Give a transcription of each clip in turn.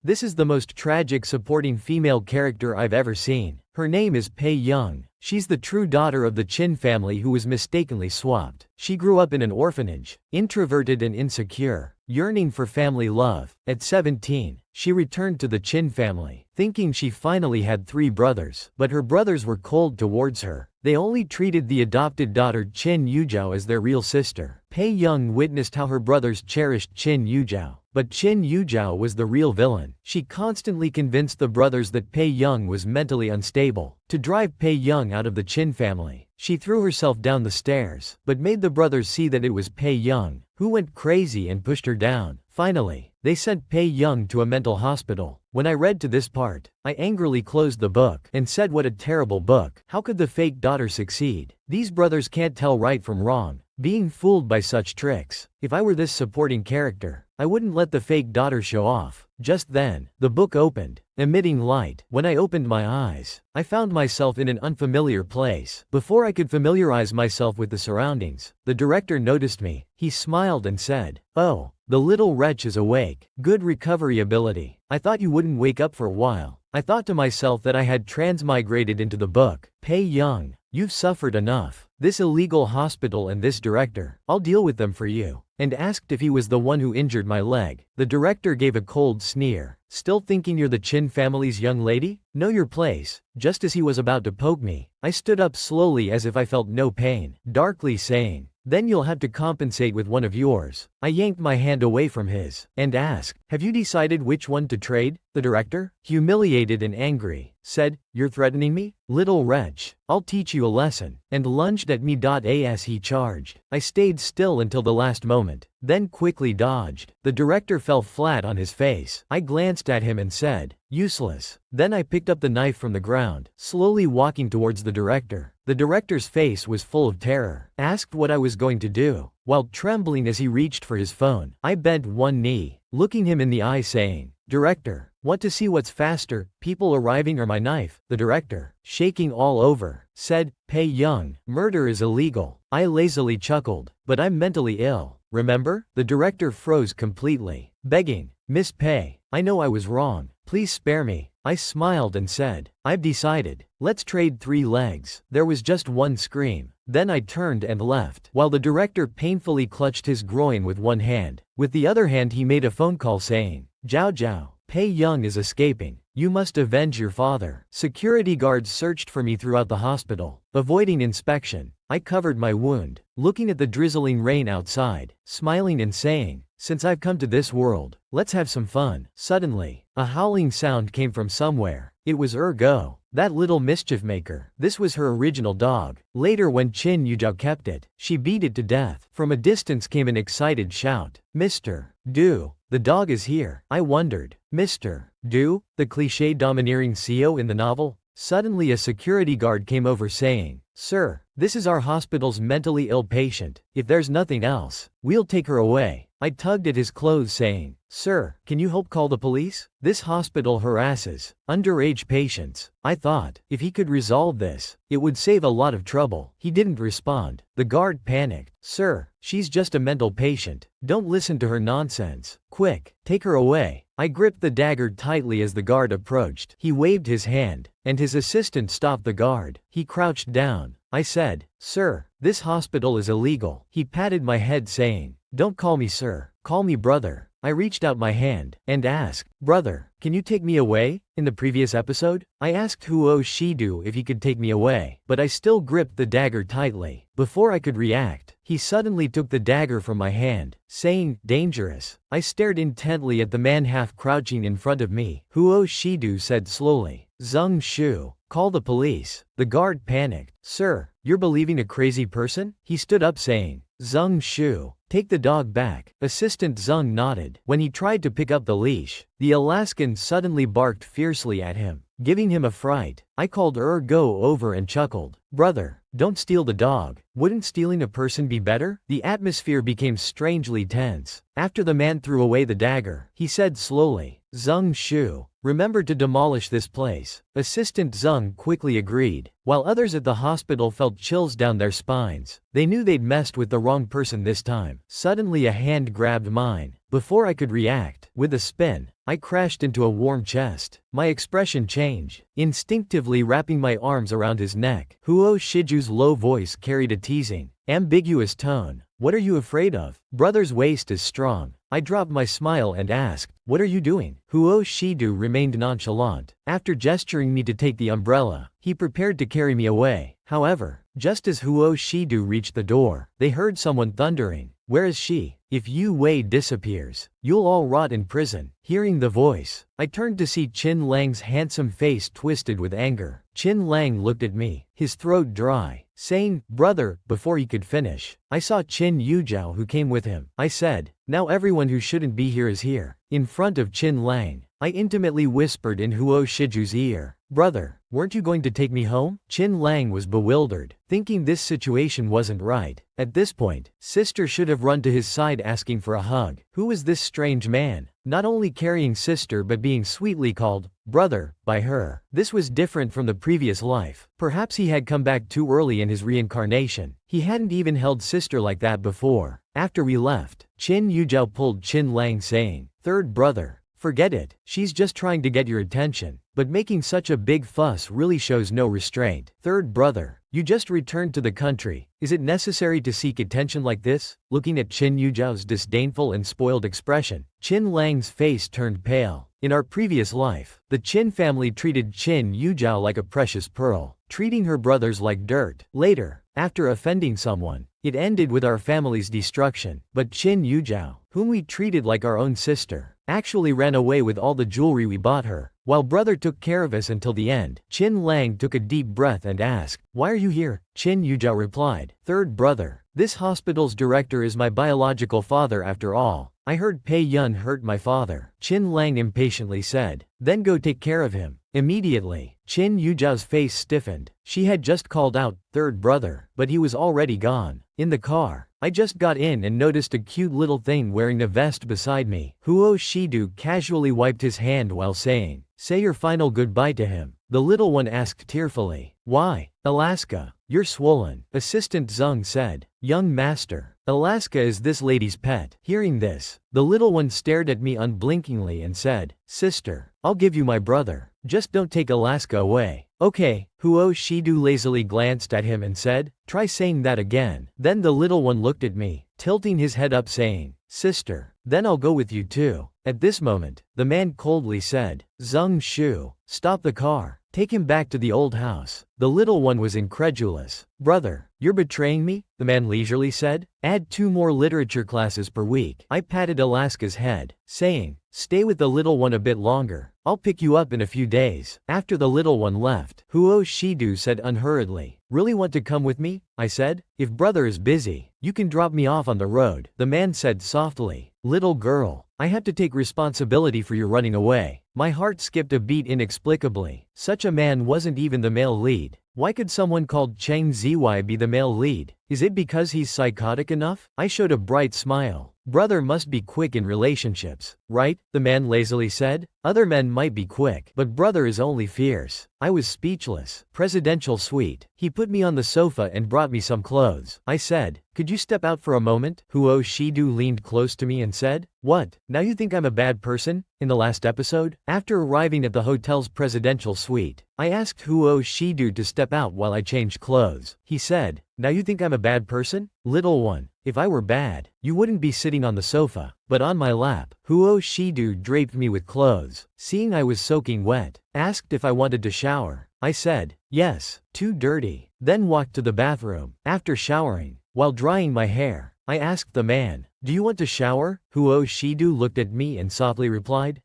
This is the most tragic supporting female character I've ever seen. Her name is Pei Young. She's the true daughter of the Chin family who was mistakenly swapped. She grew up in an orphanage, introverted and insecure, yearning for family love. At 17, she returned to the Chin family, thinking she finally had 3 brothers, but her brothers were cold towards her. They only treated the adopted daughter Chin Yujiao as their real sister. Pei Young witnessed how her brothers cherished Chin Yujiao, but Chin Yujiao was the real villain. She constantly convinced the brothers that Pei Young was mentally unstable. To drive Pei Young out of the Chin family, she threw herself down the stairs, but made the brothers see that it was Pei Young who went crazy and pushed her down. Finally, they sent Pei Young to a mental hospital. When I read to this part, I angrily closed the book and said, what a terrible book. How could the fake daughter succeed? These brothers can't tell right from wrong, being fooled by such tricks. If I were this supporting character, I wouldn't let the fake daughter show off. Just then, the book opened, emitting light. When I opened my eyes, I found myself in an unfamiliar place. Before I could familiarize myself with the surroundings, the director noticed me. He smiled and said, "Oh, the little wretch is awake. Good recovery ability. I thought you wouldn't wake up for a while." I thought to myself that I had transmigrated into the book. Pei Young, you've suffered enough. This illegal hospital and this director, I'll deal with them for you. And asked if he was the one who injured my leg. The director gave a cold sneer. Still thinking you're the Chin family's young lady? Know your place. Just as he was about to poke me, I stood up slowly as if I felt no pain, darkly saying, "Then you'll have to compensate with one of yours." I yanked my hand away from his, and asked, "Have you decided which one to trade?" The director, humiliated and angry, said, "You're threatening me? Little wretch, I'll teach you a lesson," and lunged at me. As he charged, I stayed still until the last moment, then quickly dodged. The director fell flat on his face. I glanced at him and said, "Useless." Then I picked up the knife from the ground, slowly walking towards the director. The director's face was full of terror. Asked what I was going to do. While trembling as he reached for his phone, I bent one knee, looking him in the eye saying, "Director, want to see what's faster, people arriving or my knife?" The director, shaking all over, said, "Pei Young, murder is illegal." I lazily chuckled, "But I'm mentally ill, remember?" The director froze completely, begging, "Miss Pei, I know I was wrong. Please spare me." I smiled and said, "I've decided. Let's trade 3 legs." There was just one scream. Then I turned and left, while the director painfully clutched his groin with one hand. With the other hand he made a phone call saying, "Zhao Zhao, Pei Young is escaping. You must avenge your father." Security guards searched for me throughout the hospital. Avoiding inspection, I covered my wound, looking at the drizzling rain outside, smiling and saying, "Since I've come to this world, let's have some fun." Suddenly, a howling sound came from somewhere. It was Go, that little mischief maker. This was her original dog. Later when Chin Yujiao kept it, she beat it to death. From a distance came an excited shout, "Mr. Du, the dog is here." I wondered, Mr. Du, the cliché domineering CEO in the novel? Suddenly a security guard came over saying, "Sir, this is our hospital's mentally ill patient. If there's nothing else, we'll take her away." I tugged at his clothes saying, "Sir, can you help call the police? This hospital harasses underage patients." I thought, if he could resolve this, it would save a lot of trouble. He didn't respond. The guard panicked. "Sir, she's just a mental patient. Don't listen to her nonsense. Quick, take her away." I gripped the dagger tightly as the guard approached. He waved his hand, and his assistant stopped the guard. He crouched down. I said, "Sir, this hospital is illegal." He patted my head saying, "Don't call me sir, call me brother." I reached out my hand and asked, "Brother, can you take me away?" In the previous episode, I asked Huo Shidu if he could take me away, but I still gripped the dagger tightly. Before I could react, he suddenly took the dagger from my hand, saying, "Dangerous." I stared intently at the man half crouching in front of me. Huo Shidu said slowly, "Zeng Shu, call the police." The guard panicked. "Sir, you're believing a crazy person?" He stood up saying, "Zeng Shu, take the dog back." Assistant Zeng nodded. When he tried to pick up the leash, the Alaskan suddenly barked fiercely at him, giving him a fright. I called Go over and chuckled, "Brother, don't steal the dog. Wouldn't stealing a person be better?" The atmosphere became strangely tense. After the man threw away the dagger, he said slowly, Zeng Shu, remember to demolish this place. Assistant Zeng quickly agreed, while others at the hospital felt chills down their spines. They knew they'd messed with the wrong person this time. Suddenly a hand grabbed mine. Before I could react, with a spin, I crashed into a warm chest. My expression changed, instinctively wrapping my arms around his neck. Huo Shiju's low voice carried a teasing, ambiguous tone. What are you afraid of? Brother's waist is strong. I dropped my smile and asked, what are you doing? Huo Shidu remained nonchalant. After gesturing me to take the umbrella, he prepared to carry me away. However, just as Huo Shidu reached the door, they heard someone thundering, where is she? If Yu Wei disappears, you'll all rot in prison. Hearing the voice, I turned to see Qin Lang's handsome face twisted with anger. Qin Lang looked at me, his throat dry, saying, brother, before he could finish. I saw Qin Yujiao who came with him. I said, now everyone who shouldn't be here is here. In front of Qin Lang, I intimately whispered in Huo Shiju's ear, brother, weren't you going to take me home? Qin Lang was bewildered, thinking this situation wasn't right. At this point, sister should have run to his side asking for a hug. Who was this strange man? Not only carrying sister but being sweetly called, brother, by her. This was different from the previous life. Perhaps he had come back too early in his reincarnation. He hadn't even held sister like that before. After we left, Qin Yujiao pulled Qin Lang saying, third brother, forget it, she's just trying to get your attention. But making such a big fuss really shows no restraint. Third brother, you just returned to the country. Is it necessary to seek attention like this? Looking at Qin Yujiao's disdainful and spoiled expression, Qin Lang's face turned pale. In our previous life, the Qin family treated Qin Yujiao like a precious pearl, treating her brothers like dirt. Later, after offending someone, it ended with our family's destruction. But Qin Yujiao, whom we treated like our own sister, actually ran away with all the jewelry we bought her. While brother took care of us until the end, Qin Lang took a deep breath and asked, why are you here? Qin Yujiao replied, third brother, this hospital's director is my biological father after all. I heard Pei Yun hurt my father. Qin Lang impatiently said, then go take care of him. Immediately, Qin Yujiao's face stiffened. She had just called out, third brother, but he was already gone. In the car, I just got in and noticed a cute little thing wearing a vest beside me. Huo Shidu casually wiped his hand while saying, say your final goodbye to him. The little one asked tearfully, why? Alaska, you're swollen. Assistant Zeng said, young master, Alaska is this lady's pet. Hearing this, the little one stared at me unblinkingly and said, sister, I'll give you my brother. Just don't take Alaska away. Okay, Huo Shidu lazily glanced at him and said, try saying that again. Then the little one looked at me, tilting his head up saying, sister, then I'll go with you too. At this moment, the man coldly said, Zeng Shu, stop the car. Take him back to the old house. The little one was incredulous. Brother, you're betraying me? The man leisurely said. Add 2 more literature classes per week. I patted Alaska's head, saying, stay with the little one a bit longer. I'll pick you up in a few days. After the little one left, Huo Shidu said unhurriedly, really want to come with me? I said, if brother is busy, you can drop me off on the road. The man said softly, little girl, I had to take responsibility for your running away. My heart skipped a beat inexplicably. Such a man wasn't even the male lead. Why could someone called Cheng Zy be the male lead? Is it because he's psychotic enough? I showed a bright smile. Brother must be quick in relationships, right? The man lazily said. Other men might be quick, but brother is only fierce. I was speechless. Presidential suite. He put me on the sofa and brought me some clothes. I said, could you step out for a moment? Huo Shidu leaned close to me and said, what? Now you think I'm a bad person? In the last episode, after arriving at the hotel's presidential suite, I asked Huo Shidu to step out while I changed clothes. He said, now you think I'm a bad person? Little one, if I were bad, you wouldn't be sitting on the sofa, but on my lap. Huo Shidu draped me with clothes. Seeing I was soaking wet, asked if I wanted to shower. I said, yes, too dirty. Then walked to the bathroom. After showering, while drying my hair, I asked the man, do you want to shower? Huo Shidu looked at me and softly replied,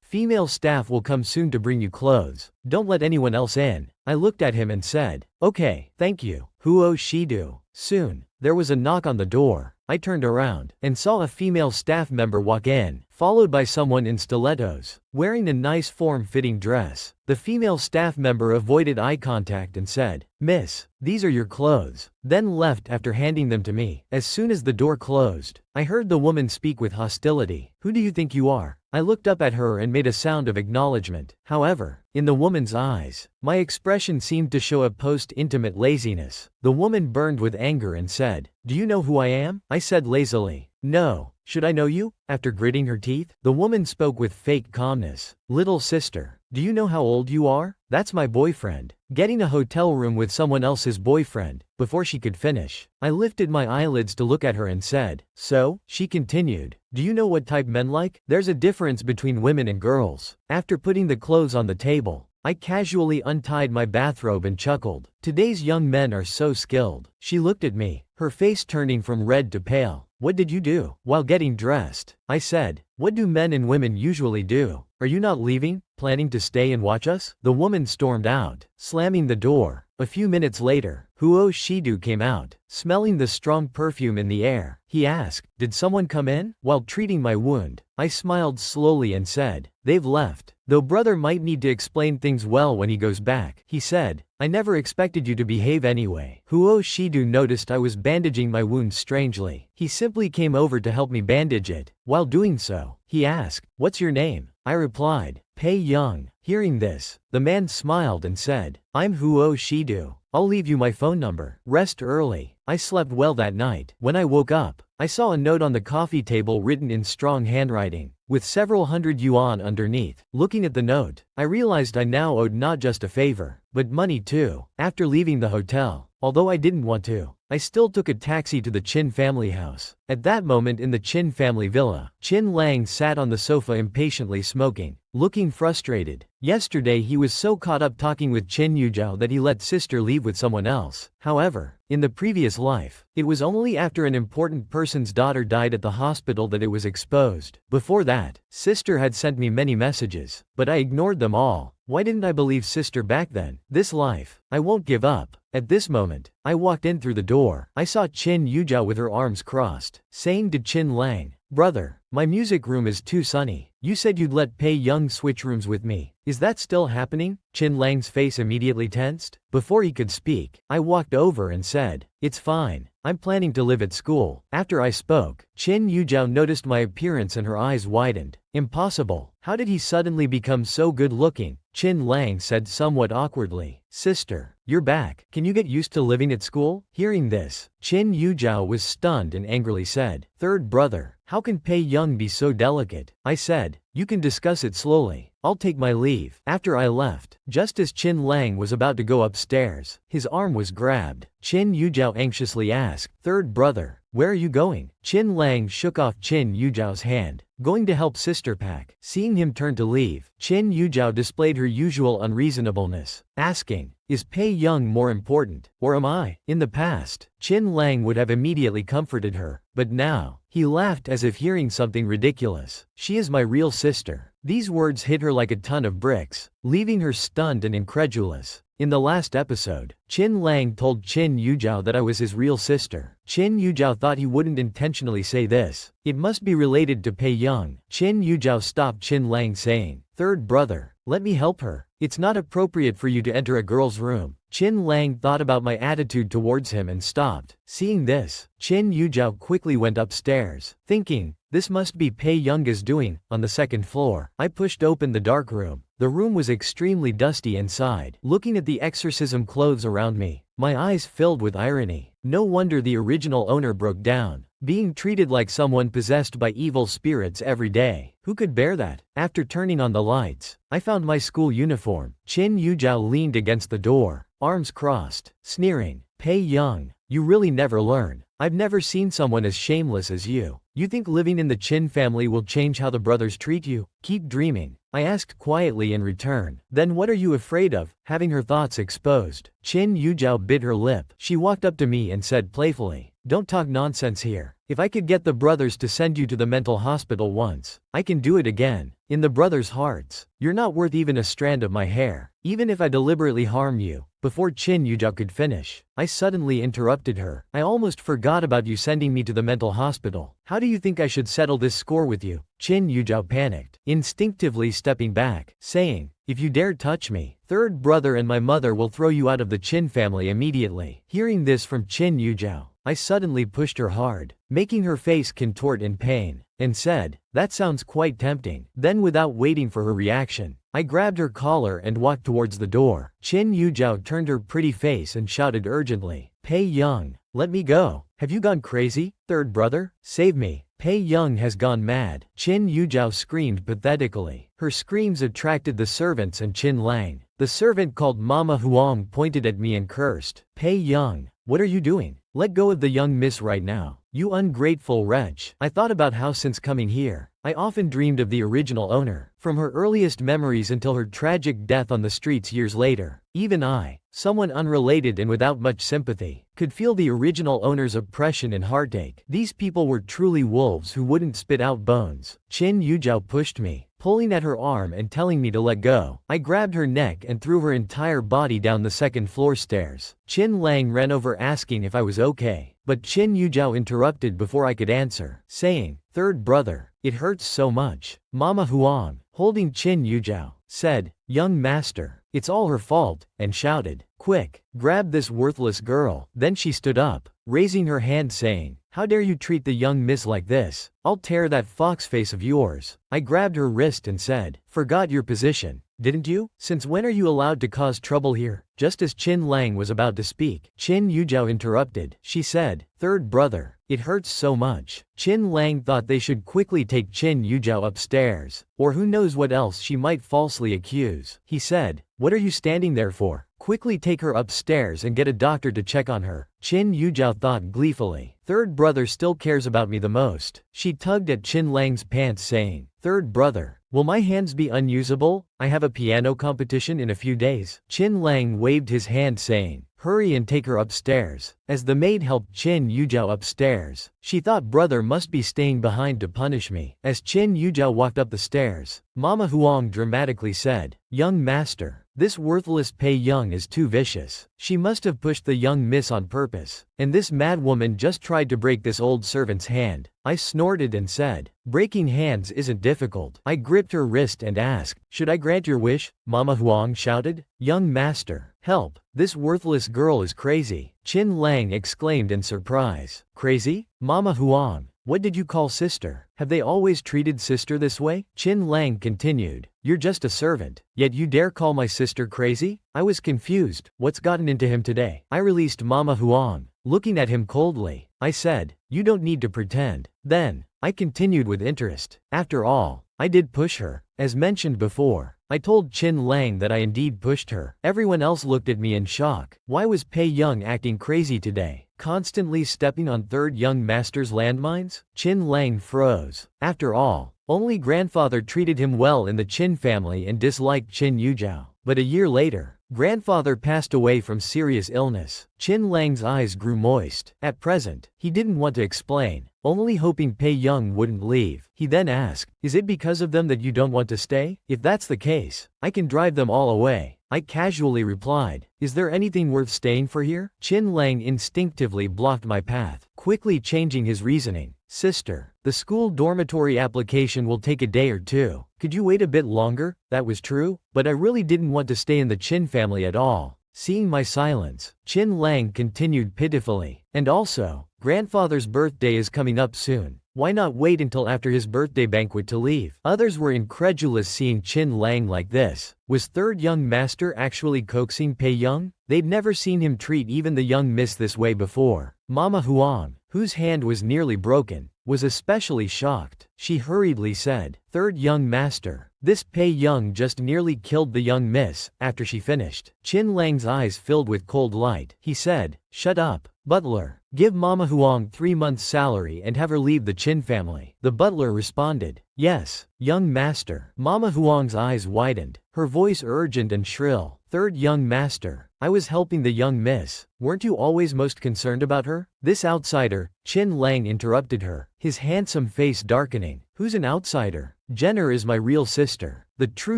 female staff will come soon to bring you clothes. Don't let anyone else in. I looked at him and said, okay, thank you, Huo Shidu. Soon, there was a knock on the door. I turned around and saw a female staff member walk in, followed by someone in stilettos, wearing a nice form-fitting dress. The female staff member avoided eye contact and said, Miss, these are your clothes, then left after handing them to me. As soon as the door closed, I heard the woman speak with hostility. Who do you think you are? I looked up at her and made a sound of acknowledgement. However, in the woman's eyes, my expression seemed to show a post-intimate laziness. The woman burned with anger and said, "Do you know who I am?" I said lazily, "No. Should I know you?" After gritting her teeth, the woman spoke with fake calmness. "Little sister, do you know how old you are? That's my boyfriend. Getting a hotel room with someone else's boyfriend." Before she could finish, I lifted my eyelids to look at her and said, "So?" She continued, "Do you know what type men like? There's a difference between women and girls." After putting the clothes on the table, I casually untied my bathrobe and chuckled. "Today's young men are so skilled." She looked at me, her face turning from red to pale. "What did you do while getting dressed?" I said, "What do men and women usually do? Are you not leaving, planning to stay and watch us?" The woman stormed out, slamming the door. A few minutes later, Huo Shidu came out, smelling the strong perfume in the air. He asked, "Did someone come in?" While treating my wound, I smiled slowly and said, "They've left. Though brother might need to explain things well when he goes back." He said, "I never expected you to behave anyway." Huo Shidu noticed I was bandaging my wound strangely. He simply came over to help me bandage it. While doing so, he asked, "What's your name?" I replied, "Pei Young." Hearing this, the man smiled and said, "I'm Huo Shidu. I'll leave you my phone number. Rest early." I slept well that night. When I woke up, I saw a note on the coffee table written in strong handwriting, with several hundred yuan underneath. Looking at the note, I realized I now owed not just a favor, but money too. After leaving the hotel, although I didn't want to, I still took a taxi to the Qin family house. At that moment in the Qin family villa, Qin Lang sat on the sofa impatiently smoking, looking frustrated. Yesterday he was so caught up talking with Qin Yuzhao that he let sister leave with someone else. However, in the previous life, it was only after an important person's daughter died at the hospital that it was exposed. Before that, sister had sent me many messages, but I ignored them all. Why didn't I believe sister back then? This life, I won't give up. At this moment, I walked in through the door. I saw Qin Yuzhao with her arms crossed, saying to Qin Lang, "Brother, my music room is too sunny. You said you'd let Pei Young switch rooms with me. Is that still happening?" Qin Lang's face immediately tensed. Before he could speak, I walked over and said, "It's fine. I'm planning to live at school." After I spoke, Qin Yuzhao noticed my appearance and her eyes widened. "Impossible. How did he suddenly become so good looking?" Qin Lang said somewhat awkwardly, "Sister, you're back. Can you get used to living at school?" Hearing this, Qin Yuzhao was stunned and angrily said, "Third brother, how can Pei Young be so delicate?" I said, "You can discuss it slowly. I'll take my leave." After I left, just as Qin Lang was about to go upstairs, his arm was grabbed. Qin Yuzhao anxiously asked, "Third brother, where are you going?" Qin Lang shook off Qin Yuzhao's hand. "Going to help sister pack." Seeing him turn to leave, Qin Yuzhao displayed her usual unreasonableness, asking, "Is Pei Young more important, or am I?" In the past, Qin Lang would have immediately comforted her, but now, he laughed as if hearing something ridiculous. "She is my real sister." These words hit her like a ton of bricks, leaving her stunned and incredulous. In the last episode, Qin Lang told Qin Yuzhao that I was his real sister. Qin Yuzhao thought he wouldn't intentionally say this. It must be related to Pei Young. Qin Yuzhao stopped Qin Lang saying, "Third brother, let me help her. It's not appropriate for you to enter a girl's room." Qin Lang thought about my attitude towards him and stopped. Seeing this, Qin Yuzhao quickly went upstairs, thinking, "This must be Pei Young's doing." On the second floor, I pushed open the dark room. The room was extremely dusty inside. Looking at the exorcism clothes around me, my eyes filled with irony. No wonder the original owner broke down. Being treated like someone possessed by evil spirits every day. Who could bear that? After turning on the lights, I found my school uniform. Qin Yuzhao leaned against the door, arms crossed, sneering, "Pei Young, you really never learn. I've never seen someone as shameless as you. You think living in the Qin family will change how the brothers treat you? Keep dreaming." I asked quietly in return, "Then what are you afraid of?" Having her thoughts exposed, Qin Yuzhao bit her lip. She walked up to me and said playfully, "Don't talk nonsense here. If I could get the brothers to send you to the mental hospital once, I can do it again." In the brothers' hearts, "You're not worth even a strand of my hair, even if I deliberately harm you." Before Qin Yuzhao could finish, I suddenly interrupted her. "I almost forgot about you sending me to the mental hospital. How do you think I should settle this score with you?" Qin Yuzhao panicked, instinctively stepping back, saying, "If you dare touch me, third brother and my mother will throw you out of the Qin family immediately." Hearing this from Qin Yuzhao, I suddenly pushed her hard, making her face contort in pain. and said, "That sounds quite tempting." Then without waiting for her reaction, I grabbed her collar and walked towards the door. Qin Yujiao turned her pretty face and shouted urgently, "Pei Young, let me go. Have you gone crazy? Third brother? Save me. Pei Young has gone mad." Qin Yujiao screamed pathetically. Her screams attracted the servants and Qin Lang. The servant called Mama Huang pointed at me and cursed. "Pei Young, what are you doing? Let go of the young miss right now. You ungrateful wretch." I thought about how since coming here, I often dreamed of the original owner, from her earliest memories until her tragic death on the streets years later. Even I, someone unrelated and without much sympathy, could feel the original owner's oppression and heartache. These people were truly wolves who wouldn't spit out bones. Qin Yujiao pushed me, pulling at her arm and telling me to let go. I grabbed her neck and threw her entire body down the second floor stairs. Qin Lang ran over asking if I was okay, but Qin Yujiao interrupted before I could answer, saying, "Third brother, it hurts so much." Mama Huang, holding Qin Yujiao, said, "Young master, it's all her fault," and shouted, "Quick, grab this worthless girl." Then she stood up, raising her hand saying, "How dare you treat the young miss like this? I'll tear that fox face of yours." I grabbed her wrist and said, "Forgot your position, didn't you? Since when are you allowed to cause trouble here?" Just as Qin Lang was about to speak, Qin Yujiao interrupted. She said, "Third brother, it hurts so much." Qin Lang thought they should quickly take Qin Yujiao upstairs, or who knows what else she might falsely accuse. He said, "What are you standing there for? Quickly take her upstairs and get a doctor to check on her." Qin Yujiao thought gleefully, "Third brother still cares about me the most." She tugged at Qin Lang's pants saying, "Third brother, will my hands be unusable? I have a piano competition in a few days." Qin Lang waved his hand saying, "Hurry and take her upstairs." As the maid helped Qin Yujiao upstairs, she thought brother must be staying behind to punish me. As Qin Yujiao walked up the stairs, Mama Huang dramatically said, "Young master, this worthless Pei Young is too vicious. She must have pushed the young miss on purpose, and this mad woman just tried to break this old servant's hand." I snorted and said, "Breaking hands isn't difficult." I gripped her wrist and asked, "Should I grant your wish?" Mama Huang shouted, "Young master, help, this worthless girl is crazy." Qin Lang exclaimed in surprise. "Crazy? Mama Huang, what did you call sister? Have they always treated sister this way?" Qin Lang continued, "You're just a servant, yet you dare call my sister crazy?" I was confused. What's gotten into him today? I released Mama Huang, looking at him coldly. I said, "You don't need to pretend." Then, I continued with interest. "After all, I did push her. As mentioned before, I told Qin Lang that I indeed pushed her." Everyone else looked at me in shock. Why was Pei Young acting crazy today? Constantly stepping on third young master's landmines? Qin Lang froze. After all, only grandfather treated him well in the Qin family and disliked Qin Yujiao. But a year later, grandfather passed away from serious illness. Qin Lang's eyes grew moist. At present, he didn't want to explain, only hoping Pei Young wouldn't leave. He then asked, "Is it because of them that you don't want to stay? If that's the case, I can drive them all away." I casually replied, "Is there anything worth staying for here?" Qin Lang instinctively blocked my path, quickly changing his reasoning. "Sister, the school dormitory application will take a day or two. Could you wait a bit longer?" That was true, but I really didn't want to stay in the Qin family at all. Seeing my silence, Qin Lang continued pitifully, "And also, grandfather's birthday is coming up soon. Why not wait until after his birthday banquet to leave?" Others were incredulous seeing Qin Lang like this. Was third young master actually coaxing Pei Young? They'd never seen him treat even the young miss this way before. Mama Huang, whose hand was nearly broken, was especially shocked. She hurriedly said, "Third young master, this Pei Young just nearly killed the young miss." After she finished, Qin Lang's eyes filled with cold light. He said, "Shut up, butler. Give Mama Huang 3 months' salary and have her leave the Qin family." The butler responded, "Yes, young master." Mama Huang's eyes widened, her voice urgent and shrill. "Third young master, I was helping the young miss. Weren't you always most concerned about her?" This outsider, Qin Lang interrupted her, his handsome face darkening. "Who's an outsider? Jenner is my real sister, the true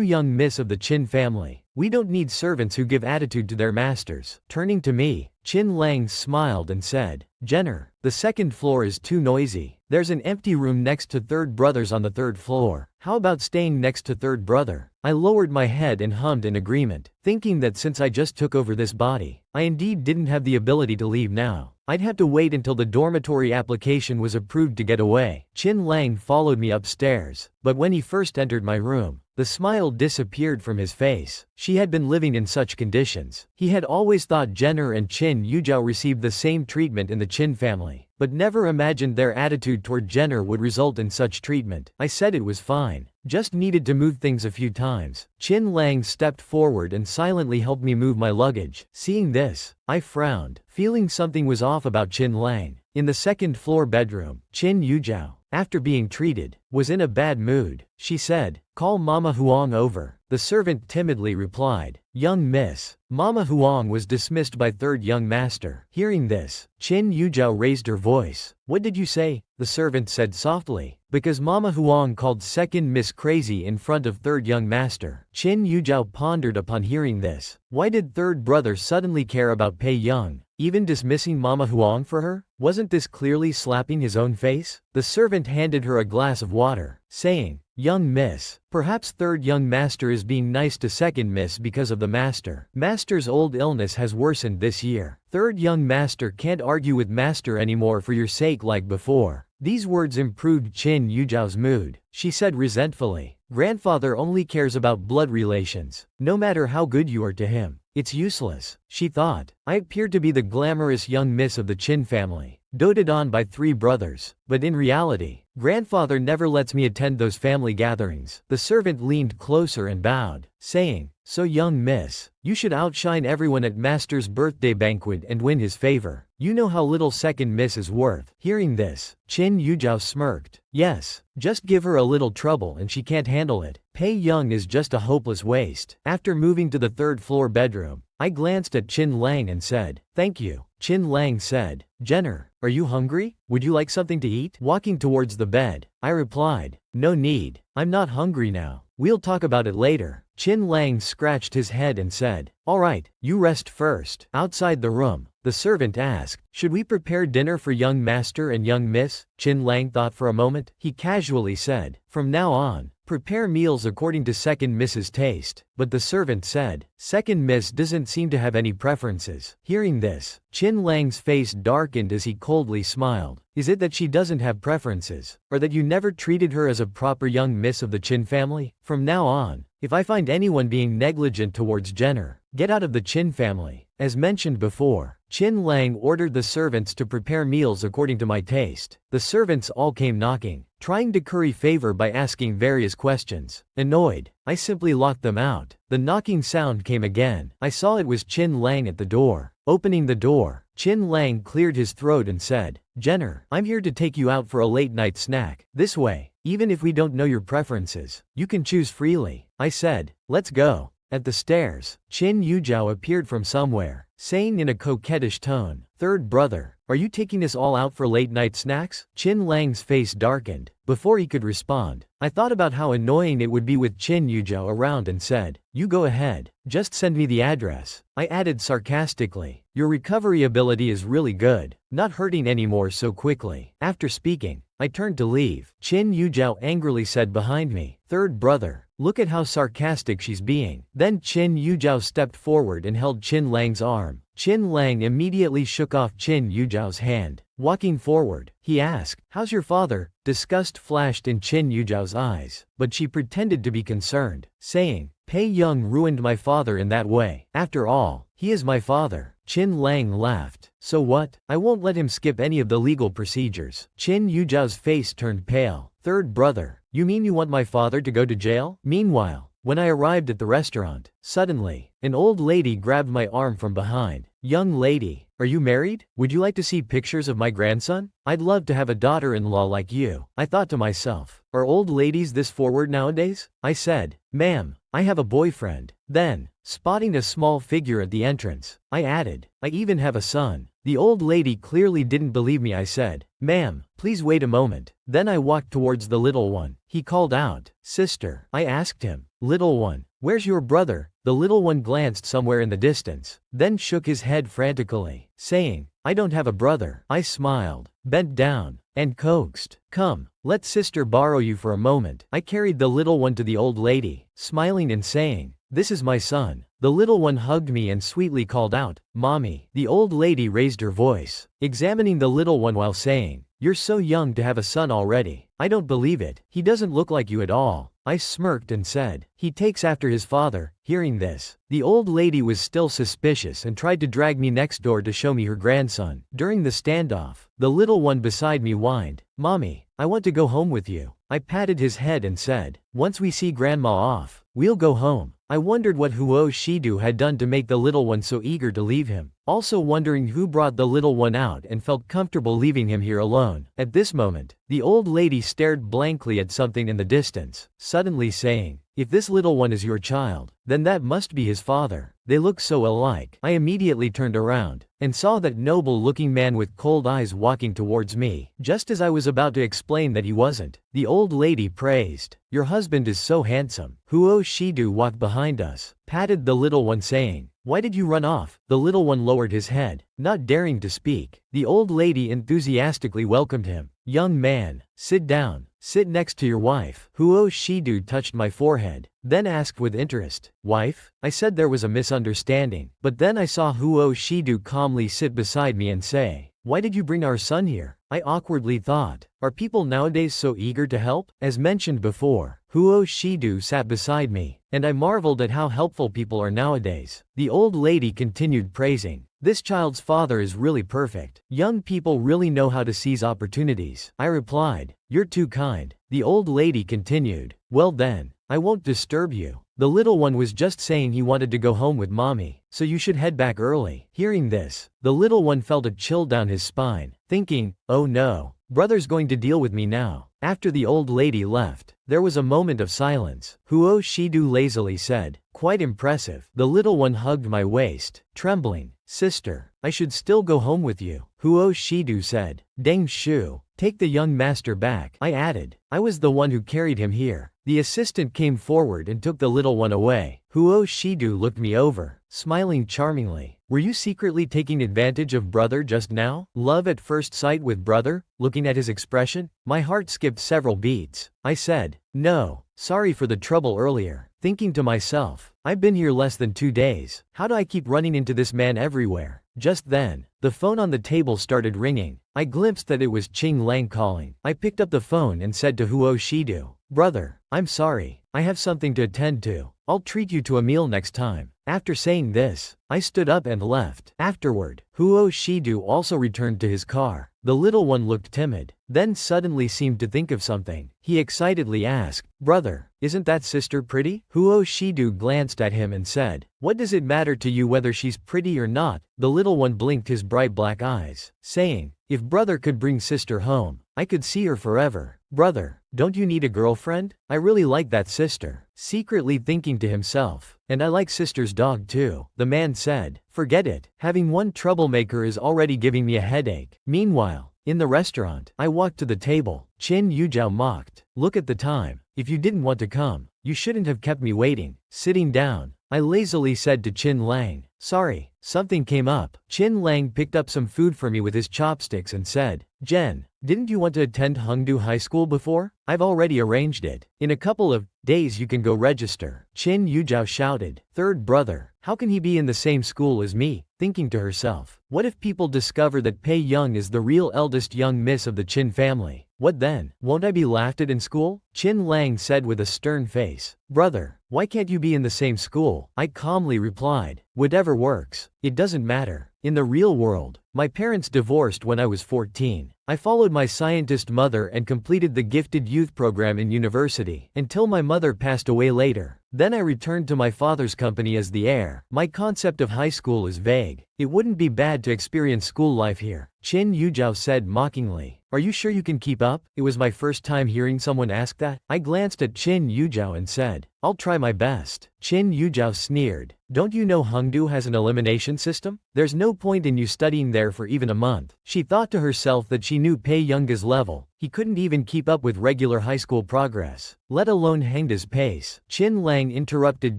young miss of the Qin family. We don't need servants who give attitude to their masters." Turning to me, Qin Lang smiled and said, "Jenner, the second floor is too noisy. There's an empty room next to third brother's on the third floor. How about staying next to third brother?" I lowered my head and hummed in agreement, thinking that since I just took over this body, I indeed didn't have the ability to leave now. I'd have to wait until the dormitory application was approved to get away. Qin Lang followed me upstairs, but when he first entered my room, the smile disappeared from his face. She had been living in such conditions. He had always thought Jenner and Qin Yuzhao received the same treatment in the Qin family, but never imagined their attitude toward Jenner would result in such treatment. I said it was fine, just needed to move things a few times. Qin Lang stepped forward and silently helped me move my luggage. Seeing this, I frowned, feeling something was off about Qin Lang. In the second-floor bedroom, Qin Yuzhao, after being treated, was in a bad mood. She said, "Call Mama Huang over." The servant timidly replied, "Young miss." Mama Huang was dismissed by third young master. Hearing this, Qin Yuzhao raised her voice. "What did you say?" the servant said softly, because Mama Huang called second miss crazy in front of third young master. Qin Yuzhao pondered upon hearing this. Why did third brother suddenly care about Pei Young, even dismissing Mama Huang for her? Wasn't this clearly slapping his own face? The servant handed her a glass of water, saying, "Young miss, perhaps third young master is being nice to second miss because of the master. Master's old illness has worsened this year. Third young master can't argue with master anymore for your sake like before." These words improved Qin Yuzhao's mood. She said resentfully, "Grandfather only cares about blood relations. No matter how good you are to him, it's useless." She thought, I appeared to be the glamorous young miss of the Qin family, doted on by three brothers, but in reality, grandfather never lets me attend those family gatherings. The servant leaned closer and bowed, saying, "So young miss, you should outshine everyone at master's birthday banquet and win his favor. You know how little second miss is worth." Hearing this, Qin Yuzhao smirked. "Yes, just give her a little trouble and she can't handle it. Pei Young is just a hopeless waste." After moving to the third-floor bedroom, I glanced at Qin Lang and said, "Thank you." Qin Lang said, "Jenner, are you hungry? Would you like something to eat?" Walking towards the bed, I replied, "No need, I'm not hungry now. We'll talk about it later." Qin Lang scratched his head and said, "All right, you rest first." Outside the room, the servant asked, "Should we prepare dinner for young master and young miss?" Qin Lang thought for a moment. He casually said, "From now on, prepare meals according to second miss's taste." But the servant said, "Second miss doesn't seem to have any preferences." Hearing this, Qin Lang's face darkened as he coldly smiled. "Is it that she doesn't have preferences, or that you never treated her as a proper young miss of the Qin family? From now on, if I find anyone being negligent towards Jenner, get out of the Qin family." As mentioned before, Qin Lang ordered the servants to prepare meals according to my taste. The servants all came knocking, trying to curry favor by asking various questions. Annoyed, I simply locked them out. The knocking sound came again. I saw it was Qin Lang at the door. Opening the door, Qin Lang cleared his throat and said, "Jenner, I'm here to take you out for a late-night snack. This way, even if we don't know your preferences, you can choose freely." I said, "Let's go." At the stairs, Qin Yuzhao appeared from somewhere, saying in a coquettish tone, "Third brother, are you taking us all out for late-night snacks?" Qin Lang's face darkened. Before he could respond, I thought about how annoying it would be with Qin Yuzhao around and said, "You go ahead, just send me the address." I added sarcastically, "Your recovery ability is really good, not hurting anymore so quickly." After speaking, I turned to leave. Qin Yuzhao angrily said behind me, "Third brother, look at how sarcastic she's being." Then Qin Yuzhao stepped forward and held Qin Lang's arm. Qin Lang immediately shook off Qin Yuzhao's hand. Walking forward, he asked, "How's your father?" Disgust flashed in Qin Yuzhao's eyes, but she pretended to be concerned, saying, "Pei Young ruined my father in that way. After all, he is my father." Qin Lang laughed. "So what? I won't let him skip any of the legal procedures." Qin Yuzhao's face turned pale. "Third brother, you mean you want my father to go to jail?" Meanwhile, when I arrived at the restaurant, suddenly, an old lady grabbed my arm from behind. "Young lady, are you married? Would you like to see pictures of my grandson? I'd love to have a daughter-in-law like you." I thought to myself, are old ladies this forward nowadays? I said, "Ma'am, I have a boyfriend." Then, spotting a small figure at the entrance, I added, "I even have a son." The old lady clearly didn't believe me. I said, "Ma'am, please wait a moment." Then I walked towards the little one. He called out, "Sister." I asked him, "Little one, where's your brother?" The little one glanced somewhere in the distance, then shook his head frantically, saying, "I don't have a brother." I smiled, bent down, and coaxed. "Come, let sister borrow you for a moment." I carried the little one to the old lady, smiling and saying, "This is my son." The little one hugged me and sweetly called out, "Mommy." The old lady raised her voice, examining the little one while saying, "You're so young to have a son already. I don't believe it. He doesn't look like you at all." I smirked and said, "He takes after his father." Hearing this, the old lady was still suspicious and tried to drag me next door to show me her grandson. During the standoff, the little one beside me whined, "Mommy, I want to go home with you." I patted his head and said, "Once we see grandma off, we'll go home." I wondered what Huo Shidu had done to make the little one so eager to leave him, also wondering who brought the little one out and felt comfortable leaving him here alone. At this moment, the old lady stared blankly at something in the distance, suddenly saying, "If this little one is your child, then that must be his father. They look so alike." I immediately turned around and saw that noble-looking man with cold eyes walking towards me. Just as I was about to explain that he wasn't, the old lady praised, "Your husband is so handsome." Huo Shidu walked behind us, patted the little one saying, "Why did you run off?" The little one lowered his head, not daring to speak. The old lady enthusiastically welcomed him. "Young man, sit down. Sit next to your wife." Huo Shidu touched my forehead, then asked with interest, "Wife?" I said there was a misunderstanding, but then I saw Huo Shidu calmly sit beside me and say, "Why did you bring our son here?" I awkwardly thought, are people nowadays so eager to help? As mentioned before, Huo Shidu sat beside me, and I marveled at how helpful people are nowadays. The old lady continued praising, "This child's father is really perfect. Young people really know how to seize opportunities." I replied, "You're too kind." The old lady continued, "Well then, I won't disturb you. The little one was just saying he wanted to go home with mommy, so you should head back early." Hearing this, the little one felt a chill down his spine, thinking, "Oh no, brother's going to deal with me now." After the old lady left, there was a moment of silence. Huo Shidu lazily said, "Quite impressive." The little one hugged my waist, trembling, "Sister, I should still go home with you." Huo Shidu said, "Deng Shu, take the young master back." I added, "I was the one who carried him here." The assistant came forward and took the little one away. Huo Shidu looked me over, smiling charmingly. "Were you secretly taking advantage of brother just now? Love at first sight with brother?" Looking at his expression, my heart skipped several beats. I said, "No, sorry for the trouble earlier." Thinking to myself, I've been here less than 2 days. How do I keep running into this man everywhere? Just then, the phone on the table started ringing. I glimpsed that it was Qing Lang calling. I picked up the phone and said to Huo Shidu, "Brother, I'm sorry, I have something to attend to. I'll treat you to a meal next time." After saying this, I stood up and left. Afterward, Huo Shidu also returned to his car. The little one looked timid, then suddenly seemed to think of something. He excitedly asked, "Brother, isn't that sister pretty?" Huo Shidu glanced at him and said, "What does it matter to you whether she's pretty or not?" The little one blinked his bright black eyes, saying, "If brother could bring sister home, I could see her forever." "Brother, don't you need a girlfriend? I really like that sister." Secretly thinking to himself, "And I like sister's dog too." The man said, "Forget it. Having one troublemaker is already giving me a headache." Meanwhile, in the restaurant, I walked to the table. Qin Yujiao mocked, "Look at the time. If you didn't want to come, you shouldn't have kept me waiting." Sitting down, I lazily said to Qin Lang, "Sorry, something came up." Qin Lang picked up some food for me with his chopsticks and said, "Jen, didn't you want to attend Hongdu High School before? I've already arranged it. In a couple of days you can go register." Qin Yujiao shouted, "Third brother, how can he be in the same school as me?" Thinking to herself, what if people discover that Pei Young is the real eldest young miss of the Qin family? What then? Won't I be laughed at in school? Qin Lang said with a stern face, "Brother, why can't you be in the same school?" I calmly replied, "Whatever works. It doesn't matter." In the real world, my parents divorced when I was 14. I followed my scientist mother and completed the gifted youth program in university, until my mother passed away later. Then I returned to my father's company as the heir. My concept of high school is vague. It wouldn't be bad to experience school life here. Qin Yujiao said mockingly, "Are you sure you can keep up?" It was my first time hearing someone ask that. I glanced at Qin Yujiao and said, "I'll try my best." Qin Yujiao sneered, "Don't you know Hongdu has an elimination system? There's no point in you studying there for even a month." She thought to herself that she knew Pei Young's level. He couldn't even keep up with regular high school progress, let alone Hengda's pace. Qin Lang interrupted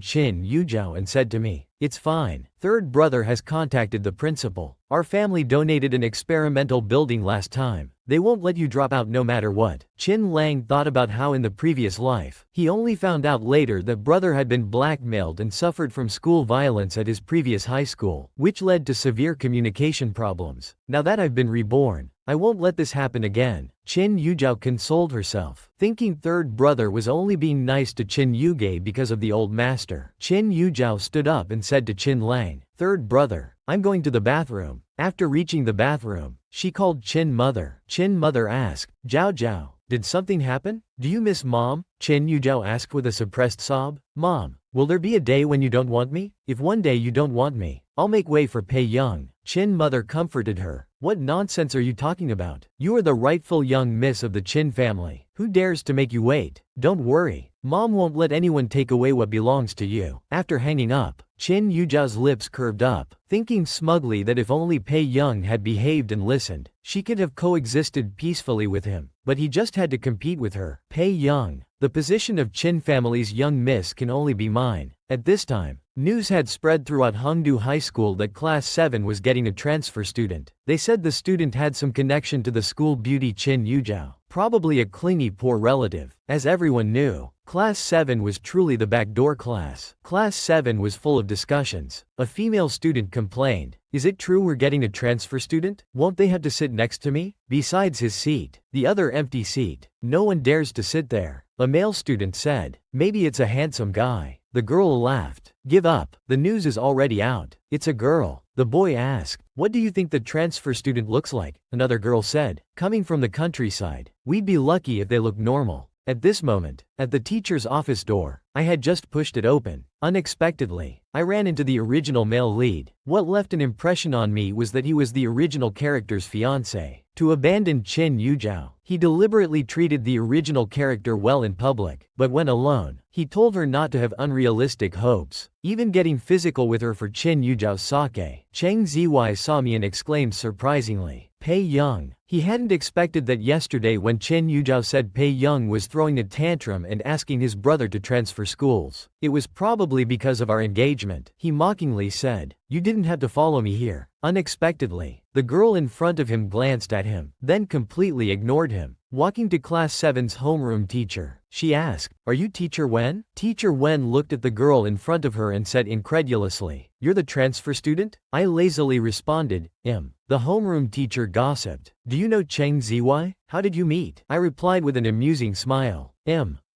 Qin Yujiao and said to me, It's fine. Third brother has contacted the principal. Our family donated an experimental building last time. They won't let you drop out no matter what. Chin Lang thought about how in the previous life, he only found out later that brother had been blackmailed and suffered from school violence at his previous high school, which led to severe communication problems. Now that I've been reborn, I won't let this happen again. Chin Yuzhao consoled herself, thinking third brother was only being nice to Chin Yuge because of the old master. Chin Yuzhao stood up and said to Chin Lang, "Third brother, I'm going to the bathroom." After reaching the bathroom, she called Chin Mother. Chin Mother asked, "Zhao Zhao, did something happen? Do you miss Mom?" Chin Yuzhao asked with a suppressed sob. "Mom, will there be a day when you don't want me? If one day you don't want me, I'll make way for Pei Young." Chin Mother comforted her. "What nonsense are you talking about? You are the rightful young miss of the Chin family. Who dares to make you wait? Don't worry, Mom won't let anyone take away what belongs to you." After hanging up, Chin Yuzhao's lips curved up, thinking smugly that if only Pei Young had behaved and listened, she could have coexisted peacefully with him, but he just had to compete with her. Pei Young, the position of Chin family's young miss can only be mine. At this time, news had spread throughout Hongdu High School that Class 7 was getting a transfer student. They said the student had some connection to the school beauty Chin Yuzhao, probably a clingy poor relative. As everyone knew, Class 7 was truly the backdoor class. Class 7 was full of discussions. A female student complained, "Is it true we're getting a transfer student? Won't they have to sit next to me?" Besides his seat, the other empty seat, no one dares to sit there. A male student said, "Maybe it's a handsome guy." The girl laughed. "Give up, the news is already out. It's a girl." The boy asked, "What do you think the transfer student looks like?" Another girl said, "Coming from the countryside, we'd be lucky if they look normal." At this moment, at the teacher's office door, I had just pushed it open. Unexpectedly, I ran into the original male lead. What left an impression on me was that he was the original character's fiancé. To abandon Chin Yuzhao, he deliberately treated the original character well in public, but when alone, he told her not to have unrealistic hopes, even getting physical with her for Chin Yuzhao's sake. Cheng Ziwei saw me and exclaimed surprisingly, "Pei Young." He hadn't expected that yesterday when Chin Yuzhao said Pei Young was throwing a tantrum and asking his brother to transfer schools. It was probably because of our engagement. He mockingly said, "You didn't have to follow me here." Unexpectedly, the girl in front of him glanced at him, then completely ignored him. Walking to Class 7's homeroom teacher, she asked, "Are you Teacher Wen?" Teacher Wen looked at the girl in front of her and said incredulously, "You're the transfer student?" I lazily responded, The homeroom teacher gossiped, "Do you know Cheng Ziwei? How did you meet?" I replied with an amusing smile,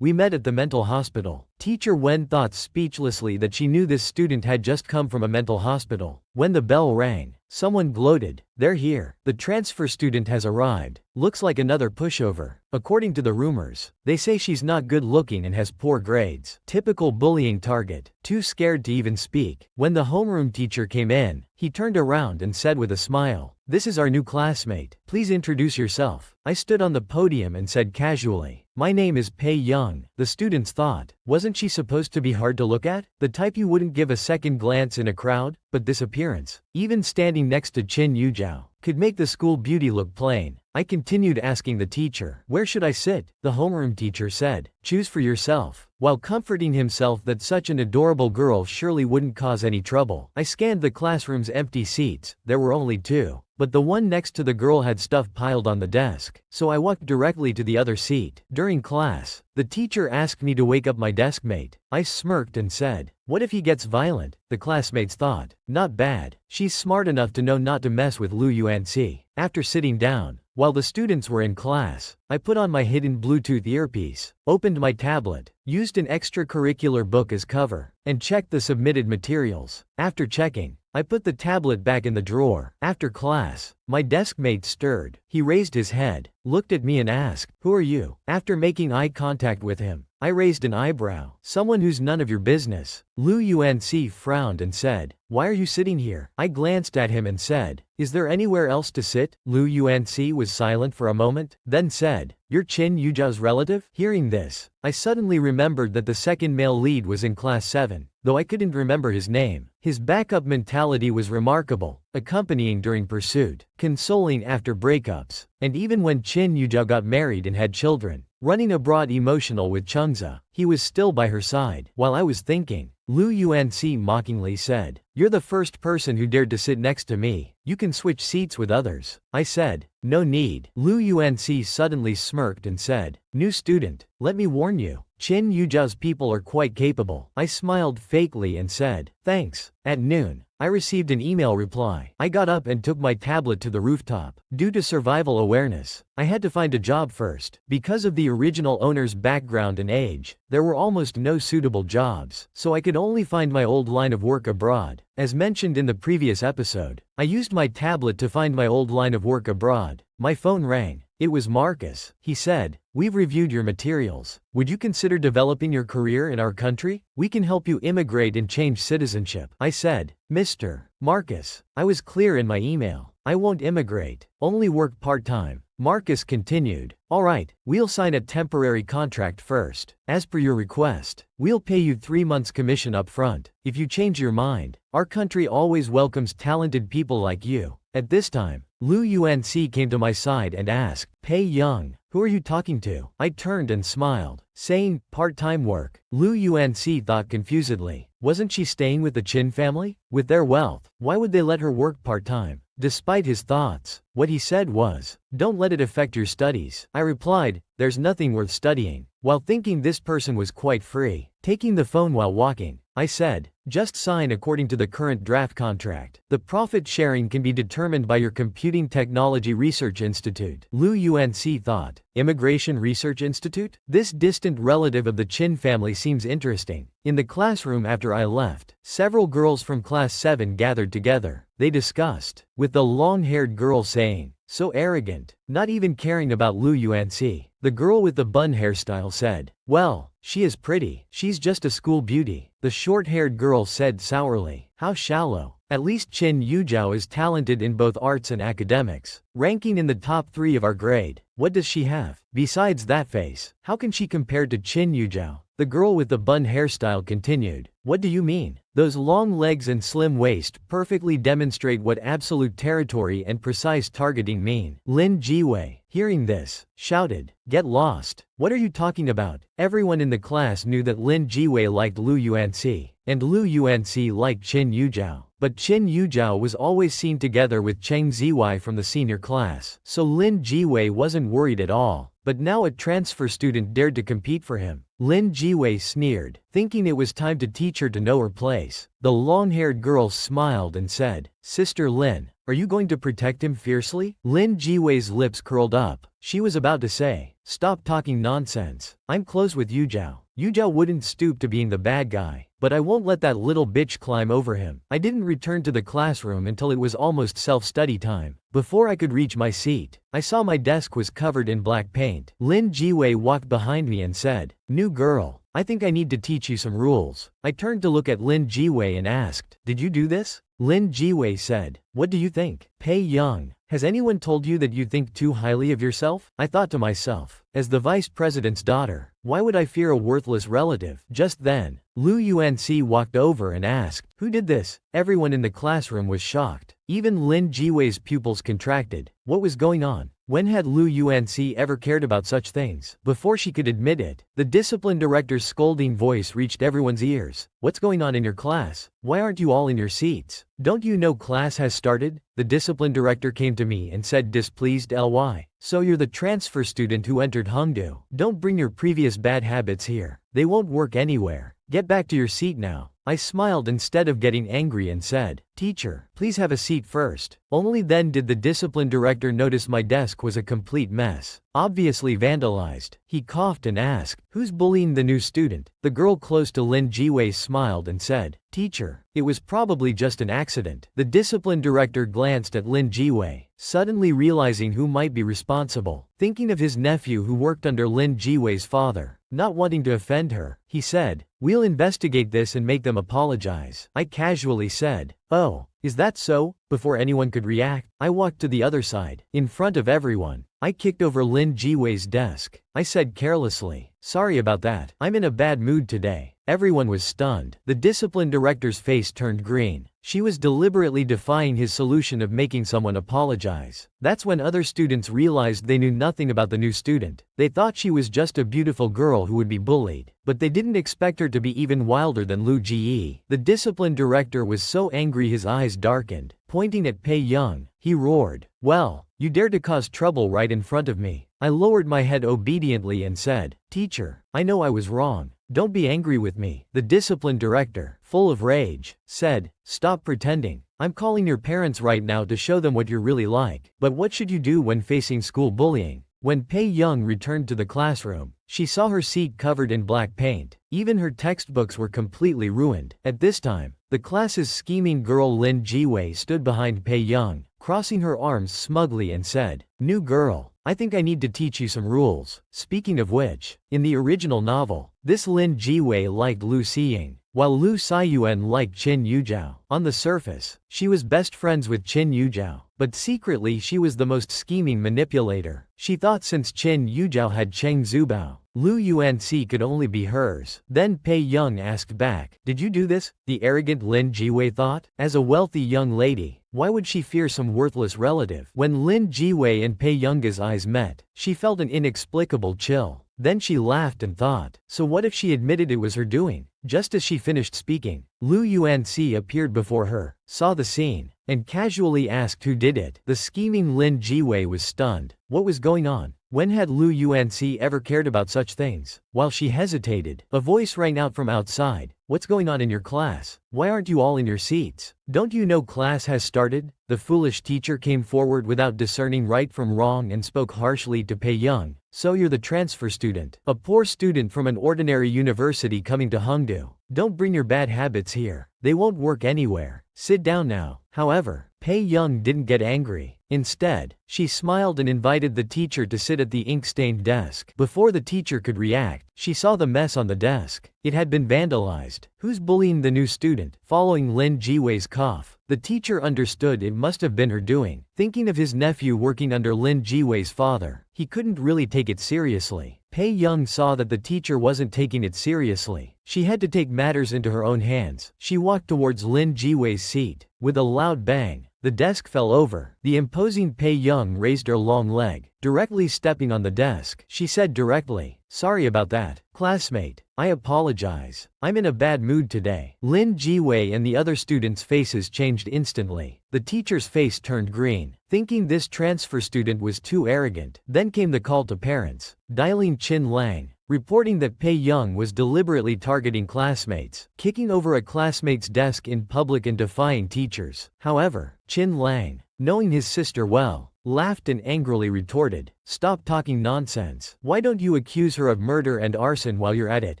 "We met at the mental hospital." Teacher Wen thought speechlessly that she knew this student had just come from a mental hospital. When the bell rang, someone gloated, "They're here. The transfer student has arrived. Looks like another pushover." According to the rumors, they say she's not good looking and has poor grades. Typical bullying target. Too scared to even speak. When the homeroom teacher came in, he turned around and said with a smile, "This is our new classmate. Please introduce yourself." I stood on the podium and said casually, "My name is Pei Young." The students thought, wasn't she supposed to be hard to look at? The type you wouldn't give a second glance in a crowd? But this appearance, even standing next to Chin Yuzhao, could make the school beauty look plain. I continued asking the teacher, "Where should I sit?" The homeroom teacher said, "Choose for yourself." While comforting himself that such an adorable girl surely wouldn't cause any trouble, I scanned the classroom's empty seats. There were only 2. But the one next to the girl had stuff piled on the desk, so I walked directly to the other seat. During class, the teacher asked me to wake up my deskmate. I smirked and said, "What if he gets violent?" The classmates thought, "Not bad. She's smart enough to know not to mess with Lu Yuanxi." After sitting down, while the students were in class, I put on my hidden Bluetooth earpiece, opened my tablet, used an extracurricular book as cover, and checked the submitted materials. After checking, I put the tablet back in the drawer. After class, my deskmate stirred. He raised his head, looked at me and asked, "Who are you?" After making eye contact with him, I raised an eyebrow. "Someone who's none of your business." Lu Yuanxi frowned and said, "Why are you sitting here?" I glanced at him and said, "Is there anywhere else to sit?" Lu Yuanxi was silent for a moment, then said, "You're Chin Yuzhao's relative?" Hearing this, I suddenly remembered that the second male lead was in Class 7, though I couldn't remember his name. His backup mentality was remarkable, accompanying during pursuit, consoling after breakups, and even when Chin Yuzhao got married and had children, running abroad emotional with Chungza, he was still by her side. While I was thinking, Lu Yuanci mockingly said. You're the first person who dared to sit next to me. You can switch seats with others. I said. No need. Lu Yuanci suddenly smirked and said. New student, let me warn you. Qin Yujiao's people are quite capable. I smiled fakely and said. Thanks. At noon, I received an email reply. I got up and took my tablet to the rooftop. Due to survival awareness, I had to find a job first. Because of the original owner's background and age, there were almost no suitable jobs, so I could only find my old line of work abroad. As mentioned in the previous episode, I used my tablet to find my old line of work abroad. My phone rang. It was Marcus. He said, we've reviewed your materials. Would you consider developing your career in our country? We can help you immigrate and change citizenship. I said, Mr. Marcus, I was clear in my email. I won't immigrate, only work part-time. Marcus continued, alright, we'll sign a temporary contract first. As per your request, we'll pay you 3 months commission up front. If you change your mind, our country always welcomes talented people like you. At this time, Lu Yuanci came to my side and asked, Pei Young, who are you talking to? I turned and smiled, saying, part-time work. Lu Yuanci thought confusedly, wasn't she staying with the Qin family? With their wealth, why would they let her work part-time? Despite his thoughts, what he said was, don't let it affect your studies. I replied, there's nothing worth studying. While thinking this person was quite free, taking the phone while walking, I said, just sign according to the current draft contract. The profit sharing can be determined by your Computing Technology Research Institute. Lu Yuanci thought, Immigration Research Institute? This distant relative of the Qin family seems interesting. In the classroom after I left, several girls from class 7 gathered together. They discussed, with the long-haired girl saying, so arrogant, not even caring about Lu Yuanci. The girl with the bun hairstyle said, well, she is pretty, she's just a school beauty. The short-haired girl said sourly, how shallow. At least Qin Yujiao is talented in both arts and academics, ranking in the top 3 of our grade. What does she have? Besides that face, how can she compare to Qin Yujiao? The girl with the bun hairstyle continued, what do you mean? Those long legs and slim waist perfectly demonstrate what absolute territory and precise targeting mean. Lin Jiwei, hearing this, shouted, get lost. What are you talking about? Everyone in the class knew that Lin Jiwei liked Lu Yuanci, and Lu Yuanci liked Qin Yujiao. But Qin Yujiao was always seen together with Cheng Ziwei from the senior class, so Lin Jiwei wasn't worried at all. But now a transfer student dared to compete for him. Lin Jiwei sneered, thinking it was time to teach her to know her place. The long-haired girl smiled and said, Sister Lin, are you going to protect him fiercely? Lin Jiwei's lips curled up. She was about to say, stop talking nonsense. I'm close with Yujiao. Yujiao wouldn't stoop to being the bad guy, but I won't let that little bitch climb over him. I didn't return to the classroom until it was almost self-study time. Before I could reach my seat, I saw my desk was covered in black paint. Lin Jiwei walked behind me and said, new girl, I think I need to teach you some rules. I turned to look at Lin Jiwei and asked, did you do this? Lin Jiwei said, what do you think? Pei Young, has anyone told you that you think too highly of yourself? I thought to myself, as the vice president's daughter, why would I fear a worthless relative? Just then, Lu Yuanci walked over and asked, who did this? Everyone in the classroom was shocked. Even Lin Jiwei's pupils contracted. What was going on? When had Lu Yuanci ever cared about such things? Before she could admit it, the discipline director's scolding voice reached everyone's ears. What's going on in your class? Why aren't you all in your seats? Don't you know class has started? The discipline director came to me and said displeased ly. So you're the transfer student who entered Hongdu. Don't bring your previous bad habits here. They won't work anywhere. Get back to your seat now. I smiled instead of getting angry and said, teacher, please have a seat first. Only then did the discipline director notice my desk was a complete mess, obviously vandalized. He coughed and asked, who's bullying the new student? The girl close to Lin Jiwei smiled and said, teacher, it was probably just an accident. The discipline director glanced at Lin Jiwei, suddenly realizing who might be responsible. Thinking of his nephew who worked under Lin Jiwei's father. Not wanting to offend her, he said, we'll investigate this and make them apologize. I casually said, oh, is that so? Before anyone could react, I walked to the other side. In front of everyone, I kicked over Lin Jiwei's desk. I said carelessly, sorry about that. I'm in a bad mood today. Everyone was stunned. The discipline director's face turned green. She was deliberately defying his solution of making someone apologize. That's when other students realized they knew nothing about the new student. They thought she was just a beautiful girl who would be bullied, but they didn't expect her to be even wilder than Lu Ji. The discipline director was so angry his eyes darkened. Pointing at Pei Young, he roared, "Well, you dare to cause trouble right in front of me." I lowered my head obediently and said, "Teacher, I know I was wrong. Don't be angry with me." The discipline director, full of rage, said, "Stop pretending. I'm calling your parents right now to show them what you're really like." But what should you do when facing school bullying? When Pei Young returned to the classroom, she saw her seat covered in black paint. Even her textbooks were completely ruined. At this time, the class's scheming girl Lin Jiwei stood behind Pei Young, crossing her arms smugly and said, "New girl, I think I need to teach you some rules." Speaking of which, in the original novel, this Lin Jiwei liked Lu Xiying, while Lu Saiyuan liked Qin Yujiao. On the surface, she was best friends with Qin Yujiao, but secretly she was the most scheming manipulator. She thought since Qin Yujiao had Cheng Zubao, Lu Yuanci could only be hers. Then Pei Young asked back, "Did you do this?" The arrogant Lin Jiwei thought. As a wealthy young lady, why would she fear some worthless relative? When Lin Jiwei and Pei Young's eyes met, she felt an inexplicable chill. Then she laughed and thought, so what if she admitted it was her doing? Just as she finished speaking, Lu Yuanci appeared before her, saw the scene, and casually asked who did it. The scheming Lin Jiwei was stunned. What was going on? When had Lu Yuanci ever cared about such things? While she hesitated, a voice rang out from outside. "What's going on in your class? Why aren't you all in your seats? Don't you know class has started?" The foolish teacher came forward without discerning right from wrong and spoke harshly to Pei Young. "So you're the transfer student, a poor student from an ordinary university coming to Hongdu. Don't bring your bad habits here. They won't work anywhere. Sit down now." However, Pei Young didn't get angry. Instead, she smiled and invited the teacher to sit at the ink-stained desk. Before the teacher could react, she saw the mess on the desk. It had been vandalized. Who's bullying the new student? Following Lin Jiwei's cough, the teacher understood it must have been her doing. Thinking of his nephew working under Lin Jiwei's father, he couldn't really take it seriously. Pei Young saw that the teacher wasn't taking it seriously. She had to take matters into her own hands. She walked towards Lin Jiwei's seat. With a loud bang, the desk fell over. The imposing Pei Young raised her long leg, directly stepping on the desk. She said directly, "Sorry about that, classmate. I apologize. I'm in a bad mood today." Lin Jiwei and the other students' faces changed instantly. The teacher's face turned green, thinking this transfer student was too arrogant. Then came the call to parents, dialing Qin Lang, reporting that Pei Young was deliberately targeting classmates, kicking over a classmate's desk in public and defying teachers. However, Qin Lang, knowing his sister well, laughed and angrily retorted, "Stop talking nonsense. Why don't you accuse her of murder and arson while you're at it?"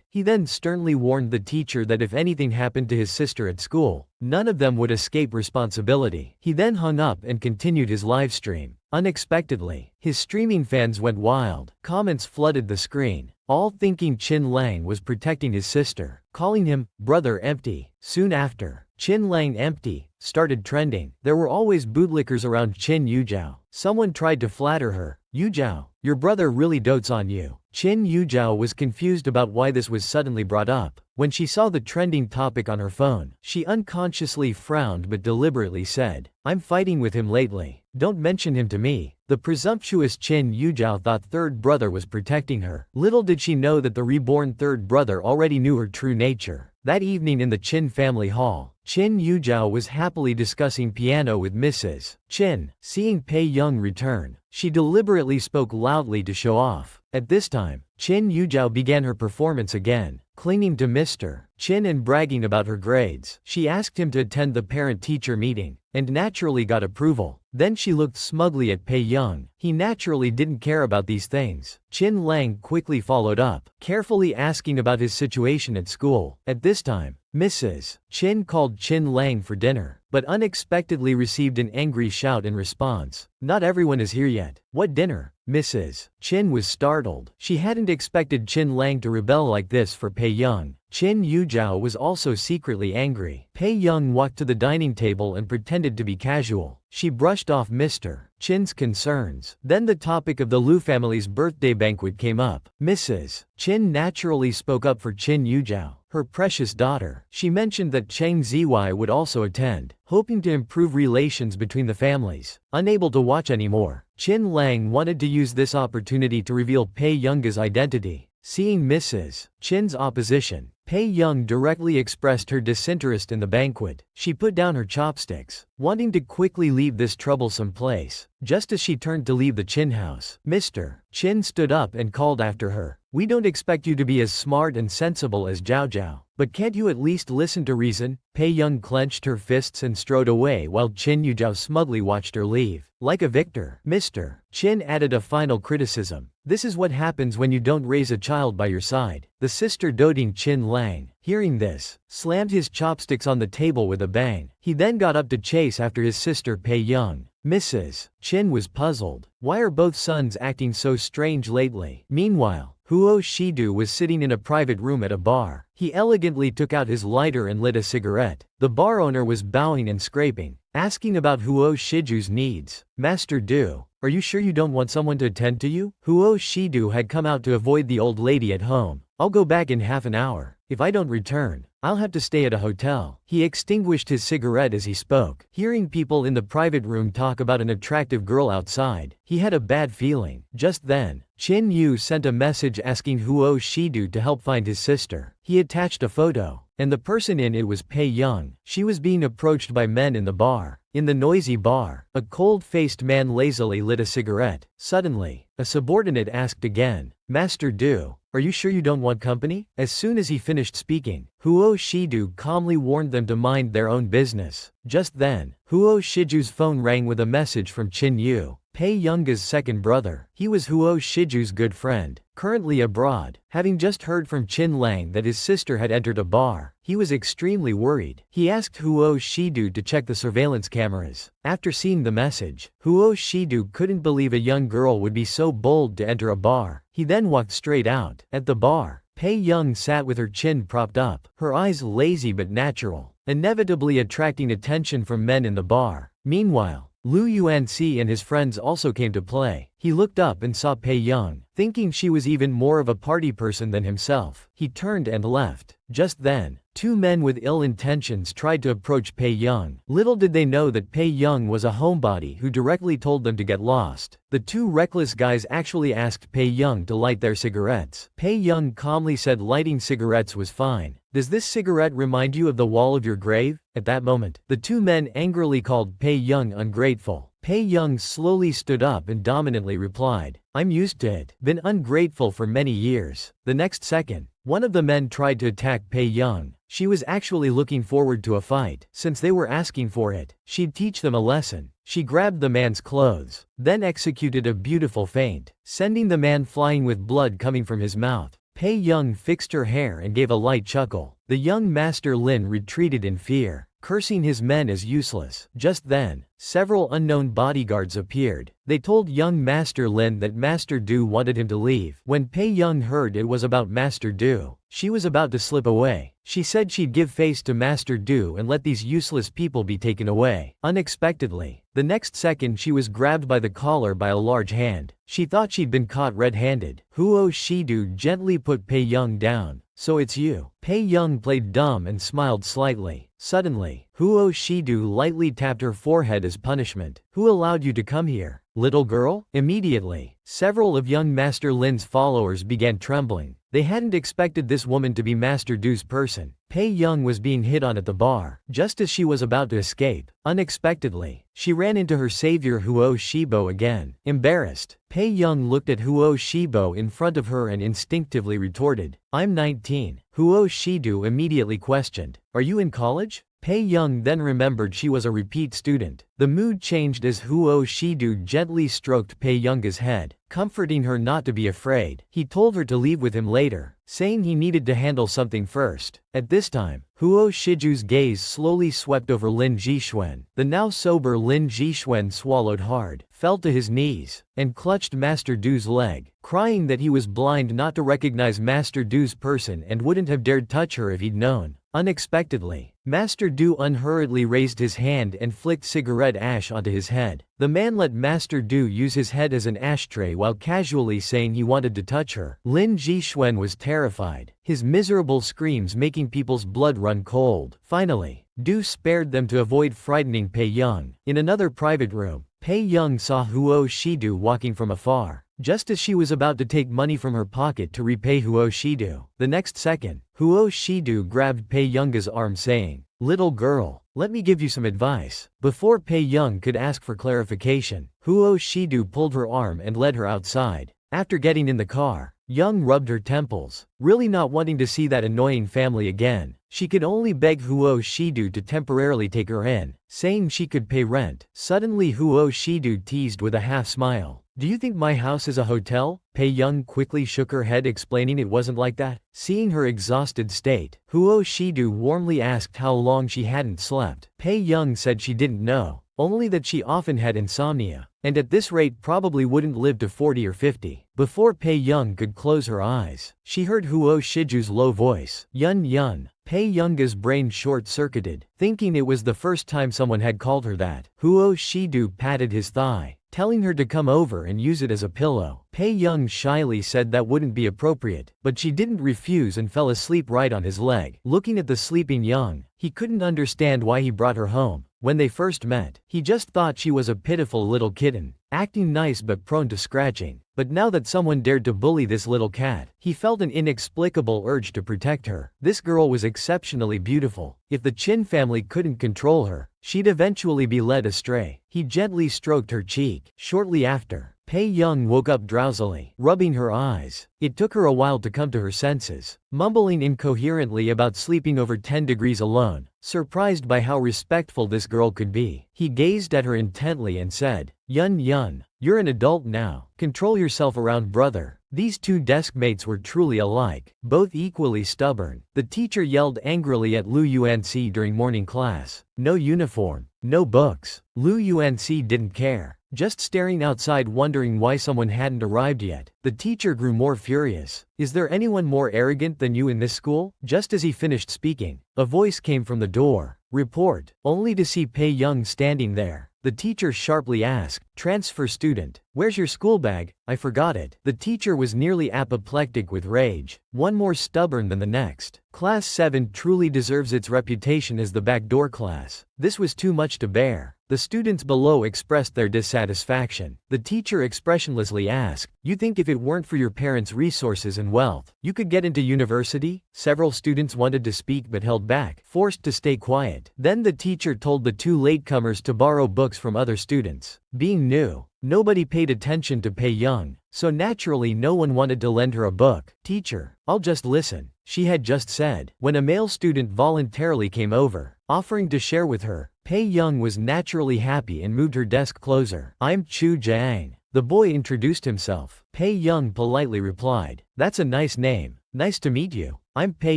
He then sternly warned the teacher that if anything happened to his sister at school, none of them would escape responsibility. He then hung up and continued his live stream. Unexpectedly, his streaming fans went wild. Comments flooded the screen, all thinking Qin Lang was protecting his sister, calling him "Brother Empty." Soon after, Qin Lang Empty started trending. There were always bootlickers around Qin Yujiao. Someone tried to flatter her. "Yujiao, your brother really dotes on you." Qin Yujiao was confused about why this was suddenly brought up. When she saw the trending topic on her phone, she unconsciously frowned but deliberately said, "I'm fighting with him lately. Don't mention him to me." The presumptuous Qin Yujiao thought third brother was protecting her. Little did she know that the reborn third brother already knew her true nature. That evening in the Qin family hall, Qin Yujiao was happily discussing piano with Mrs. Qin. Seeing Pei Young return, she deliberately spoke loudly to show off. At this time, Qin Yujiao began her performance again, clinging to Mr. Qin and bragging about her grades. She asked him to attend the parent-teacher meeting, and naturally got approval. Then she looked smugly at Pei Young. He naturally didn't care about these things. Qin Lang quickly followed up, carefully asking about his situation at school. At this time, Mrs. Qin called Qin Lang for dinner, but unexpectedly received an angry shout in response. "Not everyone is here yet." "What dinner?" Mrs. Qin was startled. She hadn't expected Qin Lang to rebel like this for Pei Young. Qin Yujiao was also secretly angry. Pei Young walked to the dining table and pretended to be casual. She brushed off Mr. Chin's concerns. Then the topic of the Liu family's birthday banquet came up. Mrs. Chin naturally spoke up for Qin Yujiao, her precious daughter. She mentioned that Cheng Ziwei would also attend, hoping to improve relations between the families. Unable to watch anymore, Qin Lang wanted to use this opportunity to reveal Pei Yunga's identity. Seeing Mrs. Chin's opposition, Pei Young directly expressed her disinterest in the banquet. She put down her chopsticks, wanting to quickly leave this troublesome place. Just as she turned to leave the Chin house, Mr. Chin stood up and called after her. "We don't expect you to be as smart and sensible as Zhao Zhao, but can't you at least listen to reason?" Pei Young clenched her fists and strode away while Qin Yujiao smugly watched her leave. Like a victor, Mr. Chin added a final criticism. "This is what happens when you don't raise a child by your side." The sister doting Qin Lang, hearing this, slammed his chopsticks on the table with a bang. He then got up to chase after his sister Pei Young. Mrs. Chin was puzzled. Why are both sons acting so strange lately? Meanwhile, Huo Shidu was sitting in a private room at a bar. He elegantly took out his lighter and lit a cigarette. The bar owner was bowing and scraping, asking about Huo Shiju's needs. "Master Du, are you sure you don't want someone to attend to you?" Huo Shidu had come out to avoid the old lady at home. "I'll go back in half an hour. If I don't return, I'll have to stay at a hotel." He extinguished his cigarette as he spoke. Hearing people in the private room talk about an attractive girl outside, he had a bad feeling. Just then, Qin Yu sent a message asking Huo Shidu to help find his sister. He attached a photo, and the person in it was Pei Young. She was being approached by men in the bar. In the noisy bar, a cold-faced man lazily lit a cigarette. Suddenly, a subordinate asked again, "Master Du, are you sure you don't want company?" As soon as he finished speaking, Huo Shidu calmly warned them to mind their own business. Just then, Huo Shiju's phone rang with a message from Qin Yu, Pei Younga's second brother. He was Huo Shiju's good friend, currently abroad. Having just heard from Qin Lang that his sister had entered a bar, he was extremely worried. He asked Huo Shidu to check the surveillance cameras. After seeing the message, Huo Shidu couldn't believe a young girl would be so bold to enter a bar. He then walked straight out. At the bar, Pei Young sat with her chin propped up, her eyes lazy but natural, inevitably attracting attention from men in the bar. Meanwhile, Liu Yuanxi and his friends also came to play. He looked up and saw Pei Young, thinking she was even more of a party person than himself. He turned and left. Just then, two men with ill intentions tried to approach Pei Young. Little did they know that Pei Young was a homebody who directly told them to get lost. The two reckless guys actually asked Pei Young to light their cigarettes. Pei Young calmly said lighting cigarettes was fine. "Does this cigarette remind you of the wall of your grave?" At that moment, the two men angrily called Pei Young ungrateful. Pei Young slowly stood up and dominantly replied, "I'm used to it. Been ungrateful for many years." The next second, one of the men tried to attack Pei Young. She was actually looking forward to a fight. Since they were asking for it, she'd teach them a lesson. She grabbed the man's clothes, then executed a beautiful feint, sending the man flying with blood coming from his mouth. Pei Young fixed her hair and gave a light chuckle. The young Master Lin retreated in fear, cursing his men as useless. Just then, several unknown bodyguards appeared. They told young Master Lin that Master Du wanted him to leave. When Pei Young heard it was about Master Du, she was about to slip away. She said she'd give face to Master Du and let these useless people be taken away. Unexpectedly, the next second she was grabbed by the collar by a large hand. She thought she'd been caught red-handed. Huo Shidu gently put Pei Young down. "So it's you." Pei Young played dumb and smiled slightly. Suddenly, Huo Shidu lightly tapped her forehead as punishment. "Who allowed you to come here, little girl?" Immediately, several of young Master Lin's followers began trembling. They hadn't expected this woman to be Master Du's person. Pei Young was being hit on at the bar. Just as she was about to escape, unexpectedly, she ran into her savior Huo Shibo again. Embarrassed, Pei Young looked at Huo Shibo in front of her and instinctively retorted, "I'm 19. Huo Shidu immediately questioned, "Are you in college?" Pei Young then remembered she was a repeat student. The mood changed as Huo Shidu gently stroked Pei Young's head, comforting her not to be afraid. He told her to leave with him later, saying he needed to handle something first. At this time, Huo Shiju's gaze slowly swept over Lin Jixuan. The now sober Lin Jixuan swallowed hard, fell to his knees, and clutched Master Du's leg, crying that he was blind not to recognize Master Du's person and wouldn't have dared touch her if he'd known. Unexpectedly, Master Du unhurriedly raised his hand and flicked cigarette ash onto his head. The man let Master Du use his head as an ashtray while casually saying he wanted to touch her. Lin Jixuan was terrified, his miserable screams making people's blood run cold. Finally, Du spared them to avoid frightening Pei Young. In another private room, Pei Young saw Huo Shidu walking from afar. Just as she was about to take money from her pocket to repay Huo Shidu, the next second, Huo Shidu grabbed Pei Young's arm saying, "Little girl, let me give you some advice." Before Pei Young could ask for clarification, Huo Shidu pulled her arm and led her outside. After getting in the car, Young rubbed her temples, really not wanting to see that annoying family again. She could only beg Huo Shidu to temporarily take her in, saying she could pay rent. Suddenly Huo Shidu teased with a half smile. "Do you think my house is a hotel?" Pei Young quickly shook her head, explaining it wasn't like that. Seeing her exhausted state, Huo Shidu warmly asked how long she hadn't slept. Pei Young said she didn't know, only that she often had insomnia, and at this rate probably wouldn't live to 40 or 50. Before Pei Young could close her eyes, she heard Huo Shiju's low voice, "Yun Yun." Pei Young's brain short-circuited, thinking it was the first time someone had called her that. Huo Shidu patted his thigh, telling her to come over and use it as a pillow. Pei Young shyly said that wouldn't be appropriate, but she didn't refuse and fell asleep right on his leg. Looking at the sleeping Young, he couldn't understand why he brought her home. When they first met, he just thought she was a pitiful little kitten, acting nice but prone to scratching. But now that someone dared to bully this little cat, he felt an inexplicable urge to protect her. This girl was exceptionally beautiful. If the Chin family couldn't control her, she'd eventually be led astray. He gently stroked her cheek. Shortly after, Pei Young woke up drowsily, rubbing her eyes. It took her a while to come to her senses, mumbling incoherently about sleeping over 10 degrees alone. Surprised by how respectful this girl could be, he gazed at her intently and said, "Yun Yun, you're an adult now. Control yourself around brother." These two desk mates were truly alike, both equally stubborn. The teacher yelled angrily at Lu Yuanci during morning class. No uniform, no books. Lu Yuanci didn't care, just staring outside wondering why someone hadn't arrived yet. The teacher grew more furious. "Is there anyone more arrogant than you in this school?" Just as he finished speaking, a voice came from the door. "Report," only to see Pei Young standing there. The teacher sharply asked, "Transfer student, where's your school bag? I forgot it." The teacher was nearly apoplectic with rage, one more stubborn than the next. Class 7 truly deserves its reputation as the backdoor class. This was too much to bear. The students below expressed their dissatisfaction. The teacher expressionlessly asked, "You think if it weren't for your parents' resources and wealth, you could get into university?" Several students wanted to speak but held back, forced to stay quiet. Then the teacher told the two latecomers to borrow books from other students. Being new, nobody paid attention to Pei Young, so naturally no one wanted to lend her a book. "Teacher, I'll just listen," she had just said. When a male student voluntarily came over, offering to share with her, Pei Young was naturally happy and moved her desk closer. "I'm Chu Jiang." The boy introduced himself. Pei Young politely replied, "That's a nice name. Nice to meet you. I'm Pei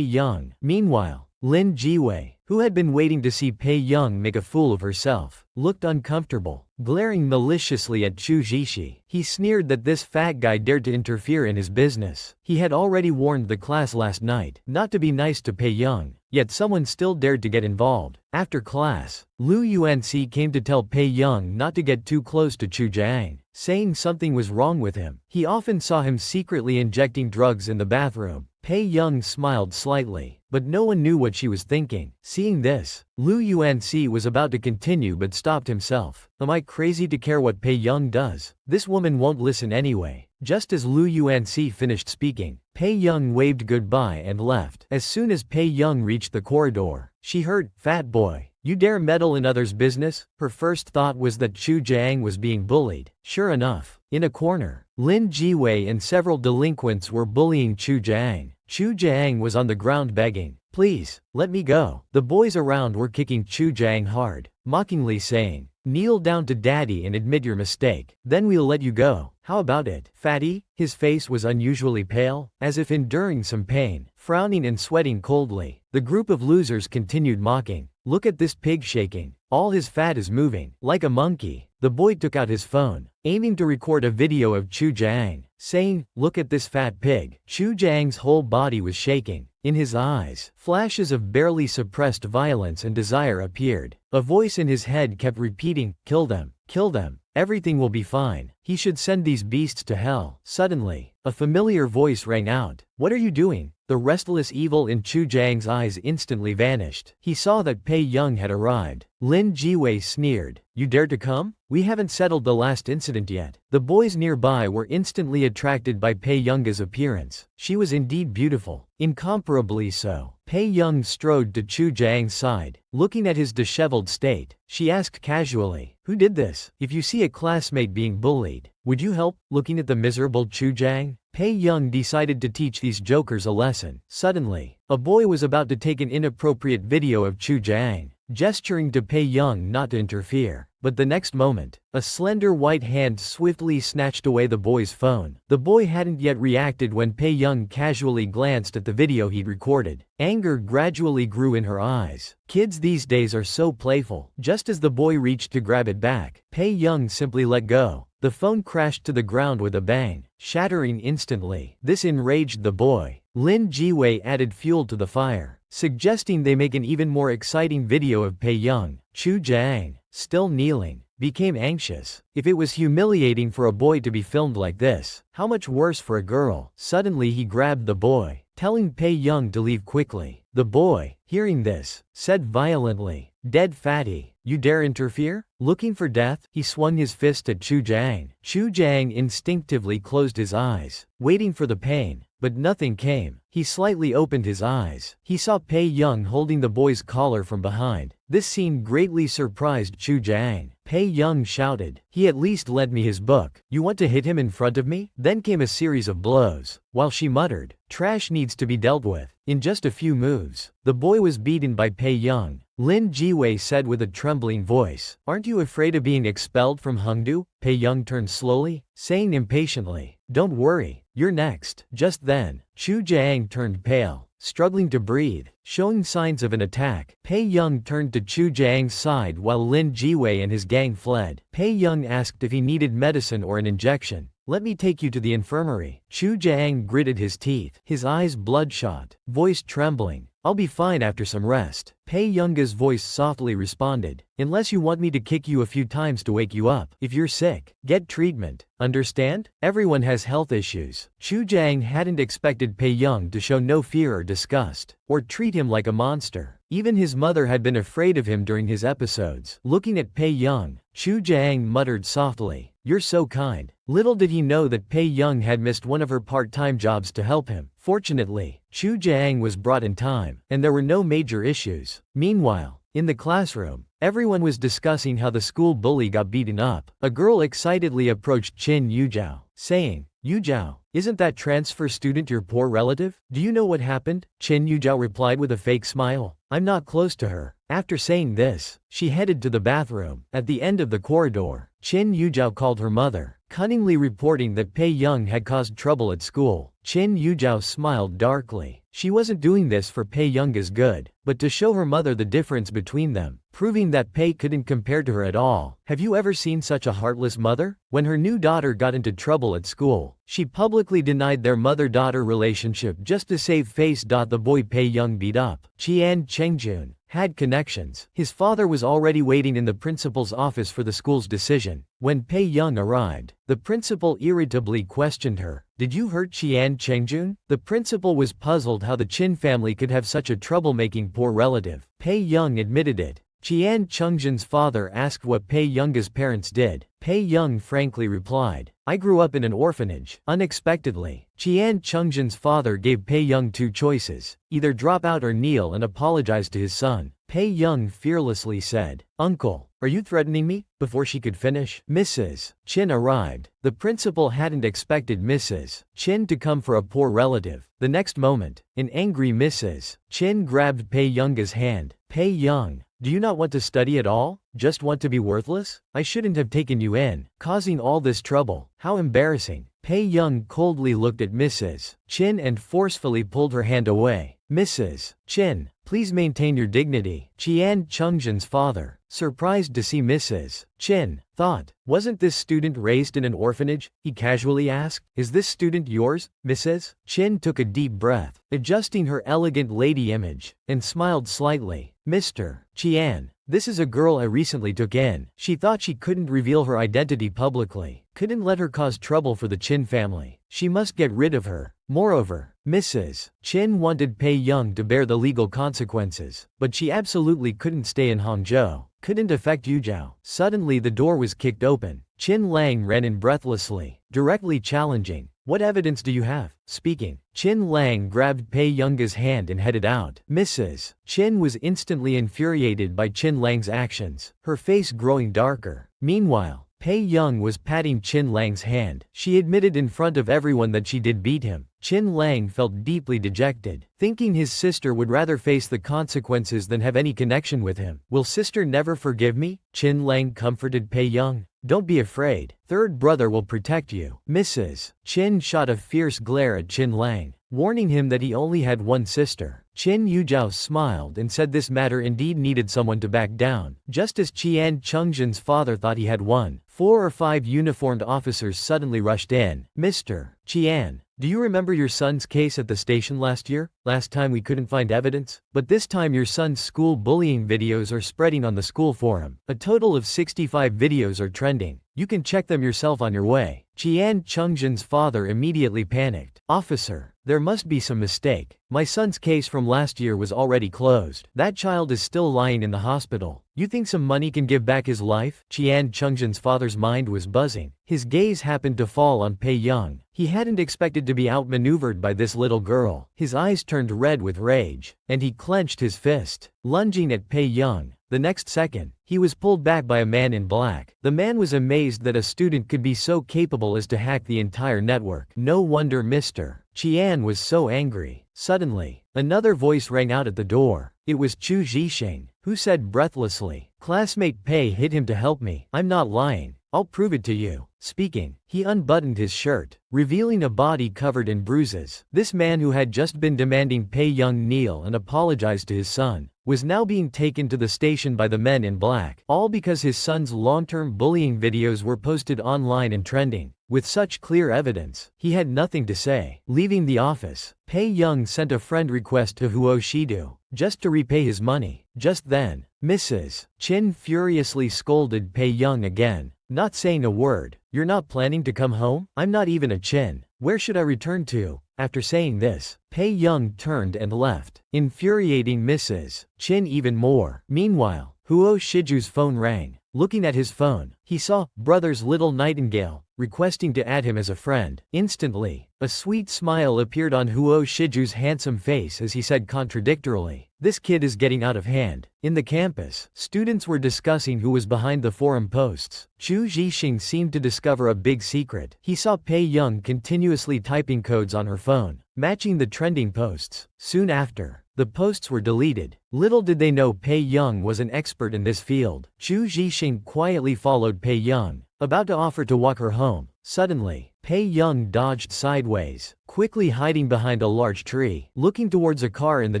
Young." Meanwhile, Lin Jiwei, who had been waiting to see Pei Young make a fool of herself, looked uncomfortable, glaring maliciously at Chu Jishi. He sneered that this fat guy dared to interfere in his business. He had already warned the class last night not to be nice to Pei Young, yet someone still dared to get involved. After class, Lu Yuanci came to tell Pei Young not to get too close to Chu Jiang, saying something was wrong with him. He often saw him secretly injecting drugs in the bathroom. Pei Young smiled slightly, but no one knew what she was thinking. Seeing this, Lu Yuanci was about to continue but stopped himself. "Am I crazy to care what Pei Young does? This woman won't listen anyway." Just as Lu Yuanci finished speaking, Pei Young waved goodbye and left. As soon as Pei Young reached the corridor, she heard, "Fat boy, you dare meddle in others' business?" Her first thought was that Chu Jiang was being bullied. Sure enough, in a corner, Lin Jiwei and several delinquents were bullying Chu Jiang. Chu Jiang was on the ground begging, "Please, let me go." The boys around were kicking Chu Jiang hard, mockingly saying, "Kneel down to daddy and admit your mistake. Then we'll let you go. How about it, fatty?" His face was unusually pale, as if enduring some pain, frowning and sweating coldly. The group of losers continued mocking. "Look at this pig shaking. All his fat is moving, like a monkey." The boy took out his phone, aiming to record a video of Chu Jiang, saying, "Look at this fat pig." Chu Jiang's whole body was shaking, In his eyes, flashes of barely suppressed violence and desire appeared. A voice in his head kept repeating, "Kill them, kill them. Everything will be fine. He should send these beasts to hell." Suddenly, a familiar voice rang out. "What are you doing?" The restless evil in Chu Jiang's eyes instantly vanished. He saw that Pei Young had arrived. Lin Jiwei sneered. "You dare to come? We haven't settled the last incident yet." The boys nearby were instantly attracted by Pei Young's appearance. She was indeed beautiful, incomparably so. Pei Young strode to Chu Jiang's side. Looking at his disheveled state, she asked casually, "Who did this? If you see a classmate being bullied, would you help?" Looking at the miserable Chu Jiang, Pei Young decided to teach these jokers a lesson. Suddenly, a boy was about to take an inappropriate video of Chu Jiang, gesturing to Pei Young not to interfere. But the next moment, a slender white hand swiftly snatched away the boy's phone. The boy hadn't yet reacted when Pei Young casually glanced at the video he'd recorded. Anger gradually grew in her eyes. Kids these days are so playful. Just as the boy reached to grab it back, Pei Young simply let go. The phone crashed to the ground with a bang, shattering instantly. This enraged the boy. Lin Jiwei added fuel to the fire, suggesting they make an even more exciting video of Pei Young. Chu Jiang, still kneeling, became anxious. If it was humiliating for a boy to be filmed like this, how much worse for a girl? Suddenly he grabbed the boy, telling Pei Young to leave quickly. The boy, hearing this, said violently, "Dead fatty, you dare interfere? Looking for death?" He swung his fist at Chu Jiang. Chu Jiang instinctively closed his eyes, waiting for the pain, but nothing came. He slightly opened his eyes. He saw Pei Young holding the boy's collar from behind. This scene greatly surprised Chu Jiang. Pei Young shouted, "He at least lent me his book. You want to hit him in front of me?" Then came a series of blows, while she muttered, "Trash needs to be dealt with." In just a few moves, the boy was beaten by Pei Young. Lin Jiwei said with a trembling voice, "Aren't you afraid of being expelled from Hengdu?" Pei Young turned slowly, saying impatiently, "Don't worry, you're next." Just then, Chu Jiang turned pale, struggling to breathe, showing signs of an attack. Pei Young turned to Chu Jiang's side while Lin Jiwei and his gang fled. Pei Young asked if he needed medicine or an injection. "Let me take you to the infirmary." Chu Jiang gritted his teeth, his eyes bloodshot, voice trembling. "I'll be fine after some rest." Pei Young's voice softly responded, "Unless you want me to kick you a few times to wake you up. If you're sick, get treatment. Understand? Everyone has health issues." Chu Jiang hadn't expected Pei Young to show no fear or disgust, or treat him like a monster. Even his mother had been afraid of him during his episodes. Looking at Pei Young, Chu Jiang muttered softly, "You're so kind." Little did he know that Pei Young had missed one of her part-time jobs to help him. Fortunately, Chu Jiang was brought in time, and there were no major issues. Meanwhile, in the classroom, everyone was discussing how the school bully got beaten up. A girl excitedly approached Qin Yujiao, saying, "Yujiao, isn't that transfer student your poor relative? Do you know what happened?" Qin Yujiao replied with a fake smile, "I'm not close to her." After saying this, she headed to the bathroom. At the end of the corridor, Qin Yujiao called her mother, cunningly reporting that Pei Young had caused trouble at school. Qin Yujiao smiled darkly. She wasn't doing this for Pei Young's good, but to show her mother the difference between them, proving that Pei couldn't compare to her at all. Have you ever seen such a heartless mother? When her new daughter got into trouble at school, she publicly denied their mother-daughter relationship just to save face. The boy Pei Young beat up, Qian Chengjun, had connections. His father was already waiting in the principal's office for the school's decision. When Pei Young arrived, the principal irritably questioned her, "Did you hurt Qian Chengjun?" The principal was puzzled how the Qin family could have such a troublemaking poor relative. Pei Young admitted it. Qian Chengjun's father asked what Pei Young's parents did. Pei Young frankly replied, "I grew up in an orphanage." Unexpectedly, Qian Chengjun's father gave Pei Young two choices, either drop out or kneel and apologize to his son. Pei Young fearlessly said, "Uncle, are you threatening me?" Before she could finish, Mrs. Qin arrived. The principal hadn't expected Mrs. Qin to come for a poor relative. The next moment, an angry Mrs. Qin grabbed Pei Young's hand. "Pei Young, do you not want to study at all? Just want to be worthless? I shouldn't have taken you in, causing all this trouble. How embarrassing." Pei Young coldly looked at Mrs. Qin and forcefully pulled her hand away. Mrs. Chin, please maintain your dignity. Qian Chungjin's father, surprised to see Mrs. Chin, thought, wasn't this student raised in an orphanage? He casually asked, is this student yours, Mrs. Chin took a deep breath, adjusting her elegant lady image, and smiled slightly. Mr. Qian, this is a girl I recently took in. She thought she couldn't reveal her identity publicly, couldn't let her cause trouble for the Chin family. She must get rid of her. Moreover, Mrs. Chin wanted Pei Young to bear the legal consequences, but she absolutely couldn't stay in Hangzhou, couldn't affect Yuzhou. Suddenly the door was kicked open. Qin Lang ran in breathlessly, directly challenging, what evidence do you have? Speaking, Qin Lang grabbed Pei Young's hand and headed out. Mrs. Qin was instantly infuriated by Qin Lang's actions, her face growing darker. Meanwhile, Pei Young was patting Qin Lang's hand. She admitted in front of everyone that she did beat him. Qin Lang felt deeply dejected, thinking his sister would rather face the consequences than have any connection with him. Will sister never forgive me? Qin Lang comforted Pei Young. Don't be afraid, third brother will protect you. Mrs. Qin shot a fierce glare at Qin Lang, warning him that he only had one sister. Qin Yuzhou smiled and said this matter indeed needed someone to back down. Just as Qian Chungjin's father thought he had one, 4 or 5 uniformed officers suddenly rushed in. Mr. Qian, do you remember your son's case at the station last year? Last time we couldn't find evidence, but this time your son's school bullying videos are spreading on the school forum. A total of 65 videos are trending. You can check them yourself on your way. Qian Chungjin's father immediately panicked. Officer, there must be some mistake. My son's case from last year was already closed. That child is still lying in the hospital. You think some money can give back his life? Qian Chungjin's father's mind was buzzing. His gaze happened to fall on Pei Young. He hadn't expected to be outmaneuvered by this little girl. His eyes turned red with rage, and he clenched his fist, lunging at Pei Young. The next second, he was pulled back by a man in black. The man was amazed that a student could be so capable as to hack the entire network. No wonder Mr. Qian was so angry. Suddenly, another voice rang out at the door. It was Chu Zhixing, who said breathlessly, "Classmate Pei hit him to help me. I'm not lying. I'll prove it to you." Speaking, he unbuttoned his shirt, revealing a body covered in bruises. This man, who had just been demanding Pei Young kneel and apologize to his son, was now being taken to the station by the men in black, all because his son's long-term bullying videos were posted online and trending. With such clear evidence, he had nothing to say. Leaving the office, Pei Young sent a friend request to Huo Shidu, just to repay his money. Just then, Mrs. Qin furiously scolded Pei Young again, not saying a word. You're not planning to come home? I'm not even a Qin. Where should I return to? After saying this, Pei Young turned and left, infuriating Mrs. Qin even more. Meanwhile, Huo Shiju's phone rang. Looking at his phone, he saw Brother's Little Nightingale, requesting to add him as a friend. Instantly, a sweet smile appeared on Huo Shiju's handsome face as he said contradictorily, "This kid is getting out of hand." In the campus, students were discussing who was behind the forum posts. Chu Zhixing seemed to discover a big secret. He saw Pei Young continuously typing codes on her phone, matching the trending posts. Soon after, the posts were deleted. Little did they know Pei Young was an expert in this field. Chu Zhixing quietly followed Pei Young, about to offer to walk her home. Suddenly, Pei Young dodged sideways, quickly hiding behind a large tree. Looking towards a car in the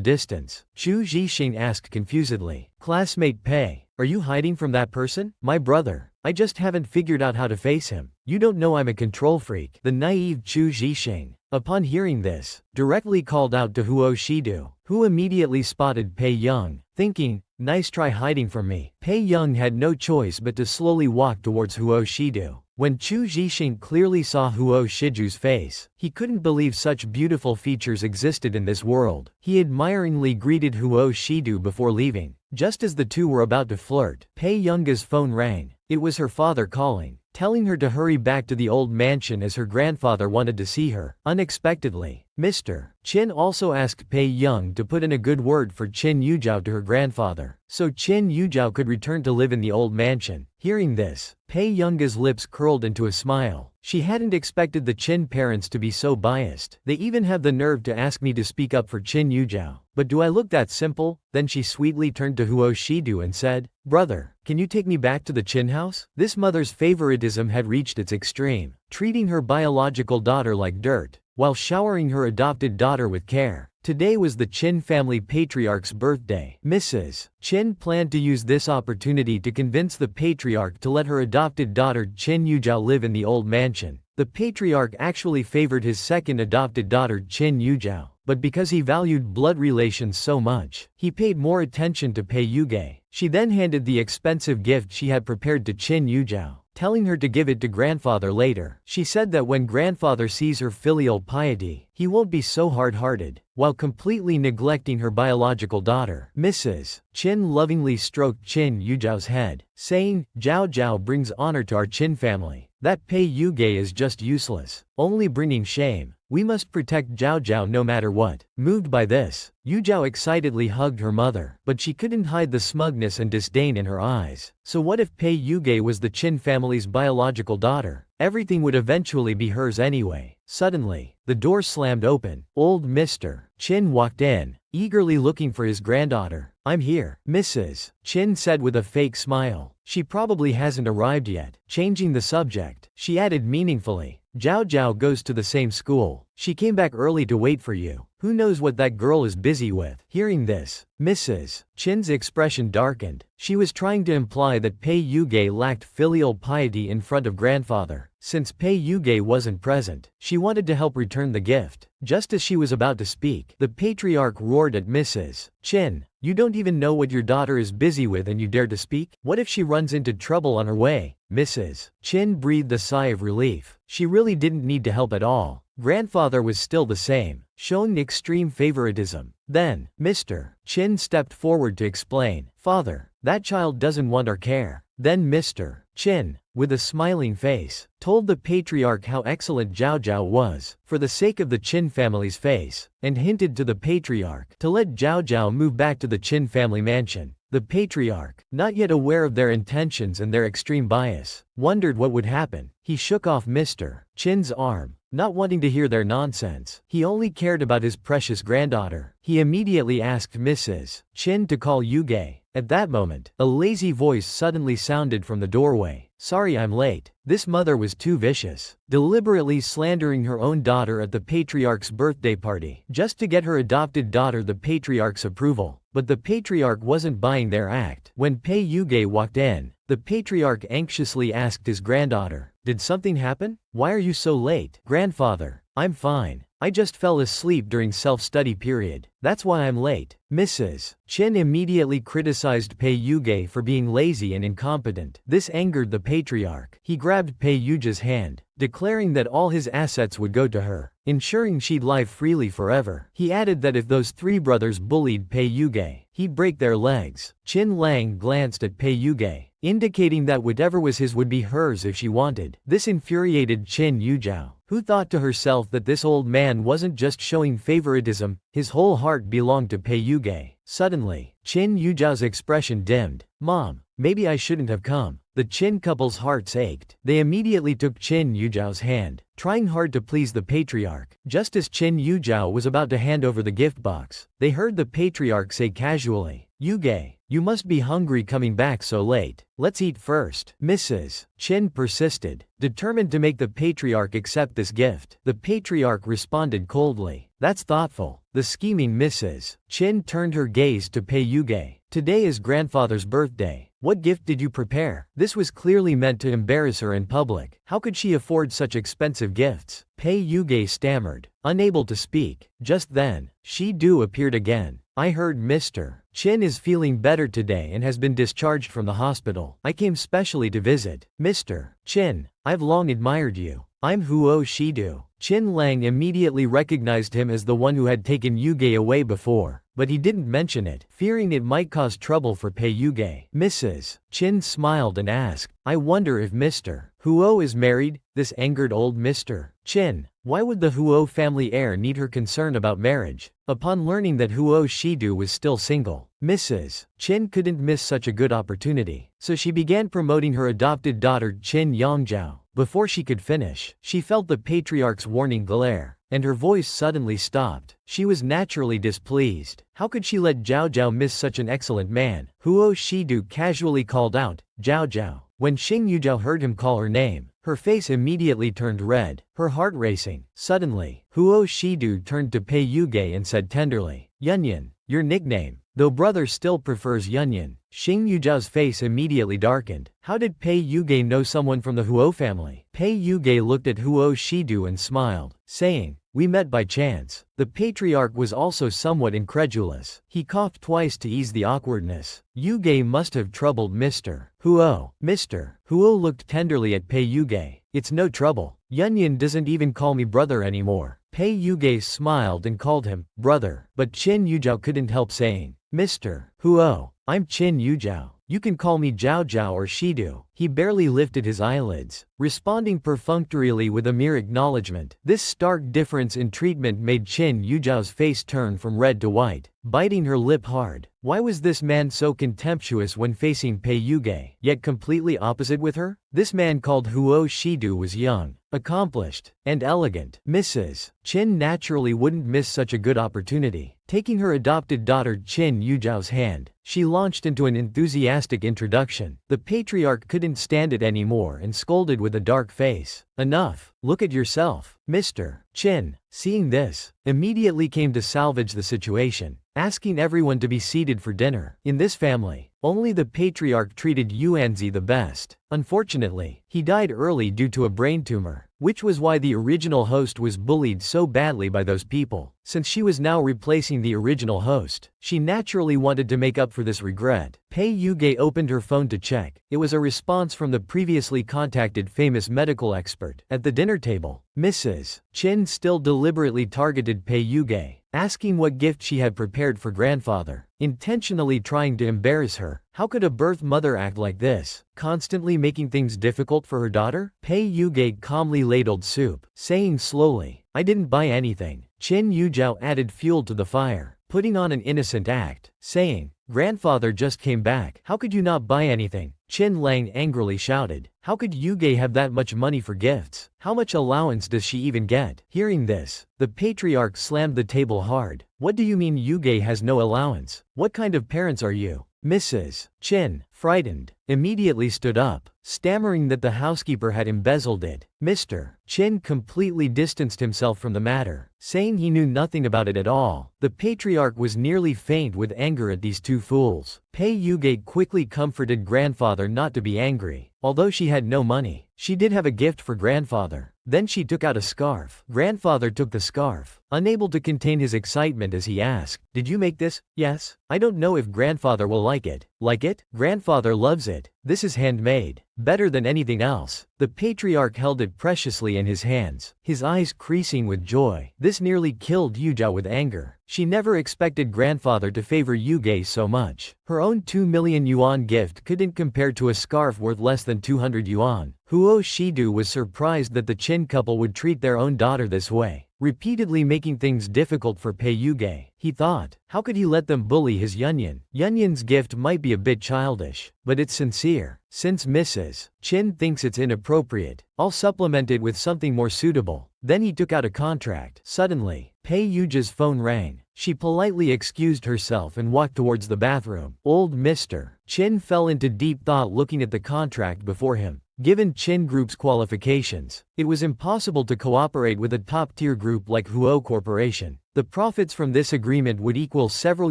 distance, Chu Zhixing asked confusedly, "Classmate Pei, are you hiding from that person?" "My brother. I just haven't figured out how to face him. You don't know I'm a control freak." The naive Chu Zhixing, upon hearing this, directly called out to Huo Shidu, who immediately spotted Pei Young, thinking, "Nice try hiding from me." Pei Young had no choice but to slowly walk towards Huo Shidu. When Chu Zhixing clearly saw Huo Shiju's face, he couldn't believe such beautiful features existed in this world. He admiringly greeted Huo Shidu before leaving. Just as the two were about to flirt, Pei Young's phone rang. It was her father calling, telling her to hurry back to the old mansion as her grandfather wanted to see her. Unexpectedly, Mr. Qin also asked Pei Young to put in a good word for Qin Yuzhou to her grandfather, so Qin Yuzhou could return to live in the old mansion. Hearing this, Pei Young's lips curled into a smile. She hadn't expected the Qin parents to be so biased. They even have the nerve to ask me to speak up for Qin Yuzhou. But do I look that simple? Then she sweetly turned to Huo Shidu and said, "Brother, can you take me back to the Qin house?" This mother's favoritism had reached its extreme, treating her biological daughter like dirt, while showering her adopted daughter with care. Today was the Qin family patriarch's birthday. Mrs. Qin planned to use this opportunity to convince the patriarch to let her adopted daughter Qin Yujiao live in the old mansion. The patriarch actually favored his second adopted daughter Qin Yujiao, but because he valued blood relations so much, he paid more attention to Pei Yuge. She then handed the expensive gift she had prepared to Qin Yujiao, telling her to give it to grandfather later. She said that when grandfather sees her filial piety, he won't be so hard-hearted, while completely neglecting her biological daughter. Mrs. Qin lovingly stroked Qin Yujiao's head, saying, "Zhao Zhao brings honor to our Qin family. That Pei Yuge is just useless, only bringing shame. We must protect Zhao Zhao no matter what." Moved by this, Yujiao excitedly hugged her mother, but she couldn't hide the smugness and disdain in her eyes. So what if Pei Yuge was the Qin family's biological daughter? Everything would eventually be hers anyway. Suddenly, the door slammed open. Old Mr. Qin walked in, eagerly looking for his granddaughter. "I'm here," Mrs. Qin said with a fake smile. She probably hasn't arrived yet. Changing the subject, she added meaningfully, "Zhao Zhao goes to the same school. She came back early to wait for you. Who knows what that girl is busy with?" Hearing this, Mrs. Qin's expression darkened. She was trying to imply that Pei Yuge lacked filial piety in front of grandfather. Since Pei Yuge wasn't present, she wanted to help return the gift. Just as she was about to speak, the patriarch roared at Mrs. Qin, "You don't even know what your daughter is busy with and you dare to speak? What if she runs into trouble on her way?" Mrs. Qin breathed a sigh of relief. She really didn't need to help at all. Grandfather was still the same, showing extreme favoritism. Then, Mr. Qin stepped forward to explain, "Father, that child doesn't want our care." Then Mr. Qin, with a smiling face, told the patriarch how excellent Zhao Zhao was, for the sake of the Qin family's face, and hinted to the patriarch to let Zhao Zhao move back to the Qin family mansion. The patriarch, not yet aware of their intentions and their extreme bias, wondered what would happen. He shook off Mr. Qin's arm, not wanting to hear their nonsense. He only cared about his precious granddaughter. He immediately asked Mrs. Qin to call Yuge. At that moment, a lazy voice suddenly sounded from the doorway. "Sorry I'm late." This mother was too vicious, deliberately slandering her own daughter at the patriarch's birthday party, just to get her adopted daughter the patriarch's approval. But the patriarch wasn't buying their act. When Pei Yuge walked in, the patriarch anxiously asked his granddaughter, "Did something happen? Why are you so late?" "Grandfather, I'm fine. I just fell asleep during self-study period. That's why I'm late." Mrs. Qin immediately criticized Pei Yuge for being lazy and incompetent. This angered the patriarch. He grabbed Pei Yuge's hand, declaring that all his assets would go to her, ensuring she'd live freely forever. He added that if those three brothers bullied Pei Yuge, he'd break their legs. Qin Lang glanced at Pei Yuge, indicating that whatever was his would be hers if she wanted. This infuriated Qin Yujiao, who thought to herself that this old man wasn't just showing favoritism, his whole heart belonged to Pei Yuge. Suddenly, Qin Yujiao's expression dimmed. "Mom, maybe I shouldn't have come." The Qin couple's hearts ached. They immediately took Qin Yujiao's hand, trying hard to please the patriarch. Just as Qin Yujiao was about to hand over the gift box, they heard the patriarch say casually, "Yuge, you must be hungry coming back so late. Let's eat first." Mrs. Qin persisted, determined to make the patriarch accept this gift. The patriarch responded coldly, "That's thoughtful." The scheming Mrs. Qin turned her gaze to Pei Yuge. "Today is grandfather's birthday. What gift did you prepare?" This was clearly meant to embarrass her in public. How could she afford such expensive gifts? Pei Yuge stammered, unable to speak. Just then, Shi-Du appeared again. "I heard Mr. Qin is feeling better today and has been discharged from the hospital. I came specially to visit. Mr. Qin, I've long admired you. I'm Huo Shi-Du." Qin Lang immediately recognized him as the one who had taken Yuge away before, but he didn't mention it, fearing it might cause trouble for Pei Yuge. Mrs. Qin smiled and asked, "I wonder if Mr. Huo is married?" This angered old Mr. Qin. Why would the Huo family heir need her concern about marriage? Upon learning that Huo Shi-Du was still single, Mrs. Qin couldn't miss such a good opportunity, so she began promoting her adopted daughter Qin Yongzhao. Before she could finish, she felt the patriarch's warning glare, and her voice suddenly stopped. She was naturally displeased. How could she let Zhao Zhao miss such an excellent man? Huo Shi-Du casually called out, "Zhao Zhao." When Xing Yujiao heard him call her name, Her face immediately turned red, her heart racing. Suddenly, Huo Shidu turned to Pei Yuge and said tenderly, "Yunyan, your nickname." Though brother still prefers Yunyan, Xing Yujiao's face immediately darkened. How did Pei Yuge know someone from the Huo family? Pei Yuge looked at Huo Shidu and smiled, saying, "We met by chance." The patriarch was also somewhat incredulous. He coughed twice to ease the awkwardness. Yuge must have troubled Mr. Huo. Mr. Huo looked tenderly at Pei Yuge. "It's no trouble. Yunyan doesn't even call me brother anymore." Pei Yuge smiled and called him brother, but Qin Yujiao couldn't help saying, "Mr. Huo, I'm Qin Yujiao. You can call me Zhao Zhao or Shidu." He barely lifted his eyelids, responding perfunctorily with a mere acknowledgement. This stark difference in treatment made Qin Yujiao's face turn from red to white, biting her lip hard. Why was this man so contemptuous when facing Pei Yuge, yet completely opposite with her? This man called Huo Shidu was young, accomplished, and elegant. Mrs. Qin naturally wouldn't miss such a good opportunity. Taking her adopted daughter Qin Yujiao's hand, she launched into an enthusiastic introduction. The patriarch couldn't stand it anymore and scolded with a dark face, "Enough, look at yourself." Mr. Qin, seeing this, immediately came to salvage the situation, asking everyone to be seated for dinner. In this family, only the patriarch treated Yuanzi the best. Unfortunately, he died early due to a brain tumor, which was why the original host was bullied so badly by those people. Since she was now replacing the original host, she naturally wanted to make up for this regret. Pei Yuge opened her phone to check. It was a response from the previously contacted famous medical expert. At the dinner table, Mrs. Qin still deliberately targeted Pei Yuge, asking what gift she had prepared for grandfather, intentionally trying to embarrass her. How could a birth mother act like this, constantly making things difficult for her daughter? Pei Yuge calmly ladled soup, saying slowly, "I didn't buy anything." Qin Yujiao added fuel to the fire, putting on an innocent act, saying, "Grandfather just came back. How could you not buy anything?" Qin Lang angrily shouted, "How could Yuge have that much money for gifts? How much allowance does she even get?" Hearing this, the patriarch slammed the table hard. "What do you mean Yuge has no allowance? What kind of parents are you?" Mrs. Qin, frightened, immediately stood up, stammering that the housekeeper had embezzled it. Mr. Qin completely distanced himself from the matter, saying he knew nothing about it at all. The patriarch was nearly faint with anger at these two fools. Pei Yuge quickly comforted grandfather not to be angry. Although she had no money, she did have a gift for grandfather. Then she took out a scarf. Grandfather took the scarf, unable to contain his excitement as he asked, "Did you make this?" "Yes. I don't know if grandfather will like it." "Like it? Grandfather loves it. This is handmade. Better than anything else." The patriarch held it preciously in his hands, his eyes creasing with joy. This nearly killed Yujiao with anger. She never expected grandfather to favor Yuge so much. Her own 2 million yuan gift couldn't compare to a scarf worth less than 200 yuan. Huo Shidu was surprised that the Qin couple would treat their own daughter this way, repeatedly making things difficult for Pei Yuge. He thought, how could he let them bully his Yunyan? Yunyan's gift might be a bit childish, but it's sincere. Since Mrs. Qin thinks it's inappropriate, I'll supplement it with something more suitable. Then he took out a contract. Suddenly, Pei Yujia's phone rang. She politely excused herself and walked towards the bathroom. Old Mr. Qin fell into deep thought looking at the contract before him. Given Qin Group's qualifications, it was impossible to cooperate with a top-tier group like Huo Corporation. The profits from this agreement would equal several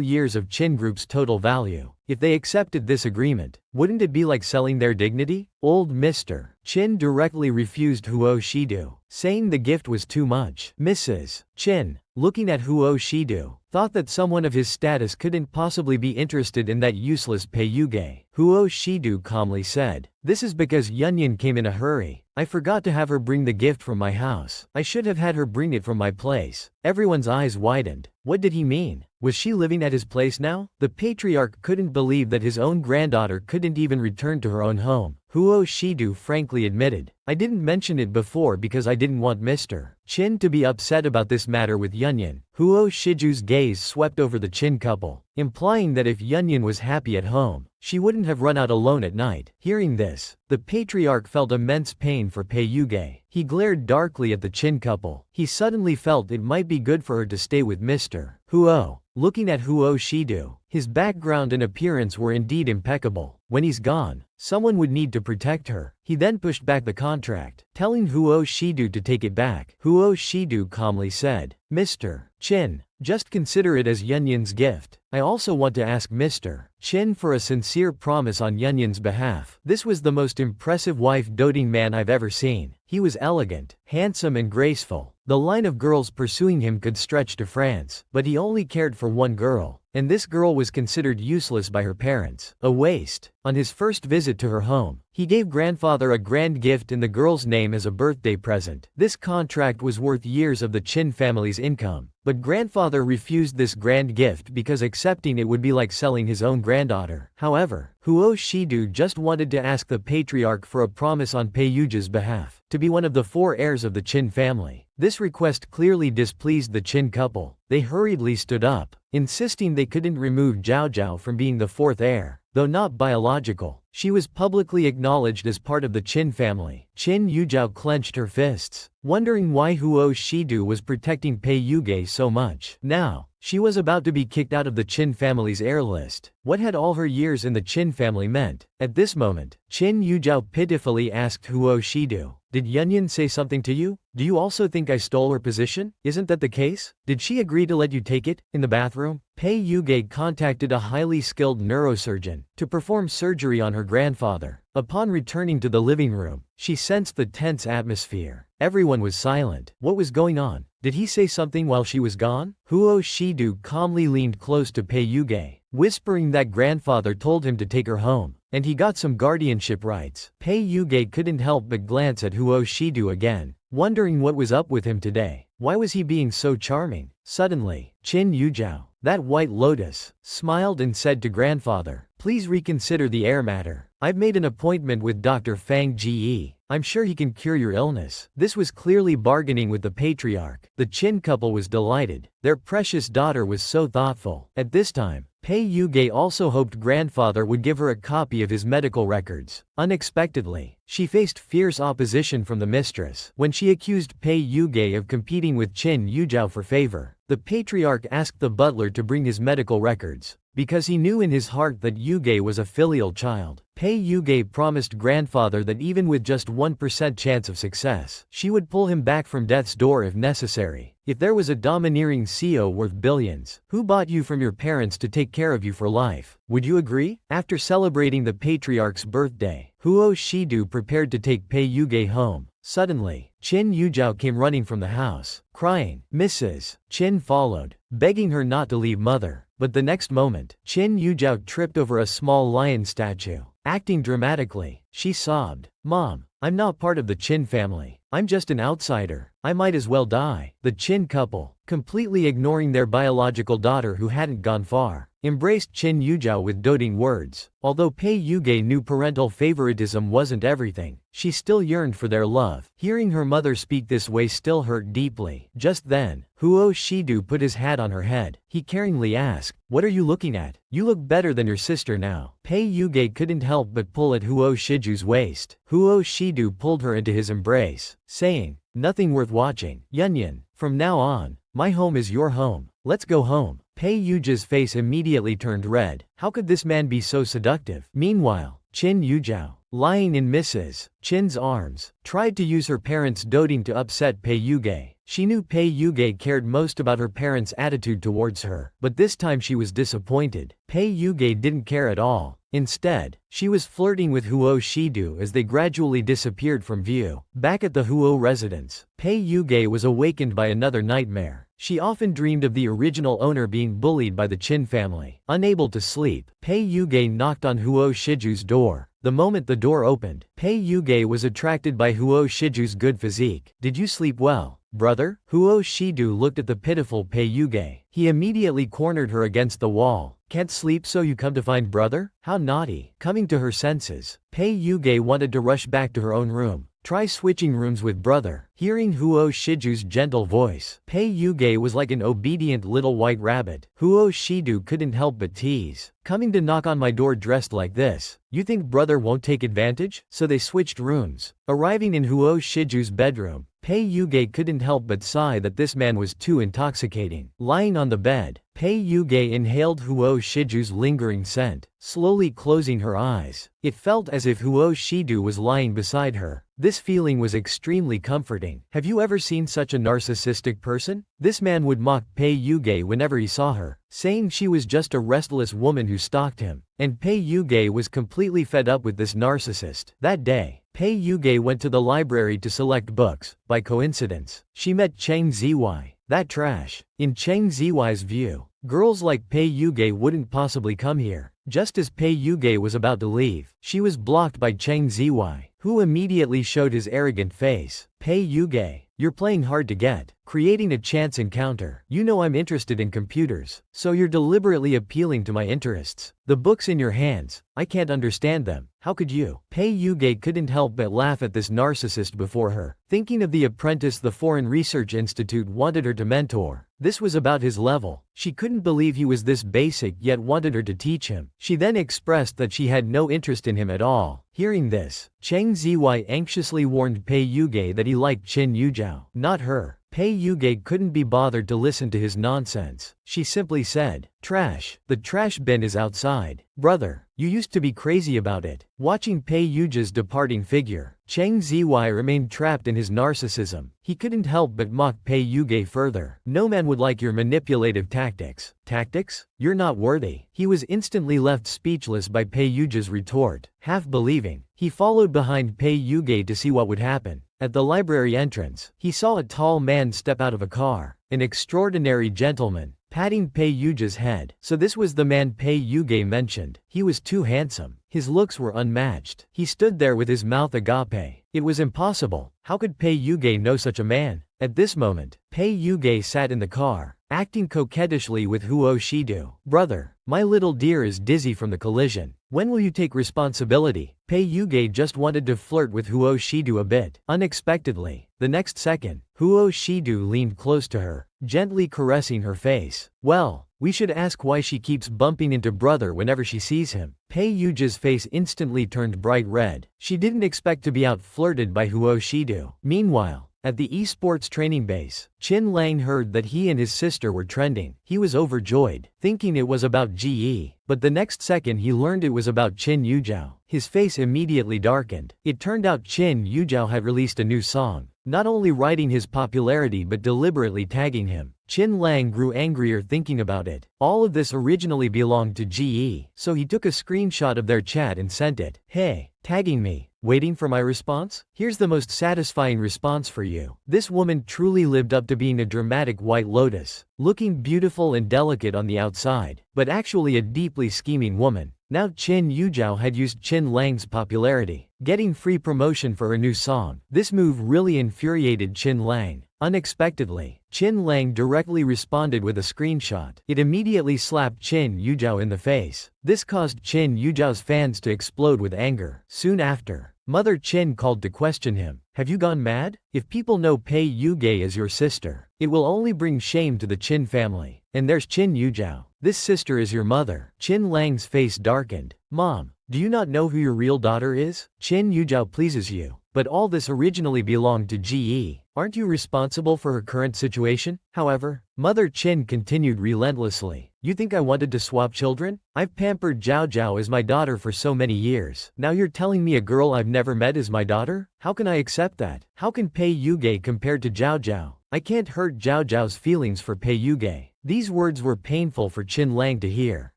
years of Qin Group's total value. If they accepted this agreement, wouldn't it be like selling their dignity? Old Mr. Qin directly refused Huo Shidu, saying the gift was too much. Mrs. Qin, looking at Huo Shidu, thought that someone of his status couldn't possibly be interested in that useless Pei Yuge. Huo Shidu calmly said, "This is because Yunyan came in a hurry. I forgot to have her bring the gift from my house. I should have had her bring it from my place." Everyone's eyes widened. What did he mean? Was she living at his place now? The patriarch couldn't believe that his own granddaughter couldn't even return to her own home. Huo Shidu frankly admitted, "I didn't mention it before because I didn't want Mr. Qin to be upset about this matter with Yunyan." Huo Shiju's gaze swept over the Qin couple, implying that if Yunyan was happy at home, she wouldn't have run out alone at night. Hearing this, the patriarch felt immense pain for Pei Yuge. He glared darkly at the Qin couple. He suddenly felt it might be good for her to stay with Mr. Huo. Looking at Huo Shidu, his background and appearance were indeed impeccable. When he's gone, someone would need to protect her. He then pushed back the contract, telling Huo Shidu to take it back. Huo Shidu calmly said, "Mr. Chin, just consider it as Yunyun's gift. I also want to ask Mr. Chin for a sincere promise on Yunyun's behalf." This was the most impressive wife-doting man I've ever seen. He was elegant, handsome and graceful. The line of girls pursuing him could stretch to France, but he only cared for one girl, and this girl was considered useless by her parents. A waste. On his first visit to her home, he gave grandfather a grand gift in the girl's name as a birthday present. This contract was worth years of the Chin family's income, but grandfather refused this grand gift because accepting it would be like selling his own granddaughter. However, Huo Shidu just wanted to ask the patriarch for a promise on Peiyuja's behalf, to be one of the 4 heirs of the Chin family. This request clearly displeased the Chin couple. They hurriedly stood up, insisting they couldn't remove Zhao Zhao from being the 4th heir. Though not biological, she was publicly acknowledged as part of the Chin family. Qin Yuzhao clenched her fists, wondering why Huo Shidu was protecting Pei Yuge so much. Now, she was about to be kicked out of the Qin family's heir list. What had all her years in the Qin family meant? At this moment, Qin Yuzhao pitifully asked Huo Shidu, "Did Yunyun say something to you? Do you also think I stole her position? Isn't that the case? Did she agree to let you take it, in the bathroom?" Pei Yuge contacted a highly skilled neurosurgeon to perform surgery on her grandfather. Upon returning to the living room, she sensed the tense atmosphere. Everyone was silent. What was going on? Did he say something while she was gone? Huo Shidu calmly leaned close to Pei Yuge, whispering that grandfather told him to take her home, and he got some guardianship rights. Pei Yuge couldn't help but glance at Huo Shidu again, wondering what was up with him today. Why was he being so charming? Suddenly, Qin Yuzhao, that white lotus, smiled and said to grandfather, "Please reconsider the heir matter. I've made an appointment with Dr. Fang Ji. I'm sure he can cure your illness." This was clearly bargaining with the patriarch. The Qin couple was delighted. Their precious daughter was so thoughtful. At this time, Pei Yuge also hoped grandfather would give her a copy of his medical records. Unexpectedly, she faced fierce opposition from the mistress. When she accused Pei Yuge of competing with Qin Yuzhao for favor, the patriarch asked the butler to bring his medical records, because he knew in his heart that Yuge was a filial child. Pei Yuge promised grandfather that even with just 1% chance of success, she would pull him back from death's door if necessary. If there was a domineering CEO worth billions, who bought you from your parents to take care of you for life, would you agree? After celebrating the patriarch's birthday, Huo Shidu prepared to take Pei Yuge home. Suddenly, Qin Yuzhao came running from the house, crying, "Mrs. Qin," followed, begging her not to leave mother. But the next moment, Qin Yuzhao tripped over a small lion statue. Acting dramatically, she sobbed, "Mom, I'm not part of the Qin family. I'm just an outsider. I might as well die." The Qin couple, completely ignoring their biological daughter who hadn't gone far, embraced Qin Yuzhao with doting words. Although Pei Yuge knew parental favoritism wasn't everything, she still yearned for their love. Hearing her mother speak this way still hurt deeply. Just then, Huo Shidu put his hat on her head. He caringly asked, "What are you looking at? You look better than your sister now." Pei Yuge couldn't help but pull at Huo Shiju's waist. Huo Shidu pulled her into his embrace, saying, "Nothing worth watching. Yunyun, from now on, my home is your home. Let's go home." Pei Yuge's face immediately turned red. How could this man be so seductive? Meanwhile, Qin Yuzhao, lying in Mrs. Qin's arms, tried to use her parents' doting to upset Pei Yuge. She knew Pei Yuge cared most about her parents' attitude towards her, but this time she was disappointed. Pei Yuge didn't care at all. Instead, she was flirting with Huo Shidu as they gradually disappeared from view. Back at the Huo residence, Pei Yuge was awakened by another nightmare. She often dreamed of the original owner being bullied by the Qin family. Unable to sleep, Pei Yuge knocked on Huo Shiju's door. The moment the door opened, Pei Yuge was attracted by Huo Shiju's good physique. "Did you sleep well, brother?" Huo Shidu looked at the pitiful Pei Yuge. He immediately cornered her against the wall. "Can't sleep so you come to find brother? How naughty." Coming to her senses, Pei Yuge wanted to rush back to her own room. "Try switching rooms with brother." Hearing Huo Shiju's gentle voice, Pei Yuge was like an obedient little white rabbit. Huo Shidu couldn't help but tease. "Coming to knock on my door dressed like this. You think brother won't take advantage?" So they switched rooms. Arriving in Huo Shiju's bedroom, Pei Yuge couldn't help but sigh that this man was too intoxicating. Lying on the bed, Pei Yuge inhaled Huo Shiju's lingering scent, slowly closing her eyes. It felt as if Huo Shiju was lying beside her. This feeling was extremely comforting. Have you ever seen such a narcissistic person? This man would mock Pei Yuge whenever he saw her, saying she was just a restless woman who stalked him. And Pei Yuge was completely fed up with this narcissist. That day, Pei Yuge went to the library to select books. By coincidence, she met Cheng Ziwei. That trash. In Cheng Ziwei's view, girls like Pei Yuge wouldn't possibly come here. Just as Pei Yuge was about to leave, she was blocked by Cheng Ziwei, who immediately showed his arrogant face. Pei Yuge, you're playing hard to get, creating a chance encounter. You know I'm interested in computers, so you're deliberately appealing to my interests. The books in your hands, I can't understand them. How could you? Pei Yuge couldn't help but laugh at this narcissist before her, thinking of the apprentice the Foreign Research Institute wanted her to mentor. This was about his level. She couldn't believe he was this basic yet wanted her to teach him. She then expressed that she had no interest in him at all. Hearing this, Cheng Ziwei anxiously warned Pei Yuge that he liked Qin Yuzhao, not her. Pei Yuge couldn't be bothered to listen to his nonsense. She simply said, "Trash. The trash bin is outside. Brother, you used to be crazy about it." Watching Pei Yuge's departing figure, Cheng Ziwei remained trapped in his narcissism. He couldn't help but mock Pei Yuge further. "No man would like your manipulative tactics." Tactics? You're not worthy. He was instantly left speechless by Pei Yuge's retort. Half believing, he followed behind Pei Yuge to see what would happen. At the library entrance, he saw a tall man step out of a car, an extraordinary gentleman, patting Pei Yuge's head. So this was the man Pei Yuge mentioned. He was too handsome. His looks were unmatched. He stood there with his mouth agape. It was impossible. How could Pei Yuge know such a man? At this moment, Pei Yuge sat in the car, acting coquettishly with Huo Shidu. "Brother, my little dear is dizzy from the collision. When will you take responsibility?" Pei Yuge just wanted to flirt with Huo Shidu a bit. Unexpectedly, the next second, Huo Shidu leaned close to her, gently caressing her face. "Well, we should ask why she keeps bumping into brother whenever she sees him." Pei Yuge's face instantly turned bright red. She didn't expect to be out-flirted by Huo Shidu. Meanwhile, at the esports training base, Qin Lang heard that he and his sister were trending. He was overjoyed, thinking it was about GE, but the next second he learned it was about Qin Yuzhao. His face immediately darkened. It turned out Qin Yuzhao had released a new song, not only riding his popularity but deliberately tagging him. Qin Lang grew angrier thinking about it. All of this originally belonged to GE, so he took a screenshot of their chat and sent it. "Hey, tagging me. Waiting for my response? Here's the most satisfying response for you." This woman truly lived up to being a dramatic white lotus, looking beautiful and delicate on the outside, but actually a deeply scheming woman. Now Qin Yuzhao had used Qin Lang's popularity, getting free promotion for her new song. This move really infuriated Qin Lang. Unexpectedly, Qin Lang directly responded with a screenshot. It immediately slapped Qin Yuzhao in the face. This caused Qin Yuzhao's fans to explode with anger. Soon after, Mother Qin called to question him. "Have you gone mad? If people know Pei Yuge is your sister, it will only bring shame to the Qin family. And there's Qin Yuzhao. This sister is your mother." Qin Lang's face darkened. "Mom, do you not know who your real daughter is? Qin Yuzhao pleases you, but all this originally belonged to GE. Aren't you responsible for her current situation?" However, Mother Qin continued relentlessly. "You think I wanted to swap children? I've pampered Zhao Zhao as my daughter for so many years. Now you're telling me a girl I've never met is my daughter? How can I accept that? How can Pei Yuge compared to Zhao Zhao? I can't hurt Zhao Zhao's feelings for Pei Yuge." These words were painful for Qin Lang to hear,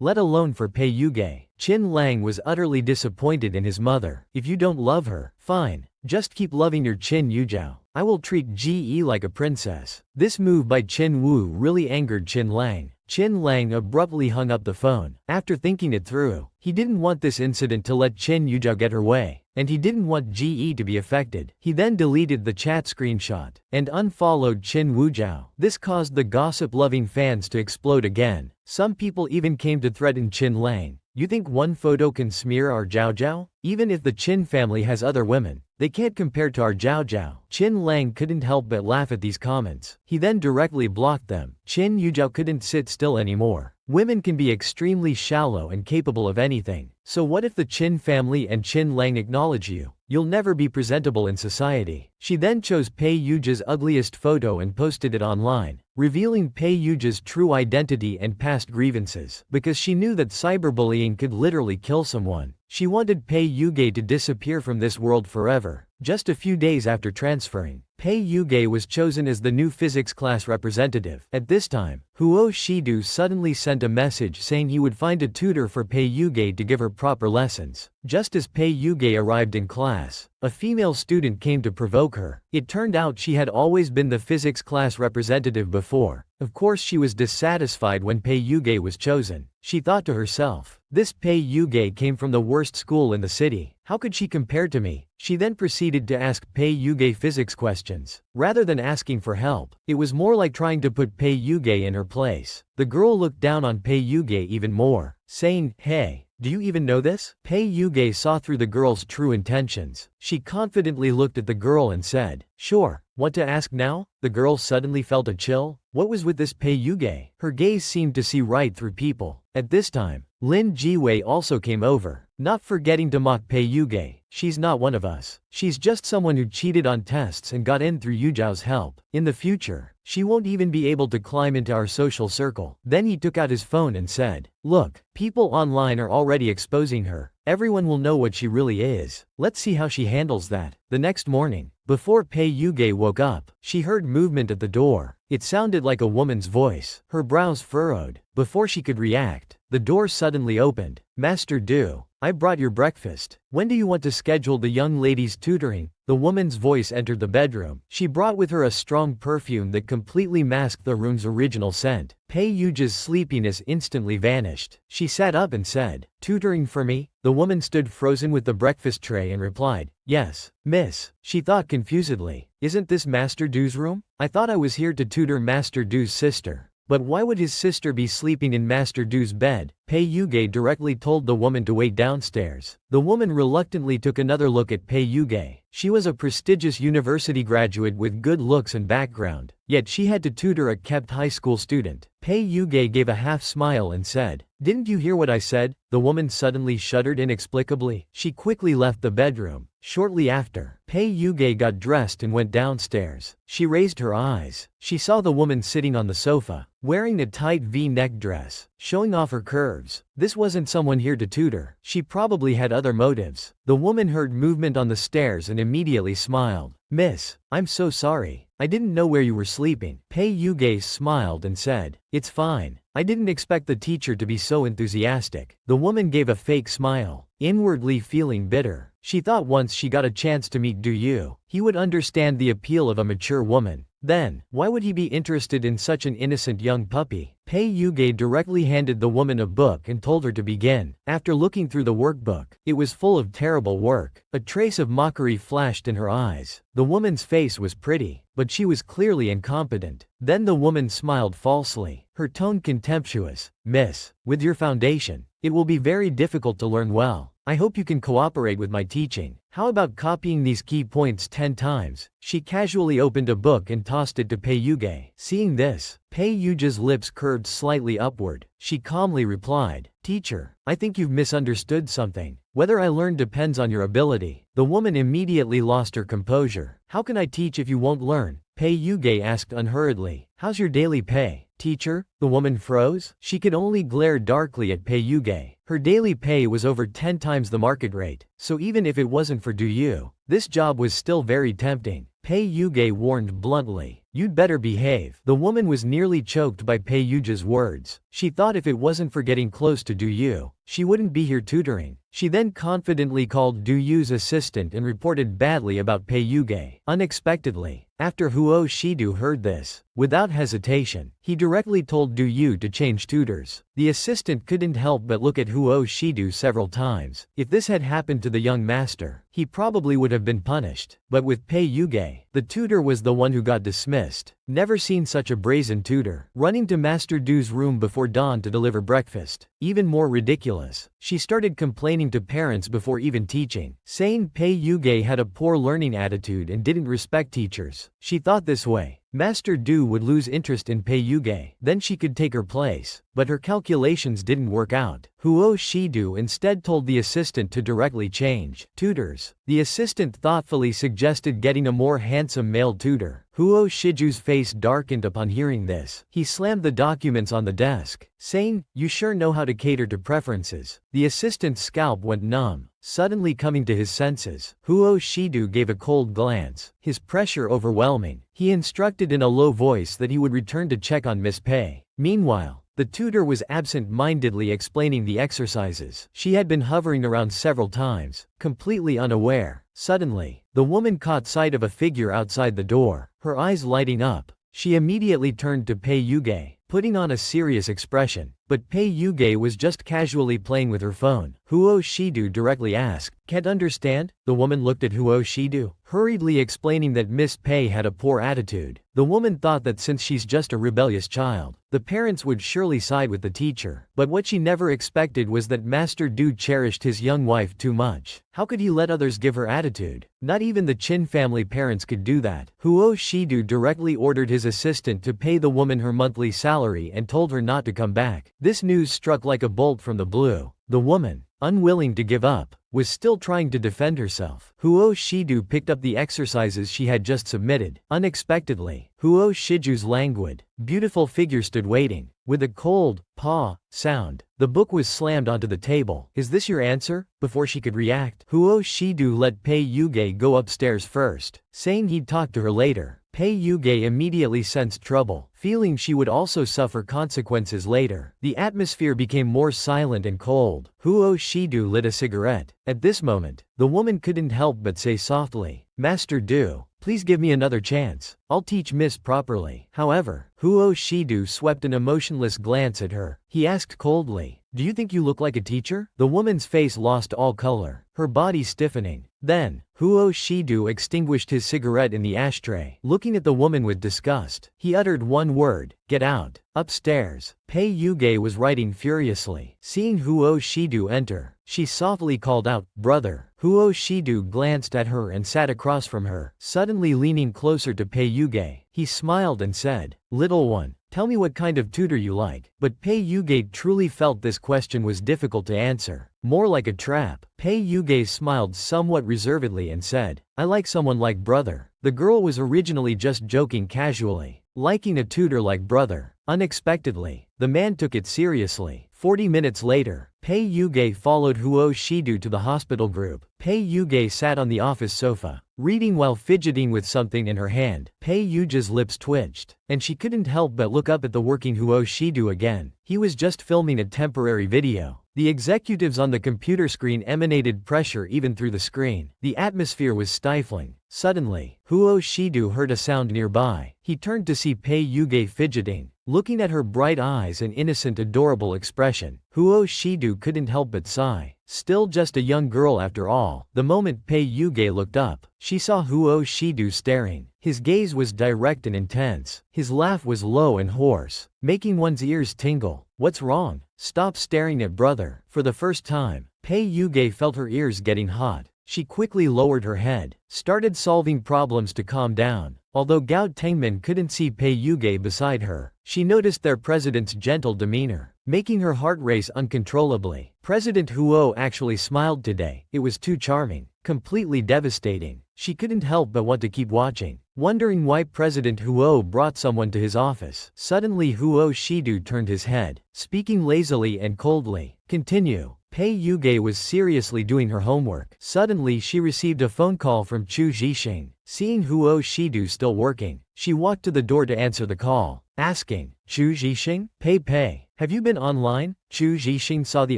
let alone for Pei Yuge. Qin Lang was utterly disappointed in his mother. "If you don't love her, fine. Just keep loving your Qin Yuzhao. I will treat GE like a princess." This move by Qin Wu really angered Qin Lang. Qin Lang abruptly hung up the phone. After thinking it through, he didn't want this incident to let Qin Yuzhao get her way, and he didn't want GE to be affected. He then deleted the chat screenshot and unfollowed Qin Wuzhao. This caused the gossip-loving fans to explode again. Some people even came to threaten Qin Lang. "You think one photo can smear our Zhao Zhao? Even if the Qin family has other women, they can't compare to our Zhao Zhao." Qin Lang couldn't help but laugh at these comments. He then directly blocked them. Qin Yuzhao couldn't sit still anymore. Women can be extremely shallow and capable of anything. So what if the Chin family and Chin Lang acknowledge you? You'll never be presentable in society. She then chose Pei Yuja's ugliest photo and posted it online, revealing Pei Yuja's true identity and past grievances. Because she knew that cyberbullying could literally kill someone, she wanted Pei Yuge to disappear from this world forever. Just a few days after transferring, Pei Yuge was chosen as the new physics class representative. At this time, Huo Shidu suddenly sent a message saying he would find a tutor for Pei Yuge to give her proper lessons. Just as Pei Yuge arrived in class, a female student came to provoke her. It turned out she had always been the physics class representative before. Of course she was dissatisfied when Pei Yuge was chosen. She thought to herself, this Pei Yuge came from the worst school in the city. How could she compare to me? She then proceeded to ask Pei Yuge physics questions. Rather than asking for help, it was more like trying to put Pei Yuge in her place. The girl looked down on Pei Yuge even more, saying, "Hey, do you even know this?" Pei Yuge saw through the girl's true intentions. She confidently looked at the girl and said, "Sure, what to ask now?" The girl suddenly felt a chill. What was with this Pei Yuge? Her gaze seemed to see right through people. At this time, Lin Jiwei also came over, not forgetting to mock Pei Yuge. She's not one of us. She's just someone who cheated on tests and got in through Yujiao's help. In the future, she won't even be able to climb into our social circle. Then he took out his phone and said, "Look, people online are already exposing her. Everyone will know what she really is. Let's see how she handles that." The next morning, before Pei Yuge woke up, she heard movement at the door. It sounded like a woman's voice. Her brows furrowed. Before she could react, the door suddenly opened. "Master Du, I brought your breakfast. When do you want to schedule the young lady's tutoring?" The woman's voice entered the bedroom. She brought with her a strong perfume that completely masked the room's original scent. Pei Yuja's sleepiness instantly vanished. She sat up and said, "Tutoring for me?" The woman stood frozen with the breakfast tray and replied, "Yes, miss." She thought confusedly, "Isn't this Master Du's room? I thought I was here to tutor Master Du's sister. But why would his sister be sleeping in Master Du's bed?" Pei Yuge directly told the woman to wait downstairs. The woman reluctantly took another look at Pei Yuge. She was a prestigious university graduate with good looks and background, yet she had to tutor a kept high school student. Pei Yuge gave a half smile and said, "Didn't you hear what I said?" The woman suddenly shuddered inexplicably. She quickly left the bedroom. Shortly after, Pei Yuge got dressed and went downstairs. She raised her eyes. She saw the woman sitting on the sofa, wearing a tight V-neck dress, showing off her curves. This wasn't someone here to tutor. She probably had other motives. The woman heard movement on the stairs and immediately smiled. "Miss, I'm so sorry. I didn't know where you were sleeping." Pei Yuge smiled and said, "It's fine. I didn't expect the teacher to be so enthusiastic." The woman gave a fake smile, inwardly feeling bitter. She thought once she got a chance to meet Du Yu, he would understand the appeal of a mature woman. Then, why would he be interested in such an innocent young puppy? Pei Yuge directly handed the woman a book and told her to begin. After looking through the workbook, it was full of terrible work. A trace of mockery flashed in her eyes. The woman's face was pretty, but she was clearly incompetent. Then the woman smiled falsely, her tone contemptuous. "Miss, with your foundation, it will be very difficult to learn well. I hope you can cooperate with my teaching. How about copying these key points 10 times? She casually opened a book and tossed it to Pei Yuge. Seeing this, Pei Yuge's lips curved slightly upward. She calmly replied, "Teacher, I think you've misunderstood something. Whether I learn depends on your ability." The woman immediately lost her composure. "How can I teach if you won't learn?" Pei Yuge asked unhurriedly. "How's your daily pay, teacher?" The woman froze. She could only glare darkly at Pei Yuge. Her daily pay was over 10 times the market rate, so even if it wasn't for Du Yu, this job was still very tempting. Pei Yuge warned bluntly, "You'd better behave." The woman was nearly choked by Pei Yuge's words. She thought if it wasn't for getting close to Du Yu, she wouldn't be here tutoring. She then confidently called Du Yu's assistant and reported badly about Pei Yuge. Unexpectedly, after Huo Shidu heard this, without hesitation, he directly told Du Yu to change tutors. The assistant couldn't help but look at Huo Shidu several times. If this had happened to the young master, he probably would have been punished. But with Pei Yuge, the tutor was the one who got dismissed. Never seen such a brazen tutor. Running to Master Du's room before dawn to deliver breakfast. Even more ridiculous, she started complaining to parents before even teaching, saying Pei Yuge had a poor learning attitude and didn't respect teachers. She thought this way, Master Du would lose interest in Pei Yuge, then she could take her place. But her calculations didn't work out. Huo Shidu instead told the assistant to directly change tutors. The assistant thoughtfully suggested getting a more handsome male tutor. Huo Shiju's face darkened upon hearing this. He slammed the documents on the desk, saying, "You sure know how to cater to preferences." The assistant's scalp went numb. Suddenly coming to his senses, Huo Shidu gave a cold glance, his pressure overwhelming. He instructed in a low voice that he would return to check on Miss Pei. Meanwhile, the tutor was absent-mindedly explaining the exercises. She had been hovering around several times, completely unaware. Suddenly, the woman caught sight of a figure outside the door, her eyes lighting up. She immediately turned to Pei Yuge, putting on a serious expression. But Pei Yuge was just casually playing with her phone. Huo Shidu directly asked, "Can't understand?" The woman looked at Huo Shidu, hurriedly explaining that Miss Pei had a poor attitude. The woman thought that since she's just a rebellious child, the parents would surely side with the teacher. But what she never expected was that Master Du cherished his young wife too much. How could he let others give her attitude? Not even the Qin family parents could do that. Huo Shidu directly ordered his assistant to pay the woman her monthly salary and told her not to come back. This news struck like a bolt from the blue. The woman, unwilling to give up, was still trying to defend herself. Huo Shidu picked up the exercises she had just submitted. Unexpectedly, Huo Shiju's languid, beautiful figure stood waiting. With a cold, paw sound, the book was slammed onto the table. "Is this your answer?" Before she could react, Huo Shidu let Pei Yuge go upstairs first, saying he'd talk to her later. Pei Yuge immediately sensed trouble, feeling she would also suffer consequences later. The atmosphere became more silent and cold. Huo Shidu lit a cigarette. At this moment, the woman couldn't help but say softly, "Master Du, please give me another chance. I'll teach Miss properly." However, Huo Shidu swept an emotionless glance at her. He asked coldly, "Do you think you look like a teacher?" The woman's face lost all color, her body stiffening. Then, Huo Shidu extinguished his cigarette in the ashtray. Looking at the woman with disgust, he uttered one word, "Get out." Upstairs, Pei Yuge was writing furiously. Seeing Huo Shidu enter, she softly called out, "Brother." Huo Shidu glanced at her and sat across from her. Suddenly leaning closer to Pei Yuge, he smiled and said, "Little one, tell me what kind of tutor you like." But Pei Yuge truly felt this question was difficult to answer, more like a trap. Pei Yuge smiled somewhat reservedly and said, "I like someone like brother." The girl was originally just joking casually, liking a tutor like brother. Unexpectedly, the man took it seriously. 40 minutes later, Pei Yuge followed Huo Shidu to the hospital group. Pei Yuge sat on the office sofa, reading while fidgeting with something in her hand. Pei Yuge's lips twitched, and she couldn't help but look up at the working Huo Shidu again. He was just filming a temporary video. The executives on the computer screen emanated pressure even through the screen. The atmosphere was stifling. Suddenly, Huo Shidu heard a sound nearby. He turned to see Pei Yuge fidgeting, looking at her bright eyes and innocent adorable expression. Huo Shidu couldn't help but sigh. Still just a young girl after all. The moment Pei Yuge looked up, she saw Huo Shidu staring. His gaze was direct and intense. His laugh was low and hoarse, making one's ears tingle. "What's wrong? Stop staring at brother." For the first time, Pei Yuge felt her ears getting hot. She quickly lowered her head, started solving problems to calm down. Although Gao Tengmin couldn't see Pei Yuge beside her, she noticed their president's gentle demeanor, making her heart race uncontrollably. President Huo actually smiled today. It was too charming, completely devastating. She couldn't help but want to keep watching, wondering why President Huo brought someone to his office. Suddenly Huo Shidu turned his head, speaking lazily and coldly. "Continue." Pei Yuge was seriously doing her homework. Suddenly she received a phone call from Chu Zhixing. Seeing Huo Shidu still working, she walked to the door to answer the call, asking, "Chu Zhixing? Pei, have you been online?" Chu Zhixing saw the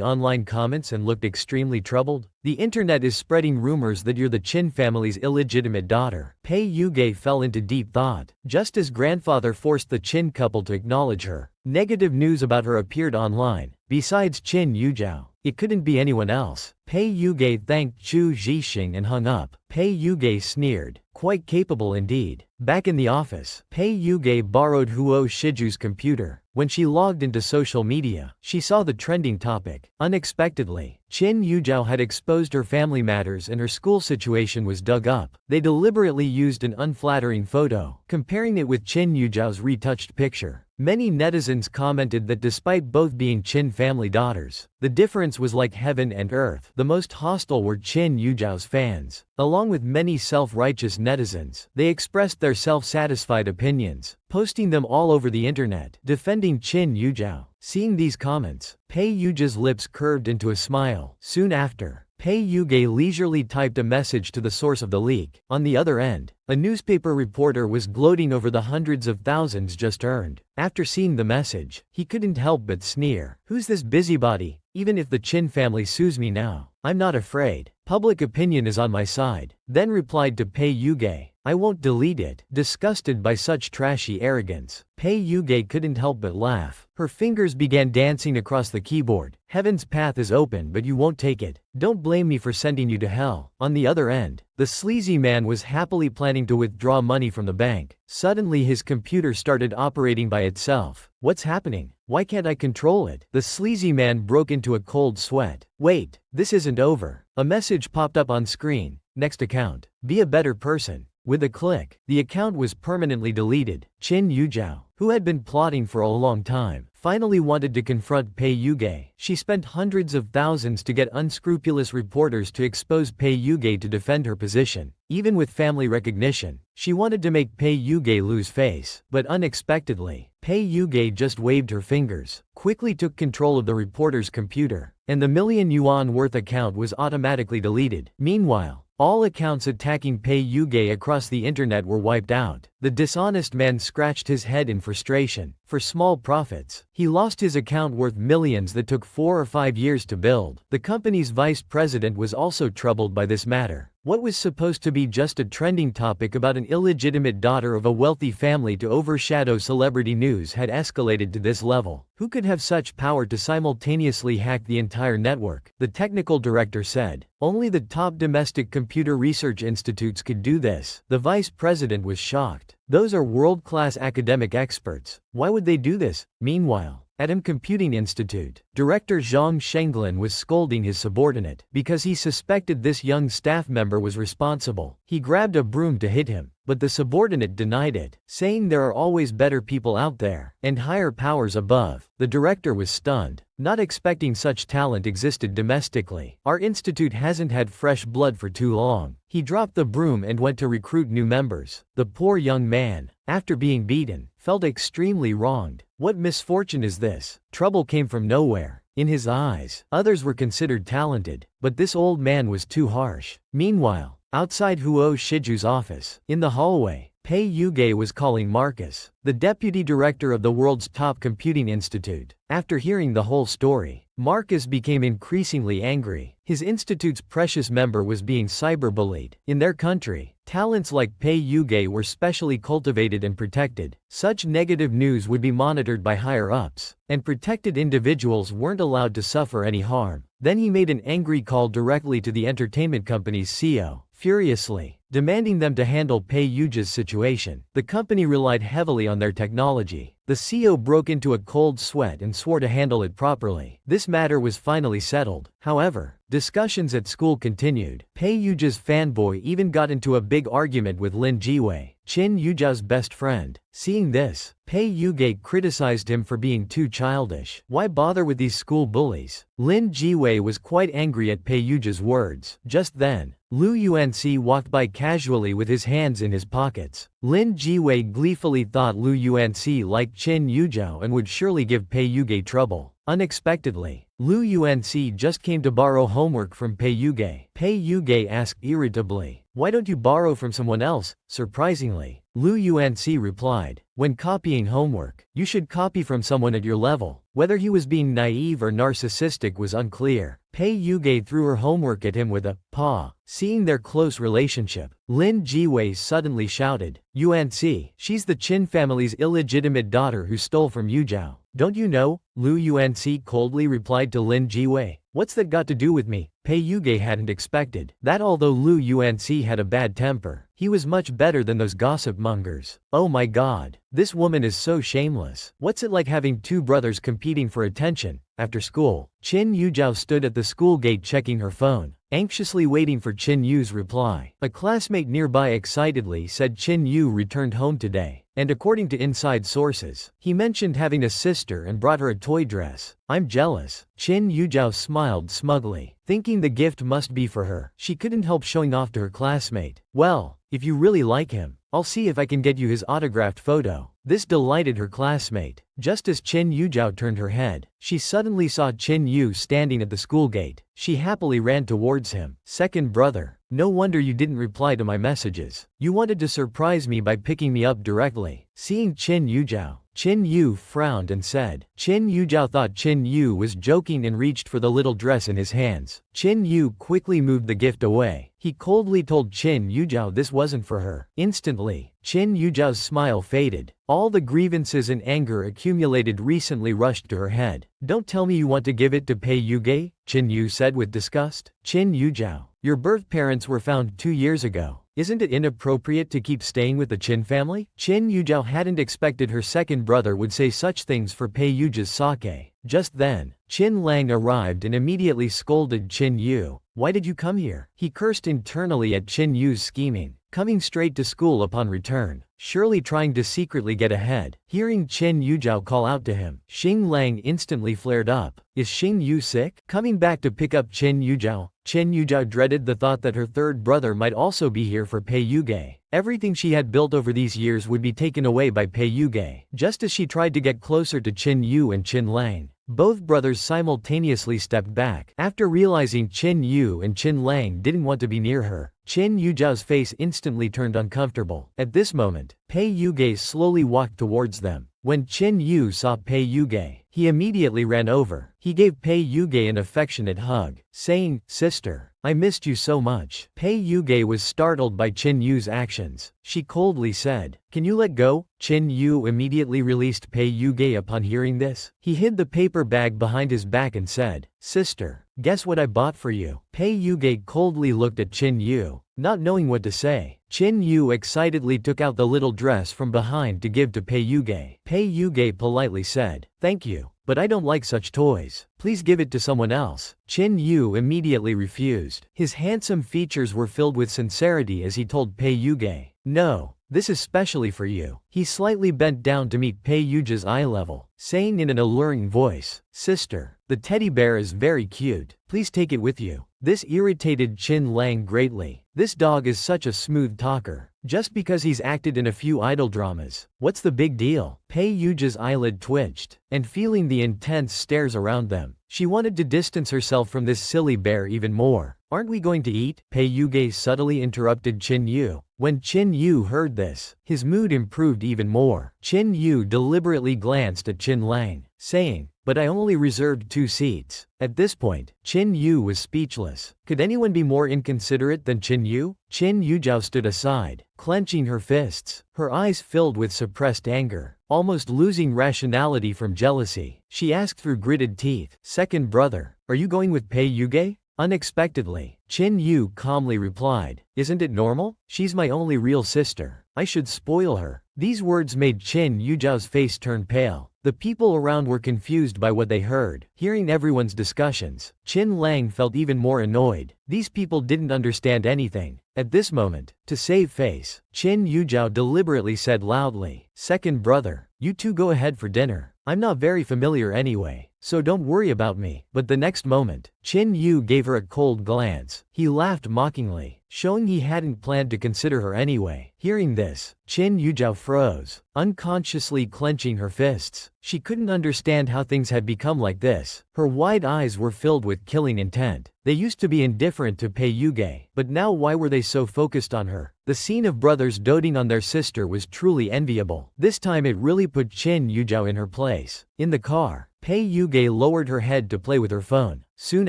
online comments and looked extremely troubled. "The internet is spreading rumors that you're the Qin family's illegitimate daughter." Pei Yuge fell into deep thought. Just as grandfather forced the Qin couple to acknowledge her, negative news about her appeared online. Besides Qin Yujiao, it couldn't be anyone else. Pei Yuge thanked Chu Zhixing and hung up. Pei Yuge sneered, "Quite capable indeed." Back in the office, Pei Yuge borrowed Huo Shiju's computer. When she logged into social media, she saw the trending topic. Unexpectedly, Chin Yuzhao had exposed her family matters and her school situation was dug up. They deliberately used an unflattering photo, comparing it with Chin Yuzhao's retouched picture. Many netizens commented that despite both being Chin family daughters, the difference was like heaven and earth. The most hostile were Chin Yuzhao's fans. Along with many self-righteous netizens, they expressed their self-satisfied opinions, posting them all over the internet, defending Chin Yuzhao. Seeing these comments, Pei Yuge's lips curved into a smile. Soon after, Pei Yuge leisurely typed a message to the source of the leak. On the other end, a newspaper reporter was gloating over the hundreds of thousands just earned. After seeing the message, he couldn't help but sneer. "Who's this busybody? Even if the Chin family sues me now, I'm not afraid. Public opinion is on my side." Then replied to Pei Yuge, "I won't delete it." Disgusted by such trashy arrogance, Pei Yuge couldn't help but laugh. Her fingers began dancing across the keyboard. "Heaven's path is open but you won't take it. Don't blame me for sending you to hell." On the other end, the sleazy man was happily planning to withdraw money from the bank. Suddenly his computer started operating by itself. "What's happening? Why can't I control it?" The sleazy man broke into a cold sweat. "Wait, this isn't over." A message popped up on screen. "Next account. Be a better person." With a click, the account was permanently deleted. Chin Yuzhao, who had been plotting for a long time, finally wanted to confront Pei Yuge. She spent hundreds of thousands to get unscrupulous reporters to expose Pei Yuge to defend her position. Even with family recognition, she wanted to make Pei Yuge lose face. But unexpectedly, Pei Yuge just waved her fingers, quickly took control of the reporter's computer, and the million-yuan worth account was automatically deleted. Meanwhile, all accounts attacking Pei Yuge across the internet were wiped out. The dishonest man scratched his head in frustration. For small profits, he lost his account worth millions that took 4 or 5 years to build. The company's vice president was also troubled by this matter. What was supposed to be just a trending topic about an illegitimate daughter of a wealthy family to overshadow celebrity news had escalated to this level. Who could have such power to simultaneously hack the entire network? The technical director said, "Only the top domestic computer research institutes could do this." The vice president was shocked. "Those are world-class academic experts. Why would they do this?" Meanwhile, at Computing Institute, Director Zhang Shenglin was scolding his subordinate because he suspected this young staff member was responsible. He grabbed a broom to hit him, but the subordinate denied it, saying there are always better people out there, and higher powers above. The director was stunned, not expecting such talent existed domestically. "Our institute hasn't had fresh blood for too long." He dropped the broom and went to recruit new members. The poor young man, after being beaten, felt extremely wronged. What misfortune is this? Trouble came from nowhere. In his eyes, others were considered talented, but this old man was too harsh. Meanwhile, outside Huo Shiju's office, in the hallway, Pei Yuge was calling Marcus, the deputy director of the world's top computing institute. After hearing the whole story, Marcus became increasingly angry. His institute's precious member was being cyberbullied. In their country, talents like Pei Yuge were specially cultivated and protected. Such negative news would be monitored by higher-ups, and protected individuals weren't allowed to suffer any harm. Then he made an angry call directly to the entertainment company's CEO, furiously demanding them to handle Pei Yuge's situation. The company relied heavily on their technology. The CEO broke into a cold sweat and swore to handle it properly. This matter was finally settled. However, discussions at school continued. Pei Yuge's fanboy even got into a big argument with Lin Jiwei, Chin Yuzhao's best friend. Seeing this, Pei Yuge criticized him for being too childish. Why bother with these school bullies? Lin Jiwei was quite angry at Pei Yuge's words. Just then, Lu Yuanci walked by casually with his hands in his pockets. Lin Jiwei gleefully thought Lu Yuanci liked Chin Yuzhao and would surely give Pei Yuge trouble. Unexpectedly, Lu Yuanci just came to borrow homework from Pei Yuge. Pei Yuge asked irritably, "Why don't you borrow from someone else?" Surprisingly, Lu Yuanci replied, "When copying homework, you should copy from someone at your level." Whether he was being naive or narcissistic was unclear. Pei Yuge threw her homework at him with a paw. Seeing their close relationship, Lin Jiwei suddenly shouted, "Yuanci, she's the Qin family's illegitimate daughter who stole from Yuzhao." Don't you know? Lu Yuanci coldly replied to Lin Jiwei. What's that got to do with me? Pei Yuge hadn't expected that although Lu Yuanci had a bad temper, he was much better than those gossip mongers. Oh my god, this woman is so shameless. What's it like having two brothers competing for attention? After school, Qin Yujiao stood at the school gate checking her phone, anxiously waiting for Qin Yu's reply. A classmate nearby excitedly said Qin Yu returned home today, and according to inside sources, he mentioned having a sister and brought her a toy dress. I'm jealous. Qin Yujiao smiled smugly, thinking the gift must be for her. She couldn't help showing off to her classmate. Well, if you really like him, I'll see if I can get you his autographed photo. This delighted her classmate. Just as Qin Yujiao turned her head, she suddenly saw Qin Yu standing at the school gate. She happily ran towards him. Second brother, no wonder you didn't reply to my messages. You wanted to surprise me by picking me up directly. Seeing Qin Yujiao, Qin Yu frowned and said. Qin Yujiao thought Qin Yu was joking and reached for the little dress in his hands. Qin Yu quickly moved the gift away. He coldly told Qin Yujiao this wasn't for her. Instantly, Qin Yujiao's smile faded. All the grievances and anger accumulated recently rushed to her head. Don't tell me you want to give it to Pei Yuge, Qin Yu said with disgust. Qin Yujiao, your birth parents were found 2 years ago. Isn't it inappropriate to keep staying with the Qin family? Qin Yujiao hadn't expected her second brother would say such things for Pei Yuji's sake. Just then, Qin Lang arrived and immediately scolded Qin Yu. Why did you come here? He cursed internally at Qin Yu's scheming, coming straight to school upon return, surely trying to secretly get ahead. Hearing Qin Yujiao call out to him, Xing Lang instantly flared up. Is Xing Yu sick? Coming back to pick up Qin Yujiao dreaded the thought that her third brother might also be here for Pei Yuge. Everything she had built over these years would be taken away by Pei Yuge. Just as she tried to get closer to Qin Yu and Qin Lang, both brothers simultaneously stepped back. After realizing Qin Yu and Qin Lang didn't want to be near her, Qin Yujiao's face instantly turned uncomfortable. At this moment, Pei Yuge slowly walked towards them. When Qin Yu saw Pei Yuge, he immediately ran over. He gave Pei Yuge an affectionate hug, saying, "Sister, I missed you so much." Pei Yuge was startled by Qin Yu's actions. She coldly said, "Can you let go?" Qin Yu immediately released Pei Yuge upon hearing this. He hid the paper bag behind his back and said, "Sister, guess what I bought for you?" Pei Yuge coldly looked at Qin Yu, not knowing what to say. Qin Yu excitedly took out the little dress from behind to give to Pei Yuge. Pei Yuge politely said, "Thank you, but I don't like such toys. Please give it to someone else." Qin Yu immediately refused. His handsome features were filled with sincerity as he told Pei Yuge, "No, this is specially for you." He slightly bent down to meet Pei Yuge's eye level, saying in an alluring voice, "Sister, the teddy bear is very cute. Please take it with you." This irritated Qin Lang greatly. This dog is such a smooth talker. Just because he's acted in a few idol dramas, what's the big deal? Pei Yuge's eyelid twitched, and feeling the intense stares around them, she wanted to distance herself from this silly bear even more. "Aren't we going to eat?" Pei Yuge subtly interrupted Qin Yu. When Qin Yu heard this, his mood improved even more. Qin Yu deliberately glanced at Qin Lang, saying, "But I only reserved 2 seats." At this point, Qin Yu was speechless. Could anyone be more inconsiderate than Qin Yu? Qin Yujiao stood aside, clenching her fists, her eyes filled with suppressed anger, almost losing rationality from jealousy. She asked through gritted teeth, "Second brother, are you going with Pei Yuge?" Unexpectedly, Qin Yu calmly replied, "Isn't it normal? She's my only real sister. I should spoil her." These words made Qin Yujiao's face turn pale. The people around were confused by what they heard. Hearing everyone's discussions, Qin Lang felt even more annoyed. These people didn't understand anything. At this moment, to save face, Qin Yujiao deliberately said loudly, "Second brother, you two go ahead for dinner. I'm not very familiar anyway, so don't worry about me." But the next moment, Qin Yu gave her a cold glance. He laughed mockingly, showing he hadn't planned to consider her anyway. Hearing this, Qin Yujiao froze, unconsciously clenching her fists. She couldn't understand how things had become like this. Her wide eyes were filled with killing intent. They used to be indifferent to Pei Yuge, but now why were they so focused on her? The scene of brothers doting on their sister was truly enviable. This time it really put Qin Yujiao in her place. In the car, Pei Yuge lowered her head to play with her phone. Soon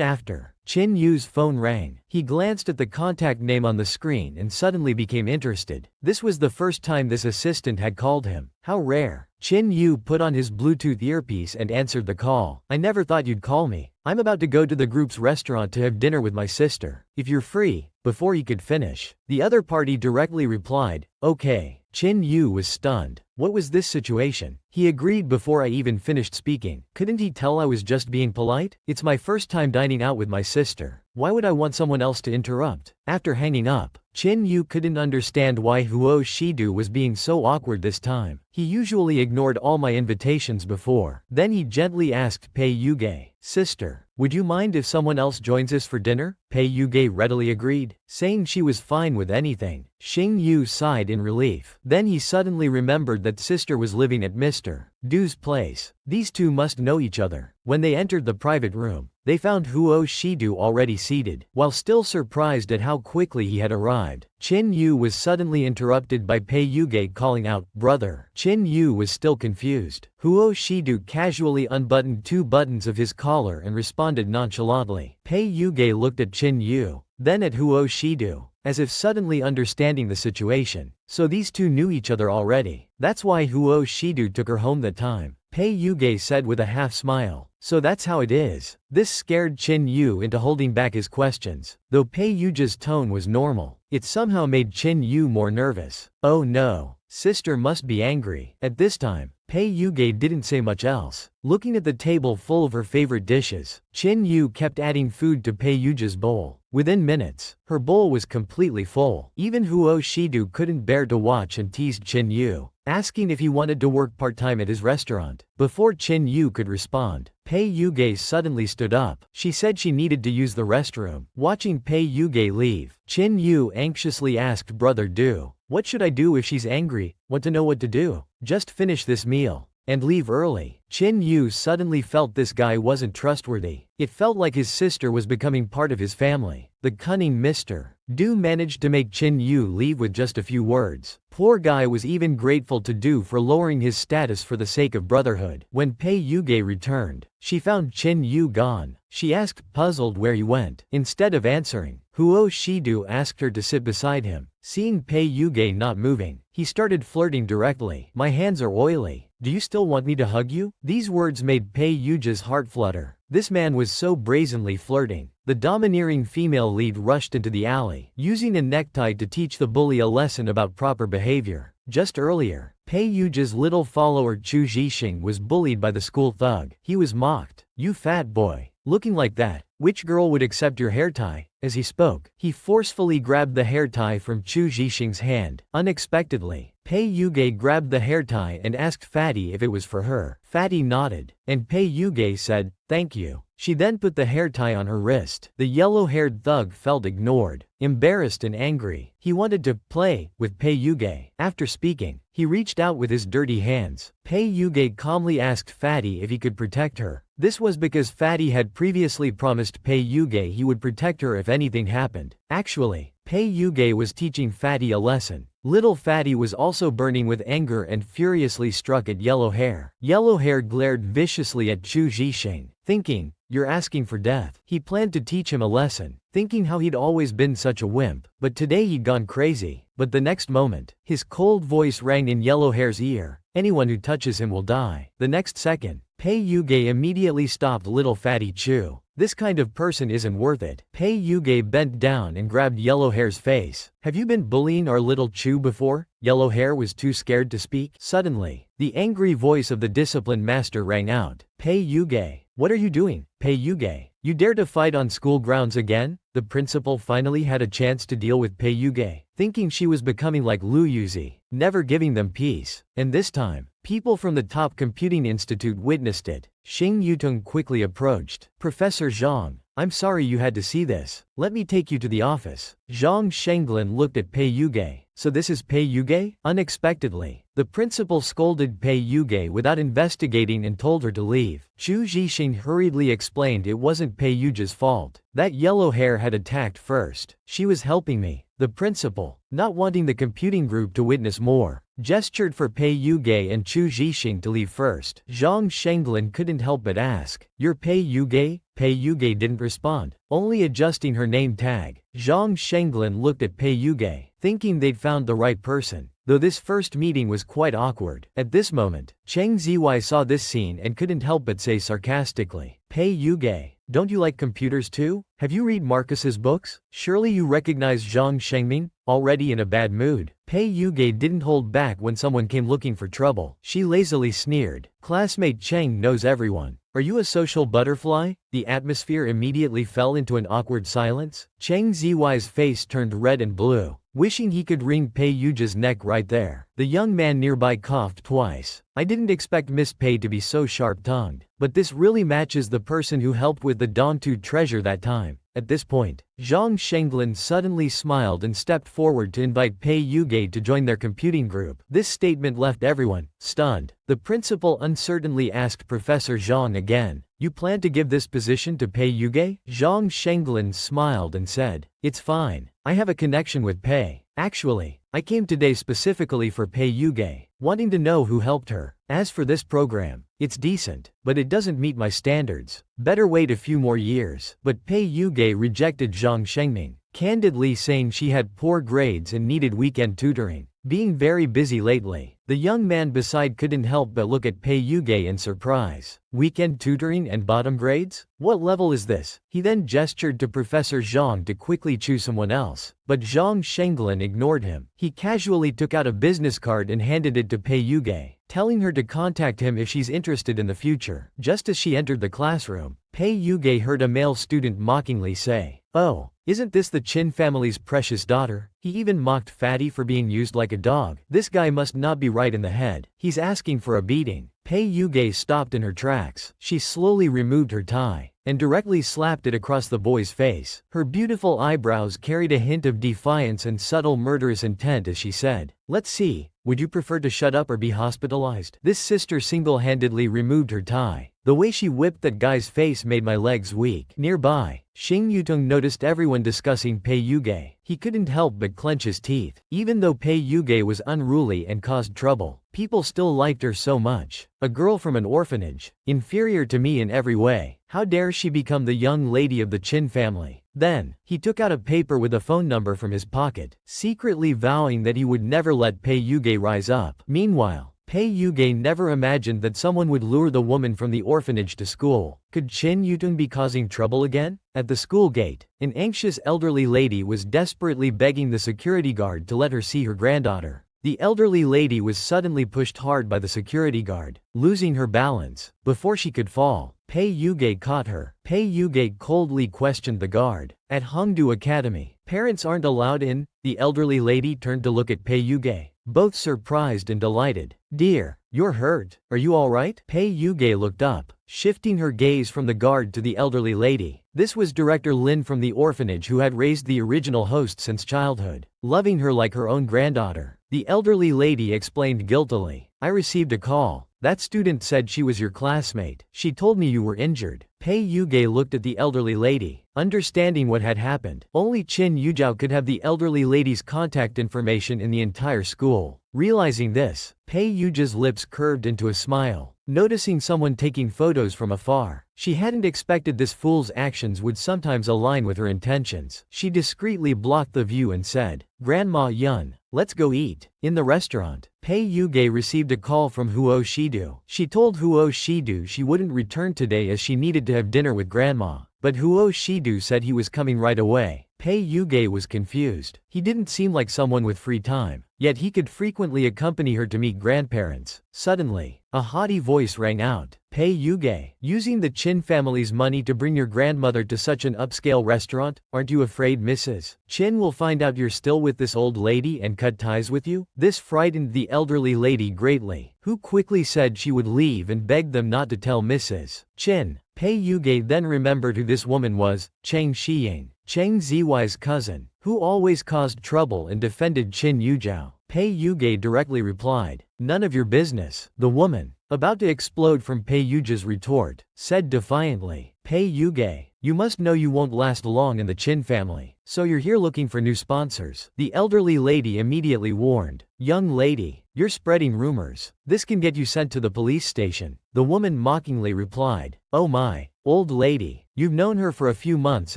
after, Chin Yu's phone rang. He glanced at the contact name on the screen and suddenly became interested. This was the first time this assistant had called him. How rare. Chin Yu put on his Bluetooth earpiece and answered the call. I never thought you'd call me. I'm about to go to the group's restaurant to have dinner with my sister. If you're free. Before he could finish, the other party directly replied, okay. Chin Yu was stunned. What was this situation? He agreed before I even finished speaking. Couldn't he tell I was just being polite? It's my first time dining out with my sister. Why would I want someone else to interrupt? After hanging up, Chin Yu couldn't understand why Huo Shidu was being so awkward this time. He usually ignored all my invitations before. Then he gently asked Pei Yuge, sister, would you mind if someone else joins us for dinner? Pei Yuge readily agreed, saying she was fine with anything. Xing Yu sighed in relief. Then he suddenly remembered that sister was living at Mr. Du's place. These two must know each other. When they entered the private room, they found Huo Shidu already seated. While still surprised at how quickly he had arrived, Chin Yu was suddenly interrupted by Pei Yuge calling out, brother. Chin Yu was still confused. Huo Shidu casually unbuttoned 2 buttons of his collar and responded nonchalantly. Pei Yuge looked at Chin Yu, then at Huo Shidu, as if suddenly understanding the situation. So these two knew each other already. That's why Huo Shidu took her home that time. Pei Yuge said with a half smile. So that's how it is. This scared Chin Yu into holding back his questions. Though Pei Yuge's tone was normal, it somehow made Chin Yu more nervous. Oh no. Sister must be angry. At this time, Pei Yuge didn't say much else. Looking at the table full of her favorite dishes, Chin Yu kept adding food to Pei Yuge's bowl. Within minutes, her bowl was completely full. Even Huo Shidu couldn't bear to watch and teased Chin Yu, asking if he wanted to work part-time at his restaurant. Before Chin Yu could respond, Pei Yuge suddenly stood up. She said she needed to use the restroom. Watching Pei Yuge leave, Chin Yu anxiously asked Brother Du, what should I do if she's angry? Want to know what to do? Just finish this meal and leave early. Chin Yu suddenly felt this guy wasn't trustworthy. It felt like his sister was becoming part of his family. The cunning Mr. Du managed to make Chin Yu leave with just a few words. Poor guy was even grateful to Du for lowering his status for the sake of brotherhood. When Pei Yuge returned, she found Chin Yu gone. She asked, puzzled, where he went. Instead of answering, Huo Shidu asked her to sit beside him. Seeing Pei Yuge not moving, he started flirting directly. My hands are oily. Do you still want me to hug you? These words made Pei Yuge's heart flutter. This man was so brazenly flirting. The domineering female lead rushed into the alley, using a necktie to teach the bully a lesson about proper behavior. Just earlier, Pei Yuge's little follower Chu Zhixing was bullied by the school thug. He was mocked. You fat boy. Looking like that, which girl would accept your hair tie? As he spoke, he forcefully grabbed the hair tie from Chu Zhixing's hand. Unexpectedly, Pei Yuge grabbed the hair tie and asked Fatty if it was for her. Fatty nodded, and Pei Yuge said, thank you. She then put the hair tie on her wrist. The yellow-haired thug felt ignored, embarrassed and angry. He wanted to play with Pei Yuge. After speaking, he reached out with his dirty hands. Pei Yuge calmly asked Fatty if he could protect her. This was because Fatty had previously promised Pei Yuge he would protect her if anything happened. Actually, Pei Yuge was teaching Fatty a lesson. Little Fatty was also burning with anger and furiously struck at Yellow Hair. Yellow Hair glared viciously at Chu Zhixing, thinking, you're asking for death. He planned to teach him a lesson, thinking how he'd always been such a wimp, but today he'd gone crazy. But the next moment, his cold voice rang in Yellow Hair's ear. Anyone who touches him will die. The next second, Pei Yuge immediately stopped little Fatty Chu. This kind of person isn't worth it. Pei Yuge bent down and grabbed Yellow Hair's face. Have you been bullying our little Chu before? Yellow Hair was too scared to speak. Suddenly, the angry voice of the discipline master rang out. Pei Yuge, what are you doing? Pei Yuge, you dare to fight on school grounds again? The principal finally had a chance to deal with Pei Yuge, thinking she was becoming like Lu Yuzi, never giving them peace. And this time, people from the top computing institute witnessed it. Xing Yutong quickly approached. Professor Zhang, I'm sorry you had to see this. Let me take you to the office. Zhang Shenglin looked at Pei Yuge. So this is Pei Yuge? Unexpectedly, the principal scolded Pei Yuge without investigating and told her to leave. Chu Zhixing hurriedly explained it wasn't Pei Yuge's fault. That Yellow Hair had attacked first. She was helping me. The principal, not wanting the computing group to witness more, gestured for Pei Yuge and Chu Zhixing to leave first. Zhang Shenglin couldn't help but ask, you're Pei Yuge? Pei Yuge didn't respond, only adjusting her name tag. Zhang Shenglin looked at Pei Yuge, thinking they'd found the right person, though this first meeting was quite awkward. At this moment, Cheng Ziwei saw this scene and couldn't help but say sarcastically, "Pei Yuge, don't you like computers too? Have you read Marcus's books? Surely you recognize Zhang Shengming?" Already in a bad mood, Pei Yuge didn't hold back when someone came looking for trouble. She lazily sneered, "Classmate Cheng knows everyone. Are you a social butterfly?" The atmosphere immediately fell into an awkward silence. Cheng Ziwei's face turned red and blue, wishing he could wring Pei Yuge's neck right there. The young man nearby coughed twice. "I didn't expect Miss Pei to be so sharp-tongued, but this really matches the person who helped with the Dontu treasure that time." At this point, Zhang Shenglin suddenly smiled and stepped forward to invite Pei Yuge to join their computing group. This statement left everyone stunned. The principal uncertainly asked Professor Zhang again, "You plan to give this position to Pei Yuge?" Zhang Shenglin smiled and said, "It's fine. I have a connection with Pei. Actually, I came today specifically for Pei Yuge, wanting to know who helped her. As for this program, it's decent, but it doesn't meet my standards. Better wait a few more years." But Pei Yuge rejected Zhang Shengming, candidly saying she had poor grades and needed weekend tutoring. Being very busy lately, the young man beside couldn't help but look at Pei Yuge in surprise. Weekend tutoring and bottom grades? What level is this? He then gestured to Professor Zhang to quickly choose someone else, but Zhang Shenglin ignored him. He casually took out a business card and handed it to Pei Yuge, telling her to contact him if she's interested in the future. Just as she entered the classroom, Pei Yuge heard a male student mockingly say, "Oh, isn't this the Qin family's precious daughter?" He even mocked Fatty for being used like a dog. This guy must not be right in the head. He's asking for a beating. Pei Yuge stopped in her tracks. She slowly removed her tie and directly slapped it across the boy's face. Her beautiful eyebrows carried a hint of defiance and subtle murderous intent as she said, "Let's see, would you prefer to shut up or be hospitalized?" This sister single-handedly removed her tie. The way she whipped that guy's face made my legs weak. Nearby, Xing Yutung noticed everyone discussing Pei Yuge. He couldn't help but clench his teeth. Even though Pei Yuge was unruly and caused trouble, people still liked her so much. A girl from an orphanage, inferior to me in every way. How dare she become the young lady of the Qin family? Then, he took out a paper with a phone number from his pocket, secretly vowing that he would never let Pei Yuge rise up. Meanwhile, Pei Yuge never imagined that someone would lure the woman from the orphanage to school. Could Qin Yutung be causing trouble again? At the school gate, an anxious elderly lady was desperately begging the security guard to let her see her granddaughter. The elderly lady was suddenly pushed hard by the security guard, losing her balance. Before she could fall, Pei Yuge caught her. Pei Yuge coldly questioned the guard. At Hongdu Academy, parents aren't allowed in. The elderly lady turned to look at Pei Yuge, both surprised and delighted. "Dear, you're hurt. Are you alright?" Pei Yuge looked up, shifting her gaze from the guard to the elderly lady. This was Director Lin from the orphanage who had raised the original host since childhood, loving her like her own granddaughter. The elderly lady explained guiltily, "I received a call. That student said she was your classmate. She told me you were injured." Pei Yuge looked at the elderly lady, understanding what had happened. Only Qin Yuzhao could have the elderly lady's contact information in the entire school. Realizing this, Pei Yuge's lips curved into a smile, noticing someone taking photos from afar. She hadn't expected this fool's actions would sometimes align with her intentions. She discreetly blocked the view and said, "Grandma Yun, let's go eat." In the restaurant, Pei Yuge received a call from Huo Shidu. She told Huo Shidu she wouldn't return today as she needed to have dinner with Grandma. But Huo Shidu said he was coming right away. Pei Yuge was confused. He didn't seem like someone with free time, yet he could frequently accompany her to meet grandparents. Suddenly, a haughty voice rang out. "Pei Yuge, using the Qin family's money to bring your grandmother to such an upscale restaurant? Aren't you afraid Mrs. Qin will find out you're still with this old lady and cut ties with you?" This frightened the elderly lady greatly, who quickly said she would leave and begged them not to tell Mrs. Qin. Pei Yuge then remembered who this woman was, Cheng Xiying, Cheng Ziwei's cousin, who always caused trouble and defended Qin Yuzhao. Pei Yuge directly replied, "None of your business." The woman, about to explode from Pei Yuge's retort, said defiantly, "Pei Yuge, you must know you won't last long in the Qin family, so you're here looking for new sponsors." The elderly lady immediately warned, "Young lady, you're spreading rumors. This can get you sent to the police station." The woman mockingly replied, "Oh my, Old lady, you've known her for a few months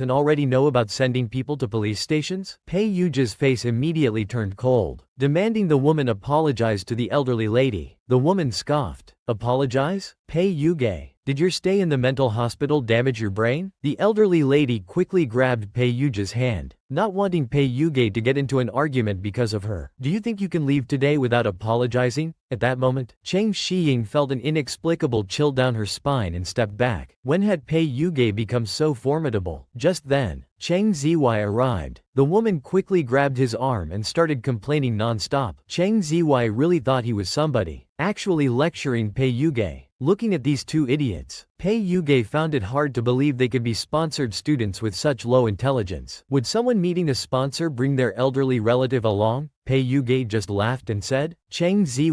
and already know about sending people to police stations? Pei Yuja's face immediately turned cold, demanding the woman apologize to the elderly lady. The woman scoffed. Apologize? Pei Yuge, did your stay in the mental hospital damage your brain? The elderly lady quickly grabbed Pei Yuja's hand, not wanting Pei Yuge to get into an argument because of her. Do you think you can leave today without apologizing? At that moment, Cheng Shiying felt an inexplicable chill down her spine and stepped back. When had Pei Yuge become so formidable? Just then, Cheng Zy arrived. The woman quickly grabbed his arm and started complaining non-stop. Cheng Zy really thought he was somebody, actually lecturing Pei Yuge. Looking at these two idiots, Pei Yuge found it hard to believe they could be sponsored students with such low intelligence. Would someone meeting a sponsor bring their elderly relative along? Pei Yuge just laughed and said, Cheng Zy,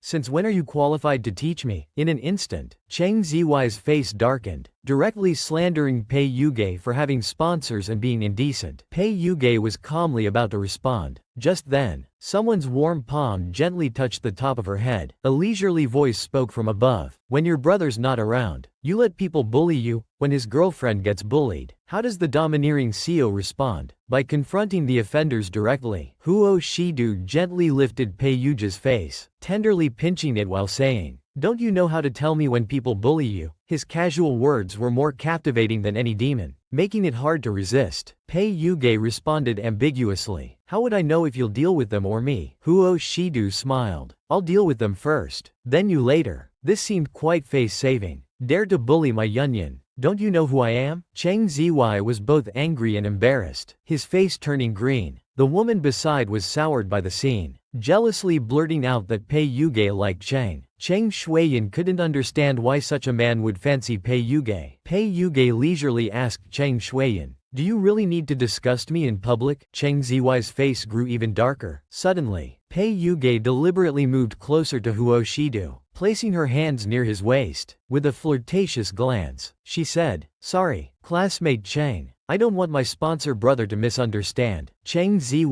since when are you qualified to teach me? In an instant, Cheng Zy's face darkened, directly slandering Pei Yuge for having sponsors and being indecent. Pei Yuge was calmly about to respond. Just then, someone's warm palm gently touched the top of her head. A leisurely voice spoke from above. When your brother's not around, you let people bully you. When his girlfriend gets bullied, how does the domineering CEO respond? By confronting the offenders directly. Huo Shidu gently lifted Pei Yuja's face, tenderly pinching it while saying, don't you know how to tell me when people bully you? His casual words were more captivating than any demon, making it hard to resist. Pei Yuge responded ambiguously. How would I know if you'll deal with them or me? Huo Shidu smiled. I'll deal with them first, then you later. This seemed quite face-saving. Dare to bully my Yunyan. Don't you know who I am? Cheng Zy was both angry and embarrassed, his face turning green. The woman beside was soured by the scene, jealously blurting out that Pei Yuge liked Cheng. Cheng Shuiyan couldn't understand why such a man would fancy Pei Yuge. Pei Yuge leisurely asked Cheng Shuiyan, do you really need to disgust me in public? Cheng Zy's face grew even darker. Suddenly, Pei Yuge deliberately moved closer to Huo Shidu, placing her hands near his waist. With a flirtatious glance, she said, sorry, classmate Cheng. I don't want my sponsor brother to misunderstand. Cheng Zy,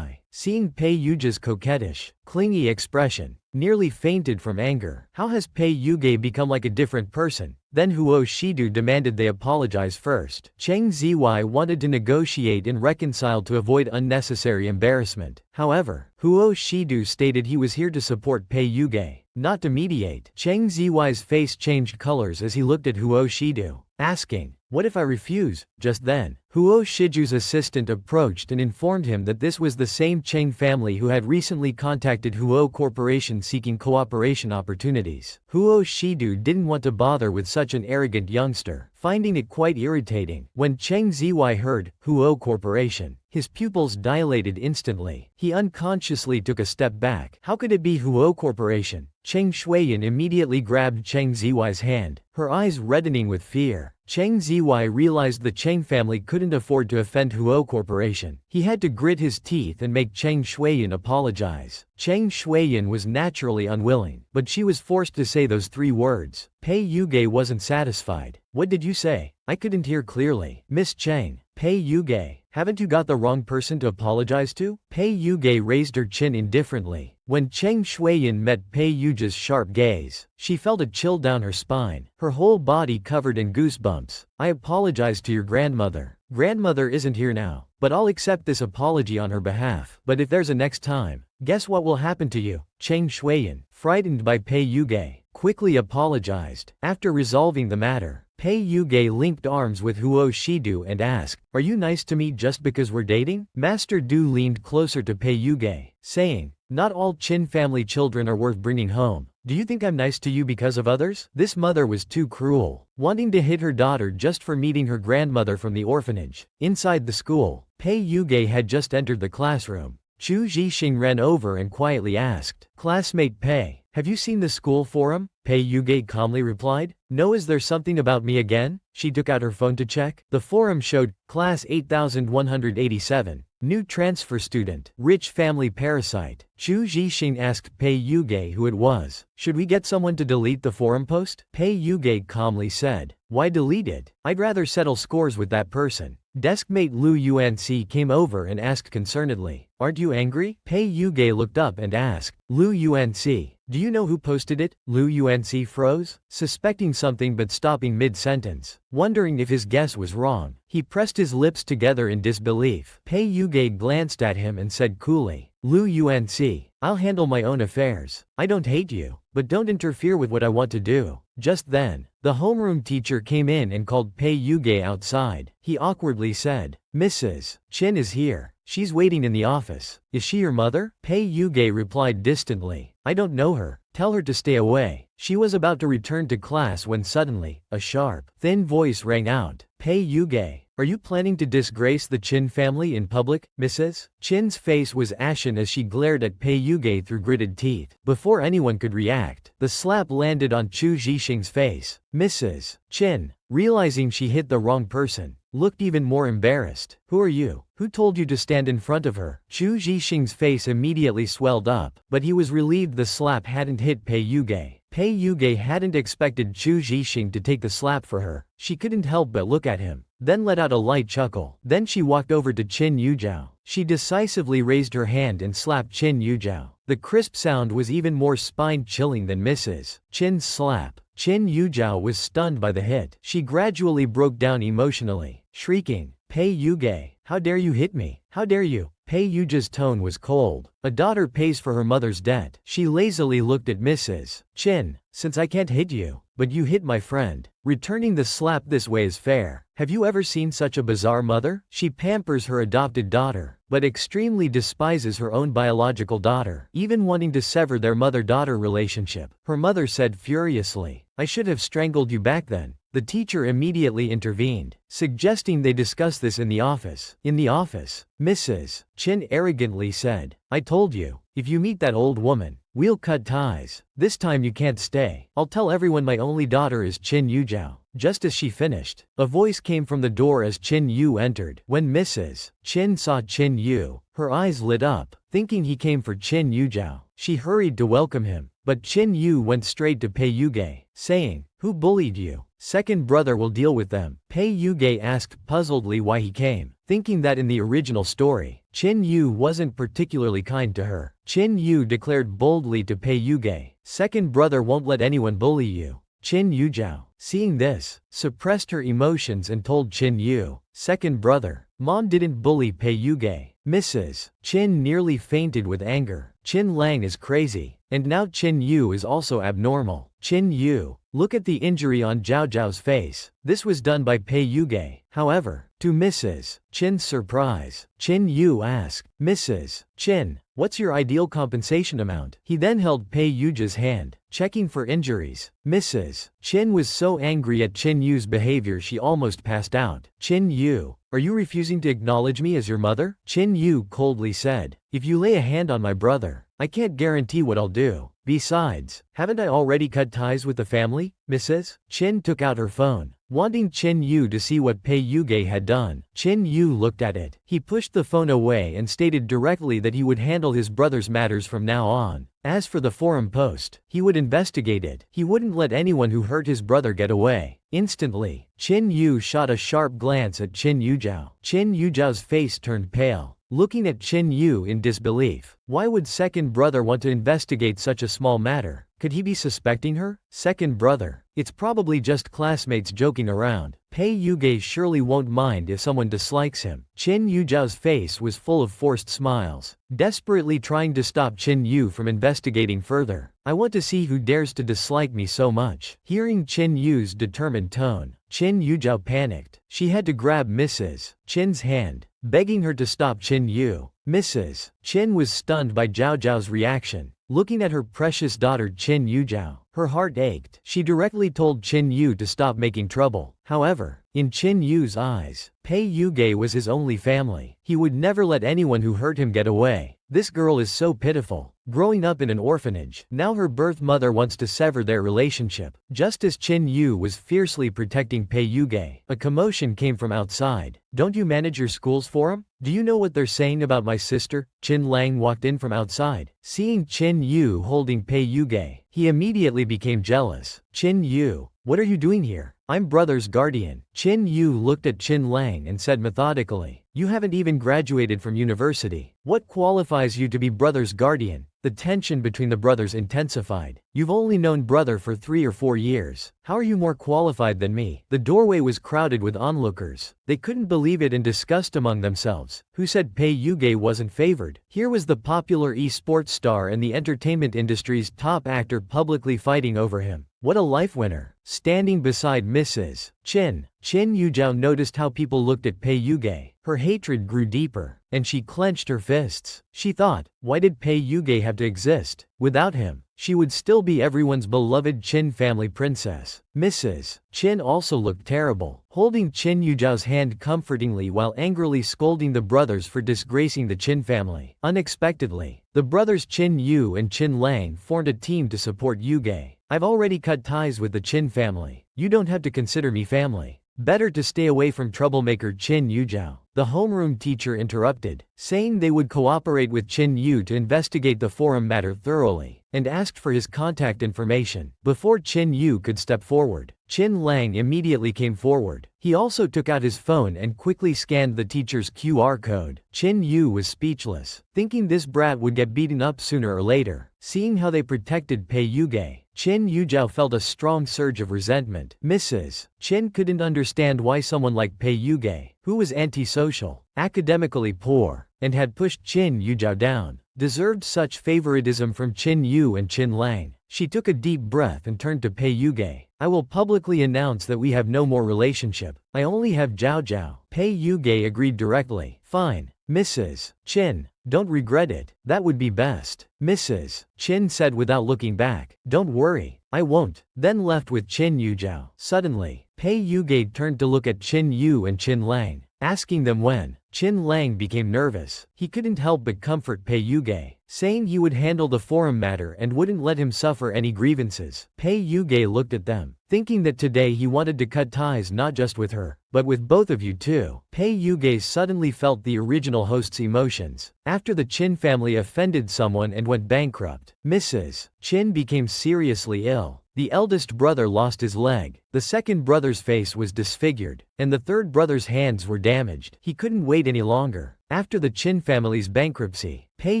seeing Pei Yuja's coquettish, clingy expression, nearly fainted from anger. How has Pei Yuge become like a different person? Then Huo Shidu demanded they apologize first. Cheng Zy wanted to negotiate and reconcile to avoid unnecessary embarrassment. However, Huo Shidu stated he was here to support Pei Yuge, not to mediate. Cheng Zy's face changed colors as he looked at Huo Shidu, asking, what if I refuse? Just then, Huo Shiju's assistant approached and informed him that this was the same Cheng family who had recently contacted Huo Corporation seeking cooperation opportunities. Huo Shidu didn't want to bother with such an arrogant youngster, finding it quite irritating. When Cheng Zy heard Huo Corporation, his pupils dilated instantly. He unconsciously took a step back. How could it be Huo Corporation? Cheng Shuiyan immediately grabbed Cheng Zy's hand, her eyes reddening with fear. Cheng Zy realized the Cheng family couldn't afford to offend Huo Corporation. He had to grit his teeth and make Cheng Shuiyan apologize. Cheng Shuiyan was naturally unwilling, but she was forced to say those three words. Pei Yuge wasn't satisfied. What did you say? I couldn't hear clearly. Miss Cheng. Pei Yuge, haven't you got the wrong person to apologize to? Pei Yuge raised her chin indifferently. When Cheng Shuiyan met Pei Yuja's sharp gaze, she felt a chill down her spine, her whole body covered in goosebumps. I apologize to your grandmother. Grandmother isn't here now, but I'll accept this apology on her behalf. But if there's a next time, guess what will happen to you? Cheng Shuiyan, frightened by Pei Yuge, quickly apologized. After resolving the matter, Pei Yuge linked arms with Huo Shidu and asked, are you nice to me just because we're dating? Master Du leaned closer to Pei Yuge, saying, not all Qin family children are worth bringing home. Do you think I'm nice to you because of others? This mother was too cruel, wanting to hit her daughter just for meeting her grandmother from the orphanage. Inside the school, Pei Yuge had just entered the classroom. Chu Zhixing ran over and quietly asked, classmate Pei, have you seen the school forum? Pei Yuge calmly replied, no. Is there something about me again? She took out her phone to check. The forum showed, class 8187, new transfer student, rich family parasite. Chu Zhixing asked Pei Yuge who it was. Should we get someone to delete the forum post? Pei Yuge calmly said, why delete it? I'd rather settle scores with that person. Deskmate Lu Yuanci came over and asked concernedly, "Aren't you angry?" Pei Yuge looked up and asked, "Lu Yuanci, do you know who posted it?" Lu Yuanci froze, suspecting something but stopping mid-sentence, wondering if his guess was wrong. He pressed his lips together in disbelief. Pei Yuge glanced at him and said coolly, "Lu Yuanci, I'll handle my own affairs. I don't hate you, but don't interfere with what I want to do." Just then, the homeroom teacher came in and called Pei Yuge outside. He awkwardly said, "Mrs. Chin is here. She's waiting in the office. Is she your mother?" Pei Yuge replied distantly, "I don't know her. Tell her to stay away." She was about to return to class when suddenly, a sharp, thin voice rang out. "Pei Yuge, are you planning to disgrace the Chin family in public, Mrs.?" Chin's face was ashen as she glared at Pei Yuge through gritted teeth. Before anyone could react, the slap landed on Chu Zhixing's face. Mrs. Chin, realizing she hit the wrong person, looked even more embarrassed. "Who are you? Who told you to stand in front of her?" Chu Zhixing's face immediately swelled up, but he was relieved the slap hadn't hit Pei Yuge. Pei Yuge hadn't expected Chu Zhixing to take the slap for her. She couldn't help but look at him, then let out a light chuckle. Then she walked over to Qin Yujiao. She decisively raised her hand and slapped Qin Yujiao. The crisp sound was even more spine-chilling than Mrs. Chin's slap. Qin Yujiao was stunned by the hit. She gradually broke down emotionally, shrieking, "Pei Yuge, how dare you hit me? How dare you?" Pei Yujia's tone was cold. A daughter pays for her mother's debt. She lazily looked at Mrs. Chin. "Since I can't hit you, but you hit my friend, returning the slap this way is fair. Have you ever seen such a bizarre mother? She pampers her adopted daughter, but extremely despises her own biological daughter, even wanting to sever their mother-daughter relationship." Her mother said furiously, "I should have strangled you back then." The teacher immediately intervened, suggesting they discuss this in the office. In the office, Mrs. Chin arrogantly said, "I told you, if you meet that old woman, we'll cut ties. This time you can't stay. I'll tell everyone my only daughter is Qin Yujiao." Just as she finished, a voice came from the door as Qin Yu entered. When Mrs. Chin saw Qin Yu, her eyes lit up, thinking he came for Qin Yujiao. She hurried to welcome him, but Qin Yu went straight to Pei Yuge, saying, "Who bullied you? Second brother will deal with them." Pei Yuge asked puzzledly why he came, thinking that in the original story, Qin Yu wasn't particularly kind to her. Qin Yu declared boldly to Pei Yuge, "Second brother won't let anyone bully you." Qin Yujiao, seeing this, suppressed her emotions and told Qin Yu, "Second brother, Mom didn't bully Pei Yuge." Mrs. Chin nearly fainted with anger. Qin Lang is crazy, and now Qin Yu is also abnormal. Qin Yu, look at the injury on Zhao Zhao's face. This was done by Pei Yuge. However, to Mrs. Chin's surprise, Qin Yu asked, "Mrs. Chin, what's your ideal compensation amount?" He then held Pei Yujia's hand, checking for injuries. Mrs. Chin was so angry at Qin Yu's behavior she almost passed out. "Qin Yu, are you refusing to acknowledge me as your mother?" Qin Yu coldly said, "If you lay a hand on my brother, I can't guarantee what I'll do. Besides, haven't I already cut ties with the family?" Mrs. Chin took out her phone, wanting Qin Yu to see what Pei Yuge had done. Qin Yu looked at it. He pushed the phone away and stated directly that he would handle his brother's matters from now on. As for the forum post, he would investigate it. He wouldn't let anyone who hurt his brother get away. Instantly, Qin Yu shot a sharp glance at Qin Yujiao. Qin Yujiao's face turned pale, looking at Qin Yu in disbelief. Why would second brother want to investigate such a small matter? Could he be suspecting her? Second brother, it's probably just classmates joking around. Pei Yuge surely won't mind if someone dislikes him. Qin Yujiao's face was full of forced smiles, desperately trying to stop Qin Yu from investigating further. "I want to see who dares to dislike me so much." Hearing Qin Yu's determined tone, Qin Yujiao panicked. She had to grab Mrs. Chin's hand, begging her to stop Qin Yu. Mrs. Chin was stunned by Zhao Zhao's reaction. Looking at her precious daughter Qin Yujiao, her heart ached. She directly told Qin Yu to stop making trouble. However, in Qin Yu's eyes, Pei Yuge was his only family. He would never let anyone who hurt him get away. This girl is so pitiful. Growing up in an orphanage, now her birth mother wants to sever their relationship. Just as Chin Yu was fiercely protecting Pei Yuge, a commotion came from outside. Don't you manage your school's forum? Do you know what they're saying about my sister? Chin Lang walked in from outside. Seeing Chin Yu holding Pei Yuge, he immediately became jealous. Chin Yu, what are you doing here? I'm brother's guardian. Chin Yu looked at Chin Lang and said methodically, you haven't even graduated from university. What qualifies you to be brother's guardian? The tension between the brothers intensified. You've only known brother for 3 or 4 years. How are you more qualified than me? The doorway was crowded with onlookers. They couldn't believe it and discussed among themselves. Who said Pei Yuge wasn't favored? Here was the popular esports star and the entertainment industry's top actor publicly fighting over him. What a life winner. Standing beside Mrs. Chin Yuzhao noticed how people looked at Pei Yuge. Her hatred grew deeper, and she clenched her fists. She thought, why did Pei Yuge have to exist? Without him, she would still be everyone's beloved Chin family princess. Mrs. Chin also looked terrible, holding Chin Yuzhao's hand comfortingly while angrily scolding the brothers for disgracing the Chin family. Unexpectedly, the brothers Chin Yu and Chin Lang formed a team to support Yuge. I've already cut ties with the Chin family. You don't have to consider me family. Better to stay away from troublemaker Chin Yuzhao. The homeroom teacher interrupted, saying they would cooperate with Chin Yu to investigate the forum matter thoroughly, and asked for his contact information. Before Chin Yu could step forward, Chin Lang immediately came forward. He also took out his phone and quickly scanned the teacher's QR code. Chin Yu was speechless, thinking this brat would get beaten up sooner or later. Seeing how they protected Pei Yuge, Chin Yuzhao felt a strong surge of resentment. Mrs. Chin couldn't understand why someone like Pei Yuge, who was antisocial, academically poor, and had pushed Chin Yuzhao down, deserved such favoritism from Chin Yu and Chin Lang. She took a deep breath and turned to Pei Yuge. I will publicly announce that we have no more relationship. I only have Zhao Zhao. Pei Yuge agreed directly. Fine, Mrs. Chin. Don't regret it. That would be best. Mrs. Chin said without looking back. Don't worry, I won't. Then left with Chin Yuzhao. Suddenly, Pei Yuge turned to look at Chin Yu and Chin Lang, asking them when. Chin Lang became nervous. He couldn't help but comfort Pei Yuge, saying he would handle the forum matter and wouldn't let him suffer any grievances. Pei Yuge looked at them, thinking that today he wanted to cut ties not just with her, but with both of you too. Pei Yuge suddenly felt the original host's emotions. After the Chin family offended someone and went bankrupt, Mrs. Chin became seriously ill. The eldest brother lost his leg, the second brother's face was disfigured, and the third brother's hands were damaged. He couldn't wait any longer. After the Chin family's bankruptcy, Pei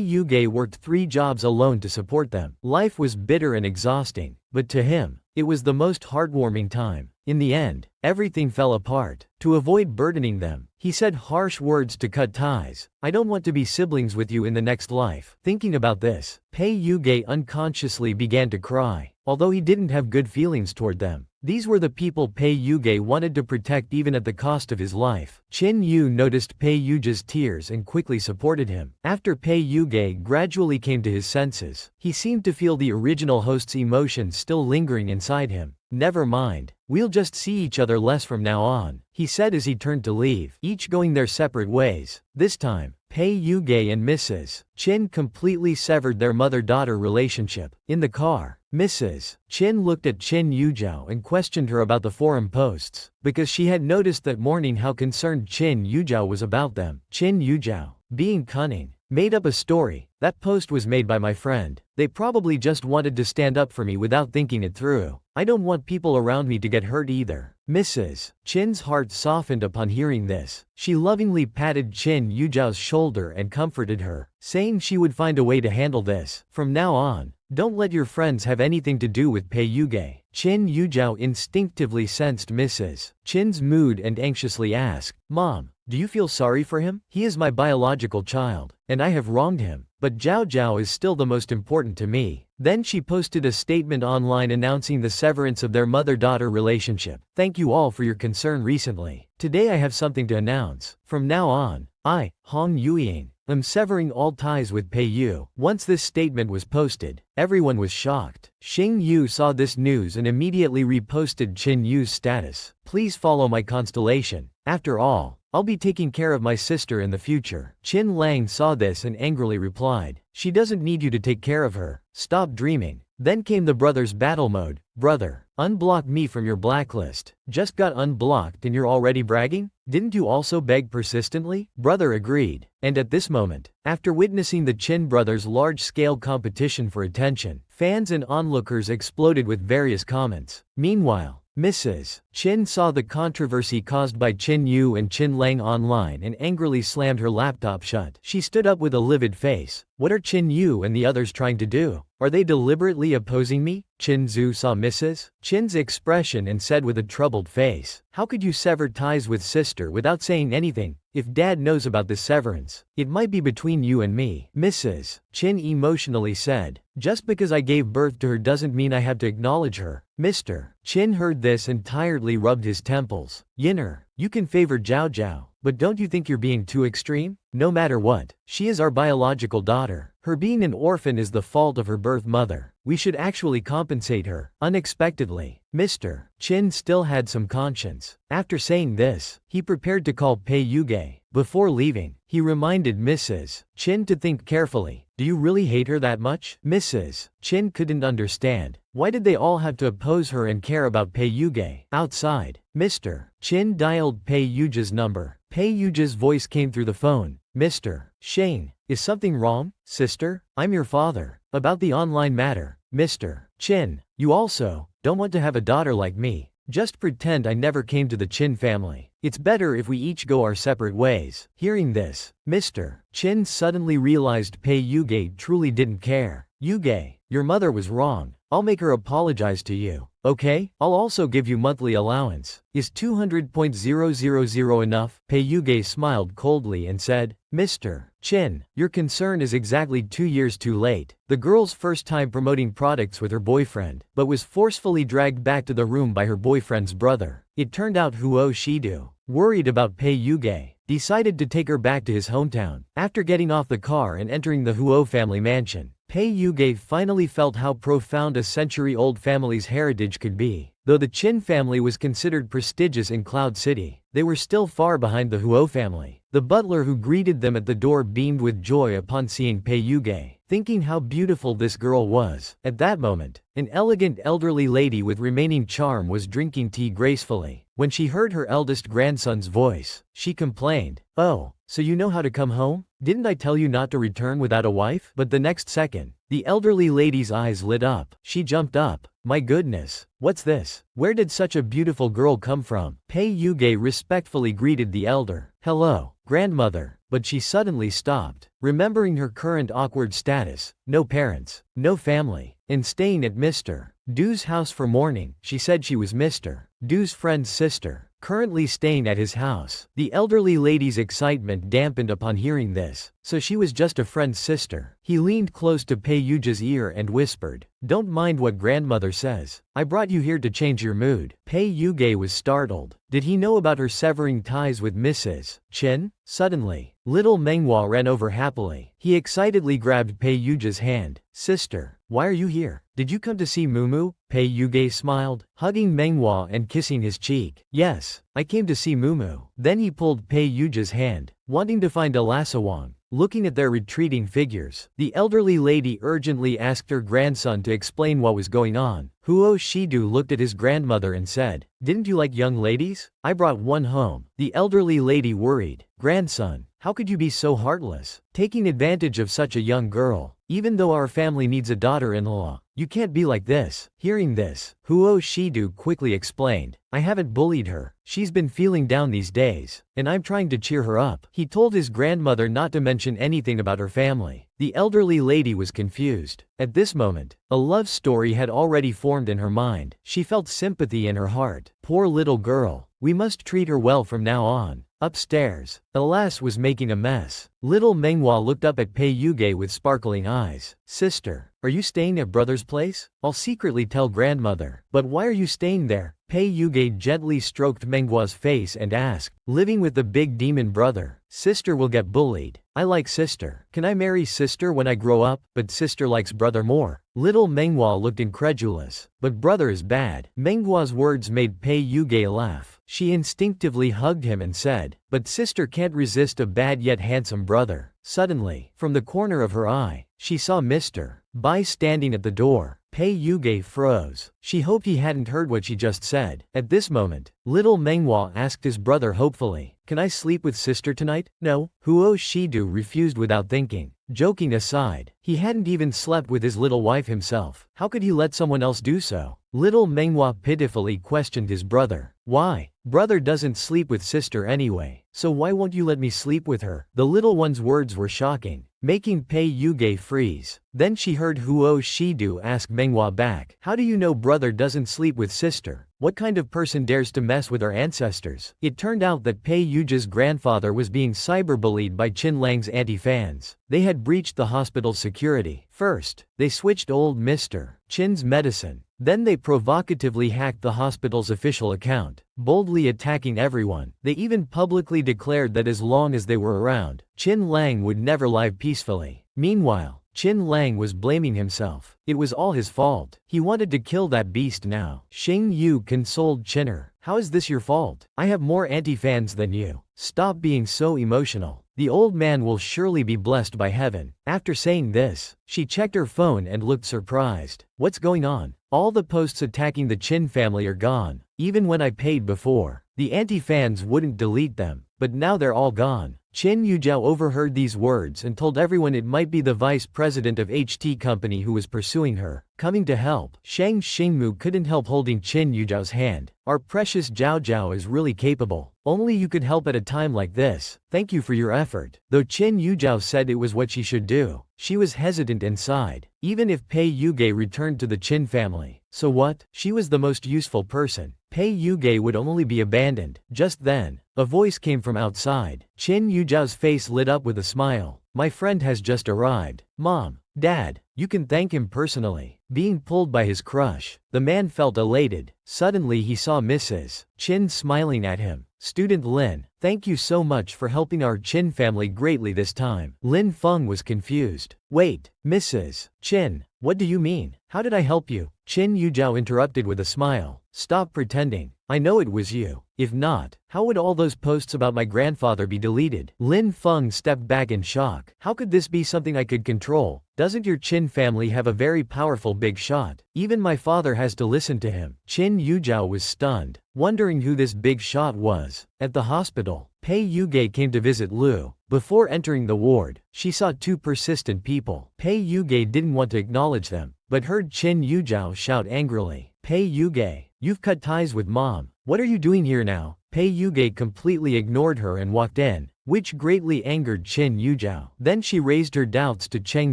Yuge worked 3 jobs alone to support them. Life was bitter and exhausting, but to him, it was the most heartwarming time. In the end, everything fell apart. To avoid burdening them, he said harsh words to cut ties. I don't want to be siblings with you in the next life. Thinking about this, Pei Yuge unconsciously began to cry, although he didn't have good feelings toward them. These were the people Pei Yuge wanted to protect even at the cost of his life. Chin Yu noticed Pei Yuge's tears and quickly supported him. After Pei Yuge gradually came to his senses, he seemed to feel the original host's emotions still lingering inside him. Never mind, we'll just see each other less from now on, he said as he turned to leave, each going their separate ways. This time, Pei Yuge and Mrs. Chin completely severed their mother-daughter relationship. In the car, Mrs. Chin looked at Chin Yuzhao and questioned her about the forum posts, because she had noticed that morning how concerned Chin Yuzhao was about them. Chin Yuzhao, being cunning, made up a story. That post was made by my friend. They probably just wanted to stand up for me without thinking it through. I don't want people around me to get hurt either. Mrs. Chin's heart softened upon hearing this. She lovingly patted Chin Yuzhao's shoulder and comforted her, saying she would find a way to handle this. From now on, don't let your friends have anything to do with Pei Yuge. Chin Yuzhao instinctively sensed Mrs. Chin's mood and anxiously asked, Mom, do you feel sorry for him? He is my biological child, and I have wronged him, but Zhao Zhao is still the most important to me. Then she posted a statement online announcing the severance of their mother-daughter relationship. Thank you all for your concern recently. Today I have something to announce. From now on, I, Hong Yueying, am severing all ties with Pei Yu. Once this statement was posted, everyone was shocked. Xing Yu saw this news and immediately reposted Chin Yu's status. Please follow my constellation. After all, I'll be taking care of my sister in the future. Qin Lang saw this and angrily replied, she doesn't need you to take care of her. Stop dreaming. Then came the brothers' battle mode. Brother, unblock me from your blacklist. Just got unblocked and you're already bragging? Didn't you also beg persistently? Brother agreed. And at this moment, after witnessing the Qin brothers' large-scale competition for attention, fans and onlookers exploded with various comments. Meanwhile, Mrs. Qin saw the controversy caused by Qin Yu and Qin Lang online and angrily slammed her laptop shut. She stood up with a livid face. What are Qin Yu and the others trying to do? Are they deliberately opposing me? Qin Zhu saw Mrs. Qin's expression and said with a troubled face, how could you sever ties with sister without saying anything? If dad knows about this severance, it might be between you and me. Mrs. Qin emotionally said, just because I gave birth to her doesn't mean I have to acknowledge her. Mr. Qin heard this and tiredly rubbed his temples. Yinner, you can favor Zhao Zhao, but don't you think you're being too extreme? No matter what, she is our biological daughter. Her being an orphan is the fault of her birth mother. We should actually compensate her. Unexpectedly, Mr. Qin still had some conscience. After saying this, he prepared to call Pei Yuge. Before leaving, he reminded Mrs. Qin to think carefully. Do you really hate her that much? Mrs. Qin couldn't understand. Why did they all have to oppose her and care about Pei Yuge? Outside, Mr. Qin dialed Pei Yuge's number. Pei Yuge's voice came through the phone. Mr. Shane, is something wrong? Sister, I'm your father. About the online matter. Mr. Qin, you also don't want to have a daughter like me. Just pretend I never came to the Qin family. It's better if we each go our separate ways. Hearing this, Mr. Qin suddenly realized Pei Yuge truly didn't care. Yuge, your mother was wrong. I'll make her apologize to you. Okay? I'll also give you monthly allowance. Is 200,000 enough? Pei Yuge smiled coldly and said, Mr. Qin, your concern is exactly 2 years too late. The girl's first time promoting products with her boyfriend, but was forcefully dragged back to the room by her boyfriend's brother. It turned out Huo Shidu, worried about Pei Yuge, decided to take her back to his hometown. After getting off the car and entering the Huo family mansion, Pei Yuge finally felt how profound a century-old family's heritage could be. Though the Qin family was considered prestigious in Cloud City, they were still far behind the Huo family. The butler who greeted them at the door beamed with joy upon seeing Pei Yuge, thinking how beautiful this girl was. At that moment, an elegant elderly lady with remaining charm was drinking tea gracefully. When she heard her eldest grandson's voice, she complained, oh, so you know how to come home? Didn't I tell you not to return without a wife? But the next second, the elderly lady's eyes lit up. She jumped up. My goodness, what's this? Where did such a beautiful girl come from? Pei Yuge respectfully greeted the elder. Hello, grandmother. But she suddenly stopped, remembering her current awkward status, no parents, no family, and staying at Mr. Du's house for mourning. She said she was Mr. Du's friend's sister, currently staying at his house. The elderly lady's excitement dampened upon hearing this, so she was just a friend's sister. He leaned close to Pei Yuge's ear and whispered, don't mind what grandmother says. I brought you here to change your mood. Pei Yuge was startled. Did he know about her severing ties with Mrs. Qin? Suddenly, little Manhwa ran over happily. He excitedly grabbed Pei Yuge's hand. Sister, why are you here? Did you come to see Mumu? Pei Yuge smiled, hugging Manhwa and kissing his cheek. Yes, I came to see Mumu. Then he pulled Pei Yuge's hand, wanting to find Alasawang. Looking at their retreating figures, the elderly lady urgently asked her grandson to explain what was going on. Huo Shidu looked at his grandmother and said, didn't you like young ladies? I brought one home. The elderly lady worried. Grandson, how could you be so heartless, taking advantage of such a young girl? Even though our family needs a daughter-in-law, you can't be like this. Hearing this, Huo Shidu quickly explained, I haven't bullied her. She's been feeling down these days, and I'm trying to cheer her up. He told his grandmother not to mention anything about her family. The elderly lady was confused. At this moment, a love story had already formed in her mind. She felt sympathy in her heart. Poor little girl. We must treat her well from now on. Upstairs, Alas was making a mess. Little Manhwa looked up at Pei Yuge with sparkling eyes. Sister, are you staying at brother's place? I'll secretly tell grandmother. But why are you staying there? Pei Yuge gently stroked Manhwa's face and asked, living with the big demon brother. Sister will get bullied. I like sister. Can I marry sister when I grow up? But sister likes brother more. Little Manhwa looked incredulous. But brother is bad. Manhwa's words made Pei Yuge laugh. She instinctively hugged him and said, "But sister can't resist a bad yet handsome brother." Suddenly, from the corner of her eye, she saw Mr. Bai standing at the door. Pei Yuge froze. She hoped he hadn't heard what she just said. At this moment, little Manhwa asked his brother hopefully, "Can I sleep with sister tonight?" "No." Huo Shidu refused without thinking. Joking aside, he hadn't even slept with his little wife himself. How could he let someone else do so? Little Manhwa pitifully questioned his brother. "Why? Brother doesn't sleep with sister anyway, so why won't you let me sleep with her?" The little one's words were shocking, making Pei Yuge freeze. Then she heard Huo Shidu ask Manhwa back, "How do you know brother doesn't sleep with sister? What kind of person dares to mess with our ancestors?" It turned out that Pei Yuge's grandfather was being cyberbullied by Qin Lang's anti-fans. They had breached the hospital's security. First, they switched old Mr. Qin's medicine. Then they provocatively hacked the hospital's official account, boldly attacking everyone. They even publicly declared that as long as they were around, Qin Lang would never live peacefully. Meanwhile, Qin Lang was blaming himself. It was all his fault. He wanted to kill that beast now. Sheng Yu consoled Qin'er. "How is this your fault? I have more anti-fans than you. Stop being so emotional. The old man will surely be blessed by heaven." After saying this, she checked her phone and looked surprised. "What's going on? All the posts attacking the Qin family are gone. Even when I paid before, the anti-fans wouldn't delete them, but now they're all gone." Qin Yujiao overheard these words and told everyone it might be the vice president of HT company who was pursuing her, coming to help. Shang Xingmu couldn't help holding Qin Yujiao's hand. "Our precious Zhao Zhao is really capable. Only you could help at a time like this. Thank you for your effort." Though Qin Yujiao said it was what she should do, she was hesitant inside. Even if Pei Yuge returned to the Qin family, so what? She was the most useful person. Pei Yuge would only be abandoned. Just then, a voice came from outside. Qin Yujiao's face lit up with a smile. "My friend has just arrived. Mom, Dad, you can thank him personally." Being pulled by his crush, the man felt elated. Suddenly he saw Mrs. Qin smiling at him. "Student Lin, thank you so much for helping our Qin family greatly this time." Lin Feng was confused. "Wait, Mrs. Qin, what do you mean? How did I help you?" Qin Yujiao interrupted with a smile. "Stop pretending. I know it was you. If not, how would all those posts about my grandfather be deleted?" Lin Feng stepped back in shock. "How could this be something I could control? Doesn't your Qin family have a very powerful big shot? Even my father has to listen to him." Qin Yujiao was stunned, wondering who this big shot was. At the hospital, Pei Yuge came to visit Lu. Before entering the ward, she saw two persistent people. Pei Yuge didn't want to acknowledge them, but heard Qin Yujiao shout angrily, "Pei Yuge, you've cut ties with Mom. What are you doing here now?" Pei Yuge completely ignored her and walked in, which greatly angered Qin Yujiao. Then she raised her doubts to Cheng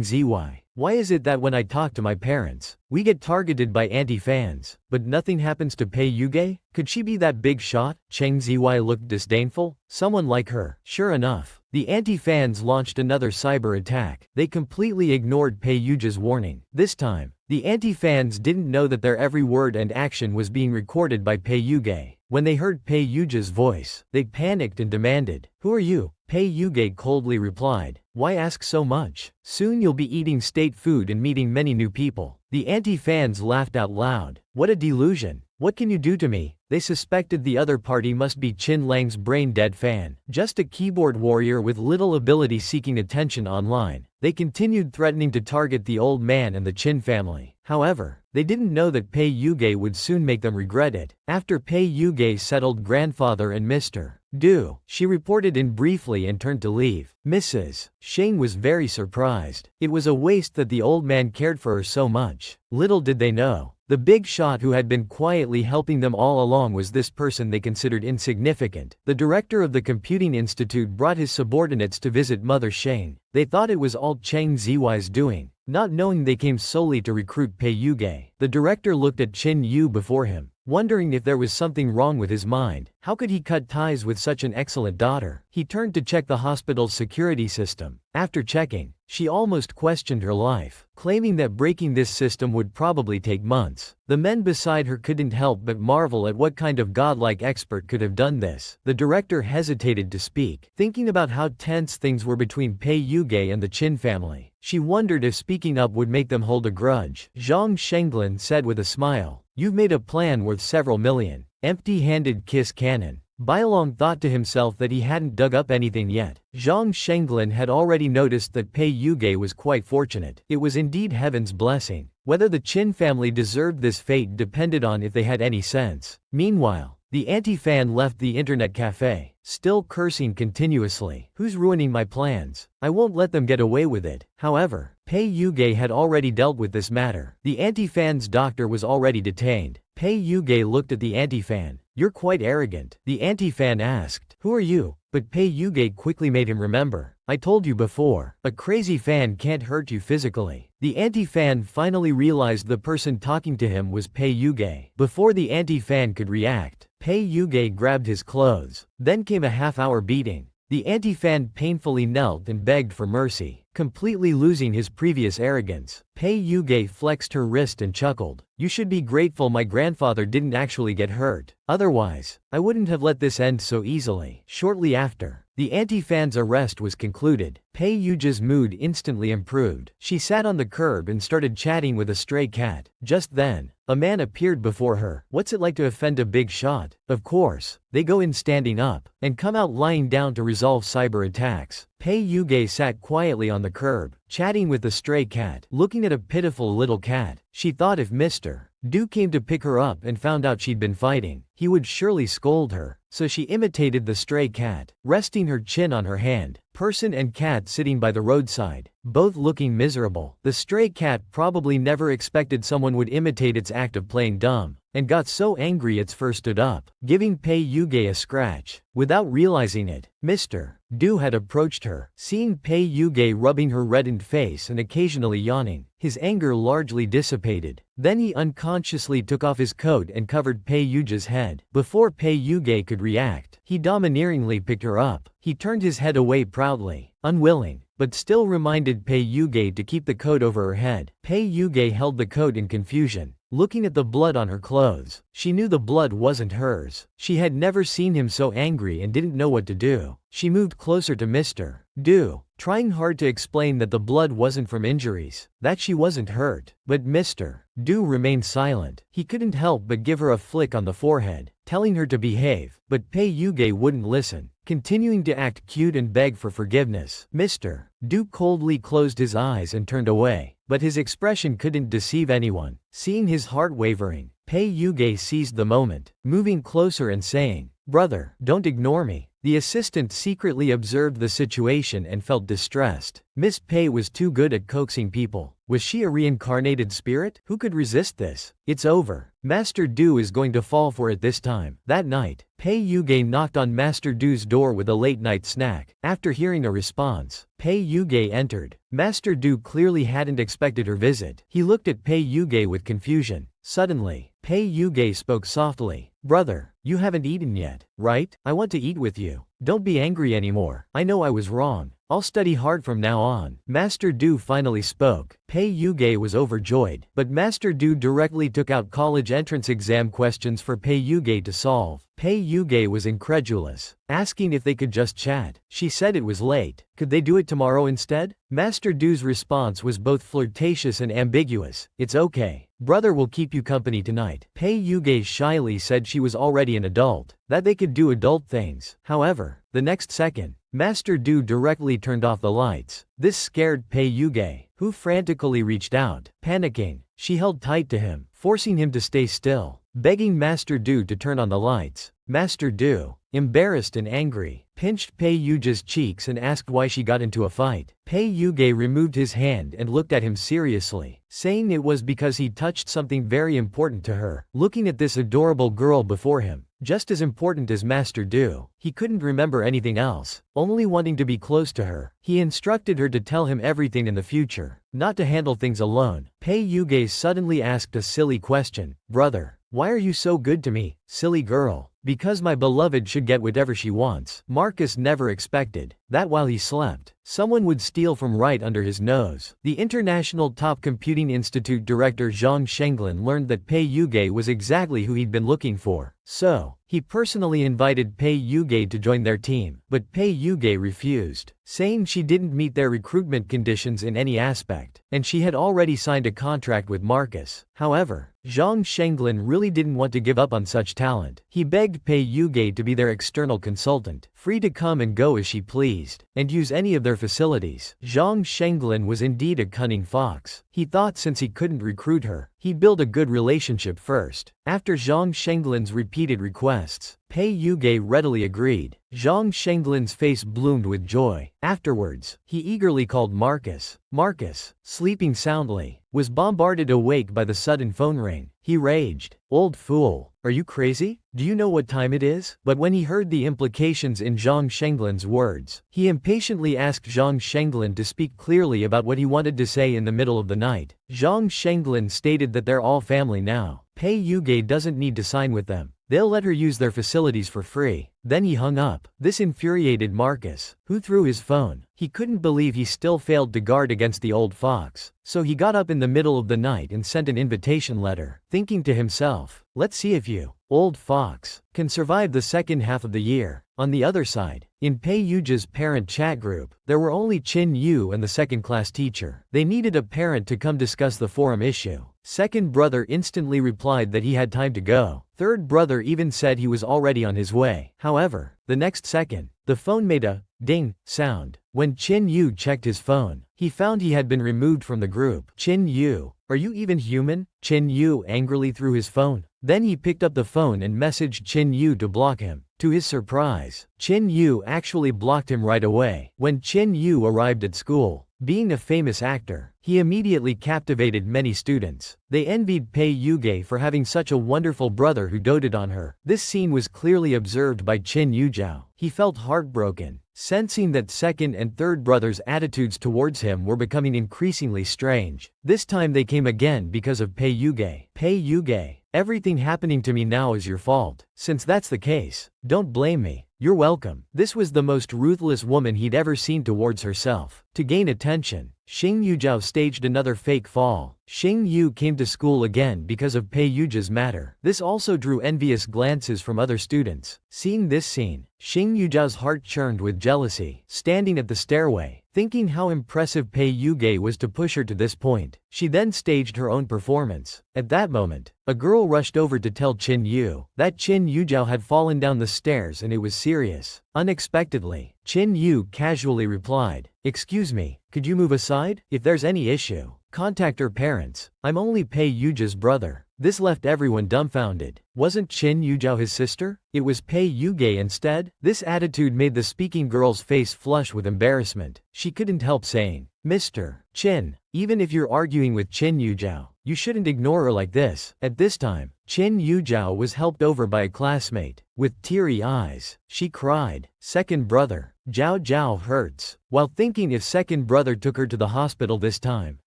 Ziwei. "Why is it that when I talk to my parents, we get targeted by anti-fans, but nothing happens to Pei Yuge? Could she be that big shot?" Cheng Ziwei looked disdainful. "Someone like her." Sure enough, the anti-fans launched another cyber attack. They completely ignored Pei Yuge's warning. This time, the anti-fans didn't know that their every word and action was being recorded by Pei Yuge. When they heard Pei Yuge's voice, they panicked and demanded, "Who are you?" Pei Yuge coldly replied, "Why ask so much? Soon you'll be eating state food and meeting many new people." The anti-fans laughed out loud. "What a delusion. What can you do to me?" They suspected the other party must be Qin Lang's brain-dead fan, just a keyboard warrior with little ability seeking attention online. They continued threatening to target the old man and the Qin family. However, they didn't know that Pei Yuge would soon make them regret it. After Pei Yuge settled grandfather and Mr. Du, she reported in briefly and turned to leave. Mrs. Sheng was very surprised. It was a waste that the old man cared for her so much. Little did they know, the big shot who had been quietly helping them all along was this person they considered insignificant. The director of the computing institute brought his subordinates to visit Mother Sheng. They thought it was all Cheng Ziwei's doing, not knowing they came solely to recruit Pei Yuge. The director looked at Qin Yu before him, wondering if there was something wrong with his mind. How could he cut ties with such an excellent daughter? He turned to check the hospital's security system. After checking, she almost questioned her life, claiming that breaking this system would probably take months. The men beside her couldn't help but marvel at what kind of godlike expert could have done this. The director hesitated to speak, thinking about how tense things were between Pei Yuge and the Qin family. She wondered if speaking up would make them hold a grudge. Zhang Shenglin said with a smile, "You've made a plan worth several million. Empty-handed kiss cannon. Bailong thought to himself that he hadn't dug up anything yet. Zhang Shenglin had already noticed that Pei Yuge was quite fortunate. It was indeed heaven's blessing. Whether the Qin family deserved this fate depended on if they had any sense. Meanwhile, the anti-fan left the internet cafe, still cursing continuously. Who's ruining my plans? I won't let them get away with it. However, Pei Yuge had already dealt with this matter. The anti-fan's doctor was already detained. Pei Yuge looked at the anti-fan. You're quite arrogant. The anti-fan asked, who are you? But Pei Yuge quickly made him remember. I told you before, a crazy fan can't hurt you physically. The anti-fan finally realized the person talking to him was Pei Yuge. Before the anti-fan could react, Pei Yuge grabbed his clothes. Then came a half-hour beating. The anti-fan painfully knelt and begged for mercy, completely losing his previous arrogance. Pei Yuge flexed her wrist and chuckled. You should be grateful my grandfather didn't actually get hurt. Otherwise, I wouldn't have let this end so easily. Shortly after, the anti-fan's arrest was concluded. Pei Yuge's mood instantly improved. She sat on the curb and started chatting with a stray cat. Just then, a man appeared before her. What's it like to offend a big shot? Of course, they go in standing up, and come out lying down to resolve cyber attacks. Pei Yuge sat quietly on the curb, chatting with the stray cat. Looking at a pitiful little cat, she thought if Mr. Du came to pick her up and found out she'd been fighting, he would surely scold her. So she imitated the stray cat, resting her chin on her hand. Person and cat sitting by the roadside, both looking miserable. The stray cat probably never expected someone would imitate its act of playing dumb, and got so angry it first stood up, giving Pei Yuge a scratch. Without realizing it, Mr. Du had approached her. Seeing Pei Yuge rubbing her reddened face and occasionally yawning, his anger largely dissipated. Then he unconsciously took off his coat and covered Pei Yuge's head. Before Pei Yuge could react, he domineeringly picked her up. He turned his head away proudly, unwilling, but still reminded Pei Yuge to keep the coat over her head. Pei Yuge held the coat in confusion, looking at the blood on her clothes. She knew the blood wasn't hers. She had never seen him so angry and didn't know what to do. She moved closer to Mr. Du, trying hard to explain that the blood wasn't from injuries, that she wasn't hurt. But Mr. Du remained silent. He couldn't help but give her a flick on the forehead, telling her to behave. But Pei Yuge wouldn't listen, continuing to act cute and beg for forgiveness. Mr. Du coldly closed his eyes and turned away, but his expression couldn't deceive anyone. Seeing his heart wavering, Pei Yuge seized the moment, moving closer and saying, "Brother, don't ignore me." The assistant secretly observed the situation and felt distressed. Miss Pei was too good at coaxing people. Was she a reincarnated spirit? Who could resist this? It's over. Master Du is going to fall for it this time. That night, Pei Yuge knocked on Master Du's door with a late-night snack. After hearing a response, Pei Yuge entered. Master Du clearly hadn't expected her visit. He looked at Pei Yuge with confusion. Suddenly, Pei Yuge spoke softly. "Brother, you haven't eaten yet, right? I want to eat with you. Don't be angry anymore. I know I was wrong. I'll study hard from now on." Master Du finally spoke. Pei Yuge was overjoyed, but Master Du directly took out college entrance exam questions for Pei Yuge to solve. Pei Yuge was incredulous, asking if they could just chat. She said it was late. Could they do it tomorrow instead? Master Du's response was both flirtatious and ambiguous. "It's okay. Brother will keep you company tonight." Pei Yuge shyly said she was already an adult, that they could do adult things. However, the next second, Master Du directly turned off the lights. This scared Pei Yuge, who frantically reached out. Panicking, she held tight to him, forcing him to stay still, begging Master Du to turn on the lights. Master Du, embarrassed and angry, pinched Pei Yuge's cheeks and asked why she got into a fight. Pei Yuge removed his hand and looked at him seriously, saying it was because he touched something very important to her. Looking at this adorable girl before him, just as important as Master Du, he couldn't remember anything else, only wanting to be close to her. He instructed her to tell him everything in the future, not to handle things alone. Pei Yuge suddenly asked a silly question. "Brother, why are you so good to me, silly girl?" "Because my beloved should get whatever she wants." Marcus never expected that while he slept, someone would steal from right under his nose. The International Top Computing Institute director Zhang Shenglin learned that Pei Yuge was exactly who he'd been looking for. So, he personally invited Pei Yuge to join their team, but Pei Yuge refused, saying she didn't meet their recruitment conditions in any aspect, and she had already signed a contract with Marcus. However, Zhang Shenglin really didn't want to give up on such talent. He begged Pei Yuge to be their external consultant, free to come and go as she pleased, and use any of their facilities. Zhang Shenglin was indeed a cunning fox. He thought since he couldn't recruit her, he'd build a good relationship first. After Zhang Shenglin's repeated requests, Pei Yuge readily agreed. Zhang Shenglin's face bloomed with joy. Afterwards, he eagerly called Marcus. Marcus, sleeping soundly, was bombarded awake by the sudden phone ring. He raged. "Old fool, are you crazy? Do you know what time it is?" But when he heard the implications in Zhang Shenglin's words, he impatiently asked Zhang Shenglin to speak clearly about what he wanted to say in the middle of the night. Zhang Shenglin stated that they're all family now. Pei Yuge doesn't need to sign with them. They'll let her use their facilities for free. Then he hung up. This infuriated Marcus, who threw his phone. He couldn't believe he still failed to guard against the old fox. So he got up in the middle of the night and sent an invitation letter, thinking to himself, "Let's see if you, old fox, can survive the second half of the year." On the other side, in Pei Yuge's parent chat group, there were only Chin Yu and the second-class teacher. They needed a parent to come discuss the forum issue. Second brother instantly replied that he had time to go. Third brother even said he was already on his way. However, the next second, the phone made a ding sound. When Chin Yu checked his phone, he found he had been removed from the group. "Chin Yu, are you even human?" Chin Yu angrily threw his phone. Then he picked up the phone and messaged Chin Yu to block him. To his surprise, Chin Yu actually blocked him right away. When Chin Yu arrived at school, being a famous actor, he immediately captivated many students. They envied Pei Yuge for having such a wonderful brother who doted on her. This scene was clearly observed by Chin Yuzhao. He felt heartbroken, sensing that second and third brothers' attitudes towards him were becoming increasingly strange. This time they came again because of Pei Yuge. "Pei Yuge, everything happening to me now is your fault. Since that's the case, don't blame me. You're welcome." This was the most ruthless woman he'd ever seen towards herself. To gain attention, Xing Yuzhao staged another fake fall. Xing Yu came to school again because of Pei Yuge's matter. This also drew envious glances from other students. Seeing this scene, Xing Yuzhao's heart churned with jealousy. Standing at the stairway, thinking how impressive Pei Yuge was to push her to this point, she then staged her own performance. At that moment, a girl rushed over to tell Chin Yu that Chin Yuzhao had fallen down the stairs and it was serious. Unexpectedly, Chin Yu casually replied, "Excuse me, could you move aside? If there's any issue, contact her parents. I'm only Pei Yuge's brother." This left everyone dumbfounded. Wasn't Chin Yuzhao his sister? It was Pei Yuge instead? This attitude made the speaking girl's face flush with embarrassment. She couldn't help saying, "Mr. Chin, even if you're arguing with Chin Yuzhao, you shouldn't ignore her like this." At this time, Chin Yuzhao was helped over by a classmate. With teary eyes, she cried, "Second brother, Zhao Zhao hurts." While thinking if second brother took her to the hospital this time,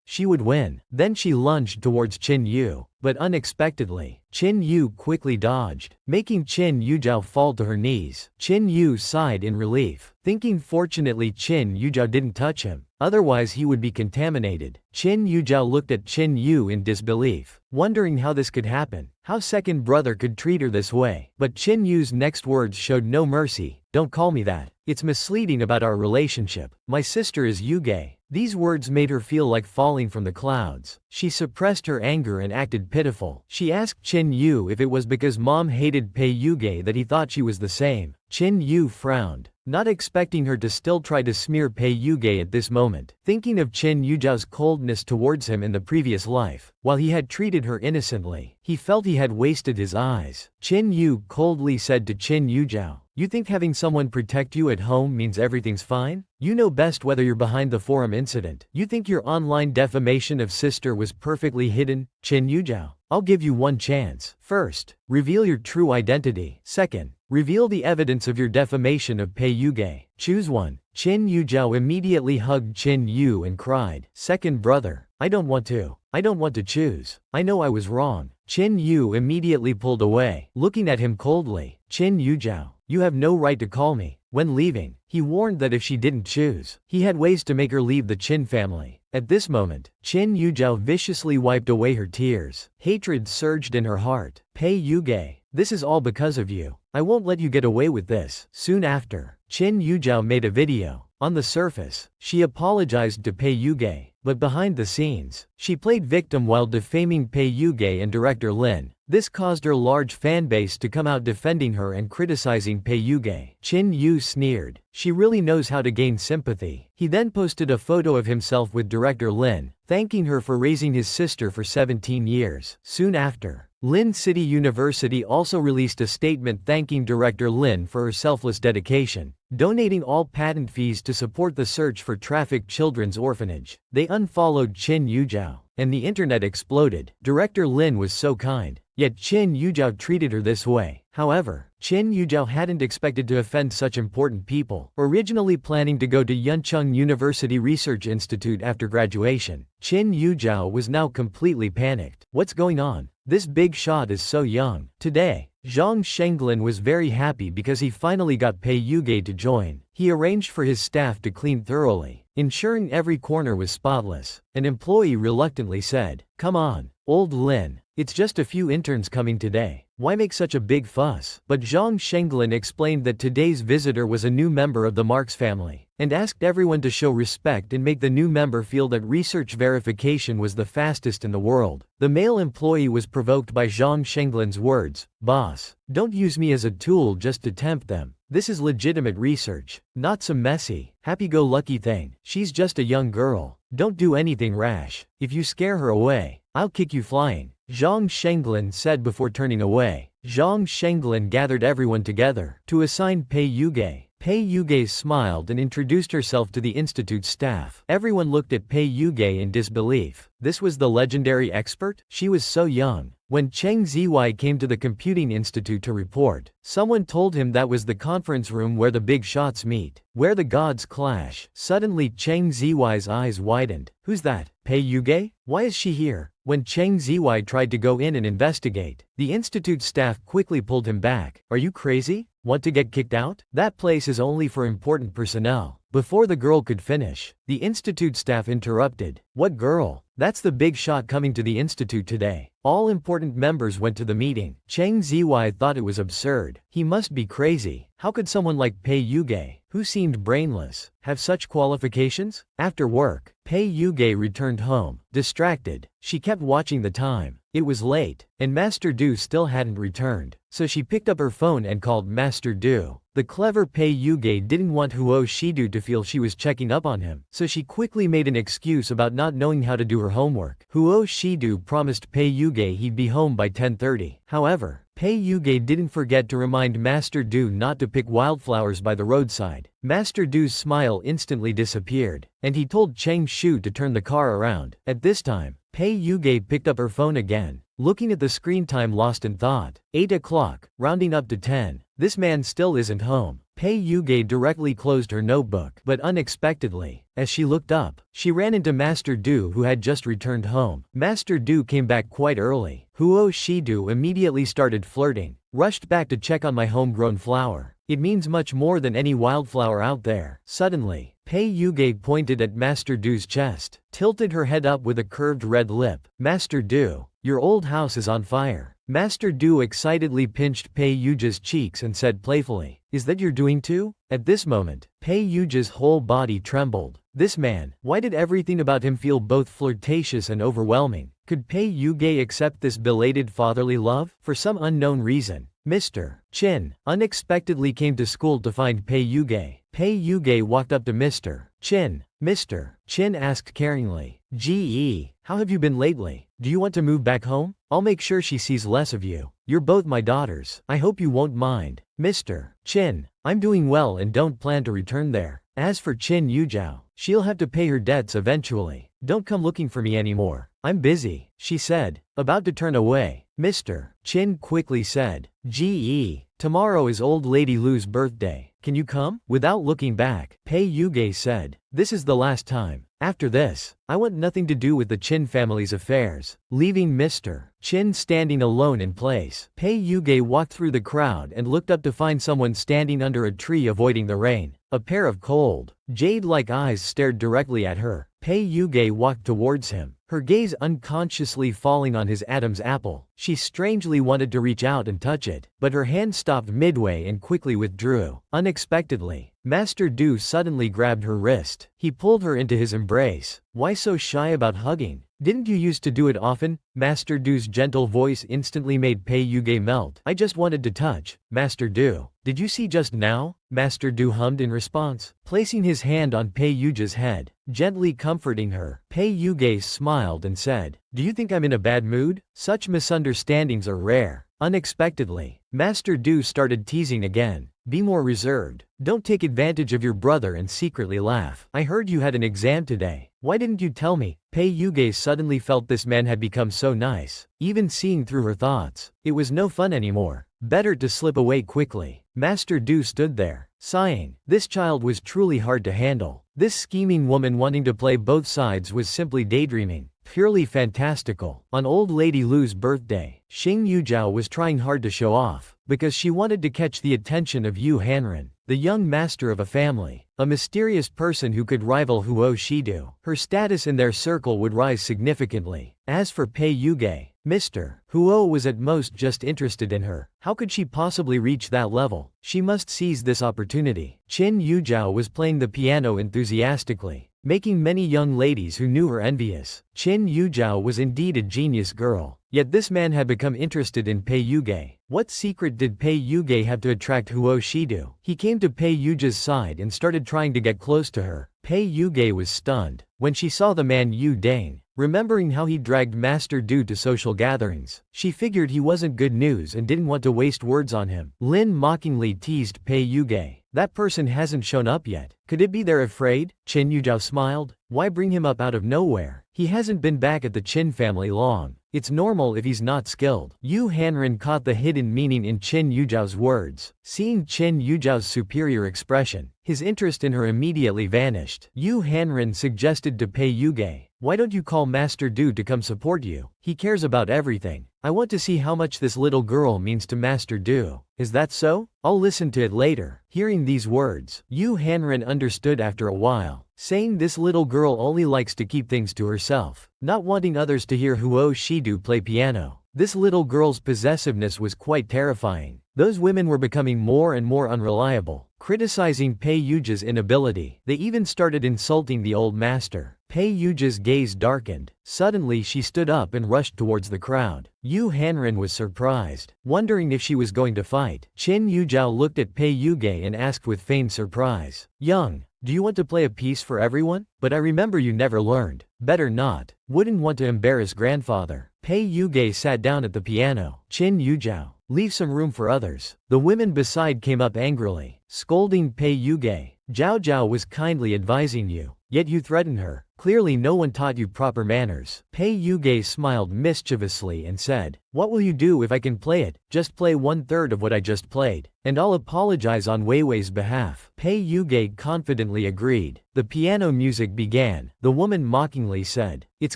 she would win. Then she lunged towards Chin Yu, but unexpectedly, Chin Yu quickly dodged, making Chin Yuzhao fall to her knees. Chin Yu sighed in relief, thinking fortunately Chin Yuzhao didn't touch him, otherwise he would be contaminated. Chin Yuzhao looked at Chin Yu in disbelief, wondering how this could happen, how second brother could treat her this way. But Chin Yu's next words showed no mercy. "Don't call me that. It's misleading about our relationship. My sister is Yuge." These words made her feel like falling from the clouds. She suppressed her anger and acted pitiful. She asked Chin Yu if it was because mom hated Pei Yuge that he thought she was the same. Chin Yu frowned, not expecting her to still try to smear Pei Yuge at this moment. Thinking of Chin Yuzhao's coldness towards him in the previous life, while he had treated her innocently, he felt he had wasted his eyes. Chin Yu coldly said to Chin Yuzhao, "You think having someone protect you at home means everything's fine? You know best whether you're behind the forum incident. You think your online defamation of sister was perfectly hidden, Chin Yuzhao? I'll give you one chance. First, reveal your true identity. Second, reveal the evidence of your defamation of Pei Yuge. Choose one." Chin Yuzhao immediately hugged Chin Yu and cried, "Second brother, I don't want to choose. I know I was wrong." Chin Yu immediately pulled away, looking at him coldly. "Chin Yuzhao, you have no right to call me When leaving, he warned that if she didn't choose, he had ways to make her leave the Chin family. At this moment, Chin Yujao viciously wiped away her tears. Hatred surged in her heart. Pei Yuge, this is all because of you. I won't let you get away with this. Soon after, Chin Yujao made a video. On the surface, she apologized to Pei Yuge, but behind the scenes, she played victim while defaming Pei Yuge and director Lin. This caused her large fanbase to come out defending her and criticizing Pei Yuge. Chin Yu sneered. She really knows how to gain sympathy. He then posted a photo of himself with director Lin, thanking her for raising his sister for 17 years. Soon after, Lin City University also released a statement thanking director Lin for her selfless dedication, donating all patent fees to support the search for trafficked children's orphanage. They unfollowed Chin Yujao, and the internet exploded. Director Lin was so kind, yet Chin Yujao treated her this way. However, Chin Yujao hadn't expected to offend such important people. Originally planning to go to Yuncheng University Research Institute after graduation, Chin Yujao was now completely panicked. What's going on? This big shot is so young. Today, Zhang Shenglin was very happy because he finally got Pei Yuge to join. He arranged for his staff to clean thoroughly, ensuring every corner was spotless. An employee reluctantly said, "Come on, old Lin. It's just a few interns coming today. Why make such a big fuss?" But Zhang Shenglin explained that today's visitor was a new member of the Marx family, and asked everyone to show respect and make the new member feel that research verification was the fastest in the world. The male employee was provoked by Zhang Shenglin's words. "Boss, don't use me as a tool just to tempt them. This is legitimate research, not some messy, happy-go-lucky thing. She's just a young girl. Don't do anything rash. If you scare her away, I'll kick you flying," Zhang Shenglin said before turning away. Zhang Shenglin gathered everyone together to assign Pei Yuge. Pei Yuge smiled and introduced herself to the institute's staff. Everyone looked at Pei Yuge in disbelief. This was the legendary expert? She was so young. When Cheng Ziwei came to the computing institute to report, someone told him that was the conference room where the big shots meet, where the gods clash. Suddenly Cheng Ziwei's eyes widened. Who's that? Pei Yuge? Why is she here? When Cheng Ziwei tried to go in and investigate, the institute staff quickly pulled him back. Are you crazy? Want to get kicked out? That place is only for important personnel. Before the girl could finish, the institute staff interrupted. What girl? That's the big shot coming to the institute today. All important members went to the meeting. Cheng Ziwei thought it was absurd. He must be crazy. How could someone like Pei Yuge, who seemed brainless, have such qualifications? After work, Pei Yuge returned home. Distracted, she kept watching the time. It was late, and Master Du still hadn't returned, so she picked up her phone and called Master Du. The clever Pei Yuge didn't want Huo Shidu to feel she was checking up on him, so she quickly made an excuse about not knowing how to do her homework. Huo Shidu promised Pei Yuge he'd be home by 10:30. However, Pei Yuge didn't forget to remind Master Du not to pick wildflowers by the roadside. Master Du's smile instantly disappeared, and he told Cheng Shu to turn the car around. At this time, Pei Yuge picked up her phone again, looking at the screen time lost in thought. 8 o'clock, rounding up to 10. This man still isn't home. Pei Yuge directly closed her notebook, but unexpectedly, as she looked up, she ran into Master Du who had just returned home. Master Du came back quite early. Huo Shidu immediately started flirting. Rushed back to check on my homegrown flower. It means much more than any wildflower out there. Suddenly, Pei Yuge pointed at Master Du's chest, tilted her head up with a curved red lip. Master Du, your old house is on fire. Master Du excitedly pinched Pei Yuge's cheeks and said playfully, "Is that you're doing too?" At this moment, Pei Yuge's whole body trembled. This man, why did everything about him feel both flirtatious and overwhelming? Could Pei Yuge accept this belated fatherly love? For some unknown reason, Mr. Chin unexpectedly came to school to find Pei Yuge. Pei Yuge walked up to Mr. Chin. Mr. Chin asked caringly, "Gee, how have you been lately? Do you want to move back home? I'll make sure she sees less of you. You're both my daughters. I hope you won't mind." Mr. Chin, I'm doing well and don't plan to return there. As for Chin Yujao, she'll have to pay her debts eventually. Don't come looking for me anymore. I'm busy, she said, about to turn away. Mr. Chin quickly said, "Gee, tomorrow is old lady Lu's birthday. Can you come?" Without looking back, Pei Yuge said, "This is the last time. After this, I want nothing to do with the Chin family's affairs. Leaving Mr. Chin standing alone in place, Pei Yuge walked through the crowd and looked up to find someone standing under a tree avoiding the rain. A pair of cold, jade-like eyes stared directly at her. Pei Yuge walked towards him, her gaze unconsciously falling on his Adam's apple. She strangely wanted to reach out and touch it, but her hand stopped midway and quickly withdrew. Unexpectedly, Master Du suddenly grabbed her wrist. He pulled her into his embrace. Why so shy about hugging? Didn't you used to do it often? Master Du's gentle voice instantly made Pei Yuge melt. I just wanted to touch, Master Du. Did you see just now? Master Du hummed in response, placing his hand on Pei Yuge's head, gently comforting her. Pei Yuge smiled and said, "Do you think I'm in a bad mood? Such misunderstandings are rare." Unexpectedly, Master Du started teasing again. Be more reserved. Don't take advantage of your brother and secretly laugh. I heard you had an exam today. Why didn't you tell me? Pei Yuge suddenly felt this man had become so nice. Even seeing through her thoughts, it was no fun anymore. Better to slip away quickly. Master Du stood there, sighing. This child was truly hard to handle. This scheming woman wanting to play both sides was simply daydreaming. Purely fantastical. On old lady Lu's birthday, Xing Yujiao was trying hard to show off, because she wanted to catch the attention of Yu Hanren, the young master of a family, a mysterious person who could rival Huo Shidu. Her status in their circle would rise significantly. As for Pei Yuge, Mr. Huo was at most just interested in her. How could she possibly reach that level? She must seize this opportunity. Qin Yujiao was playing the piano enthusiastically, making many young ladies who knew her envious. Qin Yujiao was indeed a genius girl, yet this man had become interested in Pei Yuge. What secret did Pei Yuge have to attract Huo Shidu? He came to Pei Yuge's side and started trying to get close to her. Pei Yuge was stunned when she saw the man Yu Dane. Remembering how he dragged Master Du to social gatherings, she figured he wasn't good news and didn't want to waste words on him. Lin mockingly teased Pei Yuge. That person hasn't shown up yet. Could it be they're afraid? Qin Yujiao smiled. Why bring him up out of nowhere? He hasn't been back at the Qin family long. It's normal if he's not skilled. Yu Hanren caught the hidden meaning in Qin Yujiao's words. Seeing Qin Yujiao's superior expression, his interest in her immediately vanished. Yu Hanren suggested to Pei Yuge, why don't you call Master Du to come support you? He cares about everything. I want to see how much this little girl means to Master Du. Is that so? I'll listen to it later. Hearing these words, Yu Hanren understood after a while, saying this little girl only likes to keep things to herself, not wanting others to hear Huo Shidu play piano. This little girl's possessiveness was quite terrifying. Those women were becoming more and more unreliable, criticizing Pei Yuge's inability. They even started insulting the old master. Pei Yuge's gaze darkened. Suddenly she stood up and rushed towards the crowd. Yu Hanren was surprised, wondering if she was going to fight. Qin Yujiao looked at Pei Yuge and asked with feigned surprise, "Young, do you want to play a piece for everyone? But I remember you never learned." "Better not. Wouldn't want to embarrass grandfather." Pei Yuge sat down at the piano. Qin Yujiao, leave some room for others. The women beside came up angrily, scolding Pei Yuge. Zhao Zhao was kindly advising you, yet you threaten her. Clearly no one taught you proper manners. Pei Yuge smiled mischievously and said, "What will you do if I can play it? Just play 1/3 of what I just played, and I'll apologize on Weiwei's behalf." Pei Yuge confidently agreed. The piano music began. The woman mockingly said, "It's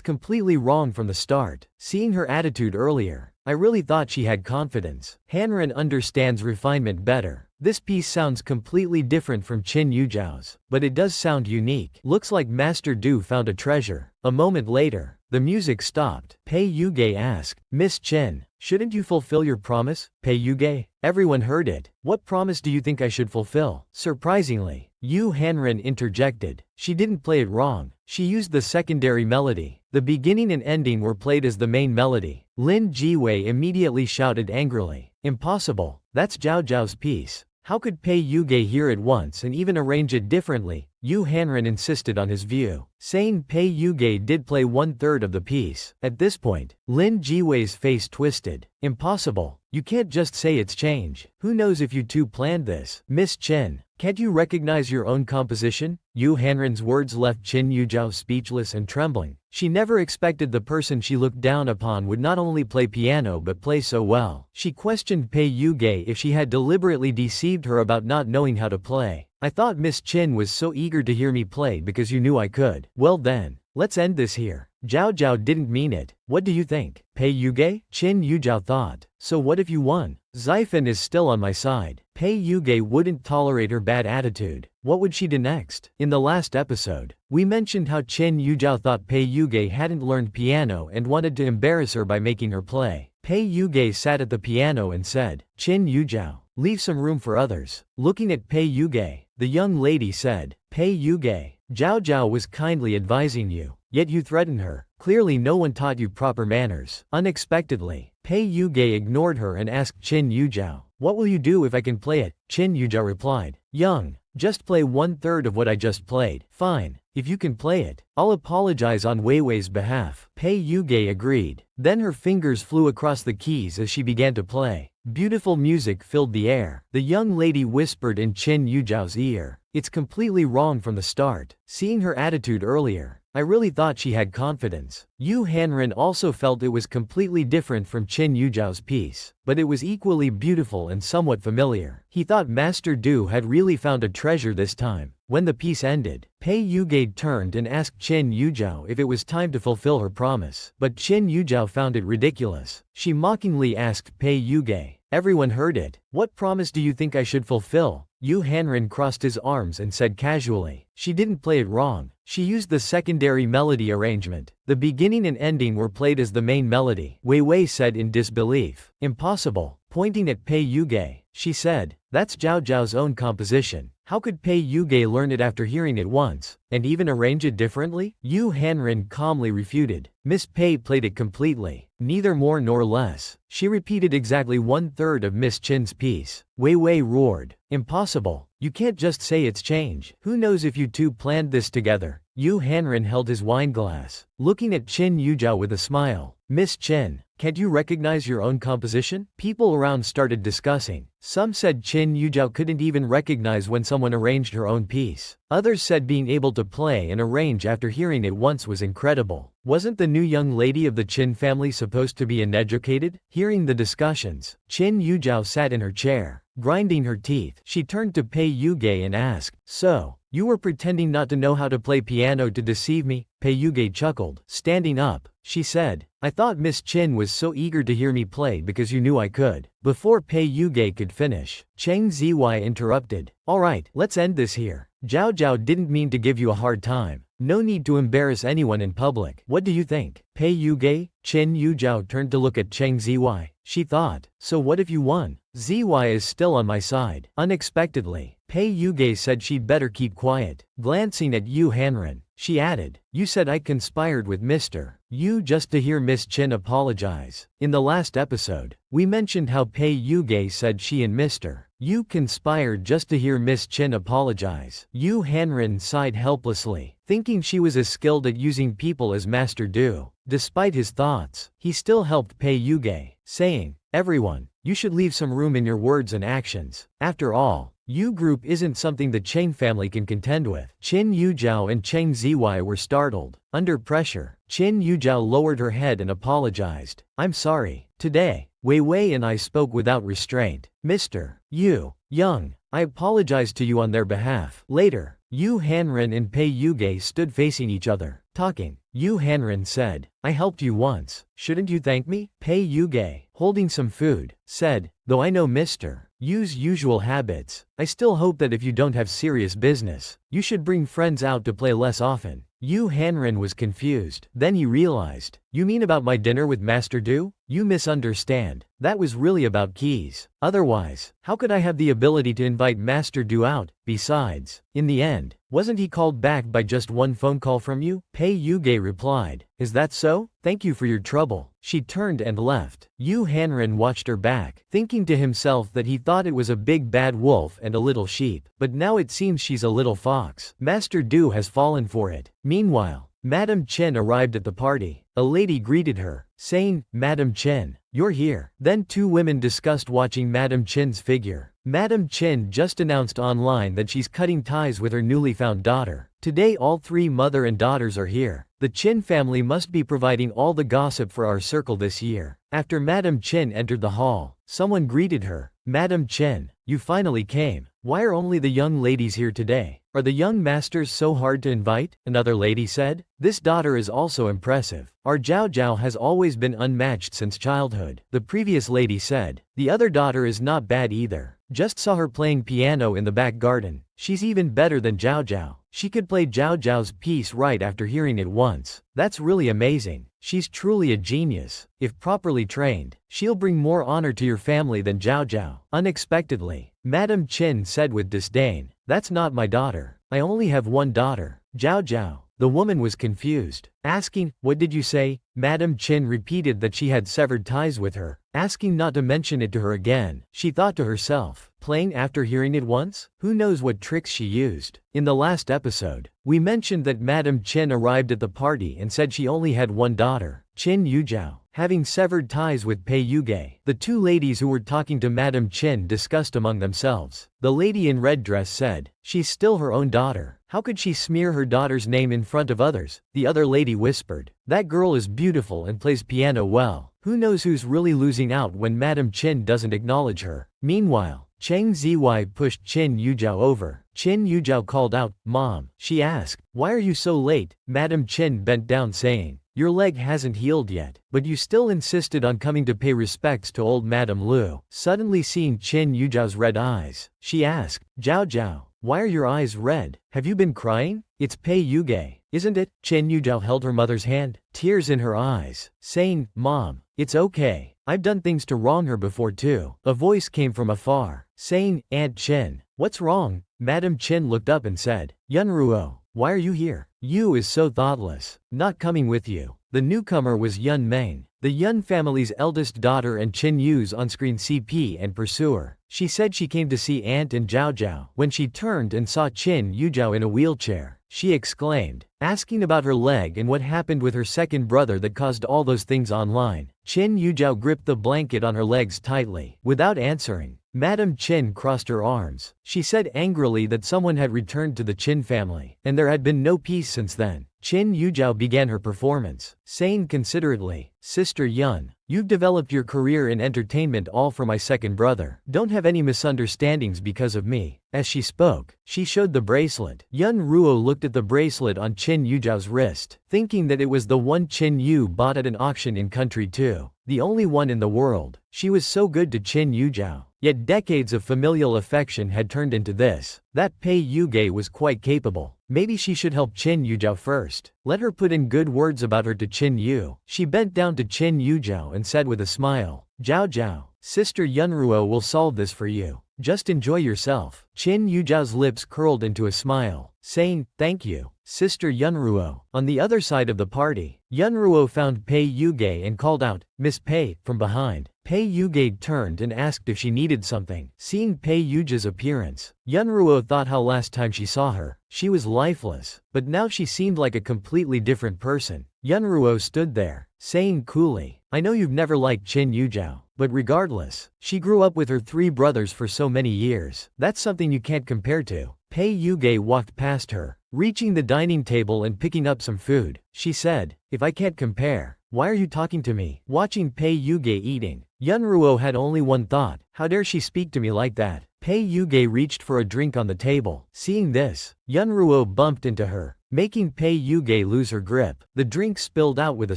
completely wrong from the start." Seeing her attitude earlier, I really thought she had confidence. Hanren understands refinement better. This piece sounds completely different from Qin Yujiao's, but it does sound unique. Looks like Master Du found a treasure. A moment later, the music stopped. Pei Yuge asked, "Miss Chen, shouldn't you fulfill your promise?" Pei Yuge, everyone heard it. "What promise do you think I should fulfill?" Surprisingly, Yu Hanren interjected. She didn't play it wrong. She used the secondary melody. The beginning and ending were played as the main melody. Lin Jiwei immediately shouted angrily, "Impossible. That's Zhao Zhao's piece. How could Pei Yuge hear it once and even arrange it differently?" Yu Hanren insisted on his view, saying Pei Yuge did play 1/3 of the piece. At this point, Lin Jiwei's face twisted. "Impossible. You can't just say it's change. Who knows if you two planned this? Miss Chen, can't you recognize your own composition?" Yu Hanren's words left Qin Yujiao speechless and trembling. She never expected the person she looked down upon would not only play piano but play so well. She questioned Pei Yuge if she had deliberately deceived her about not knowing how to play. I thought Miss Chin was so eager to hear me play because you knew I could. Well then, let's end this here. Zhao Zhao didn't mean it. What do you think? Pei Yuge? Qin Yuzhao thought. So what if you won? Xifen is still on my side. Pei Yuge wouldn't tolerate her bad attitude. What would she do next? In the last episode, we mentioned how Qin Yuzhao thought Pei Yuge hadn't learned piano and wanted to embarrass her by making her play. Pei Yuge sat at the piano and said, Qin Yuzhao, leave some room for others. Looking at Pei Yuge, the young lady said, Pei Yuge, Zhao Zhao was kindly advising you, yet you threatened her. Clearly no one taught you proper manners. Unexpectedly, Pei Yuge ignored her and asked Qin Yuzhao, what will you do if I can play it? Qin Yuzhao replied, Young, just play 1/3 of what I just played. Fine, if you can play it, I'll apologize on Wei Wei's behalf. Pei Yuge agreed. Then her fingers flew across the keys as she began to play. Beautiful music filled the air. The young lady whispered in Qin Yuzhao's ear, it's completely wrong from the start. Seeing her attitude earlier, I really thought she had confidence. Yu Hanren also felt it was completely different from Qin Yuzhao's piece, but it was equally beautiful and somewhat familiar. He thought Master Du had really found a treasure this time. When the piece ended, Pei Yuge turned and asked Qin Yuzhao if it was time to fulfill her promise, but Qin Yuzhao found it ridiculous. She mockingly asked Pei Yuge, everyone heard it, what promise do you think I should fulfill? Yu Hanren crossed his arms and said casually, she didn't play it wrong. She used the secondary melody arrangement. The beginning and ending were played as the main melody. Wei Wei said in disbelief. Impossible. Pointing at Pei Yuge, she said, that's Zhao Zhao's own composition. How could Pei Yuge learn it after hearing it once, and even arrange it differently? Yu Hanren calmly refuted. Miss Pei played it completely, neither more nor less. She repeated exactly 1/3 of Miss Chin's piece. Wei Wei roared. Impossible. You can't just say it's change. Who knows if you two planned this together? Yu Hanren held his wine glass, looking at Qin Yuzhao with a smile. Miss Chin, can't you recognize your own composition? People around started discussing. Some said Qin Yuzhao couldn't even recognize when someone arranged her own piece. Others said being able to play and arrange after hearing it once was incredible. Wasn't the new young lady of the Qin family supposed to be uneducated? Hearing the discussions, Qin Yuzhao sat in her chair, grinding her teeth. She turned to Pei Yuge and asked, so, you were pretending not to know how to play piano to deceive me? Pei Yuge chuckled. Standing up, she said, I thought Miss Chin was so eager to hear me play because you knew I could. Before Pei Yuge could finish, Cheng Ziwei interrupted. Alright, let's end this here. Zhao Zhao didn't mean to give you a hard time. No need to embarrass anyone in public. What do you think? Pei Yuge? Qin Yuzhao turned to look at Cheng Ziwei. She thought, so what if you won? Ziwei is still on my side. Unexpectedly, Pei Yuge said she'd better keep quiet. Glancing at Yu Hanren, she added, you said I conspired with Mr. Yu just to hear Miss Chin apologize. In the last episode, we mentioned how Pei Yuge said she and Mr. Yu conspired just to hear Miss Chin apologize. Yu Hanren sighed helplessly, thinking she was as skilled at using people as Master Du. Despite his thoughts, he still helped Pei Yuge, saying, everyone, you should leave some room in your words and actions. After all, Yu group isn't something the Cheng family can contend with. Qin Yuzhao and Cheng Ziwei were startled. Under pressure, Qin Yuzhao lowered her head and apologized. I'm sorry. Today, Wei Wei and I spoke without restraint. Mr. Yu, Young, I apologize to you on their behalf. Later, Yu Hanren and Pei Yuge stood facing each other, talking. Yu Hanren said, I helped you once. Shouldn't you thank me? Pei Yuge, holding some food, said, though I know Mr. Yu's usual habits, I still hope that if you don't have serious business, you should bring friends out to play less often. Yu Hanren was confused. Then he realized, you mean about my dinner with Master Du? You misunderstand. That was really about keys. Otherwise, how could I have the ability to invite Master Du out? Besides, in the end, wasn't he called back by just one phone call from you? Pei Yuge replied, is that so? Thank you for your trouble. She turned and left. Yu Hanren watched her back, thinking to himself that he thought it was a big bad wolf and a little sheep, but now it seems she's a little fox. Master Du has fallen for it. Meanwhile, Madam Chen arrived at the party. A lady greeted her, saying, Madam Chen, you're here. Then two women discussed watching Madam Chen's figure. Madam Chen just announced online that she's cutting ties with her newly found daughter. Today all three mother and daughters are here. The Chen family must be providing all the gossip for our circle this year. After Madam Chen entered the hall, someone greeted her. Madam Chen, you finally came. Why are only the young ladies here today? Are the young masters so hard to invite? Another lady said. This daughter is also impressive. Our Zhao Zhao has always been unmatched since childhood. The previous lady said. The other daughter is not bad either. Just saw her playing piano in the back garden. She's even better than Zhao Zhao. She could play Zhao Zhao's piece right after hearing it once. That's really amazing. She's truly a genius. If properly trained, she'll bring more honor to your family than Zhao Zhao. Unexpectedly, Madam Chen said with disdain. That's not my daughter. I only have one daughter. Zhao Zhao. The woman was confused, asking, what did you say? Madam Chen repeated that she had severed ties with her, asking not to mention it to her again. She thought to herself, playing after hearing it once? Who knows what tricks she used? In the last episode, we mentioned that Madam Chen arrived at the party and said she only had one daughter, Qin Yuzhao. Having severed ties with Pei Yuge, the two ladies who were talking to Madam Chen discussed among themselves. The lady in red dress said, she's still her own daughter. How could she smear her daughter's name in front of others? The other lady whispered, that girl is beautiful and plays piano well. Who knows who's really losing out when Madam Chen doesn't acknowledge her? Meanwhile, Cheng Ziwei pushed Qin Yuzhao over. Qin Yuzhao called out, Mom. She asked, why are you so late? Madam Chen bent down saying, your leg hasn't healed yet, but you still insisted on coming to pay respects to old Madam Lu. Suddenly seeing Qin Yuzhao's red eyes, she asked, Zhao Zhao, why are your eyes red? Have you been crying? It's Pei Yuge, isn't it? Qin Yuzhao held her mother's hand, tears in her eyes, saying, Mom, it's okay. I've done things to wrong her before too. A voice came from afar, saying, Aunt Chen, what's wrong? Madam Chen looked up and said, Yunruo, why are you here? Yu is so thoughtless, not coming with you. The newcomer was Yun Meng, the Yun family's eldest daughter and Qin Yu's on-screen CP and pursuer. She said she came to see Aunt and Zhao Zhao. When she turned and saw Qin Yuzhao in a wheelchair, she exclaimed, asking about her leg and what happened with her second brother that caused all those things online. Qin Yuzhao gripped the blanket on her legs tightly. Without answering, Madam Chen crossed her arms. She said angrily that someone had returned to the Qin family, and there had been no peace since then. Qin Yuzhao began her performance, saying considerately, Sister Yun, you've developed your career in entertainment all for my second brother. Don't have any misunderstandings because of me. As she spoke, she showed the bracelet. Yun Ruo looked at the bracelet on Qin Yuzhao's wrist, thinking that it was the one Qin Yu bought at an auction in Country 2. The only one in the world. She was so good to Qin Yuzhao. Yet decades of familial affection had turned into this. That Pei Yuge was quite capable. Maybe she should help Qin Yuzhao first. Let her put in good words about her to Qin Yu. She bent down to Qin Yuzhao and said with a smile, Zhao Zhao, Sister Yunruo will solve this for you. Just enjoy yourself. Qin Yuzhao's lips curled into a smile, saying, thank you, Sister Yunruo. On the other side of the party, Yunruo found Pei Yuge and called out, Miss Pei, from behind. Pei Yuge turned and asked if she needed something. Seeing Pei Yuge's appearance, Yunruo thought how last time she saw her, she was lifeless, but now she seemed like a completely different person. Yunruo stood there, saying coolly, I know you've never liked Qin Yuzhao, but regardless, she grew up with her three brothers for so many years. That's something you can't compare to. Pei Yuge walked past her, reaching the dining table and picking up some food. She said, if I can't compare, why are you talking to me? Watching Pei Yuge eating, Yunruo had only one thought, how dare she speak to me like that? Pei Yuge reached for a drink on the table. Seeing this, Yunruo bumped into her, making Pei Yuge lose her grip. The drink spilled out with a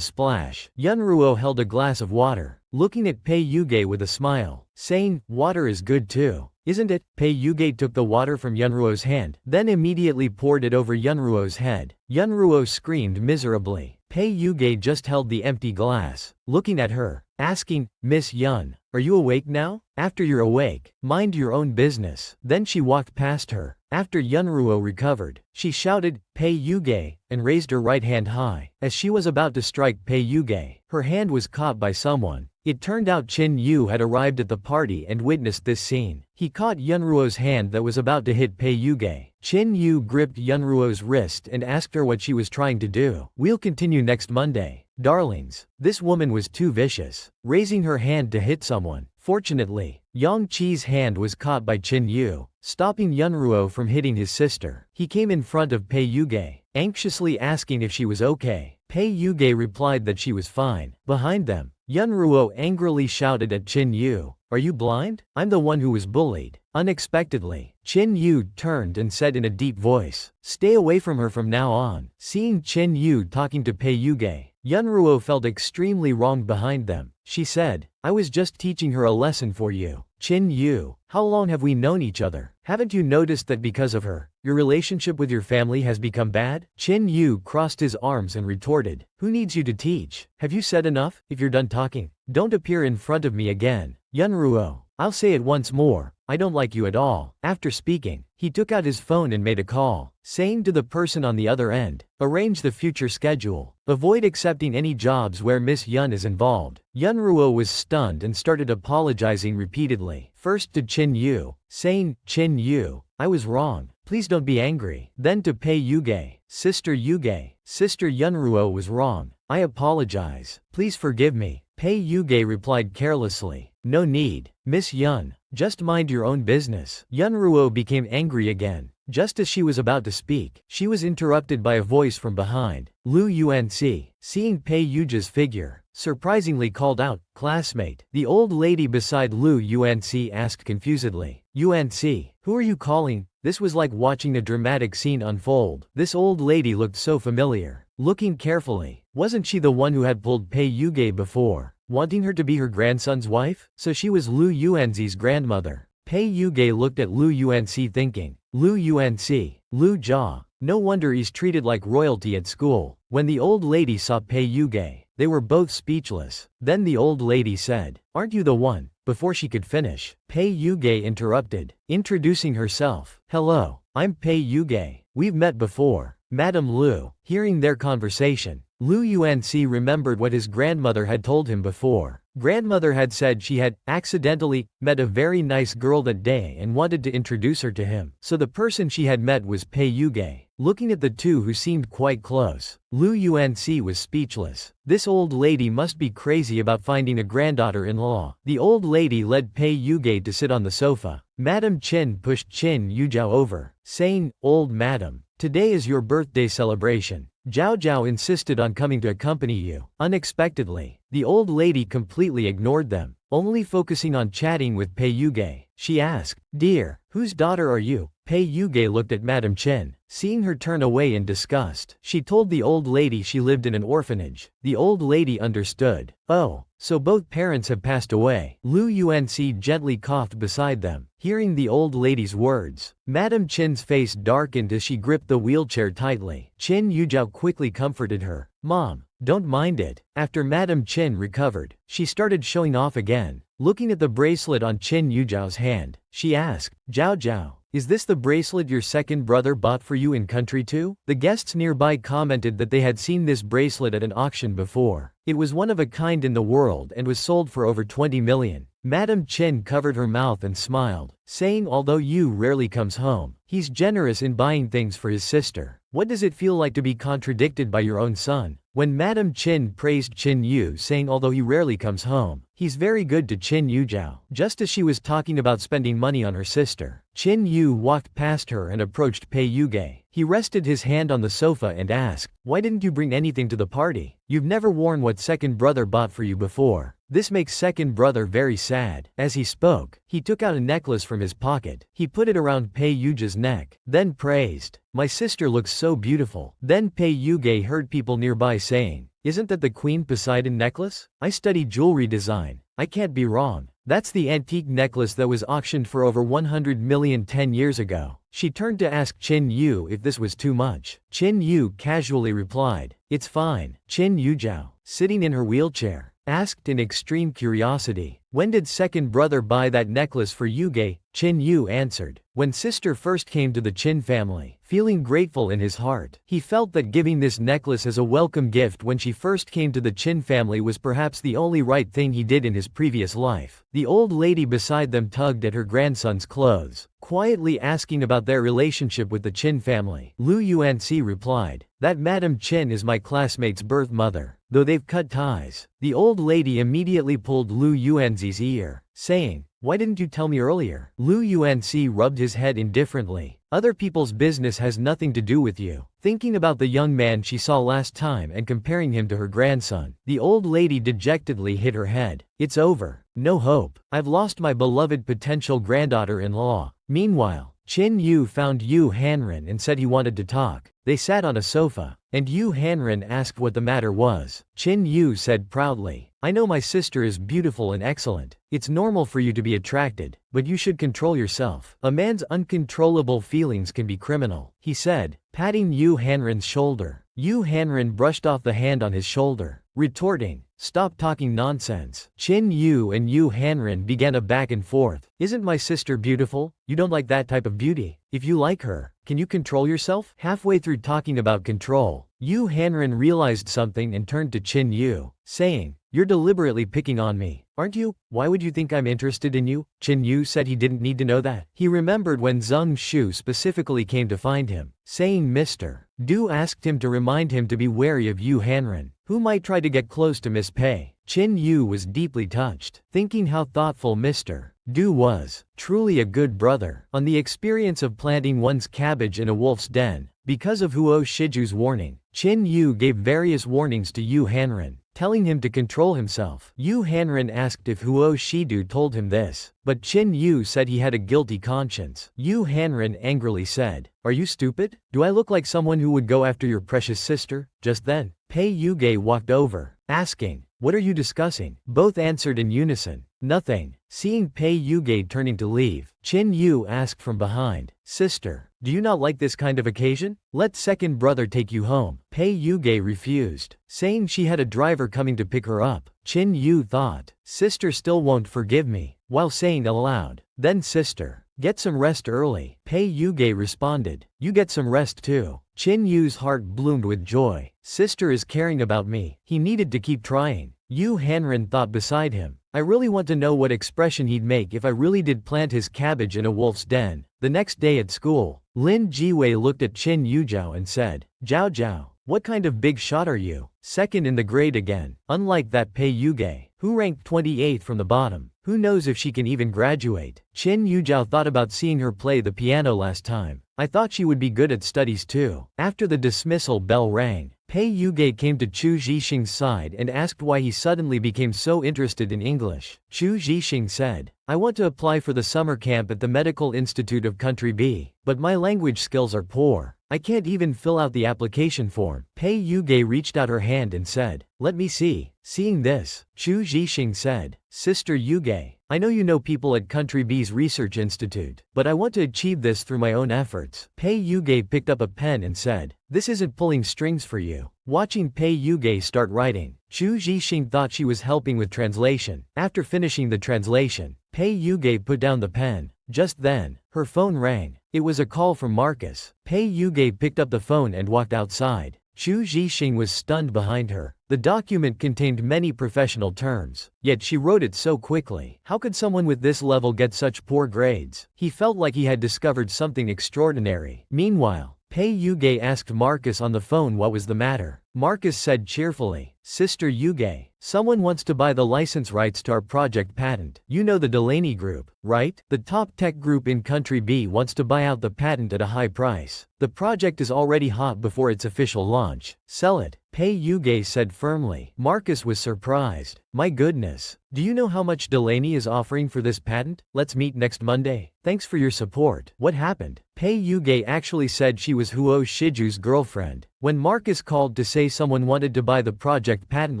splash. Yunruo held a glass of water, looking at Pei Yuge with a smile, saying, water is good too, isn't it? Pei Yuge took the water from Yunruo's hand, then immediately poured it over Yunruo's head. Yunruo screamed miserably. Pei Yuge just held the empty glass, looking at her, asking, Miss Yun, are you awake now? After you're awake, mind your own business. Then she walked past her. After Yunruo recovered, she shouted, Pei Yuge, and raised her right hand high. As she was about to strike Pei Yuge, her hand was caught by someone. It turned out Qin Yu had arrived at the party and witnessed this scene. He caught Yunruo's hand that was about to hit Pei Yuge. Qin Yu gripped Yunruo's wrist and asked her what she was trying to do. We'll continue next Monday. Darlings, this woman was too vicious, raising her hand to hit someone. Fortunately, Yang Qi's hand was caught by Qin Yu, stopping Yunruo from hitting his sister. He came in front of Pei Yuge, anxiously asking if she was okay. Pei Yuge replied that she was fine. Behind them, Yunruo angrily shouted at Qin Yu, Are you blind? I'm the one who was bullied. Unexpectedly, Chin Yu turned and said in a deep voice, "Stay away from her from now on." Seeing Chin Yu talking to Pei Yuge, Yunruo felt extremely wronged behind them. She said, "I was just teaching her a lesson for you. Chin Yu, how long have we known each other? Haven't you noticed that because of her, your relationship with your family has become bad?" Chin Yu crossed his arms and retorted, "Who needs you to teach? Have you said enough? If you're done talking, don't appear in front of me again." Yunruo, I'll say it once more, I don't like you at all. After speaking, he took out his phone and made a call, saying to the person on the other end, "Arrange the future schedule. Avoid accepting any jobs where Miss Yun is involved." Yunruo was stunned and started apologizing repeatedly. First to Chin Yu, saying, "Chin Yu, I was wrong. Please don't be angry." Then to Pei Yuge, Sister Yunruo was wrong. I apologize. Please forgive me." Pei Yuge replied carelessly, "No need, Miss Yun. Just mind your own business." Yunruo became angry again. Just as she was about to speak, she was interrupted by a voice from behind. Lu Yuanci, seeing Pei Yuge's figure, surprisingly called out, "Classmate." The old lady beside Lu Yuanci asked confusedly, "Yuanci, who are you calling?" This was like watching a dramatic scene unfold. This old lady looked so familiar. Looking carefully, wasn't she the one who had pulled Pei Yuge before, wanting her to be her grandson's wife? So she was Lu Yuanzi's grandmother. Pei Yuge looked at Lu Yuanci thinking, Lu Yuanci, Lu Jia. No wonder he's treated like royalty at school. When the old lady saw Pei Yuge, they were both speechless. Then the old lady said, "Aren't you the one?" Before she could finish, Pei Yuge interrupted, introducing herself. "Hello, I'm Pei Yuge. We've met before." Madame Lu. Hearing their conversation, Lu Yuanci remembered what his grandmother had told him before. Grandmother had said she had accidentally met a very nice girl that day and wanted to introduce her to him. So the person she had met was Pei Yuge. Looking at the two who seemed quite close, Lu Yuanci was speechless. This old lady must be crazy about finding a granddaughter-in-law. The old lady led Pei Yuge to sit on the sofa. Madame Chin pushed Chin Yujiao over, saying, "Old madam, today is your birthday celebration. Zhao Zhao insisted on coming to accompany you." Unexpectedly, the old lady completely ignored them, only focusing on chatting with Pei Yuge. She asked, "Dear, whose daughter are you?" Pei Yuge looked at Madame Chen, seeing her turn away in disgust. She told the old lady she lived in an orphanage. The old lady understood. "Oh, so both parents have passed away." Lu Yuanci gently coughed beside them. Hearing the old lady's words, Madame Chin's face darkened as she gripped the wheelchair tightly. Chin Yujiao quickly comforted her. "Mom, don't mind it." After Madame Chin recovered, she started showing off again. Looking at the bracelet on Chin Yujiao's hand, she asked, "Zhao Zhao, is this the bracelet your second brother bought for you in country 2? The guests nearby commented that they had seen this bracelet at an auction before. It was one of a kind in the world and was sold for over 20 million. Madame Chin covered her mouth and smiled, saying, "Although Yu rarely comes home, he's generous in buying things for his sister. What does it feel like to be contradicted by your own son?" When Madame Chin praised Chin Yu, saying although he rarely comes home, he's very good to Chin Yujiao. Just as she was talking about spending money on her sister, Chin Yu walked past her and approached Pei Yuge. He rested his hand on the sofa and asked, "Why didn't you bring anything to the party? You've never worn what second brother bought for you before. This makes second brother very sad." As he spoke, he took out a necklace from his pocket. He put it around Pei Yuge's neck, then praised, "My sister looks so beautiful." Then Pei Yuge heard people nearby saying, "Isn't that the Queen Poseidon necklace? I study jewelry design. I can't be wrong. That's the antique necklace that was auctioned for over 100 million 10 years ago." She turned to ask Chin Yu if this was too much. Chin Yu casually replied, "It's fine." Chin Yujiao, sitting in her wheelchair, asked in extreme curiosity, "When did second brother buy that necklace for Yuge?" Chin Yu answered, "When sister first came to the Chin family." Feeling grateful in his heart, he felt that giving this necklace as a welcome gift when she first came to the Chin family was perhaps the only right thing he did in his previous life. The old lady beside them tugged at her grandson's clothes, quietly asking about their relationship with the Chin family. Lu Yuanci replied, "That Madame Chin is my classmate's birth mother, though they've cut ties." The old lady immediately pulled Lu Yuanzi's ear, saying, Why didn't you tell me earlier? Lu Yuanxi rubbed his head indifferently. Other people's business has nothing to do with you. Thinking about the young man she saw last time and comparing him to her grandson, the old lady dejectedly hit her head. It's over. No hope. I've lost my beloved potential granddaughter-in-law. Meanwhile, Qin Yu found Yu Hanren and said he wanted to talk. They sat on a sofa, and Yu Hanren asked what the matter was. Qin Yu said proudly, I know my sister is beautiful and excellent. It's normal for you to be attracted, but you should control yourself. A man's uncontrollable feelings can be criminal, he said, patting Yu Hanren's shoulder. Yu Hanren brushed off the hand on his shoulder, retorting, stop talking nonsense. Qin Yu and Yu Hanren began a back and forth. Isn't my sister beautiful? You don't like that type of beauty. If you like her, can you control yourself? Halfway through talking about control, Yu Hanren realized something and turned to Qin Yu, saying, you're deliberately picking on me, aren't you? Why would you think I'm interested in you? Qin Yu said he didn't need to know that. He remembered when Zheng Shu specifically came to find him, saying Mr. Du asked him to remind him to be wary of Yu Hanren, who might try to get close to Miss Pei. Qin Yu was deeply touched, thinking how thoughtful Mr. Du was, truly a good brother. On the experience of planting one's cabbage in a wolf's den, because of Huo Shiju's warning, Qin Yu gave various warnings to Yu Hanren, telling him to control himself. Yu Hanren asked if Huo Shidu told him this, but Qin Yu said he had a guilty conscience. Yu Hanren angrily said, are you stupid? Do I look like someone who would go after your precious sister? Just then, Pei Yuge walked over, asking, what are you discussing? Both answered in unison, nothing. Seeing Pei Yuge turning to leave, Qin Yu asked from behind, sister, do you not like this kind of occasion? Let second brother take you home. Pei Yuge refused, saying she had a driver coming to pick her up. Qin Yu thought, sister still won't forgive me, while saying aloud, then sister, get some rest early. Pei Yuge responded, you get some rest too. Qin Yu's heart bloomed with joy. Sister is caring about me. He needed to keep trying. Yu Hanren thought beside him, I really want to know what expression he'd make if I really did plant his cabbage in a wolf's den. The next day at school, Lin Jiwei looked at Qin Yujiao and said, Zhao Zhao, what kind of big shot are you? Second in the grade again. Unlike that Pei Yuge, who ranked 28th from the bottom. Who knows if she can even graduate? Qin Yujiao thought about seeing her play the piano last time. I thought she would be good at studies too. After the dismissal bell rang, Pei Yuge came to Chu Zhixing's side and asked why he suddenly became so interested in English. Chu Zhixing said, I want to apply for the summer camp at the Medical Institute of Country B, but my language skills are poor. I can't even fill out the application form. Pei Yuge reached out her hand and said, let me see. Seeing this, Chu Zhixing said, Sister Yuge, I know you know people at Country B's Research Institute, but I want to achieve this through my own efforts. Pei Yuge picked up a pen and said, this isn't pulling strings for you. Watching Pei Yuge start writing, Chu Zhixing thought she was helping with translation. After finishing the translation, Pei Yuge put down the pen. Just then, her phone rang. It was a call from Marcus. Pei Yuge picked up the phone and walked outside. Chu Zhixing was stunned behind her. The document contained many professional terms, yet she wrote it so quickly. How could someone with this level get such poor grades? He felt like he had discovered something extraordinary. Meanwhile, Pei Yuge asked Marcus on the phone what was the matter. Marcus said cheerfully, Sister Yuge, someone wants to buy the license rights to our project patent. You know the Delaney Group, right? The top tech group in Country B wants to buy out the patent at a high price. The project is already hot before its official launch. Sell it. Pei Yuge said firmly. Marcus was surprised. My goodness. Do you know how much Delaney is offering for this patent? Let's meet next Monday. Thanks for your support. What happened? Pei Yuge actually said she was Huo Shiju's girlfriend. When Marcus called to say someone wanted to buy the project patent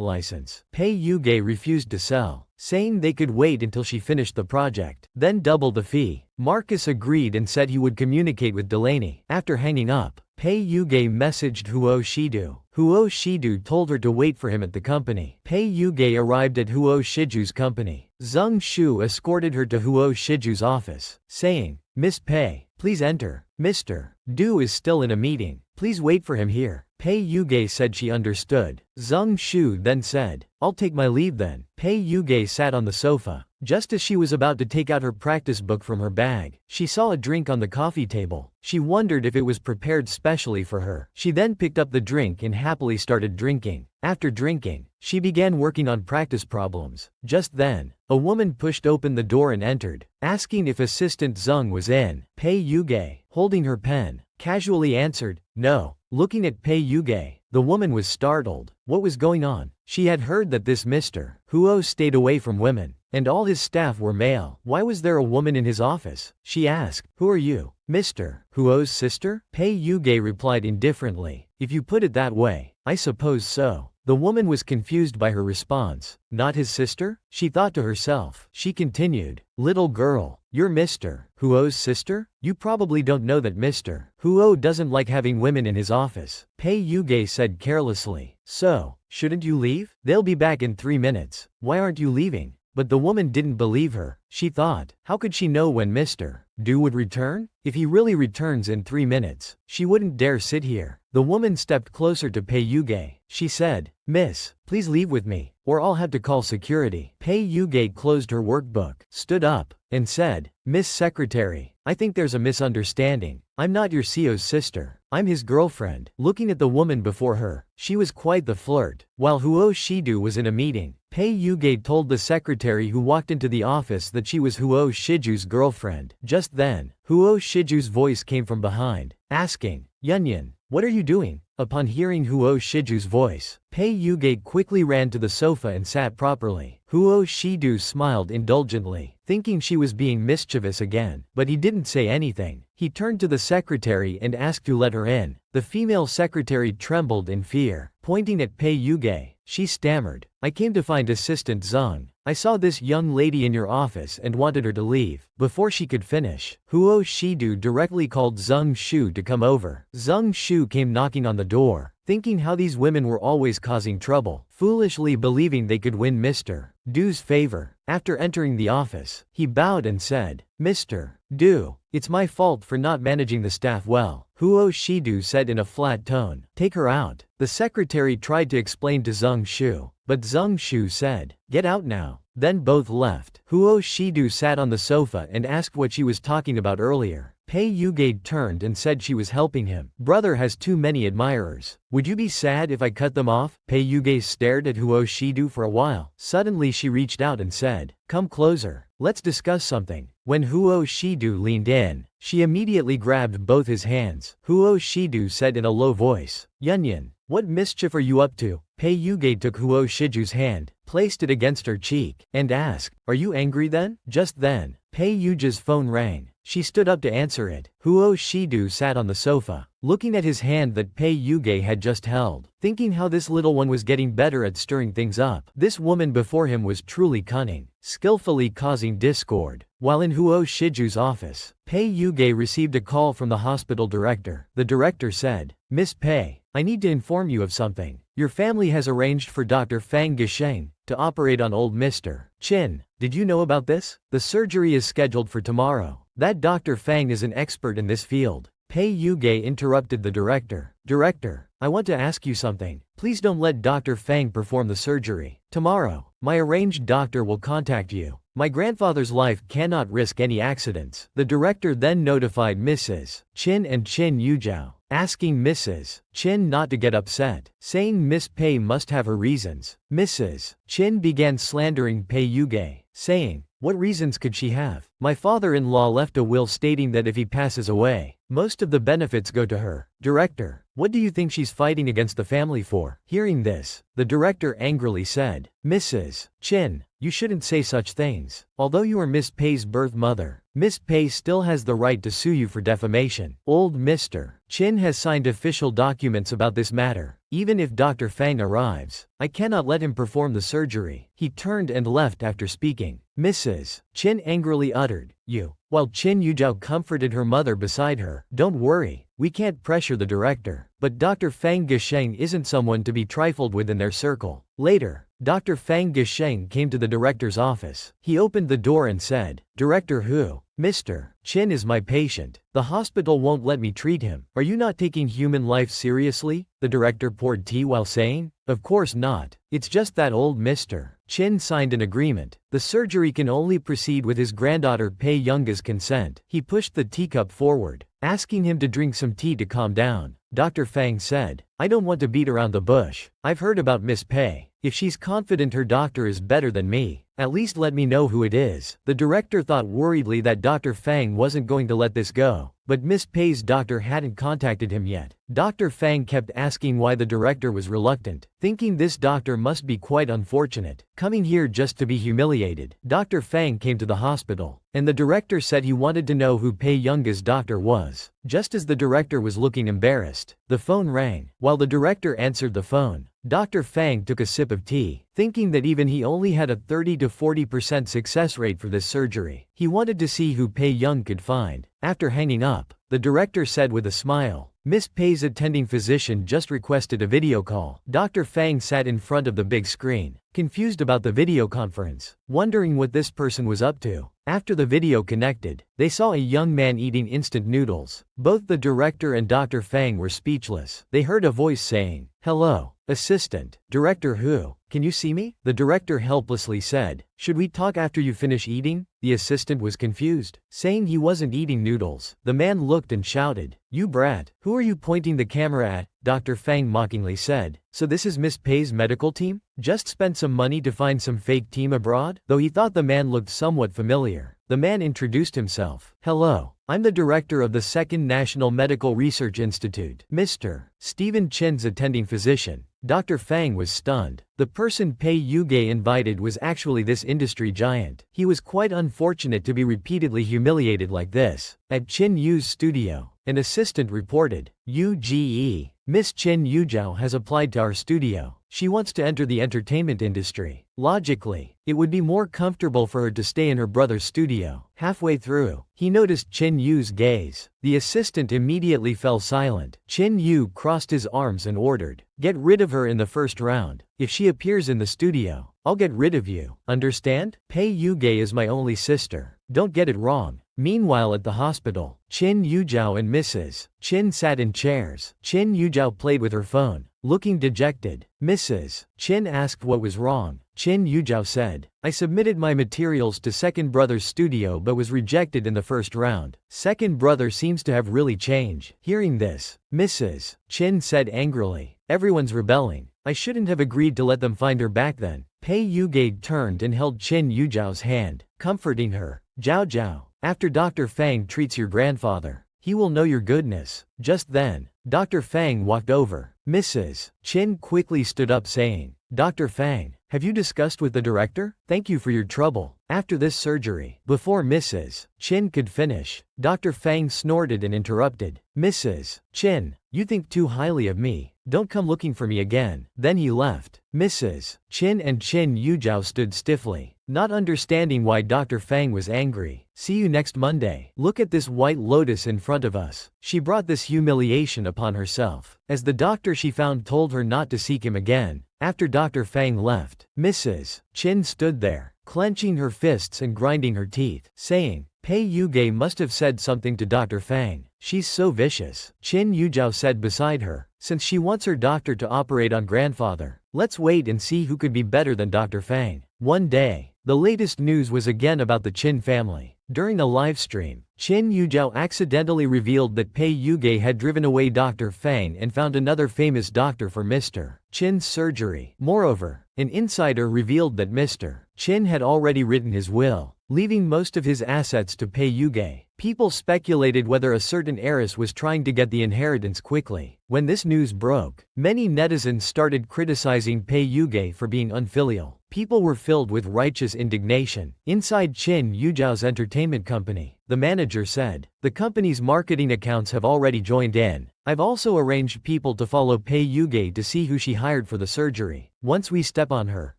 license, Pei Yuge refused to sell, saying they could wait until she finished the project, then double the fee. Marcus agreed and said he would communicate with Delaney. After hanging up, Pei Yuge messaged Huo Shidu. Huo Shidu told her to wait for him at the company. Pei Yuge arrived at Huo Shiju's company. Zheng Shu escorted her to Huo Shiju's office, saying, Miss Pei, please enter. Mr. Du is still in a meeting. Please wait for him here. Pei Yuge said she understood. Zheng Shu then said, "I'll take my leave then." Pei Yuge sat on the sofa. Just as she was about to take out her practice book from her bag, she saw a drink on the coffee table. She wondered if it was prepared specially for her. She then picked up the drink and happily started drinking. After drinking, she began working on practice problems. Just then, a woman pushed open the door and entered, asking if Assistant Zheng was in. Pei Yuge, holding her pen, casually answered, "No." Looking at Pei Yuge, the woman was startled. What was going on? She had heard that this Mr. Huo stayed away from women, and all his staff were male. Why was there a woman in his office? She asked, "Who are you? Mr. Huo's sister?" Pei Yuge replied indifferently, "If you put it that way, I suppose so." The woman was confused by her response. Not his sister? She thought to herself. She continued, "Little girl, you're Mr. Huo's sister? You probably don't know that Mr. Huo doesn't like having women in his office." Pei Yuge said carelessly, "So, shouldn't you leave? They'll be back in 3 minutes. Why aren't you leaving?" But the woman didn't believe her. She thought, how could she know when Mr. Du would return? If he really returns in 3 minutes, she wouldn't dare sit here. The woman stepped closer to Pei Yuge. She said, "Miss, please leave with me, or I'll have to call security." Pei Yuge closed her workbook, stood up, and said, "Miss Secretary, I think there's a misunderstanding. I'm not your CEO's sister. I'm his girlfriend." Looking at the woman before her, she was quite the flirt. While Huo Shidu was in a meeting, Pei Yuge told the secretary who walked into the office that she was Huo Shiju's girlfriend. Just then, Huo Shiju's voice came from behind, asking, "Yunyan, what are you doing?" Upon hearing Huo Shiju's voice, Pei Yuge quickly ran to the sofa and sat properly. Huo Shidu smiled indulgently, thinking she was being mischievous again, but he didn't say anything. He turned to the secretary and asked to let her in. The female secretary trembled in fear. Pointing at Pei Yuge, she stammered, "I came to find Assistant Zheng. I saw this young lady in your office and wanted her to leave." Before she could finish, Huo Shidu directly called Zheng Shu to come over. Zheng Shu came knocking on the door, thinking how these women were always causing trouble, foolishly believing they could win Mr. Du's favor. After entering the office, he bowed and said, "Mr. Du, it's my fault for not managing the staff well." Huo Shidu said in a flat tone, "Take her out." The secretary tried to explain to Zheng Shu, but Zheng Shu said, "Get out now." Then both left. Huo Shidu sat on the sofa and asked what she was talking about earlier. Pei Yuge turned and said she was helping him. "Brother has too many admirers. Would you be sad if I cut them off?" Pei Yuge stared at Huo Shidu for a while. Suddenly she reached out and said, "Come closer. Let's discuss something." When Huo Shidu leaned in, she immediately grabbed both his hands. Huo Shidu said in a low voice, "Yunyan, what mischief are you up to?" Pei Yuge took Huo Shiju's hand, placed it against her cheek, and asked, "Are you angry then?" Just then, Pei Yuge's phone rang. She stood up to answer it. Huo Shidu sat on the sofa, looking at his hand that Pei Yuge had just held, thinking how this little one was getting better at stirring things up. This woman before him was truly cunning, skillfully causing discord. While in Huo Shiju's office, Pei Yuge received a call from the hospital director. The director said, "Miss Pei, I need to inform you of something. Your family has arranged for Dr. Fang Gisheng to operate on old Mr. Chin. Did you know about this? The surgery is scheduled for tomorrow. That Dr. Fang is an expert in this field." Pei Yuge interrupted the director. "Director, I want to ask you something. Please don't let Dr. Fang perform the surgery. Tomorrow, my arranged doctor will contact you. My grandfather's life cannot risk any accidents." The director then notified Mrs. Chin and Chin Yujiao, asking Mrs. Chin not to get upset, saying Miss Pei must have her reasons. Mrs. Chin began slandering Pei Yuge, saying, "What reasons could she have? My father-in-law left a will stating that if he passes away, most of the benefits go to her." Director, what do you think she's fighting against the family for? Hearing this, the director angrily said, "Mrs. Chin, you shouldn't say such things. Although you are Miss Pei's birth mother, Miss Pei still has the right to sue you for defamation. Old Mr. Chin has signed official documents about this matter. Even if Dr. Fang arrives, I cannot let him perform the surgery." He turned and left after speaking. Mrs. Chin angrily uttered, "You," while Chin Yujiao comforted her mother beside her. "Don't worry, we can't pressure the director. But Dr. Fang Gisheng isn't someone to be trifled with in their circle." Later, Dr. Fang Gisheng came to the director's office. He opened the door and said, "Director Hu, Mr. Chin is my patient. The hospital won't let me treat him. Are you not taking human life seriously? The director poured tea while saying. Of course not. It's just that old Mr. Chin signed an agreement. The surgery can only proceed with his granddaughter Pei Young's consent. He pushed the teacup forward, asking him to drink some tea to calm down. Dr. Fang said, I don't want to beat around the bush. I've heard about Miss Pei. If she's confident her doctor is better than me, at least let me know who it is. The director thought worriedly that Dr. Fang wasn't going to let this go, but Miss Pei's doctor hadn't contacted him yet. Dr. Fang kept asking why the director was reluctant, thinking this doctor must be quite unfortunate, coming here just to be humiliated. Dr. Fang came to the hospital, and the director said he wanted to know who Pei Young's doctor was. Just as the director was looking embarrassed, the phone rang. While the director answered the phone, Dr. Fang took a sip of tea, thinking that even he only had a 30 to 40% success rate for this surgery. He wanted to see who Pei Young could find. After hanging up, the director said with a smile, Miss Pei's attending physician just requested a video call. Dr. Fang sat in front of the big screen, confused about the video conference, wondering what this person was up to. After the video connected, they saw a young man eating instant noodles. Both the director and Dr. Fang were speechless. They heard a voice saying, Hello, assistant. Director who? Can you see me? The director helplessly said, Should we talk after you finish eating? The assistant was confused, saying he wasn't eating noodles. The man looked and shouted, You brat, who are you pointing the camera at? Dr. Fang mockingly said, So this is Miss Pei's medical team? Just spent some money to find some fake team abroad? Though he thought the man looked somewhat familiar, the man introduced himself. Hello, I'm the director of the Second National Medical Research Institute. Mr. Stephen Chin's attending physician. Dr. Fang was stunned. The person Pei Yuge invited was actually this industry giant. He was quite unfortunate to be repeatedly humiliated like this. At Chin Yu's studio, an assistant reported, UGE, Miss Chin Yuzhao has applied to our studio. She wants to enter the entertainment industry. Logically, it would be more comfortable for her to stay in her brother's studio. Halfway through, he noticed Chin Yu's gaze. The assistant immediately fell silent. Chin Yu crossed his arms and ordered, Get rid of her in the first round. If she appears in the studio, I'll get rid of you. Understand? Pei Yuge is my only sister. Don't get it wrong. Meanwhile at the hospital, Chin Yuzhao and Mrs. Chin sat in chairs. Chin Yuzhao played with her phone, looking dejected. Mrs. Chin asked what was wrong. Chin Yuzhao said, I submitted my materials to second brother's studio but was rejected in the first round. Second brother seems to have really changed. Hearing this, Mrs. Chin said angrily, Everyone's rebelling. I shouldn't have agreed to let them find her back then. Pei Yuge turned and held Chin Yuzhao's hand, comforting her. Zhao Zhao, after Dr. Fang treats your grandfather, he will know your goodness. Just then, Dr. Fang walked over. Mrs. Chin quickly stood up saying, Dr. Fang, have you discussed with the director? Thank you for your trouble. After this surgery, before Mrs. Chin could finish, Dr. Fang snorted and interrupted. Mrs. Chin, you think too highly of me. Don't come looking for me again. Then he left. Mrs. Chin and Chin Yuzhao stood stiffly, not understanding why Dr. Fang was angry. See you next Monday. Look at this white lotus in front of us. She brought this humiliation upon herself, as the doctor she found told her not to seek him again. After Dr. Fang left, Mrs. Chin stood there, clenching her fists and grinding her teeth, saying, Pei Yuge must have said something to Dr. Fang. She's so vicious. Chin Yuzhao said beside her, since she wants her doctor to operate on grandfather, let's wait and see who could be better than Dr. Fang. One day, the latest news was again about the Chin family. During a live stream, Chin Yuzhao accidentally revealed that Pei Yuge had driven away Dr. Fang and found another famous doctor for Mr. Chin's surgery. Moreover, an insider revealed that Mr. Chin had already written his will, leaving most of his assets to Pei Yuge. People speculated whether a certain heiress was trying to get the inheritance quickly. When this news broke, many netizens started criticizing Pei Yuge for being unfilial. People were filled with righteous indignation. Inside Chin Yuzhao's entertainment company, the manager said, the company's marketing accounts have already joined in. I've also arranged people to follow Pei Yuge to see who she hired for the surgery. Once we step on her,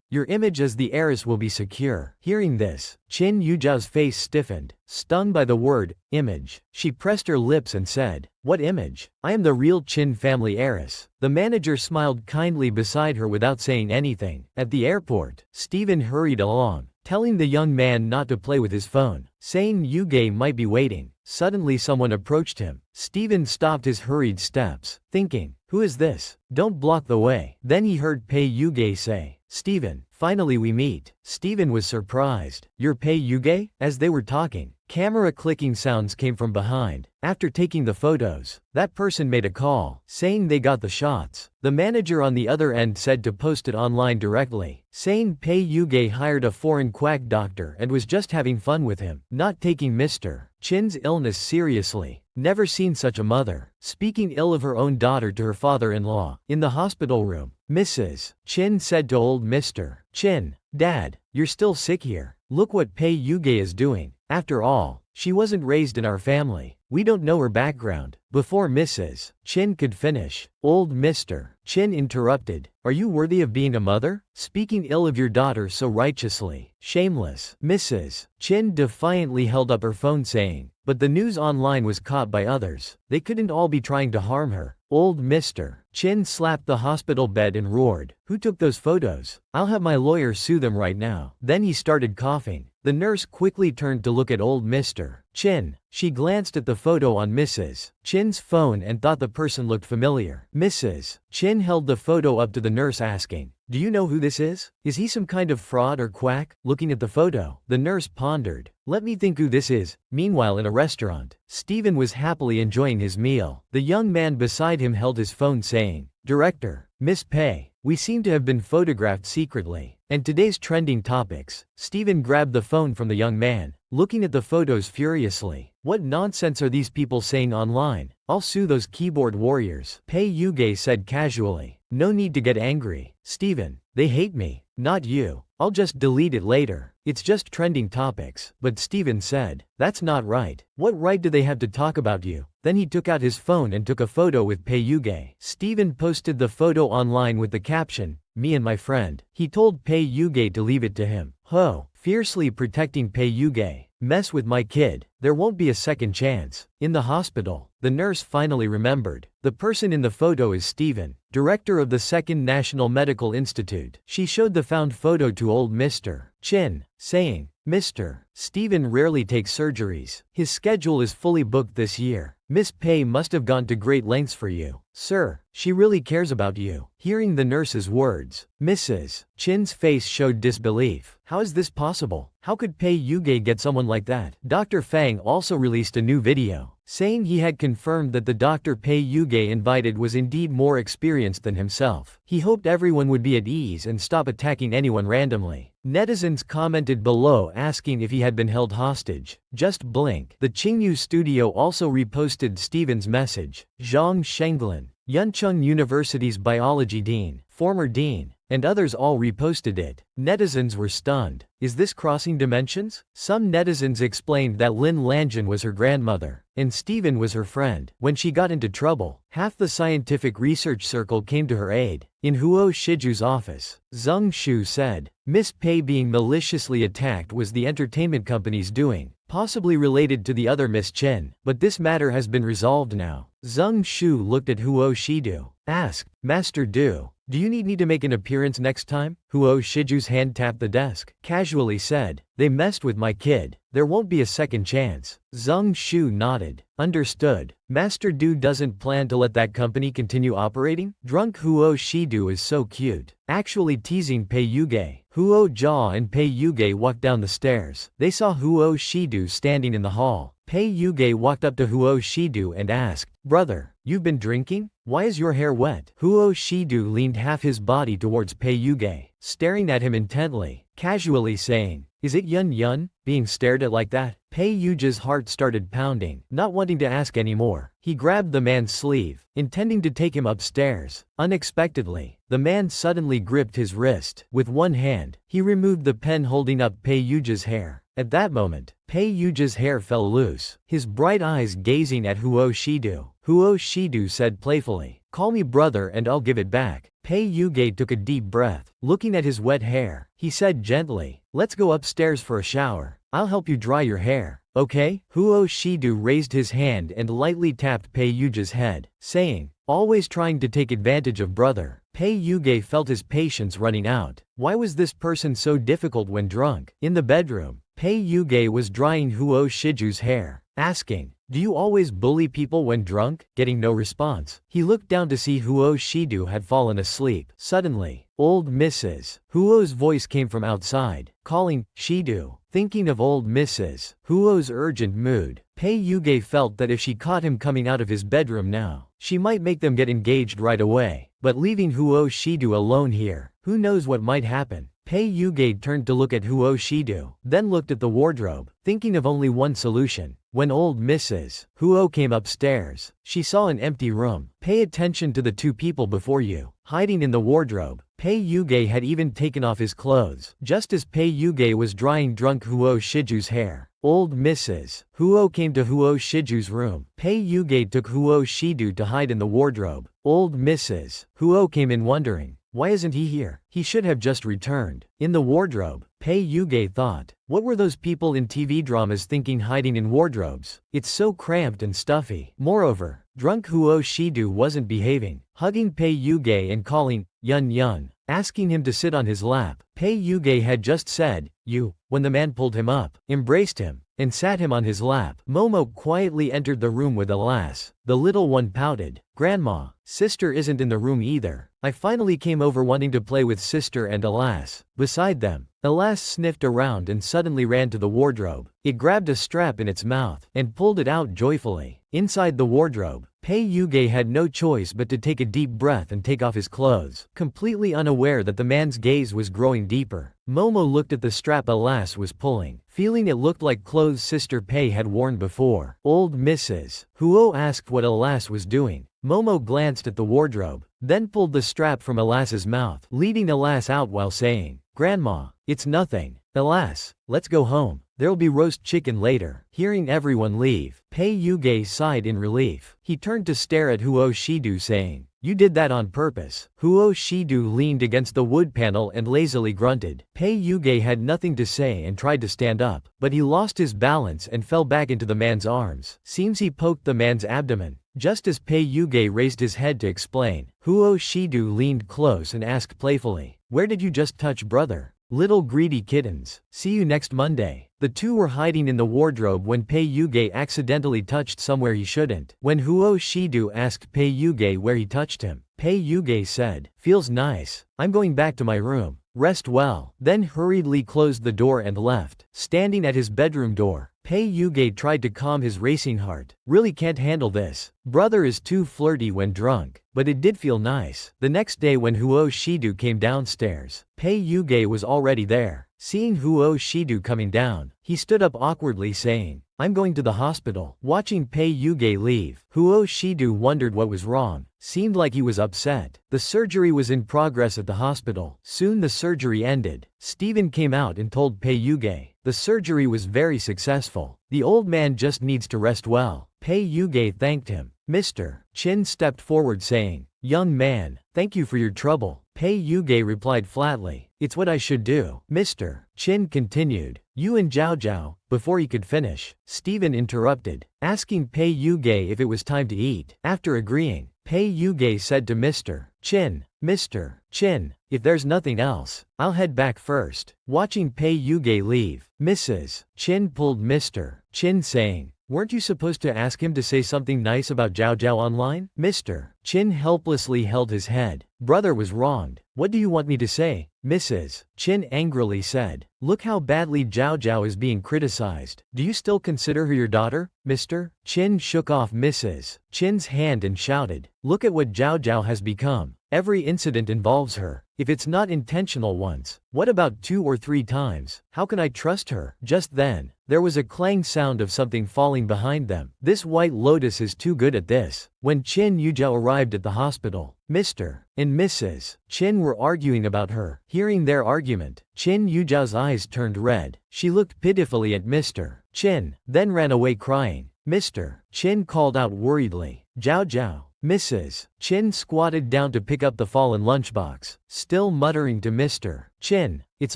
your image as the heiress will be secure. Hearing this, Chin Yuzhao's face stiffened, stung by the word, image. She pressed her lips and said, What image? I am the real Chin family heiress. The manager smiled kindly beside her without saying anything. At the airport, Stephen hurried along, telling the young man not to play with his phone, saying Yuge might be waiting. Suddenly someone approached him. Steven stopped his hurried steps, thinking, "Who is this? Don't block the way." Then he heard Pei Yuge say, "Steven, finally we meet." Steven was surprised. "You're Pei Yuge?" As they were talking, camera clicking sounds came from behind. After taking the photos, that person made a call, saying they got the shots. The manager on the other end said to post it online directly, saying Pei Yuge hired a foreign quack doctor and was just having fun with him, not taking Mr. Chin's illness seriously. Never seen such a mother, speaking ill of her own daughter to her father-in-law. In the hospital room, Mrs. Chin said to old Mr. Chin, "Dad, you're still sick here. Look what Pei Yuge is doing. After all, she wasn't raised in our family. We don't know her background." Before Mrs. Chin could finish, old Mr. Chin interrupted, "Are you worthy of being a mother? Speaking ill of your daughter so righteously. Shameless." Mrs. Chin defiantly held up her phone saying, but the news online was caught by others. They couldn't all be trying to harm her. Old Mr. Chin slapped the hospital bed and roared, "Who took those photos? I'll have my lawyer sue them right now." Then he started coughing. The nurse quickly turned to look at old Mr. Chin. She glanced at the photo on Mrs. Chin's phone and thought the person looked familiar. Mrs. Chin held the photo up to the nurse asking, "Do you know who this is? Is he some kind of fraud or quack?" Looking at the photo, the nurse pondered, "Let me think who this is." Meanwhile in a restaurant, Steven was happily enjoying his meal. The young man beside him held his phone saying, "Director, Miss Pei, we seem to have been photographed secretly. And today's trending topics." Steven grabbed the phone from the young man, looking at the photos furiously. "What nonsense are these people saying online? I'll sue those keyboard warriors." Pei Yuge said casually, "No need to get angry, Steven. They hate me, not you. I'll just delete it later. It's just trending topics." But Steven said, "That's not right. What right do they have to talk about you?" Then he took out his phone and took a photo with Pei Yuge. Steven posted the photo online with the caption, "Me and my friend." He told Pei Yuge to leave it to him. Ho, fiercely protecting Pei Yuge. "Mess with my kid, there won't be a second chance." In the hospital, the nurse finally remembered. The person in the photo is Steven, director of the Second National Medical Institute. She showed the found photo to old Mr. Chin, saying, "Mr. Steven rarely takes surgeries. His schedule is fully booked this year. Miss Pei must have gone to great lengths for you. Sir, she really cares about you." Hearing the nurse's words, Mrs. Chin's face showed disbelief. How is this possible? How could Pei Yuge get someone like that? Dr. Fang also released a new video, saying he had confirmed that the Dr. Pei Yuge invited was indeed more experienced than himself. He hoped everyone would be at ease and stop attacking anyone randomly. Netizens commented below asking if he had been held hostage. Just blink. The Qingyu studio also reposted Steven's message. Zhang Shenglin, Yuncheng University's biology dean, former dean, and others all reposted it. Netizens were stunned. Is this crossing dimensions? Some netizens explained that Lin Lanjun was her grandmother, and Steven was her friend. When she got into trouble, half the scientific research circle came to her aid. In Huo Shiju's office, Zheng Shu said, Miss Pei being maliciously attacked was the entertainment company's doing, possibly related to the other Miss Chen, but this matter has been resolved now. Zheng Shu looked at Huo Shidu, asked, Master Du, do you need me to make an appearance next time? Huo Shiju's hand tapped the desk, casually said, they messed with my kid. There won't be a second chance. Zheng Shu nodded. Understood. Master Du doesn't plan to let that company continue operating? Drunk Huo Shidu is so cute. Actually teasing Pei Yuge. Huo Jia and Pei Yuge walked down the stairs. They saw Huo Shidu standing in the hall. Pei Yuge walked up to Huo Shidu and asked, Brother, you've been drinking? Why is your hair wet? Huo Shidu leaned half his body towards Pei Yuge, staring at him intently, casually saying, Is it Yun Yun? Being stared at like that? Pei Yuge's heart started pounding, not wanting to ask anymore. He grabbed the man's sleeve, intending to take him upstairs. Unexpectedly, the man suddenly gripped his wrist. With one hand, he removed the pen holding up Pei Yuge's hair. At that moment, Pei Yuge's hair fell loose, his bright eyes gazing at Huo Shidu. Huo Shidu said playfully, Call me brother and I'll give it back. Pei Yuge took a deep breath. Looking at his wet hair, he said gently, Let's go upstairs for a shower. I'll help you dry your hair. Okay? Huo Shidu raised his hand and lightly tapped Pei Yuge's head, saying, Always trying to take advantage of brother. Pei Yuge felt his patience running out. Why was this person so difficult when drunk? In the bedroom, Pei Yuge was drying Huo Shiju's hair, asking, "Do you always bully people when drunk?" Getting no response, he looked down to see Huo Shidu had fallen asleep. Suddenly, old Mrs. Huo's voice came from outside, calling, "Shidu." Thinking of old Mrs. Huo's urgent mood, Pei Yuge felt that if she caught him coming out of his bedroom now, she might make them get engaged right away. But leaving Huo Shidu alone here, who knows what might happen? Pei Yuge turned to look at Huo Shidu, then looked at the wardrobe, thinking of only one solution. When old Mrs. Huo came upstairs, she saw an empty room. Pay attention to the two people before you. Hiding in the wardrobe, Pei Yuge had even taken off his clothes. Just as Pei Yuge was drying drunk Huo Shiju's hair, old Mrs. Huo came to Huo Shiju's room. Pei Yuge took Huo Shidu to hide in the wardrobe. Old Mrs. Huo came in wondering, why isn't he here? He should have just returned. In the wardrobe, Pei Yuge thought, what were those people in TV dramas thinking hiding in wardrobes? It's so cramped and stuffy. Moreover, drunk Huo Shidu wasn't behaving, hugging Pei Yuge and calling, "Yun Yun," asking him to sit on his lap. Pei Yuge had just said, "You," when the man pulled him up, embraced him, and sat him on his lap. Momo quietly entered the room with Alas. The little one pouted, "Grandma, sister isn't in the room either. I finally came over wanting to play with sister and Alas." Beside them, Alas sniffed around and suddenly ran to the wardrobe. It grabbed a strap in its mouth and pulled it out joyfully. Inside the wardrobe, Pei Yuge had no choice but to take a deep breath and take off his clothes, completely unaware that the man's gaze was growing deeper. Momo looked at the strap Alas was pulling, feeling it looked like clothes sister Pei had worn before. Old Mrs. Huo asked what Alas was doing. Momo glanced at the wardrobe, then pulled the strap from Alas's mouth, leading Alas out while saying, "Grandma, it's nothing. Alas, let's go home. There'll be roast chicken later." Hearing everyone leave, Pei Yuge sighed in relief. He turned to stare at Huo Shidu saying, "You did that on purpose." Huo Shidu leaned against the wood panel and lazily grunted. Pei Yuge had nothing to say and tried to stand up, but he lost his balance and fell back into the man's arms. Seems he poked the man's abdomen. Just as Pei Yuge raised his head to explain, Huo Shidu leaned close and asked playfully, "Where did you just touch, brother? Little greedy kittens. See you next Monday." The two were hiding in the wardrobe when Pei Yuge accidentally touched somewhere he shouldn't. When Huo Shidu asked Pei Yuge where he touched him, Pei Yuge said, "Feels nice. I'm going back to my room. Rest well." Then hurriedly closed the door and left. Standing at his bedroom door, Pei Yuge tried to calm his racing heart. Really can't handle this. Brother is too flirty when drunk. But it did feel nice. The next day when Huo Shidu came downstairs, Pei Yuge was already there. Seeing Huo Shidu coming down, he stood up awkwardly saying, "I'm going to the hospital." Watching Pei Yuge leave, Huo Shidu wondered what was wrong. Seemed like he was upset. The surgery was in progress at the hospital. Soon the surgery ended. Steven came out and told Pei Yuge, the surgery was very successful. The old man just needs to rest well. Pei Yuge thanked him. Mr. Chin stepped forward saying, "Young man, thank you for your trouble." Pei Yuge replied flatly, "It's what I should do." Mr. Chin continued, "You and Zhao Zhao." Before he could finish, Steven interrupted, asking Pei Yuge if it was time to eat. After agreeing, Pei Yuge said to Mr. Chin, "Mr. Chin, if there's nothing else, I'll head back first." Watching Pei Yuge leave, Mrs. Chin pulled Mr. Chin saying, "Weren't you supposed to ask him to say something nice about Zhao Zhao online?" Mr. Chin helplessly held his head. "Brother was wronged. What do you want me to say?" Mrs. Chin angrily said, "Look how badly Zhao Zhao is being criticized. Do you still consider her your daughter?" Mr. Chin shook off Mrs. Chin's hand and shouted, "Look at what Zhao Zhao has become. Every incident involves her. If it's not intentional once, what about 2 or 3 times? How can I trust her?" Just then, there was a clang sound of something falling behind them. This White Lotus is too good at this. When Chin Yuzhao arrived at the hospital, Mr. and Mrs. Chin were arguing about her. Hearing their argument, Chin Yuzhao's eyes turned red. She looked pitifully at Mr. Chin, then ran away crying. Mr. Chin called out worriedly, "Zhao Zhao." Mrs. Chin squatted down to pick up the fallen lunchbox, still muttering to Mr. Chin, "It's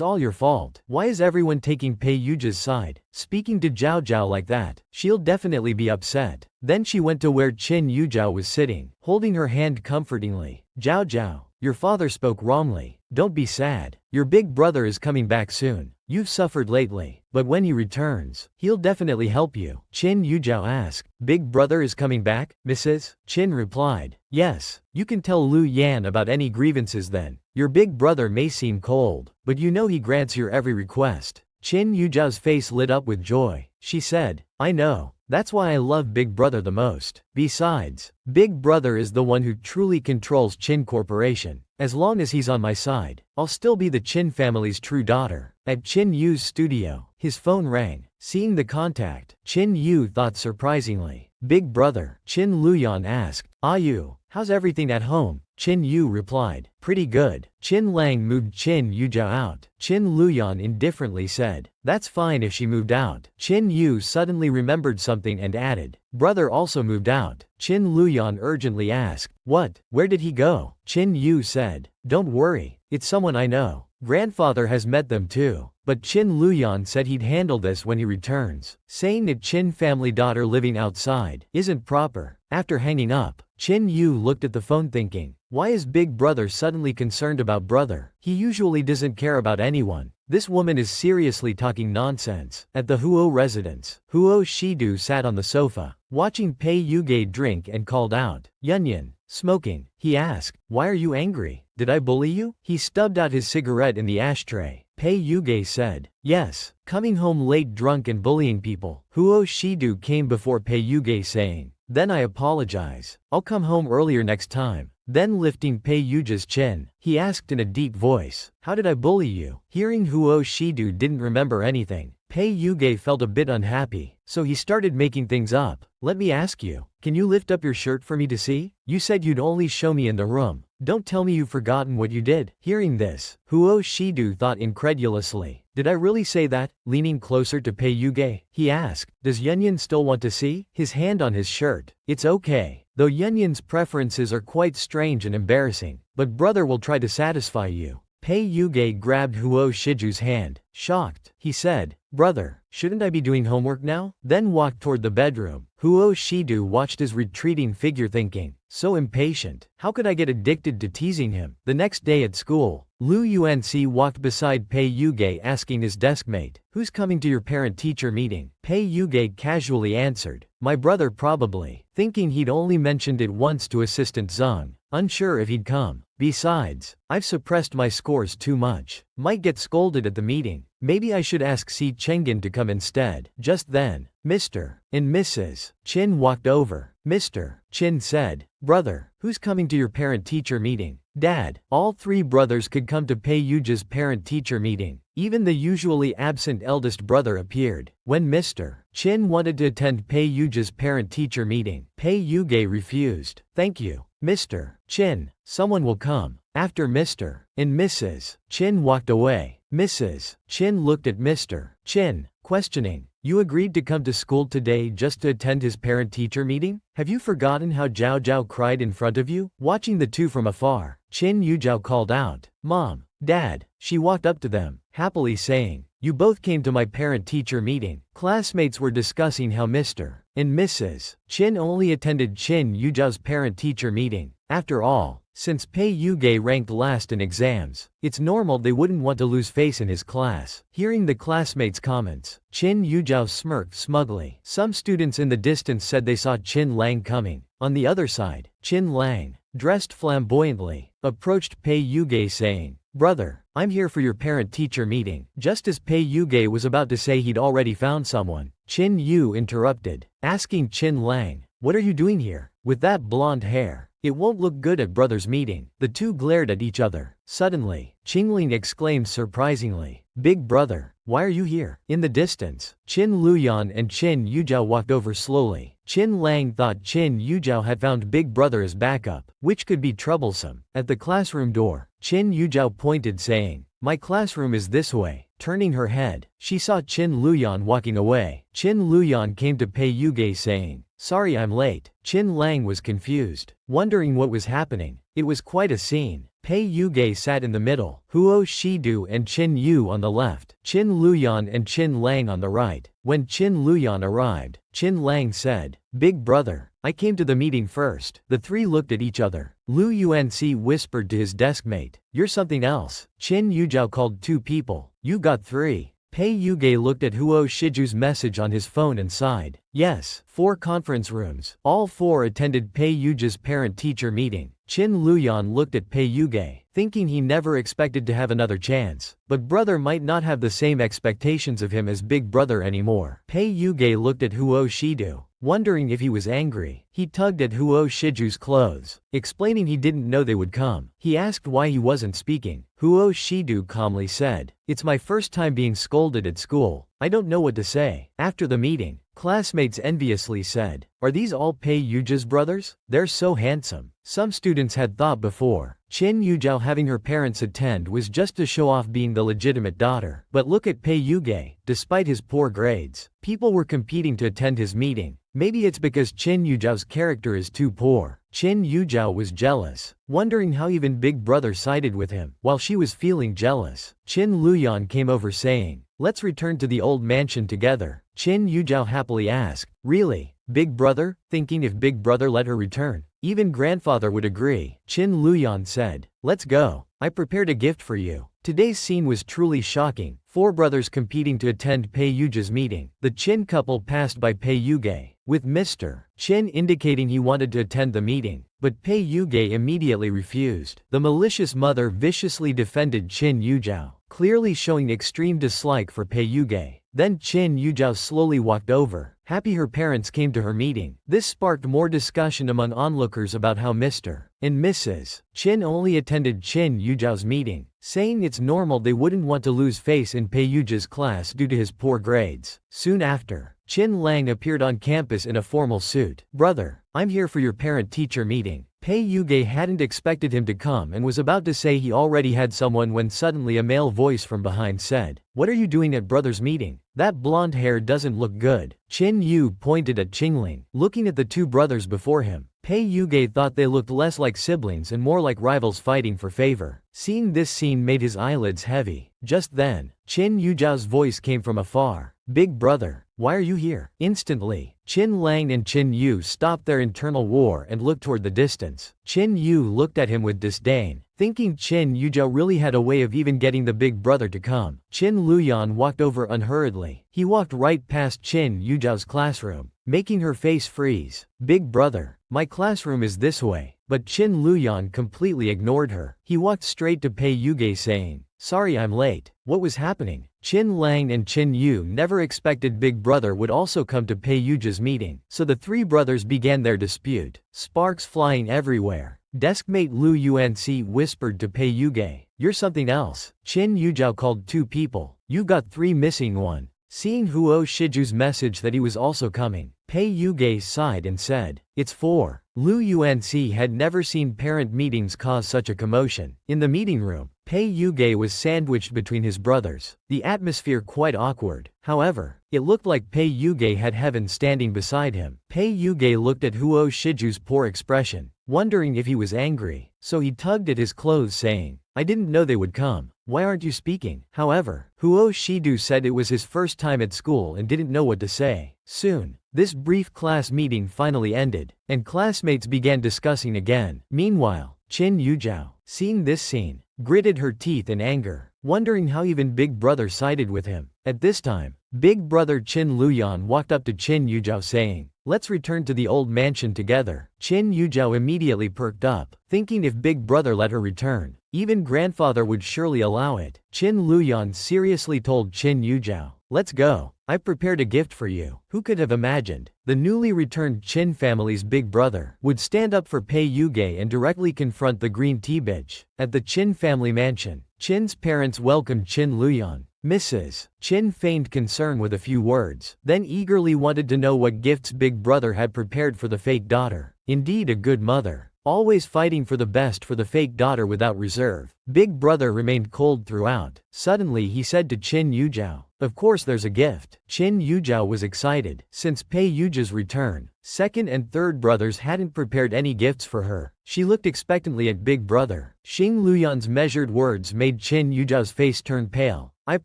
all your fault. Why is everyone taking Pei Yuja's side? Speaking to Zhao Zhao like that, she'll definitely be upset." Then she went to where Chin Yuzhao was sitting, holding her hand comfortingly. "Zhao Zhao, Your father spoke wrongly. Don't be sad. Your big brother is coming back soon. You've suffered lately, but when he returns, he'll definitely help you. Chin Yuzhao asked. Big brother is coming back, Mrs. Chin replied. Yes, you can tell Lu Yan about any grievances then. Your big brother may seem cold, but you know he grants your every request. Chin Yuzhao's face lit up with joy. She said, I know. That's why I love Big Brother the most. Besides, Big Brother is the one who truly controls Chin Corporation. As long as he's on my side, I'll still be the Chin family's true daughter. At Chin Yu's studio, his phone rang. Seeing the contact, Chin Yu thought surprisingly. Big Brother, Chin Luyan asked. Ah Yu, how's everything at home? Chin Yu replied. Pretty good. Chin Lang moved Chin Yuzhao out. Chin Luyan indifferently said. That's fine if she moved out. Chin Yu suddenly remembered something and added. Brother also moved out. Chin Luyan urgently asked. What? Where did he go? Chin Yu said. Don't worry, it's someone I know. Grandfather has met them too. But Chin Luyan said he'd handle this when he returns. Saying that Chin family daughter living outside isn't proper. After hanging up, Chin Yu looked at the phone thinking, why is Big Brother suddenly concerned about brother? He usually doesn't care about anyone. This woman is seriously talking nonsense. At the Huo residence, Huo Shidu sat on the sofa, watching Pei Yuge drink and called out, Yunyan, smoking. He asked, why are you angry? Did I bully you? He stubbed out his cigarette in the ashtray. Pei Yuge said, yes, coming home late drunk and bullying people. Huo Shidu came before Pei Yuge saying, then I apologize. I'll come home earlier next time. Then lifting Pei Yuge's chin, he asked in a deep voice, how did I bully you? Hearing Huo Shidu didn't remember anything, Pei Yuge felt a bit unhappy, so he started making things up. Let me ask you, can you lift up your shirt for me to see? You said you'd only show me in the room. Don't tell me you've forgotten what you did. Hearing this, Huo Shidu thought incredulously. Did I really say that? Leaning closer to Pei Yuge, he asked, does Yunyan still want to see? His hand on his shirt. It's okay. Though Yunyan's preferences are quite strange and embarrassing, but brother will try to satisfy you. Pei Yuge grabbed Huo Shiju's hand. Shocked, he said, brother, shouldn't I be doing homework now? Then walked toward the bedroom. Huo Shidu watched his retreating figure thinking, so impatient, how could I get addicted to teasing him? The next day at school, Lu Yuanci walked beside Pei Yuge asking his deskmate, who's coming to your parent-teacher meeting? Pei Yuge casually answered, my brother probably, thinking he'd only mentioned it once to assistant Zhang, unsure if he'd come. Besides, I've suppressed my scores too much. Might get scolded at the meeting. Maybe I should ask Si Chenggen to come instead. Just then, Mr. and Mrs. Chin walked over. Mr. Chin said, brother, who's coming to your parent-teacher meeting? Dad. All three brothers could come to Pei Yuge's parent-teacher meeting. Even the usually absent eldest brother appeared. When Mr. Chin wanted to attend Pei Yuge's parent-teacher meeting, Pei Yuge refused. Thank you, Mr. Chin. Someone will come. After Mr. and Mrs. Chin walked away, Mrs. Chin looked at Mr. Chin, questioning, you agreed to come to school today just to attend his parent-teacher meeting? Have you forgotten how Zhao Zhao cried in front of you? Watching the two from afar, Chin Yuzhao called out, Mom, Dad. She walked up to them, happily saying, you both came to my parent-teacher meeting. Classmates were discussing how Mr. and Mrs. Chin only attended Chin Yuzhao's parent-teacher meeting. After all, since Pei Yuge ranked last in exams, it's normal they wouldn't want to lose face in his class. Hearing the classmates' comments, Chin Yuzhao smirked smugly. Some students in the distance said they saw Chin Lang coming. On the other side, Chin Lang, dressed flamboyantly, approached Pei Yuge saying, brother, I'm here for your parent-teacher meeting. Just as Pei Yuge was about to say he'd already found someone, Chin Yu interrupted, asking Chin Lang, what are you doing here? With that blonde hair, it won't look good at brother's meeting. The two glared at each other. Suddenly, Qingling exclaimed surprisingly, big brother, why are you here? In the distance, Qin Luyan and Qin Yuzhao walked over slowly. Qin Lang thought Qin Yuzhao had found big brother as backup, which could be troublesome. At the classroom door, Qin Yuzhao pointed saying, my classroom is this way. Turning her head, she saw Qin Luyan walking away. Qin Luyan came to Pei Yuge saying, sorry I'm late. Qin Lang was confused, wondering what was happening. It was quite a scene. Pei Yuge sat in the middle, Huo Shidu and Qin Yu on the left, Qin Luyan and Qin Lang on the right. When Qin Luyan arrived, Qin Lang said, "Big brother, I came to the meeting first." The three looked at each other. Lu Yuanci whispered to his deskmate, "You're something else." Qin Yujiao called 2 people. "You got 3. Pei Yuge looked at Huo Shiju's message on his phone and sighed. Yes, 4 conference rooms. All 4 attended Pei Yuge's parent-teacher meeting. Qin Luyan looked at Pei Yuge, thinking he never expected to have another chance. But brother might not have the same expectations of him as big brother anymore. Pei Yuge looked at Huo Shidu, wondering if he was angry. He tugged at Huo Shiju's clothes, explaining he didn't know they would come. He asked why he wasn't speaking. Huo Shidu calmly said, "It's my first time being scolded at school. I don't know what to say." After the meeting, classmates enviously said, "Are these all Pei Yuge's brothers? They're so handsome." Some students had thought before, Qin Yujiao having her parents attend was just to show off being the legitimate daughter. But look at Pei Yuge, despite his poor grades, people were competing to attend his meeting. Maybe it's because Qin Yujiao's character is too poor. Qin Yujiao was jealous, wondering how even big brother sided with him. While she was feeling jealous, Qin Luyan came over saying, "Let's return to the old mansion together." Qin Yujiao happily asked, "Really, big brother?" Thinking if big brother let her return, even grandfather would agree. Qin Luyan said, "Let's go. I prepared a gift for you." Today's scene was truly shocking. 4 brothers competing to attend Pei Yuge's meeting. The Qin couple passed by Pei Yuge, with Mr. Qin indicating he wanted to attend the meeting, but Pei Yuge immediately refused. The malicious mother viciously defended Qin Yujiao, clearly showing extreme dislike for Pei Yuge. Then Qin Yujiao slowly walked over, happy her parents came to her meeting. This sparked more discussion among onlookers about how Mr. and Mrs. Qin only attended Qin Yujiao's meeting, saying it's normal they wouldn't want to lose face in Pei Yuge's class due to his poor grades. Soon after, Qin Lang appeared on campus in a formal suit. "Brother, I'm here for your parent-teacher meeting." Pei Yuge hadn't expected him to come and was about to say he already had someone when suddenly a male voice from behind said, "What are you doing at brother's meeting? That blonde hair doesn't look good." Qin Yu pointed at Qingling, looking at the 2 brothers before him. Pei Yuge thought they looked less like siblings and more like rivals fighting for favor. Seeing this scene made his eyelids heavy. Just then, Qin Yujiao's voice came from afar. "Big brother, why are you here?" Instantly, Qin Lang and Qin Yu stopped their internal war and looked toward the distance. Qin Yu looked at him with disdain, thinking Qin Yujiao really had a way of even getting the big brother to come. Qin Luyan walked over unhurriedly. He walked right past Qin Yujiao's classroom, making her face freeze. "Big brother, my classroom is this way." But Qin Luyan completely ignored her. He walked straight to Pei Yuge saying, "Sorry I'm late." What was happening? Qin Lang and Qin Yu never expected big brother would also come to Pei Yuge's meeting, so the 3 brothers began their dispute, sparks flying everywhere. Deskmate Lu Yuanci whispered to Pei Yuge, "You're something else." Qin Yujiao called 2 people. "You got 3 missing 1. Seeing Huo Shiju's message that he was also coming, Pei Yuge sighed and said, "It's 4. Lu Yuanci had never seen parent meetings cause such a commotion. In the meeting room, Pei Yuge was sandwiched between his brothers, the atmosphere quite awkward. However, it looked like Pei Yuge had heaven standing beside him. Pei Yuge looked at Huo Shiju's poor expression, wondering if he was angry, so he tugged at his clothes saying, "I didn't know they would come. Why aren't you speaking?" However, Huo Shidu said it was his first time at school and didn't know what to say. Soon, this brief class meeting finally ended, and classmates began discussing again. Meanwhile, Qin Yujiao, seeing this scene, gritted her teeth in anger, wondering how even big brother sided with him. At this time, big brother Qin Luyan walked up to Qin Yujiao saying, "Let's return to the old mansion together." Qin Yujiao immediately perked up, thinking if big brother let her return, even grandfather would surely allow it. Qin Luyan seriously told Qin Yujiao, "Let's go. I prepared a gift for you." Who could have imagined the newly returned Qin family's big brother would stand up for Pei Yuge and directly confront the green tea bitch? At the Qin family mansion, Qin's parents welcomed Qin Luyan. Mrs. Qin feigned concern with a few words, then eagerly wanted to know what gifts big brother had prepared for the fake daughter. Indeed a good mother. always fighting for the best for the fake daughter without reserve. Big brother remained cold throughout. Suddenly he said to Qin Yujiao, "Of course there's a gift." Qin Yujiao was excited. Since Pei Yujia's return, second and third brothers hadn't prepared any gifts for her. She looked expectantly at Big Brother. Xing Luyan's measured words made Qin Yujiao's face turn pale. "I've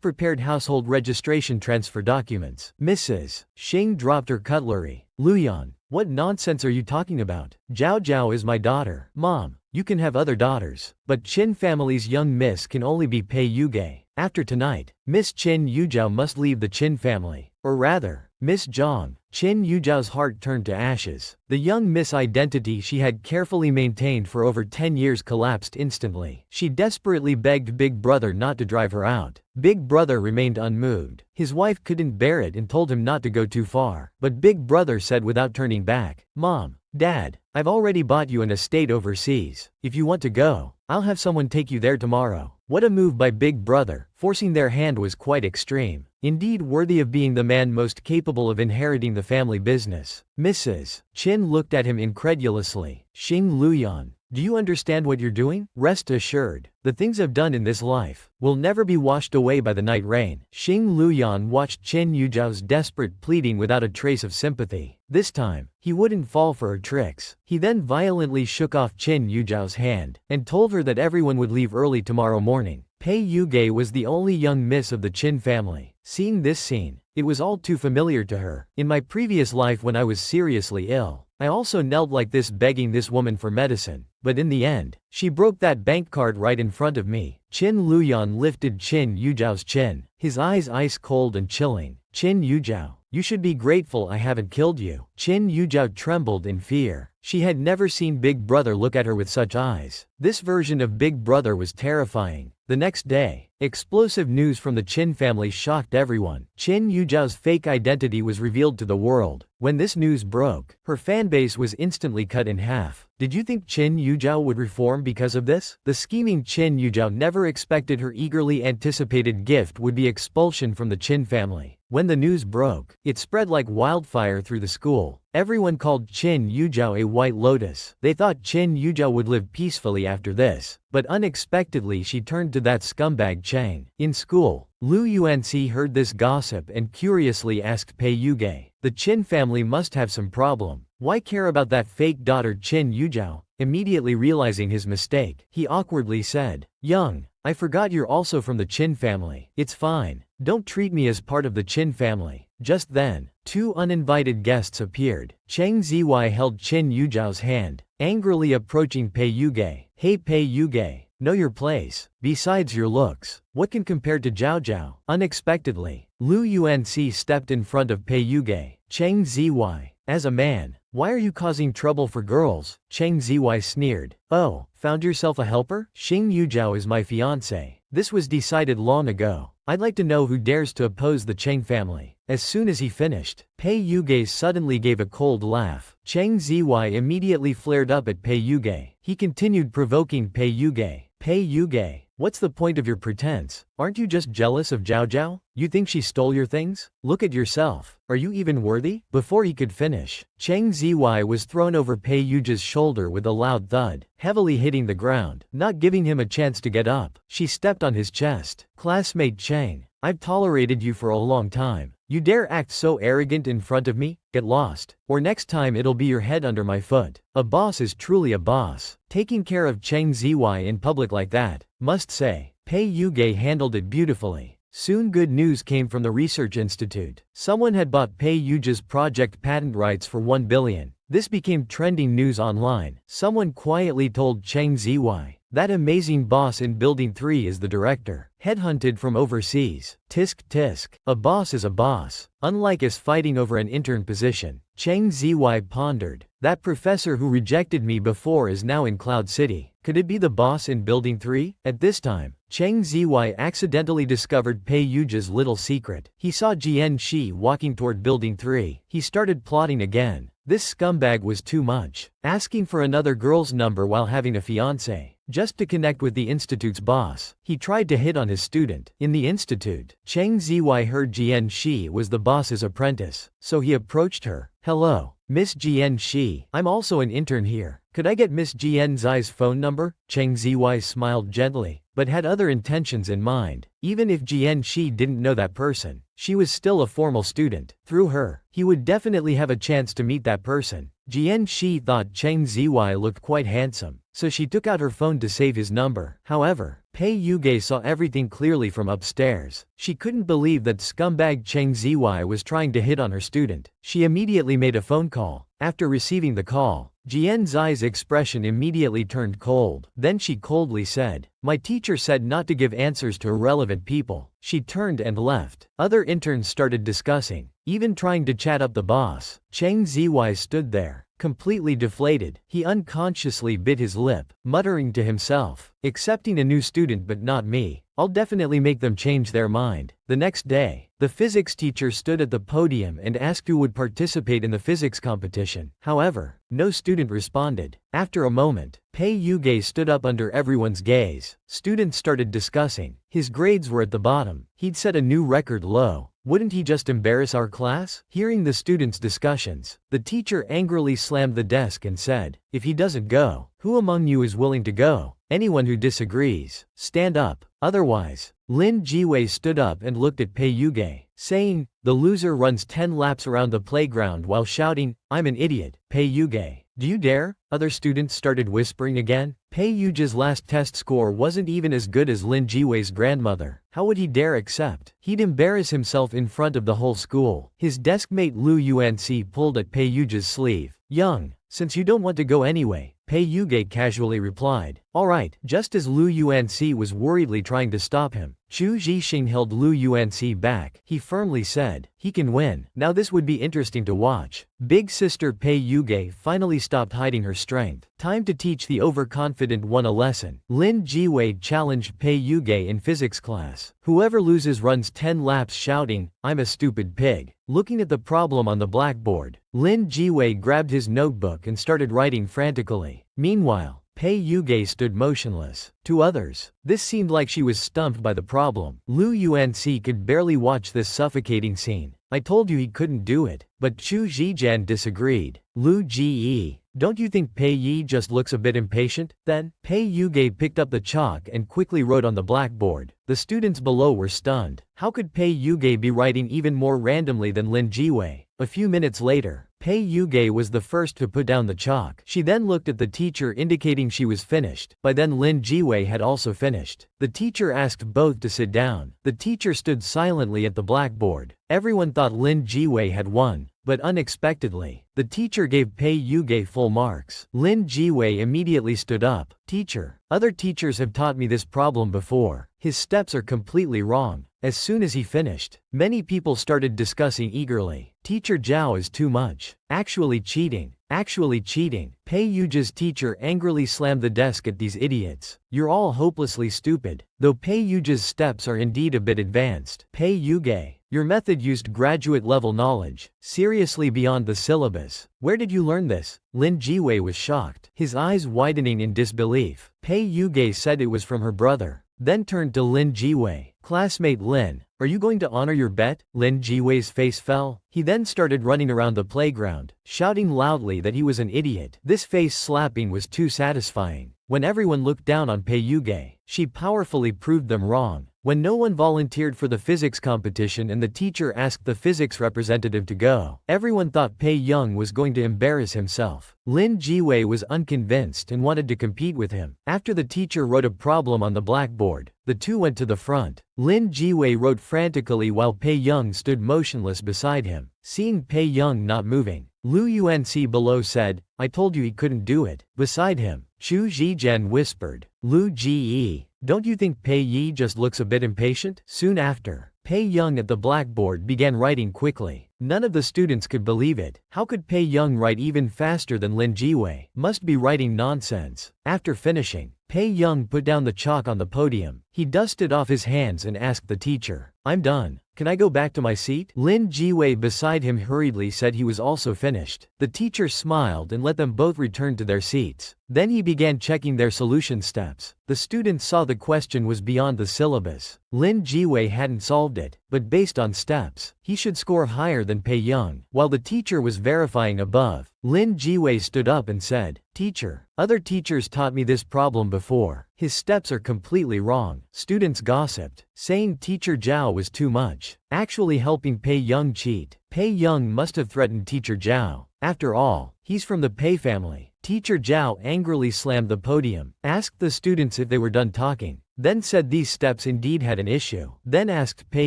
prepared household registration transfer documents." Mrs. Xing dropped her cutlery. "Luyan, what nonsense are you talking about? Zhao Zhao is my daughter." "Mom, you can have other daughters, but Qin family's young miss can only be Pei Yuge. After tonight, Miss Qin Yujiao must leave the Qin family. Or rather, Miss Zhang." Qin Yujiao's heart turned to ashes. The young miss identity she had carefully maintained for over 10 years collapsed instantly. She desperately begged Big Brother not to drive her out. Big Brother remained unmoved. His wife couldn't bear it and told him not to go too far. But Big Brother said without turning back, "Mom, Dad, I've already bought you an estate overseas. If you want to go, I'll have someone take you there tomorrow." What a move by Big Brother. Forcing their hand was quite extreme. Indeed worthy of being the man most capable of inheriting the family business. Mrs. Qin looked at him incredulously. "Xing Luyan, do you understand what you're doing? Rest assured, the things I've done in this life will never be washed away by the night rain." Xing Luyan watched Qin Yujiao's desperate pleading without a trace of sympathy. This time, he wouldn't fall for her tricks. He then violently shook off Qin Yujiao's hand and told her that everyone would leave early tomorrow morning. Pei Yuge was the only young miss of the Qin family. Seeing this scene, it was all too familiar to her. "In my previous life when I was seriously ill, I also knelt like this begging this woman for medicine. But in the end, she broke that bank card right in front of me." Qin Luyan lifted Qin Yujiao's chin, his eyes ice cold and chilling. "Qin Yujiao, you should be grateful I haven't killed you." Qin Yujiao trembled in fear. She had never seen Big Brother look at her with such eyes. This version of Big Brother was terrifying. The next day, explosive news from the Qin family shocked everyone. Qin Yujiao's fake identity was revealed to the world. When this news broke, her fanbase was instantly cut in half. Did you think Qin Yujiao would reform because of this? The scheming Qin Yujiao never expected her eagerly anticipated gift would be expulsion from the Qin family. When the news broke, it spread like wildfire through the school. Everyone called Qin Yujiao a white lotus. They thought Qin Yujiao would live peacefully after this. But unexpectedly she turned to that scumbag Chang. In school, Lu Yuanci heard this gossip and curiously asked Pei Yuge, "The Qin family must have some problem. Why care about that fake daughter Qin Yujiao?" Immediately realizing his mistake, he awkwardly said, "Young, I forgot you're also from the Qin family. It's fine. Don't treat me as part of the Qin family." Just then, two uninvited guests appeared. Chang Ziwei held Qin Yujiao's hand, angrily approaching Pei Yuge. "Hey Pei Yuge, know your place. Besides your looks, what can compare to Zhao Zhao?" Unexpectedly, Lu Yuanci stepped in front of Pei Yuge. "Chang Ziwei, as a man, why are you causing trouble for girls?" Chang Ziwei sneered. "Oh, found yourself a helper? Xing Yujiao is my fiancé. This was decided long ago. I'd like to know who dares to oppose the Chang family." As soon as he finished, Pei Yuge suddenly gave a cold laugh. Chang Ziwei immediately flared up at Pei Yuge. He continued provoking Pei Yuge. "Pei Yuge, what's the point of your pretense? Aren't you just jealous of Zhao Zhao? You think she stole your things? Look at yourself. Are you even worthy?" Before he could finish, Chang Ziwei was thrown over Pei Yuge's shoulder with a loud thud, heavily hitting the ground, not giving him a chance to get up. She stepped on his chest. "Classmate Chang, I've tolerated you for a long time. You dare act so arrogant in front of me? Get lost, or next time it'll be your head under my foot." A boss is truly a boss. Taking care of Chang Ziwei in public like that, must say, Pei Yuge handled it beautifully. Soon good news came from the research institute. Someone had bought Pei Yuge's project patent rights for 1 billion. This became trending news online. Someone quietly told Chang Ziwei, "That amazing boss in Building 3 is the director. Headhunted from overseas." Tisk tisk. A boss is a boss. Unlike us fighting over an intern position, Chang Ziwei pondered. That professor who rejected me before is now in Cloud City. Could it be the boss in Building 3? At this time, Chang Ziwei accidentally discovered Pei Yuge's little secret. He saw Jian Shi walking toward Building 3. He started plotting again. This scumbag was too much. Asking for another girl's number while having a fiancé. just to connect with the institute's boss. He tried to hit on his student. In the institute, Cheng Ziwei heard Jian Shi was the boss's apprentice, so he approached her. "Hello, Miss Jian Shi. I'm also an intern here. Could I get Miss Jian Zai's phone number?" Cheng Ziwei smiled gently, but had other intentions in mind. Even if Jian Shi didn't know that person, she was still a formal student. Through her, he would definitely have a chance to meet that person. Jian Shi thought Cheng Ziwei looked quite handsome, so she took out her phone to save his number. However, Pei Yuge saw everything clearly from upstairs. She couldn't believe that scumbag Cheng Ziwei was trying to hit on her student. She immediately made a phone call. After receiving the call, Jian Zai's expression immediately turned cold. Then she coldly said, "My teacher said not to give answers to irrelevant people." She turned and left. Other interns started discussing, even trying to chat up the boss. Cheng Ziwei stood there, completely deflated. He unconsciously bit his lip, muttering to himself, "Accepting a new student but not me. I'll definitely make them change their mind." The next day, the physics teacher stood at the podium and asked who would participate in the physics competition. However, no student responded. After a moment, Pei Yuge stood up under everyone's gaze. Students started discussing. His grades were at the bottom. He'd set a new record low. Wouldn't he just embarrass our class? Hearing the students' discussions, the teacher angrily slammed the desk and said, "If he doesn't go, who among you is willing to go? Anyone who disagrees, stand up. Otherwise." Lin Jiwei stood up and looked at Pei Yuge, saying, "The loser runs 10 laps around the playground while shouting, 'I'm an idiot.' Pei Yuge, do you dare?" Other students started whispering again. Pei Yuge's last test score wasn't even as good as Lin Jiwei's grandmother. How would he dare accept? He'd embarrass himself in front of the whole school. His deskmate Lu Yuanxi pulled at Pei Yuge's sleeve. "Young, since you don't want to go anyway," Pei Yuge casually replied. "Alright." Just as Lu Yuanxi was worriedly trying to stop him, Chu Zhixing held Lu Yuanxi back. He firmly said, "He can win. Now this would be interesting to watch." Big sister Pei Yuge finally stopped hiding her strength. Time to teach the overconfident one a lesson. Lin Jiwei challenged Pei Yuge in physics class. "Whoever loses runs 10 laps shouting, 'I'm a stupid pig.'" Looking at the problem on the blackboard, Lin Jiwei grabbed his notebook and started writing frantically. Meanwhile, Pei Yuge stood motionless. To others, this seemed like she was stumped by the problem. Lu Yuanxi could barely watch this suffocating scene. "I told you he couldn't do it." But Chu Zhijian disagreed. "Lu Ji, don't you think Pei Yi just looks a bit impatient?" Then, Pei Yuge picked up the chalk and quickly wrote on the blackboard. The students below were stunned. How could Pei Yuge be writing even more randomly than Lin Jiwei? A few minutes later, Pei Yuge was the first to put down the chalk. She then looked at the teacher indicating she was finished. By then Lin Jiwei had also finished. The teacher asked both to sit down. The teacher stood silently at the blackboard. Everyone thought Lin Jiwei had won. But unexpectedly, the teacher gave Pei Yuge full marks. Lin Jiwei immediately stood up. "Teacher, other teachers have taught me this problem before. His steps are completely wrong." As soon as he finished, many people started discussing eagerly. "Teacher Zhao is too much. Actually cheating. Actually cheating." Pei Yuge's teacher angrily slammed the desk at these idiots. "You're all hopelessly stupid." Though Pei Yuge's steps are indeed a bit advanced. Pei Yuge, your method used graduate-level knowledge, seriously beyond the syllabus. Where did you learn this? Lin Jiwei was shocked, his eyes widening in disbelief. Pei Yuge said it was from her brother, then turned to Lin Jiwei. "Classmate Lin, are you going to honor your bet?" Lin Jiwei's face fell. He then started running around the playground, shouting loudly that he was an idiot. This face slapping was too satisfying. When everyone looked down on Pei Yuge, she powerfully proved them wrong. When no one volunteered for the physics competition and the teacher asked the physics representative to go, everyone thought Pei Young was going to embarrass himself. Lin Jiwei was unconvinced and wanted to compete with him. After the teacher wrote a problem on the blackboard, the two went to the front. Lin Jiwei wrote frantically while Pei Young stood motionless beside him. Seeing Pei Young not moving, Lu Yuanxi below said, "I told you he couldn't do it." Beside him, Chu Zhijian whispered, "Lu Ji, don't you think Pei Yi just looks a bit impatient?" Soon after, Pei Young at the blackboard began writing quickly. None of the students could believe it. How could Pei Young write even faster than Lin Jiwei? Must be writing nonsense. After finishing, Pei Young put down the chalk on the podium. He dusted off his hands and asked the teacher, "I'm done. Can I go back to my seat? Lin Jiwei beside him hurriedly said he was also finished. The teacher smiled and let them both return to their seats. Then he began checking their solution steps. The students saw the question was beyond the syllabus. Lin Jiwei hadn't solved it, but based on steps, he should score higher than Pei Young. While the teacher was verifying above, Lin Jiwei stood up and said, "Teacher, other teachers taught me this problem before. His steps are completely wrong." Students gossiped, saying Teacher Zhao was too much, actually helping Pei Young cheat. Pei Young must have threatened Teacher Zhao. After all, he's from the Pei family. Teacher Zhao angrily slammed the podium, asked the students if they were done talking, then said these steps indeed had an issue. Then asked Pei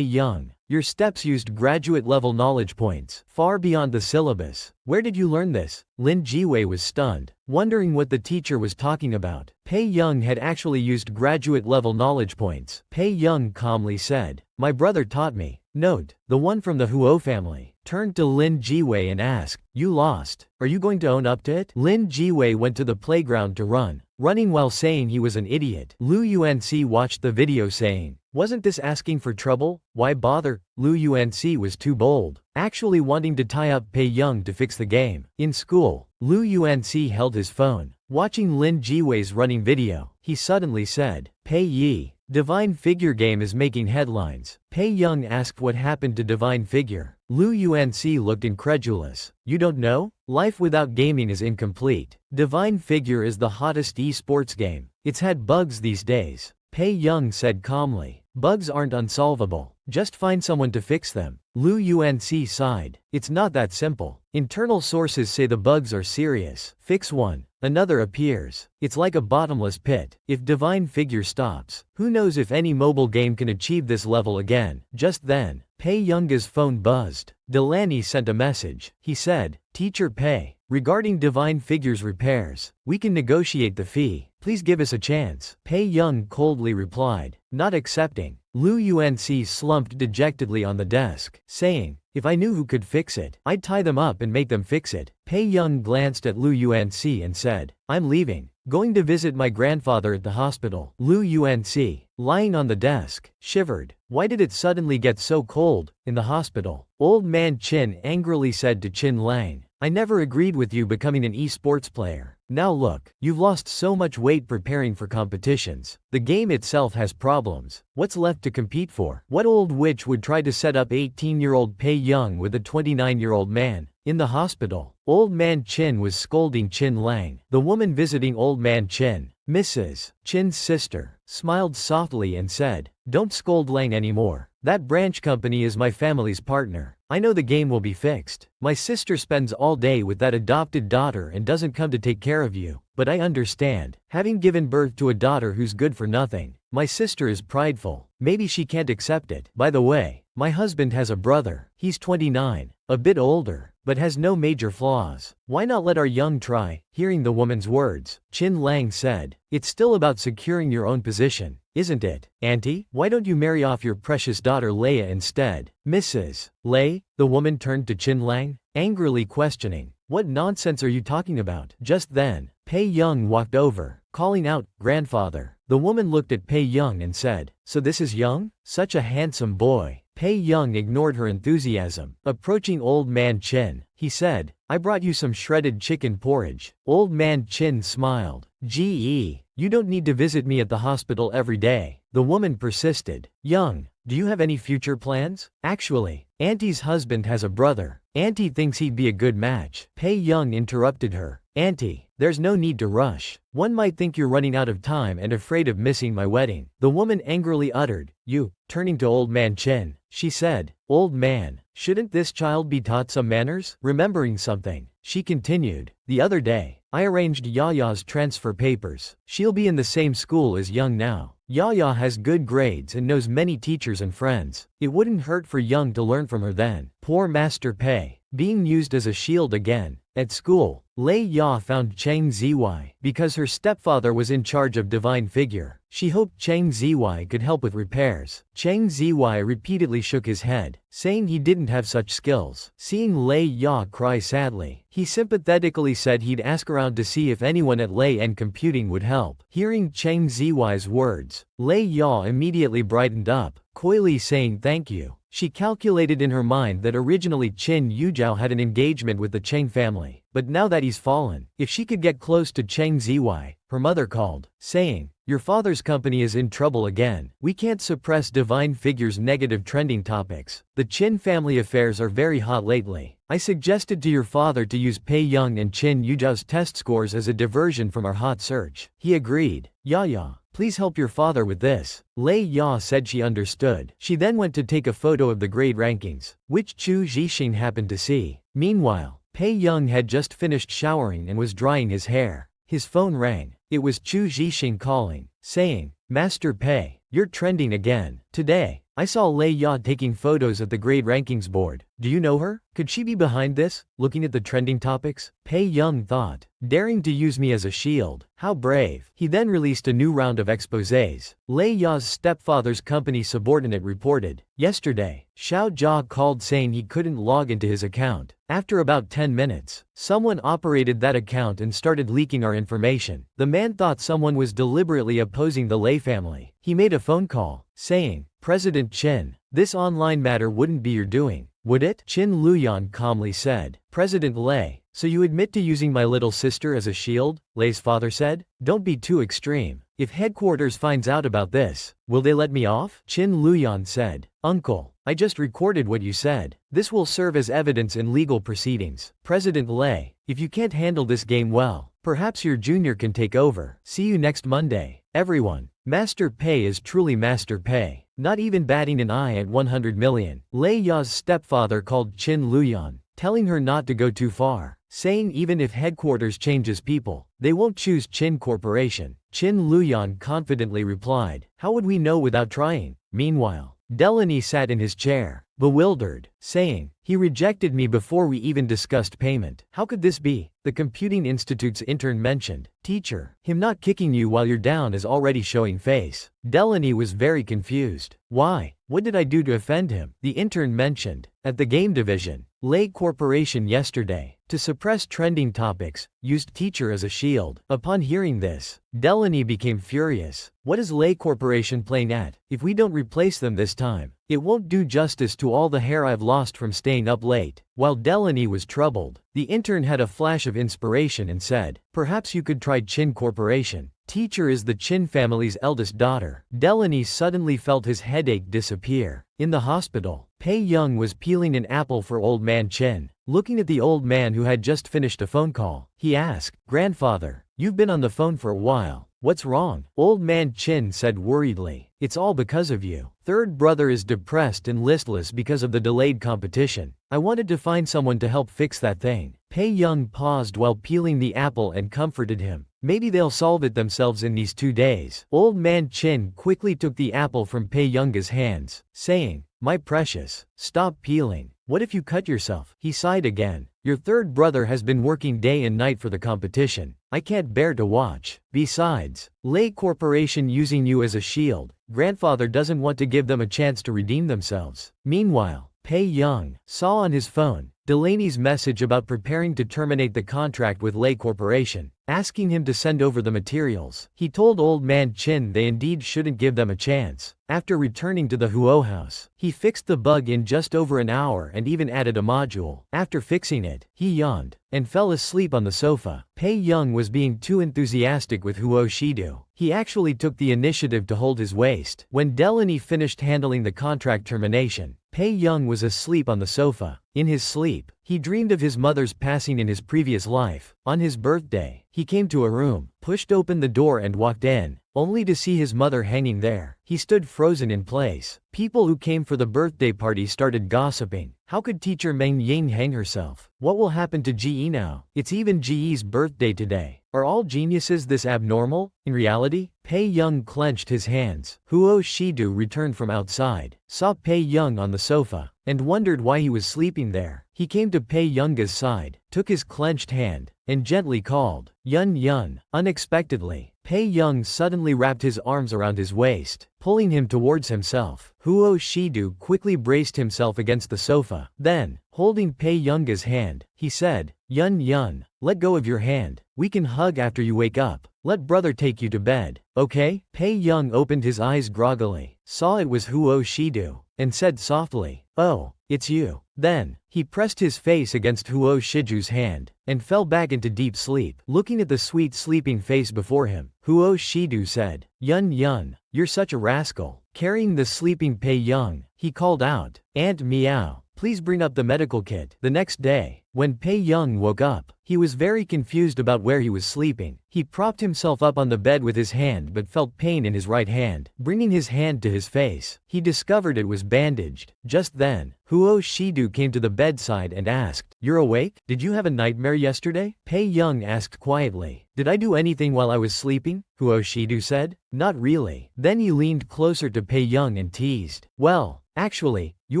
Young, "Your steps used graduate-level knowledge points, far beyond the syllabus. Where did you learn this?" Lin Jiwei was stunned, wondering what the teacher was talking about. Pei Young had actually used graduate-level knowledge points. Pei Young calmly said, "My brother taught me." Note, the one from the Huo family turned to Lin Jiwei and asked, "You lost. Are you going to own up to it?" Lin Jiwei went to the playground to run, running while saying he was an idiot. Lu Yuanci watched the video saying, "Wasn't this asking for trouble? Why bother?" Lu Yuanci was too bold, actually wanting to tie up Pei Young to fix the game. In school, Lu Yuanci held his phone, watching Lin Jiwei's running video. He suddenly said, "Pei Yi, Divine Figure game is making headlines." Pei Young asked what happened to Divine Figure. Lu Yuanci looked incredulous. "You don't know? Life without gaming is incomplete. Divine Figure is the hottest esports game. It's had bugs these days." Pei Young said calmly, "Bugs aren't unsolvable. Just find someone to fix them." Lu Yuanci sighed. "It's not that simple. Internal sources say the bugs are serious. Fix one, another appears. It's like a bottomless pit. If Divine Figure stops, who knows if any mobile game can achieve this level again." Just then, Pei Young's phone buzzed. Delaney sent a message. He said, "Teacher Pei, regarding Divine Figure's repairs, we can negotiate the fee. Please give us a chance." Pei Young coldly replied, "Not accepting." Lu Yuanci slumped dejectedly on the desk, saying, "If I knew who could fix it, I'd tie them up and make them fix it." Pei Young glanced at Lu Yuanci and said, "I'm leaving. Going to visit my grandfather at the hospital." Lu Yuanci, lying on the desk, shivered. Why did it suddenly get so cold in the hospital? Old man Qin angrily said to Qin Lang, "I never agreed with you becoming an esports player. Now look, you've lost so much weight preparing for competitions. The game itself has problems. What's left to compete for?" What old witch would try to set up 18-year-old Pei Young with a 29-year-old man? In the hospital, Old Man Qin was scolding Qin Lang. The woman visiting Old Man Qin, Mrs. Qin's sister, smiled softly and said, "Don't scold Lang anymore. That branch company is my family's partner. I know the game will be fixed. My sister spends all day with that adopted daughter and doesn't come to take care of you. But I understand, having given birth to a daughter who's good for nothing. My sister is prideful. Maybe she can't accept it. By the way, my husband has a brother. He's 29, a bit older, but has no major flaws. Why not let our young try?" Hearing the woman's words, Qin Lang said, "It's still about securing your own position, isn't it? Auntie, why don't you marry off your precious daughter Leia instead?" "Mrs. Lei?" The woman turned to Qin Lang, angrily questioning, "What nonsense are you talking about?" Just then, Pei Young walked over, calling out, "Grandfather." The woman looked at Pei Young and said, "So this is Young? Such a handsome boy." Pei Young ignored her enthusiasm. Approaching Old Man Qin, he said, "I brought you some shredded chicken porridge." Old Man Qin smiled. "Gee, you don't need to visit me at the hospital every day." The woman persisted. "Young, do you have any future plans?" "Actually, Auntie's husband has a brother. Auntie thinks he'd be a good match." Pei Young interrupted her. "Auntie, there's no need to rush. One might think you're running out of time and afraid of missing my wedding." The woman angrily uttered, "You," turning to Old Man Qin. She said, "Old man, shouldn't this child be taught some manners?" Remembering something, she continued, "The other day, I arranged Yaya's transfer papers. She'll be in the same school as Young now. Yaya has good grades and knows many teachers and friends. It wouldn't hurt for Young to learn from her then." Poor Master Pei, being used as a shield again. At school, Lei Ya found Cheng Ziwei. Because her stepfather was in charge of Divine Figure, she hoped Cheng Ziwei could help with repairs. Cheng Ziwei repeatedly shook his head, saying he didn't have such skills. Seeing Lei Ya cry sadly, he sympathetically said he'd ask around to see if anyone at Lei and Computing would help. Hearing Cheng Ziwei's words, Lei Ya immediately brightened up, coyly saying thank you. She calculated in her mind that originally Qin Yujiao had an engagement with the Cheng family, but now that he's fallen, if she could get close to Cheng Ziwei, her mother called, saying, "Your father's company is in trouble again. We can't suppress divine figures' negative trending topics. The Qin family affairs are very hot lately. I suggested to your father to use Pei Young and Qin Yujiao's test scores as a diversion from our hot search. He agreed. Ya, please help your father with this." Lei Ya said she understood. She then went to take a photo of the grade rankings, which Chu Zhixing happened to see. Meanwhile, Pei Young had just finished showering and was drying his hair. His phone rang. It was Chu Zhixing calling, saying, "Master Pei, you're trending again. Today, I saw Lei Ya taking photos at the grade rankings board. Do you know her? Could she be behind this?" Looking at the trending topics, Pei Young thought, "Daring to use me as a shield. How brave." He then released a new round of exposés. Lei Ya's stepfather's company subordinate reported, "Yesterday, Xiao Jia called saying he couldn't log into his account. After about 10 minutes, someone operated that account and started leaking our information. The man thought someone was deliberately opposing the Lei family. He made a phone call, saying, 'President Qin, this online matter wouldn't be your doing, would it?' Qin Luyan calmly said, 'President Lei, so you admit to using my little sister as a shield?' Lei's father said, 'Don't be too extreme. If headquarters finds out about this, will they let me off?' Qin Luyan said, 'Uncle, I just recorded what you said. This will serve as evidence in legal proceedings. President Lei, if you can't handle this game well, perhaps your junior can take over. See you next Monday, everyone.' Master Pei is truly Master Pei, not even batting an eye at 100 million. Lei Ya's stepfather called Qin Luyan, telling her not to go too far, saying even if headquarters changes people, they won't choose Qin Corporation. Qin Luyan confidently replied, 'How would we know without trying?' Meanwhile, Delaney sat in his chair, bewildered, saying, 'He rejected me before we even discussed payment. How could this be?' The Computing Institute's intern mentioned, 'Teacher, him not kicking you while you're down is already showing face.' Delaney was very confused. 'Why? What did I do to offend him?' The intern mentioned, 'At the game division, Lei Corporation yesterday, to suppress trending topics, used teacher as a shield.' Upon hearing this, Delaney became furious. 'What is Lei Corporation playing at? If we don't replace them this time, it won't do justice to all the hair I've lost from staying up late.' While Delaney was troubled, the intern had a flash of inspiration and said, 'Perhaps you could try Qin Corporation. Teacher is the Qin family's eldest daughter.' Delaney suddenly felt his headache disappear. In the hospital, Pei Young was peeling an apple for old man Qin. Looking at the old man who had just finished a phone call, he asked, 'Grandfather, you've been on the phone for a while. What's wrong?' Old man Qin said worriedly, 'It's all because of you. Third brother is depressed and listless because of the delayed competition. I wanted to find someone to help fix that thing.' Pei Young paused while peeling the apple and comforted him. 'Maybe they'll solve it themselves in these 2 days.' Old man Qin quickly took the apple from Pei Young's hands, saying, 'My precious, stop peeling. What if you cut yourself?' He sighed again. 'Your third brother has been working day and night for the competition. I can't bear to watch. Besides, Lei Corporation using you as a shield, grandfather doesn't want to give them a chance to redeem themselves.' Meanwhile, Pei Young saw on his phone Delaney's message about preparing to terminate the contract with Lei Corporation, asking him to send over the materials. He told old man Qin they indeed shouldn't give them a chance. After returning to the Huo house, he fixed the bug in just over an hour and even added a module. After fixing it, he yawned and fell asleep on the sofa. Pei Young was being too enthusiastic with Huo Shidu. He actually took the initiative to hold his waist. When Delaney finished handling the contract termination, Pei Young was asleep on the sofa. In his sleep, he dreamed of his mother's passing in his previous life. On his birthday, he came to a room, pushed open the door and walked in, only to see his mother hanging there. He stood frozen in place. People who came for the birthday party started gossiping. How could teacher Meng Ying hang herself? What will happen to Ji now? It's even Ji's birthday today. Are all geniuses this abnormal? In reality, Pei Young clenched his hands. Huo Shidu returned from outside, saw Pei Young on the sofa, and wondered why he was sleeping there. He came to Pei Young's side, took his clenched hand, and gently called, "Yun Yun." Unexpectedly, Pei Young suddenly wrapped his arms around his waist, pulling him towards himself. Huo Shidu quickly braced himself against the sofa. Then, holding Pei Young's hand, he said, "Yun Yun, let go of your hand. We can hug after you wake up." Let brother take you to bed, okay? Pei Young opened his eyes groggily, saw it was Huo Shidu, and said softly, "Oh, it's you." Then, he pressed his face against Huo Shiju's hand, and fell back into deep sleep. Looking at the sweet sleeping face before him, Huo Shidu said, "Yun Yun, you're such a rascal." Carrying the sleeping Pei Young, he called out, "Aunt Meow, please bring up the medical kit." The next day, when Pei Young woke up, he was very confused about where he was sleeping. He propped himself up on the bed with his hand but felt pain in his right hand. Bringing his hand to his face, he discovered it was bandaged. Just then, Huo Shidu came to the bedside and asked, "You're awake? Did you have a nightmare yesterday?" Pei Young asked quietly. "Did I do anything while I was sleeping?" Huo Shidu said. "Not really." Then he leaned closer to Pei Young and teased, "Well, actually, you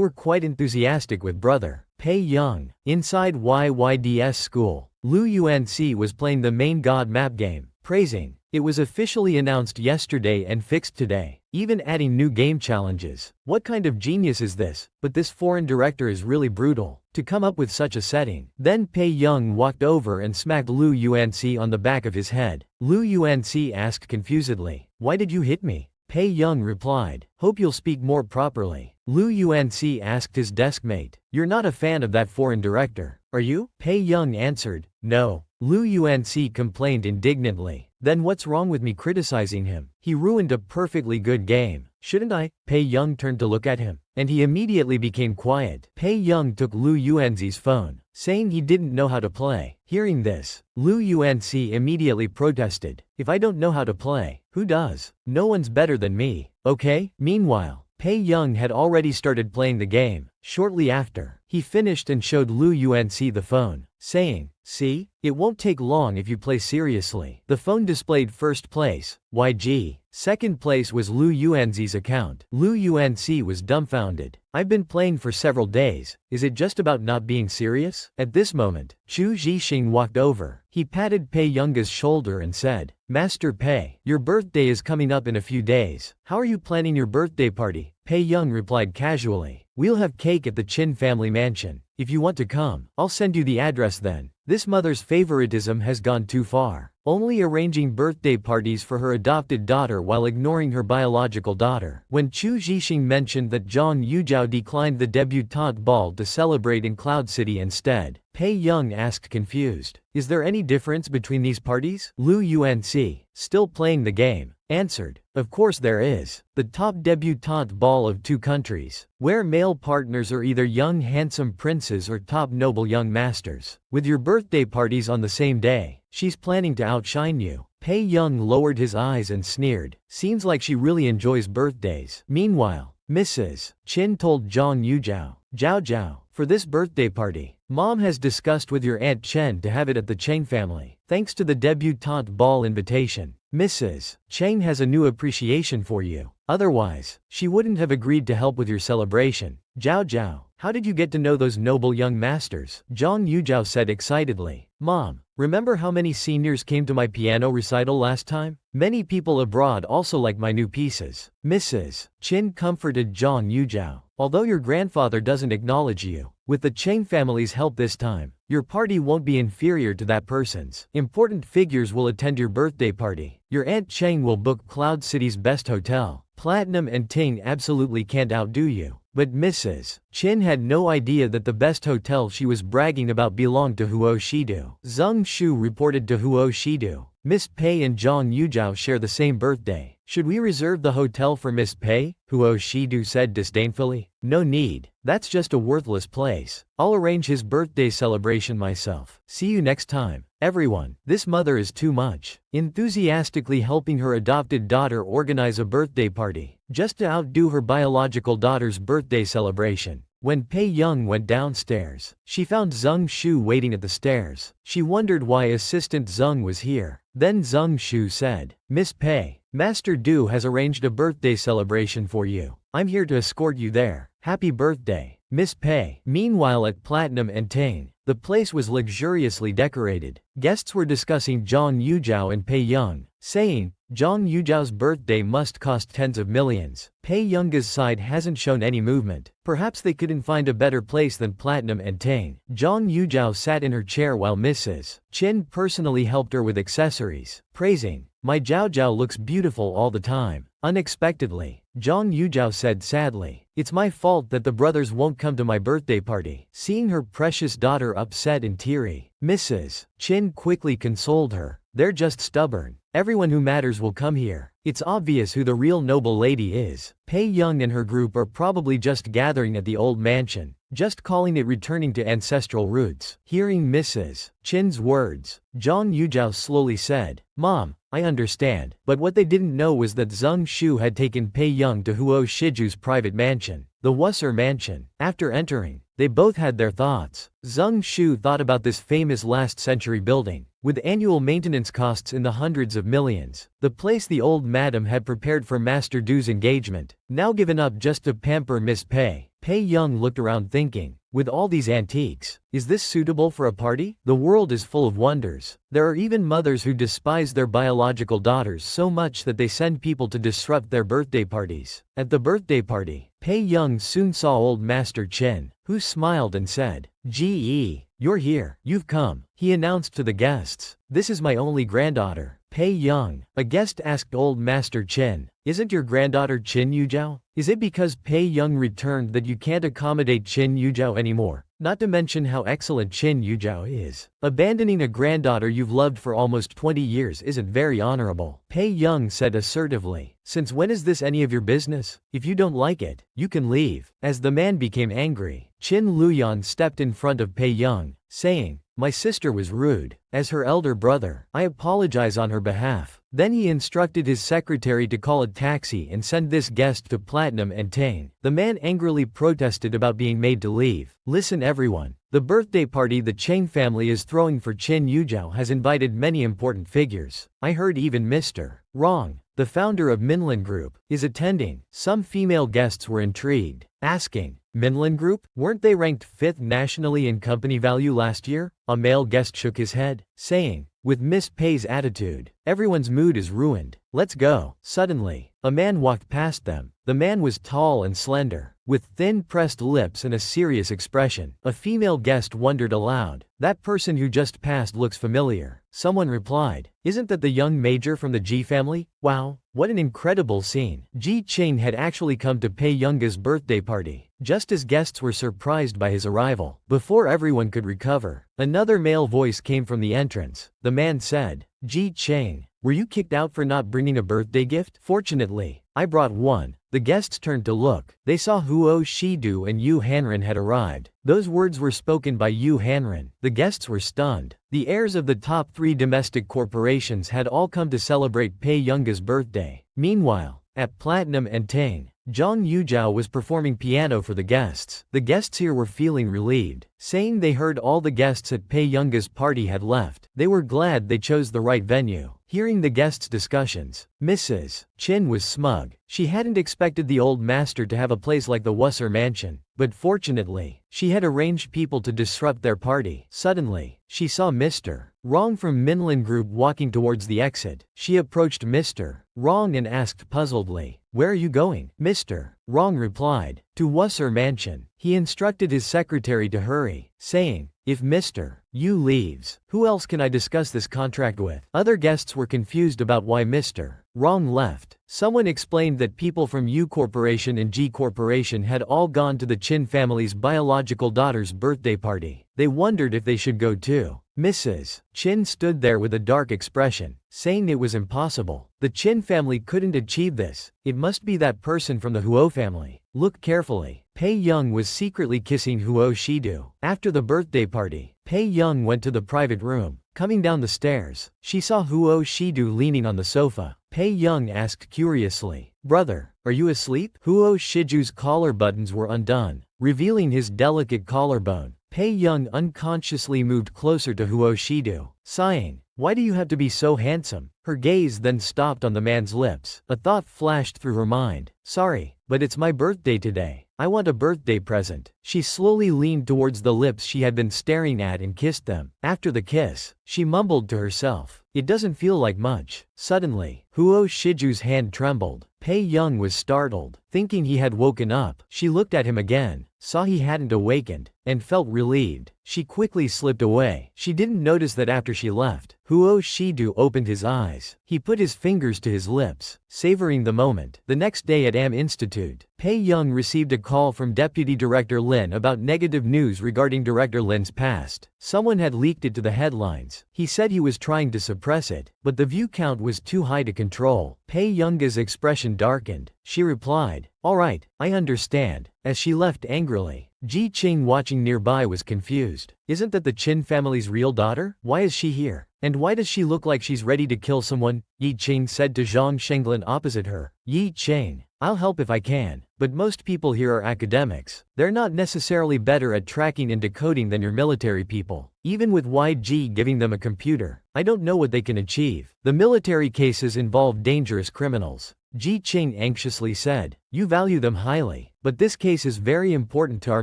were quite enthusiastic with brother." Pei Young. Inside YYDS school, Lu Yuanxi was playing the main god map game, praising. It was officially announced yesterday and fixed today, even adding new game challenges. What kind of genius is this? But this foreign director is really brutal to come up with such a setting. Then Pei Young walked over and smacked Lu Yuanxi on the back of his head. Lu Yuanxi asked confusedly, "Why did you hit me?" Pei Young replied, "Hope you'll speak more properly." Lu Yuanxi asked his deskmate, "You're not a fan of that foreign director, are you?" Pei Young answered, "No." Lu Yuanxi complained indignantly, "Then what's wrong with me criticizing him? He ruined a perfectly good game. Shouldn't I?" Pei Young turned to look at him, and he immediately became quiet. Pei Young took Lu Yuanxi's phone, saying he didn't know how to play. Hearing this, Lu Yuanxi immediately protested, "If I don't know how to play, who does? No one's better than me, okay?" Meanwhile, Pei Young had already started playing the game. Shortly after, he finished and showed Lu Yuanxi the phone, saying, "See? It won't take long if you play seriously." The phone displayed first place, YG. Second place was Lu Yuanxi's account. Lu Yuanxi was dumbfounded. "I've been playing for several days, is it just about not being serious?" At this moment, Chu Zhixing walked over. He patted Pei Young's shoulder and said, "Master Pei, your birthday is coming up in a few days. How are you planning your birthday party?" Pei Young replied casually, "We'll have cake at the Qin family mansion. If you want to come, I'll send you the address then." This mother's favoritism has gone too far, only arranging birthday parties for her adopted daughter while ignoring her biological daughter. When Chu Zhixing mentioned that Zhang Yujiao declined the debutante ball to celebrate in Cloud City instead, Pei Young asked confused, "Is there any difference between these parties?" Lu Yuanxi, still playing the game, answered, "Of course there is. The top debutante ball of two countries, where male partners are either young handsome princes or top noble young masters. With your birthday parties on the same day, she's planning to outshine you." Pei Young lowered his eyes and sneered, "Seems like she really enjoys birthdays." Meanwhile, Mrs. Qin told Zhang Yujiao, "Zhao Zhao, for this birthday party, Mom has discussed with your Aunt Chen to have it at the Cheng family. Thanks to the debutante ball invitation, Mrs. Cheng has a new appreciation for you. Otherwise, she wouldn't have agreed to help with your celebration." "Zhao Zhao, how did you get to know those noble young masters?" Zhang Yujiao said excitedly. "Mom, remember how many seniors came to my piano recital last time? Many people abroad also like my new pieces." Mrs. Qin comforted Zhang Yujiao. "Although your grandfather doesn't acknowledge you, with the Cheng family's help this time, your party won't be inferior to that person's. Important figures will attend your birthday party. Your Aunt Cheng will book Cloud City's best hotel. Platinum and Ting absolutely can't outdo you." But Mrs. Qin had no idea that the best hotel she was bragging about belonged to Huo Shidu. Zheng Shu reported to Huo Shidu, "Miss Pei and Zhang Yujiao share the same birthday. Should we reserve the hotel for Miss Pei?" Huo Shidu said disdainfully. "No need. That's just a worthless place. I'll arrange his birthday celebration myself. See you next time, everyone." This mother is too much, enthusiastically helping her adopted daughter organize a birthday party, just to outdo her biological daughter's birthday celebration. When Pei Young went downstairs, she found Zheng Shu waiting at the stairs. She wondered why Assistant Zheng was here. Then Zheng Shu said, "Miss Pei, Master Du has arranged a birthday celebration for you. I'm here to escort you there. Happy birthday, Miss Pei." Meanwhile at Platinum and Ting, the place was luxuriously decorated. Guests were discussing Zhang Yujiao and Pei Young, saying, Zhang Yujiao's birthday must cost tens of millions. Pei Yunga's side hasn't shown any movement. Perhaps they couldn't find a better place than Platinum and Tang. Zhang Yujiao sat in her chair while Mrs. Qin personally helped her with accessories, praising, "My Zhao Zhao looks beautiful all the time." Unexpectedly, Zhang Yujiao said sadly, "It's my fault that the brothers won't come to my birthday party." Seeing her precious daughter upset and teary, Mrs. Qin quickly consoled her. "They're just stubborn. Everyone who matters will come here. It's obvious who the real noble lady is." Pei Young and her group are probably just gathering at the old mansion, just calling it returning to ancestral roots. Hearing Mrs. Qin's words, Zhang Yujiao slowly said, "Mom, I understand." But what they didn't know was that Zheng Shu had taken Pei Young to Huo Shiju's private mansion, the Wusser mansion. After entering, they both had their thoughts. Zheng Shu thought about this famous last-century building, with annual maintenance costs in the hundreds of millions. The place the old madam had prepared for Master Du's engagement, now given up just to pamper Miss Pei. Pei Young looked around thinking, with all these antiques, is this suitable for a party? The world is full of wonders. There are even mothers who despise their biological daughters so much that they send people to disrupt their birthday parties. At the birthday party, Pei Young soon saw old Master Qin, who smiled and said, "Ge, you're here. You've come," he announced to the guests. "This is my only granddaughter, Pei Young." A guest asked old Master Qin, "Isn't your granddaughter Qin Yujiao? Is it because Pei Young returned that you can't accommodate Qin Yujiao anymore? Not to mention how excellent Qin Yujiao is. Abandoning a granddaughter you've loved for almost 20 years isn't very honorable." Pei Young said assertively, "Since when is this any of your business? If you don't like it, you can leave." As the man became angry, Qin Luyan stepped in front of Pei Young, saying, "My sister was rude. As her elder brother, I apologize on her behalf." Then he instructed his secretary to call a taxi and send this guest to Platinum and Tang. The man angrily protested about being made to leave. "Listen everyone. The birthday party the Cheng family is throwing for Qin Yujiao has invited many important figures. I heard even Mr. Rong, the founder of Minlin Group, is attending." Some female guests were intrigued, asking, "Minlin Group? Weren't they ranked 5th nationally in company value last year?" A male guest shook his head, saying, with Miss Pei's attitude, "Everyone's mood is ruined. Let's go." Suddenly, a man walked past them. The man was tall and slender, with thin pressed lips and a serious expression. A female guest wondered aloud, "That person who just passed looks familiar." Someone replied, "Isn't that the young major from the Ji family? Wow, what an incredible scene." Ji Qing had actually come to Pei Yunga's birthday party, just as guests were surprised by his arrival. Before everyone could recover, another male voice came from the entrance. The man said, "Ji Qing, were you kicked out for not bringing a birthday gift?" "Fortunately, I brought one." The guests turned to look. They saw Huo Shidu and Yu Hanren had arrived. Those words were spoken by Yu Hanren. The guests were stunned. The heirs of the top 3 domestic corporations had all come to celebrate Pei Yunga's birthday. Meanwhile, at Platinum and Tang, Zhang Yujiao was performing piano for the guests. The guests here were feeling relieved, saying they heard all the guests at Pei Yunga's party had left. They were glad they chose the right venue. Hearing the guests' discussions, Mrs. Qin was smug. She hadn't expected the old master to have a place like the Wusser mansion, but fortunately, she had arranged people to disrupt their party. Suddenly, she saw Mr. Rong from Minlin Group walking towards the exit. She approached Mr. Rong and asked puzzledly, "Where are you going?" Mr. Rong replied, "To Wusser mansion." He instructed his secretary to hurry, saying, "If Mr. Yu leaves, who else can I discuss this contract with?" Other guests were confused about why Mr. Rong left. Someone explained that people from Yu Corporation and G Corporation had all gone to the Qin family's biological daughter's birthday party. They wondered if they should go too. Mrs. Qin stood there with a dark expression, saying it was impossible. The Qin family couldn't achieve this. It must be that person from the Huo family. Look carefully. Pei Young was secretly kissing Huo Shidu. After the birthday party, Pei Young went to the private room. Coming down the stairs, she saw Huo Shidu leaning on the sofa. Pei Young asked curiously, "Brother, are you asleep?" Huo Shiju's collar buttons were undone, revealing his delicate collarbone. Pei Young unconsciously moved closer to Huo Shidu, sighing, "Why do you have to be so handsome?" Her gaze then stopped on the man's lips. A thought flashed through her mind. "Sorry, but it's my birthday today. I want a birthday present." She slowly leaned towards the lips she had been staring at and kissed them. After the kiss, she mumbled to herself, "It doesn't feel like much." Suddenly, Huo Shiju's hand trembled. Pei Young was startled. Thinking he had woken up, she looked at him again, saw he hadn't awakened, and felt relieved. She quickly slipped away. She didn't notice that after she left, Huo Shidu opened his eyes. He put his fingers to his lips, savoring the moment. The next day at Am Institute, Pei Young received a call from Deputy Director Lin about negative news regarding Director Lin's past. Someone had leaked it to the headlines. He said he was trying to suppress it, but the view count was too high to control. Pei Young's expression darkened. She replied, "All right, I understand," as she left angrily. Ji Qing, watching nearby, was confused. Isn't that the Qin family's real daughter? Why is she here? And why does she look like she's ready to kill someone? Yi Qing said to Zhang Shenglin opposite her. Yi Qing, I'll help if I can, but most people here are academics. They're not necessarily better at tracking and decoding than your military people. Even with YG giving them a computer, I don't know what they can achieve. The military cases involve dangerous criminals. Ji Qing anxiously said, "You value them highly, but this case is very important to our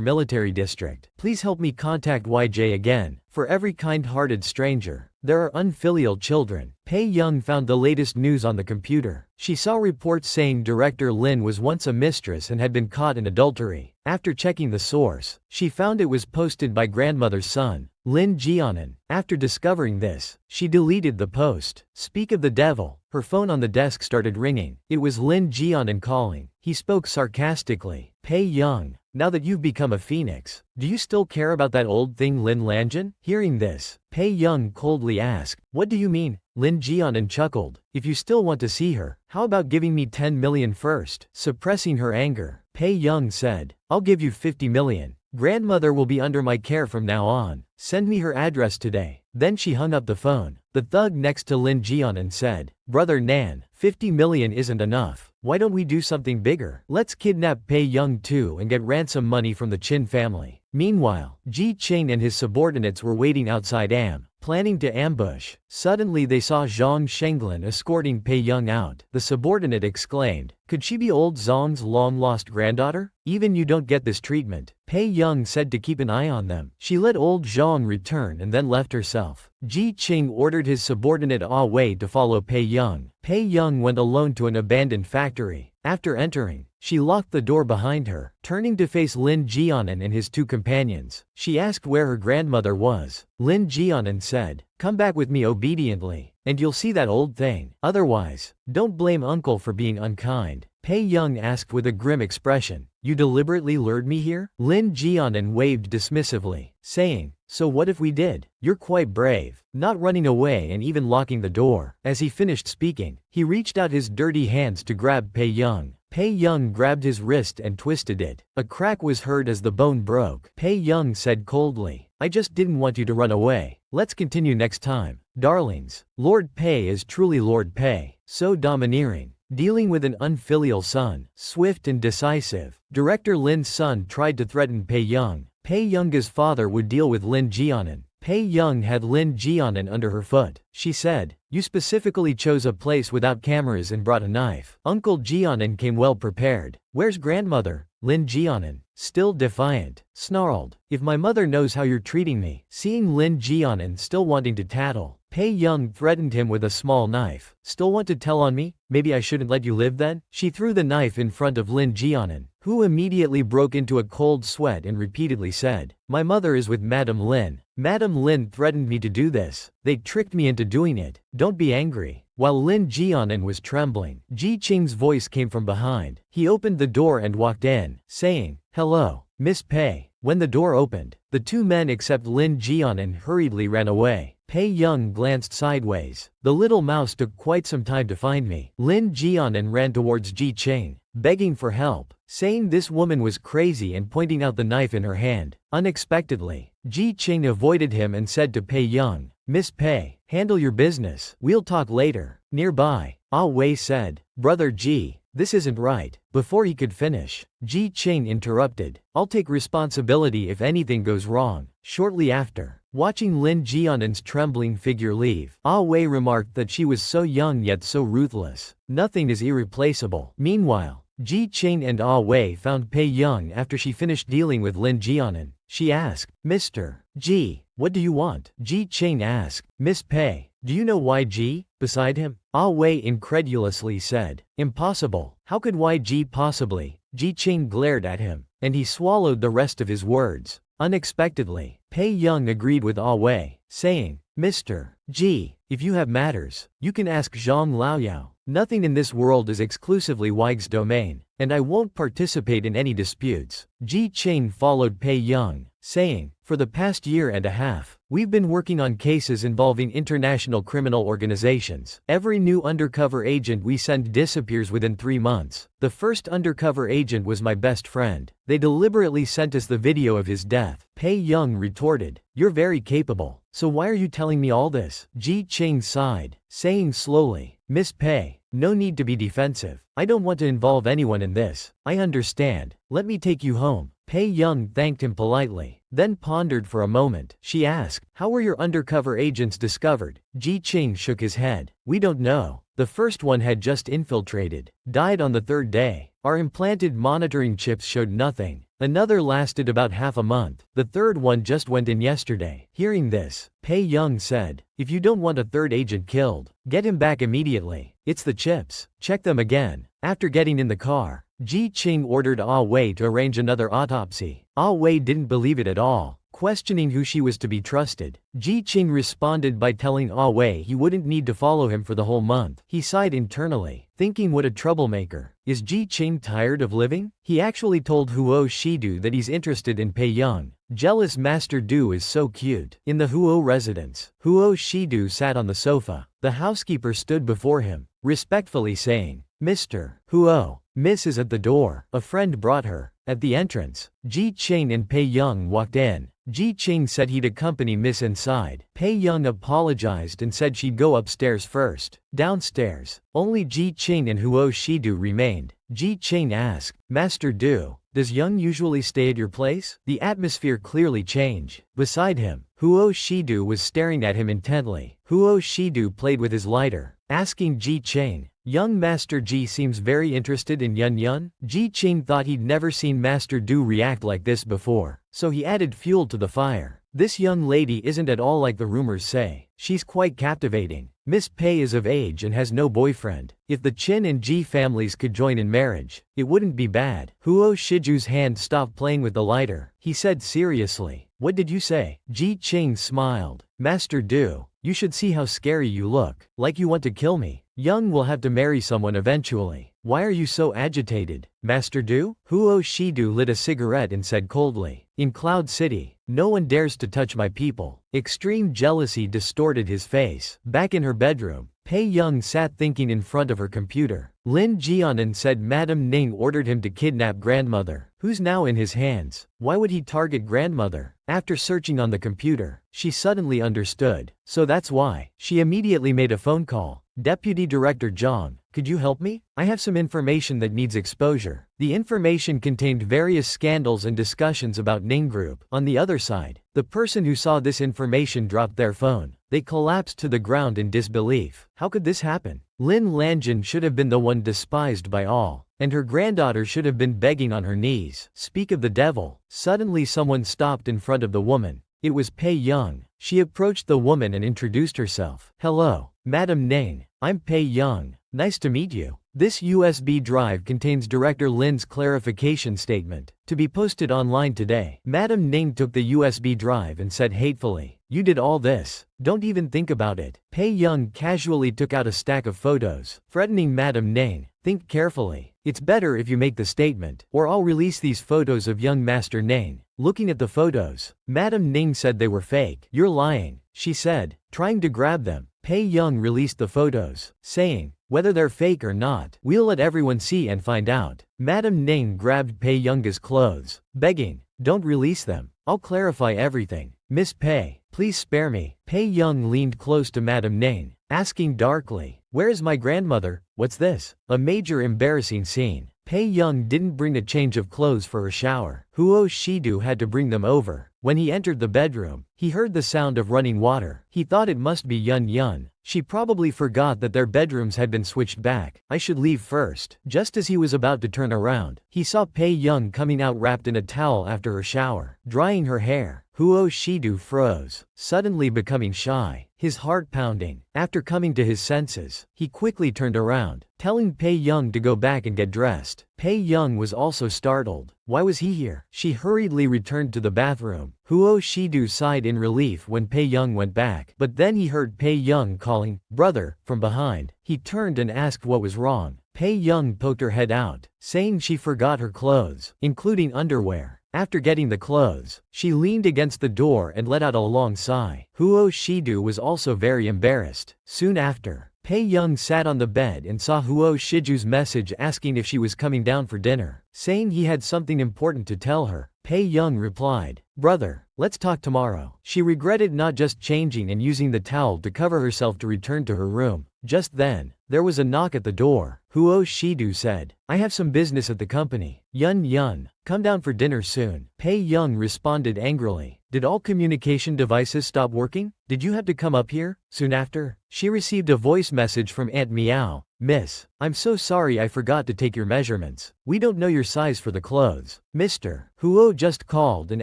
military district. Please help me contact YJ again. For every kind-hearted stranger, there are unfilial children." Pei Young found the latest news on the computer. She saw reports saying Director Lin was once a mistress and had been caught in adultery. After checking the source, she found it was posted by grandmother's son, Lin Jianan. After discovering this, she deleted the post. Speak of the devil, her phone on the desk started ringing. It was Lin Jianan calling. He spoke sarcastically. "Pei Young, now that you've become a phoenix, do you still care about that old thing Lin Lanjin?" Hearing this, Pei Young coldly asked, "What do you mean?" Lin Jianan chuckled. "If you still want to see her, how about giving me 10 million first?" Suppressing her anger, Pei Young said, "I'll give you 50 million. Grandmother will be under my care from now on. Send me her address today." Then she hung up the phone. The thug next to Lin Jianan said, "Brother Nan, 50 million isn't enough. Why don't we do something bigger? Let's kidnap Pei Young too and get ransom money from the Qin family." Meanwhile, Ji Qing and his subordinates were waiting outside Am, planning to ambush. Suddenly they saw Zhang Shenglin escorting Pei Young out. The subordinate exclaimed, "Could she be old Zhang's long-lost granddaughter? Even you don't get this treatment." Pei Young said to keep an eye on them. She let old Zhang return and then left herself. Ji Qing ordered his subordinate Ah Wei to follow Pei Young. Pei Young went alone to an abandoned factory. After entering, she locked the door behind her. Turning to face Lin Jianan and his two companions, she asked where her grandmother was. Lin Jianan said, "Come back with me obediently, and you'll see that old thing. Otherwise, don't blame uncle for being unkind." Pei Young asked with a grim expression, "You deliberately lured me here?" Lin Jianan waved dismissively, saying, "So what if we did? You're quite brave, not running away and even locking the door." As he finished speaking, he reached out his dirty hands to grab Pei Young. Pei Young grabbed his wrist and twisted it. A crack was heard as the bone broke. Pei Young said coldly, "I just didn't want you to run away. Let's continue next time." Darlings, Lord Pei is truly Lord Pei, so domineering. Dealing with an unfilial son, swift and decisive, Director Lin's son tried to threaten Pei Young. Pei Young's father would deal with Lin Jianan. Pei Young had Lin Jianan under her foot. She said, "You specifically chose a place without cameras and brought a knife. Uncle Jianan came well prepared. Where's grandmother?" Lin Jianan, still defiant, snarled, "If my mother knows how you're treating me." Seeing Lin Jianan still wanting to tattle, Pei Young threatened him with a small knife. "Still want to tell on me? Maybe I shouldn't let you live then?" She threw the knife in front of Lin Jianan, who immediately broke into a cold sweat and repeatedly said, "My mother is with Madam Lin. Madam Lin threatened me to do this. They tricked me into doing it. Don't be angry." While Lin Jianan was trembling, Ji Qing's voice came from behind. He opened the door and walked in, saying, "Hello, Miss Pei." When the door opened, the two men except Lin Jianan hurriedly ran away. Pei Young glanced sideways. "The little mouse took quite some time to find me." Lin Jianan ran towards Ji Qing, begging for help, saying this woman was crazy and pointing out the knife in her hand. Unexpectedly, Ji Qing avoided him and said to Pei Young, "Miss Pei, handle your business. We'll talk later." Nearby, Ah Wei said, "Brother Ji, this isn't right." Before he could finish, Ji Qing interrupted, "I'll take responsibility if anything goes wrong." Shortly after, watching Lin Jianan's trembling figure leave, Ah Wei remarked that she was so young yet so ruthless. Nothing is irreplaceable. Meanwhile, Ji Qing and Ah Wei found Pei Young after she finished dealing with Lin Jianan. She asked, "Mr. Ji, what do you want?" Ji Qing asked, "Miss Pei, Do you know YG? Beside him? Ah Wei incredulously said. Impossible. How could YG possibly? Ji Qing glared at him, and he swallowed the rest of his words. Unexpectedly, Pei Young agreed with Ah Wei, saying, Mr. G, if you have matters, you can ask Zhang Laoyao. Nothing in this world is exclusively Weig's domain, and I won't participate in any disputes. Ji Qing followed Pei Young, saying, for the past year and a half, we've been working on cases involving international criminal organizations. Every new undercover agent we send disappears within 3 months. The first undercover agent was my best friend. They deliberately sent us the video of his death. Pei Young retorted, you're very capable. So why are you telling me all this? Ji Qing sighed, saying slowly, Miss Pei, no need to be defensive. I don't want to involve anyone in this. I understand. Let me take you home. Pei Young thanked him politely, then pondered for a moment. She asked, how were your undercover agents discovered? Ji Qing shook his head. We don't know. The first one had just infiltrated, died on the 3rd day. Our implanted monitoring chips showed nothing. Another lasted about half a month. The 3rd one just went in yesterday. Hearing this, Pei Young said, if you don't want a 3rd agent killed, get him back immediately. It's the chips. Check them again. After getting in the car, Ji Qing ordered Ah Wei to arrange another autopsy. Ah Wei didn't believe it at all, questioning who she was to be trusted. Ji Qing responded by telling Ah Wei he wouldn't need to follow him for the whole month. He sighed internally, thinking what a troublemaker. Is Ji Qing tired of living? He actually told Huo Shidu that he's interested in Pei Young. Jealous Master Du is so cute. In the Huo residence, Huo Shidu sat on the sofa. The housekeeper stood before him, respectfully saying, Mr. Huo, Miss is at the door. A friend brought her. At the entrance, Ji Qing and Pei Young walked in. Ji Qing said he'd accompany Miss inside. Pei Young apologized and said she'd go upstairs first. Downstairs, only Ji Qing and Huo Shidu remained. Ji Qing asked, Master Du, does Young usually stay at your place? The atmosphere clearly changed. Beside him, Huo Shidu was staring at him intently. Huo Shidu played with his lighter, asking Ji Qing, Young Master Ji seems very interested in Yun Yun? Ji Qing thought he'd never seen Master Du react like this before, so he added fuel to the fire. This young lady isn't at all like the rumors say. She's quite captivating. Miss Pei is of age and has no boyfriend. If the Qin and Ji families could join in marriage, it wouldn't be bad. Huo Shiju's hand stopped playing with the lighter. He said seriously, what did you say? Ji Qing smiled. Master Du, you should see how scary you look. Like you want to kill me. Young will have to marry someone eventually. Why are you so agitated, Master Du? Huo Shidu lit a cigarette and said coldly, in Cloud City, no one dares to touch my people. Extreme jealousy distorted his face. Back in her bedroom, Pei Young sat thinking in front of her computer. Lin Jianan said Madame Ning ordered him to kidnap grandmother, who's now in his hands. Why would he target grandmother? After searching on the computer, she suddenly understood. So that's why. She immediately made a phone call. Deputy Director Zhang, could you help me? I have some information that needs exposure. The information contained various scandals and discussions about Ning Group. On the other side, the person who saw this information dropped their phone. They collapsed to the ground in disbelief. How could this happen? Lin Lanjin should have been the one despised by all, and her granddaughter should have been begging on her knees. Speak of the devil. Suddenly someone stopped in front of the woman. It was Pei Young. She approached the woman and introduced herself. Hello, Madam Ning. I'm Pei Young. Nice to meet you. This USB drive contains Director Lin's clarification statement, to be posted online today. Madam Ning took the USB drive and said hatefully, you did all this. Don't even think about it. Pei Young casually took out a stack of photos, threatening Madam Ning, think carefully. It's better if you make the statement, or I'll release these photos of young Master Ning. Looking at the photos, Madam Ning said they were fake. You're lying, she said, trying to grab them. Pei Young released the photos, saying, whether they're fake or not, we'll let everyone see and find out. Madam Ning grabbed Pei Young's clothes, begging, don't release them. I'll clarify everything. Miss Pei, please spare me. Pei Young leaned close to Madam Ning, asking darkly, where is my grandmother? What's this? A major embarrassing scene. Pei Young didn't bring a change of clothes for her shower. Huo Shidu had to bring them over. When he entered the bedroom, he heard the sound of running water. He thought it must be Yun Yun. She probably forgot that their bedrooms had been switched back. I should leave first. Just as he was about to turn around, he saw Pei Young coming out wrapped in a towel after her shower. drying her hair. Huo Shidu froze, suddenly becoming shy, his heart pounding. After coming to his senses, he quickly turned around, telling Pei Young to go back and get dressed. Pei Young was also startled. Why was he here? She hurriedly returned to the bathroom. Huo Shidu sighed in relief when Pei Young went back, but then he heard Pei Young calling, "Brother," from behind. He turned and asked what was wrong. Pei Young poked her head out, saying she forgot her clothes, including underwear. After getting the clothes, she leaned against the door and let out a long sigh. Huo Shidu was also very embarrassed. Soon after, Pei Young sat on the bed and saw Huo Shiju's message asking if she was coming down for dinner, saying he had something important to tell her. Pei Young replied, "Brother, let's talk tomorrow." She regretted not just changing and using the towel to cover herself to return to her room. Just then, there was a knock at the door. Huo Shidu said, "I have some business at the company. Yun, come down for dinner soon." Pei Young responded angrily, "Did all communication devices stop working? Did you have to come up here?" Soon after, she received a voice message from Aunt Meow. "Miss, I'm so sorry I forgot to take your measurements. We don't know your size for the clothes. Mr. Huo just called and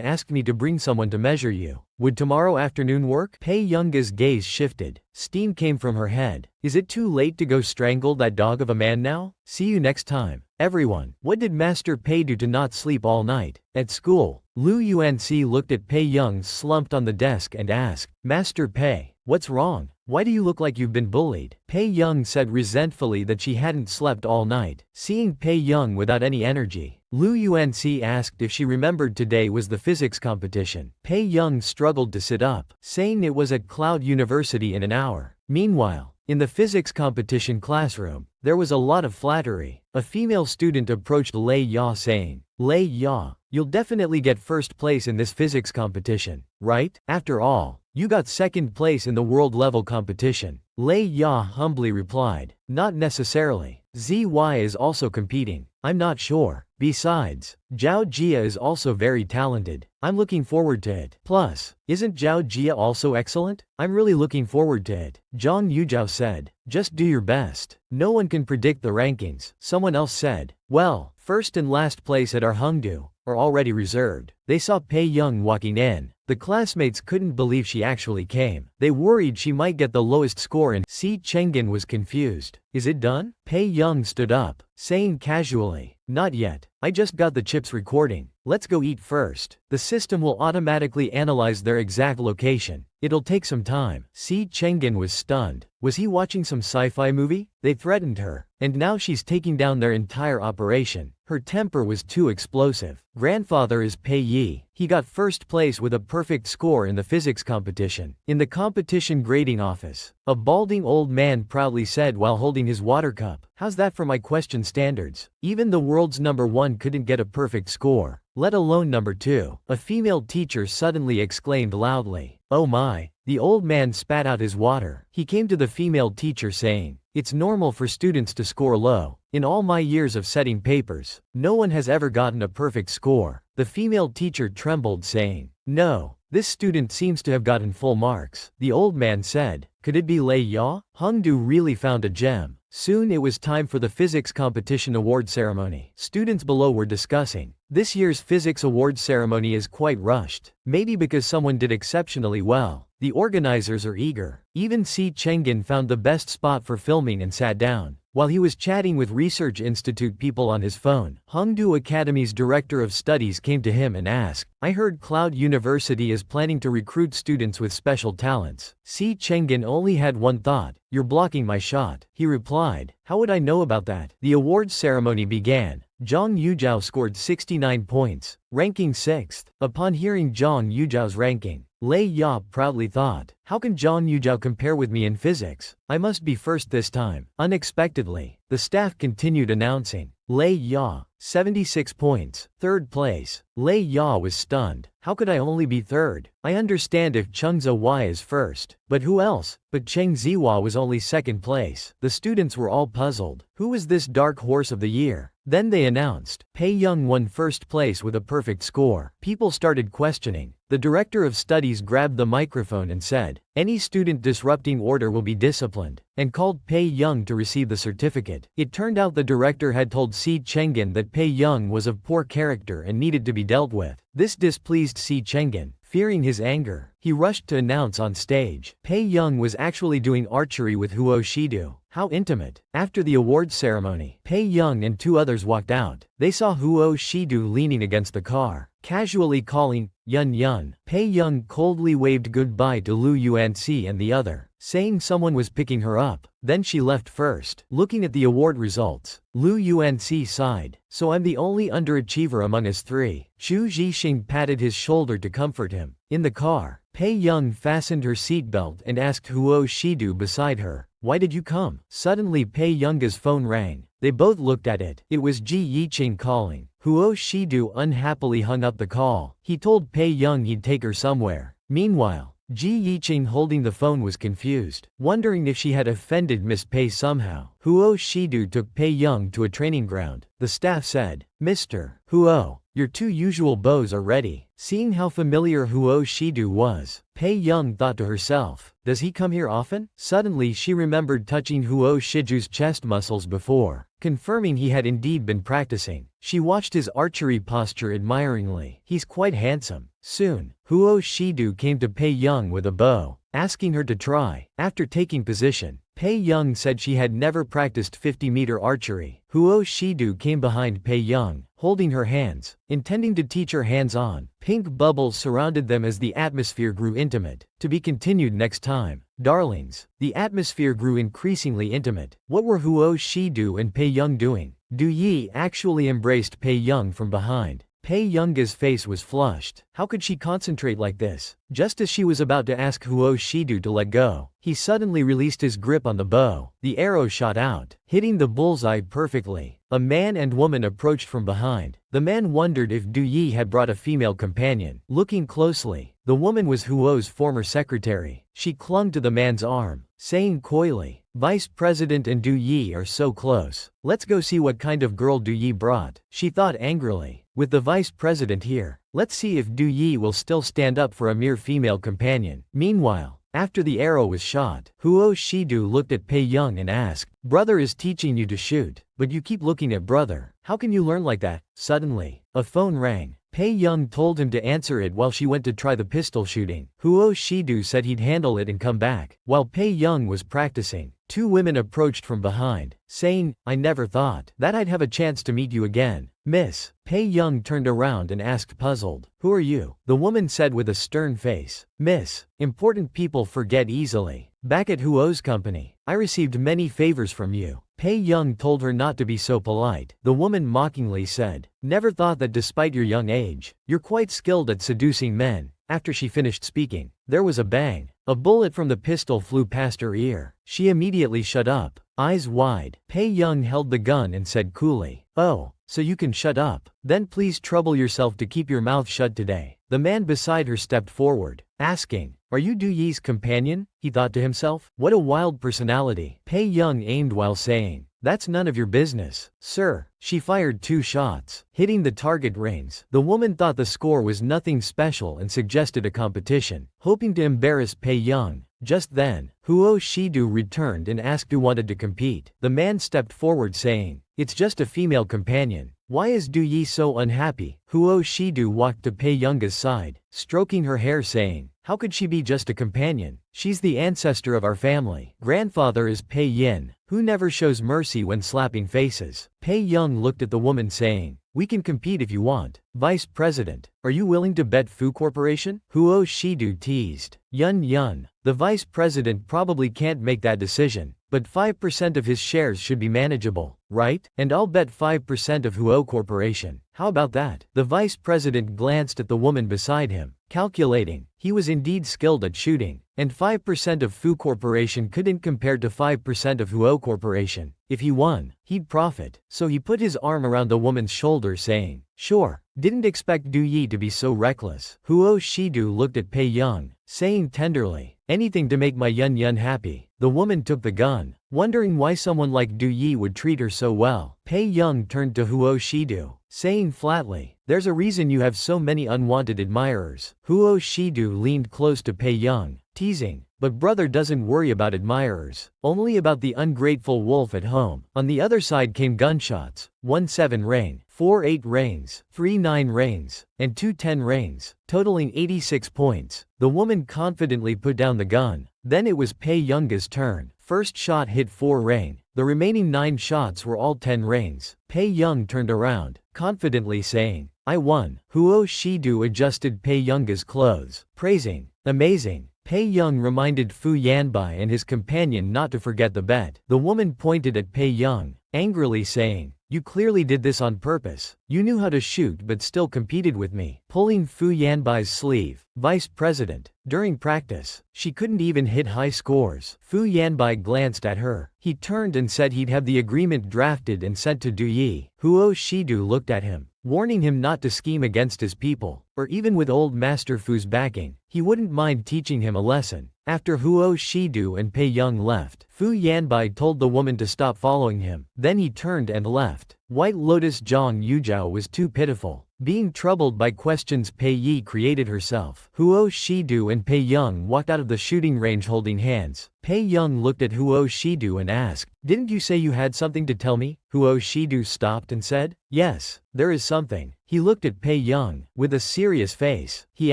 asked me to bring someone to measure you. Would tomorrow afternoon work?" Pei Young's gaze shifted. Steam came from her head. "Is it too late to go strangle that dog of a man now? See you next time." Everyone, what did Master Pei do to not sleep all night? At school, Lu Yuanci looked at Pei Young slumped on the desk and asked, "Master Pei, what's wrong? Why do you look like you've been bullied?" Pei Young said resentfully that she hadn't slept all night. Seeing Pei Young without any energy, Lu Yuanci asked if she remembered today was the physics competition. Pei Young struggled to sit up, saying it was at Cloud University in an hour. Meanwhile, in the physics competition classroom, there was a lot of flattery. A female student approached Lei Ya saying, "Lei Ya, you'll definitely get first place in this physics competition, right? After all, you got second place in the world level competition." Lei Ya humbly replied, "Not necessarily. ZY is also competing. I'm not sure. Besides, Zhao Jia is also very talented. I'm looking forward to it. Plus, isn't Zhao Jia also excellent? I'm really looking forward to it." Zhang Yuzhao said, "Just do your best. No one can predict the rankings." Someone else said, "Well, first and last place at our Hongdu are already reserved." They saw Pei Young walking in. The classmates couldn't believe she actually came. They worried she might get the lowest score and Si Chengen was confused. "Is it done?" Pei Young stood up, saying casually, "Not yet. I just got the chips recording. Let's go eat first. The system will automatically analyze their exact location. It'll take some time." Si Chengen was stunned. Was he watching some sci-fi movie? They threatened her, and now she's taking down their entire operation. Her temper was too explosive. Grandfather is Pei Yi. He got first place with a perfect score in the physics competition. In the competition grading office, a balding old man proudly said while holding his water cup, "How's that for my question standards? Even the world's #1 couldn't get a perfect score, let alone #2. A female teacher suddenly exclaimed loudly, "Oh my!" The old man spat out his water. He came to the female teacher saying, "It's normal for students to score low. In all my years of setting papers, no one has ever gotten a perfect score." The female teacher trembled saying, "No, this student seems to have gotten full marks." The old man said, "Could it be Lei Ya? Hongdu really found a gem." Soon it was time for the physics competition award ceremony. Students below were discussing, "This year's physics award ceremony is quite rushed. Maybe because someone did exceptionally well. The organizers are eager." Even Si Chengen found the best spot for filming and sat down. While he was chatting with Research Institute people on his phone, Hongdu Academy's Director of Studies came to him and asked, "I heard Cloud University is planning to recruit students with special talents." Si Chengen only had one thought, "You're blocking my shot." He replied, "How would I know about that?" The awards ceremony began. Zhang Yuzhao scored 69 points, ranking 6th. Upon hearing Zhang Yuzhao's ranking, Lei Ya proudly thought, "How can Zhang Yuzhao compare with me in physics? I must be first this time." Unexpectedly, the staff continued announcing, "Lei Ya, 76 points, 3rd place." Lei Ya was stunned. "How could I only be 3rd? I understand if Cheng Ziwa is first, but who else?" But Cheng Ziwa was only 2nd place. The students were all puzzled. Who was this dark horse of the year? Then they announced, Pei Young won 1st place with a perfect score. People started questioning, The director of studies grabbed the microphone and said, "Any student disrupting order will be disciplined," and called Pei Young to receive the certificate. It turned out the director had told Si Chengen that Pei Young was of poor character and needed to be dealt with. This displeased Si Chengen. Fearing his anger, he rushed to announce on stage, Pei Young was actually doing archery with Huo Shidu. How intimate. After the awards ceremony, Pei Young and 2 others walked out. They saw Huo Shidu leaning against the car, casually calling, "Yun Yun." Pei Young coldly waved goodbye to Lu Yuanxi and the other, saying someone was picking her up. Then she left first. Looking at the award results, Lu Yuanxi sighed. "So I'm the only underachiever among us 3. Chu Zhixing patted his shoulder to comfort him. In the car, Pei Young fastened her seatbelt and asked Huo Shidu beside her, "Why did you come?" Suddenly Pei Young's phone rang. They both looked at it. It was Ji Yiqing calling. Huo Shidu unhappily hung up the call. He told Pei Young he'd take her somewhere. Meanwhile, Ji Yiqing holding the phone was confused, wondering if she had offended Miss Pei somehow. Huo Shidu took Pei Young to a training ground. The staff said, "Mr. Huo, your 2 usual bows are ready." Seeing how familiar Huo Shidu was, Pei Young thought to herself, "Does he come here often?" Suddenly she remembered touching Huo Shiju's chest muscles before, confirming he had indeed been practicing. She watched his archery posture admiringly. He's quite handsome. Soon, Huo Shidu came to Pei Young with a bow, asking her to try. After taking position, Pei Young said she had never practiced 50-meter archery. Huo Shidu came behind Pei Young, holding her hands, intending to teach her hands-on. Pink bubbles surrounded them as the atmosphere grew intimate. To be continued next time. Darlings, the atmosphere grew increasingly intimate. What were Huo Shidu and Pei Young doing? Du Yi actually embraced Pei Young from behind. Pei Young's face was flushed. How could she concentrate like this? Just as she was about to ask Huo Shidu to let go, he suddenly released his grip on the bow. The arrow shot out, hitting the bullseye perfectly. A man and woman approached from behind. The man wondered if Du Yi had brought a female companion. Looking closely, the woman was Huo's former secretary. She clung to the man's arm, saying coyly, "Vice President and Du Yi are so close. Let's go see what kind of girl Du Yi brought." She thought angrily, "With the vice president here, let's see if Du Yi will still stand up for a mere female companion." Meanwhile, after the arrow was shot, Huo Shidu looked at Pei Young and asked, "Brother is teaching you to shoot, but you keep looking at brother. How can you learn like that?" Suddenly, a phone rang. Pei Young told him to answer it while she went to try the pistol shooting. Huo Shidu said he'd handle it and come back. While Pei Young was practicing, 2 women approached from behind, saying, "I never thought that I'd have a chance to meet you again, Miss." Pei Young turned around and asked puzzled, "Who are you?" The woman said with a stern face, "Miss, important people forget easily. Back at Huo's company, I received many favors from you." Pei Young told her not to be so polite. The woman mockingly said, "Never thought that despite your young age, you're quite skilled at seducing men." After she finished speaking, there was a bang. A bullet from the pistol flew past her ear. She immediately shut up, eyes wide. Pei Young held the gun and said coolly, "Oh, so you can shut up? Then please trouble yourself to keep your mouth shut today." The man beside her stepped forward, asking, "Are you Du Yi's companion?" He thought to himself, "What a wild personality." Pei Young aimed while saying, "That's none of your business, sir." She fired 2 shots, hitting the target reins. The woman thought the score was nothing special and suggested a competition, hoping to embarrass Pei Young. Just then, Huo Shidu returned and asked who wanted to compete. The man stepped forward saying, "It's just a female companion. Why is Du Yi so unhappy?" Huo Shidu walked to Pei Young's side, stroking her hair saying, "How could she be just a companion? She's the ancestor of our family. Grandfather is Pei Yin, who never shows mercy when slapping faces." Pei Young looked at the woman saying, "We can compete if you want. Vice President, are you willing to bet Fu Corporation?" Huo Shidu teased, "Yun Yun. The vice president probably can't make that decision, but 5% of his shares should be manageable, right? And I'll bet 5% of Huo Corporation. How about that?" The vice president glanced at the woman beside him, calculating. He was indeed skilled at shooting, And 5% of Fu Corporation couldn't compare to 5% of Huo Corporation. If he won, he'd profit. So he put his arm around the woman's shoulder saying, "Sure, didn't expect Du Yi to be so reckless." Huo Shidu looked at Pei Young, saying tenderly, "Anything to make my Yun Yun happy." The woman took the gun, wondering why someone like Du Yi would treat her so well. Pei Young turned to Huo Shidu, saying flatly, "There's a reason you have so many unwanted admirers." Huo Shidu leaned close to Pei Young, teasing, "But brother doesn't worry about admirers, only about the ungrateful wolf at home." On the other side came gunshots, 1-7 rain, 4-8 rains, 3-9 rains, and 2-10 rains, totaling 86 points. The woman confidently put down the gun. Then it was Pei Young's turn. First shot hit 4 rain. The remaining 9 shots were all 10 rains. Pei Young turned around, confidently saying, "I won." Huo Shidu adjusted Pei Young's clothes, praising, "Amazing." Pei Young reminded Fu Yanbai and his companion not to forget the bet. The woman pointed at Pei Young, angrily saying, "You clearly did this on purpose. You knew how to shoot but still competed with me." Pulling Fu Yanbai's sleeve, "Vice President, during practice, she couldn't even hit high scores." Fu Yanbai glanced at her. He turned and said he'd have the agreement drafted and sent to Du Yi. Huo Shidu looked at him, warning him not to scheme against his people, or even with old Master Fu's backing, he wouldn't mind teaching him a lesson. After Huo Shidu and Pei Young left, Fu Yanbai told the woman to stop following him. Then he turned and left. White Lotus Zhang Yujiao was too pitiful. Being troubled by questions Pei Yi created herself. Huo Shidu and Pei Young walked out of the shooting range holding hands. Pei Young looked at Huo Shidu and asked, "Didn't you say you had something to tell me?" Huo Shidu stopped and said, "Yes, there is something." He looked at Pei Young, with a serious face. He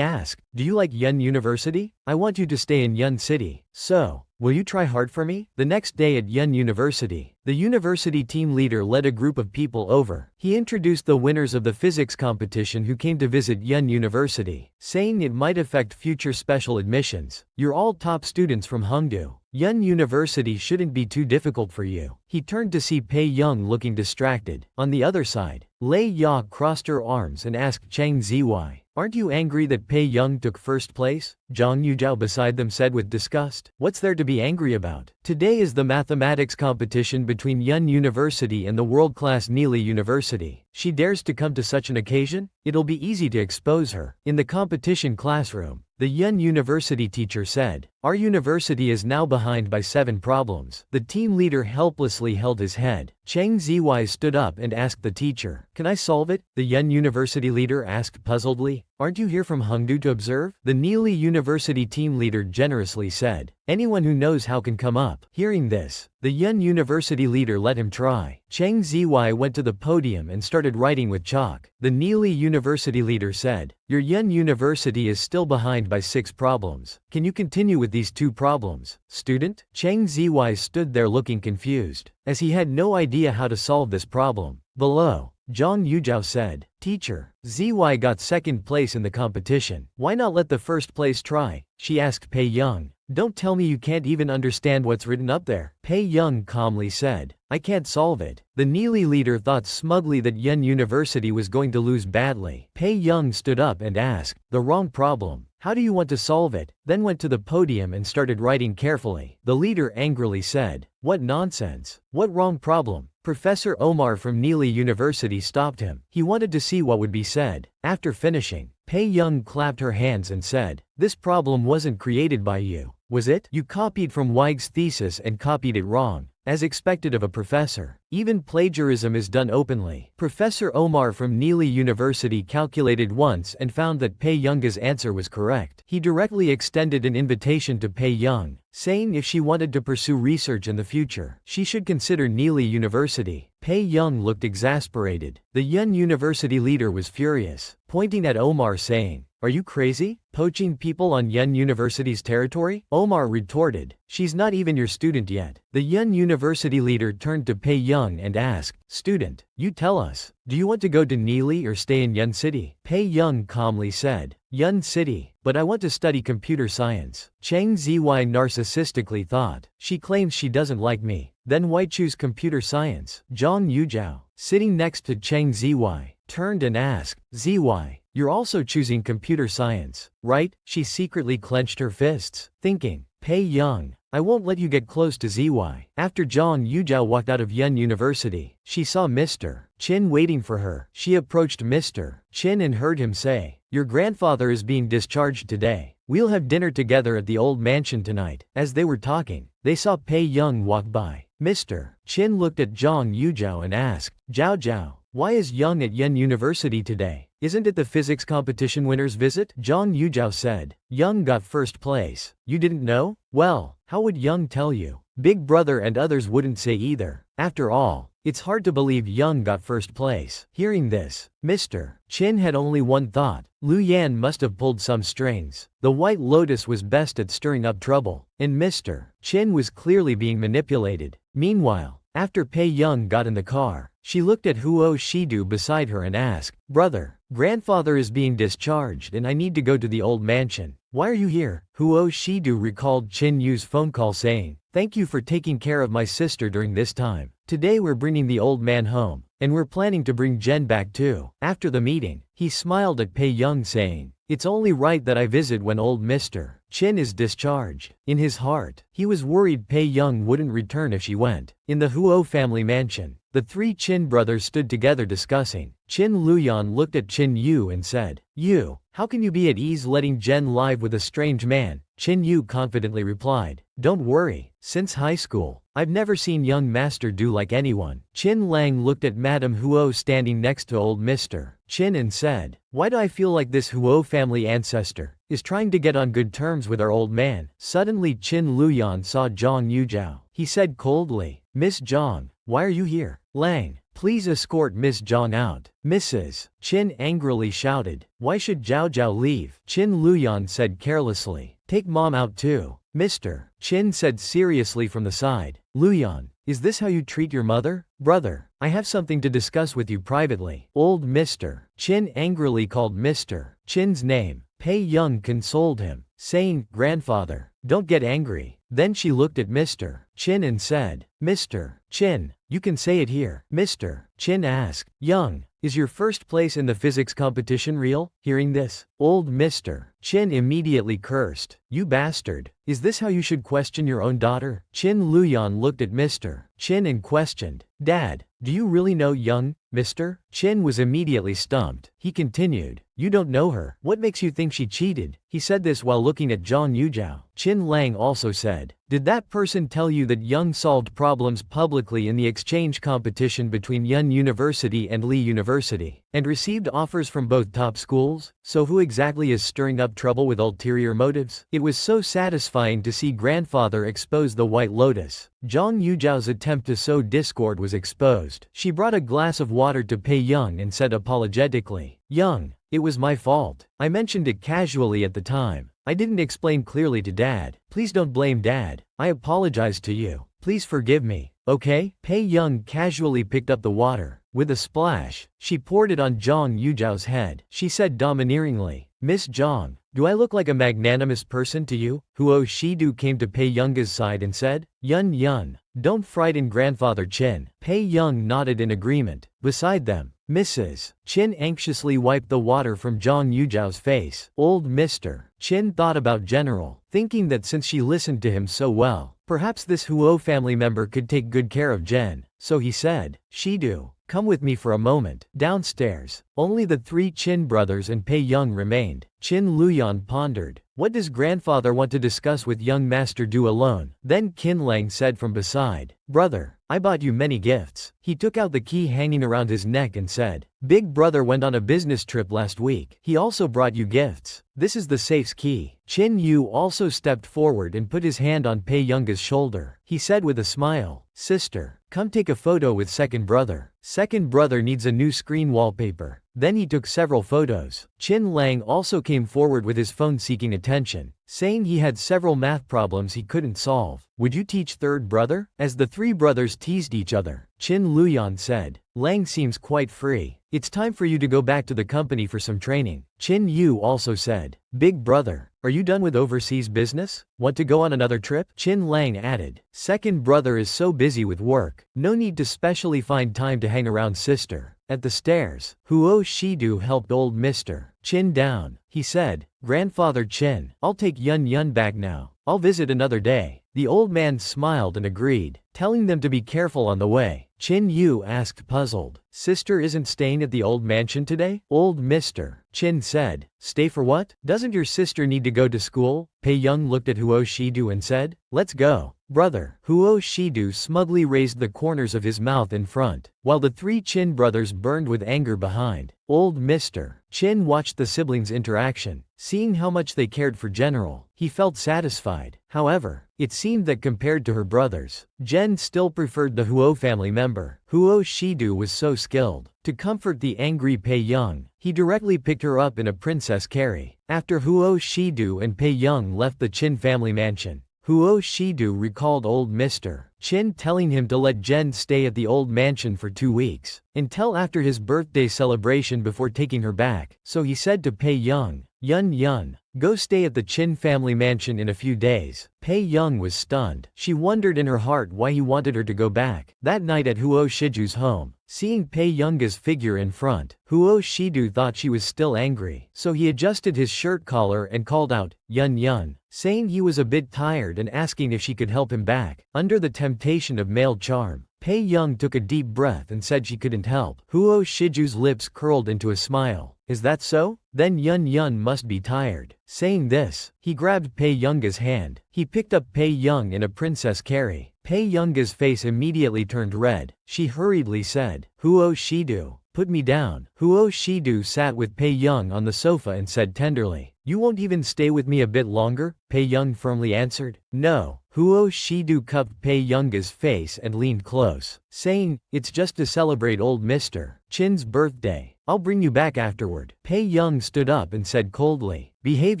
asked, "Do you like Yun University? I want you to stay in Yun City. So, will you try hard for me?" The next day at Yun University, the university team leader led a group of people over. He introduced the winners of the physics competition who came to visit Yun University, saying it might affect future special admissions. "You're all top students from Hongdu. Yun University shouldn't be too difficult for you." He turned to see Pei Young looking distracted. On the other side, Lei Ya crossed her arms and asked Cheng Ziwei, "Aren't you angry that Pei Young took first place?" Zhang Yujiao beside them said with disgust, "What's there to be angry about? Today is the mathematics competition between Yun University and the world-class Neely University. She dares to come to such an occasion? It'll be easy to expose her." In the competition classroom, the Yun University teacher said, "Our university is now behind by 7 problems." The team leader helplessly held his head. Cheng Ziwei stood up and asked the teacher, "Can I solve it?" The Yun University leader asked puzzledly, "Aren't you here from Hongdu to observe?" The Neely University team leader generously said, "Anyone who knows how can come up." Hearing this, the Yun University leader let him try. Cheng Ziwei went to the podium and started writing with chalk. The Neely University leader said, "Your Yun University is still behind by 6 problems. Can you continue with these 2 problems?" Student? Cheng Ziwei stood there looking confused, as he had no idea how to solve this problem. Below, Zhang Yujiao said, "Teacher, Ziwei got 2nd place in the competition. Why not let the 1st place try?" She asked Pei Young. "Don't tell me you can't even understand what's written up there." Pei Young calmly said, "I can't solve it." The Neely leader thought smugly that Yun University was going to lose badly. Pei Young stood up and asked, "The wrong problem. How do you want to solve it?" Then went to the podium and started writing carefully. The leader angrily said, "What nonsense! What wrong problem?" Professor Omar from Neely University stopped him. He wanted to see what would be said. After finishing, Pei Young clapped her hands and said, "This problem wasn't created by you, was it? You copied from Weig's thesis and copied it wrong, as expected of a professor. Even plagiarism is done openly." Professor Omar from Neely University calculated once and found that Pei Young's answer was correct. He directly extended an invitation to Pei Young, saying if she wanted to pursue research in the future, she should consider Neely University. Pei Young looked exasperated. The Yun University leader was furious, pointing at Omar saying, "Are you crazy? Poaching people on Yun University's territory?" Omar retorted, "She's not even your student yet." The Yun University leader turned to Pei Young and asked, "Student, you tell us, do you want to go to Neely or stay in Yun City?" Pei Young calmly said, "Yun City, but I want to study computer science." Cheng Ziwei narcissistically thought, "She claims she doesn't like me. Then why choose computer science?" Zhang Yujiao, sitting next to Cheng Ziwei, turned and asked, "Ziwei, You're also choosing computer science, right? She secretly clenched her fists, thinking, Pei Young, I won't let you get close to ZY. After Zhang Yuzhao walked out of Yun University, she saw Mr. Qin waiting for her. She approached Mr. Qin and heard him say, your grandfather is being discharged today. We'll have dinner together at the old mansion tonight. As they were talking, they saw Pei Young walk by. Mr. Qin looked at Zhang Yuzhao and asked, Zhao Zhao, why is Young at Yun University today? Isn't it the physics competition winner's visit? Zhang Yuzhao said, Young got first place. You didn't know? Well, how would Young tell you? Big brother and others wouldn't say either. After all, it's hard to believe Young got first place. Hearing this, Mr. Qin had only one thought. Lu Yan must have pulled some strings. The White Lotus was best at stirring up trouble, and Mr. Qin was clearly being manipulated. Meanwhile, after Pei Young got in the car, she looked at Huo Shidu beside her and asked, brother, grandfather is being discharged and I need to go to the old mansion. Why are you here? Huo Shidu recalled Qin Yu's phone call saying, thank you for taking care of my sister during this time. Today we're bringing the old man home, and we're planning to bring Jen back too. After the meeting, he smiled at Pei Young saying, it's only right that I visit when old Mr. Qin is discharged. In his heart, he was worried Pei Young wouldn't return if she went. In the Huo family mansion, the three Qin brothers stood together discussing. Qin Luyan looked at Qin Yu and said, You, how can you be at ease letting Jen live with a strange man? Qin Yu confidently replied, don't worry, since high school, I've never seen young master do like anyone. Qin Lang looked at Madame Huo standing next to old Mr. Qin and said, why do I feel like this Huo family ancestor is trying to get on good terms with our old man? Suddenly Qin Luyan saw Zhang Yuzhao. He said coldly, Miss Zhang, why are you here? Lang, please escort Miss Zhang out. Mrs. Qin angrily shouted, why should Zhao Zhao leave? Qin Luyan said carelessly, take mom out too. Mr. Qin said seriously from the side, Luyan, is this how you treat your mother? Brother, I have something to discuss with you privately. Old Mr. Qin angrily called Mr. Qin's name. Pei Young consoled him, saying, grandfather, don't get angry. Then she looked at Mr. Qin and said, Mr. Qin, you can say it here. Mr. Qin asked, Young, is your first place in the physics competition real? Hearing this, old Mr. Qin immediately cursed, you bastard, is this how you should question your own daughter? Qin Luyan looked at Mr. Qin and questioned, Dad, do you really know Young, Mr. Qin was immediately stumped. He continued, you don't know her. What makes you think she cheated? He said this while looking at Zhang Yuzhao. Qin Lang also said, did that person tell you that Young solved problems publicly in the exchange competition between Yun University and Lee University, and received offers from both top schools? So who exactly is stirring up trouble with ulterior motives? It was so satisfying to see grandfather expose the White Lotus. Zhang Yuzhao's attempt to sow discord was exposed. She brought a glass of water to Pei Young and said apologetically, Young, it was my fault. I mentioned it casually at the time. I didn't explain clearly to Dad. Please don't blame Dad. I apologize to you. Please forgive me, okay? Pei Young casually picked up the water. With a splash, she poured it on Zhang Yuzhao's head. She said domineeringly, Miss Zhang, do I look like a magnanimous person to you? Huo Shidu came to Pei Young's side and said, Yun, don't frighten grandfather Qin. Pei Young nodded in agreement. Beside them, Mrs. Qin anxiously wiped the water from Zhang Yuzhao's face. Old Mr. Qin thought about General, thinking that since she listened to him so well, perhaps this Huo family member could take good care of Jen. So he said, Shidu, come with me for a moment. Downstairs, only the three Qin brothers and Pei Young remained. Qin Luyan pondered, what does grandfather want to discuss with young Master Du alone? Then Qin Lang said from beside, brother, I bought you many gifts. He took out the key hanging around his neck and said, big brother went on a business trip last week. He also brought you gifts. This is the safe's key. Qin Yu also stepped forward and put his hand on Pei Young's shoulder. He said with a smile, sister, come take a photo with second brother. Second brother needs a new screen wallpaper. Then he took several photos. Qin Lang also came forward with his phone seeking attention, saying he had several math problems he couldn't solve. Would you teach third brother? As the three brothers teased each other, Qin Luyan said, Lang seems quite free. It's time for you to go back to the company for some training. Qin Yu also said, big brother, are you done with overseas business? Want to go on another trip? Qin Lang added, second brother is so busy with work, no need to specially find time to hang around sister. At the stairs, Huo Shidu helped old Mr. Chin down. He said, "Grandfather Chin, I'll take Yun Yun back now. I'll visit another day." The old man smiled and agreed, telling them to be careful on the way. Chin Yu asked puzzled, "Sister isn't staying at the old mansion today?" Old Mr. Chin said, "Stay for what? Doesn't your sister need to go to school?" Pei Young looked at Huo Shidu and said, "Let's go, brother." Huo Shidu smugly raised the corners of his mouth in front, while the three Chin brothers burned with anger behind. Old Mr. Chin watched the siblings' interaction. Seeing how much they cared for General, he felt satisfied. However, it seemed that compared to her brothers, Jen still preferred the Huo family member. Huo Shidu was so skilled. To comfort the angry Pei Young, he directly picked her up in a princess carry. After Huo Shidu and Pei Young left the Chin family mansion, Huo Shidu recalled old Mr. Chin telling him to let Jen stay at the old mansion for 2 weeks, until after his birthday celebration before taking her back. So he said to Pei Young, "Yun Yun, go stay at the Chin family mansion in a few days." Pei Young was stunned. She wondered in her heart why he wanted her to go back. That night at Huo Shiju's home, seeing Pei Young's figure in front, Huo Shidu thought she was still angry. So he adjusted his shirt collar and called out, "Yun Yun," saying he was a bit tired and asking if she could help him back. Under the temptation of male charm, Pei Young took a deep breath and said she couldn't help. Huo Shiju's lips curled into a smile. "Is that so? Then Yun Yun must be tired." Saying this, he grabbed Pei Young's hand. He picked up Pei Young in a princess carry. Pei Young's face immediately turned red. She hurriedly said, "Huo Shidu, put me down." Huo Shidu sat with Pei Young on the sofa and said tenderly, "You won't even stay with me a bit longer?" Pei Young firmly answered, "No." Huo Shidu cupped Pei Young's face and leaned close, saying, "It's just to celebrate old Mr. Chin's birthday. I'll bring you back afterward." Pei Young stood up and said coldly, "Behave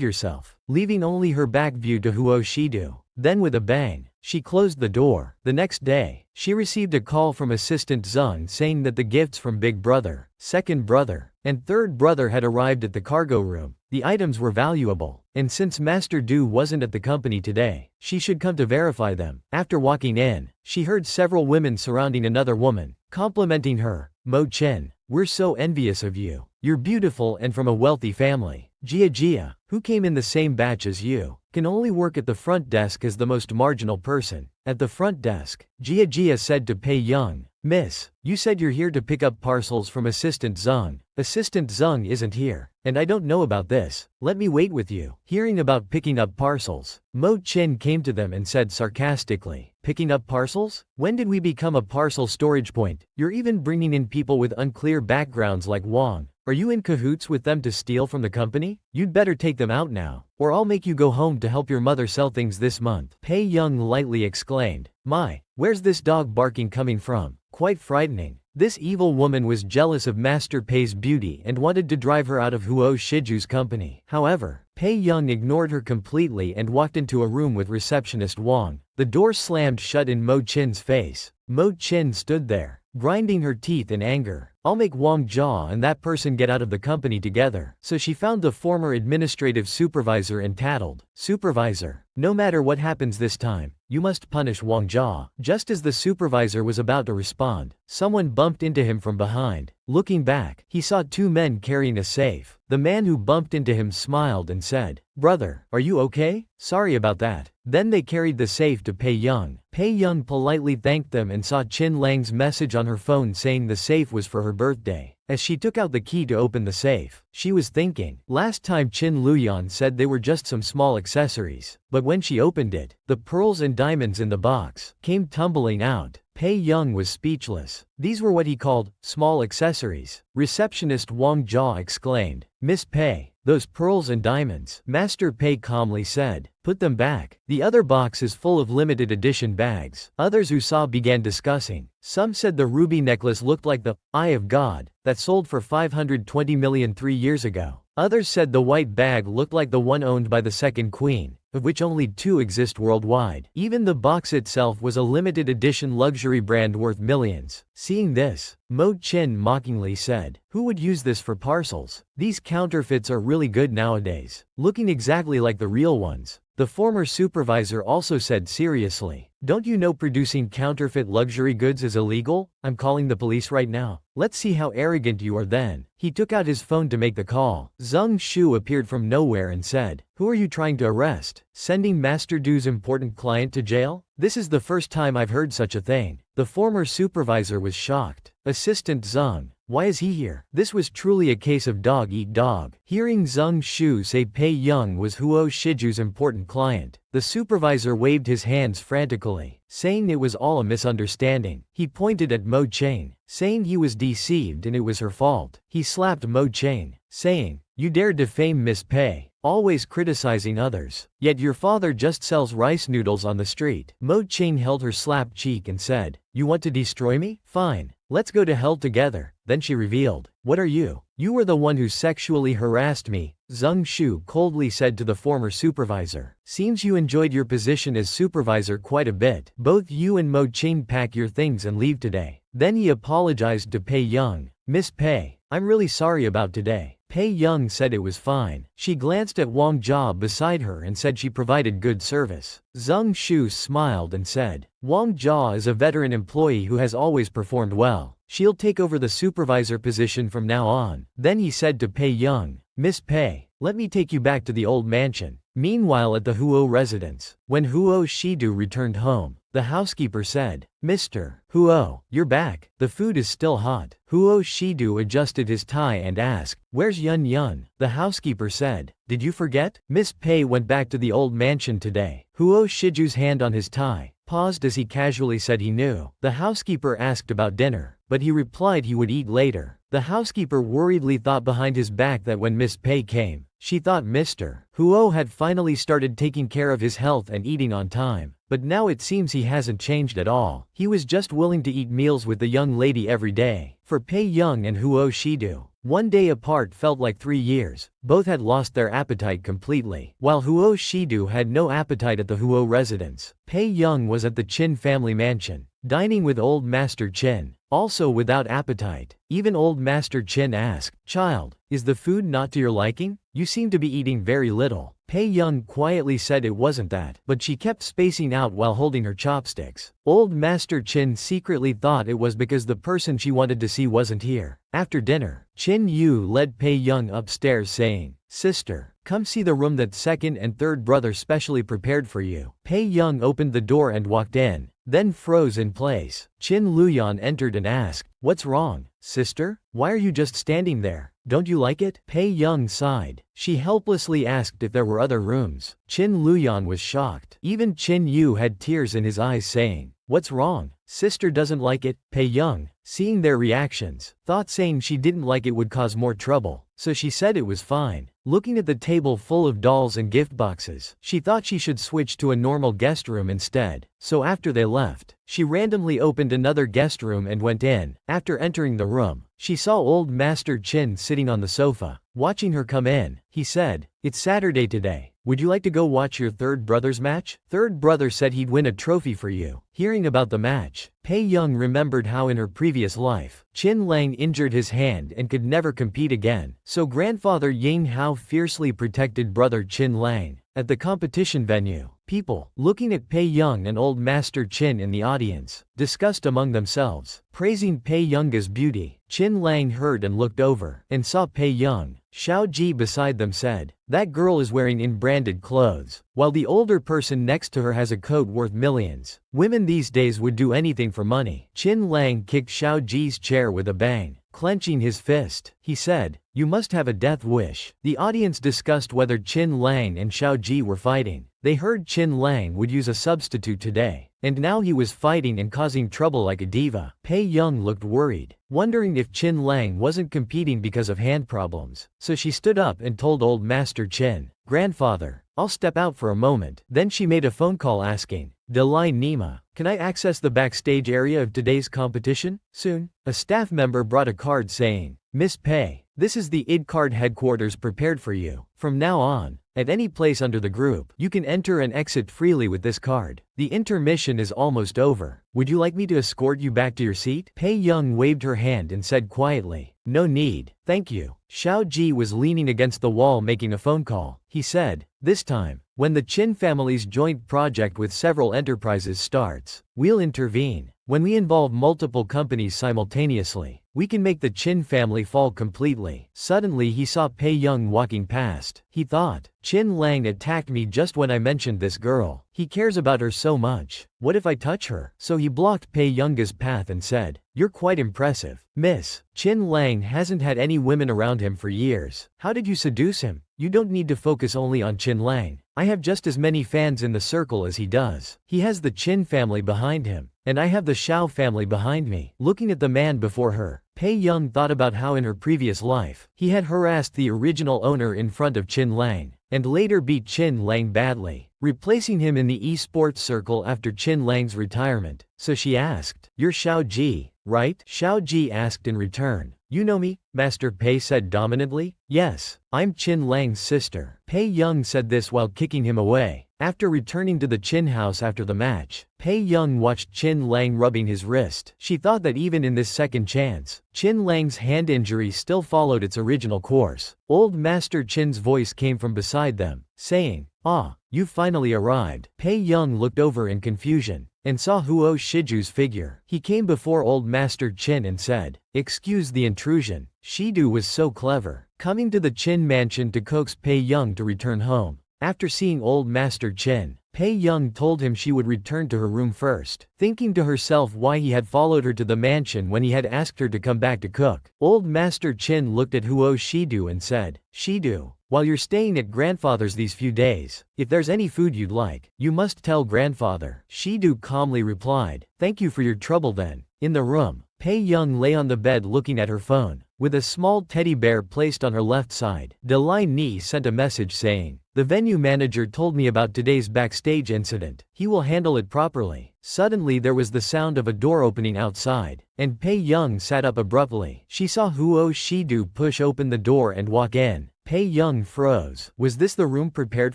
yourself," leaving only her back view to Huo Shidu. Then with a bang, she closed the door. The next day, she received a call from Assistant Zeng saying that the gifts from Big Brother, Second Brother, and Third Brother had arrived at the cargo room. The items were valuable, and since Master Du wasn't at the company today, she should come to verify them. After walking in, she heard several women surrounding another woman, complimenting her. "Mo Chen, we're so envious of you. You're beautiful and from a wealthy family. Jia Jia, who came in the same batch as you, can only work at the front desk as the most marginal person." At the front desk, Jia Jia said to Pei Young, "Miss, you said you're here to pick up parcels from Assistant Zeng. Assistant Zeng isn't here, and I don't know about this. Let me wait with you." Hearing about picking up parcels, Mo Chin came to them and said sarcastically, "Picking up parcels? When did we become a parcel storage point? You're even bringing in people with unclear backgrounds like Wang. Are you in cahoots with them to steal from the company? You'd better take them out now, or I'll make you go home to help your mother sell things this month." Pei Young lightly exclaimed, "My, where's this dog barking coming from? Quite frightening." This evil woman was jealous of Master Pei's beauty and wanted to drive her out of Huo Shiju's company. However, Pei Young ignored her completely and walked into a room with receptionist Wang. The door slammed shut in Mo Chin's face. Mo Chin stood there, grinding her teeth in anger. "I'll make Wang Jia and that person get out of the company together." So she found the former administrative supervisor and tattled, "Supervisor, no matter what happens this time, you must punish Wang Jia." Just as the supervisor was about to respond, someone bumped into him from behind. Looking back, he saw 2 men carrying a safe. The man who bumped into him smiled and said, "Brother, are you okay? Sorry about that." Then they carried the safe to Pei Young. Pei Young politely thanked them and saw Qin Lang's message on her phone saying the safe was for her birthday. As she took out the key to open the safe, she was thinking, last time Qin Luyan said they were just some small accessories. But when she opened it, the pearls and diamonds in the box came tumbling out. Pei Young was speechless. These were what he called small accessories. Receptionist Wang Jia exclaimed, "Miss Pei, those pearls and diamonds." Master Pei calmly said, "Put them back. The other box is full of limited edition bags." Others who saw began discussing. Some said the ruby necklace looked like the Eye of God that sold for 520 million 3 years ago. Others said the white bag looked like the one owned by the second queen, of which only 2 exist worldwide. Even the box itself was a limited edition luxury brand worth millions. Seeing this, Mo Chin mockingly said, "Who would use this for parcels? These counterfeits are really good nowadays, looking exactly like the real ones." The former supervisor also said seriously, "Don't you know producing counterfeit luxury goods is illegal? I'm calling the police right now. Let's see how arrogant you are then." He took out his phone to make the call. Zheng Shu appeared from nowhere and said, "Who are you trying to arrest? Sending Master Du's important client to jail? This is the first time I've heard such a thing." The former supervisor was shocked. "Assistant Zheng, why is he here?" This was truly a case of dog eat dog. Hearing Zheng Shu say Pei Young was Huo Shiju's important client, the supervisor waved his hands frantically, saying it was all a misunderstanding. He pointed at Mo Chang, saying he was deceived and it was her fault. He slapped Mo Chang, saying, "You dare defame Miss Pei, always criticizing others. Yet your father just sells rice noodles on the street." Mo Chang held her slapped cheek and said, "You want to destroy me? Fine. Let's go to hell together." Then she revealed, "What are you? You were the one who sexually harassed me," Zheng Shu coldly said to the former supervisor. "Seems you enjoyed your position as supervisor quite a bit. Both you and Mo Chang pack your things and leave today." Then he apologized to Pei Young. "Miss Pei, I'm really sorry about today." Pei Young said it was fine. She glanced at Wang Jia beside her and said she provided good service. Zheng Shu smiled and said, "Wang Jia is a veteran employee who has always performed well. She'll take over the supervisor position from now on." Then he said to Pei Young, "Miss Pei, let me take you back to the old mansion." Meanwhile at the Huo residence, when Huo Shidu returned home, the housekeeper said, "Mr. Huo, you're back. The food is still hot." Huo Shidu adjusted his tie and asked, "Where's Yun Yun?" The housekeeper said, "Did you forget? Miss Pei went back to the old mansion today." Huo Shiju's hand on his tie paused as he casually said he knew. The housekeeper asked about dinner, but he replied he would eat later. The housekeeper worriedly thought behind his back that when Miss Pei came, she thought Mr. Huo had finally started taking care of his health and eating on time. But now it seems he hasn't changed at all. He was just willing to eat meals with the young lady every day. For Pei Young and Huo Shidu, one day apart felt like 3 years. Both had lost their appetite completely. While Huo Shidu had no appetite at the Huo residence, Pei Young was at the Qin family mansion, dining with old Master Qin, also without appetite. Even old Master Qin asked, "Child, is the food not to your liking? You seem to be eating very little." Pei Young quietly said it wasn't that, but she kept spacing out while holding her chopsticks. Old Master Qin secretly thought it was because the person she wanted to see wasn't here. After dinner, Qin Yu led Pei Young upstairs saying, "Sister, come see the room that second and third brother specially prepared for you." Pei Young opened the door and walked in, then froze in place. Qin Luyan entered and asked, "What's wrong, sister? Why are you just standing there? Don't you like it?" Pei Young sighed. She helplessly asked if there were other rooms. Qin Luyan was shocked. Even Qin Yu had tears in his eyes saying, "What's wrong? Sister doesn't like it." Pei Young, seeing their reactions, thought saying she didn't like it would cause more trouble, so she said it was fine. Looking at the table full of dolls and gift boxes, she thought she should switch to a normal guest room instead. So after they left, she randomly opened another guest room and went in. After entering the room, she saw old Master Qin sitting on the sofa. Watching her come in, he said, "It's Saturday today. Would you like to go watch your third brother's match? Third brother said he'd win a trophy for you." Hearing about the match, Pei Young remembered how in her previous life, Qin Lang injured his hand and could never compete again. So grandfather Yang Hao fiercely protected brother Qin Lang. At the competition venue, people, looking at Pei Young and old Master Qin in the audience, discussed among themselves, praising Pei Young's beauty. Qin Lang heard and looked over, and saw Pei Young. Xiao Ji beside them said, "That girl is wearing in-branded clothes, while the older person next to her has a coat worth millions. Women these days would do anything for money." Qin Lang kicked Xiao Ji's chair with a bang, clenching his fist. He said, "You must have a death wish." The audience discussed whether Qin Lang and Xiao Ji were fighting. They heard Qin Lang would use a substitute today, and now he was fighting and causing trouble like a diva. Pei Young looked worried, wondering if Qin Lang wasn't competing because of hand problems. So she stood up and told old Master Qin, "Grandfather, I'll step out for a moment." Then she made a phone call asking, "Delai Nima, can I access the backstage area of today's competition soon?" A staff member brought a card saying, "Miss Pei, this is the ID card headquarters prepared for you. From now on, at any place under the group, you can enter and exit freely with this card. The intermission is almost over. Would you like me to escort you back to your seat?" Pei Young waved her hand and said quietly, "No need, thank you." Xiao Ji was leaning against the wall making a phone call. He said, "This time, When the Chin family's joint project with several enterprises starts, we'll intervene. When we involve multiple companies simultaneously, we can make the Chin family fall completely. Suddenly he saw Pei Young walking past. He thought, Chin Lang attacked me just when I mentioned this girl. He cares about her so much. What if I touch her? So he blocked Pei Young's path and said, "You're quite impressive, miss. Chin Lang hasn't had any women around him for years. How did you seduce him? You don't need to focus only on Chin Lang. I have just as many fans in the circle as he does. He has the Chin family behind him, and I have the Shao family behind me." Looking at the man before her, Pei Young thought about how in her previous life, he had harassed the original owner in front of Chin Lang, and later beat Chin Lang badly, replacing him in the esports circle after Chin Lang's retirement. So she asked, "You're Shao Ji, right?" Shao Ji asked in return. "You know me?" Master Pei said dominantly. "Yes, I'm Chin Lang's sister." Pei Young said this while kicking him away. After returning to the Chin house after the match, Pei Young watched Chin Lang rubbing his wrist. She thought that even in this second chance, Chin Lang's hand injury still followed its original course. Old Master Chin's voice came from beside them, saying, "Ah, you finally arrived." Pei Young looked over in confusion, and saw Huo Shiju's figure. He came before Old Master Chin and said, "Excuse the intrusion." Shidu was so clever, coming to the Chin mansion to coax Pei Young to return home. After seeing Old Master Chin, Pei Young told him she would return to her room first, thinking to herself why he had followed her to the mansion when he had asked her to come back to cook. Old Master Chin looked at Huo Shidu and said, "Shidu, while you're staying at grandfather's these few days, if there's any food you'd like, you must tell grandfather." Shidu calmly replied, "Thank you for your trouble then." In the room, Pei Young lay on the bed looking at her phone, with a small teddy bear placed on her left side. Delai Ni sent a message saying, "The venue manager told me about today's backstage incident. He will handle it properly." Suddenly there was the sound of a door opening outside, and Pei Young sat up abruptly. She saw Huo Shidu push open the door and walk in. Pei Young froze. Was this the room prepared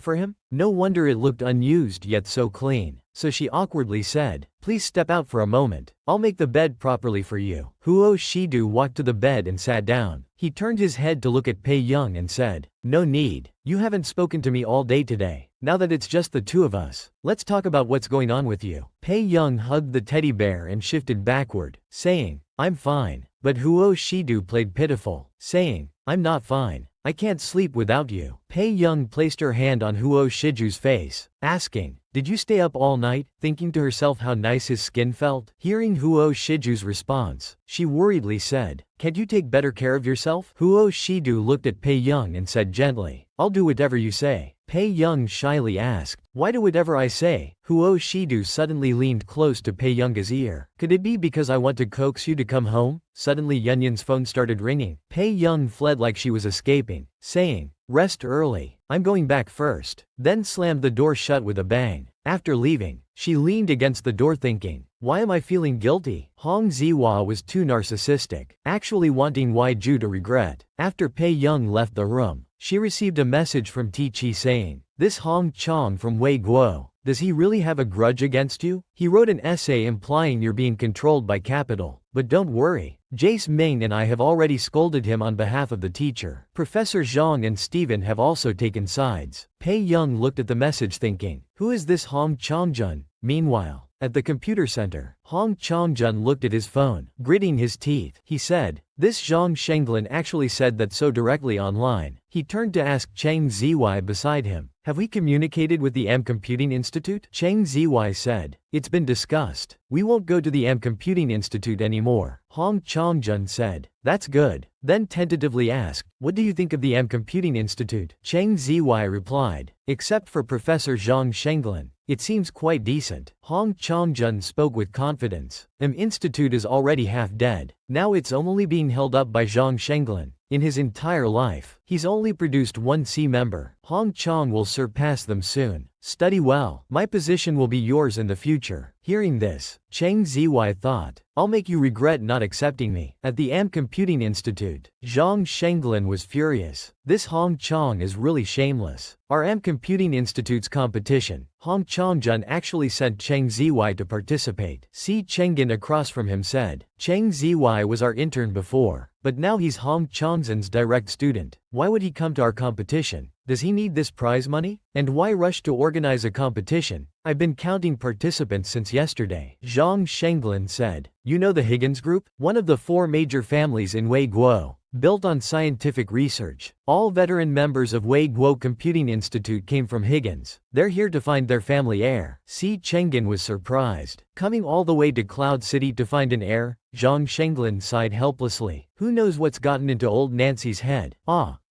for him? No wonder it looked unused yet so clean. So she awkwardly said, "Please step out for a moment. I'll make the bed properly for you." Huo Shidu walked to the bed and sat down. He turned his head to look at Pei Young and said, "No need. You haven't spoken to me all day today. Now that it's just the two of us, let's talk about what's going on with you." Pei Young hugged the teddy bear and shifted backward, saying, "I'm fine." But Huo Shidu played pitiful, saying, "I'm not fine. I can't sleep without you." Pei Young placed her hand on Huo Shiju's face, asking, "Did you stay up all night?" Thinking to herself how nice his skin felt. Hearing Huo Shiju's response, she worriedly said, "Can't you take better care of yourself?" Huo Shidu looked at Pei Young and said gently, "I'll do whatever you say." Pei Young shyly asked, "Why do whatever I say?" Huo Shidu suddenly leaned close to Pei Young's ear. "Could it be because I want to coax you to come home?" Suddenly Yunyun's phone started ringing. Pei Young fled like she was escaping, saying, "Rest early. I'm going back first." Then slammed the door shut with a bang. After leaving, she leaned against the door thinking, "Why am I feeling guilty?" Hong Ziwa was too narcissistic, actually wanting Wai Ju to regret. After Pei Young left the room, she received a message from Ti Chi saying, "This Hong Chong from Wei Guo, does he really have a grudge against you? He wrote an essay implying you're being controlled by capital. But don't worry, Jace Ming and I have already scolded him on behalf of the teacher. Professor Zhang and Steven have also taken sides." Pei Young looked at the message thinking, "Who is this Hong Chongjun?" Meanwhile, at the computer center, Hong Chongjun looked at his phone, gritting his teeth. He said, "This Zhang Shenglin actually said that so directly online." He turned to ask Cheng Zy beside him, "Have we communicated with the M Computing Institute?" Cheng Zy said, "It's been discussed. We won't go to the M Computing Institute anymore." Hong Chongjun said, "That's good." Then tentatively asked, "What do you think of the M Computing Institute?" Cheng Zy replied, "Except for Professor Zhang Shenglin, it seems quite decent." Hong Chongjun spoke with confidence. M Institute is already half dead. Now it's only being held up by Zhang Shenglin. In his entire life, he's only produced one C member. Hong Chong will surpass them soon. Study well. My position will be yours in the future. Hearing this, Cheng Zy thought, "I'll make you regret not accepting me." At the AM Computing Institute, Zhang Shenglin was furious. This Hong Chong is really shameless. Our AM Computing Institute's competition, Hong Chongjun actually sent Cheng Zy to participate. Si Chenggin across from him said, "Cheng Zy was our intern before, but now he's Hong Chongzhen's direct student. Why would he come to our competition?" Does he need this prize money? And why rush to organize a competition? I've been counting participants since yesterday. Zhang Shenglin said. You know the Higgins Group? One of the 4 major families in Wei Guo. Built on scientific research. All veteran members of Wei Guo Computing Institute came from Higgins. They're here to find their family heir. Si Chenggin was surprised. Coming all the way to Cloud City to find an heir? Zhang Shenglin sighed helplessly. Who knows what's gotten into old Nancy's head?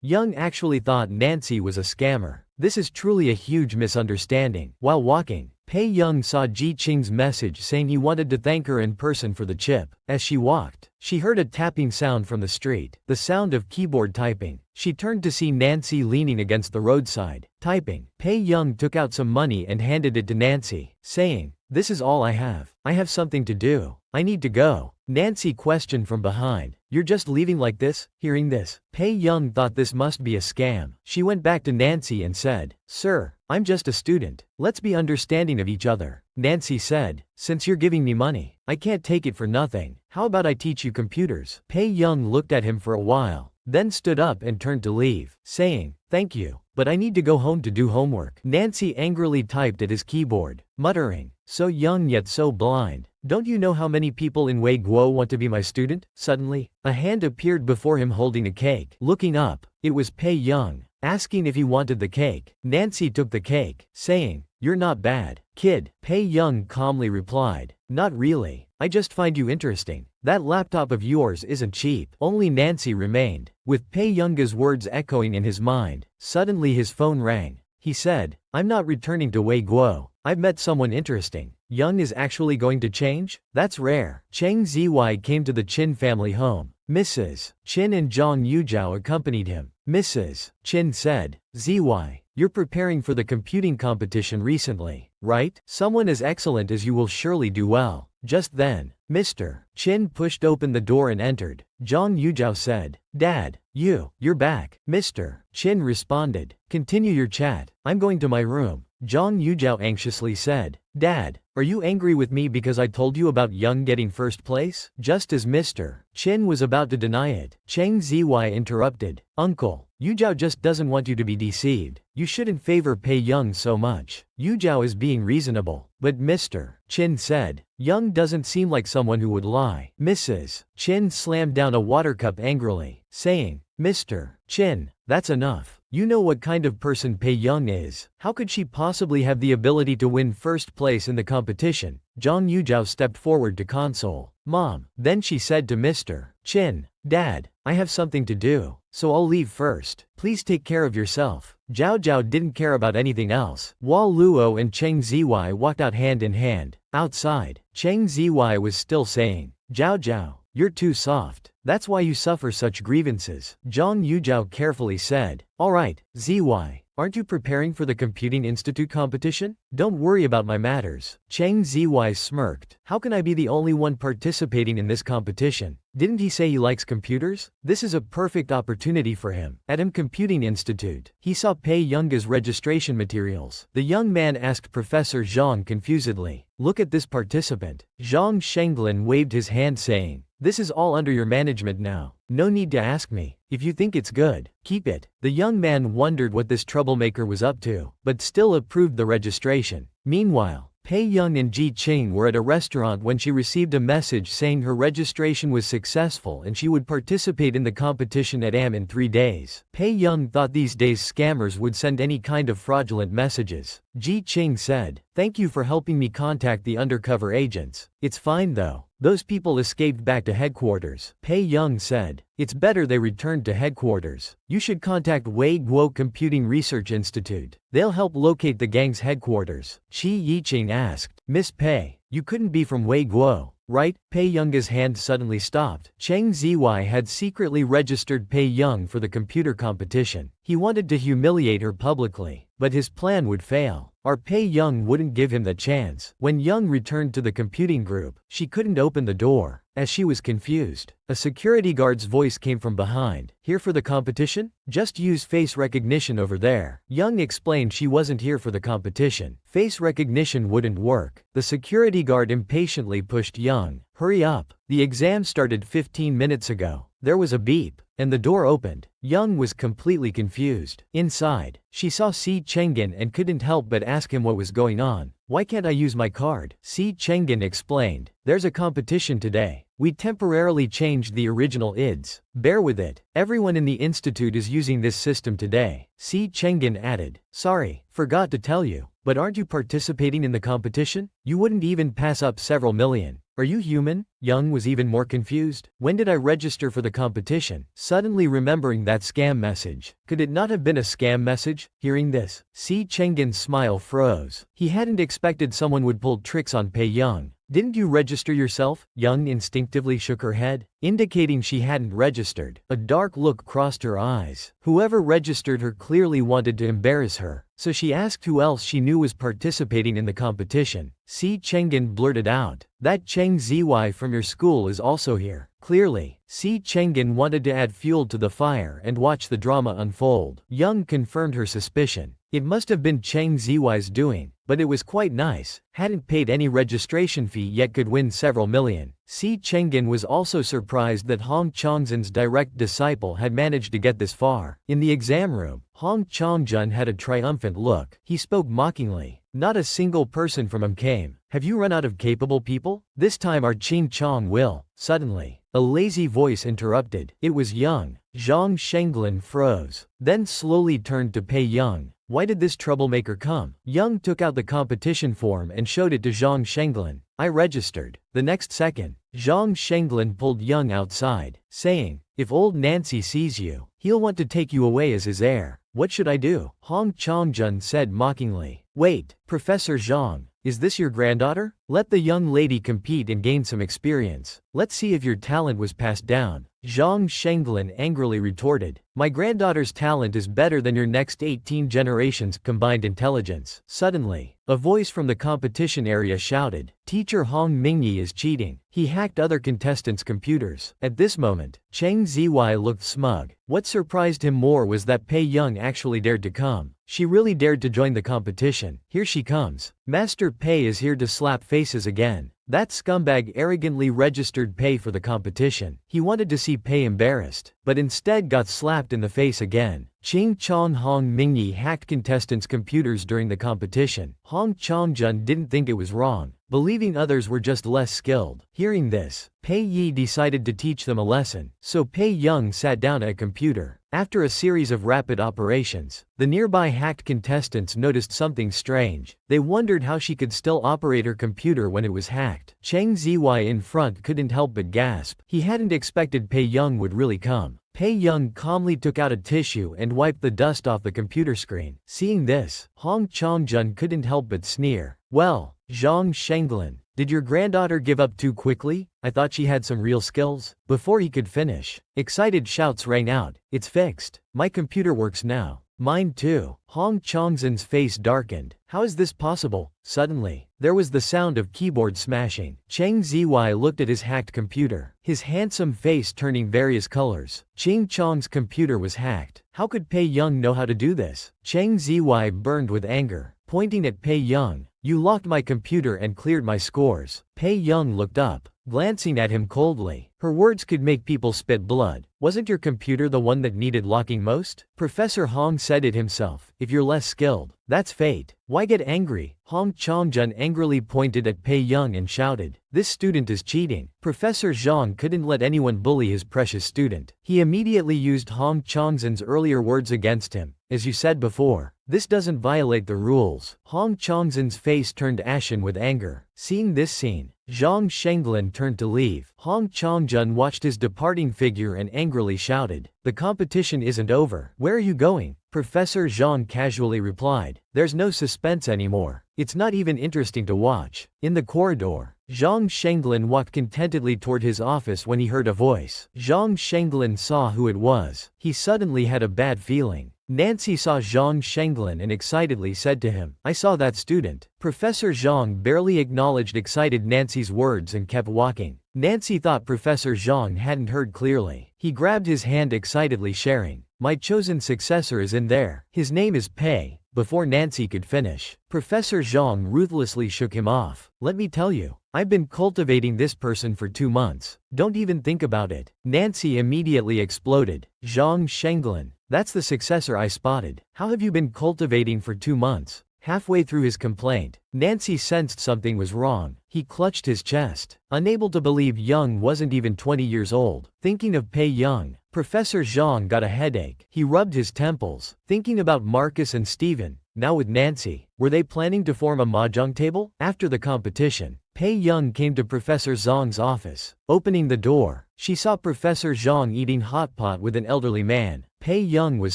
Young actually thought Nancy was a scammer. This is truly a huge misunderstanding. While walking, Pei Young saw Ji Qing's message saying he wanted to thank her in person for the chip. As she walked, she heard a tapping sound from the street, the sound of keyboard typing. She turned to see Nancy leaning against the roadside, typing. Pei Young took out some money and handed it to Nancy, saying, "This is all I have. I have something to do. I need to go." Nancy questioned from behind, "You're just leaving like this?" Hearing this, Pei Young thought this must be a scam. She went back to Nancy and said, "Sir, I'm just a student. Let's be understanding of each other." Nancy said, "Since you're giving me money, I can't take it for nothing. How about I teach you computers?" Pei Young looked at him for a while, then stood up and turned to leave, saying, "Thank you, but I need to go home to do homework." Nancy angrily typed at his keyboard, muttering, "So young yet so blind. Don't you know how many people in Wei Guo want to be my student?" Suddenly, a hand appeared before him holding a cake. Looking up, it was Pei Young, asking if he wanted the cake. Nancy took the cake, saying, "You're not bad, kid." Pei Young calmly replied, "Not really. I just find you interesting. That laptop of yours isn't cheap." Only Nancy remained, with Pei Young's words echoing in his mind. Suddenly his phone rang. He said, "I'm not returning to Wei Guo. I've met someone interesting." Young is actually going to change? That's rare. Cheng Ziwei came to the Qin family home. Mrs. Qin and Zhang Yujiao accompanied him. Mrs. Qin said, "Ziwei, you're preparing for the computing competition recently, right? Someone as excellent as you will surely do well." Just then, Mr. Qin pushed open the door and entered. Zhang Yujiao said, "Dad, you're back." Mr. Qin responded, "Continue your chat. I'm going to my room." Zhang Yujiao anxiously said, "Dad, are you angry with me because I told you about Young getting first place?" Just as Mr. Qin was about to deny it, Cheng Ziwei interrupted, "Uncle, Yujiao just doesn't want you to be deceived. You shouldn't favor Pei Young so much. Yujiao is being reasonable." But Mr. Qin said, "Young doesn't seem like someone who would lie." Mrs. Qin slammed down a water cup angrily, saying, "Mr. Qin, that's enough. You know what kind of person Pei Young is. How could she possibly have the ability to win first place in the competition?" Zhang Yujiao stepped forward to console Mom. Then she said to Mr. Qin, "Dad, I have something to do, so I'll leave first. Please take care of yourself." Zhao Zhao didn't care about anything else. Wal Luo and Cheng Ziwei walked out hand in hand. Outside, Cheng Ziwei was still saying, "Zhao Zhao, you're too soft. That's why you suffer such grievances." Zhang Yujiao carefully said, "Alright, Ziwei, aren't you preparing for the Computing Institute competition? Don't worry about my matters." Cheng Ziwei smirked. "How can I be the only one participating in this competition? Didn't he say he likes computers? This is a perfect opportunity for him." At Computing Institute, he saw Pei Young's registration materials. The young man asked Professor Zhang confusedly, "Look at this participant." Zhang Shenglin waved his hand saying, "This is all under your management now. No need to ask me. If you think it's good, keep it." The young man wondered what this troublemaker was up to, but still approved the registration. Meanwhile, Pei Young and Ji Qing were at a restaurant when she received a message saying her registration was successful and she would participate in the competition at in 3 days. Pei Young thought these days scammers would send any kind of fraudulent messages. Ji Qing said, "Thank you for helping me contact the undercover agents. It's fine though. Those people escaped back to headquarters." Pei Young said, "It's better they returned to headquarters. You should contact Wei Guo Computing Research Institute. They'll help locate the gang's headquarters." Qi Yiqing asked, "Miss Pei, you couldn't be from Wei Guo, right?" Pei Young's hand suddenly stopped. Cheng Ziwei had secretly registered Pei Young for the computer competition. He wanted to humiliate her publicly, but his plan would fail, or Pei Young wouldn't give him the chance. When Young returned to the computing group, she couldn't open the door, as she was confused. A security guard's voice came from behind. "Here for the competition? Just use face recognition over there." Young explained she wasn't here for the competition. Face recognition wouldn't work. The security guard impatiently pushed Young, "Hurry up. The exam started 15 minutes ago." There was a beep. and the door opened. Young was completely confused. Inside, she saw Si Chengen and couldn't help but ask him what was going on. Why can't I use my card? Si Chengen explained. There's a competition today. We temporarily changed the original IDs. Bear with it. Everyone in the institute is using this system today. Si Chengen added. Sorry, forgot to tell you. But aren't you participating in the competition? You wouldn't even pass up several million. Are you human? Young was even more confused. When did I register for the competition? Suddenly remembering that scam message. Could it not have been a scam message? Hearing this, Si Chengen's smile froze. He hadn't expected someone would pull tricks on Pei Young. Didn't you register yourself? Young instinctively shook her head, indicating she hadn't registered. A dark look crossed her eyes. Whoever registered her clearly wanted to embarrass her, so she asked who else she knew was participating in the competition. Si Chengen blurted out, that Cheng Zy from your school is also here. Clearly, Si Chengen wanted to add fuel to the fire and watch the drama unfold. Young confirmed her suspicion. It must have been Cheng Zy's doing, but it was quite nice. Hadn't paid any registration fee yet could win several million. Si Chengen was also surprised that Hong Chongzhen's direct disciple had managed to get this far. In the exam room, Hong Chongzhen had a triumphant look. He spoke mockingly. Not a single person from him came. Have you run out of capable people? This time our Qin Chong will. Suddenly, a lazy voice interrupted. It was Young. Zhang Shenglin froze, then slowly turned to Pei Young. Why did this troublemaker come? Young took out the competition form and showed it to Zhang Shenglin. I registered. The next second, Zhang Shenglin pulled Young outside, saying, if old Nancy sees you, he'll want to take you away as his heir. What should I do? Hong Chongzhen said mockingly. Wait, Professor Zhang, is this your granddaughter? Let the young lady compete and gain some experience. Let's see if your talent was passed down. Zhang Shenglin angrily retorted. My granddaughter's talent is better than your next 18 generations' combined intelligence. Suddenly, a voice from the competition area shouted, Teacher Hong Mingyi is cheating. He hacked other contestants' computers. At this moment, Cheng Zy looked smug. What surprised him more was that Pei Young actually dared to come. She really dared to join the competition. Here she comes. Master Pei is here to slap faces again. That scumbag arrogantly registered Pei for the competition. He wanted to see Pei embarrassed, but instead got slapped in the face again. Qing Chong Hong Mingyi hacked contestants' computers during the competition. Hong Chongzhen didn't think it was wrong, believing others were just less skilled. Hearing this, Pei Yi decided to teach them a lesson, so Pei Young sat down at a computer. After a series of rapid operations, the nearby hacked contestants noticed something strange. They wondered how she could still operate her computer when it was hacked. Cheng Zy in front couldn't help but gasp. He hadn't expected Pei Young would really come. Pei Young calmly took out a tissue and wiped the dust off the computer screen. Seeing this, Hong Chongzhen couldn't help but sneer. Well, Zhang Shenglin, did your granddaughter give up too quickly? I thought she had some real skills. Before he could finish, excited shouts rang out. It's fixed. My computer works now. Mine too. Hong Chongzhen's face darkened. How is this possible? Suddenly, there was the sound of keyboard smashing. Cheng Zy looked at his hacked computer, his handsome face turning various colors. Qing Chong's computer was hacked. How could Pei Young know how to do this? Cheng Zy burned with anger, pointing at Pei Young. You locked my computer and cleared my scores. Pei Young looked up, glancing at him coldly. Her words could make people spit blood. Wasn't your computer the one that needed locking most? Professor Hong said it himself. If you're less skilled, that's fate. Why get angry? Hong Chongzhen angrily pointed at Pei Young and shouted, this student is cheating. Professor Zhang couldn't let anyone bully his precious student. He immediately used Hong Chongzhen's earlier words against him. As you said before, this doesn't violate the rules. Hong Chongzhen's face turned ashen with anger. Seeing this scene, Zhang Shenglin turned to leave. Hong Chongzhen watched his departing figure and angrily shouted, the competition isn't over. Where are you going? Professor Zhang casually replied, there's no suspense anymore. It's not even interesting to watch. In the corridor, Zhang Shenglin walked contentedly toward his office when he heard a voice. Zhang Shenglin saw who it was. He suddenly had a bad feeling. Nancy saw Zhang Shenglin and excitedly said to him, I saw that student. Professor Zhang barely acknowledged excited Nancy's words and kept walking. Nancy thought Professor Zhang hadn't heard clearly. He grabbed his hand excitedly sharing, my chosen successor is in there. His name is Pei. Before Nancy could finish, Professor Zhang ruthlessly shook him off. Let me tell you, I've been cultivating this person for 2 months. Don't even think about it. Nancy immediately exploded. Zhang Shenglin, that's the successor I spotted. How have you been cultivating for 2 months? Halfway through his complaint, Nancy sensed something was wrong. He clutched his chest, unable to believe Young wasn't even 20 years old. Thinking of Pei Young, Professor Zhang got a headache. He rubbed his temples, thinking about Marcus and Steven. Now with Nancy, were they planning to form a mahjong table? After the competition, Pei Young came to Professor Zhang's office. Opening the door, she saw Professor Zhang eating hot pot with an elderly man. Pei Young was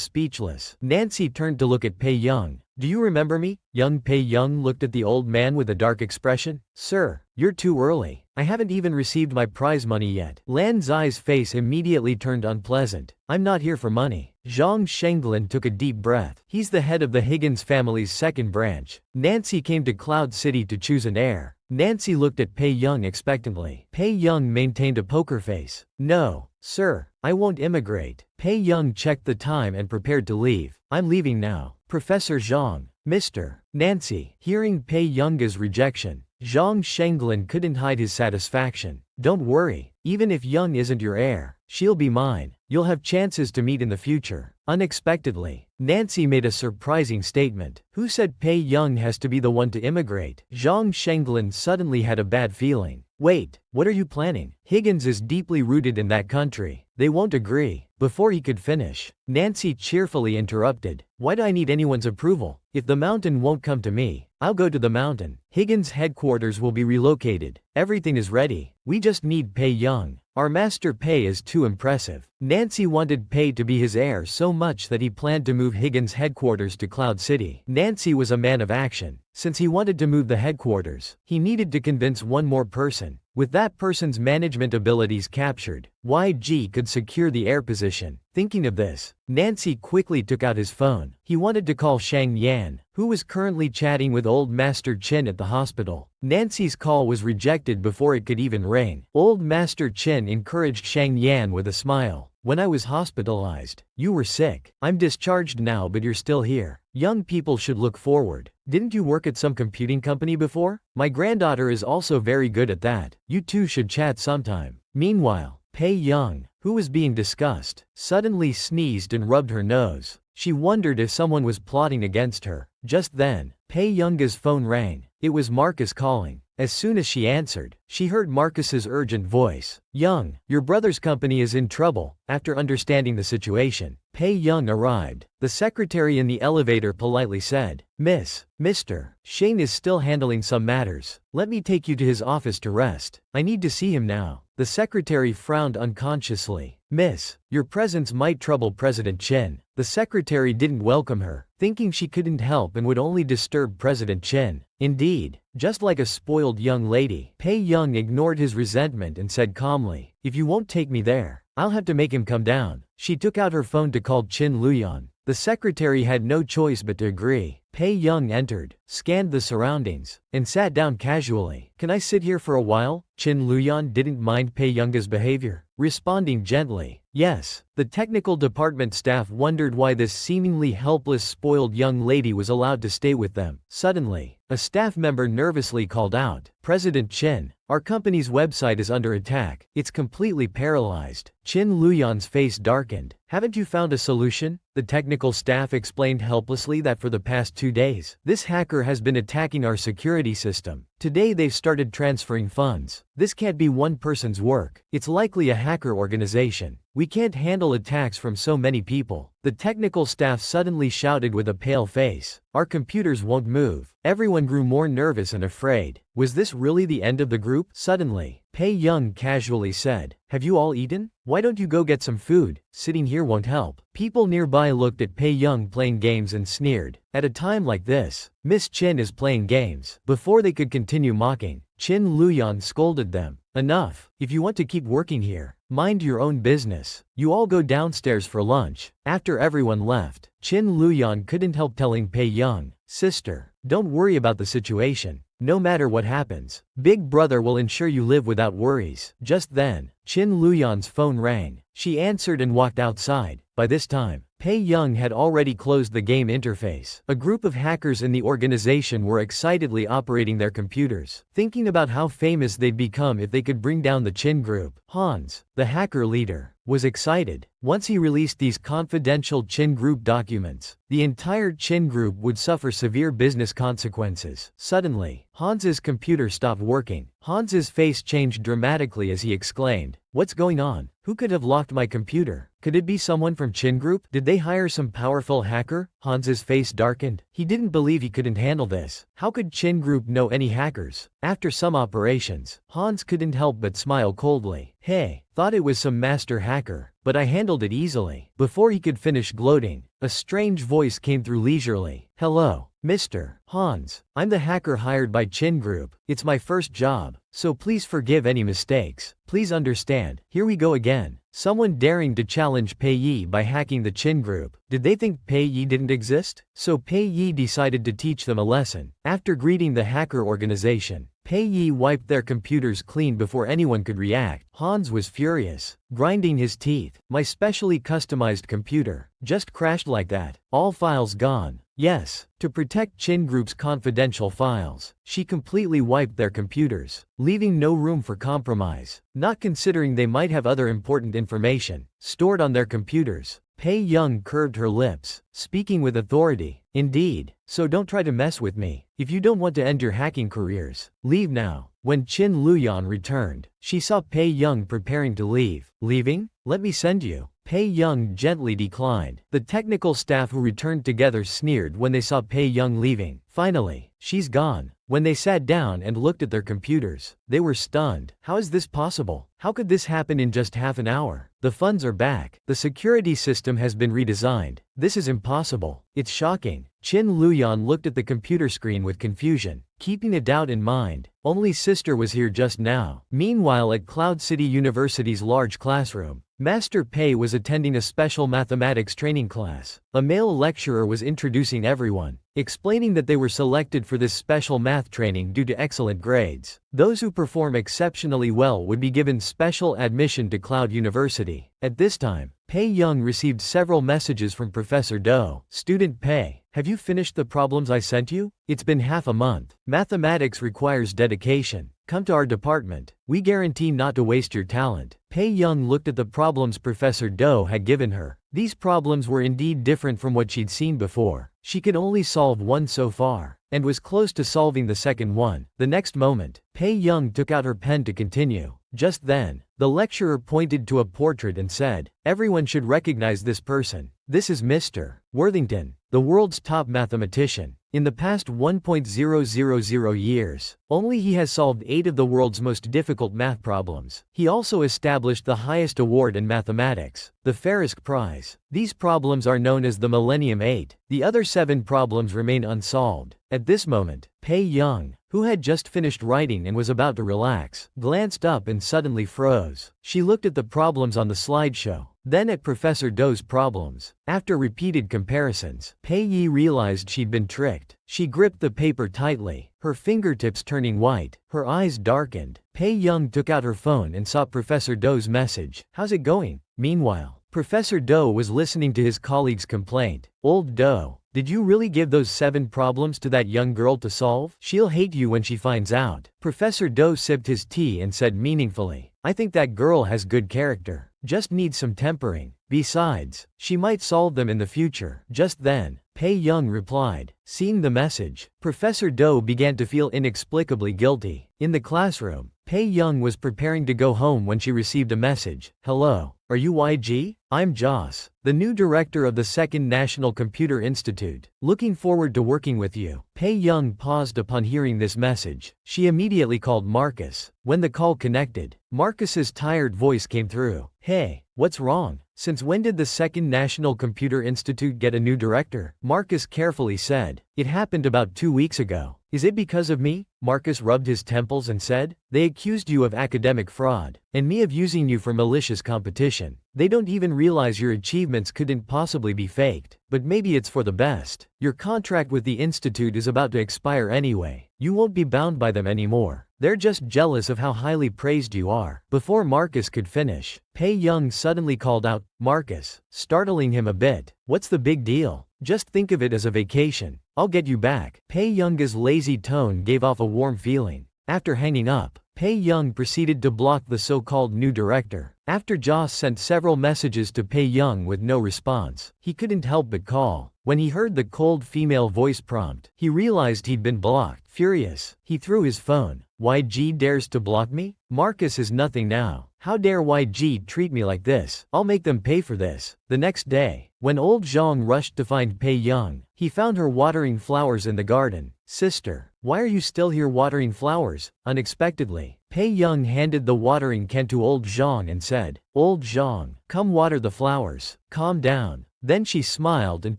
speechless. Nancy turned to look at Pei Young. Do you remember me? Young Pei Young looked at the old man with a dark expression. Sir, you're too early. I haven't even received my prize money yet. Lan Zai's face immediately turned unpleasant. I'm not here for money. Zhang Shenglin took a deep breath. He's the head of the Higgins family's second branch. Nancy came to Cloud City to choose an heir. Nancy looked at Pei Young expectantly. Pei Young maintained a poker face. No, sir, I won't immigrate. Pei Young checked the time and prepared to leave. I'm leaving now. Professor Zhang, Mr. Nancy. Hearing Pei Young's rejection, Zhang Shenglin couldn't hide his satisfaction. Don't worry, even if Young isn't your heir, she'll be mine. You'll have chances to meet in the future. Unexpectedly, Nancy made a surprising statement. Who said Pei Young has to be the one to immigrate? Zhang Shenglin suddenly had a bad feeling. Wait, what are you planning? Higgins is deeply rooted in that country. They won't agree. Before he could finish, Nancy cheerfully interrupted. Why do I need anyone's approval? If the mountain won't come to me, I'll go to the mountain. Higgins' headquarters will be relocated. Everything is ready. We just need Pei Young. Our master Pei is too impressive. Nancy wanted Pei to be his heir so much that he planned to move Higgins' headquarters to Cloud City. Nancy was a man of action. Since he wanted to move the headquarters, he needed to convince one more person. With that person's management abilities captured, YG could secure the heir position. Thinking of this, Nancy quickly took out his phone. He wanted to call Shang Yan, who was currently chatting with Old Master Chin at the hospital. Nancy's call was rejected before it could even ring. Old Master Chin encouraged Shang Yan with a smile. When I was hospitalized, you were sick. I'm discharged now, but you're still here. Young people should look forward. Didn't you work at some computing company before? My granddaughter is also very good at that. You two should chat sometime. Meanwhile, Pei Young, who was being discussed, suddenly sneezed and rubbed her nose. She wondered if someone was plotting against her. Just then, Pei Young's phone rang. It was Marcus calling. As soon as she answered, she heard Marcus's urgent voice. Young, your brother's company is in trouble. After understanding the situation, Pei Young arrived. The secretary in the elevator politely said, Mr. Shane is still handling some matters. Let me take you to his office to rest. I need to see him now. The secretary frowned unconsciously. Miss, your presence might trouble President Chen. The secretary didn't welcome her, thinking she couldn't help and would only disturb President Chen. Indeed, just like a spoiled young lady, Pei Young ignored his resentment and said calmly, if you won't take me there, I'll have to make him come down. She took out her phone to call Chin Luyan. The secretary had no choice but to agree. Pei Young entered, scanned the surroundings, and sat down casually. Can I sit here for a while? Chin Luyan didn't mind Pei Young's behavior, responding gently, yes. The technical department staff wondered why this seemingly helpless spoiled young lady was allowed to stay with them. Suddenly, a staff member nervously called out, President Chen, our company's website is under attack. It's completely paralyzed. Chin Luyan's face darkened. Haven't you found a solution? The technical staff explained helplessly that for the past 2 days, this hacker has been attacking our security system. Today they've started transferring funds. This can't be one person's work. It's likely a hacker organization. We can't handle attacks from so many people. The technical staff suddenly shouted with a pale face. Our computers won't move. Everyone grew more nervous and afraid. Was this really the end of the group? Suddenly, Pei Young casually said, have you all eaten? Why don't you go get some food? Sitting here won't help. People nearby looked at Pei Young playing games and sneered. At a time like this, Miss Chin is playing games. Before they could continue mocking, Chin Luyan scolded them. Enough. If you want to keep working here, mind your own business. You all go downstairs for lunch. After everyone left, Chin Luyan couldn't help telling Pei Young, sister, don't worry about the situation. No matter what happens, Big Brother will ensure you live without worries. Just then, Chin Luyan's phone rang. She answered and walked outside. By this time, Pei Young had already closed the game interface. A group of hackers in the organization were excitedly operating their computers, thinking about how famous they'd become if they could bring down the Qin group. Hans, the hacker leader, was excited. Once he released these confidential Qin group documents, the entire Qin group would suffer severe business consequences. Suddenly, Hans's computer stopped working. Hans's face changed dramatically as he exclaimed, "What's going on? Who could have locked my computer? Could it be someone from Qin Group? Did they hire some powerful hacker?" Hans's face darkened. He didn't believe he couldn't handle this. How could Qin Group know any hackers? After some operations, Hans couldn't help but smile coldly. "Hey, thought it was some master hacker, but I handled it easily." Before he could finish gloating, a strange voice came through leisurely. "Hello, Mr. Hans. I'm the hacker hired by Qin Group. It's my first job, so please forgive any mistakes. Please understand, here we go again." Someone daring to challenge Pei Yi by hacking the Qin Group. Did they think Pei Yi didn't exist? So Pei Yi decided to teach them a lesson. After greeting the hacker organization, Pei Yi wiped their computers clean before anyone could react. Hans was furious, grinding his teeth. "My specially customized computer just crashed like that. All files gone." Yes, to protect Qin Group's confidential files, she completely wiped their computers, leaving no room for compromise. Not considering they might have other important information stored on their computers, Pei Young curved her lips, speaking with authority. "Indeed, so don't try to mess with me. If you don't want to end your hacking careers, leave now." When Qin Luyan returned, she saw Pei Young preparing to leave. "Leaving? Let me send you." Pei Young gently declined. The technical staff who returned together sneered when they saw Pei Young leaving. Finally, "She's gone." When they sat down and looked at their computers, they were stunned. How is this possible? How could this happen in just half an hour? The funds are back. The security system has been redesigned. This is impossible. It's shocking. Qin Luyan looked at the computer screen with confusion, keeping a doubt in mind. Only sister was here just now. Meanwhile, at Cloud City University's large classroom, Master Pei was attending a special mathematics training class. A male lecturer was introducing everyone, explaining that they were selected for this special math training due to excellent grades. Those who perform exceptionally well would be given special admission to Cloud University. At this time, Pei Young received several messages from Professor Do. "Student Pei, have you finished the problems I sent you? It's been half a month. Mathematics requires dedication. Come to our department. We guarantee not to waste your talent." Pei Young looked at the problems Professor Do had given her. These problems were indeed different from what she'd seen before. She could only solve one so far, and was close to solving the second one. The next moment, Pei Young took out her pen to continue. Just then, the lecturer pointed to a portrait and said, "Everyone should recognize this person. This is Mr. Worthington, the world's top mathematician. In the past 1.000 years, only he has solved 8 of the world's most difficult math problems. He also established the highest award in mathematics, the Farisk Prize. These problems are known as the Millennium 8. The other 7 problems remain unsolved." At this moment, Pei Young, who had just finished writing and was about to relax, glanced up and suddenly froze. She looked at the problems on the slideshow, then at Professor Do's problems. After repeated comparisons, Pei Yi realized she'd been tricked. She gripped the paper tightly, her fingertips turning white, her eyes darkened. Pei Young took out her phone and saw Professor Do's message. "How's it going?" Meanwhile, Professor Do was listening to his colleague's complaint. "Old Do, did you really give those 7 problems to that young girl to solve? She'll hate you when she finds out." Professor Do sipped his tea and said meaningfully, "I think that girl has good character. Just needs some tempering. Besides, she might solve them in the future." Just then, Pei Young replied. Seeing the message, Professor Do began to feel inexplicably guilty. In the classroom, Pei Young was preparing to go home when she received a message. "Hello, are you YG? I'm Joss, the new director of the Second National Computer Institute. Looking forward to working with you." Pei Young paused upon hearing this message. She immediately called Marcus. When the call connected, Marcus's tired voice came through. "Hey, what's wrong? Since when did the Second National Computer Institute get a new director?" Marcus carefully said, "It happened about 2 weeks ago." "Is it because of me?" Marcus rubbed his temples and said, "They accused you of academic fraud, and me of using you for malicious competition. They don't even realize your achievements couldn't possibly be faked. But maybe it's for the best. Your contract with the institute is about to expire anyway. You won't be bound by them anymore. They're just jealous of how highly praised you are. Before Marcus could finish, Pei Young suddenly called out, Marcus, startling him a bit. What's the big deal? Just think of it as a vacation. I'll get you back. Pei Young's lazy tone gave off a warm feeling. After hanging up, Pei Young proceeded to block the so-called new director. After Joss sent several messages to Pei Young with no response, he couldn't help but call. When he heard the cold female voice prompt, he realized he'd been blocked. Furious, he threw his phone. YG dares to block me? Marcus is nothing now. How dare YG treat me like this? I'll make them pay for this. The next day, when old Zhang rushed to find Pei Young, he found her watering flowers in the garden. Sister, why are you still here watering flowers? Unexpectedly, Pei Young handed the watering can to old Zhang and said, Old Zhang, come water the flowers. Calm down. Then she smiled and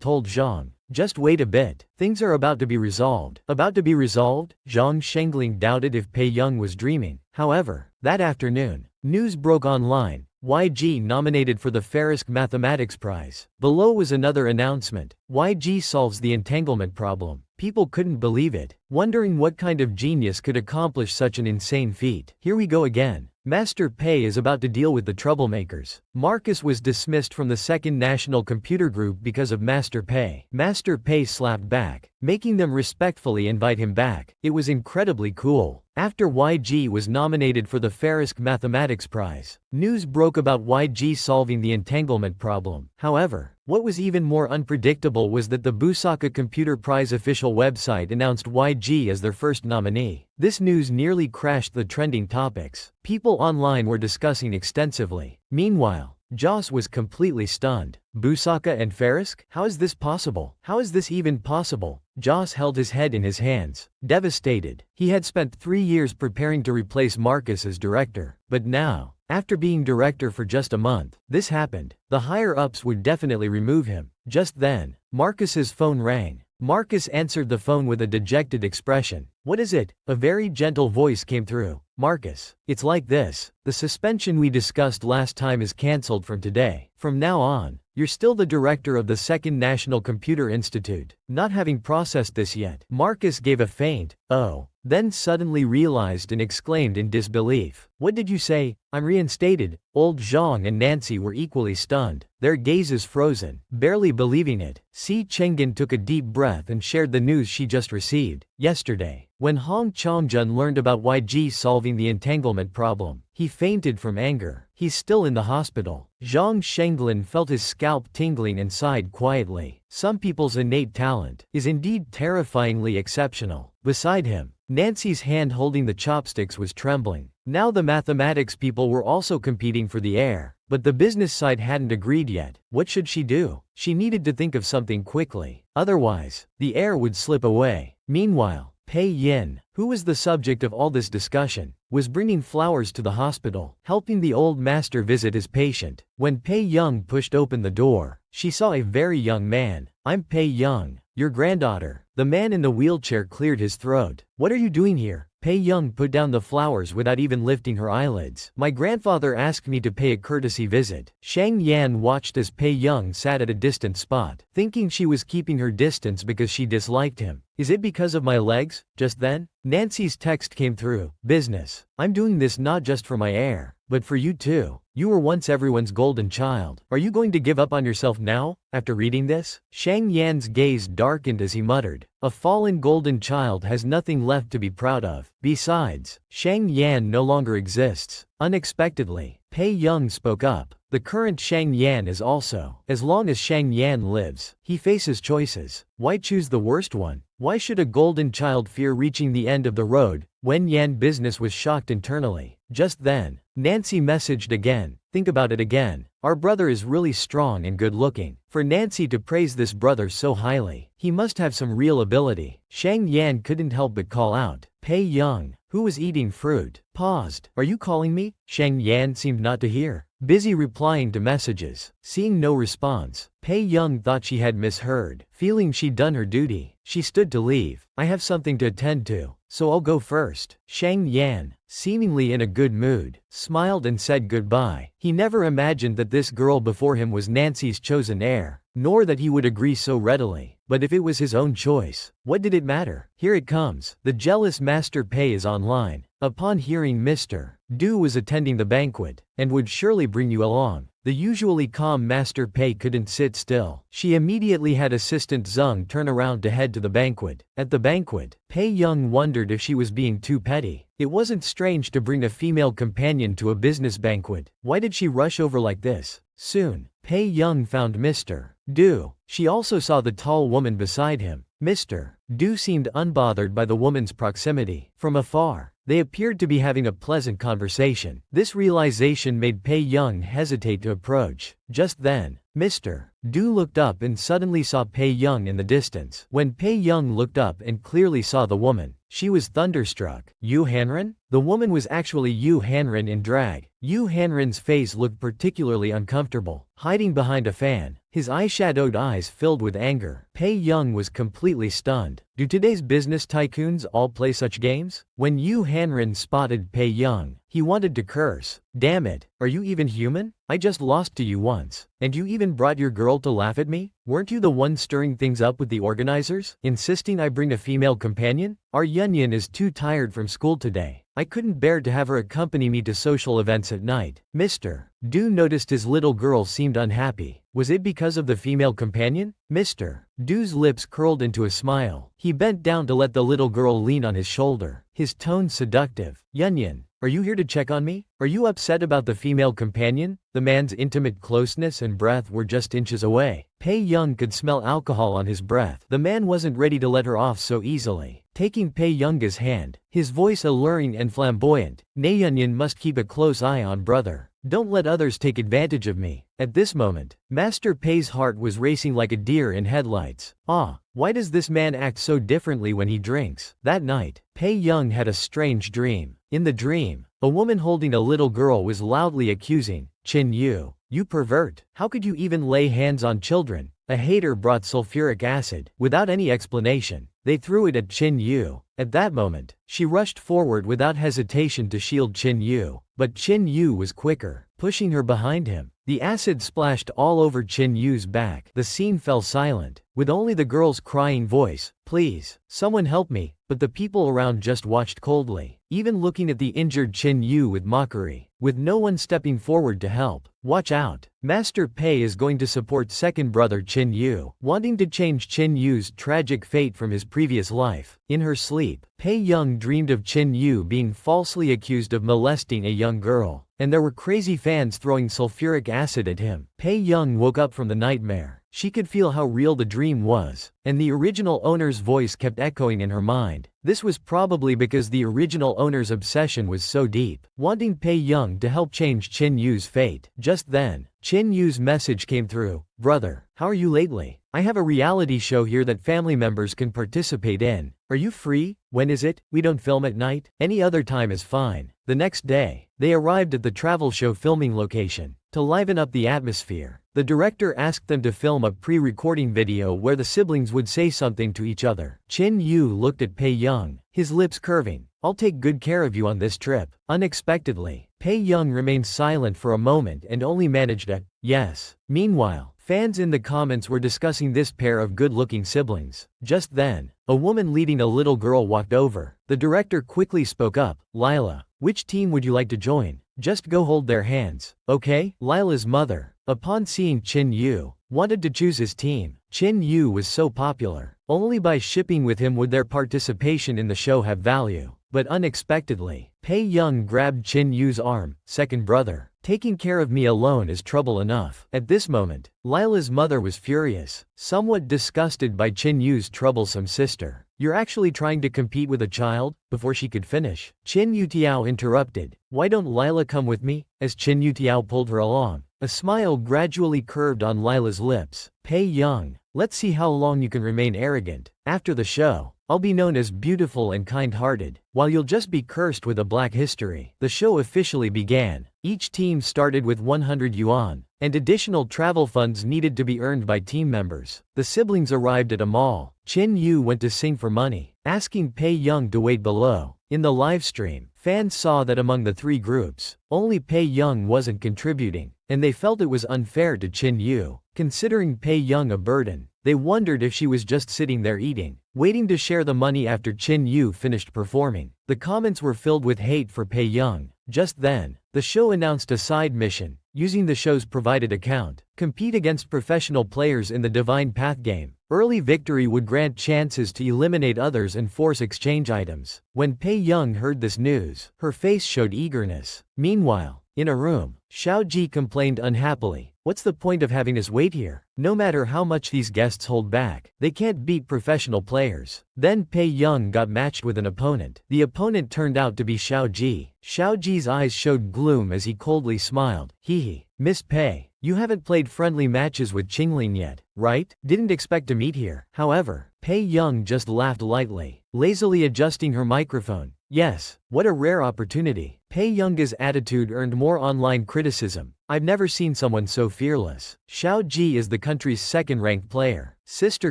told Zhang, just wait a bit. Things are about to be resolved. About to be resolved? Zhang Shengling doubted if Pei Young was dreaming. However, that afternoon, news broke online. YG nominated for the Farisk Mathematics Prize. Below was another announcement. YG solves the entanglement problem. People couldn't believe it, wondering what kind of genius could accomplish such an insane feat. Here we go again. Master Pei is about to deal with the troublemakers. Marcus was dismissed from the Second National Computer Group because of Master Pei. Master Pei slapped back, making them respectfully invite him back. It was incredibly cool. After YG was nominated for the Farisk Mathematics Prize, news broke about YG solving the entanglement problem. However, what was even more unpredictable was that the Busaka Computer Prize official website announced YG as their first nominee. This news nearly crashed the trending topics. People online were discussing extensively. Meanwhile, Joss was completely stunned. Busaka and Farisk? How is this possible? How is this even possible? Joss held his head in his hands, devastated. He had spent 3 years preparing to replace Marcus as director. But now, after being director for just a month, this happened. The higher-ups would definitely remove him. Just then, Marcus's phone rang. Marcus answered the phone with a dejected expression. What is it? A very gentle voice came through. Marcus, it's like this. The suspension we discussed last time is cancelled from today. From now on, you're still the director of the Second National Computer Institute. Not having processed this yet, Marcus gave a faint, oh, then suddenly realized and exclaimed in disbelief. What did you say? I'm reinstated. Old Zhang and Nancy were equally stunned, their gazes frozen, barely believing it. Si Chengen took a deep breath and shared the news she just received. Yesterday, when Hong Chongjun learned about YG solving the entanglement problem, he fainted from anger. He's still in the hospital. Zhang Shenglin felt his scalp tingling and sighed quietly. Some people's innate talent is indeed terrifyingly exceptional. Beside him, Nancy's hand holding the chopsticks was trembling. Now the mathematics people were also competing for the air, but the business side hadn't agreed yet. What should she do? She needed to think of something quickly. Otherwise, the air would slip away. Meanwhile, Pei Yin, who was the subject of all this discussion, was bringing flowers to the hospital, helping the old master visit his patient. When Pei Young pushed open the door, she saw a very young man. I'm Pei Young, your granddaughter. The man in the wheelchair cleared his throat. What are you doing here? Pei Young put down the flowers without even lifting her eyelids. My grandfather asked me to pay a courtesy visit. Shang Yan watched as Pei Young sat at a distant spot, thinking she was keeping her distance because she disliked him. Is it because of my legs? Just then, Nancy's text came through. Business. I'm doing this not just for my heir, but for you too. You were once everyone's golden child. Are you going to give up on yourself now? After reading this, Shang Yan's gaze darkened as he muttered, a fallen golden child has nothing left to be proud of. Besides, Shang Yan no longer exists. Unexpectedly, Pei Young spoke up. The current Shang Yan is also. As long as Shang Yan lives, he faces choices. Why choose the worst one? Why should a golden child fear reaching the end of the road? Wen Yan business was shocked internally. Just then, Nancy messaged again. Think about it again. Our brother is really strong and good looking. For Nancy to praise this brother so highly, he must have some real ability. Shang Yan couldn't help but call out. Pei Young, who was eating fruit, paused. Are you calling me? Shang Yan seemed not to hear. Busy replying to messages. Seeing no response, Pei Young thought she had misheard. Feeling she'd done her duty, she stood to leave. I have something to attend to. so I'll go first. Shang Yan, seemingly in a good mood, smiled and said goodbye. He never imagined that this girl before him was Nancy's chosen heir, nor that he would agree so readily. But if it was his own choice, what did it matter? Here it comes. The jealous Master Pei is online. Upon hearing Mr. Du was attending the banquet, and would surely bring you along, the usually calm Master Pei couldn't sit still. She immediately had assistant Zheng turn around to head to the banquet. At the banquet, Pei Young wondered if she was being too petty. It wasn't strange to bring a female companion to a business banquet. Why did she rush over like this? Soon, Pei Young found Mr. Du. She also saw the tall woman beside him. Mr. Du seemed unbothered by the woman's proximity. From afar, they appeared to be having a pleasant conversation. This realization made Pei Young hesitate to approach. Just then, Mr. Du looked up and suddenly saw Pei Young in the distance. When Pei Young looked up and clearly saw the woman, she was thunderstruck. Yu Hanren? The woman was actually Yu Hanren in drag. Yu Hanren's face looked particularly uncomfortable, hiding behind a fan. His eyeshadowed eyes filled with anger. Pei Young was completely stunned. Do today's business tycoons all play such games? When Yu Hanren spotted Pei Young, he wanted to curse. Damn it, are you even human? I just lost to you once, and you even brought your girl to laugh at me? Weren't you the one stirring things up with the organizers, insisting I bring a female companion? Our Yunyan is too tired from school today. I couldn't bear to have her accompany me to social events at night. Mr. Du noticed his little girl seemed unhappy. Was it because of the female companion? Mr. Du's lips curled into a smile. He bent down to let the little girl lean on his shoulder, his tone seductive. Yunyan, are you here to check on me? Are you upset about the female companion? The man's intimate closeness and breath were just inches away. Pei Young could smell alcohol on his breath. The man wasn't ready to let her off so easily. Taking Pei Young's hand, his voice alluring and flamboyant, Naeyunyan must keep a close eye on brother. Don't let others take advantage of me. At this moment, Master Pei's heart was racing like a deer in headlights. Why does this man act so differently when he drinks? That night, Pei Young had a strange dream. In the dream, a woman holding a little girl was loudly accusing Qin Yu, "You pervert! How could you even lay hands on children?" A hater brought sulfuric acid. Without any explanation, they threw it at Qin Yu. At that moment, she rushed forward without hesitation to shield Qin Yu, but Qin Yu was quicker, pushing her behind him. The acid splashed all over Qin Yu's back. The scene fell silent, with only the girl's crying voice, "Please, someone help me," but the people around just watched coldly, even looking at the injured Qin Yu with mockery, with no one stepping forward to help. Watch out. Master Pei is going to support second brother Qin Yu, wanting to change Qin Yu's tragic fate from his previous life. In her sleep, Pei Young dreamed of Qin Yu being falsely accused of molesting a young girl, and there were crazy fans throwing sulfuric acid at him. Pei Young woke up from the nightmare. She could feel how real the dream was, and the original owner's voice kept echoing in her mind. This was probably because the original owner's obsession was so deep, wanting Pei Young to help change Qin Yu's fate. Just then, Qin Yu's message came through. "Brother, how are you lately? I have a reality show here that family members can participate in. Are you free? When is it? We don't film at night. Any other time is fine." The next day, they arrived at the travel show filming location. To liven up the atmosphere, the director asked them to film a pre-recording video where the siblings would say something to each other. Qin Yu looked at Pei Young, his lips curving. "I'll take good care of you on this trip." Unexpectedly, Pei Young remained silent for a moment and only managed a "yes." Meanwhile, fans in the comments were discussing this pair of good-looking siblings. Just then, a woman leading a little girl walked over. The director quickly spoke up. "Lila, which team would you like to join? Just go hold their hands, okay?" Lila's mother, upon seeing Qin Yu, wanted to choose his team. Qin Yu was so popular. Only by shipping with him would their participation in the show have value. But unexpectedly, Pei Young grabbed Qin Yu's arm. "Second brother, taking care of me alone is trouble enough." At this moment, Lila's mother was furious, somewhat disgusted by Qin Yu's troublesome sister. "You're actually trying to compete with a child?" Before she could finish, Qin Yutiao interrupted. "Why don't Lila come with me?" As Qin Yutiao pulled her along, a smile gradually curved on Lila's lips. "Pei Young, let's see how long you can remain arrogant. After the show, I'll be known as beautiful and kind-hearted, while you'll just be cursed with a black history." The show officially began. Each team started with 100 yuan, and additional travel funds needed to be earned by team members. The siblings arrived at a mall. Qin Yu went to sing for money. asking Pei Young to wait below. In the livestream, fans saw that among the three groups, only Pei Young wasn't contributing, and they felt it was unfair to Chin Yu. Considering Pei Young a burden, they wondered if she was just sitting there eating, waiting to share the money after Chin Yu finished performing. The comments were filled with hate for Pei Young. Just then, the show announced a side mission, using the show's provided account. Compete against professional players in the Divine Path game. Early victory would grant chances to eliminate others and force exchange items. When Pei Young heard this news, her face showed eagerness. Meanwhile, in a room, Xiao Ji complained unhappily, "What's the point of having us wait here? No matter how much these guests hold back, they can't beat professional players." Then Pei Young got matched with an opponent. The opponent turned out to be Xiao Ji. Xiao Ji's eyes showed gloom as he coldly smiled. "Hee, Miss Pei, you haven't played friendly matches with Qingling yet, right? Didn't expect to meet here." However, Pei Young just laughed lightly, lazily adjusting her microphone. Yes, what a rare opportunity. Pei Young's attitude earned more online criticism. "I've never seen someone so fearless." Xiao Ji is the country's second-ranked player. Sister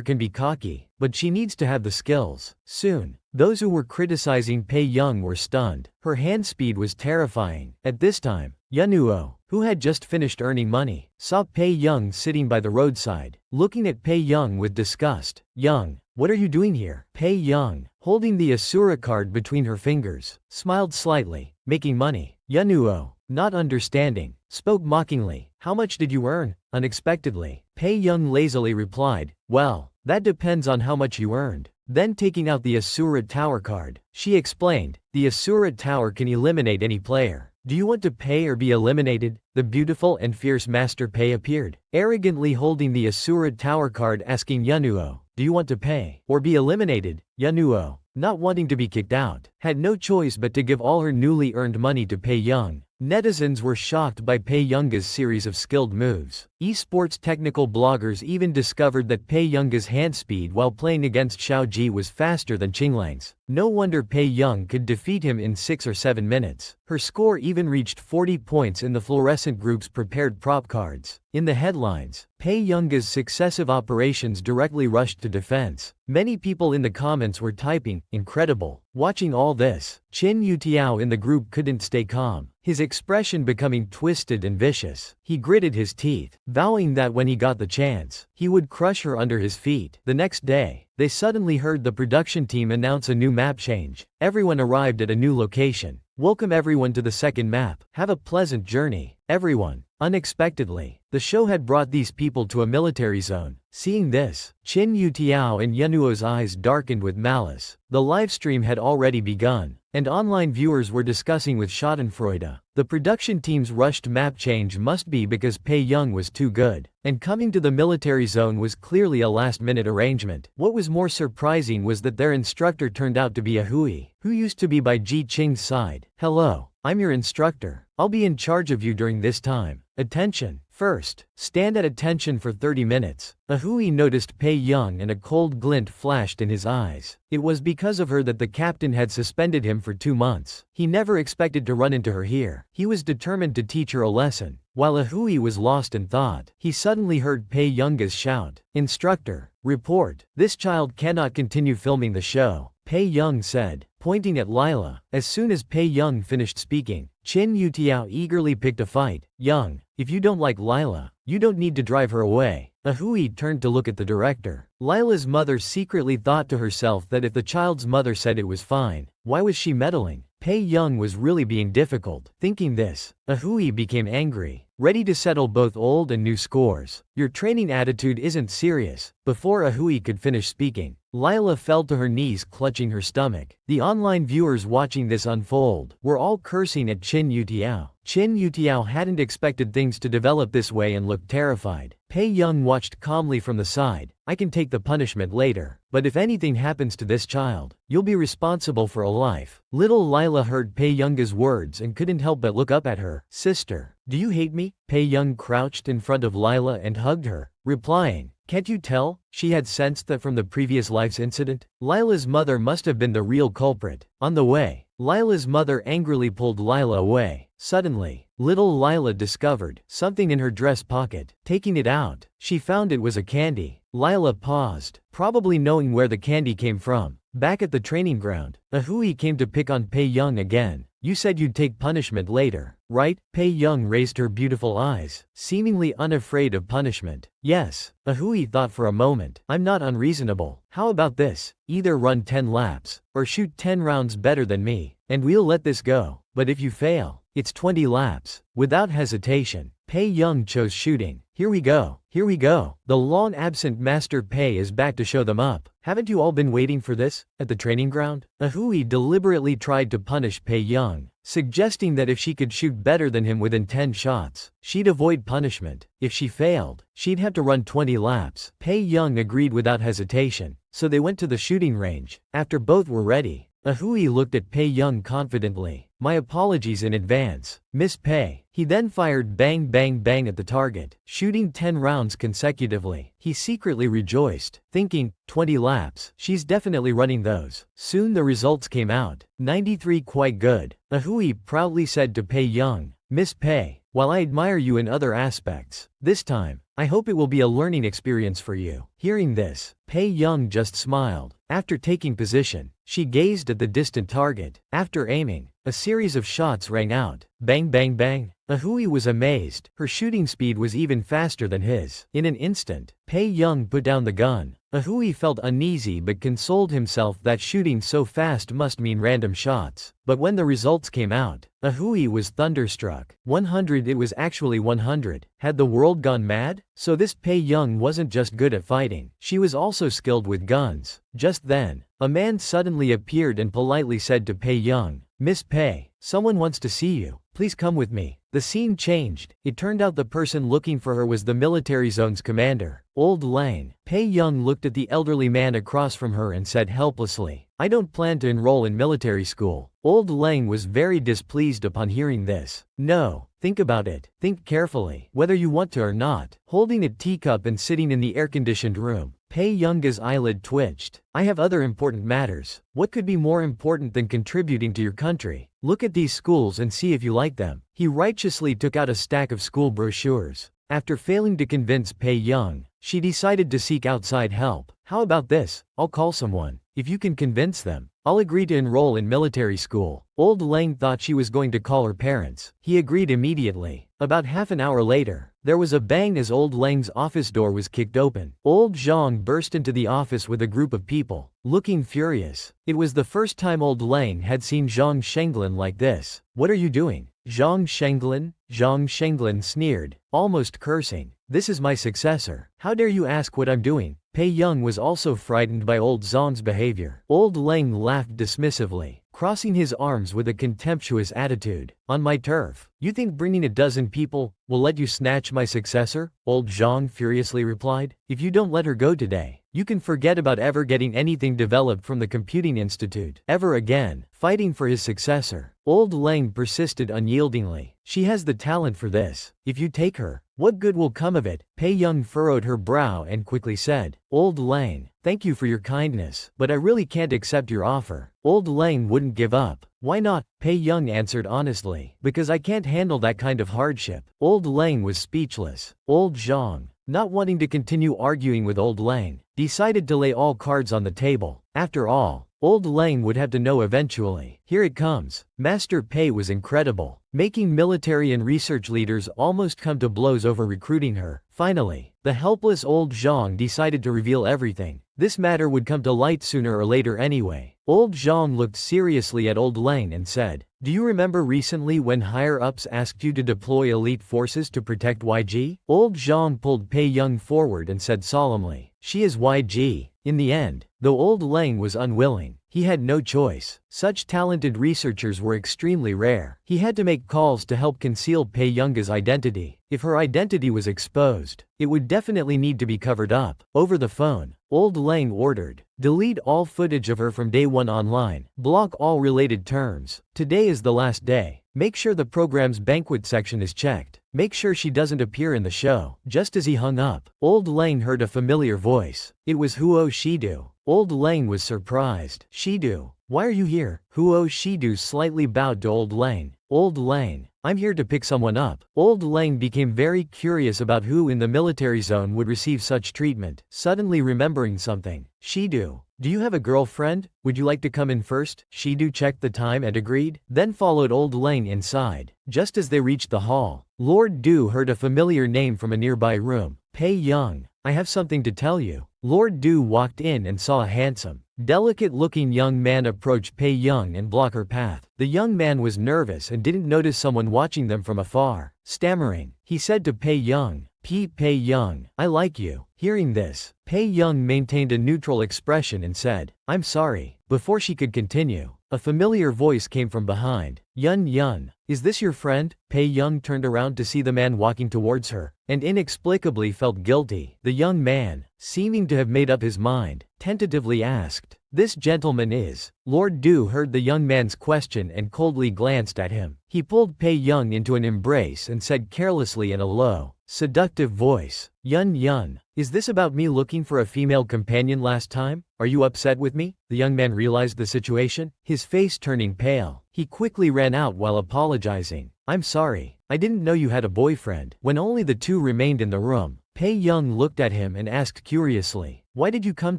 can be cocky, but she needs to have the skills. Soon, those who were criticizing Pei Young were stunned. Her hand speed was terrifying. At this time, Yunuo, who had just finished earning money, saw Pei Young sitting by the roadside, looking at Pei Young with disgust. "Young, what are you doing here?" Pei Young, holding the Asura card between her fingers, smiled slightly. "Making money." Yunuo, not understanding, spoke mockingly. "How much did you earn?" Unexpectedly, Pei Young lazily replied, "Well, that depends on how much you earned." Then taking out the Asura Tower card, she explained, "The Asura Tower can eliminate any player. Do you want to pay or be eliminated?" The beautiful and fierce Master Pei appeared, arrogantly holding the Asura Tower card, asking Yunuo, "Do you want to pay or be eliminated?" Yunuo, not wanting to be kicked out, had no choice but to give all her newly earned money to Pei Young. Netizens were shocked by Pei Young's series of skilled moves. Esports technical bloggers even discovered that Pei Young's hand speed while playing against Xiao Ji was faster than Qinglang's. No wonder Pei Young could defeat him in 6 or 7 minutes. Her score even reached 40 points in the fluorescent group's prepared prop cards. In the headlines, Pei Young's successive operations directly rushed to defense. Many people in the comments were typing, "Incredible." Watching all this, Qin Yutiao in the group couldn't stay calm, his expression becoming twisted and vicious. He gritted his teeth, vowing that when he got the chance, he would crush her under his feet. The next day, they suddenly heard the production team announce a new map change. Everyone arrived at a new location. "Welcome everyone to the second map. Have a pleasant journey, everyone." Unexpectedly, the show had brought these people to a military zone. Seeing this, Qin Yutiao and Yunuo's eyes darkened with malice. The livestream had already begun, and online viewers were discussing with schadenfreude. The production team's rushed map change must be because Pei Young was too good, and coming to the military zone was clearly a last-minute arrangement. What was more surprising was that their instructor turned out to be a Hui, who used to be by Ji Qing's side. "Hello, I'm your instructor. I'll be in charge of you during this time. Attention. First, stand at attention for 30 minutes. Ahui noticed Pei Young and a cold glint flashed in his eyes. It was because of her that the captain had suspended him for 2 months. He never expected to run into her here. He was determined to teach her a lesson. While Ahui was lost in thought, he suddenly heard Pei Young's shout, "Instructor, report. This child cannot continue filming the show," Pei Young said, pointing at Lila. As soon as Pei Young finished speaking, Qin Yutiao eagerly picked a fight. "Young, if you don't like Lila, you don't need to drive her away." Ahui turned to look at the director. Lila's mother secretly thought to herself that if the child's mother said it was fine, why was she meddling? Pei Young was really being difficult. Thinking this, Ahui became angry, ready to settle both old and new scores. "Your training attitude isn't serious." Before Ahui could finish speaking, Lila fell to her knees, clutching her stomach. The online viewers watching this unfold were all cursing at Qin Yutiao. Qin Yutiao hadn't expected things to develop this way and looked terrified. Pei Young watched calmly from the side. "I can take the punishment later, but if anything happens to this child, you'll be responsible for a life." Little Lila heard Pei Young's words and couldn't help but look up at her. "Sister, do you hate me?" Pei Young crouched in front of Lila and hugged her, replying, "Can't you tell?" She had sensed that from the previous life's incident. Lila's mother must have been the real culprit. On the way, Lila's mother angrily pulled Lila away. Suddenly, little Lila discovered something in her dress pocket. Taking it out, she found it was a candy. Lila paused, probably knowing where the candy came from. Back at the training ground, Ahui came to pick on Pei Young again. You said you'd take punishment later, right? Pei Young raised her beautiful eyes, seemingly unafraid of punishment. Yes, Ahui thought for a moment. I'm not unreasonable. How about this? Either run 10 laps, or shoot 10 rounds better than me, and we'll let this go. But if you fail, it's 20 laps. Without hesitation, Pei Young chose shooting. Here we go. Here we go. The long-absent Master Pei is back to show them up. Haven't you all been waiting for this? At the training ground, Ahui deliberately tried to punish Pei Young, suggesting that if she could shoot better than him within 10 shots, she'd avoid punishment. If she failed, she'd have to run 20 laps. Pei Young agreed without hesitation, so they went to the shooting range. After both were ready, Ahui looked at Pei Young confidently. My apologies in advance, Miss Pei. He then fired bang bang bang at the target, shooting 10 rounds consecutively. He secretly rejoiced, thinking, 20 laps, she's definitely running those. Soon the results came out. 93 quite good. Ahui proudly said to Pei Young, Miss Pei, while I admire you in other aspects, this time, I hope it will be a learning experience for you. Hearing this, Pei Young just smiled. After taking position, she gazed at the distant target. After aiming, a series of shots rang out. Bang bang bang. Ahui was amazed. Her shooting speed was even faster than his. In an instant, Pei Young put down the gun. Ahui felt uneasy but consoled himself that shooting so fast must mean random shots. But when the results came out, Ahui was thunderstruck. 100. It was actually 100. Had the world gone mad? So this Pei Young wasn't just good at fighting, she was also skilled with guns. Just then, a man suddenly appeared and politely said to Pei Young, Miss Pei, someone wants to see you. Please come with me. The scene changed. It turned out the person looking for her was the military zone's commander, Old Lang. Pei Young looked at the elderly man across from her and said helplessly, I don't plan to enroll in military school. Old Lang was very displeased upon hearing this. No, think about it. Think carefully, whether you want to or not. Holding a teacup and sitting in the air-conditioned room, Pei Young's eyelid twitched. I have other important matters. What could be more important than contributing to your country? Look at these schools and see if you like them. He righteously took out a stack of school brochures. After failing to convince Pei Young, she decided to seek outside help. How about this? I'll call someone. If you can convince them, I'll agree to enroll in military school. Old Lang thought she was going to call her parents. He agreed immediately. About half an hour later, there was a bang as Old Lang's office door was kicked open. Old Zhang burst into the office with a group of people, looking furious. It was the first time Old Lang had seen Zhang Shenglin like this. What are you doing? Zhang Shenglin? Zhang Shenglin sneered, almost cursing. This is my successor. How dare you ask what I'm doing? Pei Young was also frightened by Old Zhang's behavior. Old Lang laughed dismissively, crossing his arms with a contemptuous attitude. On my turf, you think bringing a dozen people will let you snatch my successor? Old Zhang furiously replied. If you don't let her go today, you can forget about ever getting anything developed from the Computing Institute ever again. Fighting for his successor, Old Lang persisted unyieldingly. She has the talent for this. If you take her, what good will come of it? Pei Young furrowed her brow and quickly said, Old Lang, thank you for your kindness, but I really can't accept your offer. Old Lang wouldn't give up. Why not? Pei Young answered honestly. Because I can't handle that kind of hardship. Old Lang was speechless. Old Zhang, not wanting to continue arguing with Old Lang, decided to lay all cards on the table. After all, Old Lang would have to know eventually. Here it comes. Master Pei was incredible, making military and research leaders almost come to blows over recruiting her. Finally, the helpless Old Zhang decided to reveal everything. This matter would come to light sooner or later anyway. Old Zhang looked seriously at Old Lang and said, Do you remember recently when higher-ups asked you to deploy elite forces to protect YG? Old Zhang pulled Pei Young forward and said solemnly, She is YG. In the end, though Old Lang was unwilling, he had no choice. Such talented researchers were extremely rare. He had to make calls to help conceal Pei Young's identity. If her identity was exposed, it would definitely need to be covered up. Over the phone, Old Lang ordered, Delete all footage of her from day one online. Block all related terms. Today is the last day. Make sure the program's banquet section is checked. Make sure she doesn't appear in the show. Just as he hung up, Old Lang heard a familiar voice. It was Huo Shidu. Old Lang was surprised. Shidu, why are you here? Huo Shidu slightly bowed to Old Lang. Old Lang, I'm here to pick someone up. Old Lang became very curious about who in the military zone would receive such treatment. Suddenly remembering something, Shidu, Do you have a girlfriend? Would you like to come in first? Shidu checked the time and agreed, then followed Old Lang inside. Just as they reached the hall, Lord Du heard a familiar name from a nearby room. Pei Young. I have something to tell you. Lord Du walked in and saw a handsome, delicate-looking young man approach Pei Young and block her path. The young man was nervous and didn't notice someone watching them from afar. Stammering, he said to Pei Young, Pei Young, I like you. Hearing this, Pei Young maintained a neutral expression and said, I'm sorry. Before she could continue, a familiar voice came from behind. Yun, is this your friend? Pei Young turned around to see the man walking towards her, and inexplicably felt guilty. The young man, seeming to have made up his mind, tentatively asked, This gentleman is. Lord Du heard the young man's question and coldly glanced at him. He pulled Pei Young into an embrace and said carelessly in a low, seductive voice, Yun, is this about me looking for a female companion last time? Are you upset with me? The young man realized the situation, his face turning pale. He quickly ran out while apologizing. I'm sorry. I didn't know you had a boyfriend. When only the two remained in the room, Pei Young looked at him and asked curiously, Why did you come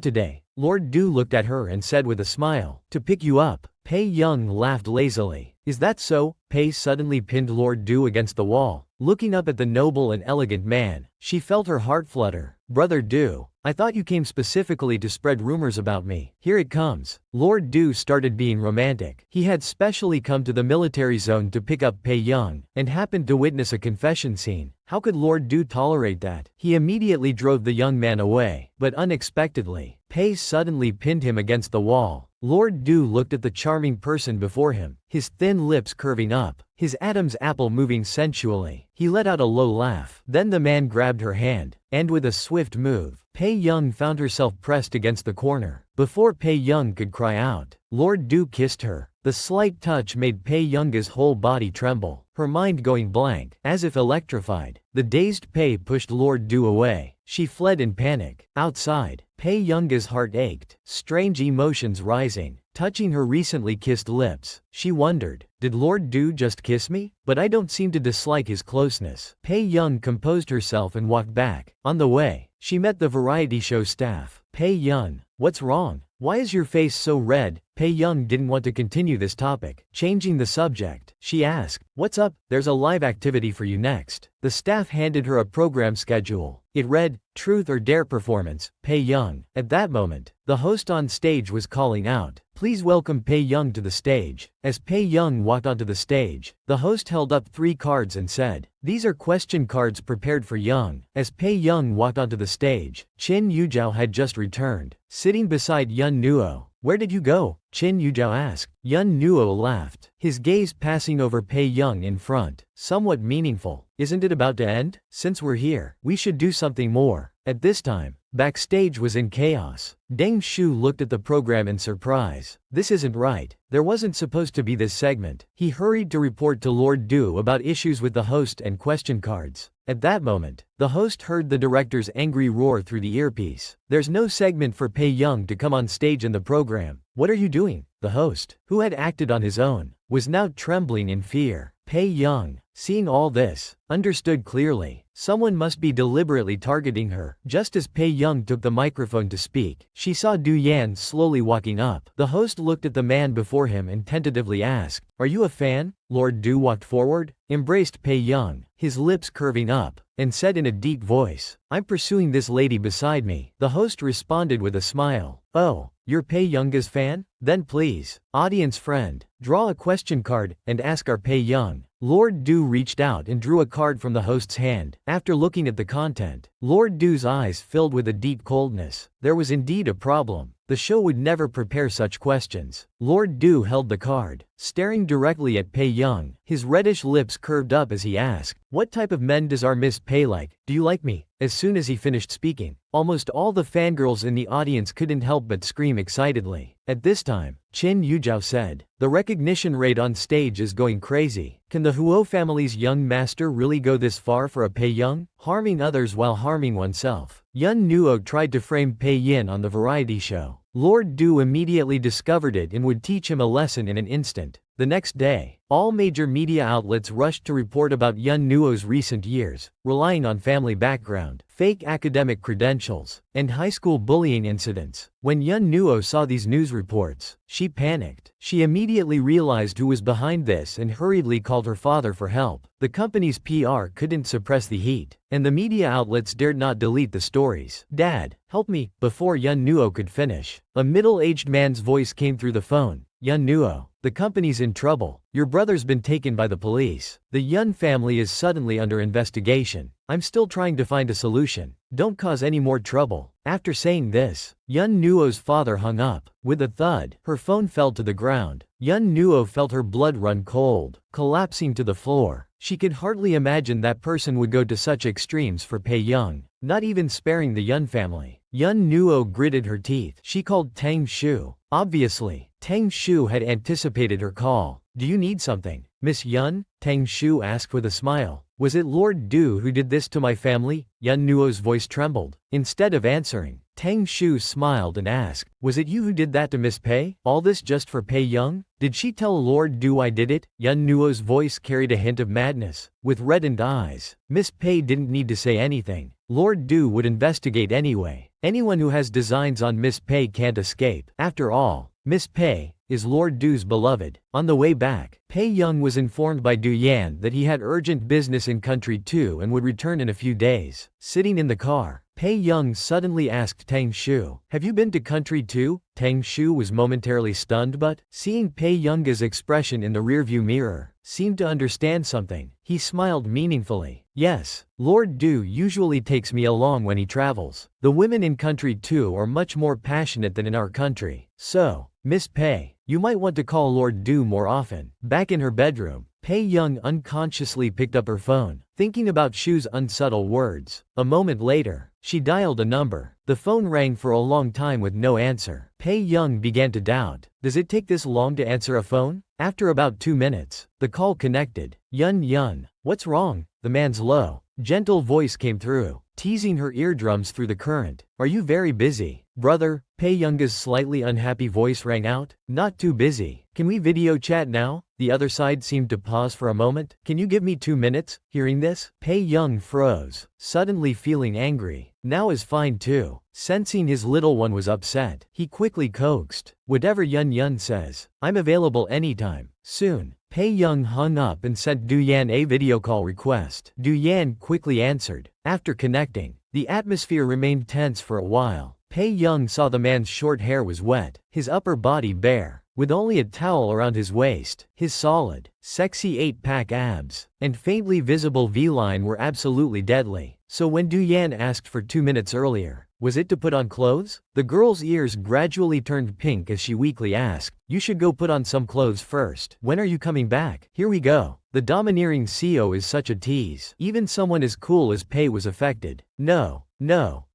today? Lord Du looked at her and said with a smile, To pick you up. Pei Young laughed lazily. Is that so? Pei suddenly pinned Lord Du against the wall. Looking up at the noble and elegant man, she felt her heart flutter. Brother Du, I thought you came specifically to spread rumors about me. Here it comes. Lord Du started being romantic. He had specially come to the military zone to pick up Pei Young, and happened to witness a confession scene. How could Lord Du tolerate that? He immediately drove the young man away, but unexpectedly, Pei suddenly pinned him against the wall. Lord Du looked at the charming person before him, his thin lips curving up, his Adam's apple moving sensually. He let out a low laugh. Then the man grabbed her hand, and with a swift move, Pei Young found herself pressed against the corner. Before Pei Young could cry out, Lord Du kissed her. The slight touch made Pei Young's whole body tremble, her mind going blank, as if electrified. The dazed Pei pushed Lord Du away. She fled in panic. Outside, Pei Young's heart ached, strange emotions rising, touching her recently kissed lips. She wondered, did Lord Du just kiss me? But I don't seem to dislike his closeness. Pei Young composed herself and walked back. On the way, she met the variety show staff. Pei Young, what's wrong? Why is your face so red? Pei Young didn't want to continue this topic. Changing the subject, she asked, What's up? There's a live activity for you next. The staff handed her a program schedule. It read, Truth or Dare Performance, Pei Young. At that moment, the host on stage was calling out, Please welcome Pei Young to the stage. As Pei Young walked onto the stage, the host held up 3 cards and said, These are question cards prepared for Young. As Pei Young walked onto the stage, Qin Yujiao had just returned, sitting beside Yun Nuo. Where did you go? Qin Yujiao asked. Yun Nuo laughed, his gaze passing over Pei Young in front, somewhat meaningful. Isn't it about to end? Since we're here, we should do something more. At this time, backstage was in chaos. Deng Shu looked at the program in surprise. This isn't right. There wasn't supposed to be this segment. He hurried to report to Lord Du about issues with the host and question cards. At that moment, the host heard the director's angry roar through the earpiece. There's no segment for Pei Young to come on stage in the program. What are you doing? The host, who had acted on his own, was now trembling in fear. Pei Young, seeing all this, understood clearly. Someone must be deliberately targeting her. Just as Pei Young took the microphone to speak, she saw Du Yan slowly walking up. The host looked at the man before him and tentatively asked, Are you a fan? Lord Du walked forward, embraced Pei Young, his lips curving up, and said in a deep voice, I'm pursuing this lady beside me. The host responded with a smile. Oh, you're Pei Young's fan? Then please, audience friend, draw a question card and ask our Pei Young. Lord Du reached out and drew a card from the host's hand. After looking at the content, Lord Du's eyes filled with a deep coldness. There was indeed a problem. The show would never prepare such questions. Lord Du held the card, staring directly at Pei Young. His reddish lips curved up as he asked, What type of men does our Miss Pei like? Do you like me? As soon as he finished speaking, almost all the fangirls in the audience couldn't help but scream excitedly. At this time, Qin Yujiao said, The recognition rate on stage is going crazy. Can the Huo family's young master really go this far for a Pei Young? Harming others while harming oneself. Yun Nuo tried to frame Pei Yin on the variety show. Lord Du immediately discovered it and would teach him a lesson in an instant. The next day, all major media outlets rushed to report about Yun Nuo's recent years, relying on family background, fake academic credentials, and high school bullying incidents. When Yun Nuo saw these news reports, she panicked. She immediately realized who was behind this and hurriedly called her father for help. The company's PR couldn't suppress the heat, and the media outlets dared not delete the stories. "Dad, help me," before Yun Nuo could finish. A middle-aged man's voice came through the phone. "Yun Nuo, the company's in trouble. Your brother's been taken by the police. The Yun family is suddenly under investigation. I'm still trying to find a solution. Don't cause any more trouble." After saying this, Yun Nuo's father hung up. With a thud, her phone fell to the ground. Yun Nuo felt her blood run cold, collapsing to the floor. She could hardly imagine that person would go to such extremes for Pei Young, not even sparing the Yun family. Yun Nuo gritted her teeth. She called Tang Shu. Obviously, Tang Shu had anticipated her call. "Do you need something, Miss Yun?" Tang Shu asked with a smile. "Was it Lord Du who did this to my family?" Yun Nuo's voice trembled. Instead of answering, Tang Shu smiled and asked, "Was it you who did that to Miss Pei? All this just for Pei Young? Did she tell Lord Du I did it?" Yun Nuo's voice carried a hint of madness. With reddened eyes, Miss Pei didn't need to say anything. Lord Du would investigate anyway. Anyone who has designs on Miss Pei can't escape. After all, Miss Pei is Lord Du's beloved. On the way back, Pei Young was informed by Du Yan that he had urgent business in Country 2 and would return in a few days. Sitting in the car, Pei Young suddenly asked Tang Shu, "Have you been to Country 2? Tang Shu was momentarily stunned but, seeing Pei Young's expression in the rearview mirror, seemed to understand something. He smiled meaningfully. "Yes, Lord Du usually takes me along when he travels. The women in Country 2 are much more passionate than in our country. So, Miss Pei, you might want to call Lord Du more often." Back in her bedroom, Pei Young unconsciously picked up her phone, thinking about Shu's unsubtle words. A moment later, she dialed a number. The phone rang for a long time with no answer. Pei Young began to doubt. Does it take this long to answer a phone? After about 2 minutes, the call connected. Yun, what's wrong?" The man's low, gentle voice came through, teasing her eardrums through the current. "Are you very busy, brother?" Pei Young's slightly unhappy voice rang out. "Not too busy. Can we video chat now?" The other side seemed to pause for a moment. "Can you give me 2 minutes?" Hearing this, Pei Young froze, suddenly feeling angry. Now is fine too. Sensing his little one was upset, he quickly coaxed, "Whatever Yun says, I'm available anytime, soon." Pei Young hung up and sent Du Yan a video call request. Du Yan quickly answered. After connecting, the atmosphere remained tense for a while. Pei Young saw the man's short hair was wet, his upper body bare, with only a towel around his waist. His solid, sexy 8-pack abs, and faintly visible V-line were absolutely deadly. So when Du Yan asked for 2 minutes earlier, was it to put on clothes? The girl's ears gradually turned pink as she weakly asked, "You should go put on some clothes first. When are you coming back?" Here we go. The domineering CEO is such a tease. Even someone as cool as Pei was affected. No.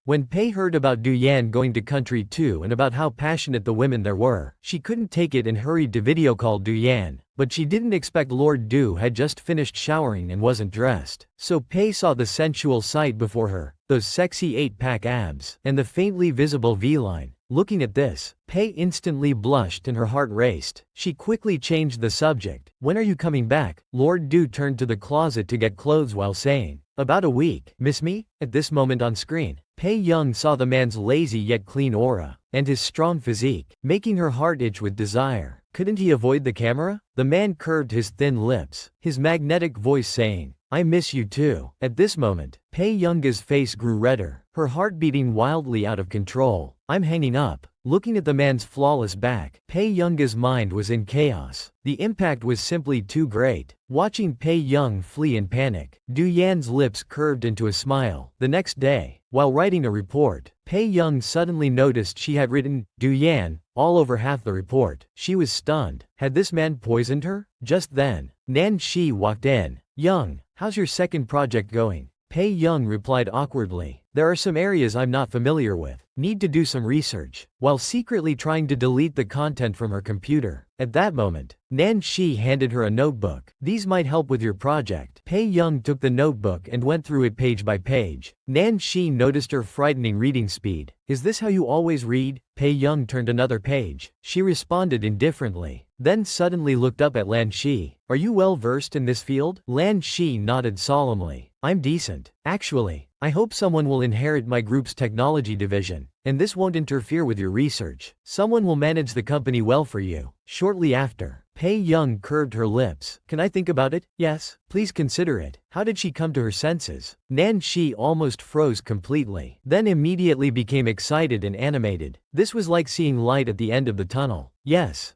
When Pei heard about Du Yan going to Country 2 and about how passionate the women there were, she couldn't take it and hurried to video call Du Yan. But she didn't expect Lord Du had just finished showering and wasn't dressed. So Pei saw the sensual sight before her, those sexy 8-pack abs, and the faintly visible V-line. Looking at this, Pei instantly blushed and her heart raced. She quickly changed the subject. "When are you coming back?" Lord Du turned to the closet to get clothes while saying, "About a week." "Miss me?" At this moment on screen, Pei Young saw the man's lazy yet clean aura, and his strong physique, making her heart itch with desire. Couldn't he avoid the camera? The man curved his thin lips, his magnetic voice saying, "I miss you too." At this moment, Pei Young's face grew redder, her heart beating wildly out of control. "I'm hanging up." Looking at the man's flawless back, Pei Young's mind was in chaos. The impact was simply too great. Watching Pei Young flee in panic, Du Yan's lips curved into a smile. The next day, while writing a report, Pei Young suddenly noticed she had written, Du Yan, all over half the report. She was stunned. Had this man poisoned her? Just then, Nan Shi walked in. "Young, how's your second project going?" Pei Young replied awkwardly, "There are some areas I'm not familiar with. Need to do some research, while secretly trying to delete the content from her computer. At that moment, Nan Shi handed her a notebook. These might help with your project. Pei Young took the notebook and went through it page by page. Nan Shi noticed her frightening reading speed. Is this how you always read? Pei Young turned another page. She responded indifferently, then suddenly looked up at Lan Shi. Are you well versed in this field? Lan Shi nodded solemnly. I'm decent. Actually, I hope someone will inherit my group's technology division, and this won't interfere with your research. Someone will manage the company well for you. Shortly after, Pei Young curved her lips. Can I think about it? Yes, please consider it. How did she come to her senses? Nan Shi almost froze completely, then immediately became excited and animated. This was like seeing light at the end of the tunnel. Yes,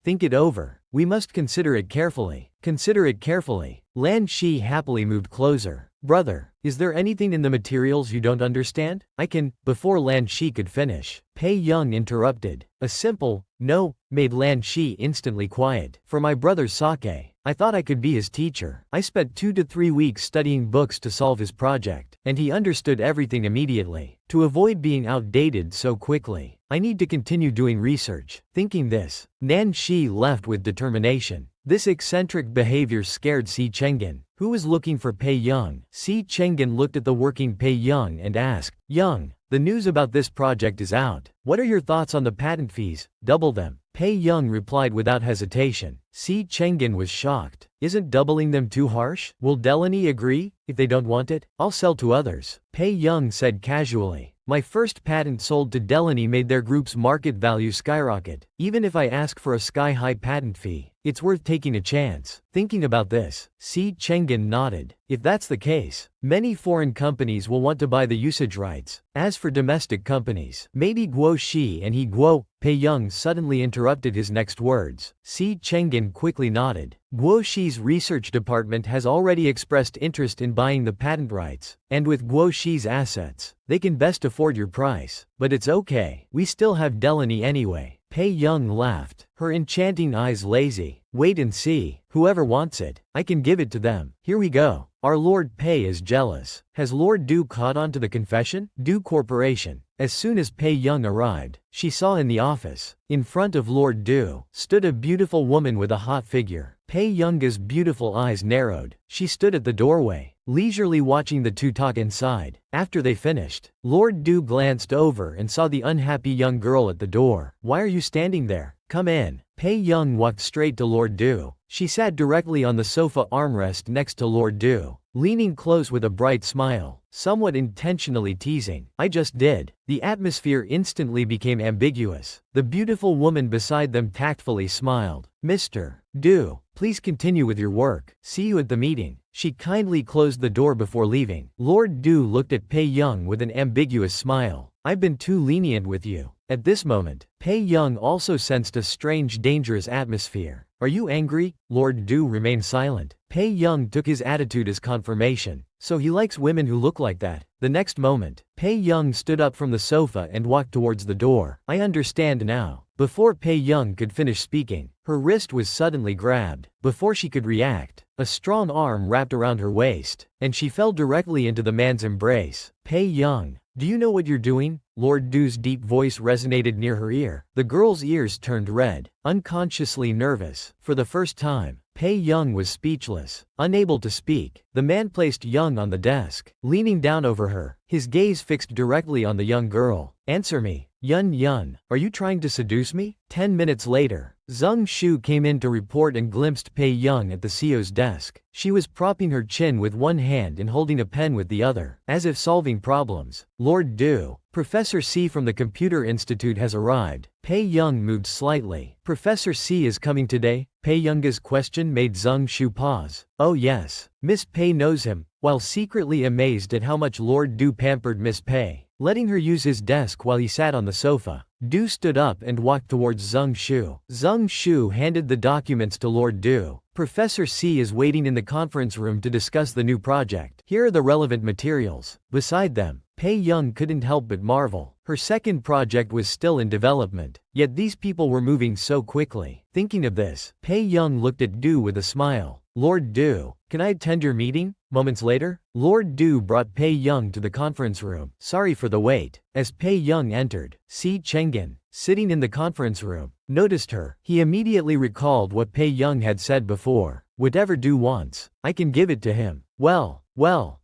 think it over. We must consider it carefully. Consider it carefully. Lan Shi happily moved closer. Brother, is there anything in the materials you don't understand? I can. Before Lan Shi could finish, Pei Young interrupted. A simple no made Lan Shi instantly quiet. For my brother Sake, I thought I could be his teacher. I spent 2 to 3 weeks studying books to solve his project, and he understood everything immediately. To avoid being outdated so quickly, I need to continue doing research. Thinking this, Nan Shi left with determination. This eccentric behavior scared Si Chengen, who was looking for Pei Young. Si Chengen looked at the working Pei Young and asked, Young, the news about this project is out. What are your thoughts on the patent fees? Double them. Pei Young replied without hesitation. Si Chengen was shocked. Isn't doubling them too harsh? Will Delaney agree? If they don't want it, I'll sell to others. Pei Young said casually. My first patent sold to Delaney made their group's market value skyrocket. Even if I ask for a sky-high patent fee, it's worth taking a chance. Thinking about this, Si Chengen nodded. If that's the case, many foreign companies will want to buy the usage rights. As for domestic companies, maybe Guo Shi and He Guo. Pei Young suddenly interrupted his next words. Si Chengen quickly nodded. Guo Shi's research department has already expressed interest in buying the patent rights, and with Guo Shi's assets, they can best afford your price. But it's okay, we still have Delaney anyway. Pei Young laughed, her enchanting eyes lazy. Wait and see, whoever wants it, I can give it to them. Here we go. Our Lord Pei is jealous. Has Lord Du caught on to the confession? Du Corporation. As soon as Pei Young arrived, she saw in the office, in front of Lord Du, stood a beautiful woman with a hot figure. Pei Young's beautiful eyes narrowed. She stood at the doorway, leisurely watching the two talk inside. After they finished, Lord Du glanced over and saw the unhappy young girl at the door. Why are you standing there? Come in. Pei Young walked straight to Lord Du. She sat directly on the sofa armrest next to Lord Du, leaning close with a bright smile, somewhat intentionally teasing. I just did. The atmosphere instantly became ambiguous. The beautiful woman beside them tactfully smiled. Mr. Du, please continue with your work. See you at the meeting. She kindly closed the door before leaving. Lord Du looked at Pei Young with an ambiguous smile. I've been too lenient with you. At this moment, Pei Young also sensed a strange, dangerous atmosphere. Are you angry? Lord Du remained silent. Pei Young took his attitude as confirmation. So he likes women who look like that. The next moment, Pei Young stood up from the sofa and walked towards the door. I understand now. Before Pei Young could finish speaking, her wrist was suddenly grabbed. Before she could react, a strong arm wrapped around her waist, and she fell directly into the man's embrace. Pei Young, do you know what you're doing? Lord Du's deep voice resonated near her ear. The girl's ears turned red, unconsciously nervous. For the first time, Pei Young was speechless, unable to speak. The man placed Young on the desk, leaning down over her, his gaze fixed directly on the young girl. Answer me, Yun, are you trying to seduce me? 10 minutes later, Zheng Shu came in to report and glimpsed Pei Young at the CEO's desk. She was propping her chin with one hand and holding a pen with the other, as if solving problems. Lord Du, Professor C from the Computer Institute has arrived. Pei Young moved slightly. Professor C is coming today? Pei Young's question made Zheng Shu pause. Oh yes, Miss Pei knows him, while secretly amazed at how much Lord Du pampered Miss Pei, letting her use his desk while he sat on the sofa. Du stood up and walked towards Zheng Shu. Zheng Shu handed the documents to Lord Du. Professor C is waiting in the conference room to discuss the new project. Here are the relevant materials. Beside them, Pei Young couldn't help but marvel. Her second project was still in development, yet these people were moving so quickly. Thinking of this, Pei Young looked at Du with a smile. Lord Du, can I attend your meeting? Moments later, Lord Du brought Pei Young to the conference room. Sorry for the wait. As Pei Young entered, Si Chengen, sitting in the conference room, noticed her. He immediately recalled what Pei Young had said before. Whatever Du wants, I can give it to him. Well,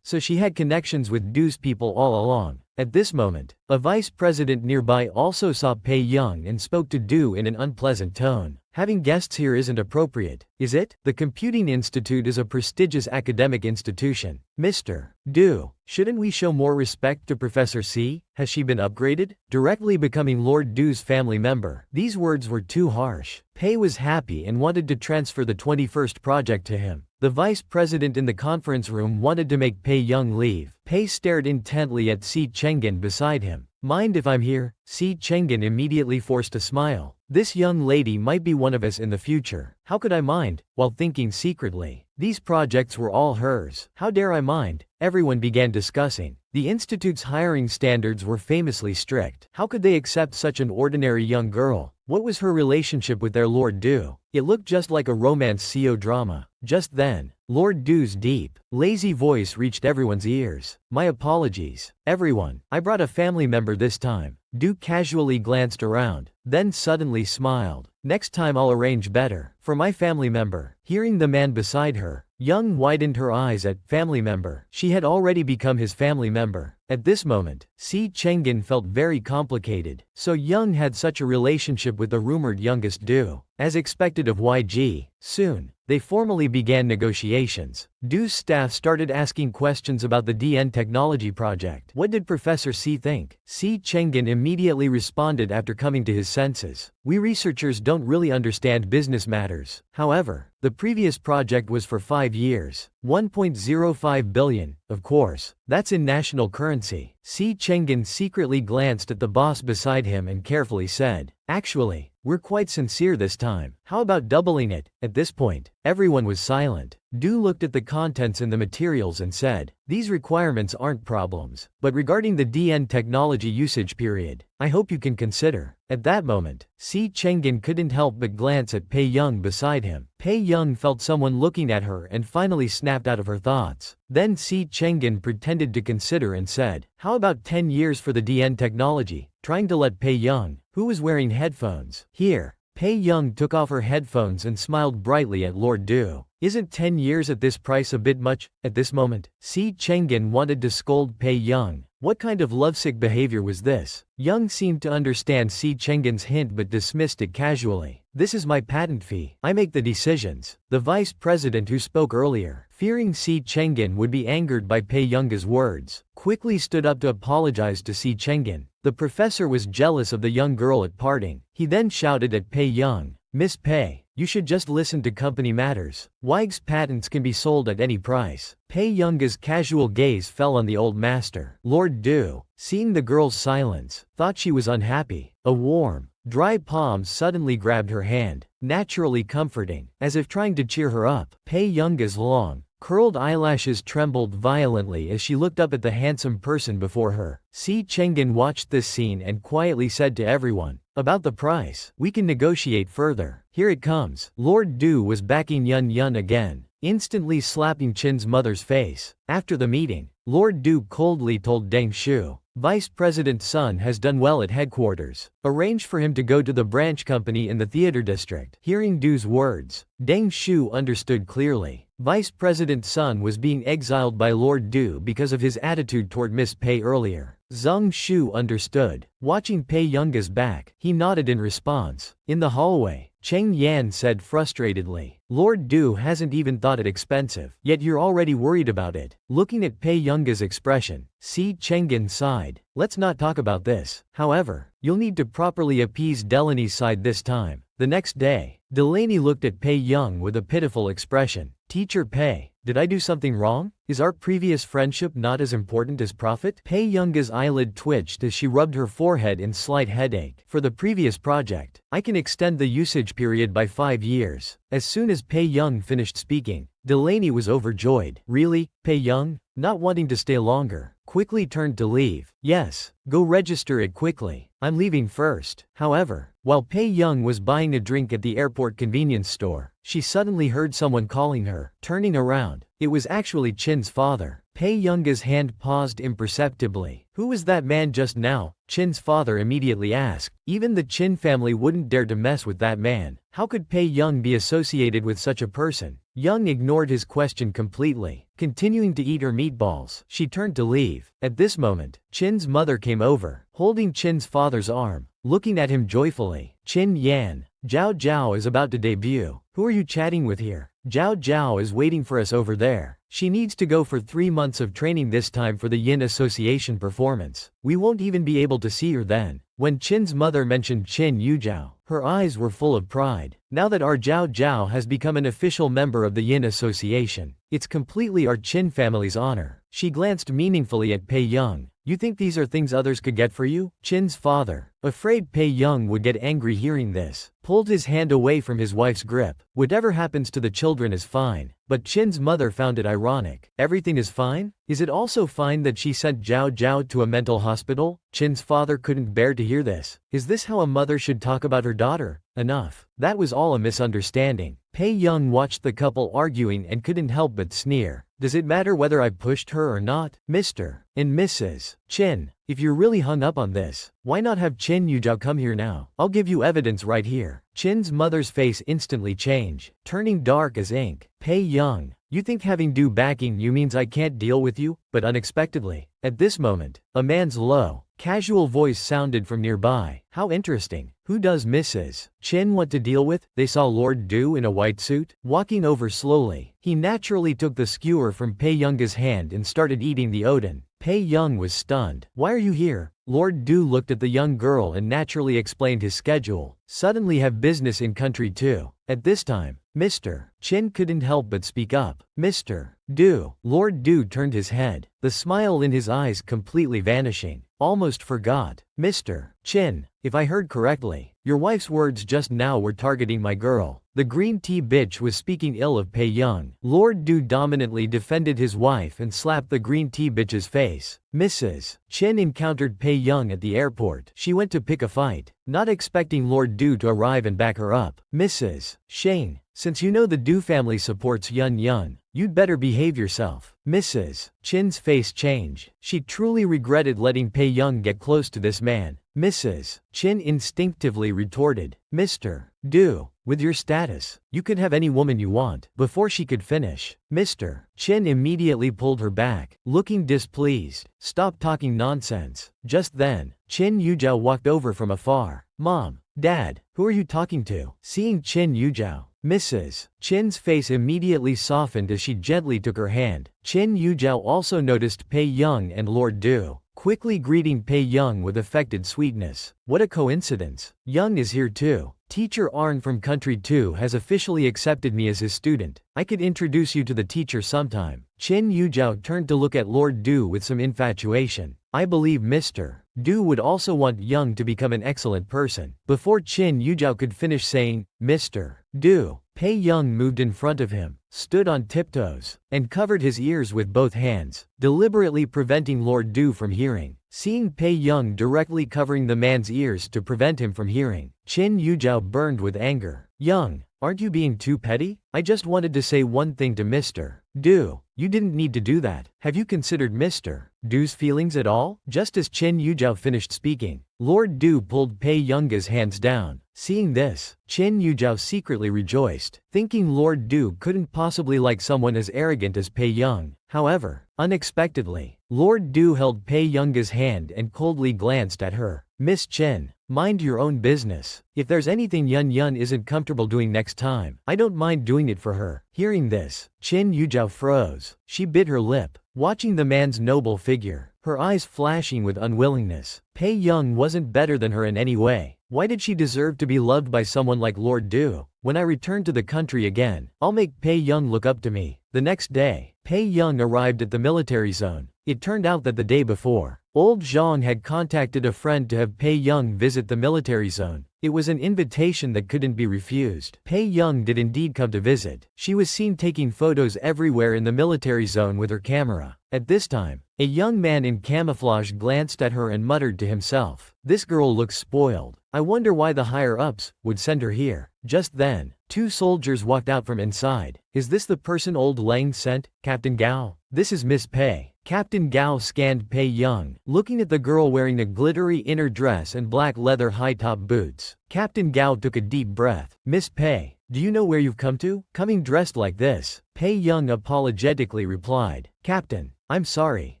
so she had connections with Du's people all along. At this moment, a vice president nearby also saw Pei Young and spoke to Du in an unpleasant tone. Having guests here isn't appropriate, is it? The Computing Institute is a prestigious academic institution. Mr. Du, shouldn't we show more respect to Professor C? Has she been upgraded? Directly becoming Lord Du's family member. These words were too harsh. Pei was happy and wanted to transfer the 21st project to him. The vice president in the conference room wanted to make Pei Young leave. Pei stared intently at Si Chengen beside him. Mind if I'm here? Si Chengen immediately forced a smile. This young lady might be one of us in the future. How could I mind? While thinking secretly, these projects were all hers. How dare I mind? Everyone began discussing. The institute's hiring standards were famously strict. How could they accept such an ordinary young girl? What was her relationship with their Lord Du? It looked just like a romance CO drama. Just then, Lord Du's deep, lazy voice reached everyone's ears. My apologies, everyone. I brought a family member this time. Du casually glanced around, then suddenly smiled. Next time I'll arrange better. For my family member. Hearing the man beside her, Young widened her eyes at family member. She had already become his family member. At this moment, Si Chengen felt very complicated. So Young had such a relationship with the rumored youngest Du. As expected of YG, soon, they formally began negotiations. Du's staff started asking questions about the DN technology project. What did Professor C think? Si Chengen immediately responded after coming to his senses. We researchers don't really understand business matters. However, the previous project was for 5 years. 1.05 billion, of course. That's in national currency. Si Chengen secretly glanced at the boss beside him and carefully said, actually, we're quite sincere this time. How about doubling it? At this point, everyone was silent. Du looked at the contents in the materials and said, these requirements aren't problems. But regarding the DN technology usage period, I hope you can consider. At that moment, Si Chengen couldn't help but glance at Pei Young beside him. Pei Young felt someone looking at her and finally snapped out of her thoughts. Then Si Chengen pretended to consider and said, how about 10 years for the DN technology? Trying to let Pei Young, who was wearing headphones, hear. Pei Young took off her headphones and smiled brightly at Lord Du. Isn't 10 years at this price a bit much? At this moment, Si Chengen wanted to scold Pei Young. What kind of lovesick behavior was this? Young seemed to understand Si Chengen's hint but dismissed it casually. This is my patent fee. I make the decisions. The vice president who spoke earlier, fearing Si Chengen would be angered by Pei Young's words, quickly stood up to apologize to Si Chengen. The professor was jealous of the young girl at parting. He then shouted at Pei Young, Miss Pei, you should just listen to company matters. YG's patents can be sold at any price. Pei Young's casual gaze fell on the old master. Lord Du, seeing the girl's silence, thought she was unhappy. A warm, dry palm suddenly grabbed her hand, naturally comforting, as if trying to cheer her up. Pei Young's long, curled eyelashes trembled violently as she looked up at the handsome person before her. Si Chengen watched this scene and quietly said to everyone, about the price, we can negotiate further. Here it comes. Lord Du was backing Yun Yun again, instantly slapping Chin's mother's face. After the meeting, Lord Du coldly told Deng Shu, Vice President Sun has done well at headquarters. Arrange for him to go to the branch company in the theater district. Hearing Du's words, Deng Shu understood clearly. Vice President Sun was being exiled by Lord Du because of his attitude toward Miss Pei earlier. Zhang Shu understood. Watching Pei Young's back, he nodded in response. In the hallway, Cheng Yan said frustratedly, Lord Du hasn't even thought it expensive, yet you're already worried about it. Looking at Pei Young's expression, Si Chengen sighed. Let's not talk about this. However, you'll need to properly appease Delaney's side this time. The next day, Delaney looked at Pei Young with a pitiful expression. Teacher Pei, did I do something wrong? Is our previous friendship not as important as profit? Pei Young's eyelid twitched as she rubbed her forehead in slight headache. For the previous project, I can extend the usage period by 5 years. As soon as Pei Young finished speaking, Delaney was overjoyed. Really, Pei Young? Not wanting to stay longer, quickly turned to leave. Yes, go register it quickly. I'm leaving first. However, while Pei Young was buying a drink at the airport convenience store, she suddenly heard someone calling her. Turning around, it was actually Chin's father. Pei Young's hand paused imperceptibly. Who was that man just now? Chin's father immediately asked. Even the Chin family wouldn't dare to mess with that man. How could Pei Young be associated with such a person? Young ignored his question completely. Continuing to eat her meatballs, she turned to leave. At this moment, Chin's mother came over, holding Chin's father's arm, looking at him joyfully. Chin Yan, Zhao Zhao is about to debut. Who are you chatting with here? Zhao Zhao is waiting for us over there. She needs to go for 3 months of training this time for the Yin Association performance. We won't even be able to see her then. When Chin's mother mentioned Chin Yuzhao, her eyes were full of pride. Now that our Zhao Zhao has become an official member of the Yin Association, it's completely our Chin family's honor. She glanced meaningfully at Pei Young. You think these are things others could get for you? Chin's father, afraid Pei Young would get angry hearing this, pulled his hand away from his wife's grip. Whatever happens to the children is fine. But Chin's mother found it ironic. Everything is fine? Is it also fine that she sent Zhao Zhao to a mental hospital? Chin's father couldn't bear to hear this. Is this how a mother should talk about her daughter? Enough. That was all a misunderstanding. Pei Young watched the couple arguing and couldn't help but sneer. Does it matter whether I pushed her or not? Mr. and Mrs. Chin, if you're really hung up on this, why not have Chin Yuzhao come here now? I'll give you evidence right here. Chin's mother's face instantly changed, turning dark as ink. Pei Young, you think having Du backing you means I can't deal with you? But unexpectedly, at this moment, a man's low, casual voice sounded from nearby. How interesting. Who does Mrs. Chin want to deal with? They saw Lord Du in a white suit, walking over slowly. He naturally took the skewer from Pei Young's hand and started eating the odin. Pei Young was stunned. Why are you here? Lord Du looked at the young girl and naturally explained his schedule. Suddenly have business in country too. At this time, Mr. Chin couldn't help but speak up. Mr. Du. Lord Du turned his head, the smile in his eyes completely vanishing. Almost forgot. Mr. Chin, if I heard correctly, your wife's words just now were targeting my girl. The green tea bitch was speaking ill of Pei Young. Lord Du dominantly defended his wife and slapped the green tea bitch's face. Mrs. Chin encountered Pei Young at the airport. She went to pick a fight, not expecting Lord Du to arrive and back her up. Mrs. Shane, since you know the Du family supports Yun Yun, you'd better behave yourself. Mrs. Chin's face changed. She truly regretted letting Pei Young get close to this man. Mrs. Chin instinctively retorted, Mr. Du, with your status, you could have any woman you want. Before she could finish, Mr. Chin immediately pulled her back, looking displeased. Stop talking nonsense. Just then, Chin Yuzhao walked over from afar. Mom, Dad, who are you talking to? Seeing Chin Yuzhao, Mrs. Chin's face immediately softened as she gently took her hand. Chin Yuzhao also noticed Pei Young and Lord Du, quickly greeting Pei Young with affected sweetness. What a coincidence. Young is here too. Teacher Arn from Country 2 has officially accepted me as his student. I could introduce you to the teacher sometime. Chin Yuzhao turned to look at Lord Du with some infatuation. I believe Mr. Du would also want Young to become an excellent person. Before Chin Yuzhao could finish saying, Mr. Du, Pei Young moved in front of him, stood on tiptoes, and covered his ears with both hands, deliberately preventing Lord Du from hearing. Seeing Pei Young directly covering the man's ears to prevent him from hearing, Chin Yuzhao burned with anger. Young, aren't you being too petty? I just wanted to say one thing to Mr. Du. You didn't need to do that. Have you considered Mr. Du's feelings at all? Just as Chin Yuzhao finished speaking, Lord Du pulled Pei Young's hands down. Seeing this, Chin Yuzhao secretly rejoiced, thinking Lord Du couldn't possibly like someone as arrogant as Pei Young. However, unexpectedly, Lord Du held Pei Young's hand and coldly glanced at her. Miss Chin, mind your own business. If there's anything Yun Yun isn't comfortable doing next time, I don't mind doing it for her. Hearing this, Chin Yuzhao froze. She bit her lip, watching the man's noble figure, her eyes flashing with unwillingness. Pei Young wasn't better than her in any way. Why did she deserve to be loved by someone like Lord Du? When I return to the country again, I'll make Pei Young look up to me. The next day, Pei Young arrived at the military zone. It turned out that the day before, old Zhang had contacted a friend to have Pei Young visit the military zone. It was an invitation that couldn't be refused. Pei Young did indeed come to visit. She was seen taking photos everywhere in the military zone with her camera. At this time, a young man in camouflage glanced at her and muttered to himself, "This girl looks spoiled. I wonder why the higher-ups would send her here." Just then, Two soldiers walked out from inside. Is this the person old Lang sent, Captain Gao? This is Miss Pei. Captain Gao scanned Pei Young, looking at the girl wearing a glittery inner dress and black leather high-top boots. Captain Gao took a deep breath. Miss Pei, do you know where you've come to? Coming dressed like this? Pei Young apologetically replied. Captain, I'm sorry,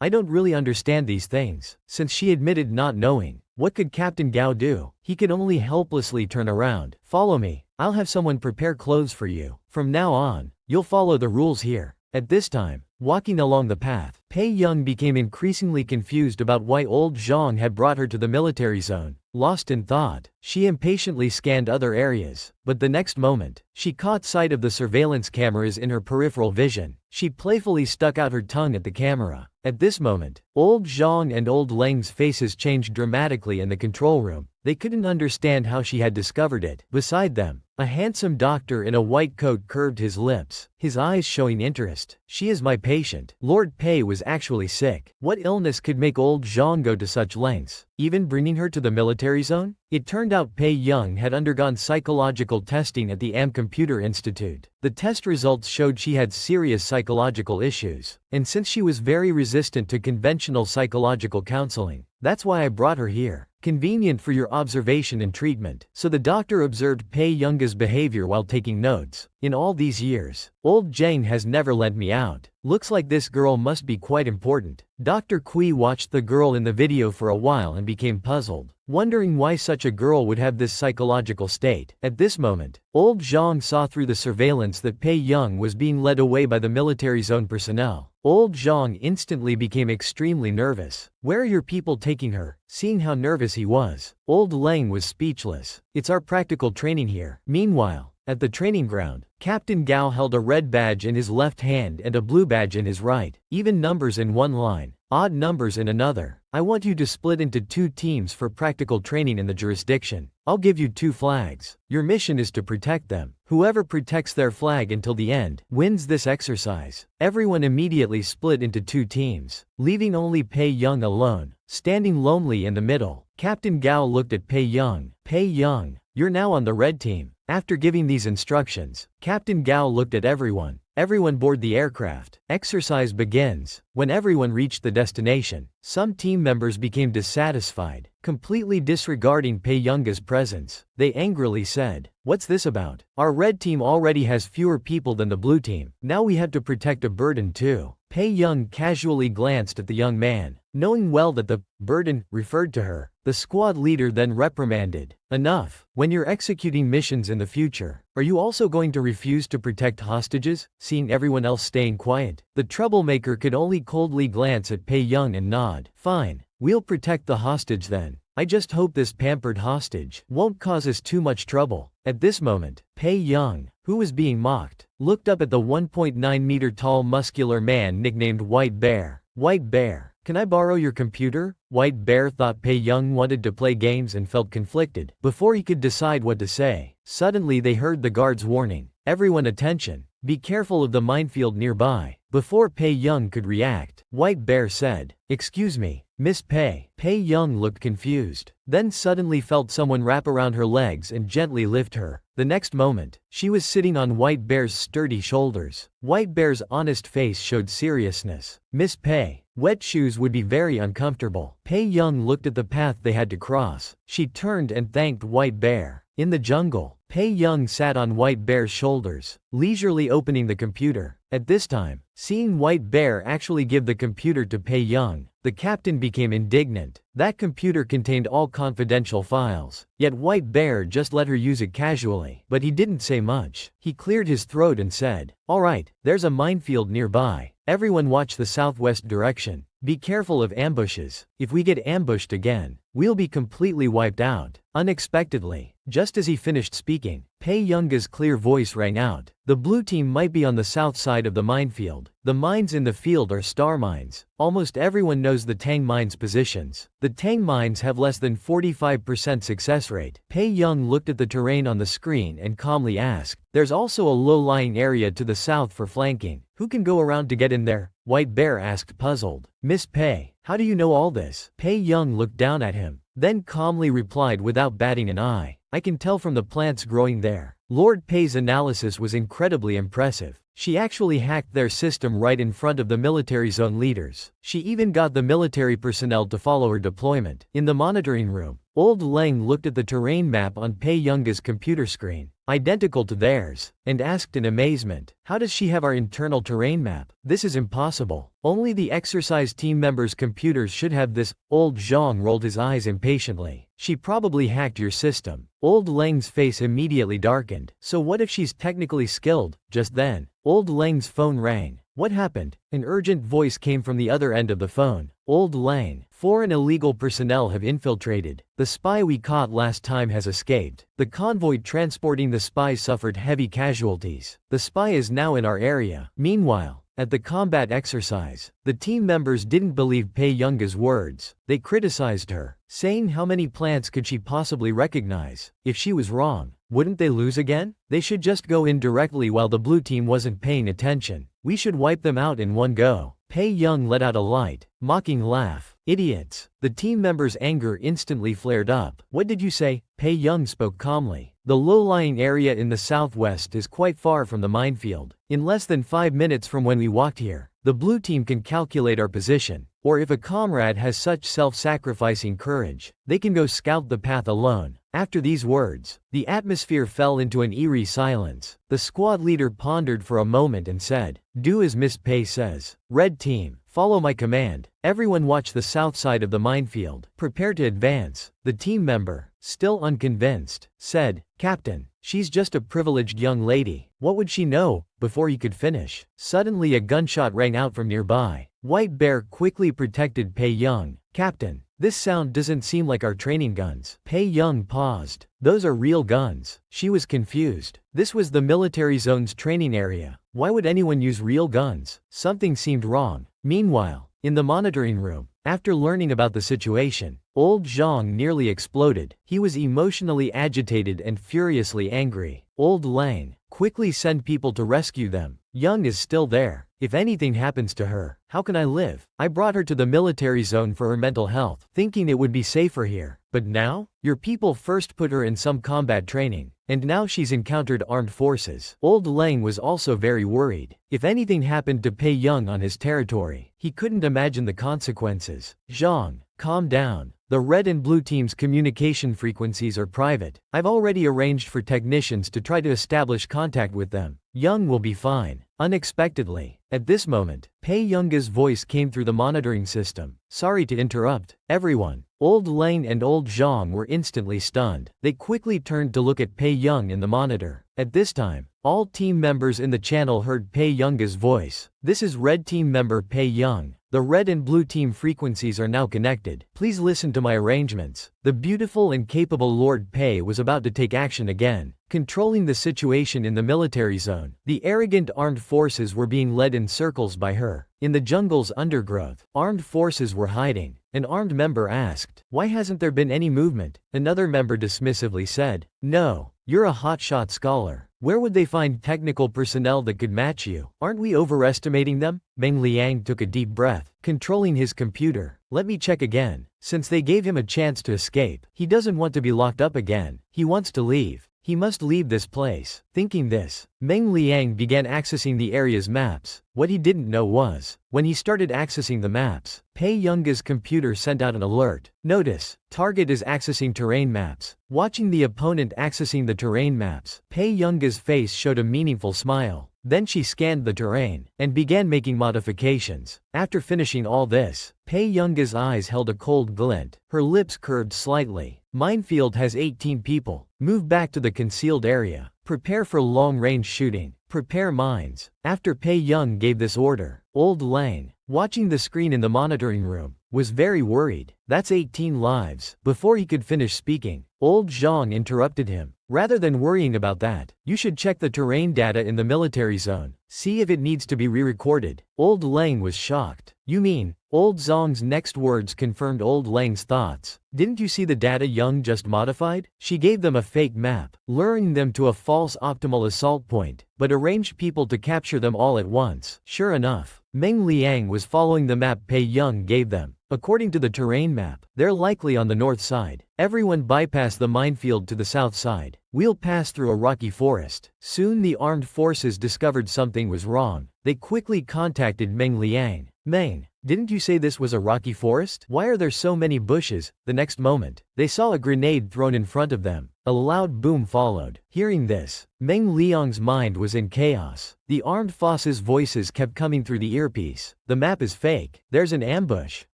I don't really understand these things. Since she admitted not knowing, what could Captain Gao do? He could only helplessly turn around. Follow me. I'll have someone prepare clothes for you. From now on, you'll follow the rules here. At this time, walking along the path, Pei Young became increasingly confused about why old Zhang had brought her to the military zone. Lost in thought, she impatiently scanned other areas, but the next moment, she caught sight of the surveillance cameras in her peripheral vision. She playfully stuck out her tongue at the camera. At this moment, old Zhang and old Lang's faces changed dramatically in the control room. They couldn't understand how she had discovered it. Beside them, a handsome doctor in a white coat curved his lips, his eyes showing interest. She is my patient. Lord Pei was actually sick. What illness could make old Zhang go to such lengths, even bringing her to the military zone? It turned out Pei Young had undergone psychological testing at the Computer Institute. The test results showed she had serious psychological issues, and since she was very resistant to conventional psychological counseling, that's why I brought her here. Convenient for your observation and treatment. So the doctor observed Pei Young's behavior while taking notes. In all these years, old Zhang has never lent me out. Looks like this girl must be quite important. Dr. Kui watched the girl in the video for a while and became puzzled, wondering why such a girl would have this psychological state. At this moment, old Zhang saw through the surveillance that Pei Young was being led away by the military zone personnel. Old Zhang instantly became extremely nervous. Where are your people taking her? Seeing how nervous he was, old Lang was speechless. It's our practical training here. Meanwhile, at the training ground, Captain Gao held a red badge in his left hand and a blue badge in his right. Even numbers in one line, odd numbers in another. I want you to split into 2 teams for practical training in the jurisdiction. I'll give you 2 flags. Your mission is to protect them. Whoever protects their flag until the end wins this exercise. Everyone immediately split into 2 teams, leaving only Pei Young alone, standing lonely in the middle. Captain Gao looked at Pei Young. Pei Young, you're now on the red team. After giving these instructions, Captain Gao looked at everyone. Everyone board the aircraft. Exercise begins. When everyone reached the destination, some team members became dissatisfied, completely disregarding Pei Young's presence. They angrily said, "What's this about? Our red team already has fewer people than the blue team. Now we have to protect a burden too." Pei Young casually glanced at the young man, knowing well that the burden referred to her. The squad leader then reprimanded, "Enough. When you're executing missions in the future, are you also going to refuse to protect hostages?" Seeing everyone else staying quiet, the troublemaker could only coldly glance at Pei Young and nod. "Fine. We'll protect the hostage then. I just hope this pampered hostage won't cause us too much trouble." At this moment, Pei Young, who was being mocked, looked up at the 1.9-meter tall muscular man nicknamed White Bear. "White Bear, can I borrow your computer?" White Bear thought Pei Young wanted to play games and felt conflicted. Before he could decide what to say, suddenly they heard the guard's warning. "Everyone attention. Be careful of the minefield nearby." Before Pei Young could react, White Bear said, "Excuse me, Miss Pei." Pei Young looked confused, then suddenly felt someone wrap around her legs and gently lift her. The next moment, she was sitting on White Bear's sturdy shoulders. White Bear's honest face showed seriousness. "Miss Pei, wet shoes would be very uncomfortable." Pei Young looked at the path they had to cross. She turned and thanked White Bear. In the jungle, Pei Young sat on White Bear's shoulders, leisurely opening the computer. At this time, seeing White Bear actually give the computer to Pei Young, the captain became indignant. That computer contained all confidential files, yet White Bear just let her use it casually. But he didn't say much. He cleared his throat and said, "All right, there's a minefield nearby. Everyone watch the southwest direction. Be careful of ambushes. If we get ambushed again, we'll be completely wiped out." Unexpectedly, just as he finished speaking, Pei Young's clear voice rang out. "The blue team might be on the south side of the minefield. The mines in the field are star mines. Almost everyone knows the Tang mines' positions. The Tang mines have less than 45% success rate." Pei Young looked at the terrain on the screen and calmly asked, "There's also a low-lying area to the south for flanking. Who can go around to get in there?" White Bear asked, puzzled. "Miss Pei, how do you know all this?" Pei Young looked down at him, then calmly replied without batting an eye, "I can tell from the plants growing there. Lord Pei's analysis was incredibly impressive. She actually hacked their system right in front of the military zone leaders. She even got the military personnel to follow her deployment. In the monitoring room, Old Lang looked at the terrain map on Pei Young's computer screen, identical to theirs, and asked in amazement, "How does she have our internal terrain map? This is impossible. Only the exercise team members' computers should have this." Old Zhang rolled his eyes impatiently. "She probably hacked your system." Old Lang's face immediately darkened. "So what if she's technically skilled?" Just then, Old Lang's phone rang. "What happened?" An urgent voice came from the other end of the phone. "Old Lang, foreign illegal personnel have infiltrated. The spy we caught last time has escaped. The convoy transporting the spy suffered heavy casualties. The spy is now in our area." Meanwhile, at the combat exercise, the team members didn't believe Pei Young's words. They criticized her, saying how many plants could she possibly recognize? If she was wrong, wouldn't they lose again? They should just go in directly while the blue team wasn't paying attention. We should wipe them out in one go. Pei Young let out a light, mocking laugh. "Idiots." The team members' anger instantly flared up. "What did you say?" Pei Young spoke calmly. "The low-lying area in the southwest is quite far from the minefield. In less than 5 minutes from when we walked here, the blue team can calculate our position. Or if a comrade has such self-sacrificing courage, they can go scout the path alone." After these words, the atmosphere fell into an eerie silence. The squad leader pondered for a moment and said, "Do as Miss Pei says. Red team, follow my command. Everyone watch the south side of the minefield. Prepare to advance." The team member, still unconvinced, said, "Captain, she's just a privileged young lady. What would she know?" Before he could finish, suddenly a gunshot rang out from nearby. White Bear quickly protected Pei Young. "Captain, this sound doesn't seem like our training guns." Pei Young paused. "Those are real guns." She was confused. This was the military zone's training area. Why would anyone use real guns? Something seemed wrong. Meanwhile, in the monitoring room, after learning about the situation, Old Zhang nearly exploded. He was emotionally agitated and furiously angry. "Old Lang, quickly send people to rescue them. Young is still there. If anything happens to her, how can I live? I brought her to the military zone for her mental health, thinking it would be safer here. But now? Your people first put her in some combat training, and now she's encountered armed forces." Old Lang was also very worried. If anything happened to Pei Young on his territory, he couldn't imagine the consequences. "Zhang, calm down. The red and blue team's communication frequencies are private. I've already arranged for technicians to try to establish contact with them. Young will be fine." Unexpectedly, at this moment, Pei Young's voice came through the monitoring system. "Sorry to interrupt, everyone." Old Lang and Old Zhang were instantly stunned. They quickly turned to look at Pei Young in the monitor. At this time, all team members in the channel heard Pei Young's voice. "This is Red Team member Pei Young. The red and blue team frequencies are now connected. Please listen to my arrangements." The beautiful and capable Lord Pei was about to take action again, controlling the situation in the military zone. The arrogant armed forces were being led in circles by her. In the jungle's undergrowth, armed forces were hiding. An armed member asked, "Why hasn't there been any movement?" Another member dismissively said, "No, you're a hotshot scholar. Where would they find technical personnel that could match you? Aren't we overestimating them?" Meng Liang took a deep breath, controlling his computer. "Let me check again." Since they gave him a chance to escape, he doesn't want to be locked up again. He wants to leave. He must leave this place. Thinking this, Meng Liang began accessing the area's maps. What he didn't know was, when he started accessing the maps, Pei Young's computer sent out an alert. "Notice, target is accessing terrain maps." Watching the opponent accessing the terrain maps, Pei Young's face showed a meaningful smile. Then she scanned the terrain, and began making modifications. After finishing all this, Pei Young's eyes held a cold glint. Her lips curved slightly. "Minefield has 18 people. Move back to the concealed area. Prepare for long-range shooting. Prepare mines." After Pei Young gave this order, Old Lang, watching the screen in the monitoring room, was very worried. "That's 18 lives." Before he could finish speaking, Old Zhang interrupted him. "Rather than worrying about that, you should check the terrain data in the military zone. See if it needs to be re-recorded." Old Lang was shocked. "You mean?" Old Zhang's next words confirmed Old Lang's thoughts. "Didn't you see the data Young just modified? She gave them a fake map, luring them to a false optimal assault point, but arranged people to capture them all at once." Sure enough, Meng Liang was following the map Pei Young gave them. According to the terrain map, they're likely on the north side. Everyone bypass the minefield to the south side. We'll pass through a rocky forest. Soon the armed forces discovered something was wrong. They quickly contacted Meng Liang. Meng, didn't you say this was a rocky forest? Why are there so many bushes? The next moment, they saw a grenade thrown in front of them. A loud boom followed. Hearing this, Meng Liang's mind was in chaos. The armed forces' voices kept coming through the earpiece. The map is fake. There's an ambush.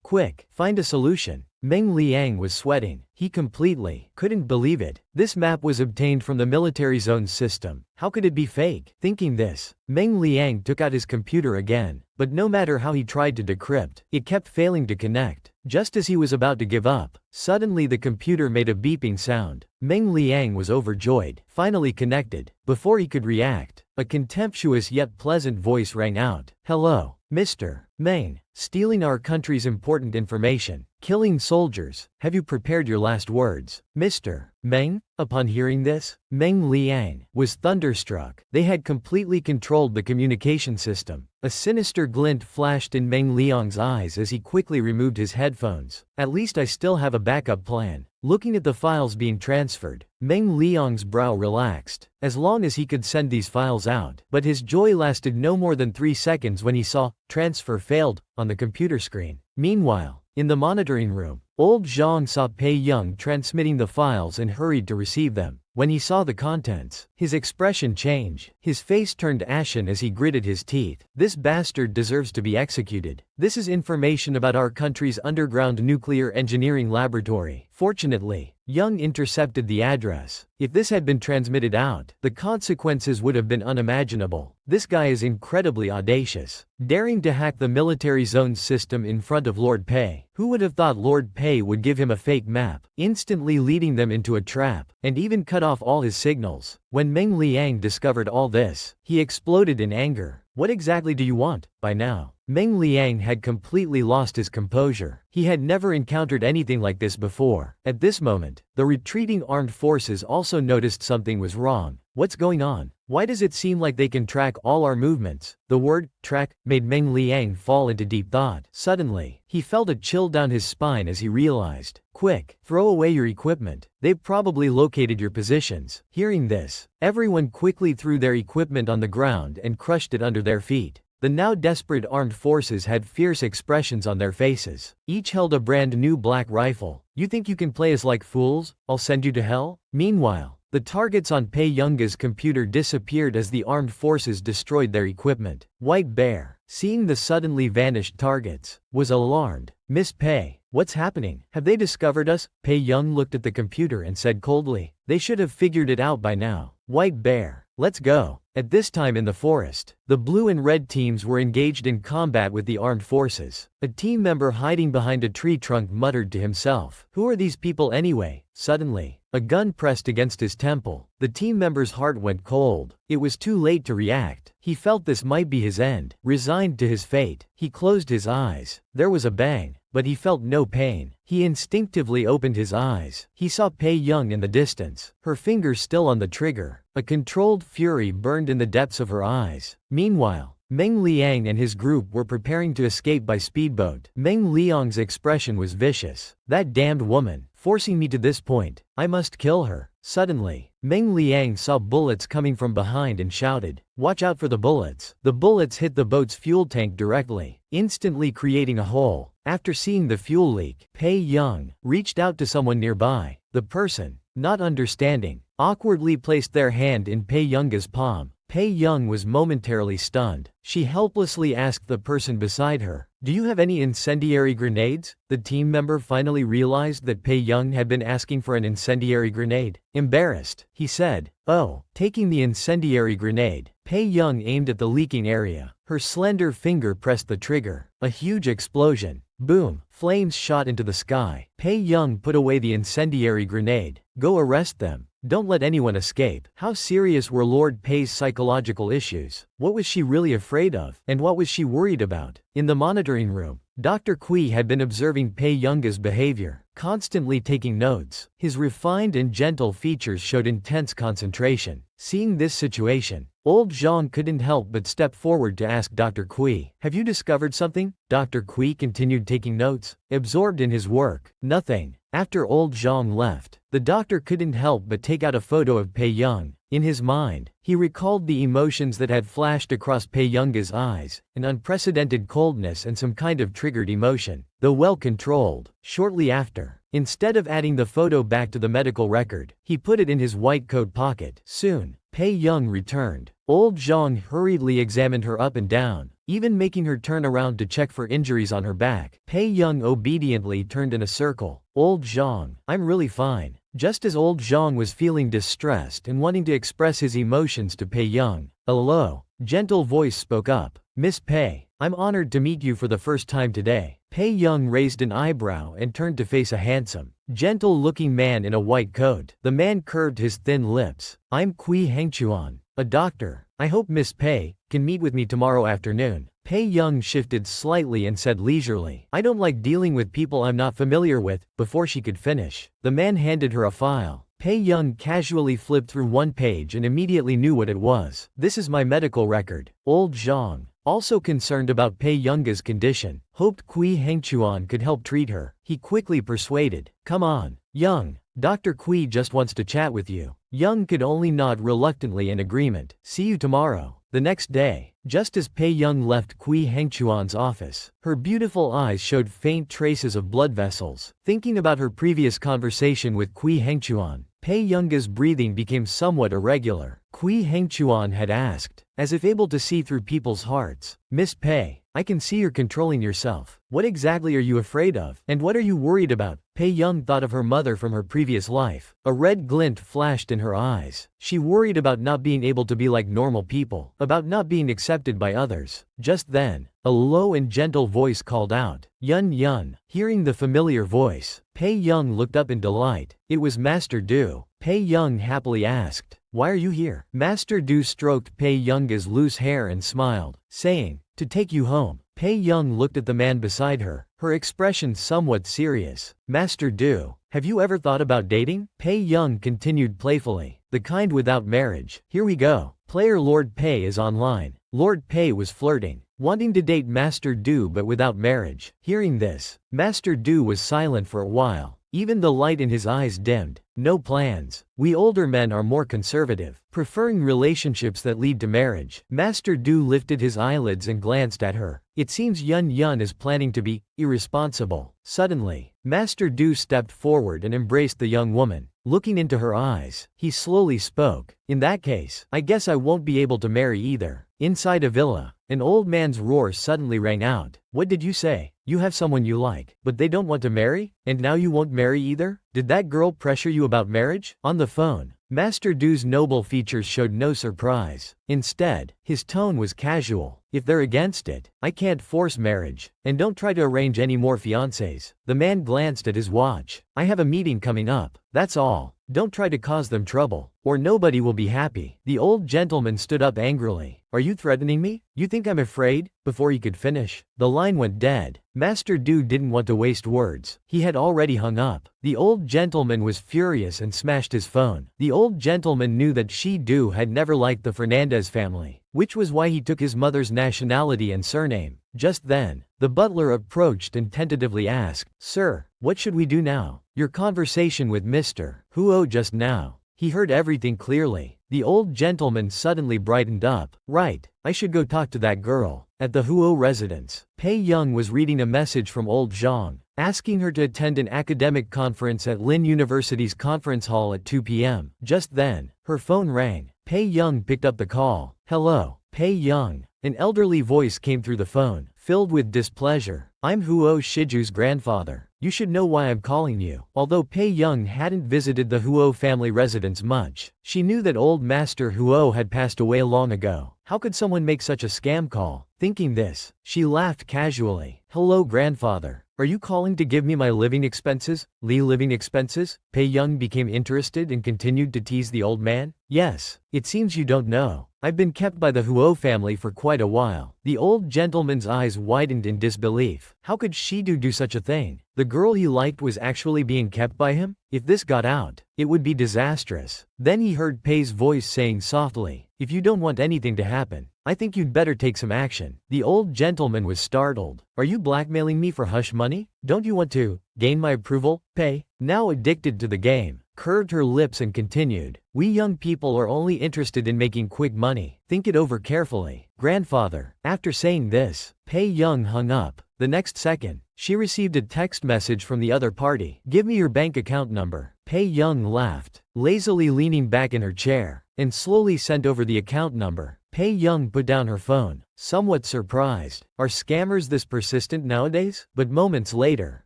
Quick, find a solution. Meng Liang was sweating. He completely couldn't believe it. This map was obtained from the military zone system. How could it be fake? Thinking this, Meng Liang took out his computer again. But no matter how he tried to decrypt, it kept failing to connect. Just as he was about to give up, suddenly the computer made a beeping sound. Meng Liang was overjoyed. Finally connected. Before he could react, a contemptuous yet pleasant voice rang out. Hello, Mr. Meng. Stealing our country's important information. Killing soldiers. Have you prepared your last words, Mr. Meng? Upon hearing this, Meng Liang was thunderstruck. They had completely controlled the communication system. A sinister glint flashed in Meng Liang's eyes as he quickly removed his headphones. At least I still have a backup plan. Looking at the files being transferred, Meng Liang's brow relaxed, as long as he could send these files out. But his joy lasted no more than 3 seconds when he saw, transfer failed, on the computer screen. Meanwhile, in the monitoring room, old Zhang saw Pei Young transmitting the files and hurried to receive them. When he saw the contents, his expression changed. His face turned ashen as he gritted his teeth. This bastard deserves to be executed. This is information about our country's underground nuclear engineering laboratory. Fortunately, Young intercepted the address. If this had been transmitted out, the consequences would have been unimaginable. This guy is incredibly audacious, daring to hack the military zone system in front of Lord Pei. Who would have thought Lord Pei would give him a fake map, instantly leading them into a trap, and even cut off all his signals? When Meng Liang discovered all this, he exploded in anger. What exactly do you want? By now, Meng Liang had completely lost his composure. He had never encountered anything like this before. At this moment, the retreating armed forces also noticed something was wrong. What's going on? Why does it seem like they can track all our movements? The word, track, made Meng Liang fall into deep thought. Suddenly, he felt a chill down his spine as he realized. Quick, throw away your equipment. They've probably located your positions. Hearing this, everyone quickly threw their equipment on the ground and crushed it under their feet. The now desperate armed forces had fierce expressions on their faces. Each held a brand new black rifle. You think you can play us like fools? I'll send you to hell? Meanwhile, the targets on Pei Young's computer disappeared as the armed forces destroyed their equipment. White Bear, seeing the suddenly vanished targets, was alarmed. Miss Pei, what's happening? Have they discovered us? Pei Young looked at the computer and said coldly. They should have figured it out by now. White Bear, let's go. At this time in the forest, the blue and red teams were engaged in combat with the armed forces. A team member hiding behind a tree trunk muttered to himself, "Who are these people anyway?" Suddenly, a gun pressed against his temple. The team member's heart went cold. It was too late to react. He felt this might be his end. Resigned to his fate, he closed his eyes. There was a bang, but he felt no pain. He instinctively opened his eyes. He saw Pei Young in the distance, her fingers still on the trigger. A controlled fury burned in the depths of her eyes. Meanwhile, Meng Liang and his group were preparing to escape by speedboat. Meng Liang's expression was vicious. That damned woman, forcing me to this point. I must kill her. Suddenly, Meng Liang saw bullets coming from behind and shouted, "Watch out for the bullets." The bullets hit the boat's fuel tank directly, instantly creating a hole. After seeing the fuel leak, Pei Young reached out to someone nearby. The person, not understanding, awkwardly placed their hand in Pei Young's palm. Pei Young was momentarily stunned. She helplessly asked the person beside her, "Do you have any incendiary grenades?" The team member finally realized that Pei Young had been asking for an incendiary grenade. Embarrassed, he said, "Oh." Taking the incendiary grenade, Pei Young aimed at the leaking area. Her slender finger pressed the trigger. A huge explosion. Boom! Flames shot into the sky. Pei Young put away the incendiary grenade. "Go arrest them. Don't let anyone escape." How serious were Lord Pei's psychological issues? What was she really afraid of? And what was she worried about? In the monitoring room, Dr. Kui had been observing Pei Young's behavior, constantly taking notes. His refined and gentle features showed intense concentration. Seeing this situation, old Zhang couldn't help but step forward to ask Dr. Kui, "Have you discovered something?" Dr. Kui continued taking notes, absorbed in his work. "Nothing." After old Zhang left, the doctor couldn't help but take out a photo of Pei Young. In his mind, he recalled the emotions that had flashed across Pei Young's eyes, an unprecedented coldness and some kind of triggered emotion, though well controlled. Shortly after, instead of adding the photo back to the medical record, he put it in his white coat pocket. Soon, Pei Young returned. Old Zhang hurriedly examined her up and down, even making her turn around to check for injuries on her back. Pei Young obediently turned in a circle. "Old Zhang, I'm really fine." Just as old Zhang was feeling distressed and wanting to express his emotions to Pei Young, a low, gentle voice spoke up. "Miss Pei, I'm honored to meet you for the first time today." Pei Young raised an eyebrow and turned to face a handsome, gentle-looking man in a white coat. The man curved his thin lips. "I'm Kui Hengchuan, a doctor. I hope Miss Pei can meet with me tomorrow afternoon." Pei Young shifted slightly and said leisurely, "I don't like dealing with people I'm not familiar with." Before she could finish, the man handed her a file. Pei Young casually flipped through one page and immediately knew what it was. "This is my medical record." Old Zhang, also concerned about Pei Young's condition, hoped Kui Hengchuan could help treat her. He quickly persuaded, "Come on, Young. Dr. Kui just wants to chat with you." Young could only nod reluctantly in agreement. "See you tomorrow." The next day, just as Pei Young left Kui Hengchuan's office, her beautiful eyes showed faint traces of blood vessels. Thinking about her previous conversation with Kui Hengchuan, Pei Young's breathing became somewhat irregular. Kui Hengchuan had asked, as if able to see through people's hearts, "Miss Pei, I can see you're controlling yourself. What exactly are you afraid of? And what are you worried about?" Pei Young thought of her mother from her previous life. A red glint flashed in her eyes. She worried about not being able to be like normal people, about not being accepted by others. Just then, a low and gentle voice called out, "Yun Yun." Hearing the familiar voice, Pei Young looked up in delight. It was Master Du. Pei Young happily asked, "Why are you here?" Master Du stroked Pei Young's loose hair and smiled, saying, "To take you home." Pei Young looked at the man beside her, her expression somewhat serious. "Master Du, have you ever thought about dating?" Pei Young continued playfully, "The kind without marriage. Here we go. Player Lord Pei is online." Lord Pei was flirting, wanting to date Master Du but without marriage. Hearing this, Master Du was silent for a while. Even the light in his eyes dimmed. "No plans. We older men are more conservative, preferring relationships that lead to marriage." Master Du lifted his eyelids and glanced at her. "It seems Yun Yun is planning to be irresponsible." Suddenly, Master Du stepped forward and embraced the young woman. Looking into her eyes, he slowly spoke, "In that case, I guess I won't be able to marry either." Inside a villa, an old man's roar suddenly rang out. "What did you say? You have someone you like, but they don't want to marry? And now you won't marry either? Did that girl pressure you about marriage?" On the phone, Master Du's noble features showed no surprise. Instead, his tone was casual. "If they're against it, I can't force marriage. And don't try to arrange any more fiancés." The man glanced at his watch. "I have a meeting coming up. That's all. Don't try to cause them trouble, or nobody will be happy." The old gentleman stood up angrily. "Are you threatening me? You think I'm afraid?" Before he could finish, the line went dead. Master Du didn't want to waste words. He had already hung up. The old gentleman was furious and smashed his phone. The old gentleman knew that Shi Du had never liked the Fernandez family, which was why he took his mother's nationality and surname. Just then, the butler approached and tentatively asked, "Sir, what should we do now? Your conversation with Mr. Huo just now." He heard everything clearly. The old gentleman suddenly brightened up. "Right, I should go talk to that girl." At the Huo residence, Pei Young was reading a message from old Zhang, asking her to attend an academic conference at Lin University's conference hall at 2 p.m. Just then, her phone rang. Pei Young picked up the call. "Hello, Pei Young." An elderly voice came through the phone, filled with displeasure. "I'm Huo Shiju's grandfather. You should know why I'm calling you." Although Pei Young hadn't visited the Huo family residence much, she knew that old Master Huo had passed away long ago. How could someone make such a scam call? Thinking this, she laughed casually. Hello grandfather. Are you calling to give me my living expenses? Living expenses? Pei Young became interested and continued to tease the old man. Yes, it seems you don't know. I've been kept by the Huo family for quite a while. The old gentleman's eyes widened in disbelief. How could Shidu do such a thing? The girl he liked was actually being kept by him? If this got out, it would be disastrous. Then he heard Pei's voice saying softly, if you don't want anything to happen, I think you'd better take some action. The old gentleman was startled. Are you blackmailing me for hush money? Don't you want to gain my approval? Pei, now addicted to the game, curved her lips and continued. We young people are only interested in making quick money. Think it over carefully. Grandfather. After saying this, Pei Young hung up. The next second, she received a text message from the other party. Give me your bank account number. Pei Young laughed, lazily leaning back in her chair, and slowly sent over the account number. Pei Young put down her phone, somewhat surprised. Are scammers this persistent nowadays? But moments later,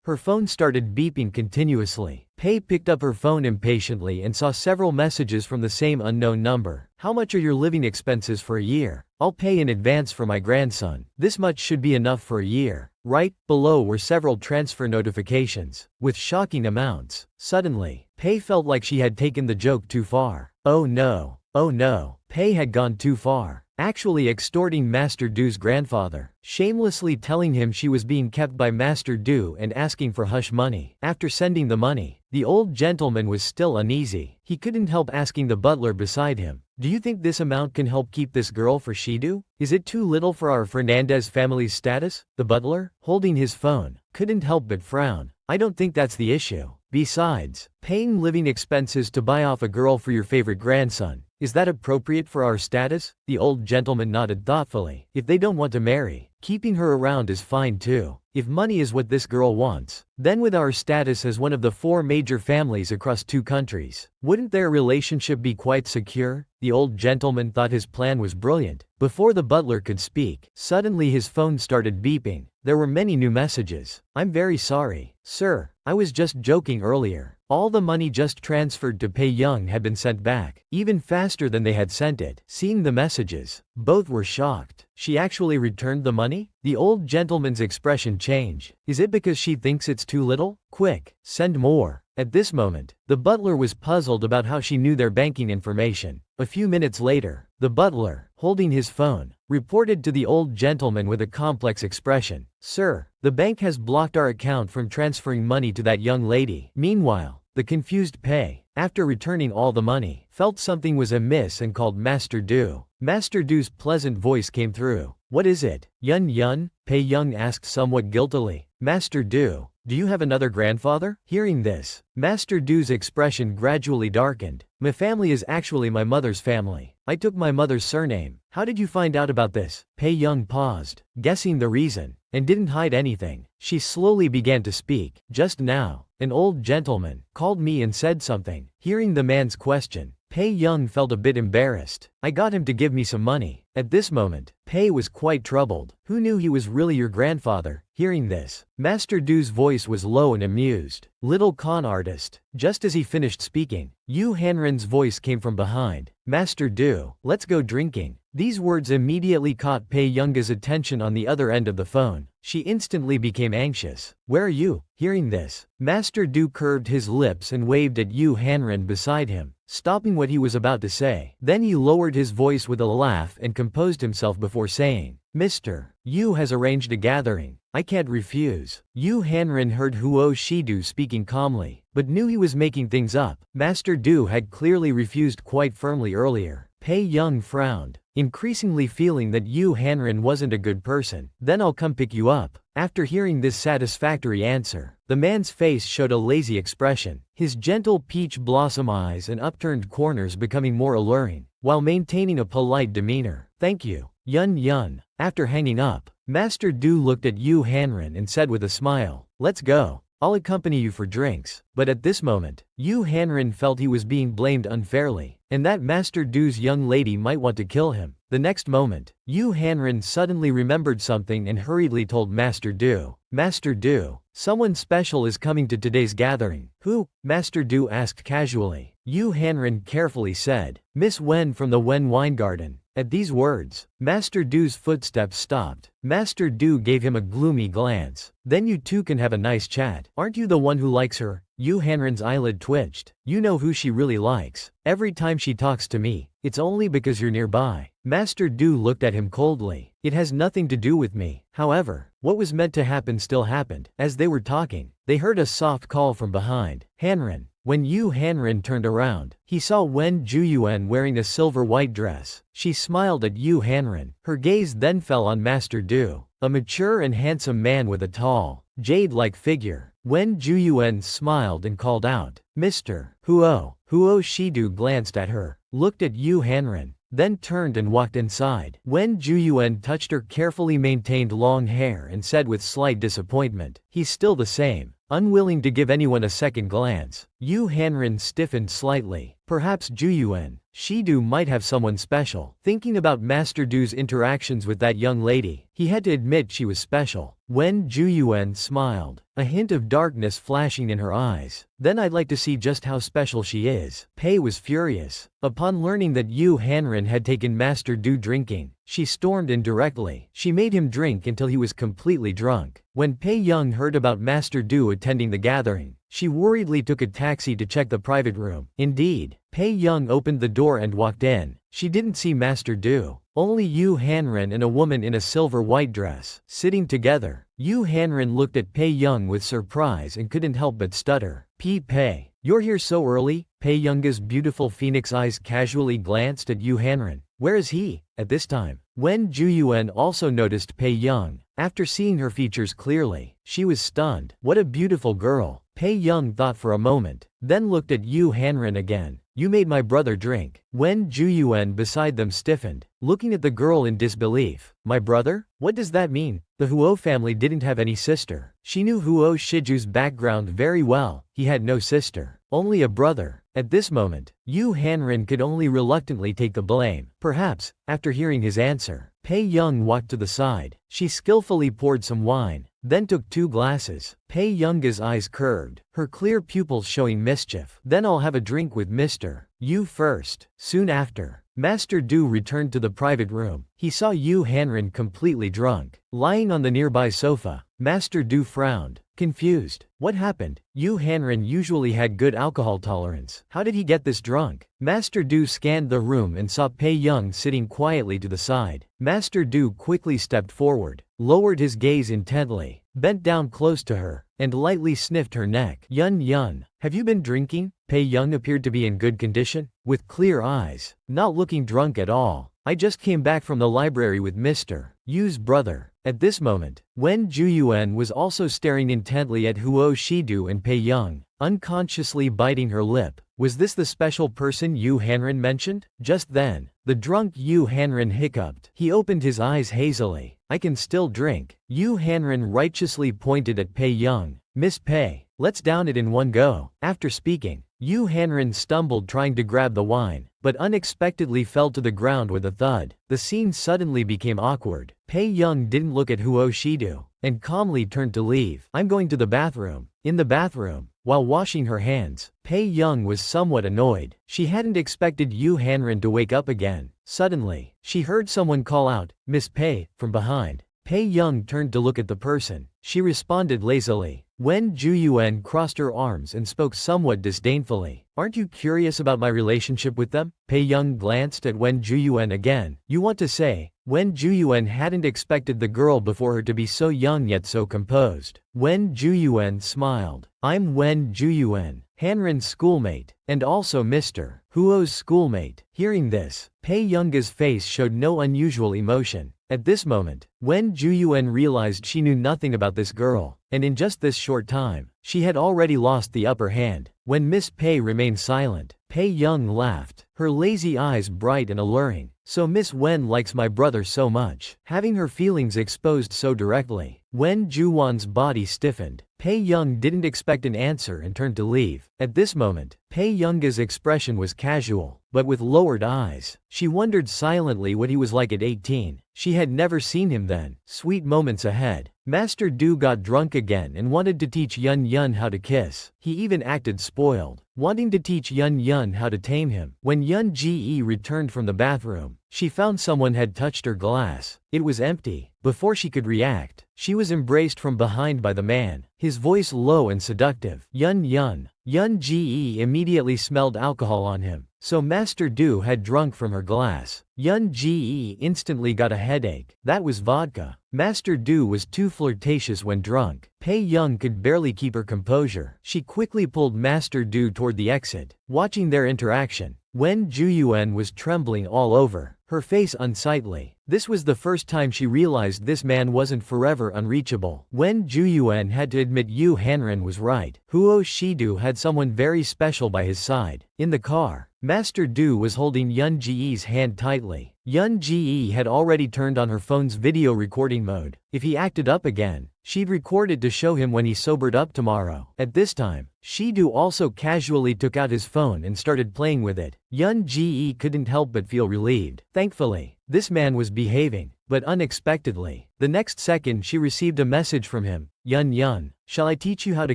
her phone started beeping continuously. Pei picked up her phone impatiently and saw several messages from the same unknown number. How much are your living expenses for a year? I'll pay in advance for my grandson. This much should be enough for a year. Right below were several transfer notifications, with shocking amounts. Suddenly, Pei felt like she had taken the joke too far. Oh no. Oh no. Pei had gone too far, actually extorting Master Du's grandfather, shamelessly telling him she was being kept by Master Du and asking for hush money. After sending the money, the old gentleman was still uneasy. He couldn't help asking the butler beside him, do you think this amount can help keep this girl for Shidu? Is it too little for our Fernandez family's status? The butler, holding his phone, couldn't help but frown. I don't think that's the issue. Besides, paying living expenses to buy off a girl for your favorite grandson, is that appropriate for our status? The old gentleman nodded thoughtfully. If they don't want to marry, keeping her around is fine too. If money is what this girl wants, then with our status as one of the 4 major families across 2 countries, wouldn't their relationship be quite secure? The old gentleman thought his plan was brilliant. Before the butler could speak, suddenly his phone started beeping. There were many new messages. I'm very sorry, sir. I was just joking earlier. All the money just transferred to Pei Young had been sent back, even faster than they had sent it. Seeing the messages, both were shocked. She actually returned the money? The old gentleman's expression changed. Is it because she thinks it's too little? Quick, send more. At this moment, the butler was puzzled about how she knew their banking information. A few minutes later, the butler, holding his phone, reported to the old gentleman with a complex expression. Sir, the bank has blocked our account from transferring money to that young lady. Meanwhile, the confused Pei, after returning all the money, felt something was amiss and called Master Du. Master Du's pleasant voice came through. What is it? Yun? Pei Young asked somewhat guiltily. Master Du, do you have another grandfather? Hearing this, Master Du's expression gradually darkened. My family is actually my mother's family. I took my mother's surname. How did you find out about this? Pei Young paused, guessing the reason, and didn't hide anything. She slowly began to speak. Just now, an old gentleman called me and said something. Hearing the man's question, Pei Young felt a bit embarrassed. I got him to give me some money. At this moment, Pei was quite troubled. Who knew he was really your grandfather? Hearing this, Master Du's voice was low and amused. Little con artist. Just as he finished speaking, Yu Hanren's voice came from behind. Master Du, let's go drinking. These words immediately caught Pei Young's attention on the other end of the phone. She instantly became anxious. Where are you? Hearing this, Master Du curved his lips and waved at Yu Hanren beside him, stopping what he was about to say. Then he lowered his voice with a laugh and composed himself before saying, Mr. Yu has arranged a gathering. I can't refuse. Yu Hanren heard Huo Shidu speaking calmly, but knew he was making things up. Master Du had clearly refused quite firmly earlier. Pei Young frowned, increasingly feeling that Yu Hanren wasn't a good person. Then I'll come pick you up. After hearing this satisfactory answer, the man's face showed a lazy expression, his gentle peach blossom eyes and upturned corners becoming more alluring, while maintaining a polite demeanor. Thank you, Yun. After hanging up, Master Du looked at Yu Hanren and said with a smile, let's go. I'll accompany you for drinks. But at this moment, Yu Hanren felt he was being blamed unfairly, and that Master Du's young lady might want to kill him. The next moment, Yu Hanren suddenly remembered something and hurriedly told Master Du. Master Du, someone special is coming to today's gathering. Who? Master Du asked casually. Yu Hanren carefully said. Miss Wen from the Wen Wine Garden. At these words, Master Du's footsteps stopped. Master Du gave him a gloomy glance. Then you two can have a nice chat. Aren't you the one who likes her? Yu Hanren's eyelid twitched. You know who she really likes. Every time she talks to me, it's only because you're nearby. Master Du looked at him coldly. It has nothing to do with me. However, what was meant to happen still happened. As they were talking, they heard a soft call from behind. Hanren. When Yu Hanren turned around, he saw Wen Juyuan wearing a silver white dress. She smiled at Yu Hanren. Her gaze then fell on Master Du, a mature and handsome man with a tall, jade-like figure. Wen Juyuan smiled and called out, Mr. Huo. Huo Shidu glanced at her, looked at Yu Hanren, then turned and walked inside. Wen Juyuan touched her carefully maintained long hair and said with slight disappointment, he's still the same. Unwilling to give anyone a second glance, Yu Hanren stiffened slightly. Perhaps Juyuan, Shidu might have someone special. Thinking about Master Du's interactions with that young lady, he had to admit she was special. Wen Juyuan smiled, a hint of darkness flashing in her eyes. Then I'd like to see just how special she is. Pei was furious. Upon learning that Yu Hanren had taken Master Du drinking, she stormed in directly. She made him drink until he was completely drunk. When Pei Young heard about Master Du attending the gathering, she worriedly took a taxi to check the private room. Indeed, Pei Young opened the door and walked in. She didn't see Master Du, only Yu Hanren and a woman in a silver white dress, sitting together. Yu Hanren looked at Pei Young with surprise and couldn't help but stutter. Pei, you're here so early? Pei Young's beautiful phoenix eyes casually glanced at Yu Hanren. Where is he? At this time, Wen Juyuan also noticed Pei Young. After seeing her features clearly, she was stunned. What a beautiful girl. Pei Young thought for a moment, then looked at Yu Hanren again. You made my brother drink. Wen Juyuan beside them stiffened, looking at the girl in disbelief. My brother? What does that mean? The Huo family didn't have any sister. She knew Huo Shiju's background very well. He had no sister, only a brother. At this moment, Yu Hanren could only reluctantly take the blame. Perhaps, after hearing his answer, Pei Young walked to the side. She skillfully poured some wine, then took 2 glasses. Pei Young's eyes curved, her clear pupils showing mischief. Then I'll have a drink with Mr. Yu first. Soon after, Master Du returned to the private room. He saw Yu Hanren completely drunk, lying on the nearby sofa. Master Du frowned, confused. What happened? Yu Hanren usually had good alcohol tolerance. How did he get this drunk? Master Du scanned the room and saw Pei Young sitting quietly to the side. Master Du quickly stepped forward, lowered his gaze intently, bent down close to her, and lightly sniffed her neck. Yun, have you been drinking? Pei Young appeared to be in good condition, with clear eyes, not looking drunk at all. I just came back from the library with Mr. Yu's brother. At this moment, Wen Juyuan was also staring intently at Huo Shidu and Pei Young, unconsciously biting her lip. Was this the special person Yu Hanren mentioned? Just then, the drunk Yu Hanren hiccuped. He opened his eyes hazily. I can still drink. Yu Hanren righteously pointed at Pei Young. Miss Pei, let's down it in one go. After speaking, Yu Hanren stumbled trying to grab the wine, but unexpectedly fell to the ground with a thud. The scene suddenly became awkward. Pei Young didn't look at Huo Shidu, and calmly turned to leave. I'm going to the bathroom. In the bathroom, while washing her hands, Pei Young was somewhat annoyed. She hadn't expected Yu Hanren to wake up again. Suddenly, she heard someone call out, Miss Pei, from behind. Pei Young turned to look at the person. She responded lazily. Wen Juyuan crossed her arms and spoke somewhat disdainfully. Aren't you curious about my relationship with them? Pei Young glanced at Wen Juyuan again. You want to say? Wen Juyuan hadn't expected the girl before her to be so young yet so composed. Wen Juyuan smiled. I'm Wen Juyuan, Hanren's schoolmate, and also Mr. Huo's schoolmate. Hearing this, Pei Young's face showed no unusual emotion. At this moment, Wen Juyuan realized she knew nothing about this girl, and in just this short time, she had already lost the upper hand. When Miss Pei remained silent, Pei Young laughed, her lazy eyes bright and alluring. So Miss Wen likes my brother so much. Having her feelings exposed so directly, Wen Juwan's body stiffened. Pei Young didn't expect an answer and turned to leave. At this moment, Pei Young's expression was casual, but with lowered eyes. She wondered silently what he was like at 18. She had never seen him then. Sweet moments ahead. Master Du got drunk again and wanted to teach Yun Yun how to kiss. He even acted spoiled, wanting to teach Yun Yun how to tame him. When Yun Ge returned from the bathroom, she found someone had touched her glass. It was empty. Before she could react, she was embraced from behind by the man, his voice low and seductive. Yun Yun. Yun Ge immediately smelled alcohol on him, so Master Du had drunk from her glass. Yun Ge instantly got a headache. That was vodka. Master Du was too flirtatious when drunk. Pei Young could barely keep her composure. She quickly pulled Master Du toward the exit. Watching their interaction, Wen Juyuan was trembling all over, her face unsightly. This was the first time she realized this man wasn't forever unreachable. Wen Juyuan had to admit Yu Hanren was right. Huo Shidu had someone very special by his side. In the car, Master Du was holding Yun Ge's hand tightly. Yun Ge had already turned on her phone's video recording mode. If he acted up again, she'd record it to show him when he sobered up tomorrow. At this time, Shidu also casually took out his phone and started playing with it. Yun Ge couldn't help but feel relieved. Thankfully, this man was behaving, but unexpectedly, the next second she received a message from him. Yun Yun, shall I teach you how to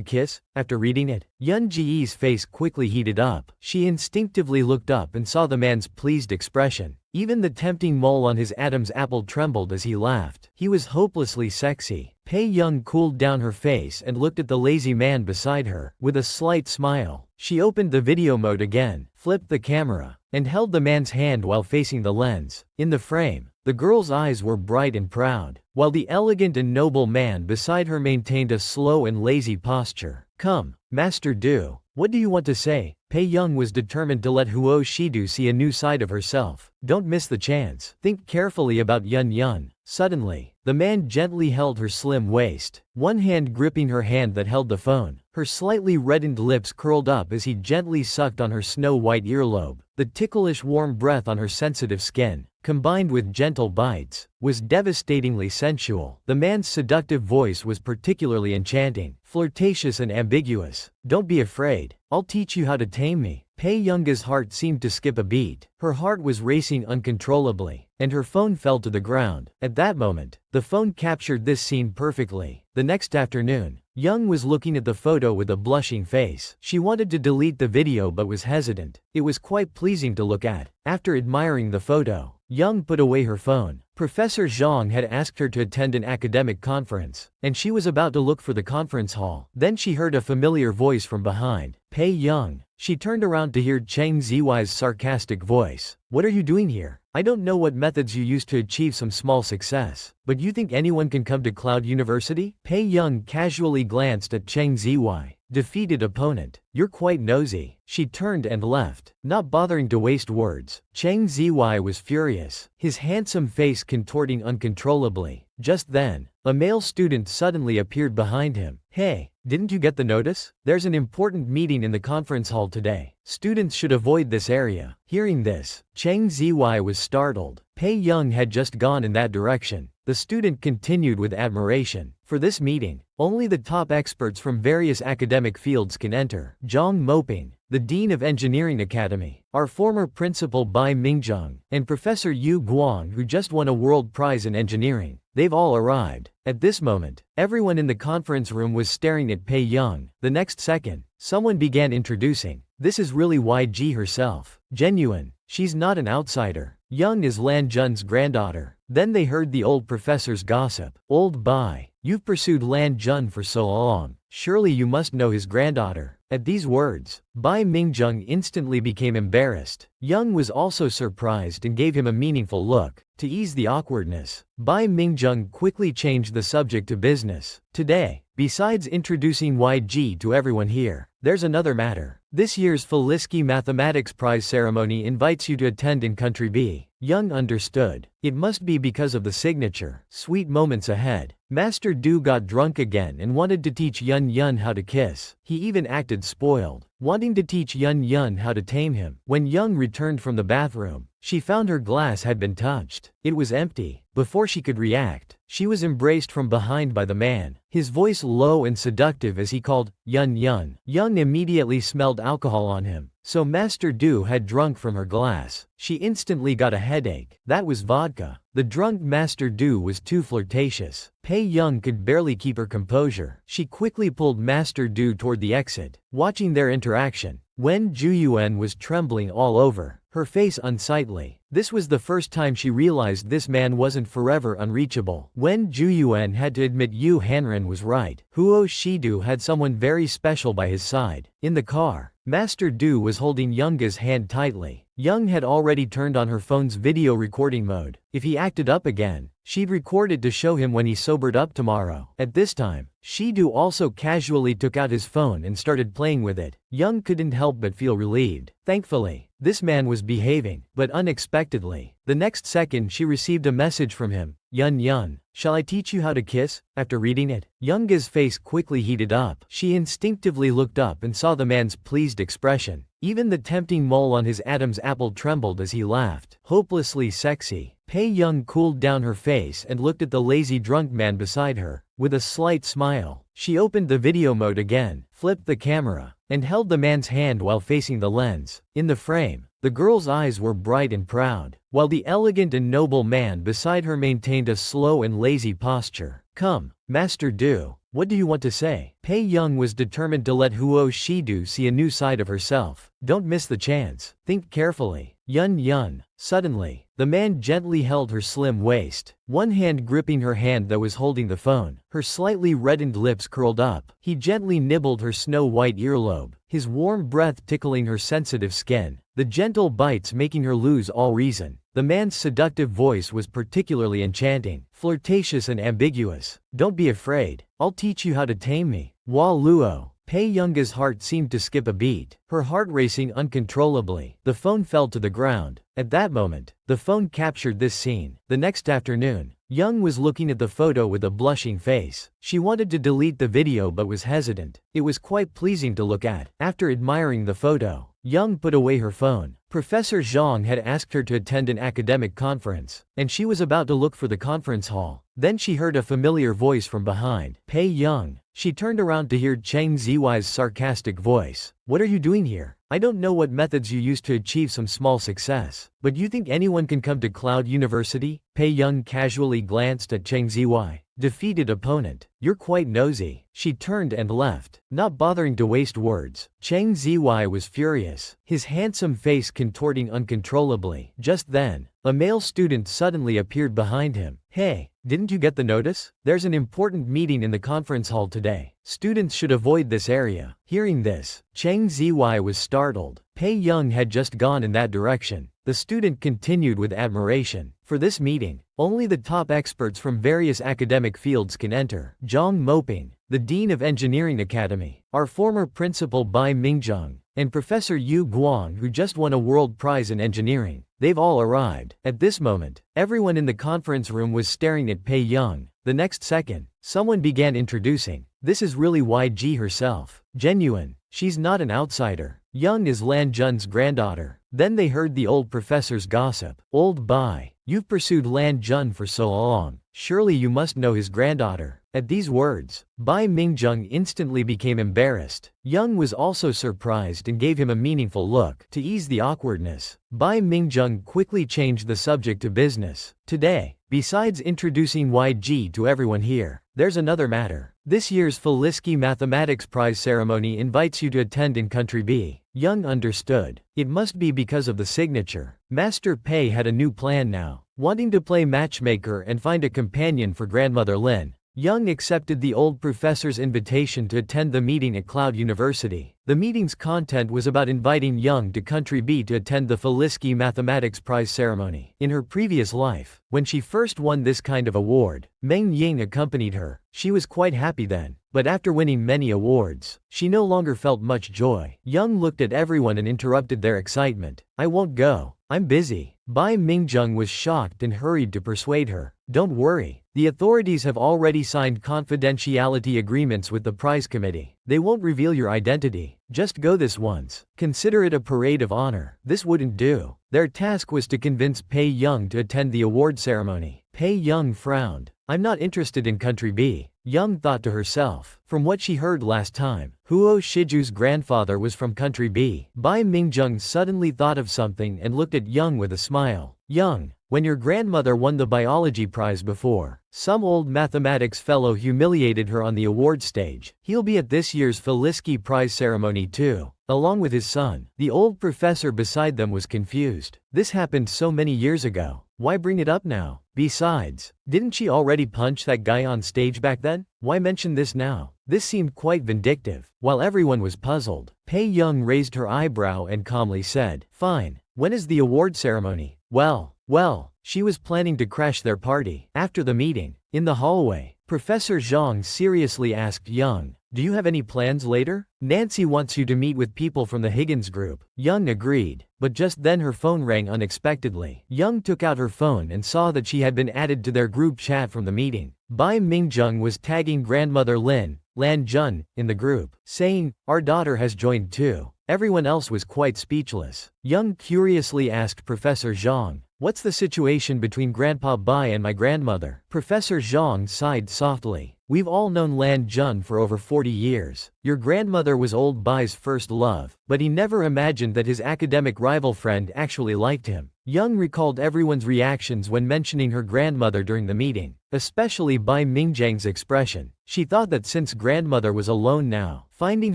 kiss? After reading it, Yun Ge's face quickly heated up. She instinctively looked up and saw the man's pleased expression. Even the tempting mole on his Adam's apple trembled as he laughed. He was hopelessly sexy. Pei Young cooled down her face and looked at the lazy man beside her. With a slight smile, she opened the video mode again, flipped the camera, and held the man's hand while facing the lens. In the frame, the girl's eyes were bright and proud, while the elegant and noble man beside her maintained a slow and lazy posture. Come, Master Du, what do you want to say? Pei Young was determined to let Huo Shidu see a new side of herself. Don't miss the chance. Think carefully about Yun Yun. Suddenly, the man gently held her slim waist, one hand gripping her hand that held the phone. Her slightly reddened lips curled up as he gently sucked on her snow-white earlobe. The ticklish warm breath on her sensitive skin, combined with gentle bites, was devastatingly sensual. The man's seductive voice was particularly enchanting, flirtatious and ambiguous. Don't be afraid. I'll teach you how to tame me. Pei Young's heart seemed to skip a beat. Her heart was racing uncontrollably, and her phone fell to the ground. At that moment, the phone captured this scene perfectly. The next afternoon, Young was looking at the photo with a blushing face. She wanted to delete the video but was hesitant. It was quite pleasing to look at. After admiring the photo, Young put away her phone. Professor Zhang had asked her to attend an academic conference, and she was about to look for the conference hall. Then she heard a familiar voice from behind. Pei Young. She turned around to hear Cheng Ziwai's sarcastic voice. What are you doing here? I don't know what methods you used to achieve some small success, but you think anyone can come to Cloud University? Pei Young casually glanced at Cheng Ziwai. Defeated opponent. You're quite nosy. She turned and left, not bothering to waste words. Cheng Ziwai was furious, his handsome face contorting uncontrollably. Just then, a male student suddenly appeared behind him. Hey, didn't you get the notice? There's an important meeting in the conference hall today. Students should avoid this area. Hearing this, Cheng Ziwai was startled. Pei Young had just gone in that direction. The student continued with admiration. For this meeting, only the top experts from various academic fields can enter. Zhang Moping, the Dean of Engineering Academy, our former principal Bai Mingjung, and Professor Yu Guang, who just won a world prize in engineering. They've all arrived. At this moment, everyone in the conference room was staring at Pei Young. The next second, someone began introducing. This is really YG herself. Genuine. She's not an outsider. Young is Lan Jun's granddaughter. Then they heard the old professor's gossip. Old Bai, you've pursued Lan Jun for so long. Surely you must know his granddaughter. At these words, Bai Mingjung instantly became embarrassed. Young was also surprised and gave him a meaningful look. To ease the awkwardness, Bai Mingjung quickly changed the subject to business. Today, besides introducing YG to everyone here, there's another matter. This year's Felisky Mathematics Prize ceremony invites you to attend in Country B. Young understood. It must be because of the signature. Sweet moments ahead. Master Du got drunk again and wanted to teach Yun Yun how to kiss. He even acted spoiled, wanting to teach Yun Yun how to tame him. When Young returned from the bathroom, she found her glass had been touched. It was empty. Before she could react, she was embraced from behind by the man, his voice low and seductive as he called, Yun Yun. Young immediately smelled alcohol on him, so Master Du had drunk from her glass. She instantly got a headache. That was vodka. The drunk Master Du was too flirtatious. Pei Young could barely keep her composure. She quickly pulled Master Du toward the exit. Watching their interaction, Wen Juyuan was trembling all over, her face unsightly. This was the first time she realized this man wasn't forever unreachable. Wen Juyuan had to admit Yu Hanren was right. Huo Shidu had someone very special by his side. In the car, Master Du was holding Young's hand tightly. Young had already turned on her phone's video recording mode. If he acted up again, she'd record it to show him when he sobered up tomorrow. At this time, Shidu also casually took out his phone and started playing with it. Young couldn't help but feel relieved. Thankfully, this man was behaving, but unexpectedly. The next second she received a message from him. Yun Yun, shall I teach you how to kiss? After reading it, Young's face quickly heated up. She instinctively looked up and saw the man's pleased expression. Even the tempting mole on his Adam's apple trembled as he laughed. Hopelessly sexy. Pei Young cooled down her face and looked at the lazy drunk man beside her. With a slight smile, she opened the video mode again, flipped the camera, and held the man's hand while facing the lens. In the frame, the girl's eyes were bright and proud, while the elegant and noble man beside her maintained a slow and lazy posture. Come, Master Du, what do you want to say? Pei Young was determined to let Huo Shidu see a new side of herself. Don't miss the chance. Think carefully. Yun Yun. Suddenly, the man gently held her slim waist, one hand gripping her hand that was holding the phone. Her slightly reddened lips curled up. He gently nibbled her snow-white earlobe, his warm breath tickling her sensitive skin, the gentle bites making her lose all reason. The man's seductive voice was particularly enchanting, flirtatious and ambiguous. Don't be afraid. I'll teach you how to tame me. Wa Luo. Pei Young's heart seemed to skip a beat, her heart racing uncontrollably. The phone fell to the ground. At that moment, the phone captured this scene. The next afternoon, Young was looking at the photo with a blushing face. She wanted to delete the video but was hesitant. It was quite pleasing to look at. After admiring the photo, Young put away her phone. Professor Zhang had asked her to attend an academic conference, and she was about to look for the conference hall. Then she heard a familiar voice from behind. Pei Young. She turned around to hear Cheng Ziwai's sarcastic voice. What are you doing here? I don't know what methods you use to achieve some small success, but you think anyone can come to Cloud University? Pei Young casually glanced at Cheng Ziwai. Defeated opponent. You're quite nosy. She turned and left, not bothering to waste words. Cheng Ziwai was furious, his handsome face contorting uncontrollably. Just then, a male student suddenly appeared behind him. Hey, didn't you get the notice? There's an important meeting in the conference hall today. Students should avoid this area. Hearing this, Cheng Ziwai was startled. Pei Young had just gone in that direction. The student continued with admiration. For this meeting, only the top experts from various academic fields can enter. Zhang Moping, the Dean of Engineering Academy, our former principal Bai Mingjung, and Professor Yu Guang, who just won a world prize in engineering. They've all arrived. At this moment, everyone in the conference room was staring at Pei Young. The next second, someone began introducing. This is really YG herself. Genuine. She's not an outsider. Young is Lan Jun's granddaughter. Then they heard the old professor's gossip. Old Bai, you've pursued Lan Jun for so long. Surely you must know his granddaughter. At these words, Bai Mingjung instantly became embarrassed. Young was also surprised and gave him a meaningful look. To ease the awkwardness, Bai Mingjung quickly changed the subject to business. Today, besides introducing YG to everyone here, there's another matter. This year's Felisky Mathematics Prize ceremony invites you to attend in Country B. Young understood. It must be because of the signature. Master Pei had a new plan now. Wanting to play matchmaker and find a companion for Grandmother Lin, Young accepted the old professor's invitation to attend the meeting at Cloud University. The meeting's content was about inviting Young to Country B to attend the Felisky Mathematics Prize ceremony. In her previous life, when she first won this kind of award, Meng Ying accompanied her. She was quite happy then, but after winning many awards, she no longer felt much joy. Young looked at everyone and interrupted their excitement. I won't go. I'm busy. Bai Mingjung was shocked and hurried to persuade her. Don't worry. The authorities have already signed confidentiality agreements with the prize committee. They won't reveal your identity. Just go this once. Consider it a parade of honor. This wouldn't do. Their task was to convince Pei Young to attend the award ceremony. Pei Young frowned. I'm not interested in Country B, Young thought to herself. From what she heard last time, Huo Shiju's grandfather was from Country B. Bai Mingjung suddenly thought of something and looked at Young with a smile. Young, when your grandmother won the biology prize before, some old mathematics fellow humiliated her on the award stage. He'll be at this year's Felicity Prize ceremony too, along with his son. The old professor beside them was confused. This happened so many years ago. Why bring it up now? Besides, didn't she already punch that guy on stage back then? Why mention this now? This seemed quite vindictive. While everyone was puzzled, Pei Young raised her eyebrow and calmly said, "Fine. When is the award ceremony?" Well, she was planning to crash their party. After the meeting, in the hallway, Professor Zhang seriously asked Young, "Do you have any plans later? Nancy wants you to meet with people from the Higgins group." Young agreed, but just then her phone rang unexpectedly. Young took out her phone and saw that she had been added to their group chat from the meeting. Bai Mingjung was tagging grandmother Lan Jun, in the group, saying, "Our daughter has joined too." Everyone else was quite speechless. Young curiously asked Professor Zhang, "What's the situation between Grandpa Bai and my grandmother?" Professor Zhang sighed softly. "We've all known Lan Jun for over 40 years. Your grandmother was old Bai's first love, but he never imagined that his academic rival friend actually liked him." Young recalled everyone's reactions when mentioning her grandmother during the meeting, especially Bai Mingjang's expression. She thought that since grandmother was alone now, finding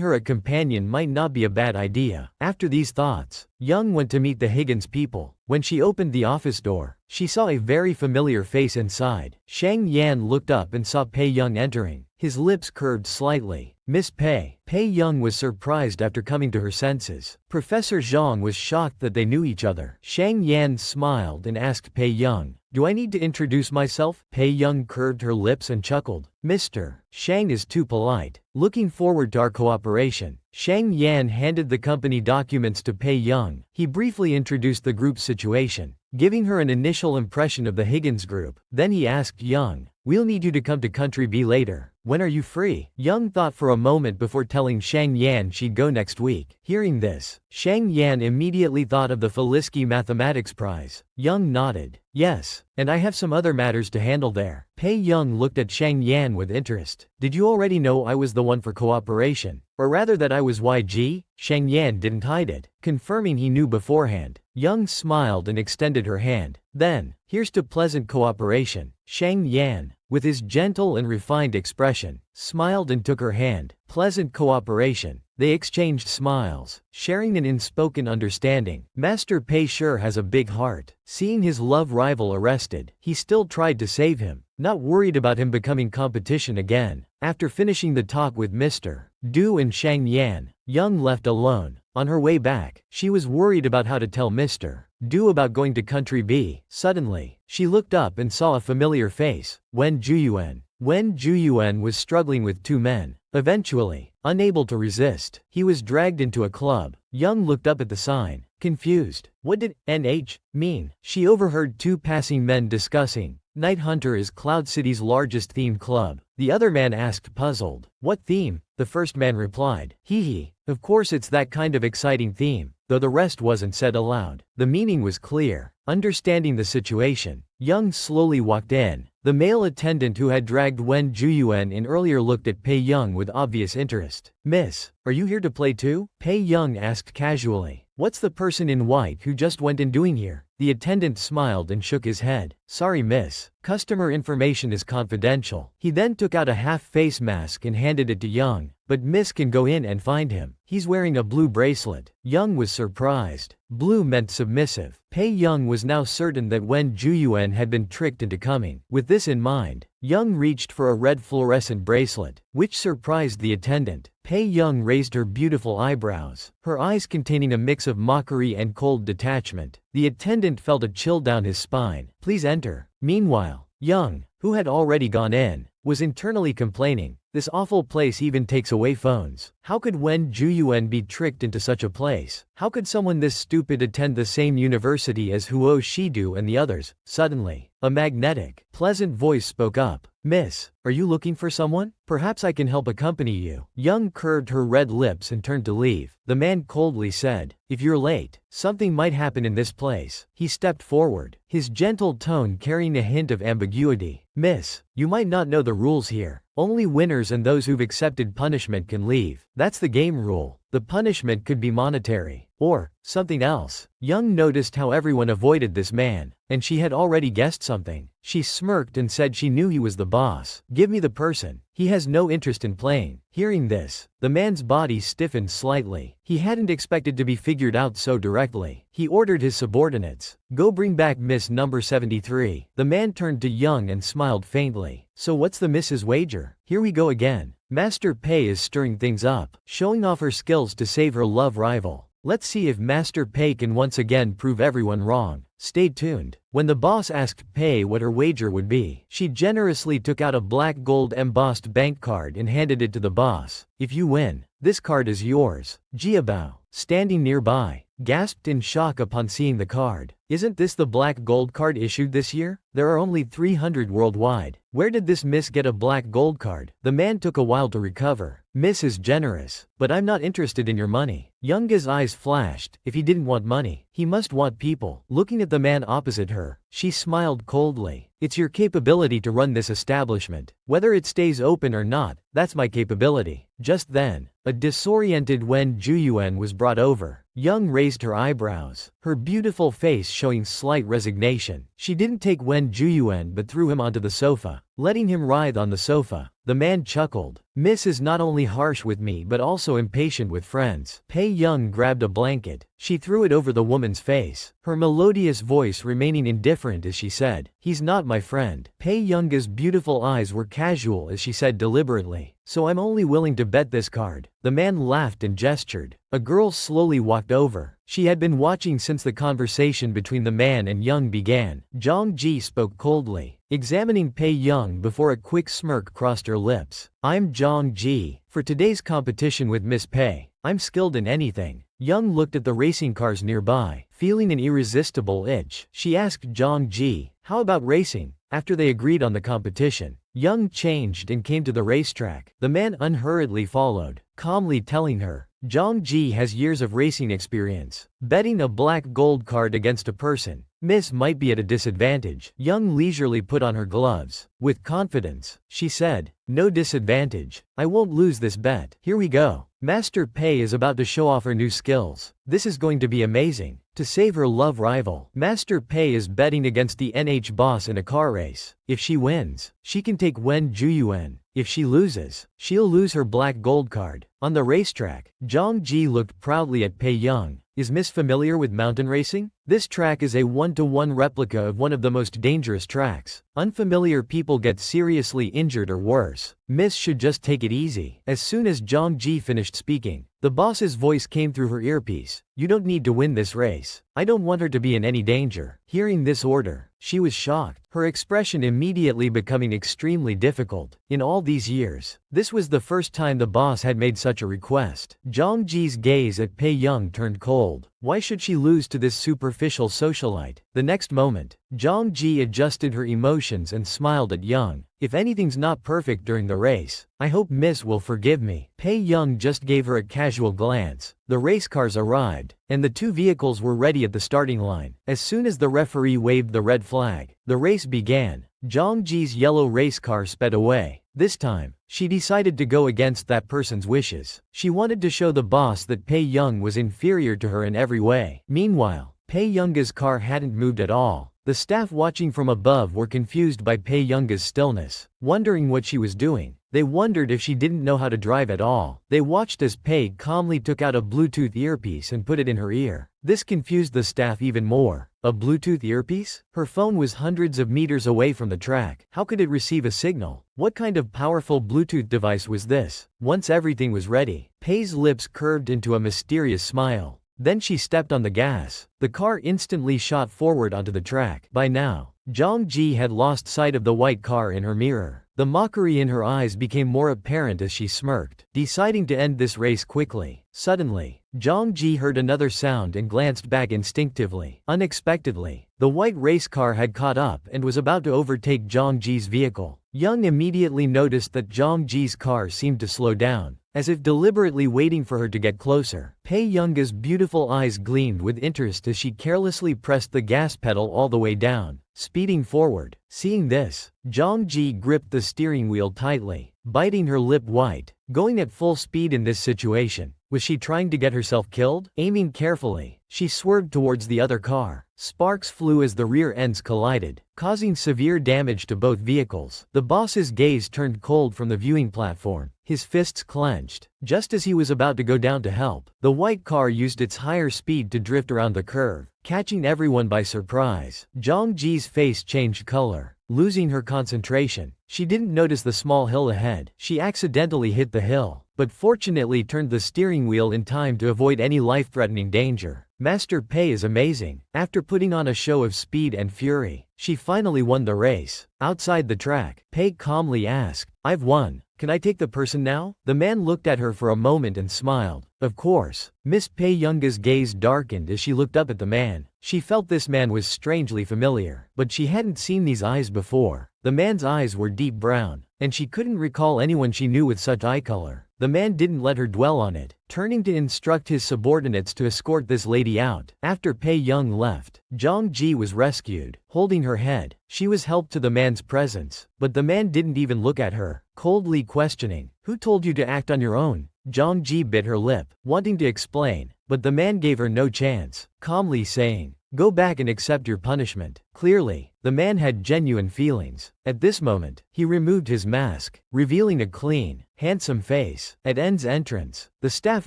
her a companion might not be a bad idea. After these thoughts, Young went to meet the Higgins people. When she opened the office door, she saw a very familiar face inside. Shang Yan looked up and saw Pei Young entering. His lips curved slightly. "Miss Pei." Pei Young was surprised after coming to her senses. Professor Zhang was shocked that they knew each other. Shang Yan smiled and asked Pei Young, "Do I need to introduce myself?" Pei Young curved her lips and chuckled. "Mr. Shang is too polite. Looking forward to our cooperation." Shang Yan handed the company documents to Pei Young. He briefly introduced the group's situation, giving her an initial impression of the Higgins group. Then he asked Young, "We'll need you to come to Country B later. When are you free?" Young thought for a moment before telling Shang Yan she'd go next week. Hearing this, Shang Yan immediately thought of the Felicity Mathematics Prize. Young nodded. "Yes, and I have some other matters to handle there." Pei Young looked at Shang Yan with interest. "Did you already know I was the one for cooperation? Or rather that I was YG?" Shang Yan didn't hide it, confirming he knew beforehand. Young smiled and extended her hand. "Then, here's to pleasant cooperation." Shang Yan, with his gentle and refined expression, smiled and took her hand. Pleasant cooperation. They exchanged smiles, sharing an unspoken understanding. Master Pei sure has a big heart. Seeing his love rival arrested, he still tried to save him, not worried about him becoming competition again. After finishing the talk with Mr. Du and Shang Yan, Young left alone. On her way back, she was worried about how to tell Mr. Du about going to Country B. Suddenly, she looked up and saw a familiar face, Wen Juyuan. Wen Juyuan was struggling with two men. Eventually, unable to resist, he was dragged into a club. Young looked up at the sign, confused. What did NH mean? She overheard two passing men discussing. Night Hunter is Cloud City's largest themed club. The other man asked, puzzled. What theme? The first man replied. Hee. Of course it's that kind of exciting theme, though the rest wasn't said aloud. The meaning was clear. Understanding the situation, Young slowly walked in. The male attendant who had dragged Wen Juyuan in earlier looked at Pei Young with obvious interest. Miss, are you here to play too? Pei Young asked casually. What's the person in white who just went in doing here? The attendant smiled and shook his head. Sorry miss, customer information is confidential. He then took out a half-face mask and handed it to Young. But miss can go in and find him. He's wearing a blue bracelet. Young was surprised. Blue meant submissive. Pei Young was now certain that Wen Juyuan had been tricked into coming. With this in mind, Young reached for a red fluorescent bracelet, which surprised the attendant. Pei Young raised her beautiful eyebrows, her eyes containing a mix of mockery and cold detachment. The attendant felt a chill down his spine. Please enter. Meanwhile, Young, who had already gone in, was internally complaining. This awful place even takes away phones. How could Wen Juyuan be tricked into such a place? How could someone this stupid attend the same university as Huo Shidu and the others? Suddenly, a magnetic, pleasant voice spoke up. Miss, are you looking for someone? Perhaps I can help accompany you. Young curved her red lips and turned to leave. The man coldly said, if you're late, something might happen in this place. He stepped forward, his gentle tone carrying a hint of ambiguity. Miss, you might not know the rules here. Only winners and those who've accepted punishment can leave. That's the game rule. The punishment could be monetary, or something else. Young noticed how everyone avoided this man, and she had already guessed something. She smirked and said she knew he was the boss. Give me the person. He has no interest in playing. Hearing this, the man's body stiffened slightly. He hadn't expected to be figured out so directly. He ordered his subordinates, go bring back Miss number 73. The man turned to Young and smiled faintly. So what's the Mrs. wager? Here we go again. Master Pei is stirring things up, showing off her skills to save her love rival. Let's see if Master Pei can once again prove everyone wrong. Stay tuned. When the boss asked Pei what her wager would be, she generously took out a black gold embossed bank card and handed it to the boss. If you win, this card is yours. Jiabao, standing nearby, gasped in shock upon seeing the card. Isn't this the black gold card issued this year? There are only 300 worldwide. Where did this miss get a black gold card? The man took a while to recover. Miss is generous, but I'm not interested in your money. Younga's eyes flashed. If he didn't want money, he must want people. Looking at the man opposite her, she smiled coldly. It's your capability to run this establishment. Whether it stays open or not, that's my capability. Just then, a disoriented Wen Juyuan was brought over. Young raised her eyebrows, her beautiful face showing slight resignation. She didn't take Wen Juyuan but threw him onto the sofa, letting him writhe on the sofa. The man chuckled. Miss is not only harsh with me but also impatient with friends. Pei Young grabbed a blanket. She threw it over the woman's face, her melodious voice remaining indifferent as she said, he's not my friend. Pei Young's beautiful eyes were casual as she said deliberately, so I'm only willing to bet this card. The man laughed and gestured. A girl slowly walked over. She had been watching since the conversation between the man and Young began. Zhang Ji spoke coldly, examining Pei Young before a quick smirk crossed her lips. I'm Zhang Ji. For today's competition with Miss Pei, I'm skilled in anything. Young looked at the racing cars nearby, feeling an irresistible itch. She asked Zhang Ji, how about racing? After they agreed on the competition, Young changed and came to the racetrack. The man unhurriedly followed, calmly telling her, Zhang Ji has years of racing experience. Betting a black gold card against a person, Miss might be at a disadvantage. Young leisurely put on her gloves. With confidence, she said, no disadvantage. I won't lose this bet. Here we go. Master Pei is about to show off her new skills. This is going to be amazing. To save her love rival, Master Pei is betting against the NH boss in a car race. If she wins, she can take Wen Juyuan. If she loses, she'll lose her black gold card. On the racetrack, Zhang Ji looked proudly at Pei Young. Is Miss familiar with mountain racing? This track is a 1-to-1 replica of one of the most dangerous tracks. Unfamiliar people get seriously injured or worse. Miss should just take it easy. As soon as Zhang Ji finished speaking, the boss's voice came through her earpiece. You don't need to win this race. I don't want her to be in any danger. Hearing this order, she was shocked, her expression immediately becoming extremely difficult. In all these years, this was the first time the boss had made such a request. Zhang Ji's gaze at Pei Young turned cold. Why should she lose to this superficial socialite? The next moment, Zhang Ji adjusted her emotions and smiled at Young. If anything's not perfect during the race, I hope Miss will forgive me. Pei Young just gave her a casual glance. The race cars arrived, and the two vehicles were ready at the starting line. As soon as the referee waved the red flag, the race began. Zhang Ji's yellow race car sped away. This time, she decided to go against that person's wishes. She wanted to show the boss that Pei Young was inferior to her in every way. Meanwhile, Pei Young's car hadn't moved at all. The staff watching from above were confused by Pei Young's stillness, wondering what she was doing. They wondered if she didn't know how to drive at all. They watched as Pei calmly took out a Bluetooth earpiece and put it in her ear. This confused the staff even more. A Bluetooth earpiece? Her phone was hundreds of meters away from the track. How could it receive a signal? What kind of powerful Bluetooth device was this? Once everything was ready, Pei's lips curved into a mysterious smile. Then she stepped on the gas. The car instantly shot forward onto the track. By now, Zhang Ji had lost sight of the white car in her mirror. The mockery in her eyes became more apparent as she smirked, deciding to end this race quickly. Suddenly, Zhang Ji heard another sound and glanced back instinctively. Unexpectedly, the white race car had caught up and was about to overtake Zhang Ji's vehicle. Young immediately noticed that Zhang Ji's car seemed to slow down, as if deliberately waiting for her to get closer. Pei Young's beautiful eyes gleamed with interest as she carelessly pressed the gas pedal all the way down, speeding forward. Seeing this, Zhang Ji gripped the steering wheel tightly, biting her lip white. Going at full speed in this situation, was she trying to get herself killed? Aiming carefully, she swerved towards the other car. Sparks flew as the rear ends collided, causing severe damage to both vehicles. The boss's gaze turned cold from the viewing platform, his fists clenched. Just as he was about to go down to help, the white car used its higher speed to drift around the curve, catching everyone by surprise. Zhang Ji's face changed color, losing her concentration. She didn't notice the small hill ahead. She accidentally hit the hill, but fortunately turned the steering wheel in time to avoid any life-threatening danger. Master Pei is amazing. After putting on a show of speed and fury, she finally won the race. Outside the track, Pei calmly asked, "I've won. Can I take the person now?" The man looked at her for a moment and smiled. Of course. Miss Pei Young's gaze darkened as she looked up at the man. She felt this man was strangely familiar, but she hadn't seen these eyes before. The man's eyes were deep brown, and she couldn't recall anyone she knew with such eye color. The man didn't let her dwell on it, turning to instruct his subordinates to escort this lady out. After Pei Young left, Zhang Ji was rescued. Holding her head, she was helped to the man's presence, but the man didn't even look at her, coldly questioning, "Who told you to act on your own?" Zhang Ji bit her lip, wanting to explain, but the man gave her no chance, calmly saying, "Go back and accept your punishment." Clearly, the man had genuine feelings. At this moment, he removed his mask, revealing a clean, handsome face. At N's entrance, the staff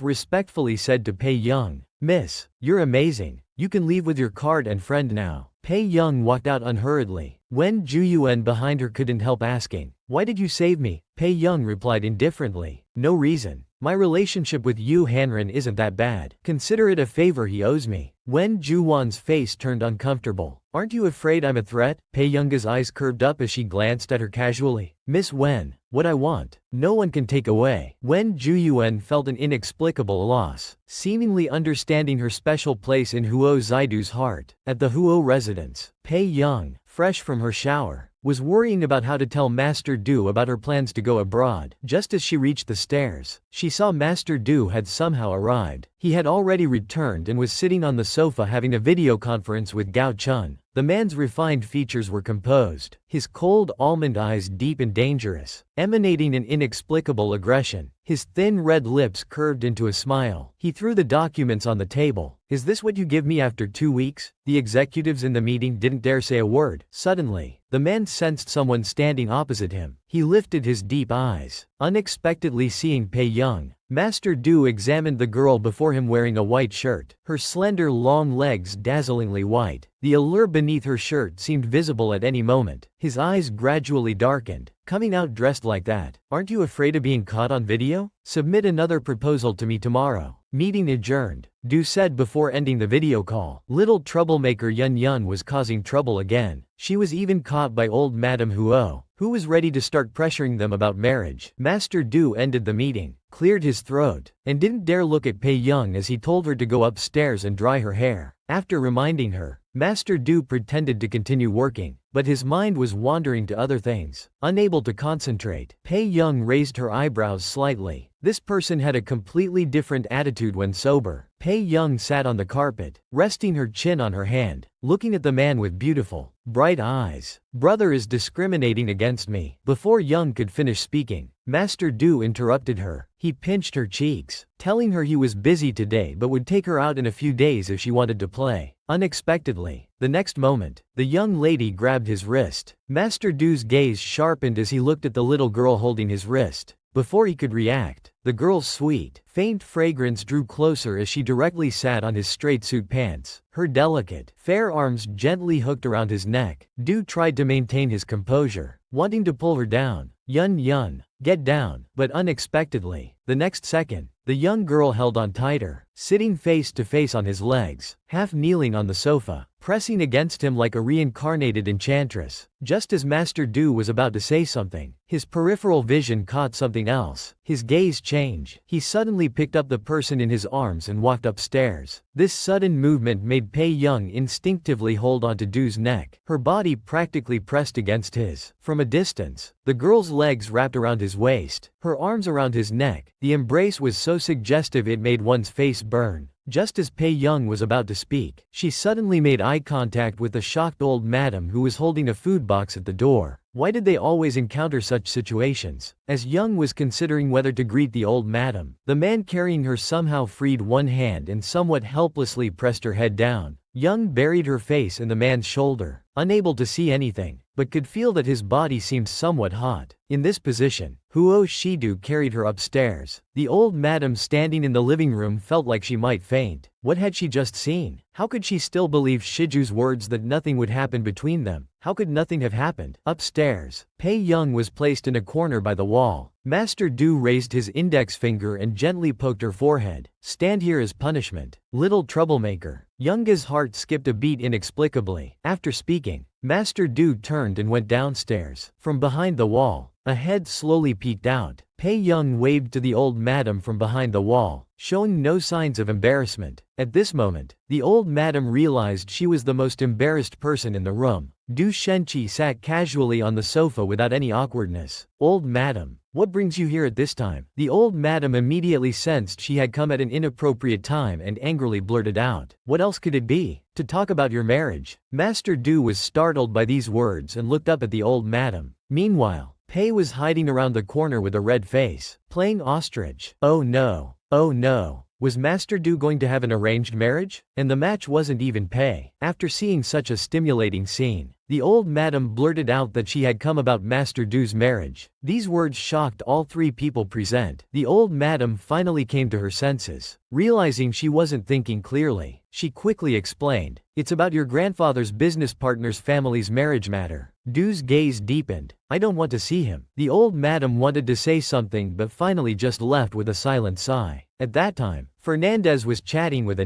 respectfully said to Pei Young, "Miss, you're amazing. You can leave with your card and friend now." Pei Young walked out unhurriedly. Wen Juyuan behind her couldn't help asking, "Why did you save me?" Pei Young replied indifferently, "No reason. My relationship with Yu Hanren isn't that bad. Consider it a favor he owes me." Wen Juwan's face turned uncomfortable. "Aren't you afraid I'm a threat?" Pei Young's eyes curved up as she glanced at her casually. "Miss Wen, what I want, no one can take away." Wen Juyuan felt an inexplicable loss, seemingly understanding her special place in Huo Zaidu's heart. At the Huo residence, Pei Young, fresh from her shower, was worrying about how to tell Master Du about her plans to go abroad. Just as she reached the stairs, she saw Master Du had somehow arrived. He had already returned and was sitting on the sofa having a video conference with Gao Chun. The man's refined features were composed, his cold almond eyes deep and dangerous, emanating an inexplicable aggression. His thin red lips curved into a smile. He threw the documents on the table. "Is this what you give me after 2 weeks?" The executives in the meeting didn't dare say a word. Suddenly, the man sensed someone standing opposite him. He lifted his deep eyes, unexpectedly seeing Pei Young. Master Du examined the girl before him wearing a white shirt, her slender long legs dazzlingly white. The allure beneath her shirt seemed visible at any moment. His eyes gradually darkened. "Coming out dressed like that, aren't you afraid of being caught on video? Submit another proposal to me tomorrow." Meeting adjourned, Du said before ending the video call. Little troublemaker Yun Yun was causing trouble again. She was even caught by old Madame Huo, who was ready to start pressuring them about marriage. Master Du ended the meeting, cleared his throat, and didn't dare look at Pei Young as he told her to go upstairs and dry her hair. After reminding her, Master Du pretended to continue working, but his mind was wandering to other things. Unable to concentrate, Pei Young raised her eyebrows slightly. This person had a completely different attitude when sober. Pei Young sat on the carpet, resting her chin on her hand, looking at the man with beautiful, bright eyes. "Brother is discriminating against me." Before Young could finish speaking, Master Du interrupted her. He pinched her cheeks, telling her he was busy today but would take her out in a few days if she wanted to play. Unexpectedly, the next moment, the young lady grabbed his wrist. Master Du's gaze sharpened as he looked at the little girl holding his wrist. Before he could react, the girl's sweet, faint fragrance drew closer as she directly sat on his straight suit pants. Her delicate, fair arms gently hooked around his neck. Du tried to maintain his composure, wanting to pull her down. "Yun Yun, get down." but unexpectedly, the next second, the young girl held on tighter, sitting face to face on his legs, half kneeling on the sofa, pressing against him like a reincarnated enchantress. Just as Master Du was about to say something, his peripheral vision caught something else. His gaze changed. He suddenly picked up the person in his arms and walked upstairs. This sudden movement made Pei Young instinctively hold onto Du's neck, her body practically pressed against his. From a distance, the girl's legs wrapped around his waist, her arms around his neck. The embrace was so suggestive it made one's face burn. Just as Pei Young was about to speak, she suddenly made eye contact with the shocked old madam who was holding a food box at the door. Why did they always encounter such situations? As Young was considering whether to greet the old madam, the man carrying her somehow freed one hand and somewhat helplessly pressed her head down. Young buried her face in the man's shoulder, unable to see anything, but could feel that his body seemed somewhat hot. In this position, Huo Shidu carried her upstairs. The old madam standing in the living room felt like she might faint. What had she just seen? How could she still believe Shiju's words that nothing would happen between them? How could nothing have happened? Upstairs, Pei Young was placed in a corner by the wall. Master Du raised his index finger and gently poked her forehead. Stand here as punishment, little troublemaker. Young's heart skipped a beat inexplicably. After speaking, Master Du turned and went downstairs. From behind the wall, a head slowly peeked out. Pei Young waved to the old madam from behind the wall, showing no signs of embarrassment. At this moment, the old madam realized she was the most embarrassed person in the room. Du Shenqi sat casually on the sofa without any awkwardness. Old madam, what brings you here at this time? The old madam immediately sensed she had come at an inappropriate time and angrily blurted out, what else could it be? To talk about your marriage. Master Du was startled by these words and looked up at the old madam. Meanwhile, Pei was hiding around the corner with a red face, playing ostrich. Oh no. Oh no. Was Master Du going to have an arranged marriage? And the match wasn't even Pei. After seeing such a stimulating scene, the old madam blurted out that she had come about Master Du's marriage. These words shocked all three people present. The old madam finally came to her senses. Realizing she wasn't thinking clearly, she quickly explained, it's about your grandfather's business partner's family's marriage matter. Du's gaze deepened. I don't want to see him. The old madam wanted to say something but finally just left with a silent sigh. At that time, Fernandez was chatting with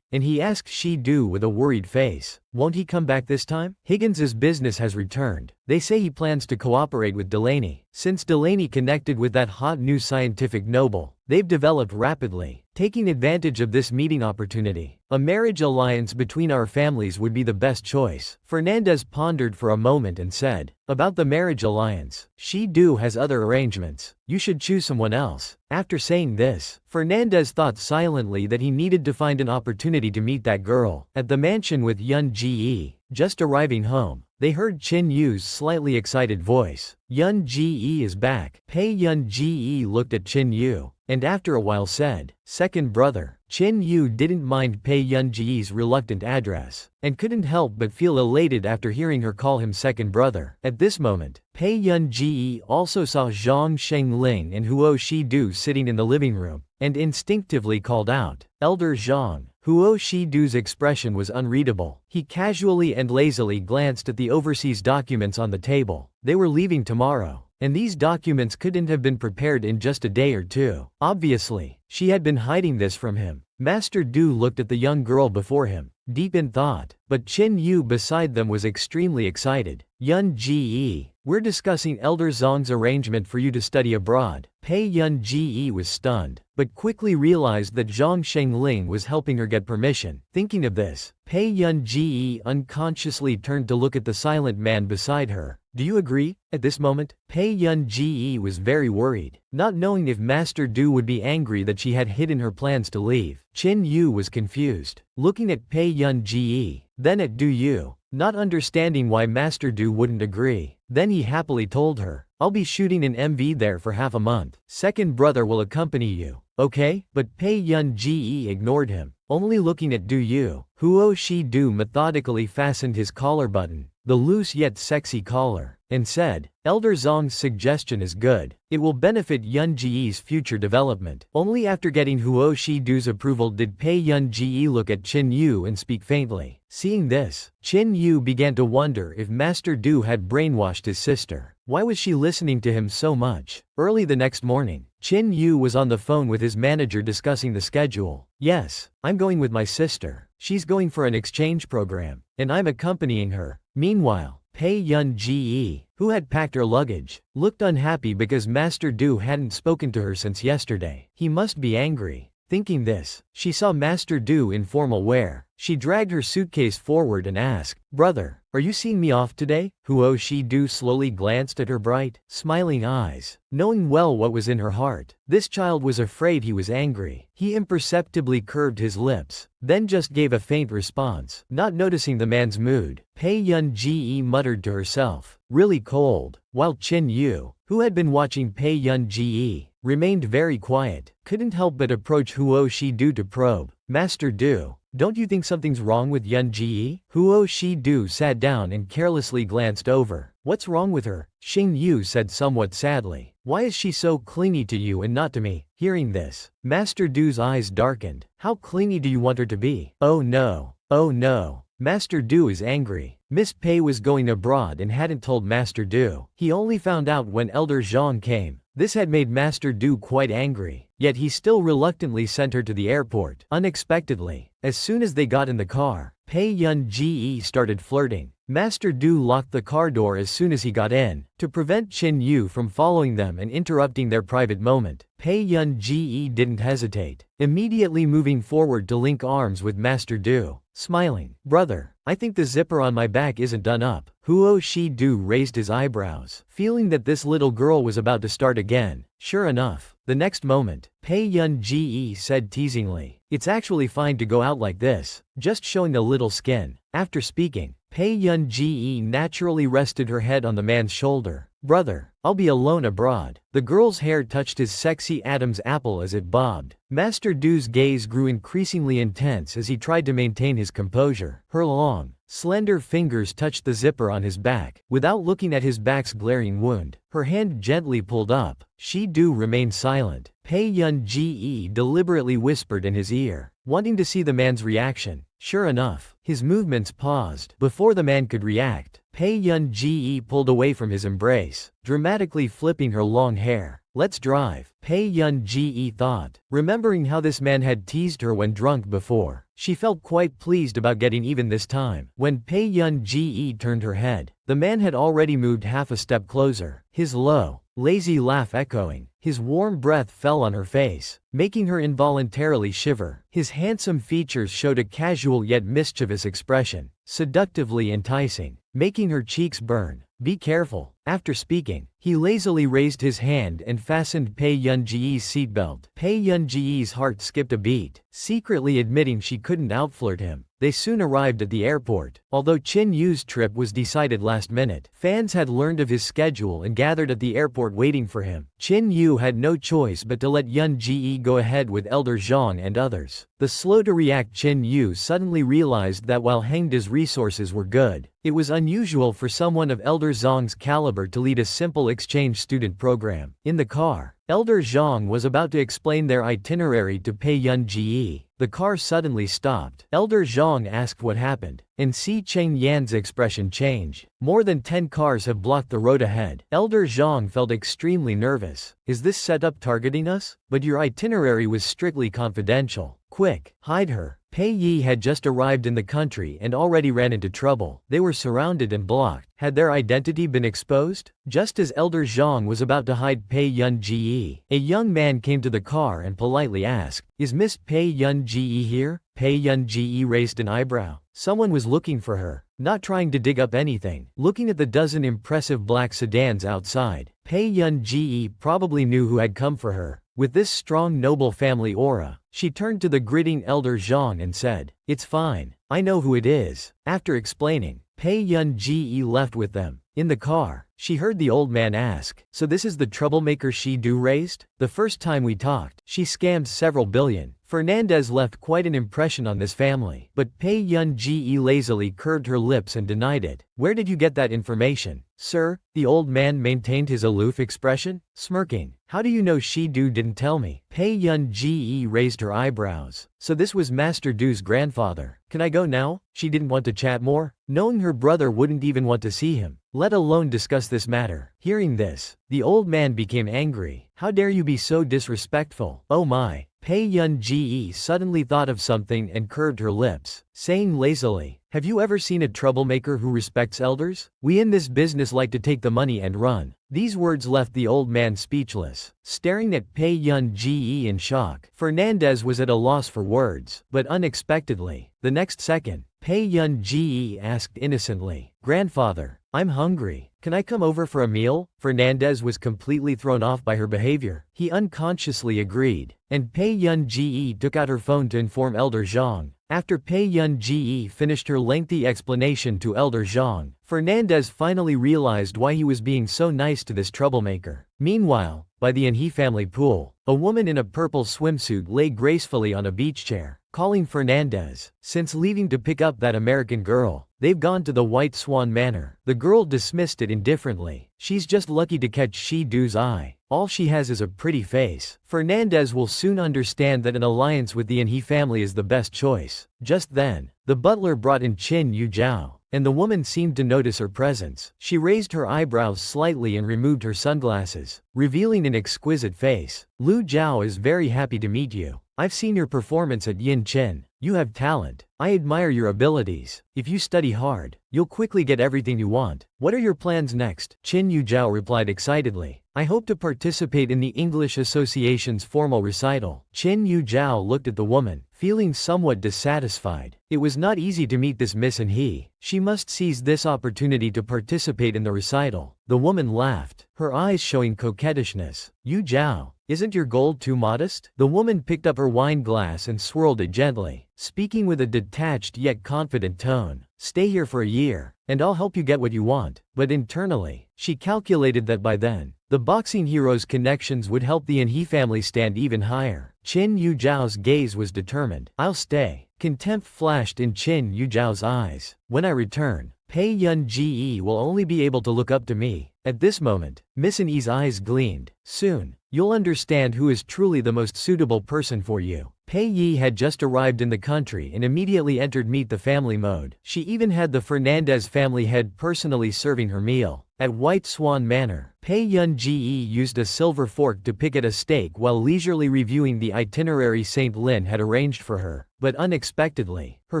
and he asked Shi-Du with a worried face, won't he come back this time? Higgins's business has returned. They say he plans to cooperate with Delaney. Since Delaney connected with that hot new scientific noble, they've developed rapidly. Taking advantage of this meeting opportunity, a marriage alliance between our families would be the best choice. Fernandez pondered for a moment and said, about the marriage alliance, Shi-Du has other arrangements. You should choose someone else. After saying this, Fernandez thought silently that he needed to find an opportunity to meet that girl. At the mansion with Yun Ji, just arriving home, they heard Qin Yu's slightly excited voice. Yun Ji is back. Pei Yun Ji looked at Qin Yu, and after a while said, second brother. Qin Yu didn't mind Pei Yun Ji's reluctant address, and couldn't help but feel elated after hearing her call him second brother. At this moment, Pei Yun Ji also saw Zhang Shengling and Huo Shi-Du sitting in the living room, and instinctively called out, Elder Zhang. Huo Shi-Du's expression was unreadable. He casually and lazily glanced at the overseas documents on the table. They were leaving tomorrow, and these documents couldn't have been prepared in just a day or two. Obviously, she had been hiding this from him. Master Du looked at the young girl before him, deep in thought, but Qin Yu beside them was extremely excited. Yun Ji, we're discussing Elder Zhang's arrangement for you to study abroad. Pei Yun Ji was stunned, but quickly realized that Zhang Shengling was helping her get permission. Thinking of this, Pei Yun Ji unconsciously turned to look at the silent man beside her. Do you agree? At this moment, Pei Yun Ji was very worried, not knowing if Master Du would be angry that she had hidden her plans to leave. Qin Yu was confused, looking at Pei Yun Ji, then at Du Yu, not understanding why Master Du wouldn't agree. Then he happily told her, I'll be shooting an MV there for half a month. Second brother will accompany you. Okay? But Pei Yun Ji ignored him, only looking at Du Yu. Huo Shi-Du methodically fastened his collar button, the loose yet sexy collar, and said, Elder Zong's suggestion is good. It will benefit Yun Ji's future development. Only after getting Huo Shidu's approval did Pei Yun Ji look at Qin Yu and speak faintly. Seeing this, Qin Yu began to wonder if Master Du had brainwashed his sister. Why was she listening to him so much? Early the next morning, Qin Yu was on the phone with his manager discussing the schedule. Yes, I'm going with my sister. She's going for an exchange program, and I'm accompanying her. Meanwhile, Pei Yun Ji, who had packed her luggage, looked unhappy because Master Du hadn't spoken to her since yesterday. He must be angry. Thinking this, she saw Master Du in formal wear. She dragged her suitcase forward and asked, Brother, are you seeing me off today? Huo Shidu slowly glanced at her bright, smiling eyes, knowing well what was in her heart. This child was afraid he was angry. He imperceptibly curved his lips, then just gave a faint response. Not noticing the man's mood, Pei Yun Ji muttered to herself, really cold, while Qin Yu, who had been watching Pei Yun Ji, remained very quiet, couldn't help but approach Huo Shidu to probe. Master Du, don't you think something's wrong with Yun Ji? Huo Shidu sat down and carelessly glanced over. What's wrong with her? Xing Yu said somewhat sadly. Why is she so clingy to you and not to me? Hearing this, Master Du's eyes darkened. How clingy do you want her to be? Oh no. Oh no. Master Du is angry. Miss Pei was going abroad and hadn't told Master Du. He only found out when Elder Zhang came. This had made Master Du quite angry, yet he still reluctantly sent her to the airport. Unexpectedly, as soon as they got in the car, Pei Yun Ji started flirting. Master Du locked the car door as soon as he got in, to prevent Qin Yu from following them and interrupting their private moment. Pei Yun Ji didn't hesitate, immediately moving forward to link arms with Master Du. Smiling, Brother, I think the zipper on my back isn't done up. Huo Shidu raised his eyebrows, feeling that this little girl was about to start again. Sure enough, the next moment, Pei Yun Ji said teasingly, it's actually fine to go out like this, just showing a little skin. After speaking, Pei Yun Ji naturally rested her head on the man's shoulder. Brother, I'll be alone abroad. The girl's hair touched his sexy Adam's apple as it bobbed. Master Du's gaze grew increasingly intense as he tried to maintain his composure. Her long, slender fingers touched the zipper on his back. Without looking at his back's glaring wound, her hand gently pulled up. Shidu remained silent. Pei Yun Ji deliberately whispered in his ear, wanting to see the man's reaction. Sure enough, his movements paused. Before the man could react, Pei Yun Ji pulled away from his embrace, dramatically flipping her long hair. Let's drive, Pei Yun Ji thought, remembering how this man had teased her when drunk before. She felt quite pleased about getting even this time. When Pei Yun Ji turned her head, the man had already moved half a step closer, his low, lazy laugh echoing. His warm breath fell on her face, making her involuntarily shiver. His handsome features showed a casual yet mischievous expression, seductively enticing, making her cheeks burn. Be careful. After speaking, he lazily raised his hand and fastened Pei Yun Ji's seatbelt. Pei Yun Ji's heart skipped a beat, secretly admitting she couldn't outflirt him. They soon arrived at the airport. Although Qin Yu's trip was decided last minute, fans had learned of his schedule and gathered at the airport waiting for him. Qin Yu had no choice but to let Yun Ji go ahead with Elder Zhang and others. The slow-to-react Qin Yu suddenly realized that while Hengda's resources were good, it was unusual for someone of Elder Zhang's caliber to lead a simple exchange student program. In the car, Elder Zhang was about to explain their itinerary to Pei Yun Ji. The car suddenly stopped. Elder Zhang asked what happened, and Si Cheng Yan's expression changed. More than 10 cars have blocked the road ahead. Elder Zhang felt extremely nervous. Is this setup targeting us? But your itinerary was strictly confidential. Quick, hide her. Pei Yi had just arrived in the country and already ran into trouble. They were surrounded and blocked. Had their identity been exposed? Just as Elder Zhang was about to hide Pei Yun Ji, a young man came to the car and politely asked, Is Miss Pei Yun Ji here? Pei Yun Ji raised an eyebrow. Someone was looking for her, not trying to dig up anything. Looking at the dozen impressive black sedans outside, Pei Yun Ji probably knew who had come for her. With this strong noble family aura, she turned to the gritting Elder Zhang and said, It's fine, I know who it is. After explaining, Pei Yun Ji left with them. In the car, she heard the old man ask, "So this is the troublemaker She-do raised? The first time we talked, she scammed several billion." Fernandez left quite an impression on this family, but Pei Yun-ge lazily curved her lips and denied it. "Where did you get that information, sir?" The old man maintained his aloof expression, smirking. "How do you know She-do didn't tell me?" Pei Yun-ge raised her eyebrows. "So this was Master Do's grandfather. Can I go now?" She didn't want to chat more, knowing her brother wouldn't even want to see him, let alone discuss this matter. Hearing this, the old man became angry. "How dare you be so disrespectful? Oh my." Pei Yun-ge suddenly thought of something and curved her lips, saying lazily, "Have you ever seen a troublemaker who respects elders? We in this business like to take the money and run." These words left the old man speechless, staring at Pei Yun-ge in shock. Fernandez was at a loss for words, but unexpectedly, the next second, Pei Yun-ge asked innocently, "Grandfather, I'm hungry. Can I come over for a meal?" Fernandez was completely thrown off by her behavior. He unconsciously agreed, and Pei Yun-ge took out her phone to inform Elder Zhang. After Pei Yun-ge finished her lengthy explanation to Elder Zhang, Fernandez finally realized why he was being so nice to this troublemaker. Meanwhile, by the Anhe family pool, a woman in a purple swimsuit lay gracefully on a beach chair, calling Fernandez. Since leaving to pick up that American girl, they've gone to the White Swan Manor. The girl dismissed it indifferently. She's just lucky to catch She-do's eye. All she has is a pretty face. Fernandez will soon understand that an alliance with the Anhe family is the best choice. Just then, the butler brought in Qin Yujiao, and the woman seemed to notice her presence. She raised her eyebrows slightly and removed her sunglasses, revealing an exquisite face. "Lu Jiao is very happy to meet you. I've seen your performance at Yin Chen. You have talent. I admire your abilities. If you study hard, you'll quickly get everything you want. What are your plans next?" Qin Yujiao replied excitedly. "I hope to participate in the English Association's formal recital." Qin Yujiao looked at the woman, feeling somewhat dissatisfied. It was not easy to meet this Miss Anhe. She must seize this opportunity to participate in the recital. The woman laughed, her eyes showing coquettishness. "Yu Jiao, isn't your gold too modest?" The woman picked up her wine glass and swirled it gently, speaking with a detached yet confident tone. "Stay here for a year, and I'll help you get what you want." But internally, she calculated that by then, the boxing hero's connections would help the Anhe family stand even higher. Qin Yujiao's gaze was determined. "I'll stay." Contempt flashed in Qin Yujiao's eyes. "When I return, Pei Yun-ge will only be able to look up to me." At this moment, Miss Anhe's eyes gleamed. "Soon, you'll understand who is truly the most suitable person for you." Pei Yi had just arrived in the country and immediately entered meet the family mode. She even had the Fernandez family head personally serving her meal. At White Swan Manor, Pei Yun-ge used a silver fork to pick at a steak while leisurely reviewing the itinerary St. Lin had arranged for her. But unexpectedly, her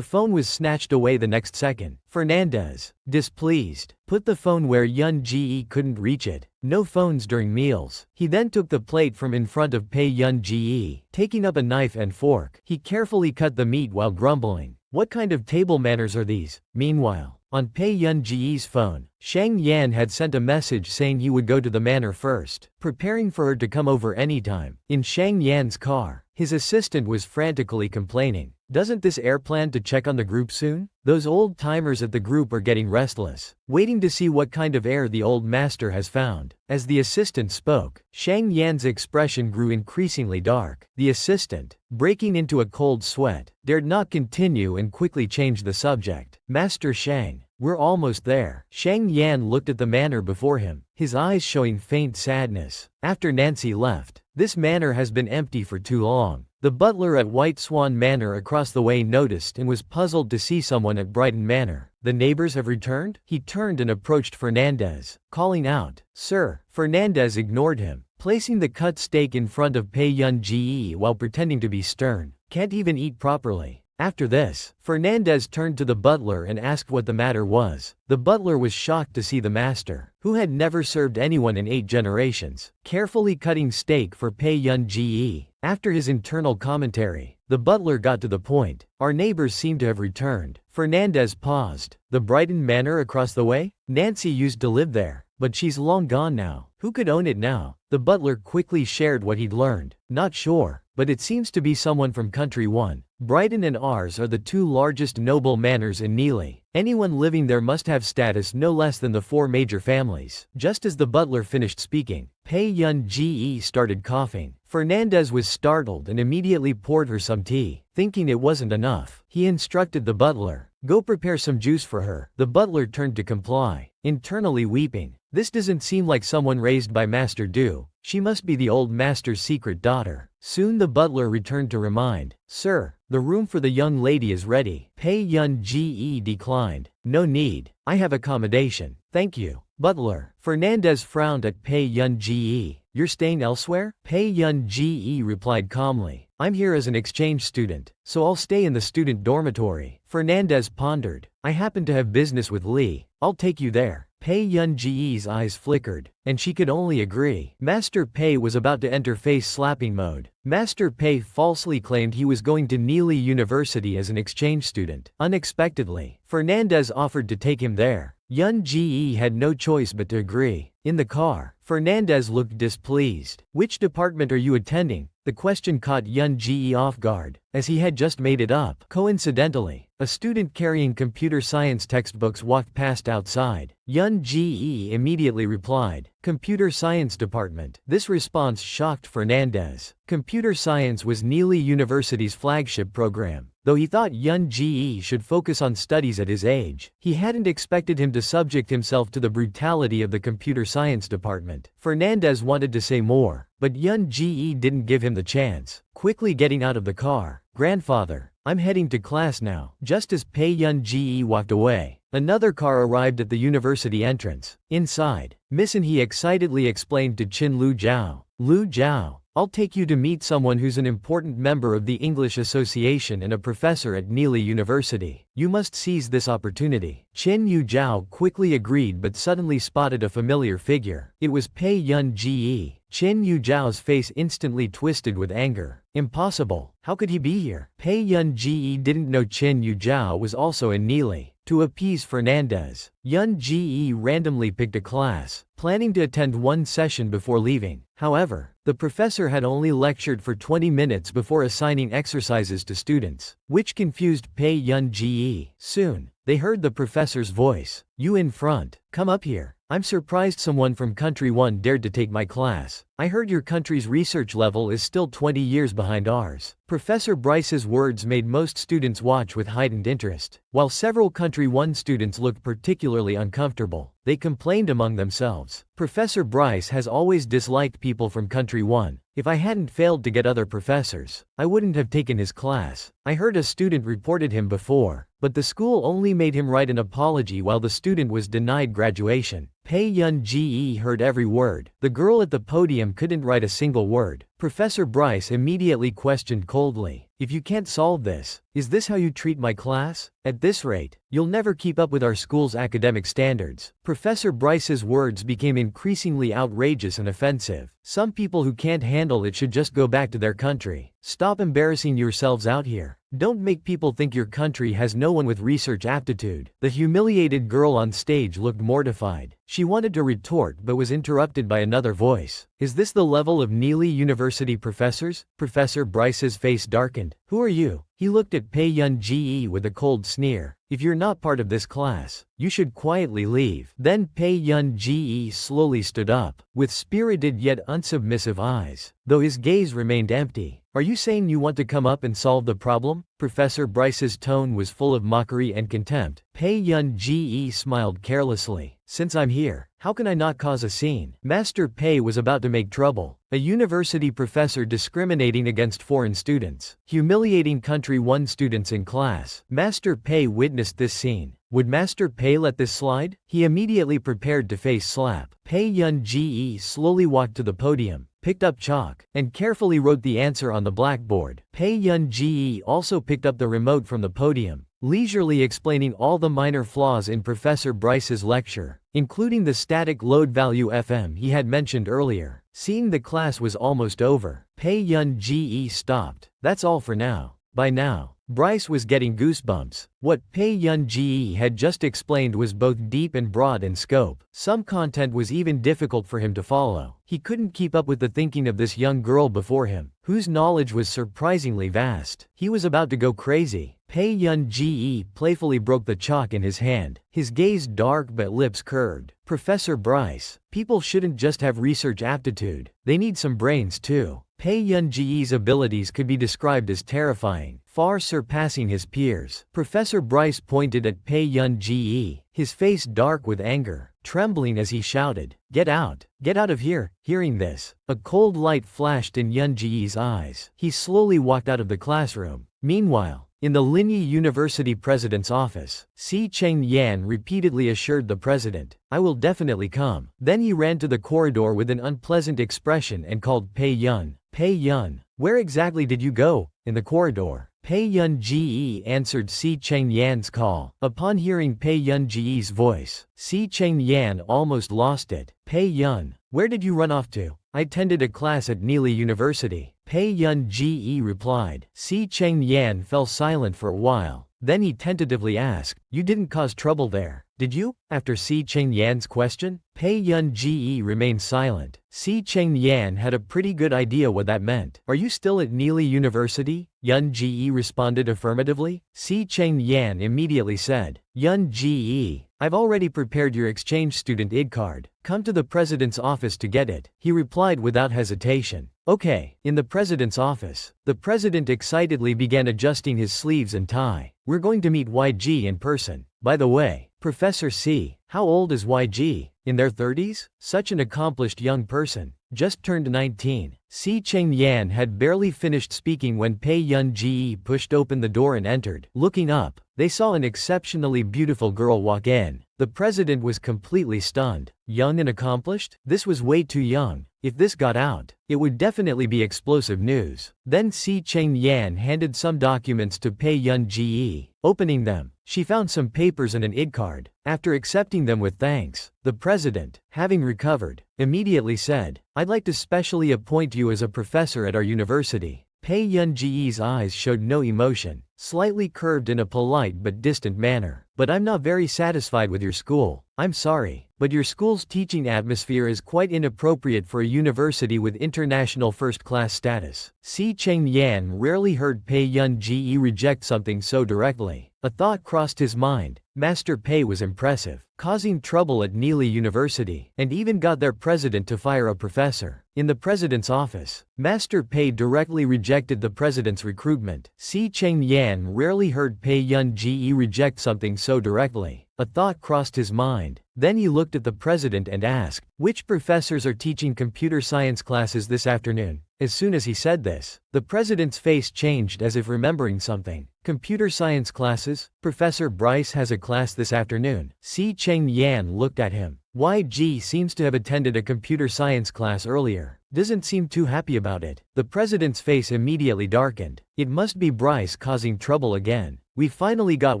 phone was snatched away the next second. Fernandez, displeased, put the phone where Yun-ge couldn't reach it. No phones during meals. He then took the plate from in front of Pei Yun-ge. Taking up a knife and fork, he carefully cut the meat while grumbling. "What kind of table manners are these?" Meanwhile, on Pei Yun-ge's phone, Shang Yan had sent a message saying he would go to the manor first, preparing for her to come over anytime. In Shang Yan's car, his assistant was frantically complaining. "Doesn't this heir plan to check on the group soon? Those old-timers at the group are getting restless, waiting to see what kind of heir the old master has found." As the assistant spoke, Shang Yan's expression grew increasingly dark. The assistant, breaking into a cold sweat, dared not continue and quickly changed the subject. "Master Shang, we're almost there." Shang Yan looked at the manor before him, his eyes showing faint sadness. After Nancy left, this manor has been empty for too long. The butler at White Swan Manor across the way noticed and was puzzled to see someone at Brighton Manor. "The neighbors have returned?" He turned and approached Fernandez, calling out, "Sir." Fernandez ignored him, placing the cut steak in front of Pei Yun-ge while pretending to be stern. "Can't even eat properly." After this, Fernandez turned to the butler and asked what the matter was. The butler was shocked to see the master, who had never served anyone in 8 generations, carefully cutting steak for Pei Yun-ge. After his internal commentary, the butler got to the point. "Our neighbors seem to have returned." Fernandez paused. "The Brighton Manor across the way? Nancy used to live there, but she's long gone now. Who could own it now?" The butler quickly shared what he'd learned. "Not sure, but it seems to be someone from Country 1. Brighton and ours are the 2 largest noble manors in Neely, Anyone living there must have status no less than the 4 major families. Just as the butler finished speaking, Pei Yun-ge started coughing. Fernandez was startled and immediately poured her some tea, thinking it wasn't enough. He instructed the butler, "Go prepare some juice for her." The butler turned to comply, internally weeping. This doesn't seem like someone raised by Master Du. She must be the old master's secret daughter. Soon the butler returned to remind, "Sir, the room for the young lady is ready." Pei Yun-ge declined. "No need. I have accommodation. Thank you." Butler. Fernandez frowned at Pei Yun-ge. "You're staying elsewhere?" Pei Yun-ge replied calmly. "I'm here as an exchange student, so I'll stay in the student dormitory." Fernandez pondered. "I happen to have business with Lee. I'll take you there." Pei Yun-ge's eyes flickered, and she could only agree. Master Pei was about to enter face-slapping mode. Master Pei falsely claimed he was going to Neely University as an exchange student. Unexpectedly, Fernandez offered to take him there. Yun-ge had no choice but to agree. In the car, Fernandez looked displeased. "Which department are you attending?" The question caught Yun-ge off guard, as he had just made it up. Coincidentally, a student carrying computer science textbooks walked past outside. Yun-ge immediately replied, "Computer Science Department." This response shocked Fernandez. Computer science was Neely University's flagship program. Though he thought Yun-ge should focus on studies at his age, he hadn't expected him to subject himself to the brutality of the computer science department. Fernandez wanted to say more, but Yun-ge didn't give him the chance. Quickly getting out of the car, "Grandfather, I'm heading to class now." Just as Pei Yun-ge walked away, another car arrived at the university entrance. Inside, He excitedly explained to Qin Lu Jiao. "Lu Jiao, I'll take you to meet someone who's an important member of the English Association and a professor at Neely University. You must seize this opportunity." Qin Yu Jiao quickly agreed but suddenly spotted a familiar figure. It was Pei Yun-ge. Qin Yu Jiao's face instantly twisted with anger. Impossible. How could he be here? Pei Yun-ge didn't know Qin Yu Jiao was also in Neely. To appease Fernandez, Yun-ge randomly picked a class, planning to attend one session before leaving. However, the professor had only lectured for 20 minutes before assigning exercises to students, which confused Pei Yun-ge. Soon, they heard the professor's voice. "You in front, come up here. I'm surprised someone from Country 1 dared to take my class. I heard your country's research level is still 20 years behind ours." Professor Bryce's words made most students watch with heightened interest. While several Country 1 students looked particularly uncomfortable, they complained among themselves. "Professor Bryce has always disliked people from Country 1. If I hadn't failed to get other professors, I wouldn't have taken his class. I heard a student reported him before, but the school only made him write an apology while the student was denied graduation." Pei Yun-ge heard every word. The girl at the podium couldn't write a single word. Professor Bryce immediately questioned coldly, "If you can't solve this, is this how you treat my class? At this rate, you'll never keep up with our school's academic standards." Professor Bryce's words became increasingly outrageous and offensive. "Some people who can't handle it should just go back to their country. Stop embarrassing yourselves out here. Don't make people think your country has no one with research aptitude." The humiliated girl on stage looked mortified. She wanted to retort but was interrupted by another voice. "Is this the level of Neely University professors?" Professor Bryce's face darkened. "Who are you?" He looked at Pei Yun-ge with a cold sneer. "If you're not part of this class, you should quietly leave." Then Pei Yun-ge slowly stood up, with spirited yet unsubmissive eyes, though his gaze remained empty. "Are you saying you want to come up and solve the problem?" Professor Bryce's tone was full of mockery and contempt. Pei Yun-ge smiled carelessly. "Since I'm here, how can I not cause a scene?" Master Pei was about to make trouble. A university professor discriminating against foreign students, humiliating Country 1 students in class. Master Pei witnessed this scene. Would Master Pei let this slide? He immediately prepared to face slap. Pei Yun-ge slowly walked to the podium, picked up chalk, and carefully wrote the answer on the blackboard. Pei Yun-ge also picked up the remote from the podium, leisurely explaining all the minor flaws in Professor Bryce's lecture, including the static load value FM he had mentioned earlier. Seeing the class was almost over, Pei Yun-ge stopped. "That's all for now." By now, Bryce was getting goosebumps. What Pei Yun-ge had just explained was both deep and broad in scope. Some content was even difficult for him to follow. He couldn't keep up with the thinking of this young girl before him, whose knowledge was surprisingly vast. He was about to go crazy. Pei Yun-ji playfully broke the chalk in his hand, his gaze dark but lips curved. Professor Bryce, people shouldn't just have research aptitude, they need some brains too. Pei Yun-ji's abilities could be described as terrifying, far surpassing his peers. Professor Bryce pointed at Pei Yun-ji, his face dark with anger, trembling as he shouted, Get out of here." Hearing this, a cold light flashed in Yun-ji's eyes. He slowly walked out of the classroom. Meanwhile, in the Linyi University president's office, Si Cheng-yan repeatedly assured the president, "I will definitely come." Then he ran to the corridor with an unpleasant expression and called Pei Yun. "Pei Yun, where exactly did you go?" In the corridor, Pei Yun-ji answered Si Cheng-yan's call. Upon hearing Pei Yun-ji's voice, Si Cheng-yan almost lost it. "Pei Yun, where did you run off to?" "I attended a class at Neely University," Pei Yun-ji replied. Si Cheng-yan fell silent for a while. Then he tentatively asked, "You didn't cause trouble there, did you?" After Si Cheng-yan's question, Pei Yun-ji remained silent. Si Cheng-yan had a pretty good idea what that meant. "Are you still at Neely University?" Yun-ji responded affirmatively. Si Cheng-yan immediately said, "Yun-ji, I've already prepared your exchange student ID card. Come to the president's office to get it," he replied without hesitation. "Okay." In the president's office, the president excitedly began adjusting his sleeves and tie. "We're going to meet YG in person. By the way, Professor C, how old is YG? In their 30s? Such an accomplished young person. Just turned 19. Si Cheng-yan had barely finished speaking when Pei Yun-ji pushed open the door and entered. Looking up, they saw an exceptionally beautiful girl walk in. The president was completely stunned. Young and accomplished? This was way too young. If this got out, it would definitely be explosive news. Then Si Cheng-yan handed some documents to Pei Yun-ji. Opening them, she found some papers and an ID card. After accepting them with thanks, the president, having recovered, immediately said, "I'd like to specially appoint you as a professor at our university." Pei Yun-ji's eyes showed no emotion, slightly curved in a polite but distant manner. "But I'm not very satisfied with your school. I'm sorry, but your school's teaching atmosphere is quite inappropriate for a university with international first-class status." Si Cheng-yan rarely heard Pei Yun-ji reject something so directly. A thought crossed his mind. Master Pei was impressive, causing trouble at Neely University, and even got their president to fire a professor. In the president's office, Master Pei directly rejected the president's recruitment. Si Cheng-yan rarely heard Pei Yun-ji reject something so directly. A thought crossed his mind. Then he looked at the president and asked, "Which professors are teaching computer science classes this afternoon?" As soon as he said this, the president's face changed as if remembering something. "Computer science classes? Professor Bryce has a class this afternoon." Si Cheng-yan looked at him. YG seems to have attended a computer science class earlier. Doesn't seem too happy about it. The president's face immediately darkened. It must be Bryce causing trouble again. "We finally got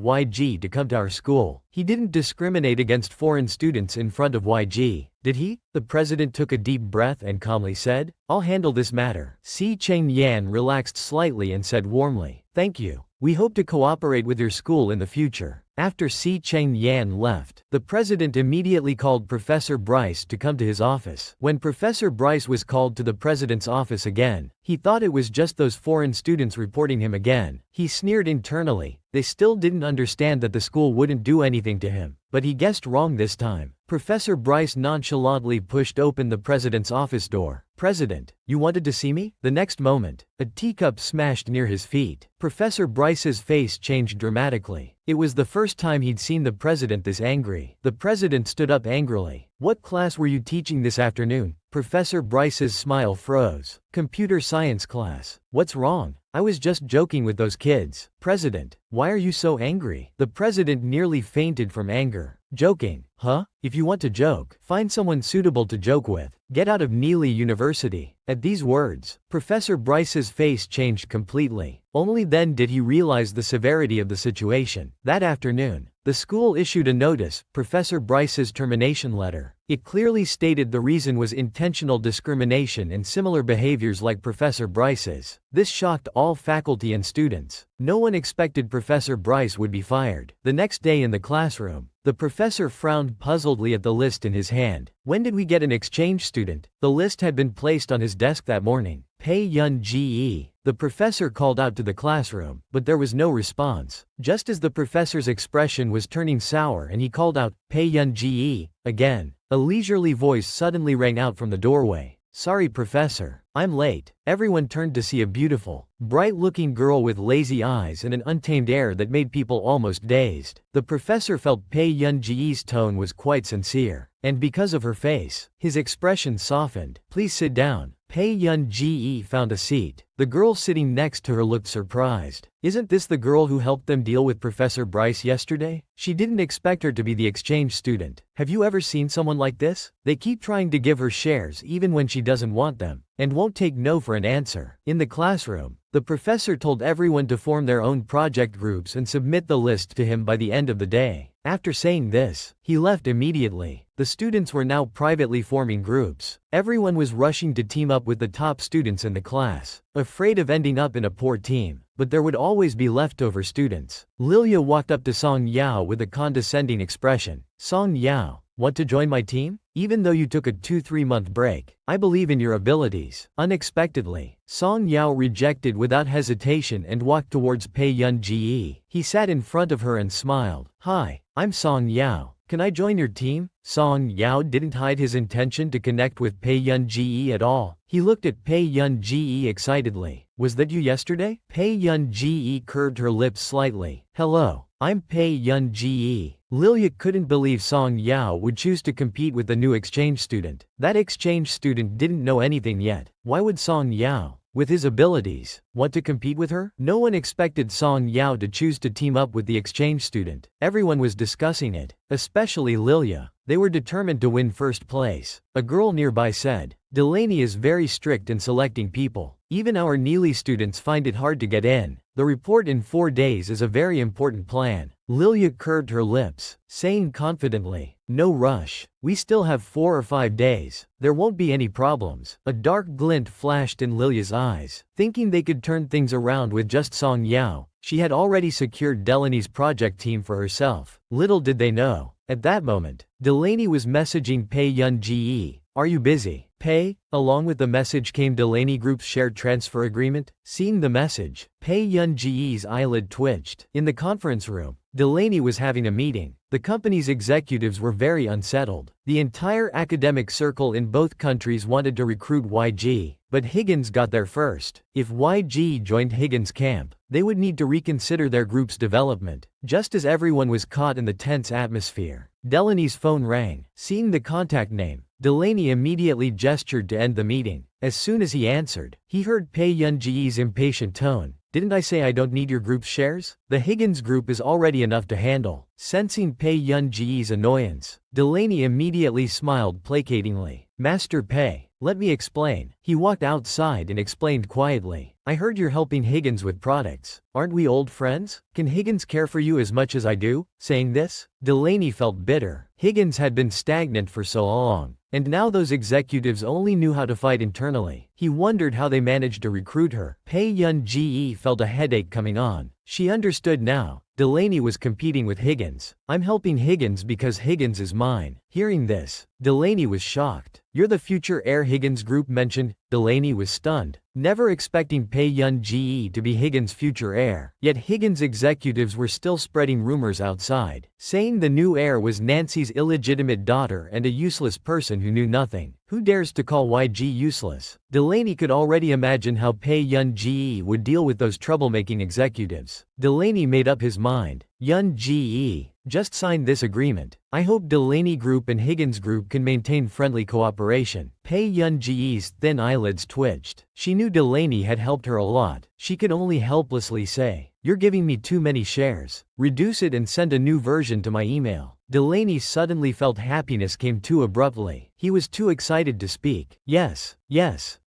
YG to come to our school. He didn't discriminate against foreign students in front of YG, did he?" The president took a deep breath and calmly said, "I'll handle this matter." Si Cheng-yan relaxed slightly and said warmly, "Thank you. We hope to cooperate with your school in the future." After Si Cheng-yan left, the president immediately called Professor Bryce to come to his office. When Professor Bryce was called to the president's office again, he thought it was just those foreign students reporting him again. He sneered internally. They still didn't understand that the school wouldn't do anything to him. But he guessed wrong this time. Professor Bryce nonchalantly pushed open the president's office door. "President, you wanted to see me?" The next moment, a teacup smashed near his feet. Professor Bryce's face changed dramatically. It was the first time he'd seen the president this angry. The president stood up angrily. "What class were you teaching this afternoon?" Professor Bryce's smile froze. "Computer science class. What's wrong? I was just joking with those kids." "President, why are you so angry?" The president nearly fainted from anger. "Joking, huh? If you want to joke, find someone suitable to joke with. Get out of Neely University." At these words, Professor Bryce's face changed completely. Only then did he realize the severity of the situation. That afternoon, the school issued a notice, Professor Bryce's termination letter. It clearly stated the reason was intentional discrimination and similar behaviors like Professor Bryce's. This shocked all faculty and students. No one expected Professor Bryce would be fired. The next day in the classroom, the professor frowned puzzledly at the list in his hand. "When did we get an exchange student. The list had been placed on his desk that morning. Pei Yun Ge. The professor called out to the classroom, but there was no response. Just as the professor's expression was turning sour and he called out, Pei Yun Ge, again, a leisurely voice suddenly rang out from the doorway. Sorry, professor. I'm late. Everyone turned to see a beautiful, bright-looking girl with lazy eyes and an untamed air that made people almost dazed. The professor felt Pei Yun Ge's tone was quite sincere, and because of her face, his expression softened. Please sit down. Pei Yun Ge found a seat. The girl sitting next to her looked surprised. Isn't this the girl who helped them deal with Professor Bryce yesterday? She didn't expect her to be the exchange student. Have you ever seen someone like this? They keep trying to give her shares even when she doesn't want them, and won't take no for an answer. In the classroom, the professor told everyone to form their own project groups and submit the list to him by the end of the day. After saying this, he left immediately. The students were now privately forming groups. Everyone was rushing to team up with the top students in the class, afraid of ending up in a poor team. But there would always be leftover students. Lilia walked up to Song Yao with a condescending expression. Song Yao, want to join my team? Even though you took a 2-3 month break, I believe in your abilities. Unexpectedly, Song Yao rejected without hesitation and walked towards Pei Yun Ge. He sat in front of her and smiled. Hi, I'm Song Yao. Can I join your team? Song Yao didn't hide his intention to connect with Pei Yun Ge at all. He looked at Pei Yun Ge excitedly. Was that you yesterday? Pei Yun Ge curved her lips slightly. Hello, I'm Pei Yun Ge. Lilia couldn't believe Song Yao would choose to compete with the new exchange student. That exchange student didn't know anything yet. Why would Song Yao, with his abilities, want to compete with her? No one expected Song Yao to choose to team up with the exchange student. Everyone was discussing it, especially Lilia. They were determined to win first place. A girl nearby said, Delaney is very strict in selecting people. Even our Neely students find it hard to get in. The report in 4 days is a very important plan. Lilia curved her lips, saying confidently, no rush. We still have 4 or 5 days. There won't be any problems. A dark glint flashed in Lilia's eyes. Thinking they could turn things around with just Song Yao, she had already secured Delaney's project team for herself. Little did they know, at that moment, Delaney was messaging Pei Yun Ge. Are you busy? Pei? Along with the message came Delaney Group's shared transfer agreement. Seeing the message, Pei Yun Ge's eyelid twitched. In the conference room, Delaney was having a meeting. The company's executives were very unsettled. The entire academic circle in both countries wanted to recruit YG, but Higgins got there first. If YG joined Higgins' camp, they would need to reconsider their group's development. Just as everyone was caught in the tense atmosphere, Delaney's phone rang. Seeing the contact name, Delaney immediately gestured to end the meeting. As soon as he answered, he heard Pei Yun Ge's impatient tone. Didn't I say I don't need your group's shares? The Higgins group is already enough to handle. Sensing Pei Yun Ge's annoyance, Delaney immediately smiled placatingly. Master Pei, let me explain. He walked outside and explained quietly. I heard you're helping Higgins with products. Aren't we old friends? Can Higgins care for you as much as I do? Saying this, Delaney felt bitter. Higgins had been stagnant for so long, and now those executives only knew how to fight internally. He wondered how they managed to recruit her. Pei Yun Ge felt a headache coming on. She understood now. Delaney was competing with Higgins. I'm helping Higgins because Higgins is mine. Hearing this, Delaney was shocked. You're the future heir Higgins group mentioned. Delaney was stunned, never expecting Pei Yun Ge to be Higgins' future heir. Yet Higgins executives were still spreading rumors outside, saying the new heir was Nancy's illegitimate daughter and a useless person who knew nothing. Who dares to call YG useless? Delaney could already imagine how Pei Yun Ge would deal with those troublemaking executives. Delaney made up his mind. Yun Ge, just signed this agreement. I hope Delaney Group and Higgins Group can maintain friendly cooperation. Pei Yun Ge's thin eyelids twitched. She knew Delaney had helped her a lot. She could only helplessly say, you're giving me too many shares. Reduce it and send a new version to my email. Delaney suddenly felt happiness came too abruptly. He was too excited to speak. Yes,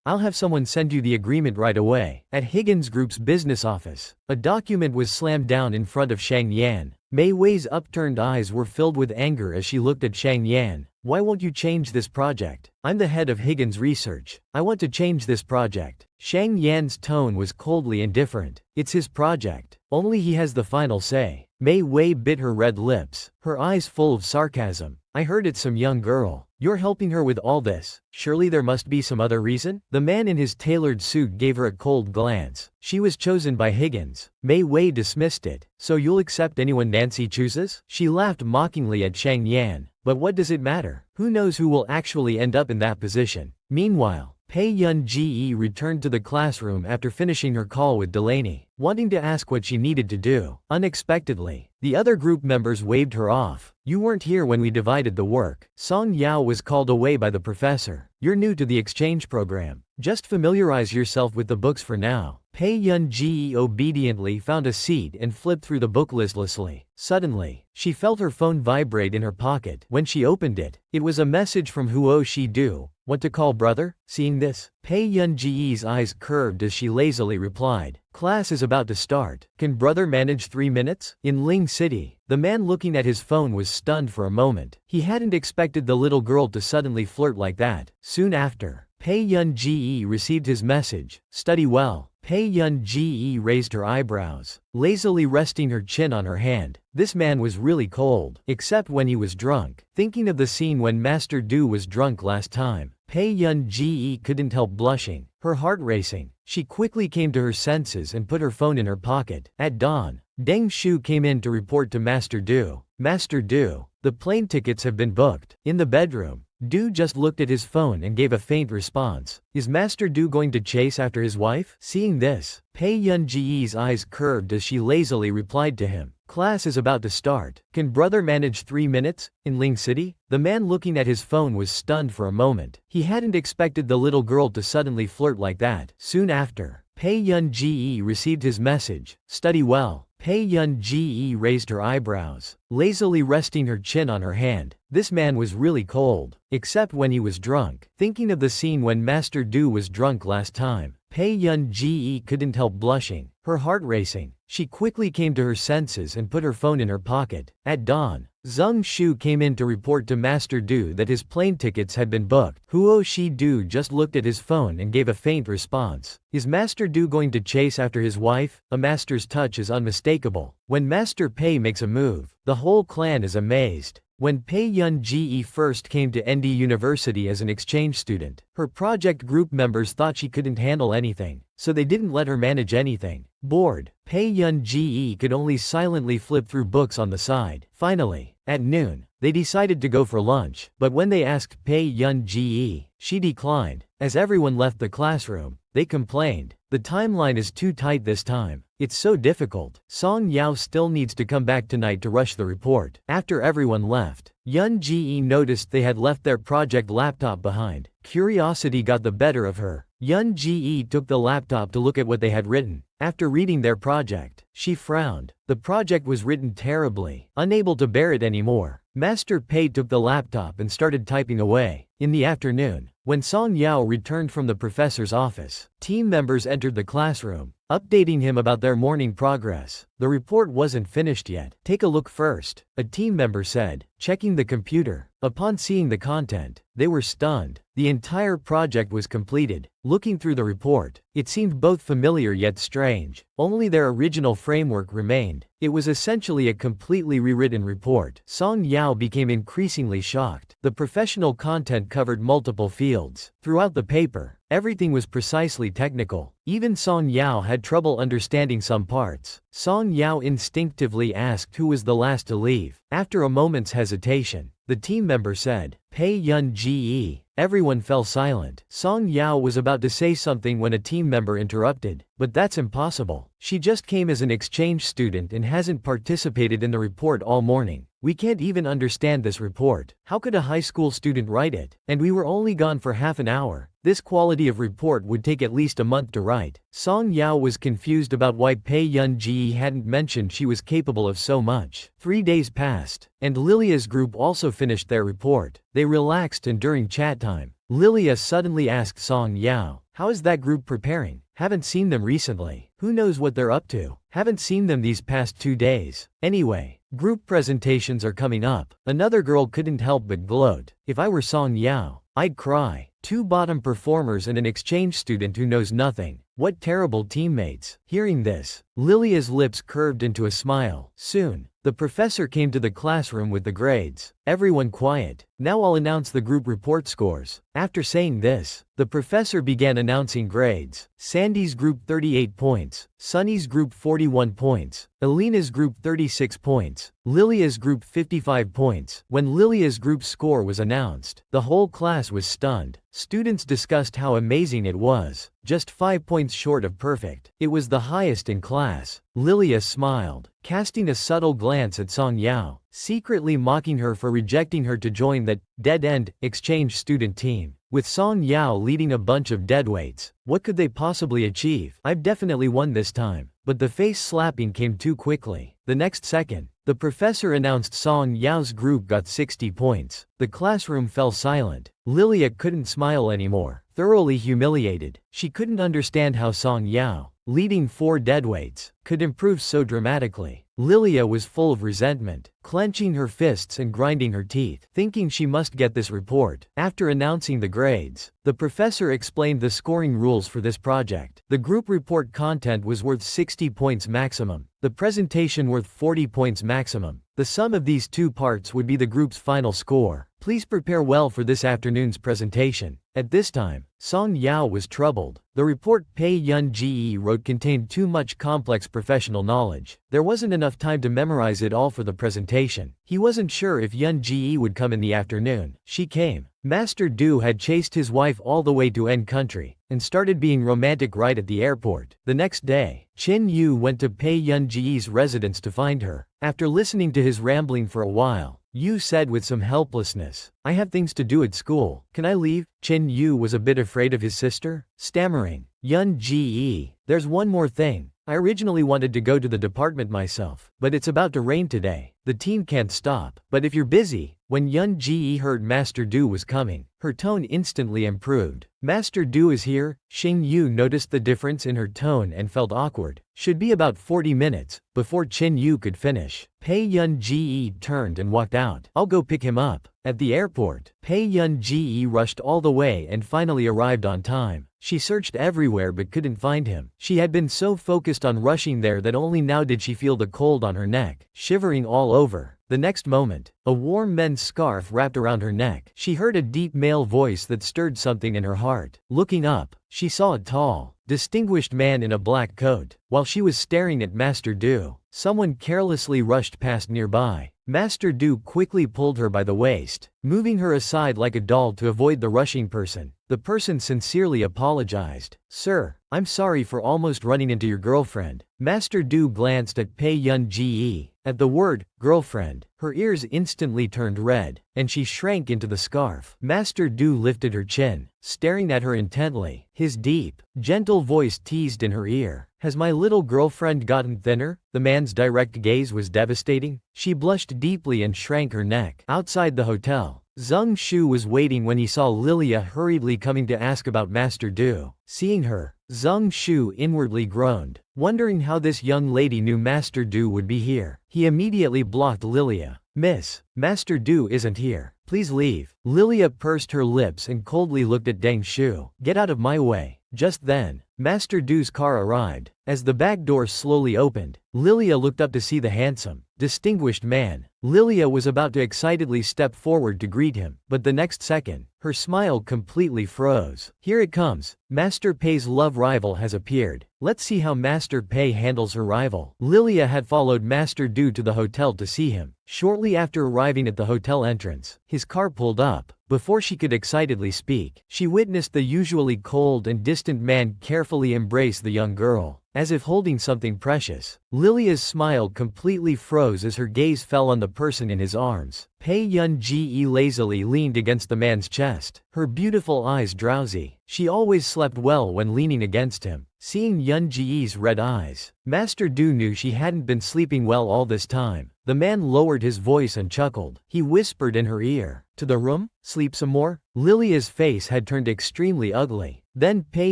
I'll have someone send you the agreement right away. At Higgins Group's business office, a document was slammed down in front of Shang Yan. Mei Wei's upturned eyes were filled with anger as she looked at Shang Yan. Why won't you change this project? I'm the head of Higgins Research. I want to change this project. Shang Yan's tone was coldly indifferent. It's his project. Only he has the final say. Mei Wei bit her red lips, her eyes full of sarcasm. I heard it's some young girl. You're helping her with all this. Surely there must be some other reason? The man in his tailored suit gave her a cold glance. She was chosen by Higgins. Mei Wei dismissed it. So you'll accept anyone Nancy chooses? She laughed mockingly at Shang Yan. But what does it matter? Who knows who will actually end up in that position? Meanwhile, Pei Yun-ji returned to the classroom after finishing her call with Delaney, wanting to ask what she needed to do. Unexpectedly, the other group members waved her off. You weren't here when we divided the work. Song Yao was called away by the professor. You're new to the exchange program. Just familiarize yourself with the books for now. Pei Yun-ji obediently found a seat and flipped through the book listlessly. Suddenly, she felt her phone vibrate in her pocket. When she opened it, it was a message from Huo Shi-du. What to call brother? Seeing this, Pei Yun-ji's eyes curved as she lazily replied. Class is about to start. Can brother manage 3 minutes? In Ling City, the man looking at his phone was stunned for a moment. He hadn't expected the little girl to suddenly flirt like that. Soon after, Pei Yun-ji received his message. Study well. Pei Yun-ji raised her eyebrows, lazily resting her chin on her hand. This man was really cold, except when he was drunk. Thinking of the scene when Master Du was drunk last time, Pei Yun-ji couldn't help blushing, her heart racing. She quickly came to her senses and put her phone in her pocket. At dawn, Deng Shu came in to report to Master Du. Master Du, the plane tickets have been booked. In the bedroom, Du just looked at his phone and gave a faint response. Is Master Du going to chase after his wife? Seeing this, Pei Yun-ji's eyes curved as she lazily replied to him. Class is about to start. Can brother manage 3 minutes? In Ling City, the man looking at his phone was stunned for a moment. He hadn't expected the little girl to suddenly flirt like that. Soon after, Pei Yun-ji received his message. Study well. Pei Yun-ji raised her eyebrows, lazily resting her chin on her hand. This man was really cold, except when he was drunk. Thinking of the scene when Master Du was drunk last time, Pei Yun-ji couldn't help blushing, her heart racing. She quickly came to her senses and put her phone in her pocket. At dawn, Zheng Shu came in to report to Master Du that his plane tickets had been booked. Huo Shi-du just looked at his phone and gave a faint response. Is Master Du going to chase after his wife? A master's touch is unmistakable. When Master Pei makes a move, the whole clan is amazed. When Pei Yun-ji first came to ND University as an exchange student, her project group members thought she couldn't handle anything, so they didn't let her manage anything. Bored, Pei Yun-ji could only silently flip through books on the side. Finally, at noon, they decided to go for lunch, but when they asked Pei Yun-ji, she declined. As everyone left the classroom, they complained. The timeline is too tight this time. It's so difficult. Song Yao still needs to come back tonight to rush the report. After everyone left, Yun-ji noticed they had left their project laptop behind. Curiosity got the better of her. Yun-ji took the laptop to look at what they had written. After reading their project, she frowned. The project was written terribly. Unable to bear it anymore, Master Pei took the laptop and started typing away. In the afternoon, when Song Yao returned from the professor's office, team members entered the classroom, updating him about their morning progress. The report wasn't finished yet. Take a look first, a team member said, checking the computer. Upon seeing the content, they were stunned. The entire project was completed. Looking through the report, it seemed both familiar yet strange. Only their original framework remained. It was essentially a completely rewritten report. Song Yao became increasingly shocked. The professional content covered multiple fields. Throughout the paper, everything was precisely technical. Even Song Yao had trouble understanding some parts. Song Yao instinctively asked who was the last to leave. After a moment's hesitation, the team member said, Pei Yun-ji. Everyone fell silent. Song Yao was about to say something when a team member interrupted. But that's impossible. She just came as an exchange student and hasn't participated in the report all morning. We can't even understand this report. How could a high school student write it? And we were only gone for half an hour. This quality of report would take at least a month to write. Song Yao was confused about why Pei Yun-ji hadn't mentioned she was capable of so much. 3 days passed, and Lilia's group also finished their report. They relaxed, and during chat time, Lilia suddenly asked Song Yao, how is that group preparing? Haven't seen them recently. Who knows what they're up to? Haven't seen them these past 2 days. Anyway, group presentations are coming up. Another girl couldn't help but gloat. If I were Song Yao, I'd cry. 2 bottom performers and an exchange student who knows nothing. What terrible teammates. Hearing this, Lilia's lips curved into a smile. Soon, the professor came to the classroom with the grades. Everyone quiet. Now I'll announce the group report scores. After saying this, the professor began announcing grades. Sandy's group 38 points, Sunny's group 41 points, Alina's group 36 points, Lilia's group 55 points. When Lilia's group score was announced, the whole class was stunned. Students discussed how amazing it was, just 5 points short of perfect. It was the highest in class. Lilia smiled, casting a subtle glance at Song Yao, secretly mocking her for rejecting her to join that dead-end exchange student team. With Song Yao leading a bunch of deadweights, what could they possibly achieve? I've definitely won this time. But the face slapping came too quickly. The next second, the professor announced Song Yao's group got 60 points. The classroom fell silent. Lilia couldn't smile anymore. Thoroughly humiliated, she couldn't understand how Song Yao, leading 4 deadweights, could improve so dramatically. Lilia was full of resentment, clenching her fists and grinding her teeth, thinking she must get this report. After announcing the grades, the professor explained the scoring rules for this project. The group report content was worth 60 points maximum, the presentation worth 40 points maximum. The sum of these 2 parts would be the group's final score. Please prepare well for this afternoon's presentation. At this time, Song Yao was troubled. The report Pei Yun Ge wrote contained too much complex professional knowledge. There wasn't enough time to memorize it all for the presentation. He wasn't sure if Yun Ge would come in the afternoon. She came. Master Du had chased his wife all the way to N country, and started being romantic right at the airport. The next day, Qin Yu went to Pei Yun Ge's residence to find her. After listening to his rambling for a while, Yu said with some helplessness, "I have things to do at school. Can I leave?" Qin Yu was a bit afraid of his sister. Stammering, "Yun Ge, there's one more thing. I originally wanted to go to the department myself, but it's about to rain today. The team can't stop. But if you're busy." When Yun Ge heard Master Du was coming, her tone instantly improved. "Master Du is here?" Xing Yu noticed the difference in her tone and felt awkward. Should be about 40 minutes, before Qin Yu could finish. Pei Yun Ge turned and walked out. "I'll go pick him up." At the airport, Pei Yun Ge rushed all the way and finally arrived on time. She searched everywhere but couldn't find him. She had been so focused on rushing there that only now did she feel the cold on her neck, shivering all over. The next moment, a warm men's scarf wrapped around her neck. She heard a deep male voice that stirred something in her heart. Looking up, she saw a tall, distinguished man in a black coat. While she was staring at Master Du, someone carelessly rushed past nearby. Master Du quickly pulled her by the waist, moving her aside like a doll to avoid the rushing person. The person sincerely apologized. "Sir, I'm sorry for almost running into your girlfriend." Master Du glanced at Pei Yun Ge. At the word, girlfriend, her ears instantly turned red, and she shrank into the scarf. Master Du lifted her chin, staring at her intently. His deep, gentle voice teased in her ear. "Has my little girlfriend gotten thinner?" The man's direct gaze was devastating. She blushed deeply and shrank her neck. Outside the hotel, Zheng Shu was waiting when he saw Lilia hurriedly coming to ask about Master Du. Seeing her, Zheng Shu inwardly groaned, wondering how this young lady knew Master Du would be here. He immediately blocked Lilia. "Miss, Master Du isn't here. Please leave." Lilia pursed her lips and coldly looked at Deng Shu. "Get out of my way." Just then, Master Du's car arrived. As the back door slowly opened, Lilia looked up to see the handsome, distinguished man. Lilia was about to excitedly step forward to greet him, but the next second, her smile completely froze. "Here it comes. Master Pei's love rival has appeared. Let's see how Master Pei handles her rival." Lilia had followed Master Du to the hotel to see him. Shortly after arriving at the hotel entrance, his car pulled up. Before she could excitedly speak, she witnessed the usually cold and distant man carefully embrace the young girl, as if holding something precious. Lilia's smile completely froze as her gaze fell on the person in his arms. Pei Yun Ge lazily leaned against the man's chest, her beautiful eyes drowsy. She always slept well when leaning against him. Seeing Yun Ge's red eyes, Master Du knew she hadn't been sleeping well all this time. The man lowered his voice and chuckled. He whispered in her ear, "To the room? Sleep some more?" Lilia's face had turned extremely ugly. Then Pei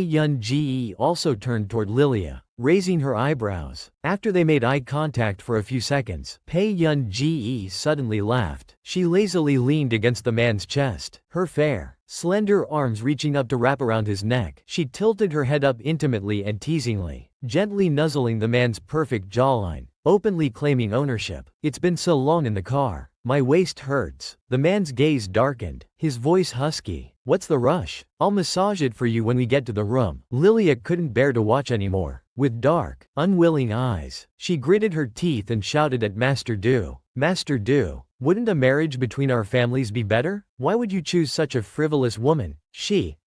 Yun Ge also turned toward Lilia, raising her eyebrows. After they made eye contact for a few seconds, Pei Yun Ge suddenly laughed. She lazily leaned against the man's chest. Her fair, slender arms reaching up to wrap around his neck. She tilted her head up intimately and teasingly, gently nuzzling the man's perfect jawline, openly claiming ownership. It's been so long in the car. My waist hurts. The man's gaze darkened, his voice husky. What's the rush? I'll massage it for you when we get to the room. Lilia couldn't bear to watch anymore. With dark, unwilling eyes, she gritted her teeth and shouted at Master Du. Master Du, wouldn't a marriage between our families be better? Why would you choose such a frivolous woman?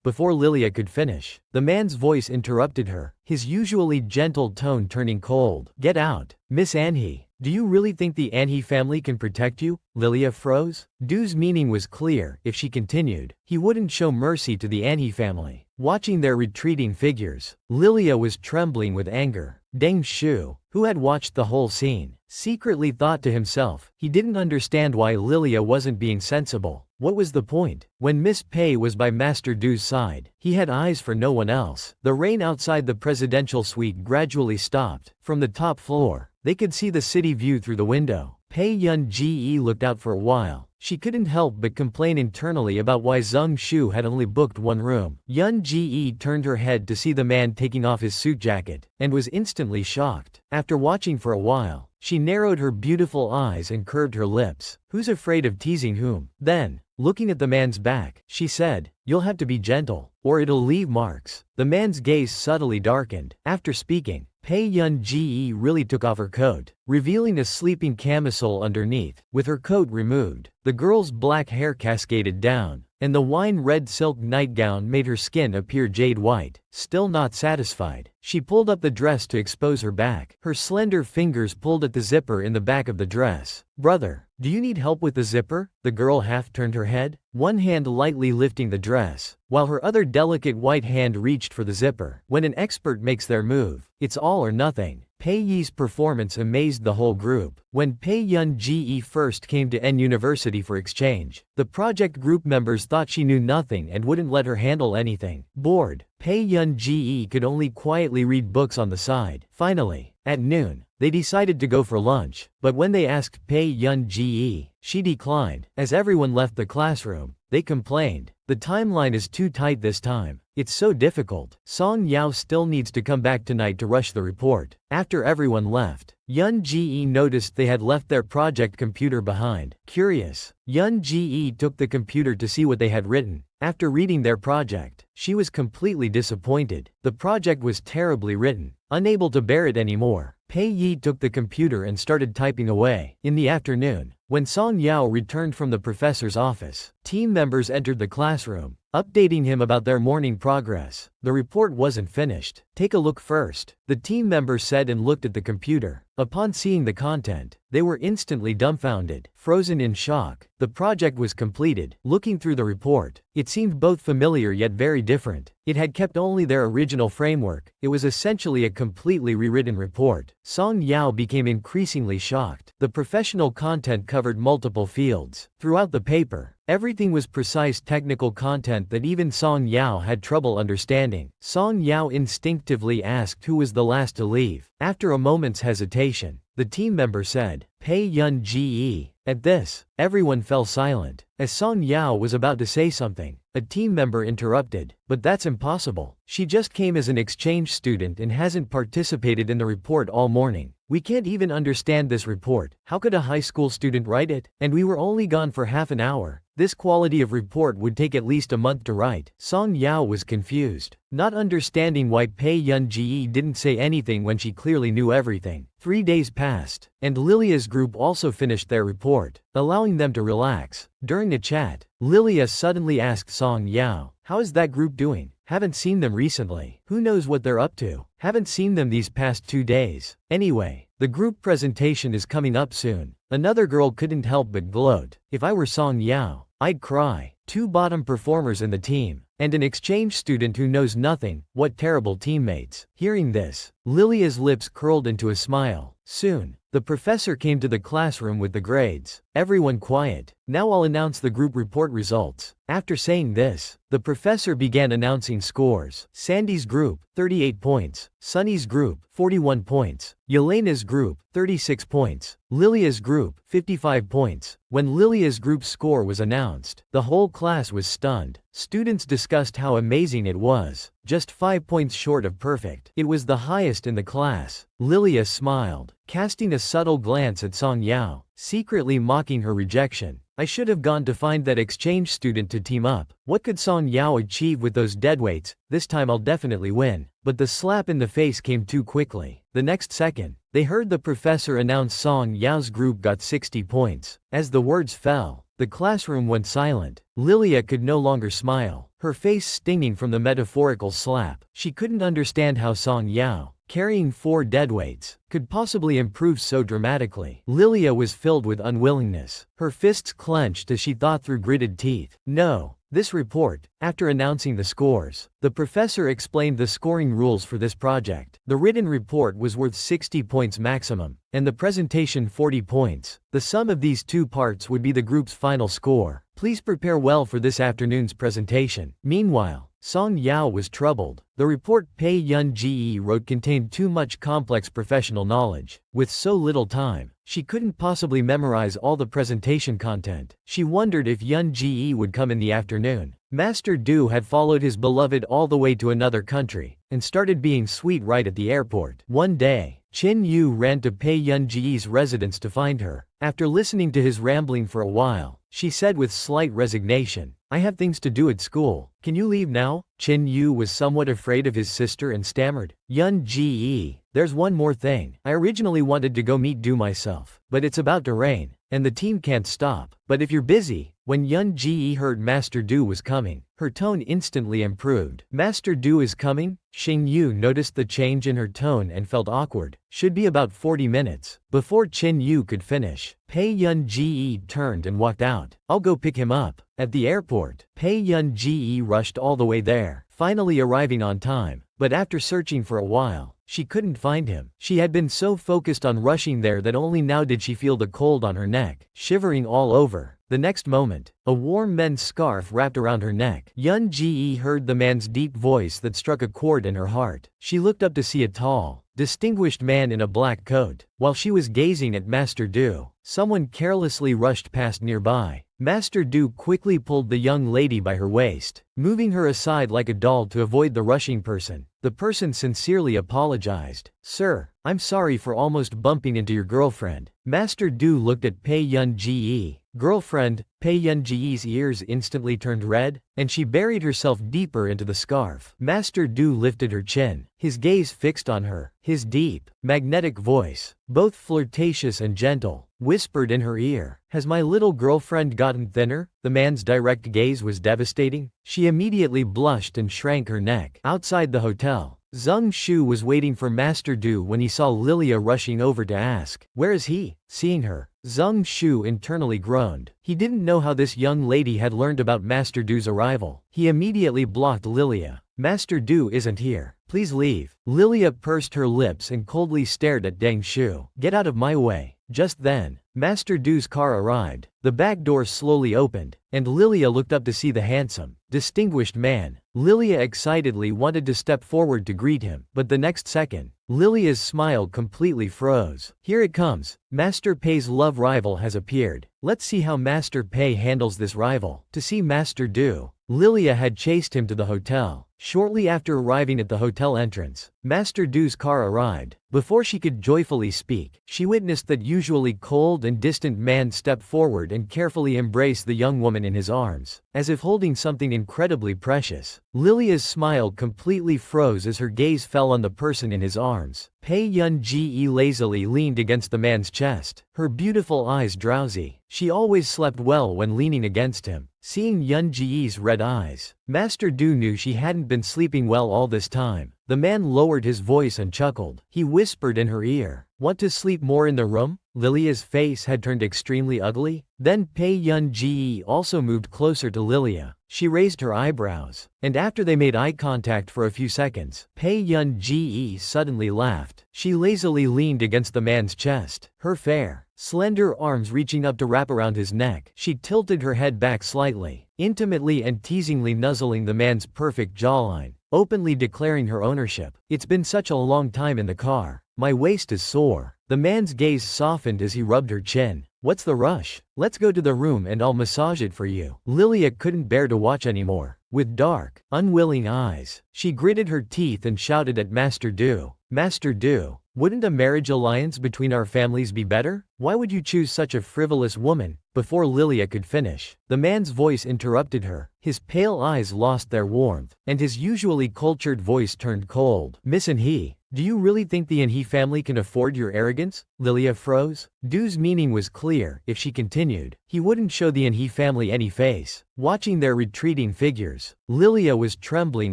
Before Lilia could finish, the man's voice interrupted her, his usually gentle tone turning cold. Get out, Miss Anhee. Do you really think the Anhee family can protect you? Lilia froze. Du's meaning was clear. If she continued, he wouldn't show mercy to the Anhee family. Watching their retreating figures, Lilia was trembling with anger. Deng Shu, who had watched the whole scene, secretly thought to himself, he didn't understand why Lilia wasn't being sensible. What was the point? When Miss Pei was by Master Du's side, he had eyes for no one else. The rain outside the presidential suite gradually stopped. From the top floor, they could see the city view through the window. Pei Yun-ji looked out for a while. She couldn't help but complain internally about why Zheng Shu had only booked one room. Yun-ji turned her head to see the man taking off his suit jacket, and was instantly shocked. After watching for a while, she narrowed her beautiful eyes and curved her lips. Who's afraid of teasing whom? Then, looking at the man's back, she said, you'll have to be gentle, or it'll leave marks. The man's gaze subtly darkened. After speaking, Pei Yun-ji really took off her coat, revealing a sleeping camisole underneath. With her coat removed, the girl's black hair cascaded down, and the wine-red silk nightgown made her skin appear jade white. Still not satisfied, she pulled up the dress to expose her back. Her slender fingers pulled at the zipper in the back of the dress. Brother, do you need help with the zipper? The girl half turned her head, one hand lightly lifting the dress, while her other delicate white hand reached for the zipper. When an expert makes their move, it's all or nothing. Pei Yi's performance amazed the whole group. When Pei Yun-ji first came to N University for exchange, the project group members thought she knew nothing and wouldn't let her handle anything. Bored, Pei Yun-ji could only quietly read books on the side. Finally, at noon, they decided to go for lunch, but when they asked Pei Yun-ji, she declined. As everyone left the classroom, they complained, the timeline is too tight this time. It's so difficult. Song Yao still needs to come back tonight to rush the report. After everyone left, Yun-ji noticed they had left their project computer behind. Curious, Yun-ji took the computer to see what they had written. After reading their project, she was completely disappointed. The project was terribly written. Unable to bear it anymore, Pei Yi took the computer and started typing away. In the afternoon, when Song Yao returned from the professor's office, team members entered the classroom, updating him about their morning progress. The report wasn't finished. Take a look first, the team member said and looked at the computer. Upon seeing the content, they were instantly dumbfounded, frozen in shock. The project was completed. Looking through the report, it seemed both familiar yet very different. It had kept only their original framework. It was essentially a completely rewritten report. Song Yao became increasingly shocked. The professional content covered multiple fields. Throughout the paper, everything was precise technical content that even Song Yao had trouble understanding. Song Yao instinctively asked who was the last to leave. After a moment's hesitation, the team member said, Pei Yun-ji. At this, everyone fell silent. As Song Yao was about to say something, a team member interrupted. But that's impossible. She just came as an exchange student and hasn't participated in the report all morning. We can't even understand this report. How could a high school student write it? And we were only gone for half an hour. This quality of report would take at least a month to write. Song Yao was confused, not understanding why Pei Yun-ji didn't say anything when she clearly knew everything. 3 days passed, and Lilia's group also finished their report, allowing them to relax. During a chat, Lilia suddenly asked Song Yao, how is that group doing? Haven't seen them recently. Who knows what they're up to? Haven't seen them these past 2 days. Anyway, the group presentation is coming up soon. Another girl couldn't help but gloat. If I were Song Yao, I'd cry. 2 bottom performers in the team, and an exchange student who knows nothing. What terrible teammates. Hearing this, Lilia's lips curled into a smile. Soon, the professor came to the classroom with the grades. Everyone quiet. Now I'll announce the group report results. After saying this, the professor began announcing scores. Sandy's group, 38 points. Sunny's group, 41 points. Yelena's group, 36 points. Lilia's group, 55 points. When Lilia's group's score was announced, the whole class was stunned. Students discussed how amazing it was. Just 5 points short of perfect. It was the highest in the class. Lilia smiled, casting a subtle glance at Song Yao, secretly mocking her rejection. I should have gone to find that exchange student to team up. What could Song Yao achieve with those deadweights? This time I'll definitely win. But the slap in the face came too quickly. The next second, they heard the professor announce Song Yao's group got 60 points. As the words fell, the classroom went silent. Lilia could no longer smile, her face stinging from the metaphorical slap. She couldn't understand how Song Yao, carrying 4 deadweights, could possibly improve so dramatically. Lilia was filled with unwillingness. Her fists clenched as she thought through gritted teeth. No. This report, after announcing the scores, the professor explained the scoring rules for this project. The written report was worth 60 points maximum, and the presentation 40 points. The sum of these 2 parts would be the group's final score. Please prepare well for this afternoon's presentation. Meanwhile, Song Yao was troubled. The report Pei Yun Ge wrote contained too much complex professional knowledge. With so little time, she couldn't possibly memorize all the presentation content. She wondered if Yun Ge would come in the afternoon. Master Du had followed his beloved all the way to another country, and started being sweet right at the airport. One day, Qin Yu ran to Pei Yun Ge's residence to find her. After listening to his rambling for a while, she said with slight resignation, I have things to do at school. Can you leave now? Qin Yu was somewhat afraid of his sister and stammered, Yun Ge, there's one more thing. I originally wanted to go meet Du myself, but it's about to rain, and the team can't stop. But if you're busy. When Yun Ge heard Master Du was coming, her tone instantly improved. Master Du is coming? Xing Yu noticed the change in her tone and felt awkward. Should be about 40 minutes. Before Qin Yu could finish, Pei Yun Ge turned and walked out. I'll go pick him up. At the airport, Pei Yun Ge rushed all the way there, finally arriving on time. But after searching for a while, she couldn't find him. She had been so focused on rushing there that only now did she feel the cold on her neck, shivering all over. The next moment, a warm men's scarf wrapped around her neck. Yun Ge heard the man's deep voice that struck a chord in her heart. She looked up to see a tall, distinguished man in a black coat. While she was gazing at Master Du, someone carelessly rushed past nearby. Master Du quickly pulled the young lady by her waist, moving her aside like a doll to avoid the rushing person. The person sincerely apologized. Sir, I'm sorry for almost bumping into your girlfriend. Master Du looked at Pei Yun Ge. Girlfriend? Pei Yun Ge's ears instantly turned red, and she buried herself deeper into the scarf. Master Du lifted her chin, his gaze fixed on her. His deep, magnetic voice, both flirtatious and gentle, whispered in her ear, Has my little girlfriend gotten thinner? The man's direct gaze was devastating. She immediately blushed and shrank her neck. Outside the hotel, Zheng Shu was waiting for Master Du when he saw Lilia rushing over to ask, Where is he? Seeing her, Zheng Shu internally groaned. He didn't know how this young lady had learned about Master Du's arrival. He immediately blocked Lilia. Master Du isn't here. Please leave. Lilia pursed her lips and coldly stared at Deng Shu. Get out of my way. Just then, Master Du's car arrived. The back door slowly opened, and Lilia looked up to see the handsome, distinguished man. Lilia excitedly wanted to step forward to greet him, but the next second, Lilia's smile completely froze. Here it comes. Master Pei's love rival has appeared. Let's see how Master Pei handles this rival. To see Master Du, Lilia had chased him to the hotel. Shortly after arriving at the hotel entrance, Master Du's car arrived. Before she could joyfully speak, she witnessed that usually cold and distant man step forward and carefully embrace the young woman in his arms, as if holding something incredibly precious. Lilia's smile completely froze as her gaze fell on the person in his arms. Pei Yun Ge lazily leaned against the man's chest, her beautiful eyes drowsy. She always slept well when leaning against him. Seeing Yun Ge's red eyes, Master Du knew she hadn't been sleeping well all this time. The man lowered his voice and chuckled. He whispered in her ear, Want to sleep more in the room? Lilia's face had turned extremely ugly. Then Pei Yun Ge also moved closer to Lilia. She raised her eyebrows, and after they made eye contact for a few seconds, Pei Yun Ge suddenly laughed. She lazily leaned against the man's chest, her fair, slender arms reaching up to wrap around his neck. She tilted her head back slightly, intimately and teasingly nuzzling the man's perfect jawline, openly declaring her ownership. It's been such a long time in the car. My waist is sore. The man's gaze softened as he rubbed her chin. What's the rush? Let's go to the room and I'll massage it for you. Lilia couldn't bear to watch anymore. With dark, unwilling eyes, she gritted her teeth and shouted at Master Du. Master Du, wouldn't a marriage alliance between our families be better? Why would you choose such a frivolous woman? Before Lilia could finish, the man's voice interrupted her. His pale eyes lost their warmth, and his usually cultured voice turned cold. Miss He, do you really think the He family can afford your arrogance? Lilia froze. Du's meaning was clear. If she continued, he wouldn't show the He family any face. Watching their retreating figures, Lilia was trembling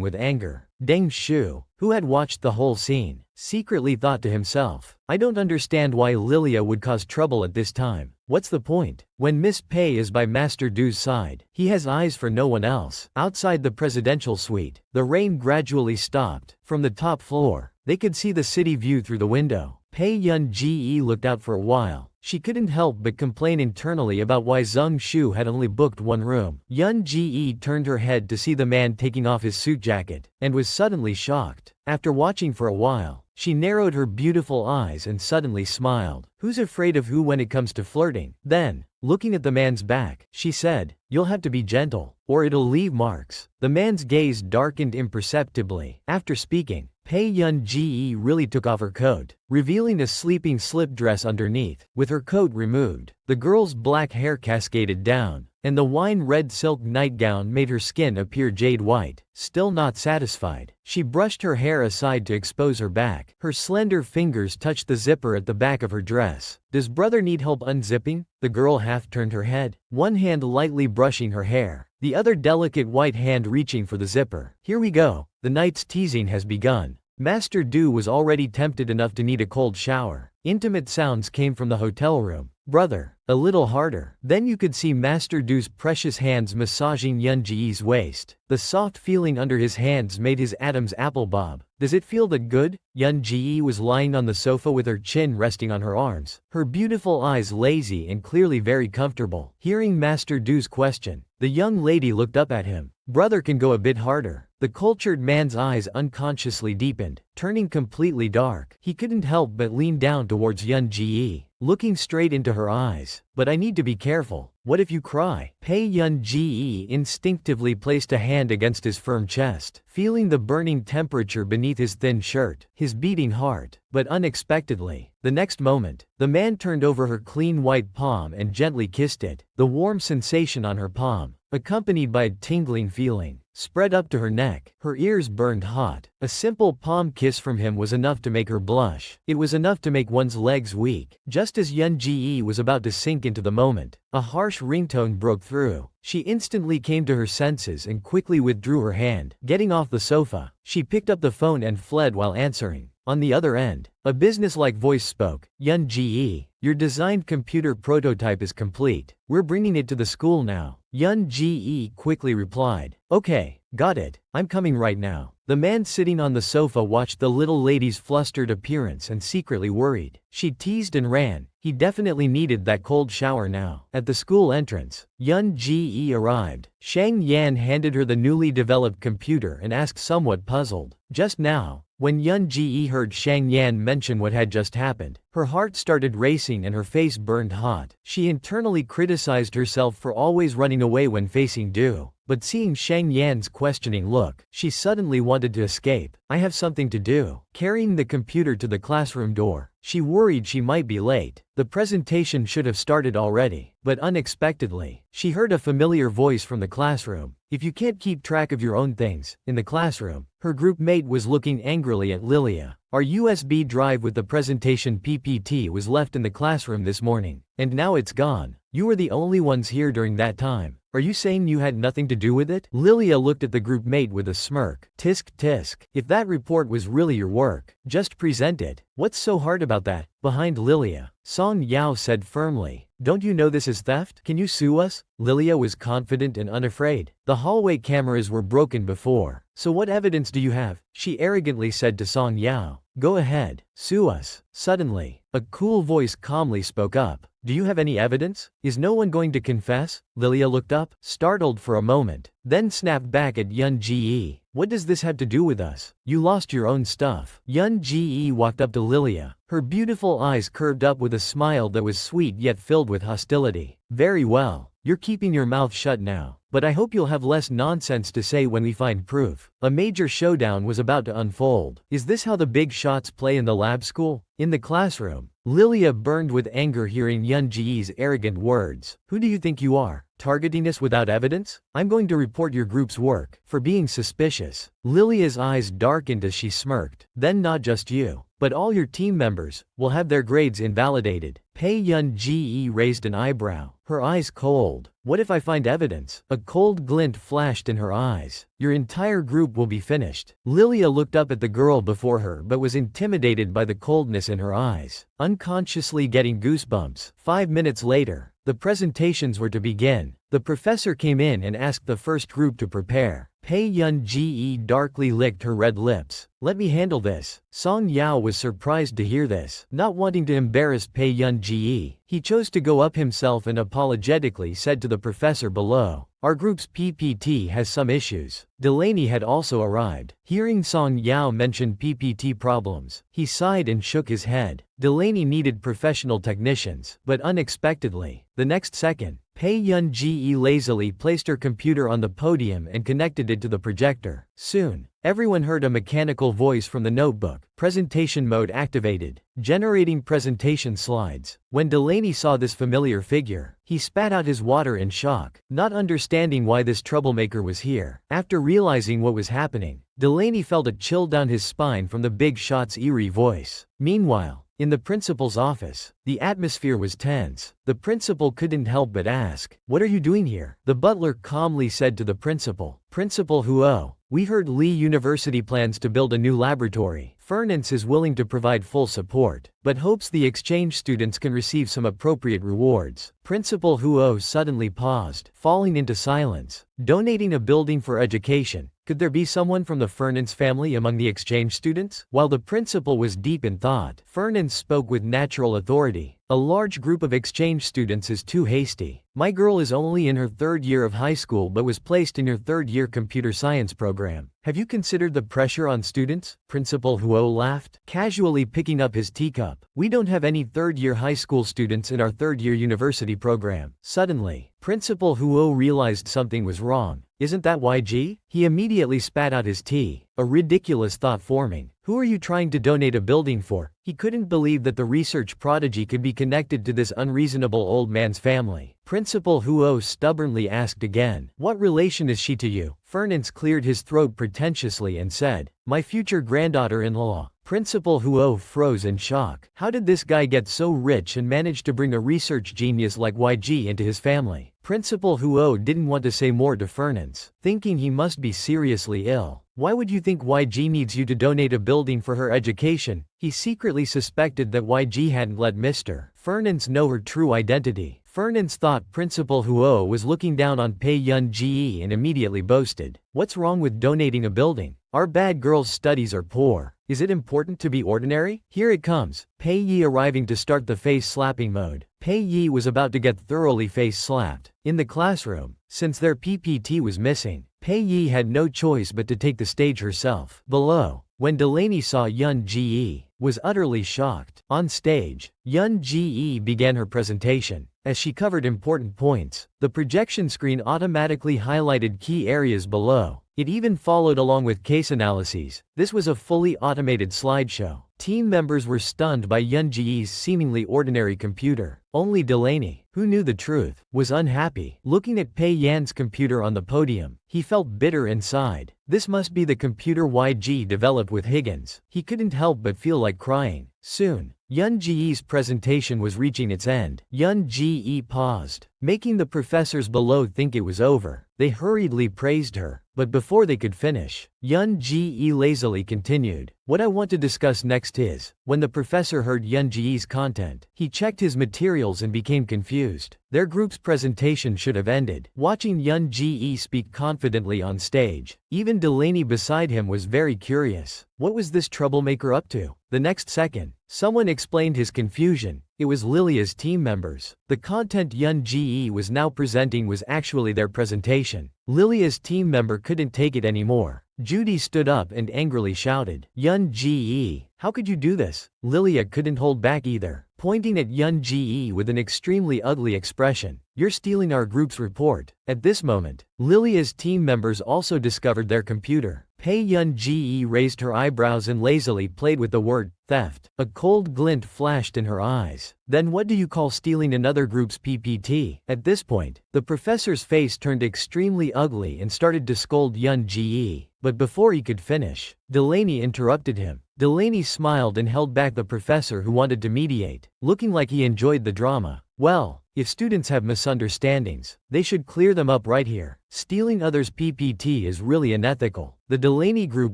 with anger. Deng Shu, who had watched the whole scene, secretly thought to himself, I don't understand why Lilia would cause trouble at this time. What's the point? When Miss Pei is by Master Du's side, he has eyes for no one else. Outside the presidential suite, the rain gradually stopped. From the top floor, they could see the city view through the window. Pei Yun-ji looked out for a while. She couldn't help but complain internally about why Zheng Shu had only booked one room. Yun-ji turned her head to see the man taking off his suit jacket, and was suddenly shocked. After watching for a while, she narrowed her beautiful eyes and suddenly smiled. Who's afraid of who when it comes to flirting? Then, looking at the man's back, she said, you'll have to be gentle, or it'll leave marks. The man's gaze darkened imperceptibly. After speaking, Pei Yun-ji really took off her coat, revealing a sleeping slip dress underneath. With her coat removed, the girl's black hair cascaded down, and the wine-red silk nightgown made her skin appear jade white. Still not satisfied, she brushed her hair aside to expose her back. Her slender fingers touched the zipper at the back of her dress. Does brother need help unzipping? The girl half turned her head, one hand lightly brushing her hair, the other delicate white hand reaching for the zipper. Here we go. The night's teasing has begun. Master Du was already tempted enough to need a cold shower. Intimate sounds came from the hotel room. Brother, a little harder. Then you could see Master Du's precious hands massaging Yun-ji's waist. The soft feeling under his hands made his Adam's apple bob. Does it feel that good? Yun-ji was lying on the sofa with her chin resting on her arms, her beautiful eyes lazy and clearly very comfortable. Hearing Master Du's question, the young lady looked up at him. Brother can go a bit harder. The cultured man's eyes unconsciously deepened, turning completely dark. He couldn't help but lean down towards Yun-ji, looking straight into her eyes. But I need to be careful. What if you cry? Pei Yun-ji instinctively placed a hand against his firm chest, feeling the burning temperature beneath his thin shirt, his beating heart. But unexpectedly, the next moment, the man turned over her clean white palm and gently kissed it. The warm sensation on her palm, accompanied by a tingling feeling, spread up to her neck. Her ears burned hot. A simple palm kiss from him was enough to make her blush. It was enough to make one's legs weak. Just as Yun-ji was about to sink into the moment, a harsh ringtone broke through. She instantly came to her senses and quickly withdrew her hand. Getting off the sofa, she picked up the phone and fled while answering. On the other end, a businesslike voice spoke. Yun-ji, your designed computer prototype is complete. We're bringing it to the school now. Yun-ji quickly replied. Okay, got it. I'm coming right now. The man sitting on the sofa watched the little lady's flustered appearance and secretly worried. She teased and ran. He definitely needed that cold shower now. At the school entrance, Yun-ji arrived. Shang Yan handed her the newly developed computer and asked, somewhat puzzled. Just now, when Yun-ji heard Shang Yan mention what had just happened, her heart started racing and her face burned hot. She internally criticized herself for always running away when facing Du. But seeing Shang Yan's questioning look, she suddenly wanted to escape. I have something to do. Carrying the computer to the classroom door, she worried she might be late. The presentation should have started already. But unexpectedly, she heard a familiar voice from the classroom. If you can't keep track of your own things. In the classroom, her group mate was looking angrily at Lilia. Our USB drive with the presentation PPT was left in the classroom this morning, and now it's gone. You were the only ones here during that time. Are you saying you had nothing to do with it? Lilia looked at the group mate with a smirk. Tisk tisk. If that report was really your work, just present it. What's so hard about that? Behind Lilia, Song Yao said firmly. Don't you know this is theft? Can you sue us? Lilia was confident and unafraid. The hallway cameras were broken before. So what evidence do you have? She arrogantly said to Song Yao. Go ahead, sue us. Suddenly, a cool voice calmly spoke up. Do you have any evidence? Is no one going to confess? Lilia looked up, startled for a moment, then snapped back at Yun Ji. What does this have to do with us? You lost your own stuff. Yun Ji walked up to Lilia, her beautiful eyes curved up with a smile that was sweet yet filled with hostility. Very well. You're keeping your mouth shut now, but I hope you'll have less nonsense to say when we find proof. A major showdown was about to unfold. Is this how the big shots play in the lab school? In the classroom, Lilia burned with anger hearing Yun Ji's arrogant words. Who do you think you are? Targeting us without evidence? I'm going to report your group's work for being suspicious. Lilia's eyes darkened as she smirked. Then not just you, but all your team members will have their grades invalidated. Pei Yun Ji raised an eyebrow, her eyes cold. What if I find evidence? A cold glint flashed in her eyes. Your entire group will be finished. Lilia looked up at the girl before her but was intimidated by the coldness in her eyes, unconsciously getting goosebumps. 5 minutes later, the presentations were to begin. The professor came in and asked the first group to prepare. Pei Yun Ji darkly licked her red lips. Let me handle this. Song Yao was surprised to hear this. Not wanting to embarrass Pei Yun Ji, he chose to go up himself and apologetically said to the professor below, our group's PPT has some issues. Delaney had also arrived. Hearing Song Yao mention PPT problems, he sighed and shook his head. Delaney needed professional technicians, but unexpectedly, the next second, Pei Yun Ji lazily placed her computer on the podium and connected it to the projector. Soon, everyone heard a mechanical voice from the notebook. Presentation mode activated, generating presentation slides. When Delaney saw this familiar figure, he spat out his water in shock, not understanding why this troublemaker was here. After realizing what was happening, Delaney felt a chill down his spine from the big shot's eerie voice. Meanwhile, in the principal's office, the atmosphere was tense. The principal couldn't help but ask, "What are you doing here?" The butler calmly said to the principal, "Principal Huo, we heard Lee University plans to build a new laboratory. Furnance is willing to provide full support, but hopes the exchange students can receive some appropriate rewards." Principal Huo suddenly paused, falling into silence. Donating a building for education. Could there be someone from the Furnance family among the exchange students? While the principal was deep in thought, Furnance spoke with natural authority. A large group of exchange students is too hasty. My girl is only in her 3rd year of high school but was placed in your 3rd year computer science program. Have you considered the pressure on students? Principal Huo laughed, casually picking up his teacup. We don't have any 3rd year high school students in our 3rd year university program. Suddenly, Principal Huo realized something was wrong. Isn't that YG? He immediately spat out his tea, a ridiculous thought forming. Who are you trying to donate a building for? He couldn't believe that the research prodigy could be connected to this unreasonable old man's family. Principal Huo stubbornly asked again, what relation is she to you? Furnance cleared his throat pretentiously and said, my future granddaughter-in-law. Principal Huo froze in shock. How did this guy get so rich and manage to bring a research genius like YG into his family? Principal Huo didn't want to say more to Furnance, thinking he must be seriously ill. Why would you think YG needs you to donate a building for her education? He secretly suspected that YG hadn't let Mr. Furnance know her true identity. Furnance thought Principal Huo was looking down on Pei Yun Ji and immediately boasted, what's wrong with donating a building? Our bad girl's studies are poor. Is it important to be ordinary? Here it comes. Pei Yi arriving to start the face-slapping mode. Pei Yi was about to get thoroughly face-slapped. In the classroom, since their PPT was missing, Pei Yi had no choice but to take the stage herself. Below, when Delaney saw Yun Ji, was utterly shocked. On stage, Yun Ji began her presentation. As she covered important points, the projection screen automatically highlighted key areas below. It even followed along with case analyses. This was a fully automated slideshow. Team members were stunned by Yun Ji's seemingly ordinary computer. Only Delaney, who knew the truth, was unhappy. Looking at Pei Yan's computer on the podium, he felt bitter inside. This must be the computer YG developed with Higgins. He couldn't help but feel like crying. Soon, Yun Ji's presentation was reaching its end. Yun Ji paused, making the professors below think it was over. They hurriedly praised her, but before they could finish, Yun Ji lazily continued. What I want to discuss next is, when the professor heard Yun Ji's content, he checked his materials and became confused. Their group's presentation should have ended. Watching Yun Ji speak confidently on stage, even Delaney beside him was very curious. What was this troublemaker up to? The next second, someone explained his confusion. it was Lilia's team members. The content Yun Ji was now presenting was actually their presentation. Lilia's team member couldn't take it anymore. Judy stood up and angrily shouted, "Yun Ji, how could you do this?" Lilia couldn't hold back either, pointing at Yun Ji with an extremely ugly expression. "You're stealing our group's report." At this moment, Lilia's team members also discovered their computer. Pei Yun Ji raised her eyebrows and lazily played with the word theft. A cold glint flashed in her eyes. "Then what do you call stealing another group's PPT?" At this point, the professor's face turned extremely ugly and started to scold Yun Ji. But before he could finish, Delaney interrupted him. Delaney smiled and held back the professor who wanted to mediate, looking like he enjoyed the drama. "Well, if students have misunderstandings, they should clear them up right here. Stealing others' PPT is really unethical. The Delaney group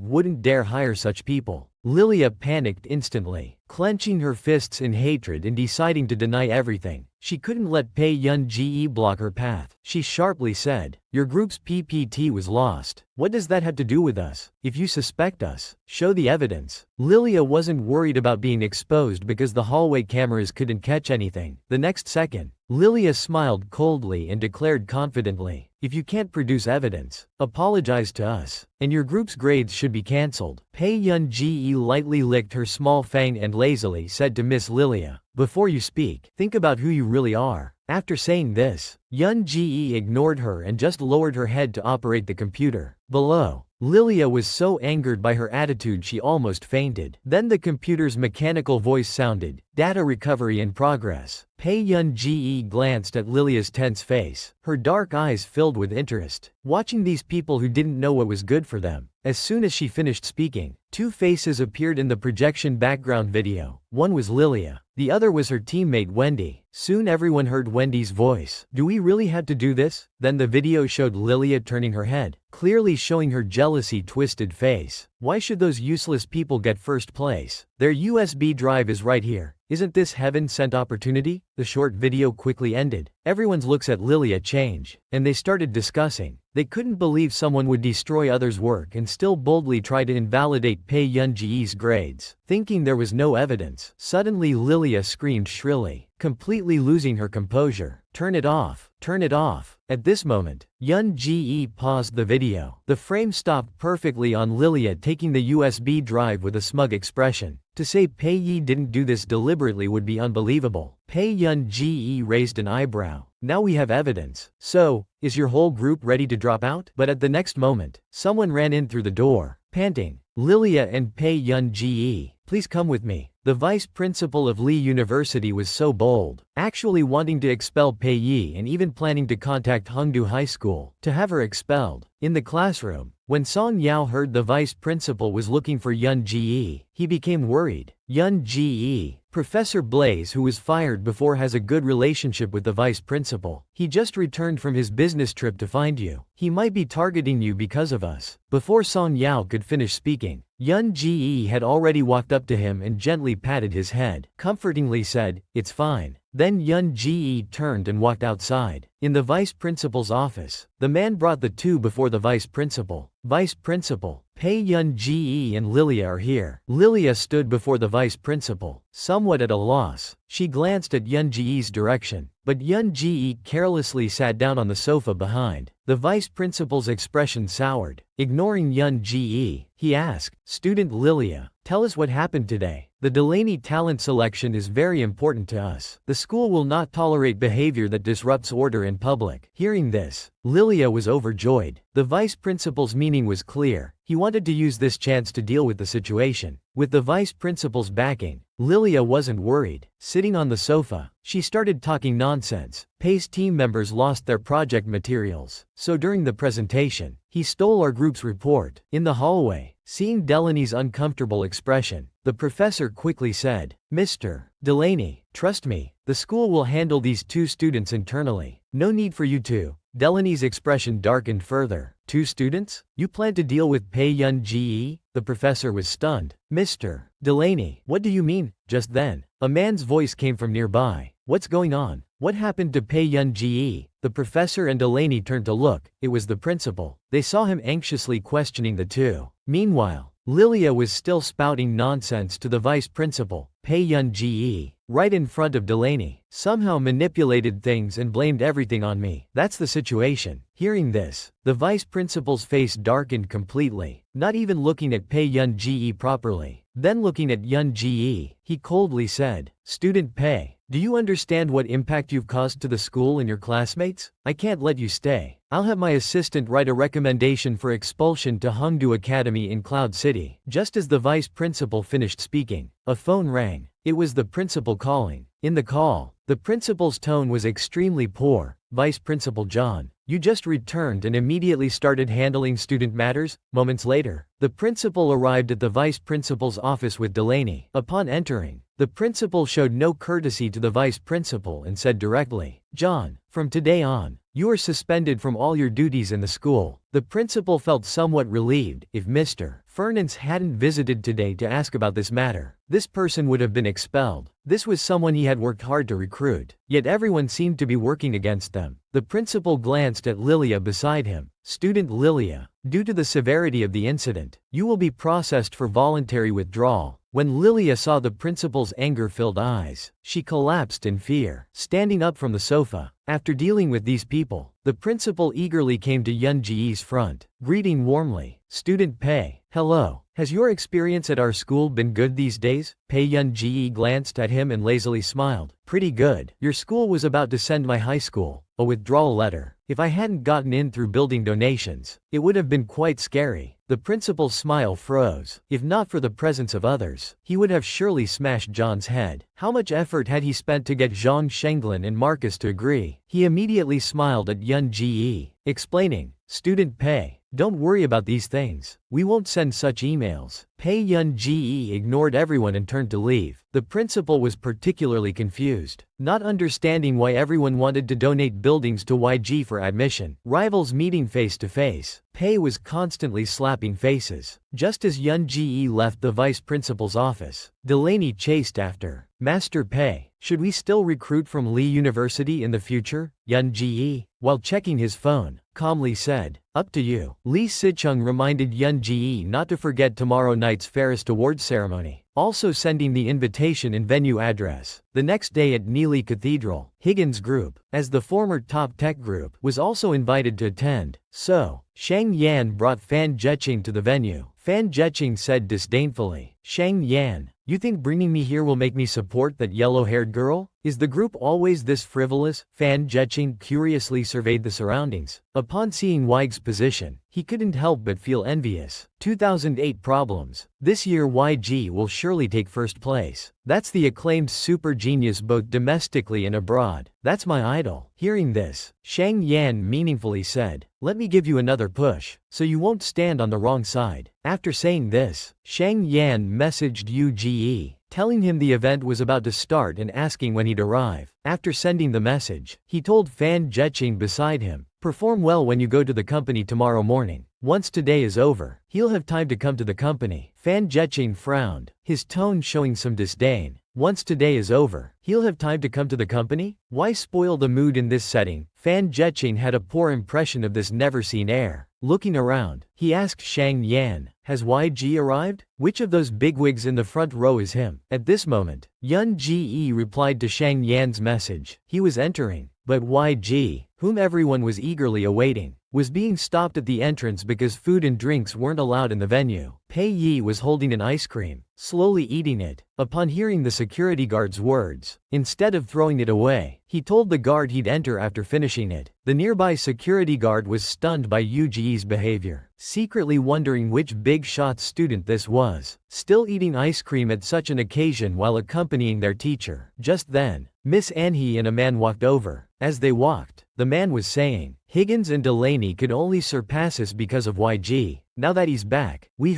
wouldn't dare hire such people." Lilia panicked instantly, clenching her fists in hatred and deciding to deny everything. She couldn't let Pei Yun Ji block her path. She sharply said, "Your group's PPT was lost. What does that have to do with us? If you suspect us, show the evidence." Lilia wasn't worried about being exposed because the hallway cameras couldn't catch anything. The next second, Lilia smiled coldly and declared confidently, "If you can't produce evidence, apologize to us, and your group's grades should be cancelled." Pei Yun Ji lightly licked her small fang and lazily said to Miss Lilia, "Before you speak, think about who you really are." After saying this, Yun Ji ignored her and just lowered her head to operate the computer. Below, Lilia was so angered by her attitude she almost fainted. Then the computer's mechanical voice sounded, "Data recovery in progress." Pei Yun Ji glanced at Lilia's tense face, her dark eyes filled with interest, watching these people who didn't know what was good for them. As soon as she finished speaking, two faces appeared in the projection background video. One was Lilia, the other was her teammate Wendy. Soon everyone heard Wendy's voice. "Do we really have to do this?" Then the video showed Lilia turning her head, clearly showing her jealousy twisted face. "Why should those useless people get first place? Their USB drive is right here. Isn't this heaven-sent opportunity?" The short video quickly ended. Everyone's looks at Lilia changed, and they started discussing. They couldn't believe someone would destroy others' work and still boldly try to invalidate Pei Yun Ji's grades, thinking there was no evidence. Suddenly Lilia screamed shrilly, completely losing her composure, "Turn it off! Turn it off!" At this moment, Yun Ji paused the video. The frame stopped perfectly on Lilia taking the USB drive with a smug expression. To say Pei Yi didn't do this deliberately would be unbelievable. Pei Yun Ji raised an eyebrow. "Now we have evidence. So, is your whole group ready to drop out?" But at the next moment, someone ran in through the door, panting. "Lilia and Pei Yun Ji, please come with me." The vice principal of Lee University was so bold, actually wanting to expel Pei Yi and even planning to contact Hongdu High School to have her expelled. In the classroom, when Song Yao heard the vice principal was looking for Yun Ji, he became worried. Yun Ji, Professor Blaze, who was fired before, has a good relationship with the vice principal. He just returned from his business trip to find you. He might be targeting you because of us. Before Song Yao could finish speaking, Yun Ji had already walked up to him and gently patted his head, comfortingly said, "It's fine." Then Yun Ji turned and walked outside. In the vice principal's office, the man brought the two before the vice principal. "Vice principal, Pei Yun Ji and Lilia are here." Lilia stood before the vice principal, somewhat at a loss. She glanced at Yun Ji's direction, but Yun Ji carelessly sat down on the sofa behind. The vice principal's expression soured. Ignoring Yun Ji, he asked, "Student Lilia, tell us what happened today. The Delaney talent selection is very important to us. The school will not tolerate behavior that disrupts order in public." Hearing this, Lilia was overjoyed. The vice principal's meaning was clear. He wanted to use this chance to deal with the situation. With the vice principal's backing, Lilia wasn't worried. Sitting on the sofa, she started talking nonsense. Pei's team members lost their project materials, so during the presentation, he stole our group's report. In the hallway, seeing Delaney's uncomfortable expression, the professor quickly said, "Mr. Delaney, trust me, the school will handle these two students internally. No need for you to." Delaney's expression darkened further. "Two students? You plan to deal with Pei Yun Ji?" The professor was stunned. "Mr. Delaney, what do you mean?" Just then, a man's voice came from nearby. "What's going on? What happened to Pei Yun Ji?" The professor and Delaney turned to look. It was the principal. They saw him anxiously questioning the two. Meanwhile, Lilia was still spouting nonsense to the vice principal. "Pei Yun Ji, right in front of Delaney. Somehow manipulated things and blamed everything on me. That's the situation. Hearing this, the vice principal's face darkened completely, not even looking at Pei Yun-ji properly. Then looking at Yun-ji, he coldly said, "Student Pei, do you understand what impact you've caused to the school and your classmates? I can't let you stay. I'll have my assistant write a recommendation for expulsion to Hongdu Academy in Cloud City." Just as the vice principal finished speaking, a phone rang. It was the principal calling. In the call, the principal's tone was extremely poor. "Vice Principal John, you just returned and immediately started handling student matters?" Moments later, the principal arrived at the vice principal's office with Delaney. Upon entering, the principal showed no courtesy to the vice principal and said directly, "John, from today on, you are suspended from all your duties in the school." The principal felt somewhat relieved. If Mr. Fernance hadn't visited today to ask about this matter, this person would have been expelled. This was someone he had worked hard to recruit, yet everyone seemed to be working against them. The principal glanced at Lilia beside him. "Student Lilia, due to the severity of the incident, you will be processed for voluntary withdrawal." When Lilia saw the principal's anger-filled eyes, she collapsed in fear, standing up from the sofa. After dealing with these people, the principal eagerly came to Yun-ji's front, greeting warmly, "Student Pei, hello. Has your experience at our school been good these days?" Pei Yun-ji glanced at him and lazily smiled. "Pretty good. Your school was about to send my high school a withdrawal letter. If I hadn't gotten in through building donations, it would have been quite scary." The principal's smile froze. If not for the presence of others, he would have surely smashed John's head. How much effort had he spent to get Zhang Shenglin and Marcus to agree? He immediately smiled at Yun-ji, explaining, "Student Pei, don't worry about these things. We won't send such emails." Pei Yun-ji ignored everyone and turned to leave. The principal was particularly confused, not understanding why everyone wanted to donate buildings to YG for admission. Rivals meeting face to face. Pei was constantly slapping faces. Just as Yun-ji left the vice principal's office, Delaney chased after. "Master Pei, should we still recruit from Lee University in the future?" Yun-ji, while checking his phone, calmly said, "Up to you." Lee Sichung reminded Yun-ji not to forget tomorrow night's Ferris Awards ceremony, also sending the invitation and venue address. The next day at Neely Cathedral, Higgins Group, as the former top tech group, was also invited to attend. So, Shang Yan brought Fan Jeqing to the venue. Fan Jeqing said disdainfully, "Shang Yan, you think bringing me here will make me support that yellow-haired girl? Is the group always this frivolous?" Fan Jeqing curiously surveyed the surroundings. Upon seeing Weig's position, he couldn't help but feel envious. 2008 problems. This year YG will surely take first place. That's the acclaimed super genius both domestically and abroad. That's my idol. Hearing this, Shang Yan meaningfully said, "Let me give you another push, so you won't stand on the wrong side." After saying this, Shang Yan messaged UGE, telling him the event was about to start and asking when he'd arrive. After sending the message, he told Fan Jeqing beside him, "Perform well when you go to the company tomorrow morning. Once today is over, he'll have time to come to the company." Fan Jeqing frowned, his tone showing some disdain. "Once today is over, he'll have time to come to the company? Why spoil the mood in this setting?" Fan Jeqing had a poor impression of this never-seen heir. Looking around, he asked Shang Yan, "Has YG arrived? Which of those bigwigs in the front row is him?" At this moment, Yun-ji replied to Shang Yan's message. He was entering, but YG, whom everyone was eagerly awaiting, was being stopped at the entrance because food and drinks weren't allowed in the venue. Pei Yi was holding an ice cream, slowly eating it. Upon hearing the security guard's words, instead of throwing it away, he told the guard he'd enter after finishing it. The nearby security guard was stunned by Yuji's behavior, secretly wondering which big shot student this was, still eating ice cream at such an occasion while accompanying their teacher. Just then, Miss Anhee and a man walked over. As they walked, the man was saying, "Higgins and Delaney could only surpass us because of YG. Now that he's back, we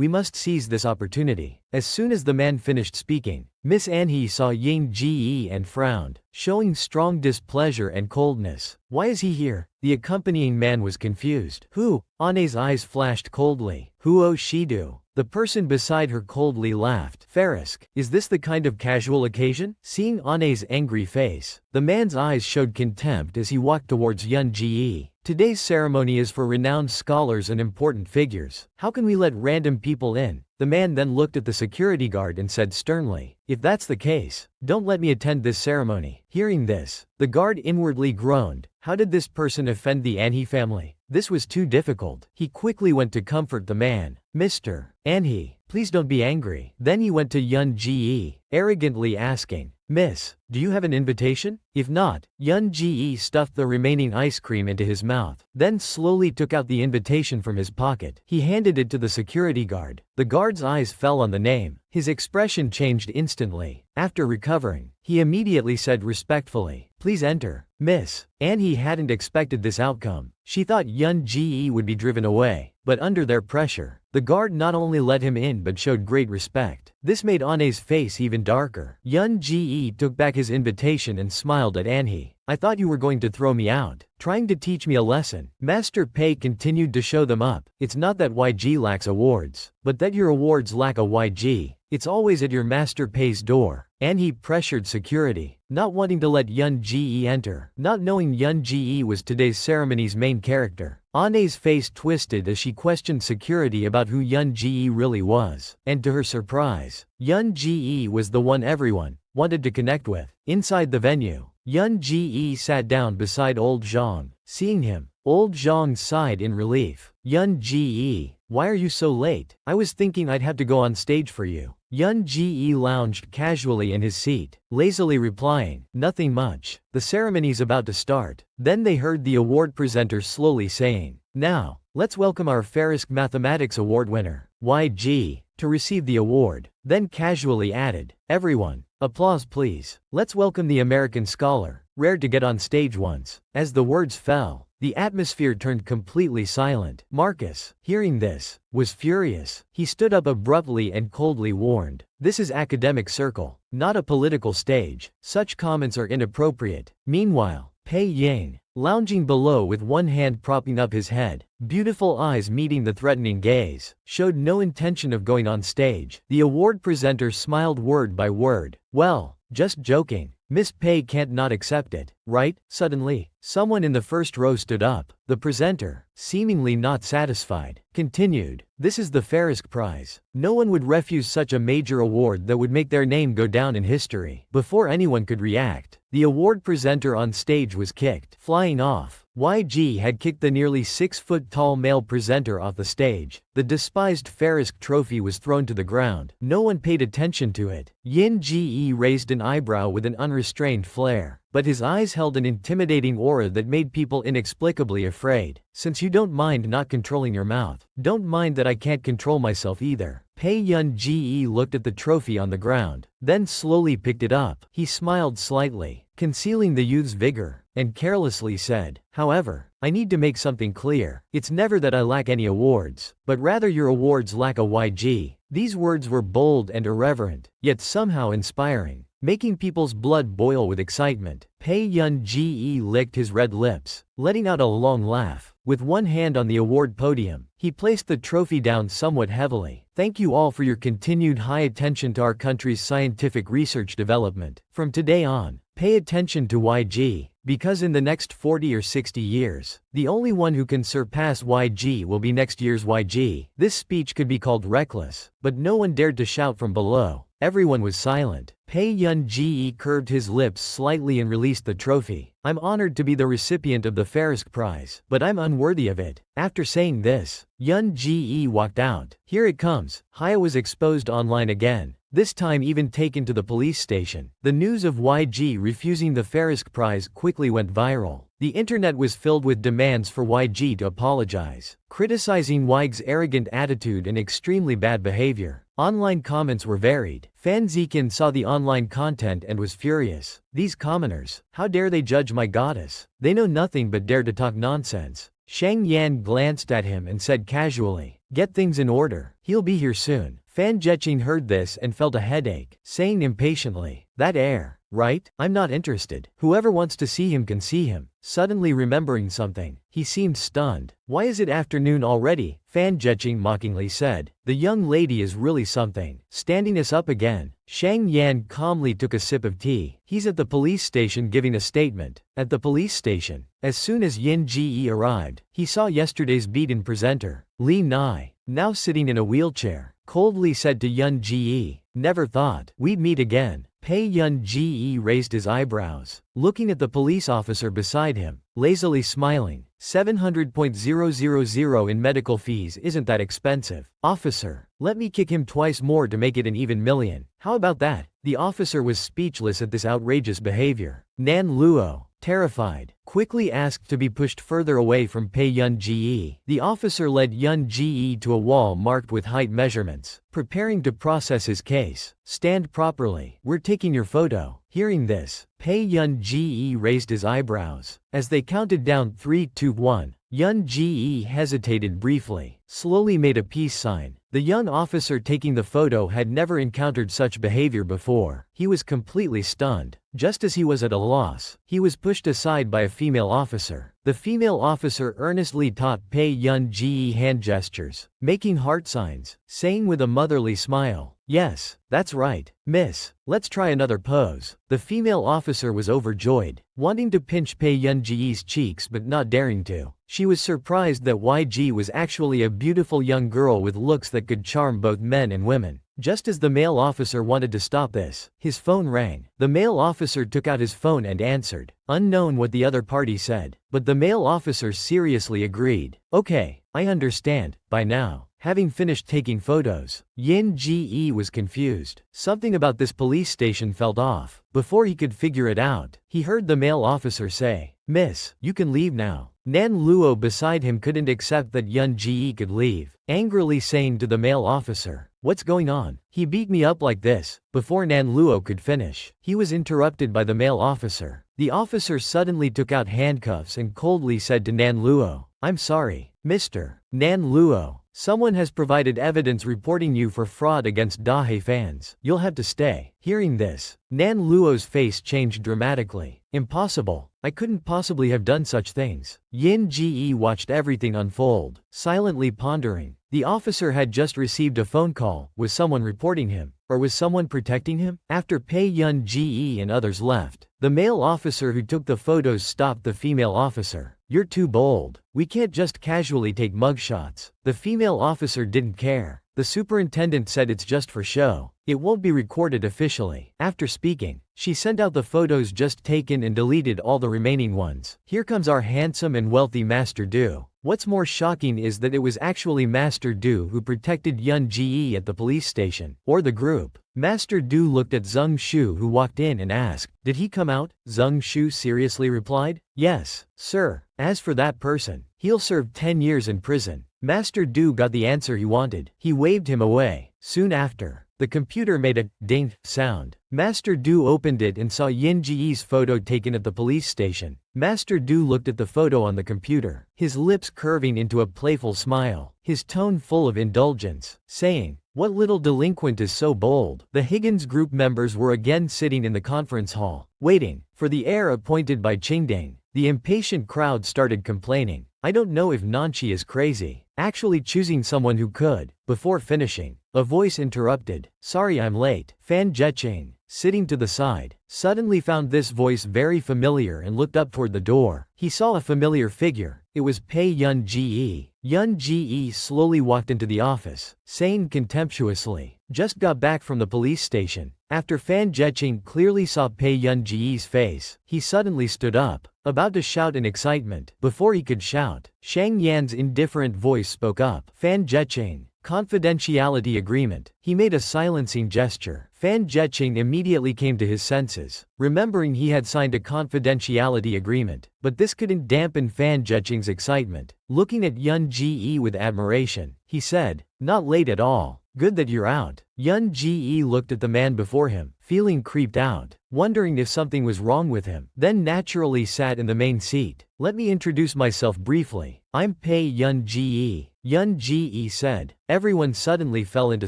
must seize this opportunity." As soon as the man finished speaking, Miss Anhee saw Ying Ji and frowned, showing strong displeasure and coldness. "Why is he here?" The accompanying man was confused. "Who?" Ane's eyes flashed coldly. "Huo Shidu." The person beside her coldly laughed. "Farisk, is this the kind of casual occasion?" Seeing Ane's angry face, the man's eyes showed contempt as he walked towards Yun Ji. Ge. Today's ceremony is for renowned scholars and important figures. How can we let random people in? The man then looked at the security guard and said sternly, "If that's the case, don't let me attend this ceremony." Hearing this, the guard inwardly groaned. How did this person offend the Anhe family? This was too difficult. He quickly went to comfort the man. "Mr. Anhe, please don't be angry." Then he went to Yun Ge, arrogantly asking, "Miss, do you have an invitation?" If not, Yun Ge stuffed the remaining ice cream into his mouth, then slowly took out the invitation from his pocket. He handed it to the security guard. The guard's eyes fell on the name. His expression changed instantly. After recovering, he immediately said respectfully, "Please enter." Miss Anhe hadn't expected this outcome. She thought Yun Ge would be driven away, but under their pressure, the guard not only let him in but showed great respect. This made Anhe's face even darker. Yun Ge took back his invitation and smiled at Anhe. "I thought you were going to throw me out, trying to teach me a lesson." Master Pei continued to show them up. "It's not that YG lacks awards, but that your awards lack a YG. It's always at your Master Pei's door." Anhe pressured security, not wanting to let Yun Ge enter, not knowing Yun Ge was today's ceremony's main character. Anhe's face twisted as she questioned security about who Yun Ge really was, and to her surprise, Yun Ge was the one everyone wanted to connect with. Inside the venue, Yun Ge sat down beside Old Zhang. Seeing him, Old Zhang sighed in relief. "Yun Ge, why are you so late? I was thinking I'd have to go on stage for you." Yun Ge lounged casually in his seat, lazily replying, "Nothing much. The ceremony's about to start." Then they heard the award presenter slowly saying, "Now, let's welcome our Farisk Mathematics Award winner, YG, to receive the award." Then casually added, "Everyone, applause please. Let's welcome the American scholar, rare to get on stage once." As the words fell, the atmosphere turned completely silent. Marcus, hearing this, was furious. He stood up abruptly and coldly warned, "This is academic circle, not a political stage. Such comments are inappropriate." Meanwhile, Pei Ying, lounging below with one hand propping up his head, beautiful eyes meeting the threatening gaze, showed no intention of going on stage. The award presenter smiled word by word. "Well, just joking. Miss Pei can't not accept it, right?" Suddenly, someone in the first row stood up. The presenter, seemingly not satisfied, continued, "This is the Farisk Prize. No one would refuse such a major award that would make their name go down in history." Before anyone could react, the award presenter on stage was kicked, flying off. YG had kicked the nearly 6-foot-tall male presenter off the stage. The despised Farisk trophy was thrown to the ground. No one paid attention to it. Yin Ge raised an eyebrow with an unrestrained flare, but his eyes held an intimidating aura that made people inexplicably afraid. "Since you don't mind not controlling your mouth, don't mind that I can't control myself either." Pei Yun Ge looked at the trophy on the ground, then slowly picked it up. He smiled slightly, concealing the youth's vigor, and carelessly said, "However, I need to make something clear. It's never that I lack any awards, but rather your awards lack a YG." These words were bold and irreverent, yet somehow inspiring, making people's blood boil with excitement. Pei Yun Ge licked his red lips, letting out a long laugh. With one hand on the award podium, he placed the trophy down somewhat heavily. "Thank you all for your continued high attention to our country's scientific research development. From today on, pay attention to YG, because in the next 40 or 60 years, the only one who can surpass YG will be next year's YG." This speech could be called reckless, but no one dared to shout from below. Everyone was silent. Pei Yun Ge curved his lips slightly and released the trophy. "I'm honored to be the recipient of the Farisk Prize, but I'm unworthy of it." After saying this, Yun Ge walked out. Here it comes. Haya was exposed online again, this time even taken to the police station. The news of YG refusing the Farisk Prize quickly went viral. The internet was filled with demands for YG to apologize, criticizing YG's arrogant attitude and extremely bad behavior. Online comments were varied. Fan Zikin saw the online content and was furious. "These commoners, how dare they judge my goddess? They know nothing but dare to talk nonsense." Shang Yan glanced at him and said casually, "Get things in order. He'll be here soon." Fan Zheching heard this and felt a headache, saying impatiently, "That air, right? I'm not interested. Whoever wants to see him can see him. Suddenly remembering something, he seemed stunned. Why is it afternoon already? Fan Zheching mockingly said. The young lady is really something. Standing us up again. Shang Yan calmly took a sip of tea. He's at the police station giving a statement. At the police station. As soon as Yin Ji arrived, he saw yesterday's beaten presenter, Li Nai, now sitting in a wheelchair. Coldly said to Yun Ji, never thought we'd meet again. Pei Yun Ji raised his eyebrows, looking at the police officer beside him, lazily smiling. 700,000 in medical fees isn't that expensive. Officer, let me kick him twice more to make it an even million. How about that? The officer was speechless at this outrageous behavior. Nan Luo, terrified, quickly asked to be pushed further away from Pei Yun Ji. The officer led Yun Ji to a wall marked with height measurements, preparing to process his case. Stand properly. We're taking your photo. Hearing this, Pei Yun Ji raised his eyebrows. As they counted down 3, 2, 1, Yun Ji hesitated briefly, slowly made a peace sign. The young officer taking the photo had never encountered such behavior before. He was completely stunned. Just as he was at a loss, he was pushed aside by a female officer. The female officer earnestly taught Pei Yun Ji hand gestures, making heart signs, saying with a motherly smile, "Yes, that's right, miss. Let's try another pose." The female officer was overjoyed, wanting to pinch Pei Yun Ji's cheeks but not daring to. She was surprised that YG was actually a beautiful young girl with looks that could charm both men and women. Just as the male officer wanted to stop this, his phone rang. The male officer took out his phone and answered, unknown what the other party said, but the male officer seriously agreed. Okay, I understand, by now. Having finished taking photos, Yin Ji was confused. Something about this police station felt off. Before he could figure it out, he heard the male officer say, "Miss, you can leave now." Nan Luo beside him couldn't accept that Yun Ji could leave, angrily saying to the male officer, "What's going on? He beat me up like this." Before Nan Luo could finish, he was interrupted by the male officer. The officer suddenly took out handcuffs and coldly said to Nan Luo, "I'm sorry, Mr. Nan Luo. Someone has provided evidence reporting you for fraud against Dahe fans. You'll have to stay." Hearing this, Nan Luo's face changed dramatically. Impossible. I couldn't possibly have done such things. Yin Ji watched everything unfold, silently pondering. The officer had just received a phone call. Was someone reporting him? Or was someone protecting him? After Pei Yun Ji and others left, the male officer who took the photos stopped the female officer. "You're too bold. We can't just casually take mugshots." The female officer didn't care. The superintendent said it's just for show. It won't be recorded officially. After speaking, she sent out the photos just taken and deleted all the remaining ones. Here comes our handsome and wealthy Master Du. What's more shocking is that it was actually Master Du who protected Yun Ji at the police station, or the group. Master Du looked at Zheng Shu who walked in and asked, "Did he come out?" Zheng Shu seriously replied, "Yes, sir. As for that person, he'll serve 10 years in prison." Master Du got the answer he wanted. He waved him away. Soon after, the computer made a ding sound. Master Du opened it and saw Yin Ji's photo taken at the police station. Master Du looked at the photo on the computer, his lips curving into a playful smile, his tone full of indulgence, saying, "What little delinquent is so bold?" The Higgins group members were again sitting in the conference hall, waiting for the heir appointed by Qingding. The impatient crowd started complaining. "I don't know if Nanchi is crazy, actually choosing someone who could." Before finishing, a voice interrupted, "Sorry I'm late." Fan Zheching, sitting to the side, suddenly found this voice very familiar and looked up toward the door. He saw a familiar figure. It was Pei Yun Ji. Yun Ji slowly walked into the office, saying contemptuously, "Just got back from the police station." After Fan Zheching clearly saw Pei Yun Ji's face, he suddenly stood up, about to shout in excitement. Before he could shout, Shang Yan's indifferent voice spoke up. "Fan Zheching, confidentiality agreement." He made a silencing gesture. Fan Zheching immediately came to his senses, remembering he had signed a confidentiality agreement. But this couldn't dampen Fan Zheching's excitement. Looking at Yun Ji with admiration, he said, "Not late at all. Good that you're out." Yun Ji looked at the man before him, feeling creeped out, wondering if something was wrong with him, then naturally sat in the main seat. "Let me introduce myself briefly. I'm Pei Yun Ji." Yun Ji said. Everyone suddenly fell into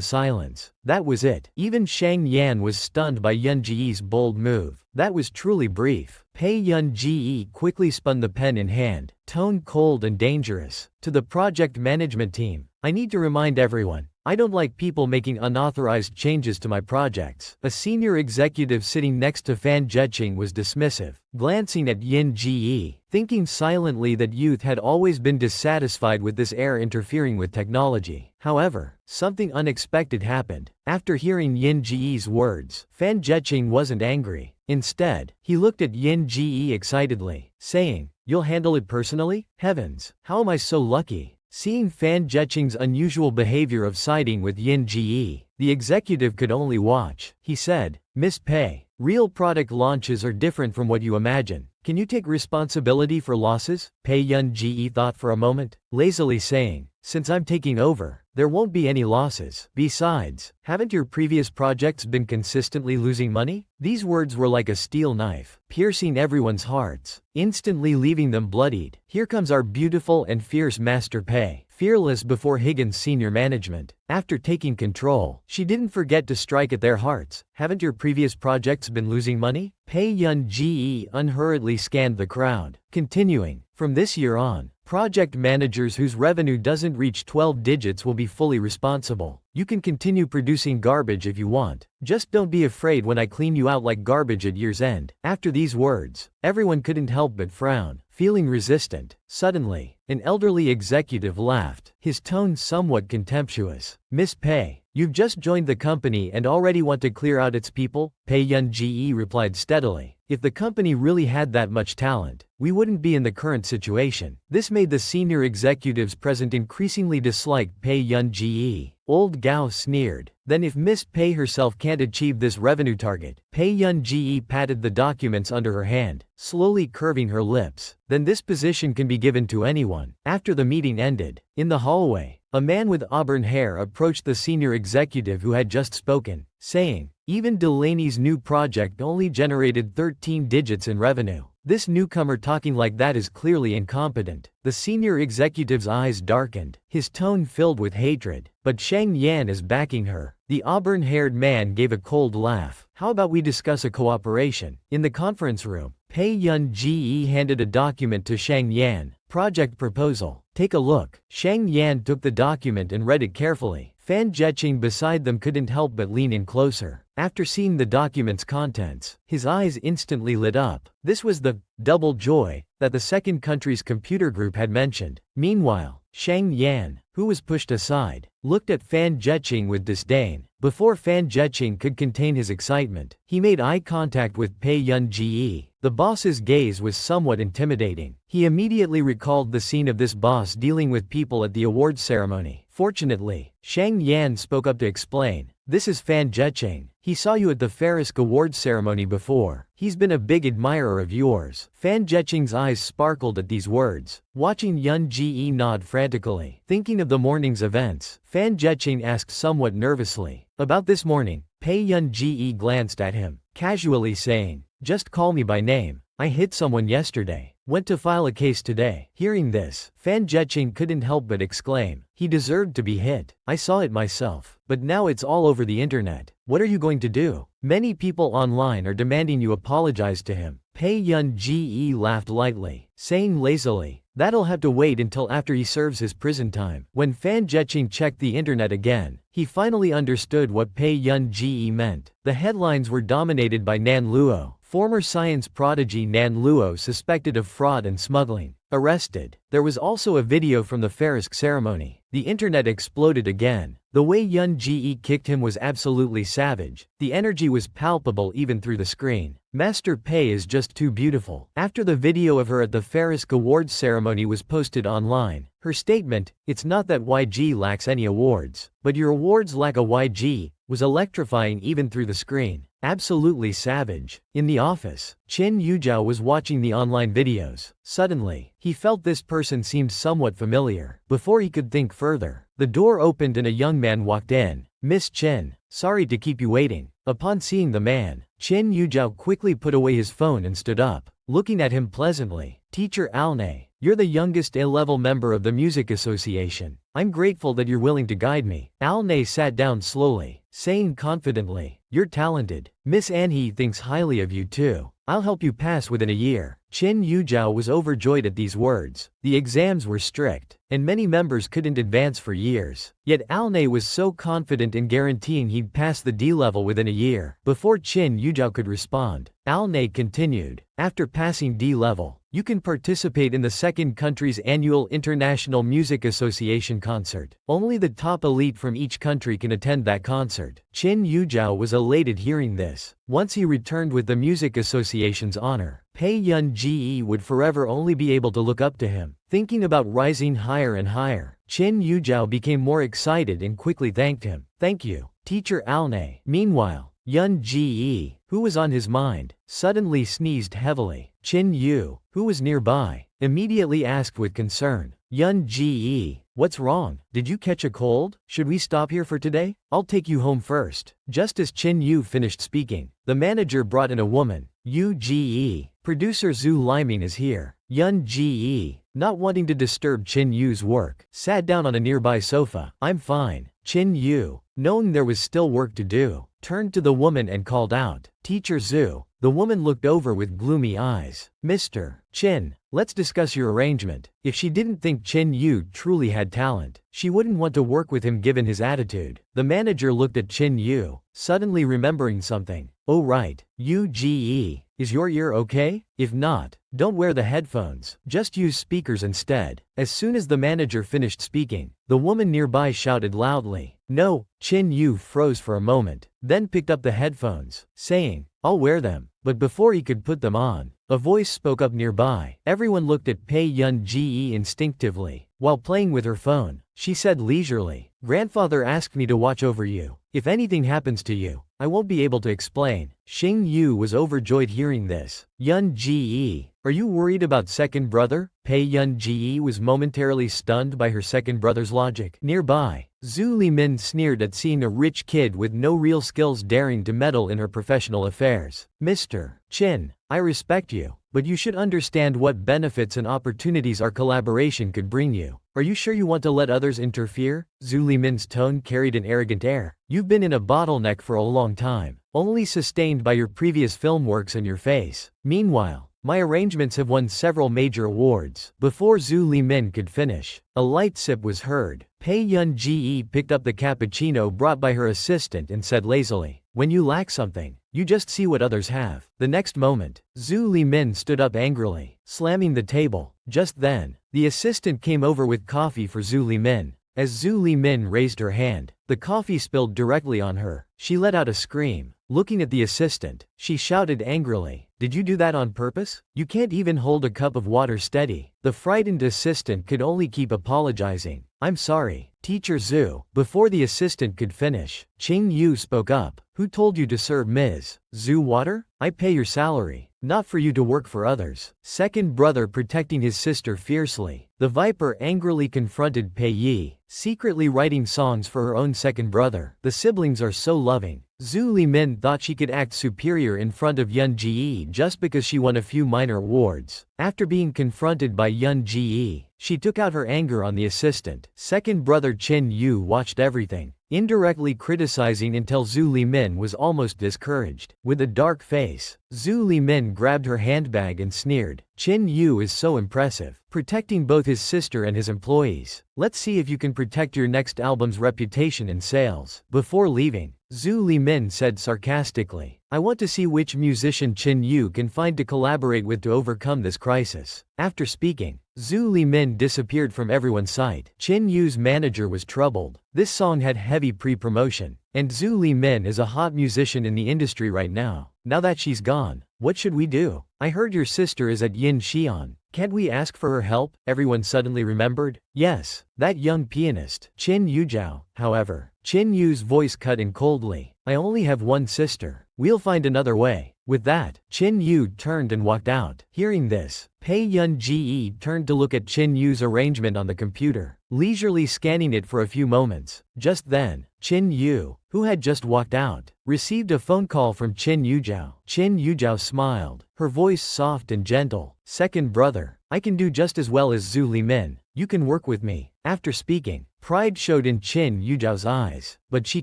silence. That was it. Even Shang Yan was stunned by Yun Ji's bold move. That was truly brief. Pei Yun Ji quickly spun the pen in hand, tone cold and dangerous. To the project management team, I need to remind everyone, I don't like people making unauthorized changes to my projects. A senior executive sitting next to Fan Zheching was dismissive, glancing at Yin Ji, thinking silently that youth had always been dissatisfied with this heir interfering with technology. However, something unexpected happened. After hearing Yin Ji's words, Fan Zheching wasn't angry. Instead, he looked at Yin Ji excitedly, saying, "You'll handle it personally? Heavens, how am I so lucky?" Seeing Fan Zheching's unusual behavior of siding with Yin Ji, the executive could only watch. He said, "Miss Pei, real product launches are different from what you imagine. Can you take responsibility for losses?" Pei Yun Ji thought for a moment, lazily saying, "Since I'm taking over, there won't be any losses. Besides, haven't your previous projects been consistently losing money?" These words were like a steel knife, piercing everyone's hearts, instantly leaving them bloodied. Here comes our beautiful and fierce Master Pei, fearless before Higgins' senior management. After taking control, she didn't forget to strike at their hearts. "Haven't your previous projects been losing money?" Pei Yun Ji unhurriedly scanned the crowd, continuing, "From this year on, project managers whose revenue doesn't reach 12 digits will be fully responsible. You can continue producing garbage if you want. Just don't be afraid when I clean you out like garbage at year's end." After these words, everyone couldn't help but frown, feeling resistant. Suddenly, an elderly executive laughed, his tone somewhat contemptuous. "Miss Pei, you've just joined the company and already want to clear out its people?" Pei Yun Ji replied steadily. "If the company really had that much talent, we wouldn't be in the current situation." This made the senior executives present increasingly dislike Pei Yun Ji. Old Gao sneered. "Then if Miss Pei herself can't achieve this revenue target," Pei Yun Ji patted the documents under her hand, slowly curving her lips, "then this position can be given to anyone." After the meeting ended, in the hallway, a man with auburn hair approached the senior executive who had just spoken, saying, "Even Delaney's new project only generated 13 digits in revenue. This newcomer talking like that is clearly incompetent." The senior executive's eyes darkened, his tone filled with hatred. "But Shang Yan is backing her." The auburn-haired man gave a cold laugh. "How about we discuss a cooperation?" In the conference room, Pei Yun Ji handed a document to Shang Yan. "Project proposal. Take a look." Shang Yan took the document and read it carefully. Fan Zheching beside them couldn't help but lean in closer. After seeing the document's contents, his eyes instantly lit up. This was the double joy that the second country's computer group had mentioned. Meanwhile, Shang Yan, who was pushed aside, looked at Fan Zheching with disdain. Before Fan Zheching could contain his excitement, he made eye contact with Pei Yun Ji. The boss's gaze was somewhat intimidating. He immediately recalled the scene of this boss dealing with people at the awards ceremony. Fortunately, Shang Yan spoke up to explain, "This is Fan Zheching. He saw you at the Ferrisk Awards ceremony before. He's been a big admirer of yours." Fan Zheching's eyes sparkled at these words, watching Yun Ji nod frantically. Thinking of the morning's events, Fan Zheching asked somewhat nervously, "About this morning?" Pei Yun Ji glanced at him, casually saying, "Just call me by name. I hit someone yesterday. Went to file a case today." Hearing this, Fan Zheching couldn't help but exclaim, "He deserved to be hit. I saw it myself. But now it's all over the internet. What are you going to do? Many people online are demanding you apologize to him." Pei Yun Ji laughed lightly, saying lazily, "That'll have to wait until after he serves his prison time." When Fan Zheching checked the internet again, he finally understood what Pei Yun Ji meant. The headlines were dominated by Nan Luo. Former science prodigy Nan Luo suspected of fraud and smuggling, arrested. There was also a video from the Ferrisk ceremony. The internet exploded again. The way Yun Ji kicked him was absolutely savage. The energy was palpable even through the screen. Master Pei is just too beautiful. After the video of her at the Ferrisk Awards ceremony was posted online, her statement, "It's not that YG lacks any awards, but your awards lack a YG," was electrifying even through the screen. Absolutely savage. In the office, Qin Yujiao was watching the online videos. Suddenly, he felt this person seemed somewhat familiar. Before he could think further, the door opened and a young man walked in. "Miss Qin, sorry to keep you waiting." Upon seeing the man, Qin Yujiao quickly put away his phone and stood up, looking at him pleasantly. "Teacher Alne, You're the youngest A-level member of the music association. I'm grateful that you're willing to guide me. Alnay sat down slowly, saying confidently, "You're talented. Miss Anhee thinks highly of you too. I'll help you pass within a year." Chin Yujiao was overjoyed at these words. The exams were strict, and many members couldn't advance for years. Yet Alnay was so confident in guaranteeing he'd pass the D level within a year. Before Chin Yujiao could respond, Alnay continued, "After passing D level, you can participate in the second country's annual International Music Association concert. Only the top elite from each country can attend that concert." Chin Yujiao was elated hearing this. Once he returned with the Music Association's honor, Pei Yun-ji would forever only be able to look up to him. Thinking about rising higher and higher, Chin Yujiao became more excited and quickly thanked him. "Thank you, Teacher Alnay." Meanwhile, Yun-ji, who was on his mind, suddenly sneezed heavily. Chin Yu, who was nearby, immediately asked with concern, "Yun-ji, what's wrong? Did you catch a cold? Should we stop here for today? I'll take you home first." Just as Chin Yu finished speaking, the manager brought in a woman. "Yu-ji, producer Zhu Liming is here." Yun-ji, not wanting to disturb Chin Yu's work, sat down on a nearby sofa. "I'm fine." Chin Yu, knowing there was still work to do, turned to the woman and called out, "Teacher Zhu." The woman looked over with gloomy eyes. "Mr. Chin, let's discuss your arrangement." If she didn't think Chin Yu truly had talent, she wouldn't want to work with him given his attitude. The manager looked at Chin Yu, suddenly remembering something. "Oh right, Yu-ji, is your ear okay? If not, don't wear the headphones, just use speakers instead." As soon as the manager finished speaking, the woman nearby shouted loudly, "No." Chin Yu froze for a moment, then picked up the headphones, saying, "I'll wear them." But before he could put them on, a voice spoke up nearby. Everyone looked at Pei Yun-ji instinctively. While playing with her phone, she said leisurely, "Grandfather asked me to watch over you. If anything happens to you, I won't be able to explain." Xing Yu was overjoyed hearing this. "Yun-ji, are you worried about second brother?" Pei Yun-ji was momentarily stunned by her second brother's logic. Nearby, Zhu Limin sneered at seeing a rich kid with no real skills daring to meddle in her professional affairs. "Mr. Chin, I respect you, but you should understand what benefits and opportunities our collaboration could bring you. Are you sure you want to let others interfere?" Zhu Limin's tone carried an arrogant air. "You've been in a bottleneck for a long time, only sustained by your previous film works and your face. Meanwhile, my arrangements have won several major awards." Before Zhu Limin could finish, a light sip was heard. Pei Yun-ji picked up the cappuccino brought by her assistant and said lazily, "When you lack something, you just see what others have." The next moment, Zhu Limin stood up angrily, slamming the table. Just then, the assistant came over with coffee for Zhu Limin. As Zhu Limin raised her hand, the coffee spilled directly on her. She let out a scream. Looking at the assistant, she shouted angrily, "Did you do that on purpose? You can't even hold a cup of water steady." The frightened assistant could only keep apologizing. "I'm sorry, Teacher Zhu." Before the assistant could finish, Qing Yu spoke up. "Who told you to serve Ms. Zhu water? I pay your salary, not for you to work for others." Second brother protecting his sister fiercely. The Viper angrily confronted Pei Yi, secretly writing songs for her own second brother. The siblings are so loving. Zhu Limin thought she could act superior in front of Yun-ji just because she won a few minor awards. After being confronted by Yun-ji, she took out her anger on the assistant. Second brother Qin Yu watched everything, indirectly criticizing until Zhu Limin was almost discouraged. With a dark face, Zhu Limin grabbed her handbag and sneered. "Qin Yu is so impressive, protecting both his sister and his employees. Let's see if you can protect your next album's reputation and sales." Before leaving, Zhu Limin said sarcastically, "I want to see which musician Qin Yu can find to collaborate with to overcome this crisis." After speaking, Zhu Limin disappeared from everyone's sight. Qin Yu's manager was troubled. This song had heavy pre-promotion, and Zhu Limin is a hot musician in the industry right now. Now that she's gone, what should we do? I heard your sister is at Yin Xian. Can't we ask for her help? Everyone suddenly remembered. Yes, that young pianist, Qin Yujiao. However, Qin Yu's voice cut in coldly. "I only have one sister. We'll find another way." With that, Qin Yu turned and walked out. Hearing this, Pei Yun-ji turned to look at Qin Yu's arrangement on the computer, leisurely scanning it for a few moments. Just then, Qin Yu, who had just walked out, received a phone call from Qin Yujiao. Qin Yujiao smiled, her voice soft and gentle. "Second brother, I can do just as well as Zhu Limin. You can work with me. After speaking, pride showed in Qin Yujiao's eyes, but she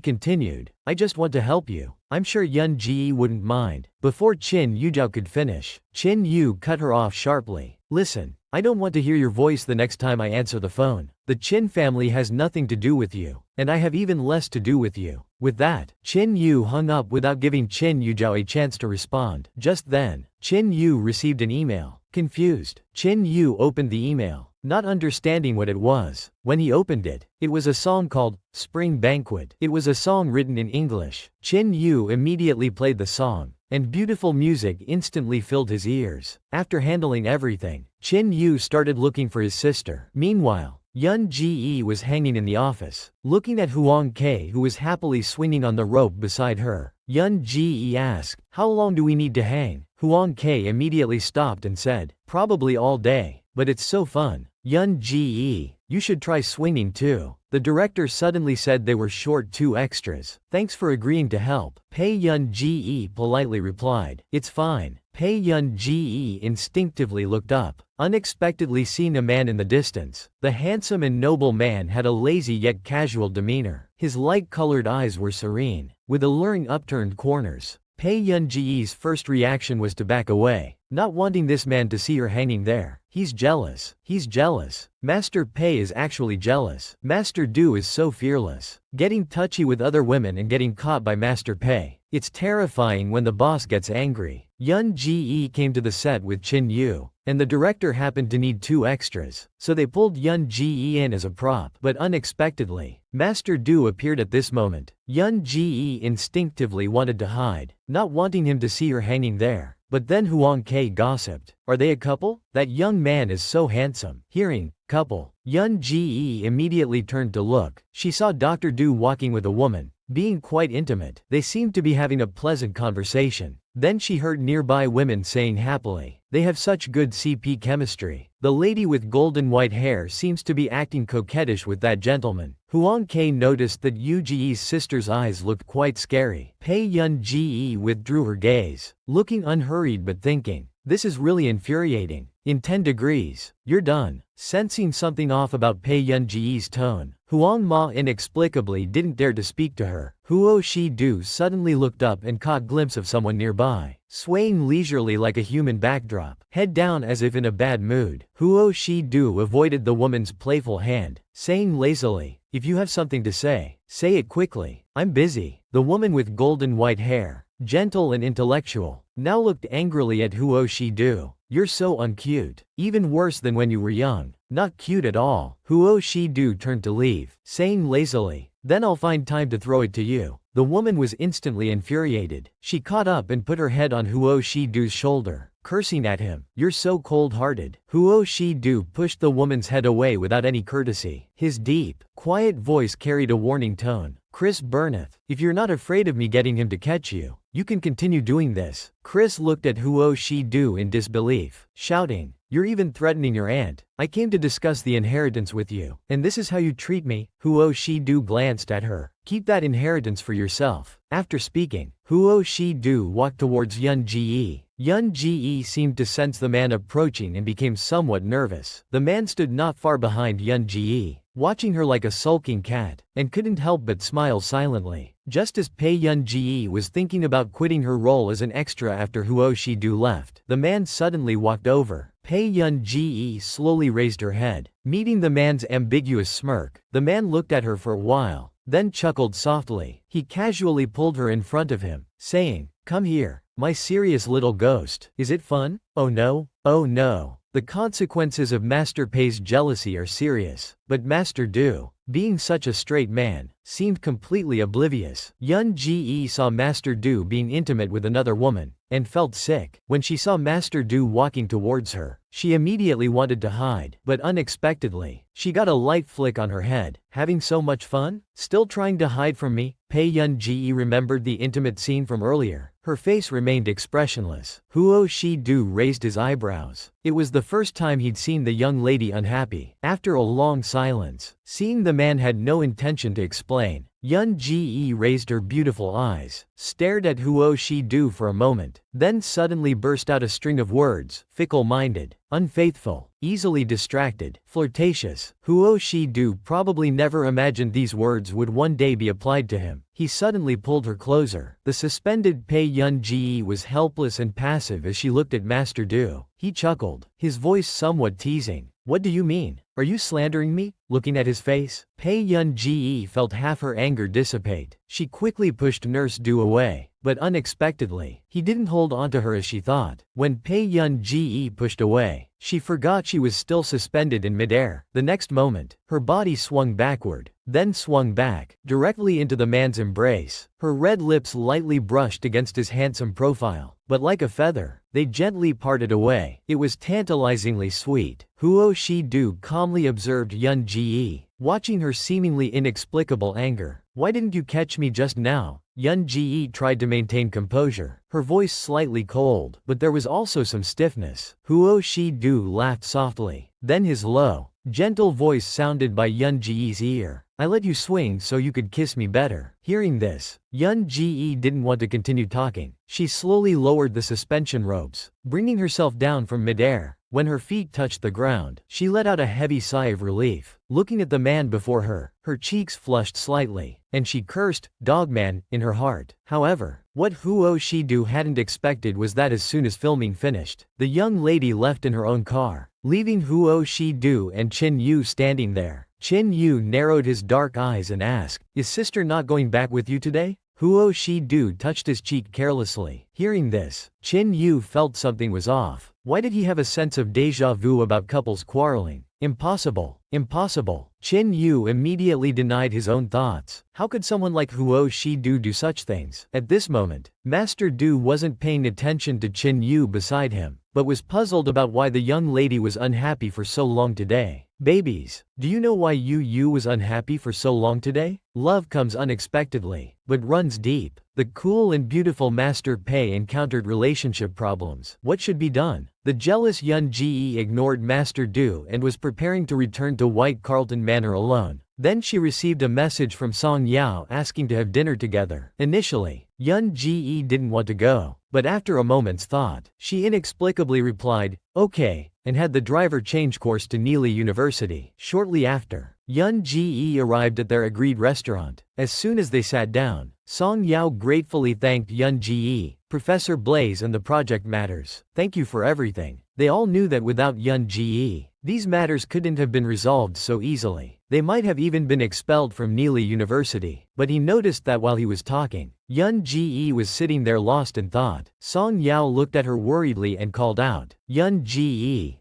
continued, I just want to help you. I'm sure Yun Ji wouldn't mind. Before Qin Yujiao could finish, Qin Yu cut her off sharply. Listen, I don't want to hear your voice the next time I answer the phone. The Qin family has nothing to do with you, and I have even less to do with you. With that, Qin Yu hung up without giving Qin Yujiao a chance to respond. Just then, Qin Yu received an email. Confused, Qin Yu opened the email, not understanding what it was. When he opened it, it was a song called Spring Banquet. It was a song written in English. Qin Yu immediately played the song, and beautiful music instantly filled his ears. After handling everything, Qin Yu started looking for his sister. Meanwhile, Yun Ji was hanging in the office, looking at Huang Ke, who was happily swinging on the rope beside her. Yun Ji asked, how long do we need to hang? Huang Ke immediately stopped and said, probably all day, but it's so fun. Yun Ji, you should try swinging too. The director suddenly said they were short 2 extras. Thanks for agreeing to help. Pei Yun Ji politely replied, it's fine. Pei Yun Ji instinctively looked up, unexpectedly seeing a man in the distance. The handsome and noble man had a lazy yet casual demeanor. His light-colored eyes were serene, with alluring upturned corners. Pei Yun Ji's first reaction was to back away, not wanting this man to see her hanging there. He's jealous. He's jealous. Master Pei is actually jealous. Master Du is so fearless, getting touchy with other women and getting caught by Master Pei. It's terrifying when the boss gets angry. Yun Ji came to the set with Qin Yu, and the director happened to need 2 extras, so they pulled Yun Ji in as a prop. But unexpectedly, Master Du appeared at this moment. Yun Ji instinctively wanted to hide, not wanting him to see her hanging there. But then Huang Ke gossiped, are they a couple? That young man is so handsome. Hearing couple, Yun Ji immediately turned to look. She saw Dr. Du walking with a woman, being quite intimate. They seemed to be having a pleasant conversation. Then she heard nearby women saying happily, they have such good CP chemistry. The lady with golden white hair seems to be acting coquettish with that gentleman. Huang Ke noticed that Yu Ji's sister's eyes looked quite scary. Pei Yun Ji withdrew her gaze, looking unhurried but thinking, this is really infuriating. In 10 degrees, you're done. Sensing something off about Pei Yun Ji's tone, Huang Ma inexplicably didn't dare to speak to her. Huo Shi Du suddenly looked up and caught a glimpse of someone nearby, swaying leisurely like a human backdrop, head down as if in a bad mood. Huo Shi Du avoided the woman's playful hand, saying lazily, if you have something to say it quickly. I'm busy. The woman with golden white hair, gentle and intellectual, now looked angrily at Huo Shi Du. You're so uncute. Even worse than when you were young. Not cute at all. Huo Shi Du turned to leave, saying lazily, then I'll find time to throw it to you. The woman was instantly infuriated. She caught up and put her head on Huo Shi Du's shoulder, cursing at him. You're so cold-hearted. Huo Shi Du pushed the woman's head away without any courtesy. His deep, quiet voice carried a warning tone. Chris Burneth, if you're not afraid of me getting him to catch you, you can continue doing this. Chris looked at Huo Shi Du in disbelief, shouting, you're even threatening your aunt. I came to discuss the inheritance with you, and this is how you treat me? Huo Shi Du glanced at her. Keep that inheritance for yourself. After speaking, Huo Shi Du walked towards Yun Ji. Yun Ji seemed to sense the man approaching and became somewhat nervous. The man stood not far behind Yun Ji, watching her like a sulking cat, and couldn't help but smile silently. Just as Pei Yun Ji was thinking about quitting her role as an extra after Huo Shi Du left, the man suddenly walked over. Pei Yun Ji slowly raised her head, meeting the man's ambiguous smirk. The man looked at her for a while, then chuckled softly. He casually pulled her in front of him, saying, come here, my serious little ghost. Is it fun? Oh no, oh no. The consequences of Master Pei's jealousy are serious, but Master Du, being such a straight man, seemed completely oblivious. Yun Ji saw Master Du being intimate with another woman, and felt sick. When she saw Master Du walking towards her, she immediately wanted to hide, but unexpectedly, she got a light flick on her head. Having so much fun? Still trying to hide from me? Pei Yun Ji remembered the intimate scene from earlier. Her face remained expressionless. Huo Shi Du raised his eyebrows. It was the first time he'd seen the young lady unhappy. After a long silence, seeing the man had no intention to explain, Yun Ji raised her beautiful eyes, stared at Huo Shi-du for a moment, then suddenly burst out a string of words: fickle-minded, unfaithful, easily distracted, flirtatious. Huo Shi-du probably never imagined these words would one day be applied to him. He suddenly pulled her closer. The suspended Pei Yun Ji was helpless and passive as she looked at Master Du. He chuckled, his voice somewhat teasing. What do you mean? Are you slandering me? Looking at his face, Pei Yun Ji felt half her anger dissipate. She quickly pushed Nurse Du away, but unexpectedly, he didn't hold onto her as she thought. When Pei Yun Ji pushed away, she forgot she was still suspended in midair. The next moment, her body swung backward, then swung back, directly into the man's embrace. Her red lips lightly brushed against his handsome profile, but like a feather, they gently parted away. It was tantalizingly sweet. Huo Shi-du calmly observed Yun Ji, watching her seemingly inexplicable anger. Why didn't you catch me just now? Yun Ji tried to maintain composure, her voice slightly cold, but there was also some stiffness. Huo Shi-du laughed softly. Then his low, gentle voice sounded by Yun Ji's ear. I let you swing so you could kiss me better. Hearing this, Yun Ji didn't want to continue talking. She slowly lowered the suspension ropes, bringing herself down from midair. When her feet touched the ground, she let out a heavy sigh of relief. Looking at the man before her, her cheeks flushed slightly, and she cursed, "Dogman," in her heart. However, what Huo Shi-du hadn't expected was that as soon as filming finished, the young lady left in her own car, leaving Huo Shi-du and Qin Yu standing there. Qin Yu narrowed his dark eyes and asked, "Is sister not going back with you today?" Huo Shi-du touched his cheek carelessly. Hearing this, Qin Yu felt something was off. Why did he have a sense of déjà vu about couples quarreling? Impossible. Impossible. Qin Yu immediately denied his own thoughts. How could someone like Huo Shi-du do such things? At this moment, Master Du wasn't paying attention to Qin Yu beside him, but was puzzled about why the young lady was unhappy for so long today. Babies, do you know why Yu was unhappy for so long today? Love comes unexpectedly, but runs deep. The cool and beautiful Master Pei encountered relationship problems. What should be done? The jealous Yun Ji ignored Master Du and was preparing to return to White Carlton Manor alone. Then she received a message from Song Yao asking to have dinner together. Initially, Yun Ji didn't want to go, but after a moment's thought, she inexplicably replied, "Okay," and had the driver change course to Neely University. Shortly after, Yun Ji arrived at their agreed restaurant. As soon as they sat down, Song Yao gratefully thanked Yun Ji, Professor Blaze and the project matters. "Thank you for everything." They all knew that without Yun Ji, these matters couldn't have been resolved so easily. They might have even been expelled from Neely University. But he noticed that while he was talking, Yun Ji was sitting there lost in thought. Song Yao looked at her worriedly and called out, Yun Ji,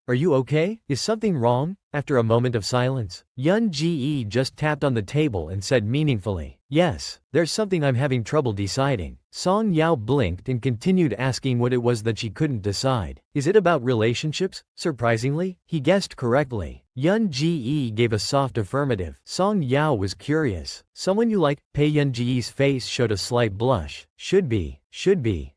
are you okay? Is something wrong?" After a moment of silence, Yun Ji just tapped on the table and said meaningfully, "Yes, there's something I'm having trouble deciding." Song Yao blinked and continued asking what it was that she couldn't decide. "Is it about relationships?" Surprisingly, he guessed correctly. Yun Ji gave a soft affirmative. Song Yao was curious. "Someone you like?" Pei Yun Ji's face showed a slight blush. Should be.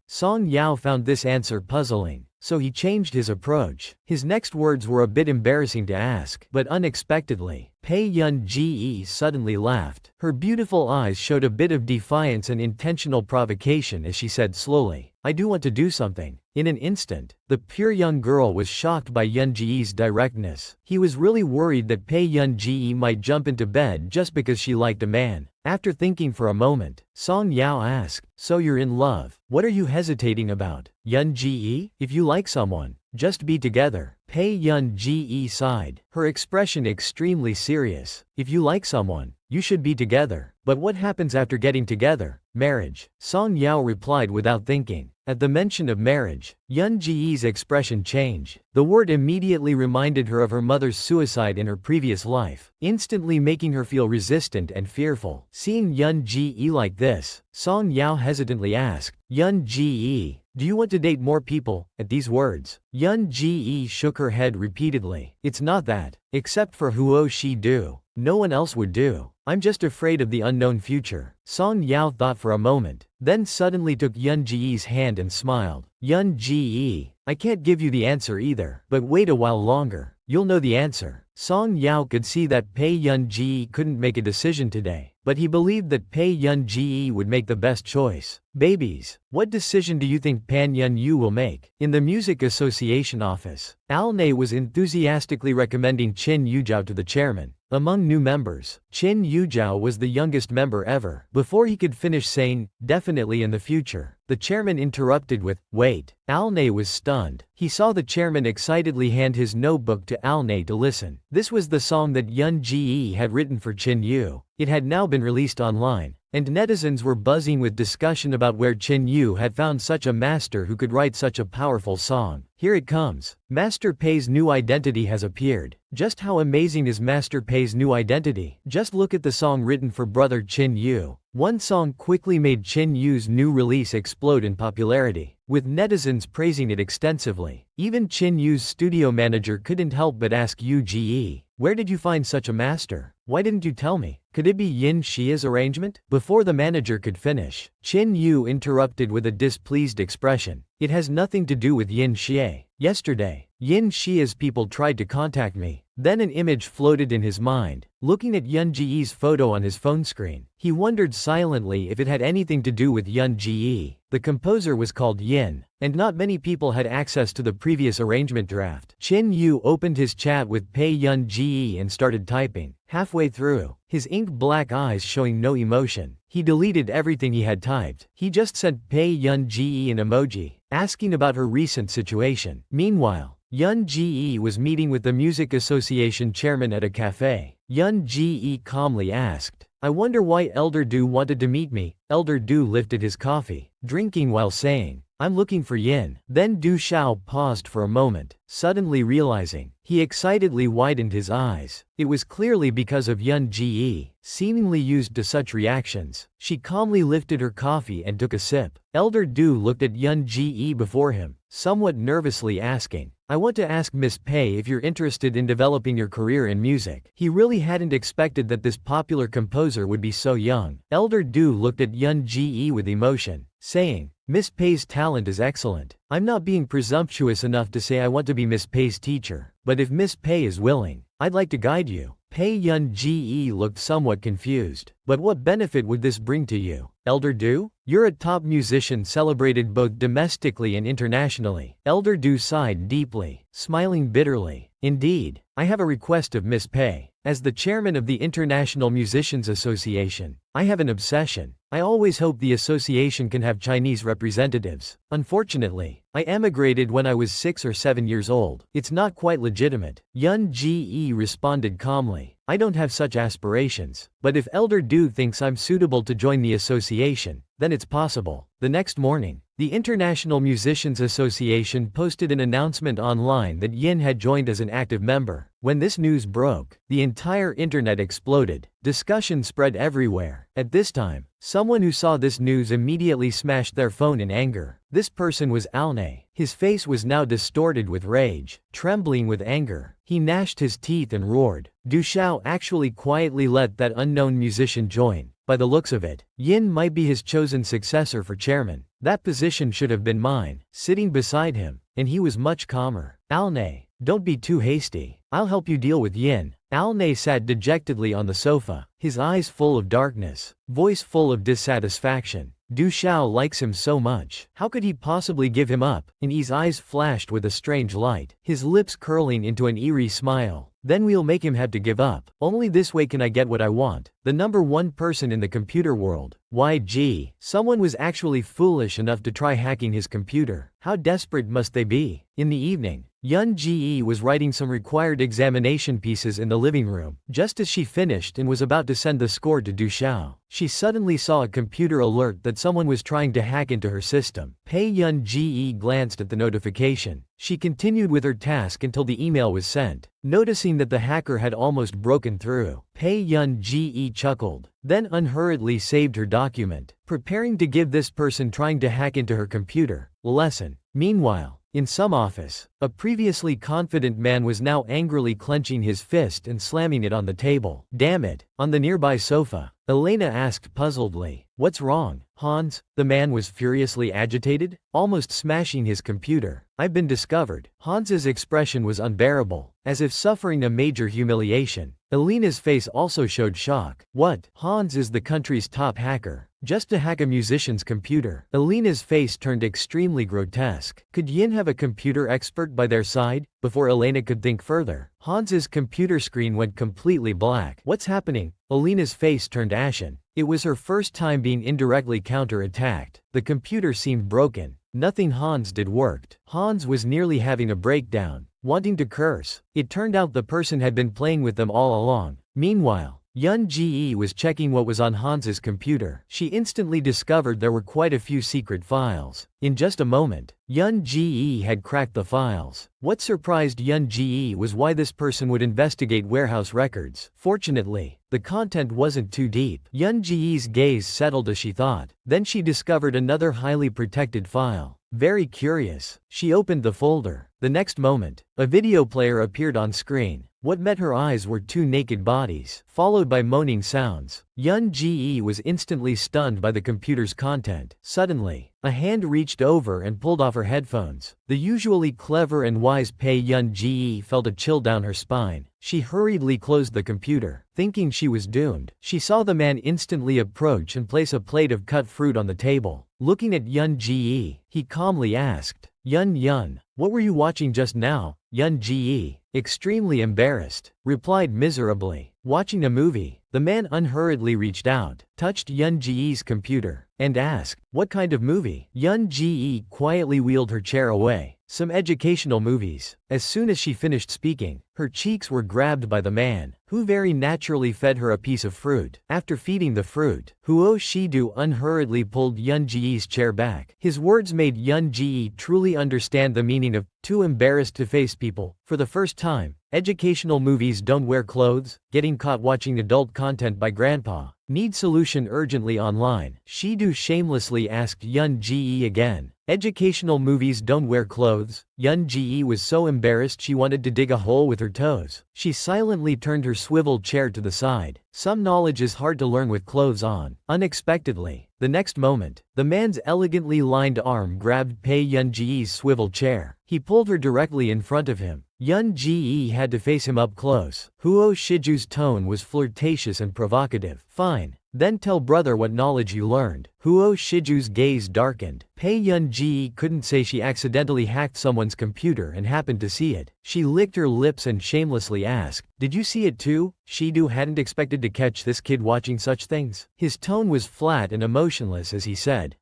Song Yao found this answer puzzling, so he changed his approach. His next words were a bit embarrassing to ask, but unexpectedly, Pei Yun Ji suddenly laughed. Her beautiful eyes showed a bit of defiance and intentional provocation as she said slowly, "I do want to do something." In an instant, the pure young girl was shocked by Yun Ji's directness. He was really worried that Pei Yun Ji might jump into bed just because she liked a man. After thinking for a moment, Song Yao asked, "So you're in love? What are you hesitating about?" Yun Ji, "If you like someone, just be together." Pei Yun Ji sighed, her expression extremely serious. "If you like someone, you should be together. But what happens after getting together? Marriage." Song Yao replied without thinking. At the mention of marriage, Yun Ji's expression changed. The word immediately reminded her of her mother's suicide in her previous life, instantly making her feel resistant and fearful. Seeing Yun Ji like this, Song Yao hesitantly asked, "Yun Ji, do you want to date more people?" At these words, Yun Ji shook her head repeatedly. "It's not that. Except for Huo Shi-du. No one else would do. I'm just afraid of the unknown future. Song Yao thought for a moment, then suddenly took Yun Ji's hand and smiled. Yun Ji, I can't give you the answer either, but wait a while longer. You'll know the answer. Song Yao could see that Pei Yun Ji couldn't make a decision today, but he believed that Pei Yun Ji would make the best choice. Babies, what decision do you think Pan Yun Yu will make? In the Music Association office, Alnay was enthusiastically recommending Qin Yuzhao to the chairman. Among new members, Qin Yuzhao was the youngest member ever. Before he could finish saying, definitely in the future, the chairman interrupted with, wait. Alnay was stunned. He saw the chairman excitedly hand his notebook to Alnay to listen. This was the song that Yun Ji had written for Qin Yu. It had now been released online, and netizens were buzzing with discussion about where Qin Yu had found such a master who could write such a powerful song. Here it comes. Master Pei's new identity has appeared. Just how amazing is Master Pei's new identity? Just look at the song written for brother Qin Yu. One song quickly made Qin Yu's new release explode in popularity, with netizens praising it extensively. Even Qin Yu's studio manager couldn't help but ask Yu Ji, where did you find such a master? Why didn't you tell me? Could it be Yin Xia's arrangement? Before the manager could finish, Qin Yu interrupted with a displeased expression. It has nothing to do with Yin Xia. Yesterday, Yin Xia's people tried to contact me. Then an image floated in his mind. Looking at Yun Ji's photo on his phone screen, he wondered silently if it had anything to do with Yun Ji. The composer was called Yin, and not many people had access to the previous arrangement draft. Qin Yu opened his chat with Pei Yun Ji and started typing. Halfway through, his ink-black eyes showing no emotion, he deleted everything he had typed. He just sent Pei Yun Ji an emoji, asking about her recent situation. Meanwhile, Yun Ji was meeting with the Music Association chairman at a cafe. Yun Ji calmly asked, I wonder why Elder Du wanted to meet me. Elder Du lifted his coffee, drinking while saying, I'm looking for Yin. Then Du Xiao paused for a moment, suddenly realizing. He excitedly widened his eyes. It was clearly because of Yun Ji, seemingly used to such reactions. She calmly lifted her coffee and took a sip. Elder Du looked at Yun Ji before him, somewhat nervously asking, I want to ask Miss Pei if you're interested in developing your career in music. He really hadn't expected that this popular composer would be so young. Elder Du looked at Yun Ji with emotion, saying, Miss Pei's talent is excellent. I'm not being presumptuous enough to say I want to be Miss Pei's teacher, but if Miss Pei is willing, I'd like to guide you. Pei Yun Ji looked somewhat confused. But what benefit would this bring to you? Elder Du? You're a top musician celebrated both domestically and internationally. Elder Du sighed deeply, smiling bitterly. Indeed, I have a request of Miss Pei. As the chairman of the International Musicians Association, I have an obsession. I always hope the association can have Chinese representatives. Unfortunately, I emigrated when I was 6 or 7 years old. It's not quite legitimate. Yun Ji responded calmly. I don't have such aspirations, but if Elder Du thinks I'm suitable to join the association, then it's possible. The next morning, the International Musicians Association posted an announcement online that Yin had joined as an active member. When this news broke, the entire internet exploded. Discussion spread everywhere. At this time, someone who saw this news immediately smashed their phone in anger. This person was Alnay. His face was now distorted with rage, trembling with anger. He gnashed his teeth and roared. Du Xiao actually quietly let that unknown musician join. By the looks of it, Yin might be his chosen successor for chairman. That position should have been mine. Sitting beside him, and he was much calmer. Alnay, don't be too hasty. I'll help you deal with Yin. Alnay sat dejectedly on the sofa, his eyes full of darkness, voice full of dissatisfaction. Du Xiao likes him so much. How could he possibly give him up? And his eyes flashed with a strange light, his lips curling into an eerie smile. Then we'll make him have to give up. Only this way can I get what I want. The number one person in the computer world. YG. Someone was actually foolish enough to try hacking his computer. How desperate must they be? In the evening, Yun Ji was writing some required examination pieces in the living room. Just as she finished and was about to send the score to Du Xiao, she suddenly saw a computer alert that someone was trying to hack into her system. Pei Yun Ji glanced at the notification. She continued with her task until the email was sent. Noticing that the hacker had almost broken through, Pei Yun Ji chuckled, then unhurriedly saved her document, preparing to give this person trying to hack into her computer a lesson. Meanwhile, In some office, a previously confident man was now angrily clenching his fist and slamming it on the table. Damn it. On the nearby sofa, Elena asked puzzledly, "What's wrong, Hans?" The man was furiously agitated, almost smashing his computer. "I've been discovered." Hans's expression was unbearable, as if suffering a major humiliation. Elena's face also showed shock. "What? Hans is the country's top hacker. Just to hack a musician's computer." Elena's face turned extremely grotesque. Could Yin have a computer expert by their side? Before Elena could think further, Hans's computer screen went completely black. "What's happening?" Elena's face turned ashen. It was her first time being indirectly counter-attacked. The computer seemed broken. Nothing Hans did worked. Hans was nearly having a breakdown, wanting to curse. It turned out the person had been playing with them all along. Meanwhile, Yun Ji was checking what was on Hans's computer. She instantly discovered there were quite a few secret files. In just a moment, Yun Ji had cracked the files. What surprised Yun Ji was why this person would investigate warehouse records. Fortunately, the content wasn't too deep. Yun Ji's gaze settled as she thought. Then she discovered another highly protected file. Very curious, she opened the folder. The next moment, a video player appeared on screen. What met her eyes were two naked bodies, followed by moaning sounds. Yun Ji was instantly stunned by the computer's content. Suddenly, a hand reached over and pulled off her headphones. The usually clever and wise Pei Yun Ji felt a chill down her spine. She hurriedly closed the computer, thinking she was doomed. She saw the man instantly approach and place a plate of cut fruit on the table. Looking at Yun Ji, he calmly asked, Yun, what were you watching just now?" Yun Ji, extremely embarrassed, replied miserably, "Watching a movie." The man unhurriedly reached out, touched Yun Ji's computer, and asked, "What kind of movie?" Yun Ji quietly wheeled her chair away. "Some educational movies." As soon as she finished speaking, her cheeks were grabbed by the man, who very naturally fed her a piece of fruit. After feeding the fruit, Huo Shidu unhurriedly pulled Yun Ji's chair back. His words made Yun Ji truly understand the meaning of too embarrassed to face people. For the first time, educational movies don't wear clothes, getting caught watching adult content by grandpa. Need solution urgently online. Shidu shamelessly asked Yun Ji again. Educational movies don't wear clothes. Yun Ji was so embarrassed she wanted to dig a hole with her toes. She silently turned her swiveled chair to the side. Some knowledge is hard to learn with clothes on. Unexpectedly, the next moment, the man's elegantly lined arm grabbed Pei Yun Ji's swivel chair. He pulled her directly in front of him. Yun Ji had to face him up close. Huo Shiju's tone was flirtatious and provocative. "Fine. Then tell brother what knowledge you learned." Huo Shiju's gaze darkened. Pei Yun Ji couldn't say she accidentally hacked someone's computer and happened to see it. She licked her lips and shamelessly asked, "Did you see it too?" Shidu hadn't expected to catch this kid watching such things. His tone was flat and emotionless as he said,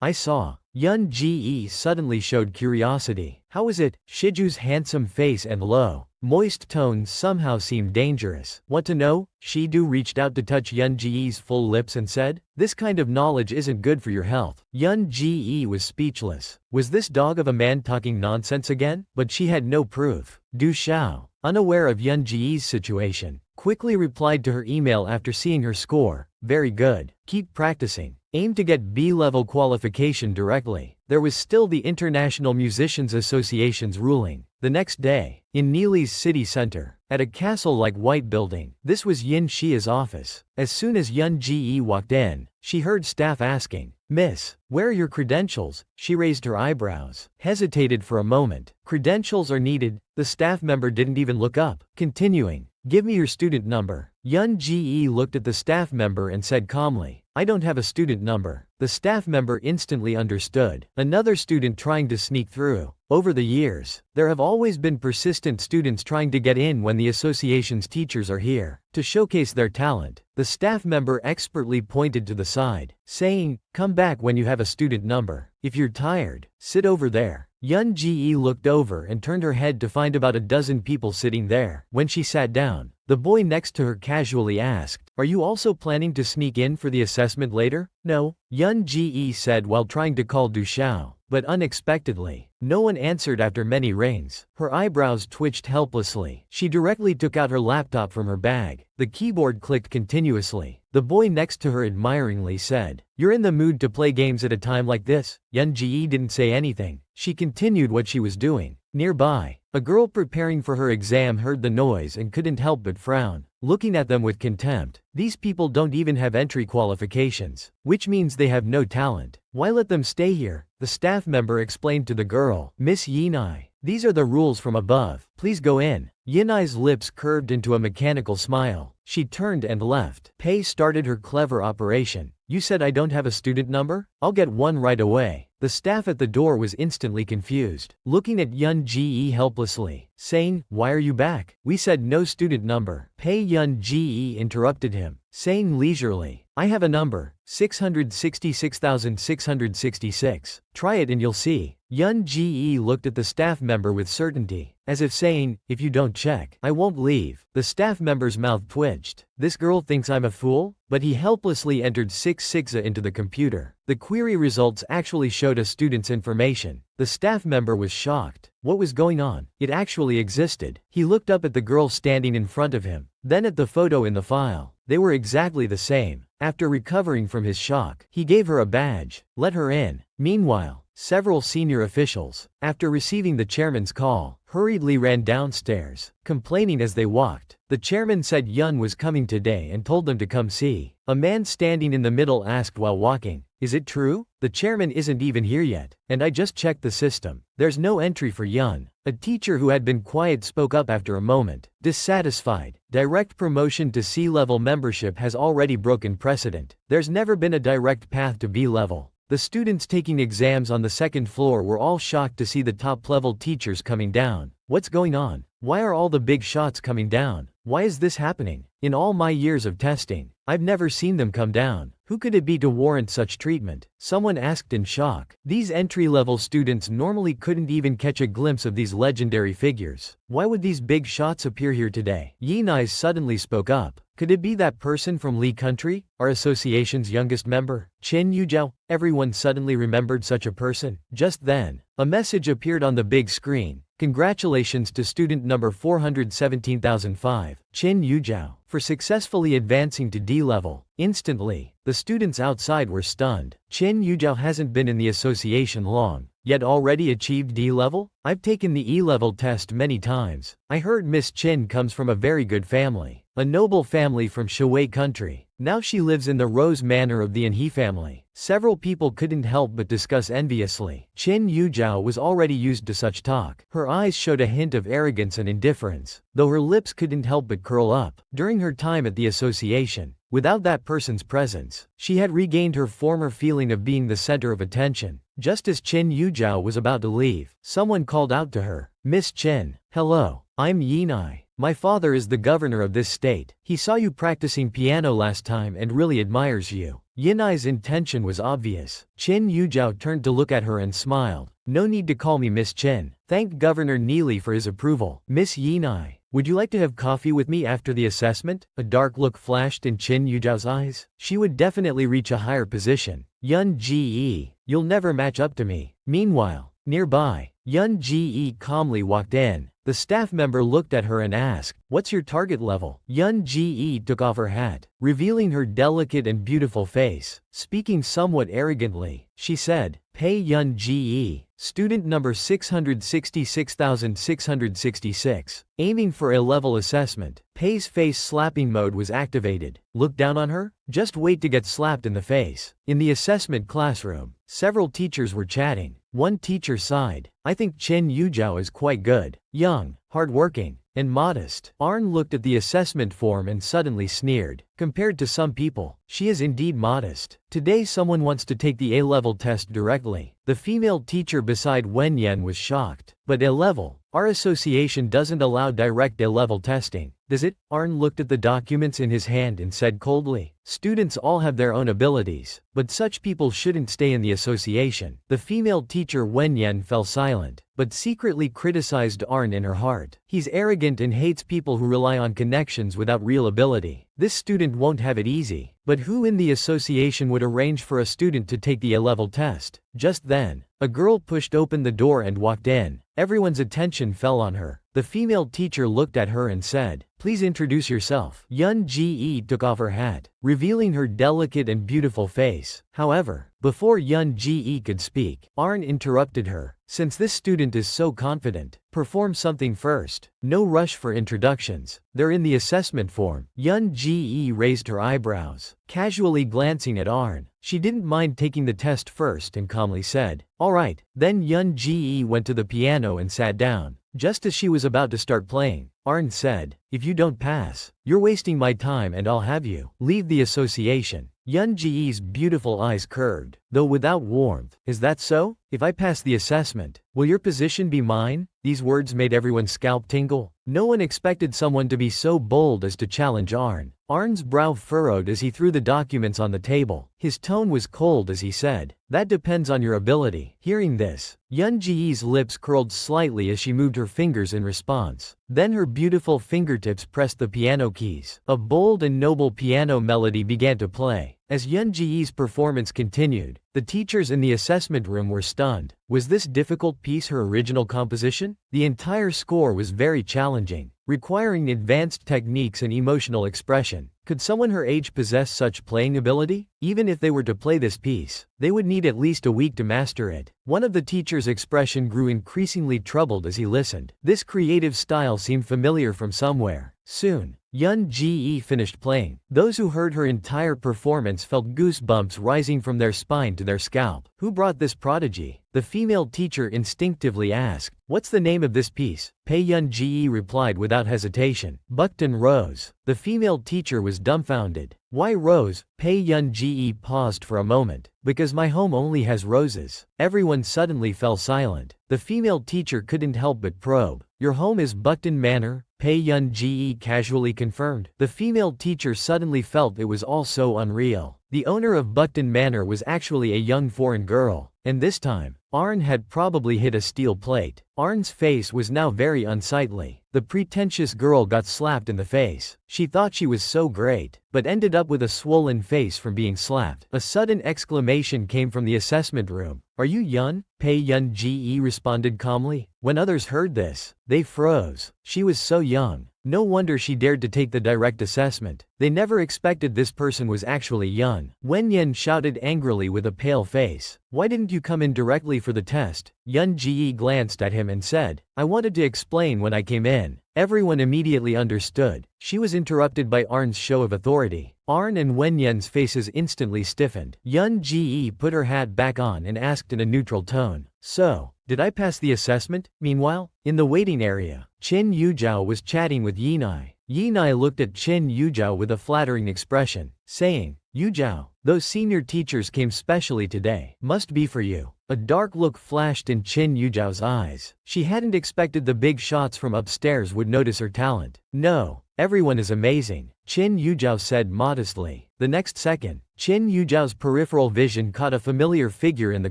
I saw." Yun Ji suddenly showed curiosity. "How was it?" Shiju's handsome face and low, moist tone somehow seemed dangerous. "Want to know?" Shidu reached out to touch Yun Ji's full lips and said, "This kind of knowledge isn't good for your health." Yun Ji was speechless. Was this dog of a man talking nonsense again? But she had no proof. Du Xiao, unaware of Yun Ji's situation, quickly replied to her email after seeing her score. "Very good. Keep practicing. Aim to get B-level qualification directly." There was still the International Musicians Association's ruling. The next day, in Neely's city center, at a castle-like white building, this was Yin Xia's office. As soon as Yun Ji walked in, she heard staff asking, "Miss, where are your credentials?" She raised her eyebrows, hesitated for a moment. "Credentials are needed." The staff member didn't even look up. Continuing, "Give me your student number." Yun Ji looked at the staff member and said calmly, "I don't have a student number." The staff member instantly understood. Another student trying to sneak through. Over the years, there have always been persistent students trying to get in when the association's teachers are here. To showcase their talent, the staff member expertly pointed to the side, saying, "Come back when you have a student number. If you're tired, sit over there." Yun Ji looked over and turned her head to find about a dozen people sitting there. When she sat down, The boy next to her casually asked, "Are you also planning to sneak in for the assessment later?" "No," Yun Ji said while trying to call Du Xiao, but unexpectedly, no one answered after many rings. Her eyebrows twitched helplessly. She directly took out her laptop from her bag. The keyboard clicked continuously. The boy next to her admiringly said, "You're in the mood to play games at a time like this?" Yun Ji didn't say anything. She continued what she was doing. Nearby, a girl preparing for her exam heard the noise and couldn't help but frown, looking at them with contempt. These people don't even have entry qualifications, which means they have no talent. Why let them stay here? The staff member explained to the girl, "Miss Yinai, these are the rules from above. Please go in." Yinai's lips curved into a mechanical smile. She turned and left. Pei started her clever operation. "You said I don't have a student number? I'll get one right away." The staff at the door was instantly confused, looking at Yun Ji helplessly, saying, "Why are you back? We said no student number." Pei Yun Ji interrupted him, saying leisurely, "I have a number, 666,666. Try it and you'll see." Yun Ji looked at the staff member with certainty, as if saying, "If you don't check, I won't leave." The staff member's mouth twitched. "This girl thinks I'm a fool?" But he helplessly entered 666 into the computer. The query results actually showed a student's information. The staff member was shocked. What was going on? It actually existed. He looked up at the girl standing in front of him, then at the photo in the file. They were exactly the same. After recovering from his shock, he gave her a badge. Let her in. Meanwhile, several senior officials, after receiving the chairman's call, hurriedly ran downstairs, complaining as they walked. The chairman said Yun was coming today and told them to come see. A man standing in the middle asked while walking, "Is it true? The chairman isn't even here yet, and I just checked the system. There's no entry for Yun." A teacher who had been quiet spoke up after a moment, dissatisfied. "Direct promotion to C-level membership has already broken precedent. There's never been a direct path to B-level." The students taking exams on the second floor were all shocked to see the top-level teachers coming down. What's going on? Why are all the big shots coming down? Why is this happening? In all my years of testing, I've never seen them come down. Who could it be to warrant such treatment? Someone asked in shock. These entry-level students normally couldn't even catch a glimpse of these legendary figures. Why would these big shots appear here today? Yinai suddenly spoke up. Could it be that person from Li Country, our association's youngest member, Qin Yuzhou? Everyone suddenly remembered such a person. Just then, a message appeared on the big screen. "Congratulations to student number 417,005, Qin Yuzhou, for successfully advancing to D-level." Instantly, the students outside were stunned. Qin Yuzhou hasn't been in the association long, yet already achieved D-level? I've taken the E-level test many times. I heard Miss Qin comes from a very good family, a noble family from Shui Country. Now she lives in the Rose Manor of the Anhe family. Several people couldn't help but discuss enviously. Qin Yuzhou was already used to such talk. Her eyes showed a hint of arrogance and indifference, though her lips couldn't help but curl up. During her time at the association, without that person's presence, she had regained her former feeling of being the center of attention. Just as Qin Yuzhou was about to leave, someone called out to her, "Miss Qin, hello, I'm Yinai. My father is the governor of this state. He saw you practicing piano last time and really admires you." Yinai's intention was obvious. Qin Yuzhou turned to look at her and smiled. "No need to call me Miss Qin. Thanked Governor Neely for his approval." "Miss Yinai, would you like to have coffee with me after the assessment?" A dark look flashed in Qin Yuzhou's eyes. She would definitely reach a higher position. "Yun Ji, you'll never match up to me." Meanwhile, nearby, Yun Ji calmly walked in. The staff member looked at her and asked, "What's your target level?" Yun Ji took off her hat, revealing her delicate and beautiful face. Speaking somewhat arrogantly, she said, "Pei Yun Ji, student number 666,666. Aiming for A-level assessment." Pei's face-slapping mode was activated. "Look down on her? Just wait to get slapped in the face." In the assessment classroom, several teachers were chatting. One teacher sighed, "I think Qin Yuzhou is quite good. Young, hardworking, and modest." Arn looked at the assessment form and suddenly sneered. Compared to some people, she is indeed modest. Today someone wants to take the A-level test directly. The female teacher beside Wen Yan was shocked. "But A-level? Our association doesn't allow direct A-level testing, does it?" Arn looked at the documents in his hand and said coldly, "Students all have their own abilities, but such people shouldn't stay in the association." The female teacher Wen Yan fell silent, but secretly criticized Arn in her heart. He's arrogant arrogant and hates people who rely on connections without real ability. This student won't have it easy. But who in the association would arrange for a student to take the A-level test? Just then, a girl pushed open the door and walked in. Everyone's attention fell on her. The female teacher looked at her and said, "Please introduce yourself." Yun Ji took off her hat, revealing her delicate and beautiful face. However, before Yun Ji could speak, Arn interrupted her. "Since this student is so confident, perform something first. No rush for introductions. They're in the assessment form." Yun Ji raised her eyebrows, casually glancing at Arn. She didn't mind taking the test first and calmly said, "All right." Then Yun Ji went to the piano and sat down. Just as she was about to start playing, Arn said, "If you don't pass, you're wasting my time and I'll have you leave the association." Yun Ji's beautiful eyes curved, though without warmth. "Is that so? If I pass the assessment, will your position be mine?" These words made everyone's scalp tingle. No one expected someone to be so bold as to challenge Arn. Arn's brow furrowed as he threw the documents on the table. His tone was cold as he said, "That depends on your ability." Hearing this, Yun Ji's lips curled slightly as she moved her fingers in response. Then her beautiful fingertips pressed the piano keys. A bold and noble piano melody began to play. As Yun Ji's performance continued, the teachers in the assessment room were stunned. Was this difficult piece her original composition? The entire score was very challenging, requiring advanced techniques and emotional expression. Could someone her age possess such playing ability? Even if they were to play this piece, they would need at least a week to master it. One of the teachers' expression grew increasingly troubled as he listened. This creative style seemed familiar from somewhere. Soon, Yun Ji finished playing. Those who heard her entire performance felt goosebumps rising from their spine to their scalp. "Who brought this prodigy?" the female teacher instinctively asked. "What's the name of this piece?" Yun Ji replied without hesitation. "Buckton Rose." The female teacher was dumbfounded. "Why rose?" Yun Ji paused for a moment. "Because my home only has roses." Everyone suddenly fell silent. The female teacher couldn't help but probe. "Your home is Buckton Manor?" Yun Ji casually confirmed. The female teacher suddenly felt it was all so unreal. The owner of Buckton Manor was actually a young foreign girl. And this time, Arn had probably hit a steel plate. Arn's face was now very unsightly. The pretentious girl got slapped in the face. She thought she was so great, but ended up with a swollen face from being slapped. A sudden exclamation came from the assessment room. "Are you Yun?" Yun Ji responded calmly. When others heard this, they froze. She was so young. No wonder she dared to take the direct assessment. They never expected this person was actually Yun. Wenyan shouted angrily with a pale face. "Why didn't you come in directly for the test?" Yun Ji glanced at him and said, "I wanted to explain when I came in." Everyone immediately understood. She was interrupted by Arn's show of authority. Arn and Wenyan's faces instantly stiffened. Yun Ji put her hat back on and asked in a neutral tone, "So, did I pass the assessment?" Meanwhile, in the waiting area, Qin Yujiao was chatting with Yinai. Yinai looked at Qin Yujiao with a flattering expression, saying, "Yujiao, those senior teachers came specially today. Must be for you." A dark look flashed in Qin Yujiao's eyes. She hadn't expected the big shots from upstairs would notice her talent. "No, everyone is amazing," Qin Yujiao said modestly. The next second, Qin Yujiao's peripheral vision caught a familiar figure in the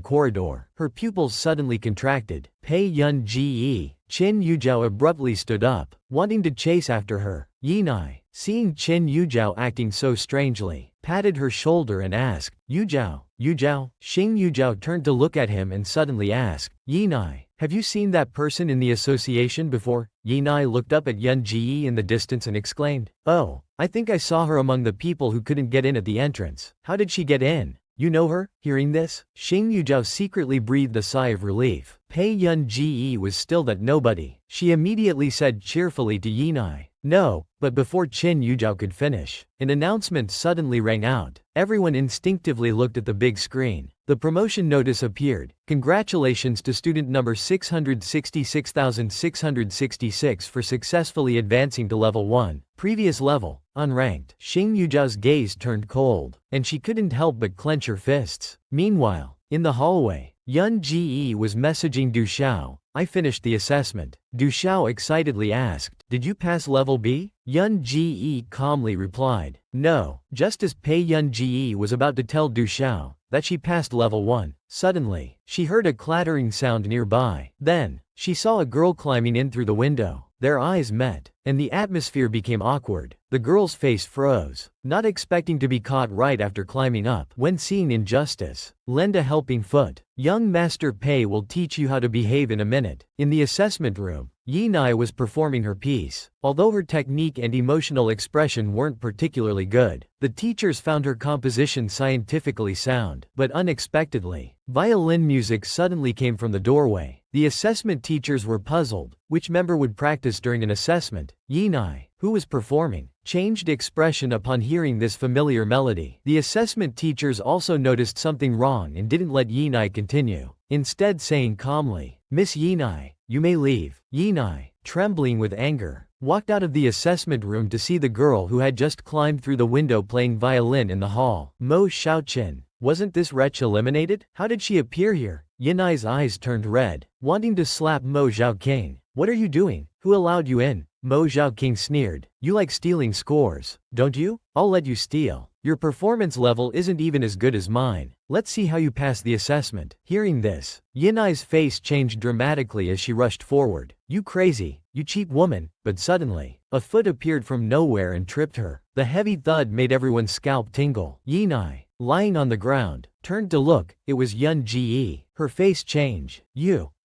corridor. Her pupils suddenly contracted. Yun Ji. Qin Yujiao abruptly stood up, wanting to chase after her. Yinai, seeing Qin Yujiao acting so strangely, patted her shoulder and asked, "Yujiao, Yujiao?" Xing Yujiao turned to look at him and suddenly asked, "Yinai, have you seen that person in the association before?" Yinai looked up at Yun Ji in the distance and exclaimed, "Oh, I think I saw her among the people who couldn't get in at the entrance. How did she get in? You know her?" Hearing this, Xing Yujiao secretly breathed a sigh of relief. Yun Ji was still that nobody. She immediately said cheerfully to Yinai, "No," but before Qin Yujiao could finish, an announcement suddenly rang out. Everyone instinctively looked at the big screen. The promotion notice appeared. "Congratulations to student number 666,666 for successfully advancing to level 1. Previous level, unranked." Xing Yujiao's gaze turned cold, and she couldn't help but clench her fists. Meanwhile, in the hallway, Yun Ji was messaging Du Xiao. "I finished the assessment." Du Xiao excitedly asked, "Did you pass level B?" Yun Ji calmly replied, "No." Just as Yun Ji was about to tell Du Xiao that she passed level 1, suddenly, she heard a clattering sound nearby. Then, she saw a girl climbing in through the window. Their eyes met, and the atmosphere became awkward. The girl's face froze, not expecting to be caught right after climbing up. When seeing injustice, lend a helping foot. Young Master Pei will teach you how to behave in a minute. In the assessment room, Yinai was performing her piece. Although her technique and emotional expression weren't particularly good, the teachers found her composition scientifically sound. But unexpectedly, violin music suddenly came from the doorway. The assessment teachers were puzzled. Which member would practice during an assessment? Yinai, who was performing, changed expression upon hearing this familiar melody. The assessment teachers also noticed something wrong and didn't let Yinai continue, instead saying calmly, "Miss Yinai, you may leave." Yinai, trembling with anger, walked out of the assessment room to see the girl who had just climbed through the window playing violin in the hall. Mo Xiaoqin, wasn't this wretch eliminated? How did she appear here? Yinai's eyes turned red, wanting to slap Mo Xiaoqing. What are you doing? Who allowed you in? Mo Xiaoqing sneered. You like stealing scores, don't you? I'll let you steal. Your performance level isn't even as good as mine. Let's see how you pass the assessment. Hearing this, Yinai's face changed dramatically as she rushed forward. You crazy, you cheap woman. But suddenly, a foot appeared from nowhere and tripped her. The heavy thud made everyone's scalp tingle. Yinai, lying on the ground, turned to look. It was Yun Ji. Her face changed.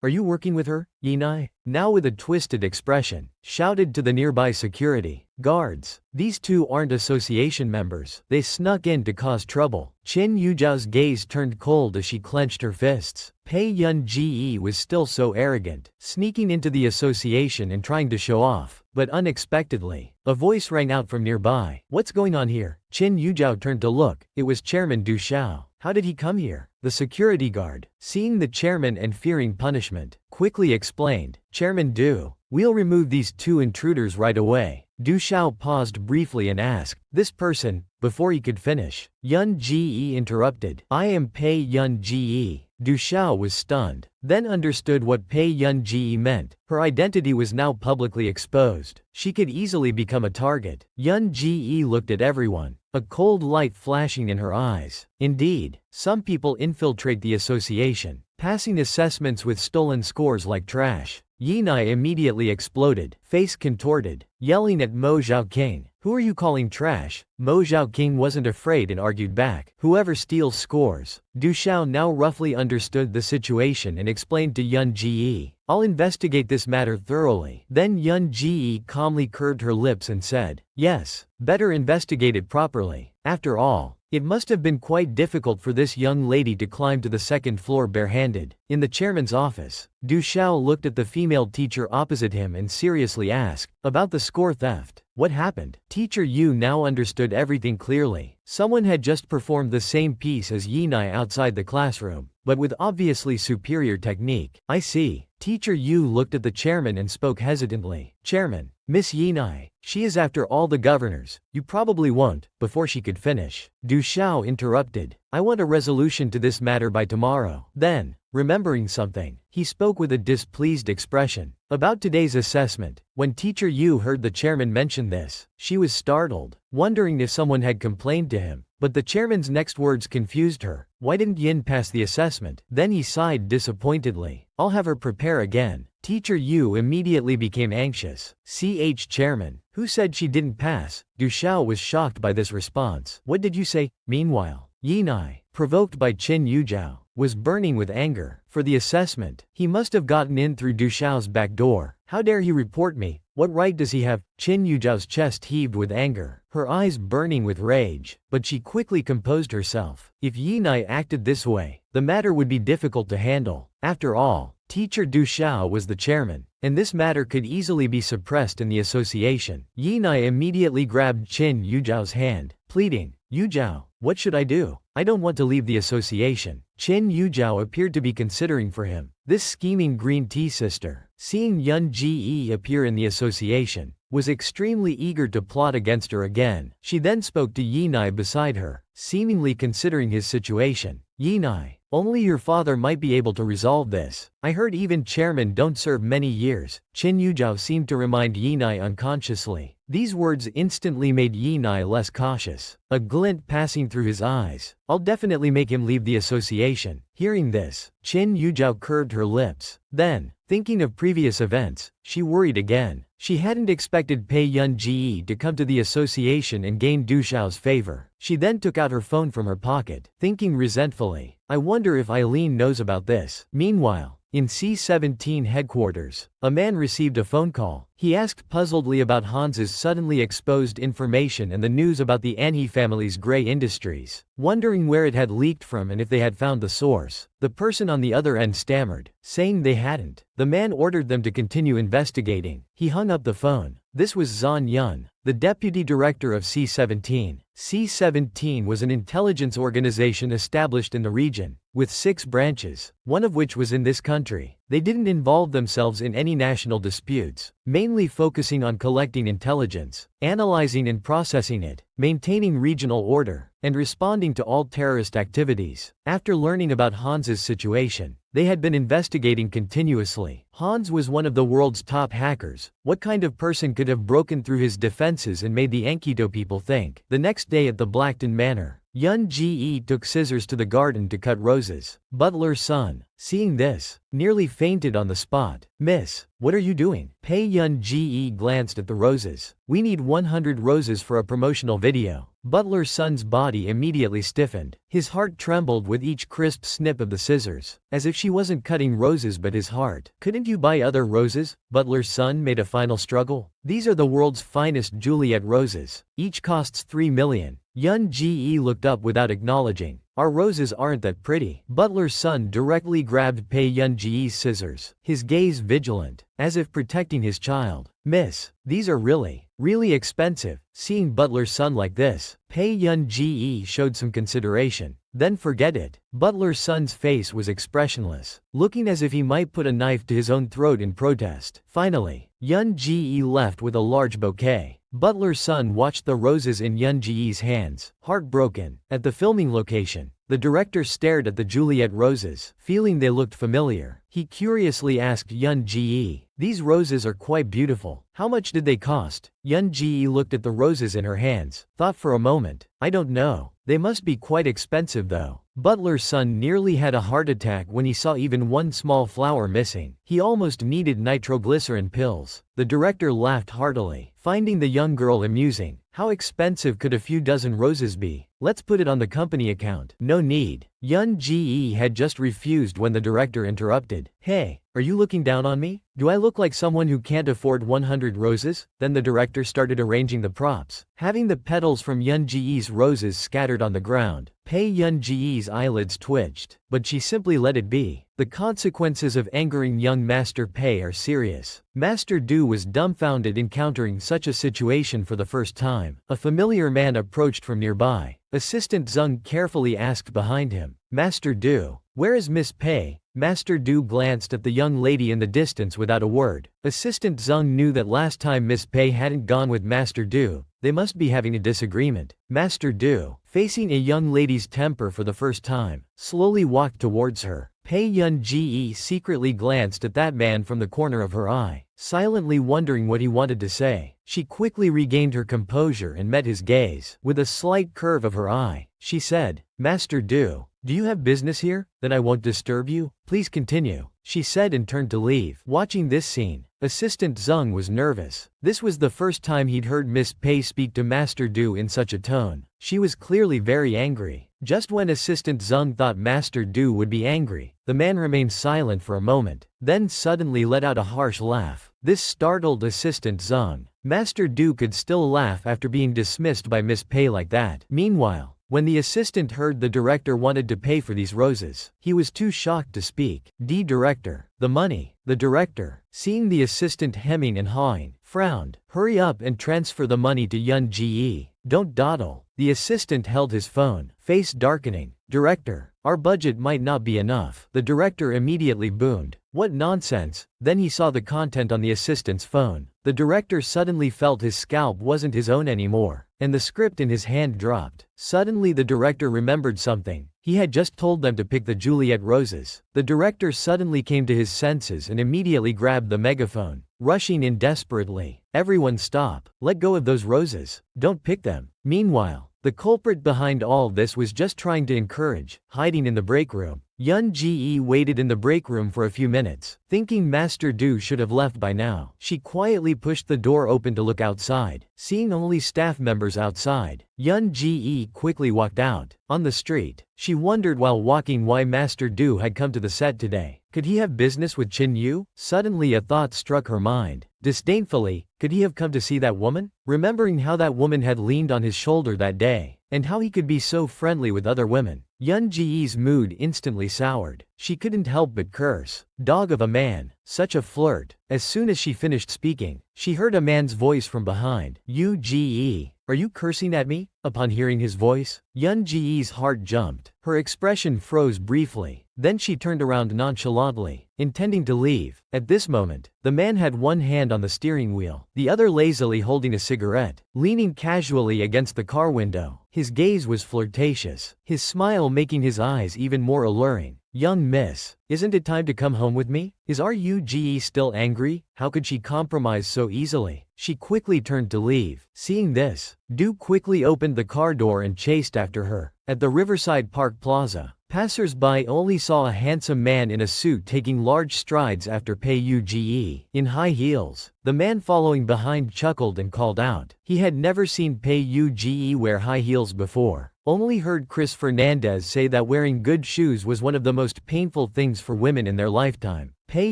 Are you working with her? Yinai, now with a twisted expression, shouted to the nearby security guards. These two aren't association members. They snuck in to cause trouble. Qin Yujiao's gaze turned cold as she clenched her fists. Pei Yun Ji was still so arrogant, sneaking into the association and trying to show off. But unexpectedly, a voice rang out from nearby. What's going on here? Qin Yujiao turned to look. It was Chairman Du Xiao. How did he come here? The security guard, seeing the chairman and fearing punishment, quickly explained. Chairman Du, we'll remove these two intruders right away. Du Xiao paused briefly and asked, this person, before he could finish. Yun Ji interrupted. I am Pei Yun Ji. Du Xiao was stunned, then understood what Pei Yun Ji meant. Her identity was now publicly exposed. She could easily become a target. Yun Ji looked at everyone, a cold light flashing in her eyes. Indeed, some people infiltrate the association, passing assessments with stolen scores like trash. Yinai immediately exploded, face contorted, yelling at Mo Xiaoqing. Who are you calling trash? Mo Xiaoqing wasn't afraid and argued back. Whoever steals scores. Du Xiao now roughly understood the situation and explained to Yun Ji. I'll investigate this matter thoroughly. Then Yun Ji calmly curved her lips and said, yes, better investigate it properly. After all, it must have been quite difficult for this young lady to climb to the second floor barehanded. In the chairman's office, Du Xiao looked at the female teacher opposite him and seriously asked, about the score theft. What happened? Teacher Yu now understood everything clearly. Someone had just performed the same piece as Yinai outside the classroom, but with obviously superior technique. I see. Teacher Yu looked at the chairman and spoke hesitantly. Chairman, Miss Yinai, she is after all the governors. You probably won't. Before she could finish, Du Xiao interrupted. I want a resolution to this matter by tomorrow. Then, remembering something, he spoke with a displeased expression. About today's assessment, when Teacher Yu heard the chairman mention this, she was startled, wondering if someone had complained to him. But the chairman's next words confused her. Why didn't Yin pass the assessment? Then he sighed disappointedly. I'll have her prepare again. Teacher Yu immediately became anxious. Chairman, who said she didn't pass? Du Xiao was shocked by this response. What did you say? Meanwhile, Yinai, provoked by Qin Yujiao, was burning with anger. For the assessment, he must have gotten in through Du Xiao's back door. How dare he report me? What right does he have? Qin Yujiao's chest heaved with anger, her eyes burning with rage, but she quickly composed herself. If Yinai acted this way, the matter would be difficult to handle. After all, Teacher Du Xiao was the chairman, and this matter could easily be suppressed in the association. Yinai immediately grabbed Qin Yujiao's hand, pleading, Yujiao, what should I do? I don't want to leave the association. Qin Yujiao appeared to be considering for him. This scheming green tea sister, seeing Yun Ji appear in the association, was extremely eager to plot against her again. She then spoke to Yinai beside her, seemingly considering his situation. Yinai, only your father might be able to resolve this. I heard even chairmen don't serve many years. Qin Yujiao seemed to remind Yinai unconsciously. These words instantly made Yinai less cautious, a glint passing through his eyes. I'll definitely make him leave the association. Hearing this, Qin Yujiao curved her lips. Then, Thinking of previous events, she worried again. She hadn't expected Pei Yun-ji to come to the association and gain Du Xiao's favor. She then took out her phone from her pocket, thinking resentfully, I wonder if Eileen knows about this. Meanwhile, in C-17 headquarters, a man received a phone call. He asked puzzledly about Hans's suddenly exposed information and the news about the Anhe family's gray industries, wondering where it had leaked from and if they had found the source. The person on the other end stammered, saying they hadn't. The man ordered them to continue investigating. He hung up the phone. This was Zhan Yun, the deputy director of C-17. C-17 was an intelligence organization established in the region, with 6 branches, one of which was in this country. They didn't involve themselves in any national disputes, mainly focusing on collecting intelligence, analyzing and processing it, maintaining regional order, and responding to all terrorist activities. After learning about Hans's situation, they had been investigating continuously. Hans was one of the world's top hackers. What kind of person could have broken through his defenses and made the Enkido people think? The next day at the Blackton Manor, Yun-ji took scissors to the garden to cut roses. Butler's son, seeing this, nearly fainted on the spot. Miss, what are you doing? Pei Yun-ji glanced at the roses. We need 100 roses for a promotional video. Butler's son's body immediately stiffened. His heart trembled with each crisp snip of the scissors, as if she wasn't cutting roses but his heart. Couldn't you buy other roses? Butler's son made a final struggle. These are the world's finest Juliet roses. Each costs 3 million. Yun-ji looked up without acknowledging. Our roses aren't that pretty. Butler's son directly grabbed Pei Yun-ji's scissors, his gaze vigilant, as if protecting his child. Miss, these are really expensive. Seeing Butler's son like this, Pei Yun-ji showed some consideration. Then forget it. Butler's son's face was expressionless, looking as if he might put a knife to his own throat in protest. Finally, Yun-ji left with a large bouquet. Butler's son watched the roses in Yun-ji's hands, heartbroken. At the filming location, the director stared at the Juliet roses, feeling they looked familiar. He curiously asked Yun-ji, these roses are quite beautiful. How much did they cost? Yun-ji looked at the roses in her hands, thought for a moment. I don't know. They must be quite expensive though. Butler's son nearly had a heart attack when he saw even one small flower missing. He almost needed nitroglycerin pills. The director laughed heartily, finding the young girl amusing. How expensive could a few dozen roses be? Let's put it on the company account. No need. Yun-ji had just refused when the director interrupted. Hey, are you looking down on me? Do I look like someone who can't afford 100 roses? Then the director started arranging the props, having the petals from Yun-ji's roses scattered on the ground. Pei Yun-ji's eyelids twitched, but she simply let it be. The consequences of angering young Master Pei are serious. Master Du was dumbfounded encountering such a situation for the first time. A familiar man approached from nearby. Assistant Zeng carefully asked behind him, Master Du, where is Miss Pei? Master Du glanced at the young lady in the distance without a word. Assistant Zeng knew that last time Miss Pei hadn't gone with Master Du, they must be having a disagreement. Master Du, facing a young lady's temper for the first time, slowly walked towards her. Pei Yun-ji secretly glanced at that man from the corner of her eye, silently wondering what he wanted to say. She quickly regained her composure and met his gaze. With a slight curve of her eye, she said, Master Du, do you have business here? Then I won't disturb you. Please continue, she said and turned to leave. Watching this scene, Assistant Zeng was nervous. This was the first time he'd heard Miss Pei speak to Master Du in such a tone. She was clearly very angry. Just when Assistant Zeng thought Master Du would be angry, the man remained silent for a moment, then suddenly let out a harsh laugh. This startled Assistant Zeng. Master Du could still laugh after being dismissed by Miss Pei like that. Meanwhile, when the assistant heard the director wanted to pay for these roses, he was too shocked to speak. Director, the money. The director, seeing the assistant hemming and hawing, frowned. Hurry up and transfer the money to Yun-ji. Don't dawdle. The assistant held his phone, face darkening. Director, our budget might not be enough. The director immediately boomed. What nonsense. Then he saw the content on the assistant's phone. The director suddenly felt his scalp wasn't his own anymore, and the script in his hand dropped. Suddenly the director remembered something. He had just told them to pick the Juliet roses. The director suddenly came to his senses and immediately grabbed the megaphone, rushing in desperately. Everyone stop. Let go of those roses. Don't pick them. Meanwhile, the culprit behind all this was just trying to encourage, hiding in the break room. Yun Ji waited in the break room for a few minutes, thinking Master Du should have left by now. She quietly pushed the door open to look outside. Seeing only staff members outside, Yun Ji quickly walked out. On the street, she wondered while walking why Master Du had come to the set today. Could he have business with Chin Yu? Suddenly a thought struck her mind. Disdainfully, could he have come to see that woman? Remembering how that woman had leaned on his shoulder that day, and how he could be so friendly with other women, Yun Ji's mood instantly soured. She couldn't help but curse. Dog of a man, such a flirt. As soon as she finished speaking, she heard a man's voice from behind. Yu Ji, are you cursing at me? Upon hearing his voice, Yun Ji's heart jumped. Her expression froze briefly. Then she turned around nonchalantly, intending to leave. At this moment, the man had one hand on the steering wheel, the other lazily holding a cigarette, leaning casually against the car window. His gaze was flirtatious, his smile making his eyes even more alluring. Young miss, isn't it time to come home with me? Is Ruge still angry? How could she compromise so easily? She quickly turned to leave. Seeing this, Du quickly opened the car door and chased after her. At the Riverside Park Plaza, passers-by only saw a handsome man in a suit taking large strides after Pei Uge in high heels. The man following behind chuckled and called out. He had never seen Pei Uge wear high heels before. Only heard Chris Fernandez say that wearing good shoes was one of the most painful things for women in their lifetime. Pei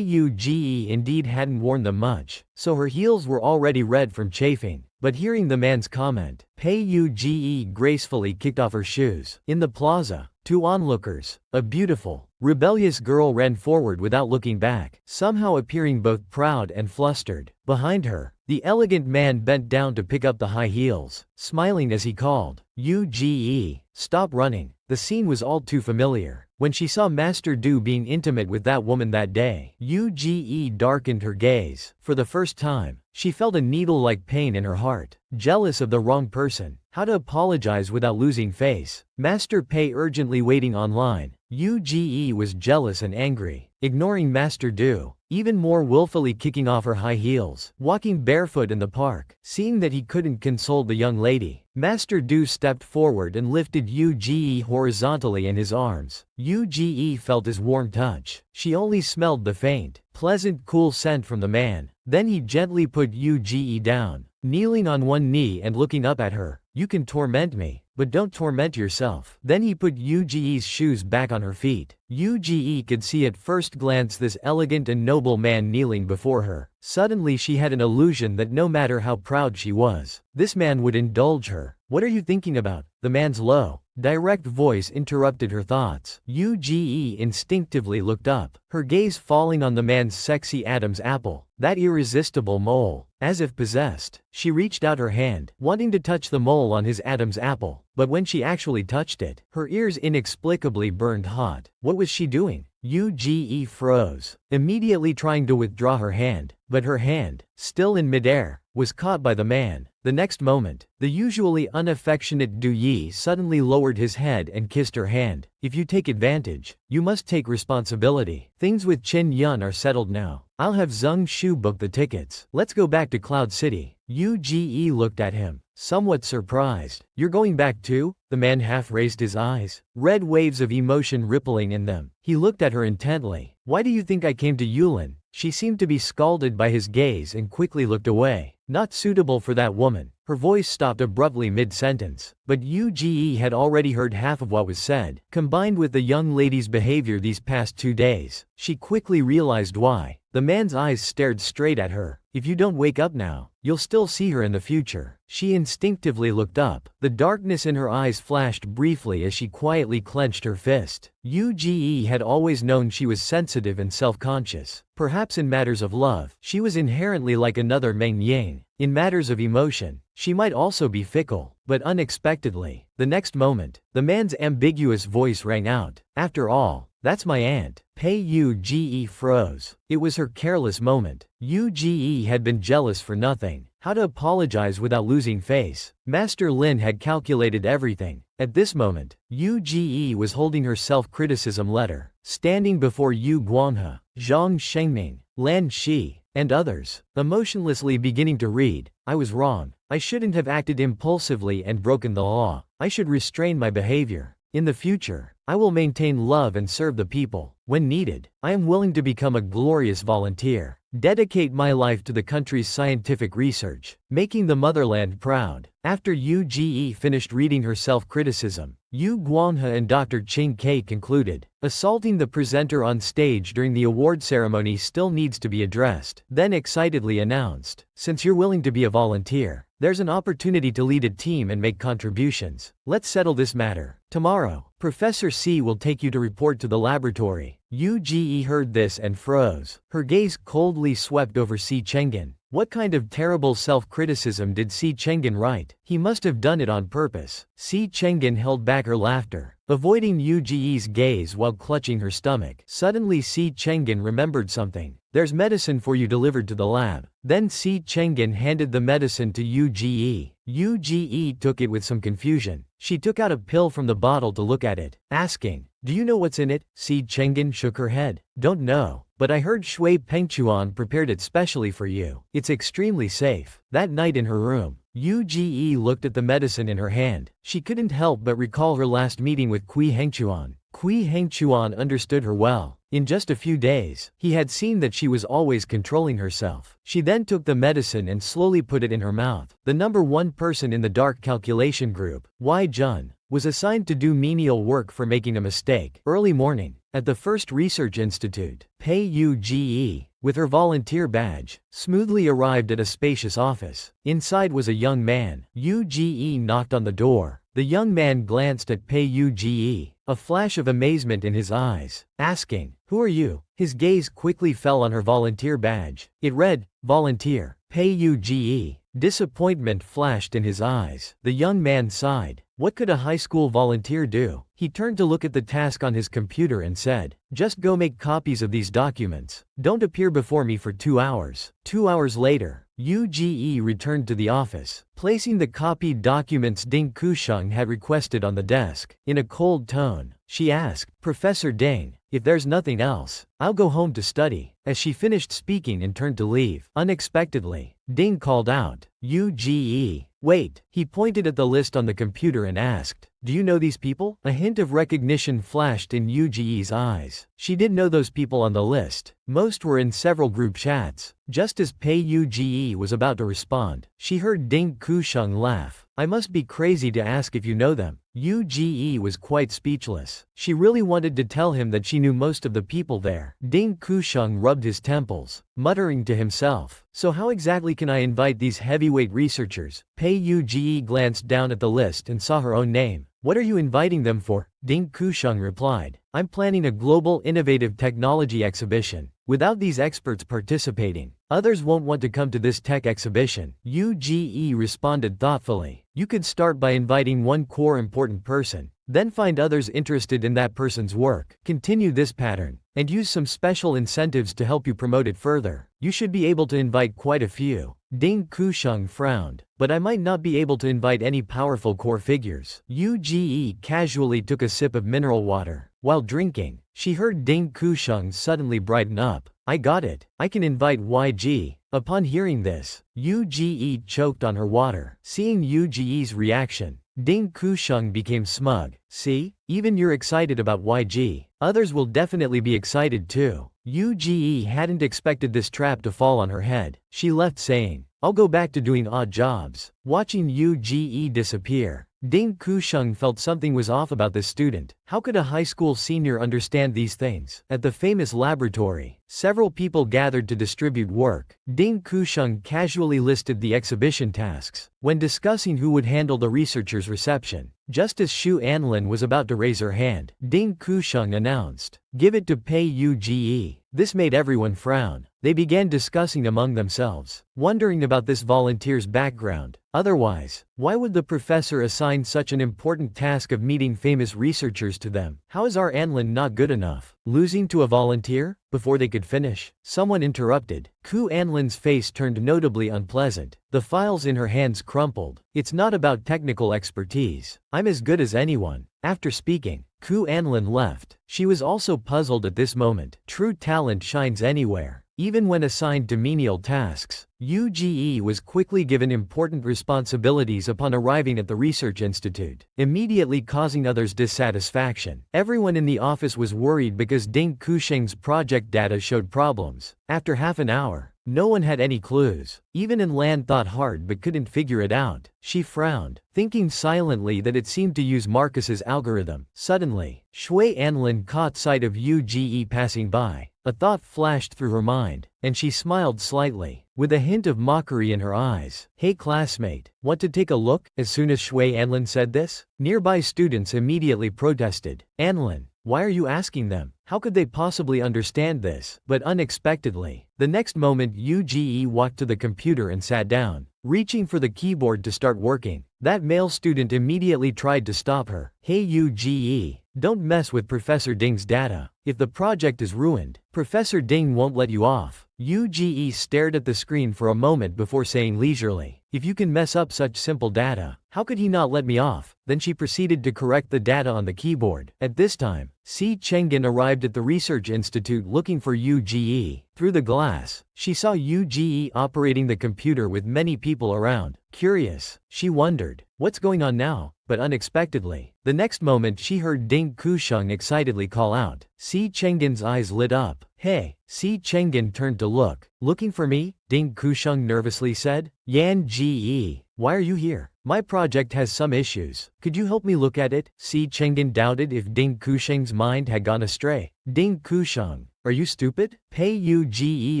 Uge indeed hadn't worn them much, so her heels were already red from chafing. But hearing the man's comment, Pei Uge gracefully kicked off her shoes. In the plaza, two onlookers, a beautiful, rebellious girl ran forward without looking back, somehow appearing both proud and flustered. Behind her, the elegant man bent down to pick up the high heels, smiling as he called, Uge, stop running. The scene was all too familiar. When she saw Master Du being intimate with that woman that day, Uge darkened her gaze. For the first time, she felt a needle-like pain in her heart. Jealous of the wrong person. How to apologize without losing face. Master Pei urgently waiting online. Uge was jealous and angry, ignoring Master Du, even more willfully kicking off her high heels, walking barefoot in the park. Seeing that he couldn't console the young lady, Master Du stepped forward and lifted Uge horizontally in his arms. Uge felt his warm touch. She only smelled the faint, pleasant cool scent from the man. Then he gently put Uge down, kneeling on one knee and looking up at her. You can torment me, but don't torment yourself. Then he put Uge's shoes back on her feet. Uge could see at first glance this elegant and noble man kneeling before her. Suddenly she had an illusion that no matter how proud she was, this man would indulge her. What are you thinking about? The man's low, direct voice interrupted her thoughts. Uge instinctively looked up, her gaze falling on the man's sexy Adam's apple, that irresistible mole. As if possessed, she reached out her hand, wanting to touch the mole on his Adam's apple. But when she actually touched it, her ears inexplicably burned hot. What was she doing? Uge froze, immediately trying to withdraw her hand, but her hand, still in midair, was caught by the man. The next moment, the usually unaffectionate Du Yi suddenly lowered his head and kissed her hand. If you take advantage, you must take responsibility. Things with Chen Yun are settled now. I'll have Zheng Shu book the tickets. Let's go back to Cloud City. Uge looked at him, somewhat surprised. You're going back too? The man half raised his eyes, red waves of emotion rippling in them. He looked at her intently. Why do you think I came to Yulin? She seemed to be scalded by his gaze and quickly looked away. Not suitable for that woman. Her voice stopped abruptly mid-sentence, but Uge had already heard half of what was said. Combined with the young lady's behavior these past 2 days, she quickly realized why. The man's eyes stared straight at her. If you don't wake up now, you'll still see her in the future. She instinctively looked up. The darkness in her eyes flashed briefly as she quietly clenched her fist. Uge had always known she was sensitive and self-conscious. Perhaps in matters of love, she was inherently like another Meng Ying. In matters of emotion, she might also be fickle, but unexpectedly, the next moment, the man's ambiguous voice rang out. After all, that's my aunt. Pei Uge froze. It was her careless moment. Uge had been jealous for nothing. How to apologize without losing face. Master Lin had calculated everything. At this moment, Uge was holding her self-criticism letter, standing before Yu Guanghe, Zhang Shengming, Lan Shi, and others, emotionlessly beginning to read. I was wrong. I shouldn't have acted impulsively and broken the law. I should restrain my behavior. In the future, I will maintain love and serve the people. When needed, I am willing to become a glorious volunteer. Dedicate my life to the country's scientific research, making the motherland proud. After Yu Ge finished reading her self-criticism, Yu Guanghe and Dr. Ching K concluded, assaulting the presenter on stage during the award ceremony still needs to be addressed. Then excitedly announced, since you're willing to be a volunteer, there's an opportunity to lead a team and make contributions. Let's settle this matter. Tomorrow, Professor C will take you to report to the laboratory. Yu Ge heard this and froze. Her gaze coldly swept over Si Chengen. What kind of terrible self-criticism did Si Chengen write? He must have done it on purpose. Si Chengen held back her laughter, avoiding Yu Ge's gaze while clutching her stomach. Suddenly Si Chengen remembered something. There's medicine for you delivered to the lab. Then Si Chengen handed the medicine to Yu Ge. Yu Ge took it with some confusion. She took out a pill from the bottle to look at it, asking, do you know what's in it? Si Chengen shook her head. Don't know, but I heard Shui Pengchuan prepared it specially for you. It's extremely safe. That night in her room, Yu Ge looked at the medicine in her hand. She couldn't help but recall her last meeting with Kui Hengchuan. Kui Hengchuan understood her well. In just a few days, he had seen that she was always controlling herself. She then took the medicine and slowly put it in her mouth. The number one person in the dark calculation group, Wei Jun, was assigned to do menial work for making a mistake. Early morning, at the first research institute, Pei Yu Ge, with her volunteer badge, smoothly arrived at a spacious office. Inside was a young man. Yu Ge knocked on the door. The young man glanced at Pei Yu Ge, a flash of amazement in his eyes, asking, who are you? His gaze quickly fell on her volunteer badge. It read, volunteer, Pei Yu Ge. Disappointment flashed in his eyes. The young man sighed. What could a high school volunteer do? He turned to look at the task on his computer and said, just go make copies of these documents. Don't appear before me for 2 hours. 2 hours later, Yu Ge returned to the office, placing the copied documents Ding Kusheng had requested on the desk. In a cold tone, she asked, Professor Ding, if there's nothing else, I'll go home to study. As she finished speaking and turned to leave, unexpectedly, Ding called out, Yu Ge, wait. He pointed at the list on the computer and asked, do you know these people? A hint of recognition flashed in Yu Ge's eyes. She did know those people on the list. Most were in several group chats. Just as Pei Yu Ge was about to respond, she heard Ding Kusheng laugh. I must be crazy to ask if you know them. Yu Ge was quite speechless. She really wanted to tell him that she knew most of the people there. Ding Kusheng rubbed his temples, muttering to himself, so how exactly can I invite these heavyweight researchers? Pei Yu Ge glanced down at the list and saw her own name. What are you inviting them for? Ding Kusheng replied, I'm planning a global innovative technology exhibition. Without these experts participating, others won't want to come to this tech exhibition. Yu Ge responded thoughtfully. You could start by inviting one core important person, then find others interested in that person's work. Continue this pattern, and use some special incentives to help you promote it further. You should be able to invite quite a few. Ding Kusheng frowned, but I might not be able to invite any powerful core figures. Yu Ge casually took a sip of mineral water. While drinking, she heard Ding Kusheng suddenly brighten up. I got it. I can invite YG. Upon hearing this, Yu Ge choked on her water. Seeing Yu Ge's reaction, Ding Kusheng became smug. See? Even you're excited about YG. Others will definitely be excited too. Yu Ge hadn't expected this trap to fall on her head. She left saying, I'll go back to doing odd jobs. Watching Yu Ge disappear, Ding Kusheng felt something was off about this student. How could a high school senior understand these things? At the famous laboratory, several people gathered to distribute work. Ding Kusheng casually listed the exhibition tasks. When discussing who would handle the researchers' reception, just as Xu Anlin was about to raise her hand, Ding Kusheng announced, give it to Pei Yu Ge. This made everyone frown. They began discussing among themselves, wondering about this volunteer's background. Otherwise, why would the professor assign such an important task of meeting famous researchers to them? How is our Anlin not good enough? Losing to a volunteer? Before they could finish, someone interrupted. Ku Anlin's face turned notably unpleasant. The files in her hands crumpled. It's not about technical expertise. I'm as good as anyone. After speaking, Ku Anlin left. She was also puzzled at this moment. True talent shines anywhere. Even when assigned to menial tasks, Uge was quickly given important responsibilities upon arriving at the research institute, immediately causing others dissatisfaction. Everyone in the office was worried because Ding Kusheng's project data showed problems. After half an hour, no one had any clues. Even Lan thought hard but couldn't figure it out. She frowned, thinking silently that it seemed to use Marcus's algorithm. Suddenly, Shui Anlin caught sight of Uge passing by. A thought flashed through her mind, and she smiled slightly, with a hint of mockery in her eyes. "Hey classmate, want to take a look?" As soon as Shui Anlin said this, nearby students immediately protested. "Anlin, why are you asking them? How could they possibly understand this?" But unexpectedly, the next moment Uge walked to the computer and sat down, reaching for the keyboard to start working. That male student immediately tried to stop her. "Hey Uge, don't mess with Professor Ding's data. If the project is ruined, Professor Ding won't let you off." Uge stared at the screen for a moment before saying leisurely, "If you can mess up such simple data, how could he not let me off?" Then she proceeded to correct the data on the keyboard. At this time, Si Chengen arrived at the research institute looking for Uge. Through the glass, she saw Uge operating the computer with many people around. Curious, she wondered, what's going on now? But unexpectedly, the next moment she heard Ding Kusheng excitedly call out. Si Chengen's eyes lit up. "Hey!" Si Chengen turned to look. "Looking for me?" Ding Kusheng nervously said. "Yan Ge, why are you here? My project has some issues. Could you help me look at it?" Si Chengen doubted if Ding Kusheng's mind had gone astray. "Ding Kusheng, are you stupid? Pei Uge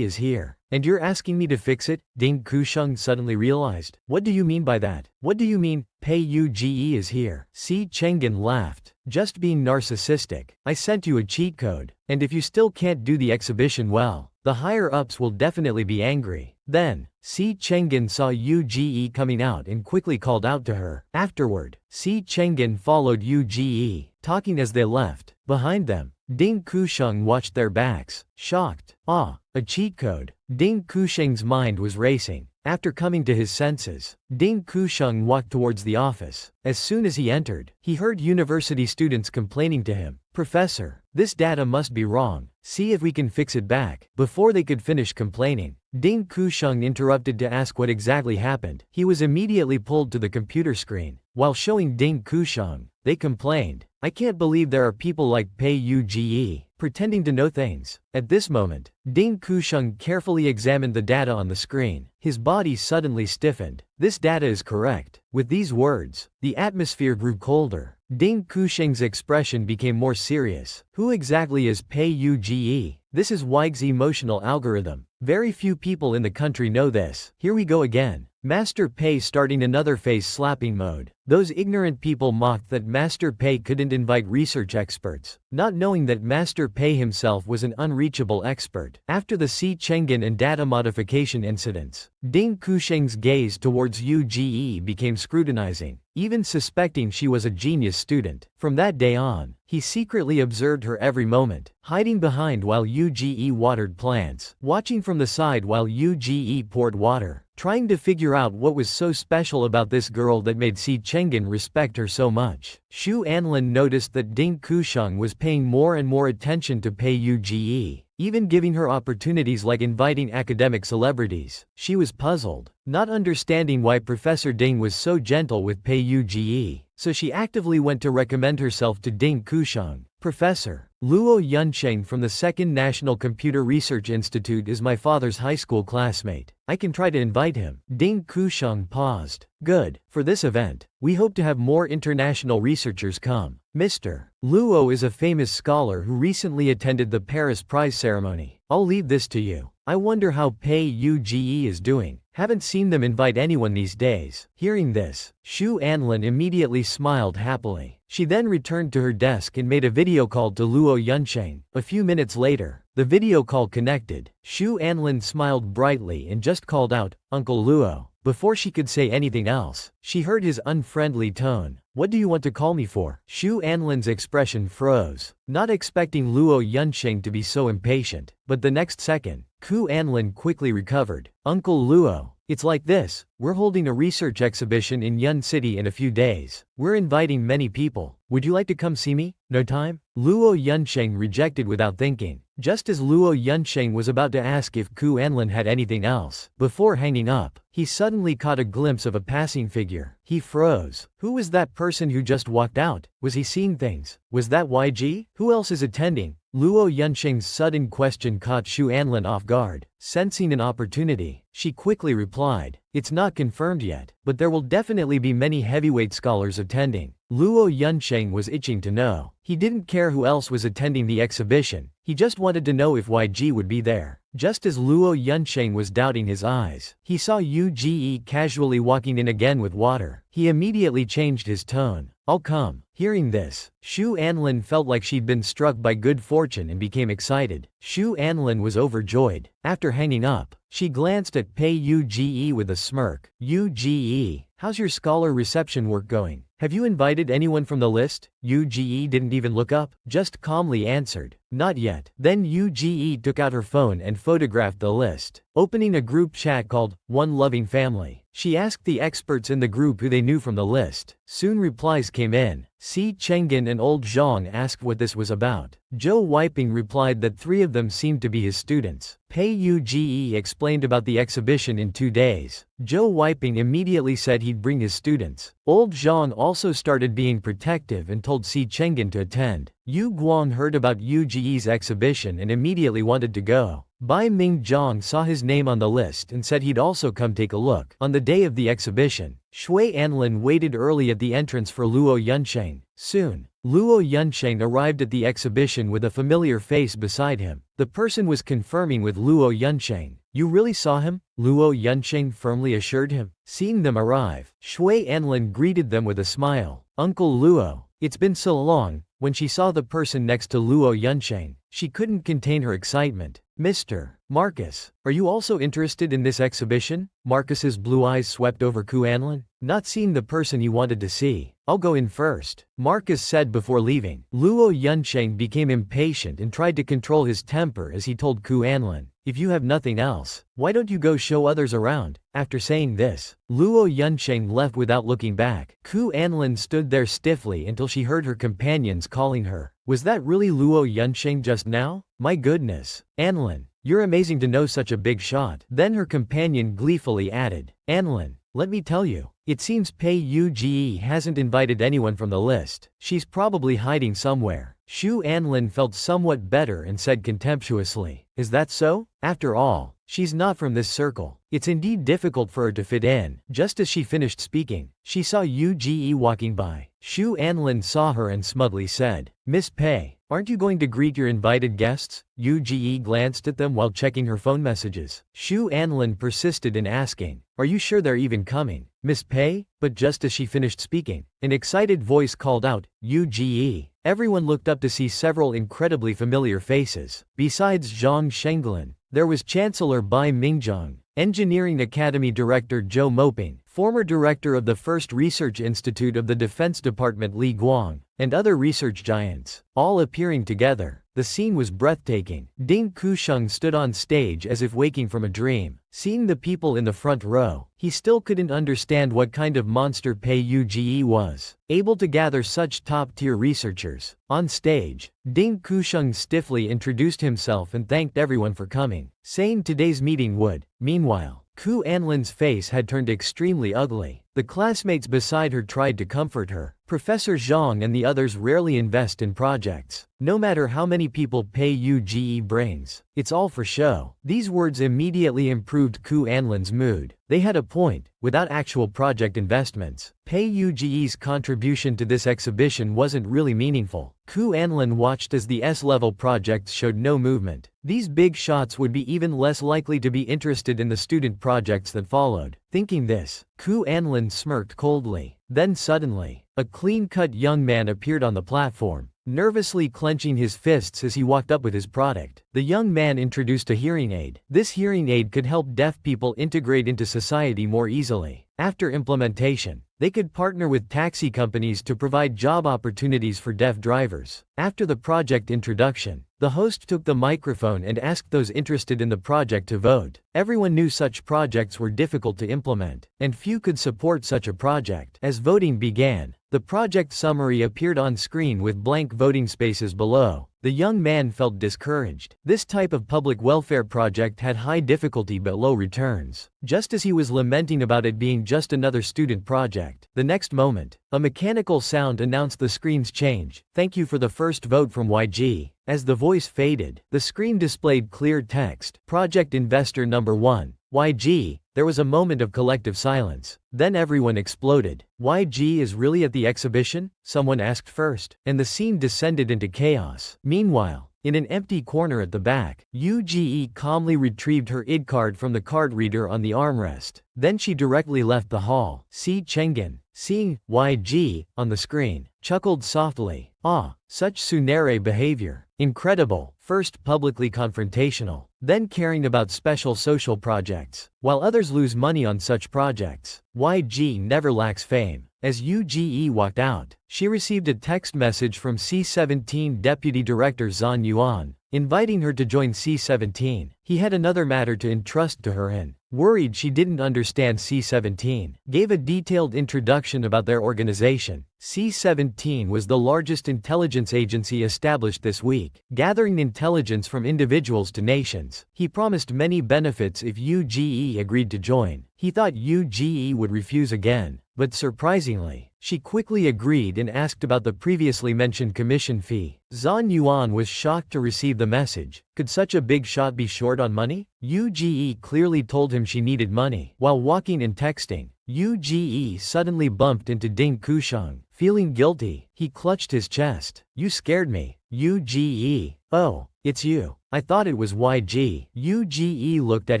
is here, and you're asking me to fix it?" Ding Kusheng suddenly realized. "What do you mean by that? What do you mean, Pei Uge is here?" Si Chengen laughed. "Just being narcissistic. I sent you a cheat code, and if you still can't do the exhibition well, the higher-ups will definitely be angry." Then, Si Chengen saw Uge coming out and quickly called out to her. Afterward, Si Chengen followed Uge, talking as they left. Behind them, Ding Kusheng watched their backs, shocked. "Ah, a cheat code." Ding Kusheng's mind was racing. After coming to his senses, Ding Kusheng walked towards the office. As soon as he entered, he heard university students complaining to him. "Professor, this data must be wrong. See if we can fix it back." Before they could finish complaining, Ding Kusheng interrupted to ask what exactly happened. He was immediately pulled to the computer screen. While showing Ding Kusheng, they complained, "I can't believe there are people like Pei Uge, pretending to know things." At this moment, Ding Kusheng carefully examined the data on the screen. His body suddenly stiffened. "This data is correct." With these words, the atmosphere grew colder. Ding Kusheng's expression became more serious. "Who exactly is Pei Uge? This is Weig's emotional algorithm. Very few people in the country know this." Here we go again. Master Pei starting another face-slapping mode. Those ignorant people mocked that Master Pei couldn't invite research experts, not knowing that Master Pei himself was an unreachable expert. After the Si Chengen and data modification incidents, Ding Kusheng's gaze towards Uge became scrutinizing, even suspecting she was a genius student. From that day on, he secretly observed her every moment, hiding behind while Uge watered plants, watching from the side while Uge poured water, trying to figure out what was so special about this girl that made Si Chengen respect her so much. Shu Anlin noticed that Ding Kusheng was paying more and more attention to Pei Uge, even giving her opportunities like inviting academic celebrities. She was puzzled, not understanding why Professor Ding was so gentle with Pei Uge, so she actively went to recommend herself to Ding Kusheng. "Professor, Luo Yunsheng from the 2nd National Computer Research Institute is my father's high school classmate. I can try to invite him." Ding Kusheng paused. "Good. For this event, we hope to have more international researchers come. Mr. Luo is a famous scholar who recently attended the Paris Prize ceremony. I'll leave this to you. I wonder how Pei Uge is doing. Haven't seen them invite anyone these days." Hearing this, Shu Anlin immediately smiled happily. She then returned to her desk and made a video call to Luo Yunsheng. A few minutes later, the video call connected. Shu Anlin smiled brightly and just called out, "Uncle Luo." Before she could say anything else, she heard his unfriendly tone. "What do you want to call me for?" Shu Anlin's expression froze, not expecting Luo Yunsheng to be so impatient. But the next second, Ku Anlin quickly recovered. "Uncle Luo, it's like this. We're holding a research exhibition in Yun City in a few days. We're inviting many people. Would you like to come see me? No time?" Luo Yunsheng rejected without thinking. just as Luo Yunsheng was about to ask if Ku Anlin had anything else. Before hanging up, he suddenly caught a glimpse of a passing figure. He froze. Who was that person who just walked out? Was he seeing things? Was that YG? Who else is attending? Luo Yunsheng's sudden question caught Xu Anlin off guard. Sensing an opportunity, she quickly replied, "It's not confirmed yet, but there will definitely be many heavyweight scholars attending." Luo Yunsheng was itching to know. He didn't care who else was attending the exhibition, he just wanted to know if YG would be there. Just as Luo Yunsheng was doubting his eyes, he saw Yu Ji casually walking in again with water. He immediately changed his tone. "I'll come." Hearing this, Xu Anlin felt like she'd been struck by good fortune and became excited. Xu Anlin was overjoyed. After hanging up, she glanced at Pei Uge with a smirk. "Uge, how's your scholar reception work going? Have you invited anyone from the list?" Uge didn't even look up, just calmly answered, "Not yet." Then Uge took out her phone and photographed the list. Opening a group chat called One Loving Family, she asked the experts in the group who they knew from the list. Soon replies came in. Si Chenggen and Old Zhang asked what this was about. Zhou Weiping replied that 3 of them seemed to be his students. Pei Uge explained about the exhibition in 2 days. Zhou Weiping immediately said he'd bring his students. Old Zhang also started being protective and told Si Chenggen to attend. Yu Guang heard about Uge's exhibition and immediately wanted to go. Bai Mingzhang saw his name on the list and said he'd also come take a look. On the day of the exhibition, Shui Anlin waited early at the entrance for Luo Yunsheng. Soon, Luo Yunsheng arrived at the exhibition with a familiar face beside him. The person was confirming with Luo Yunsheng. "You really saw him?" Luo Yunsheng firmly assured him. Seeing them arrive, Shui Anlin greeted them with a smile. "Uncle Luo." It's been so long. When she saw the person next to Luo Yunsheng, she couldn't contain her excitement. "Mr. Marcus, are you also interested in this exhibition?" Marcus's blue eyes swept over Ku Anlin. Not seeing the person he wanted to see. "I'll go in first," Marcus said before leaving. Luo Yunsheng became impatient and tried to control his temper as he told Ku Anlin, "If you have nothing else, why don't you go show others around?" After saying this, Luo Yunsheng left without looking back. Ku Anlin stood there stiffly until she heard her companions calling her. Was that really Luo Yunsheng just now? My goodness. "Anlin, you're amazing to know such a big shot." Then her companion gleefully added, "Anlin, let me tell you, it seems Pei Uge hasn't invited anyone from the list. She's probably hiding somewhere." Xu Anlin felt somewhat better and said contemptuously, "Is that so? After all, she's not from this circle. It's indeed difficult for her to fit in." Just as she finished speaking, she saw Uge walking by. Xu Anlin saw her and smugly said, "Miss Pei, aren't you going to greet your invited guests?" Uge glanced at them while checking her phone messages. Xu Anlin persisted in asking, "Are you sure they're even coming, Miss Pei?" But just as she finished speaking, an excited voice called out, "Uge." Everyone looked up to see several incredibly familiar faces. Besides Zhang Shenglin, there was Chancellor Bai Mingzhang, Engineering Academy Director Zhou Moping, former director of the First Research Institute of the Defense Department Li Guang, and other research giants, all appearing together. The scene was breathtaking. Ding Kusheng stood on stage as if waking from a dream. Seeing the people in the front row, he still couldn't understand what kind of monster Pei Uge was, able to gather such top-tier researchers. On stage, Ding Kusheng stiffly introduced himself and thanked everyone for coming, saying today's meeting would. Meanwhile, Ku Anlin's face had turned extremely ugly. The classmates beside her tried to comfort her. Professor Zhang and the others rarely invest in projects. No matter how many people Pei Uge brings, it's all for show. These words immediately improved Ku Anlin's mood. They had a point. Without actual project investments, Pei Uge's contribution to this exhibition wasn't really meaningful. Ku Anlin watched as the S-level projects showed no movement. These big shots would be even less likely to be interested in the student projects that followed. Thinking this, Ku Anlin smirked coldly. Then suddenly, a clean-cut young man appeared on the platform, nervously clenching his fists as he walked up with his product. The young man introduced a hearing aid. This hearing aid could help deaf people integrate into society more easily. After implementation, they could partner with taxi companies to provide job opportunities for deaf drivers. After the project introduction, the host took the microphone and asked those interested in the project to vote. Everyone knew such projects were difficult to implement, and few could support such a project. As voting began, the project summary appeared on screen with blank voting spaces below. The young man felt discouraged. This type of public welfare project had high difficulty but low returns. Just as he was lamenting about it being just another student project, the next moment, a mechanical sound announced the screen's change. "Thank you for the first vote from YG." As the voice faded, the screen displayed clear text, "Project Investor Number 1, YG." There was a moment of collective silence. Then everyone exploded. "YG is really at the exhibition?" someone asked first, and the scene descended into chaos. Meanwhile, in an empty corner at the back, UGE calmly retrieved her ID card from the card reader on the armrest. Then she directly left the hall. Si Chengen, seeing YG on the screen, chuckled softly. "Ah, such tsundere behavior. Incredible. First publicly confrontational, then caring about special social projects, while others lose money on such projects. YG never lacks fame." As UGE walked out, she received a text message from C17 Deputy Director Zhan Yuan, inviting her to join C17. He had another matter to entrust to her and, worried she didn't understand C17, gave a detailed introduction about their organization. C17 was the largest intelligence agency established this week, gathering intelligence from individuals to nations. He promised many benefits if UGE agreed to join. He thought UGE would refuse again, but surprisingly, she quickly agreed and asked about the previously mentioned commission fee. Zhan Yuan was shocked to receive the message. Could such a big shot be short on money? UGE clearly told him she needed money. While walking and texting, UGE suddenly bumped into Ding Kusheng. Feeling guilty, he clutched his chest. "You scared me, UGE." "Oh, it's you. I thought it was YG." UGE looked at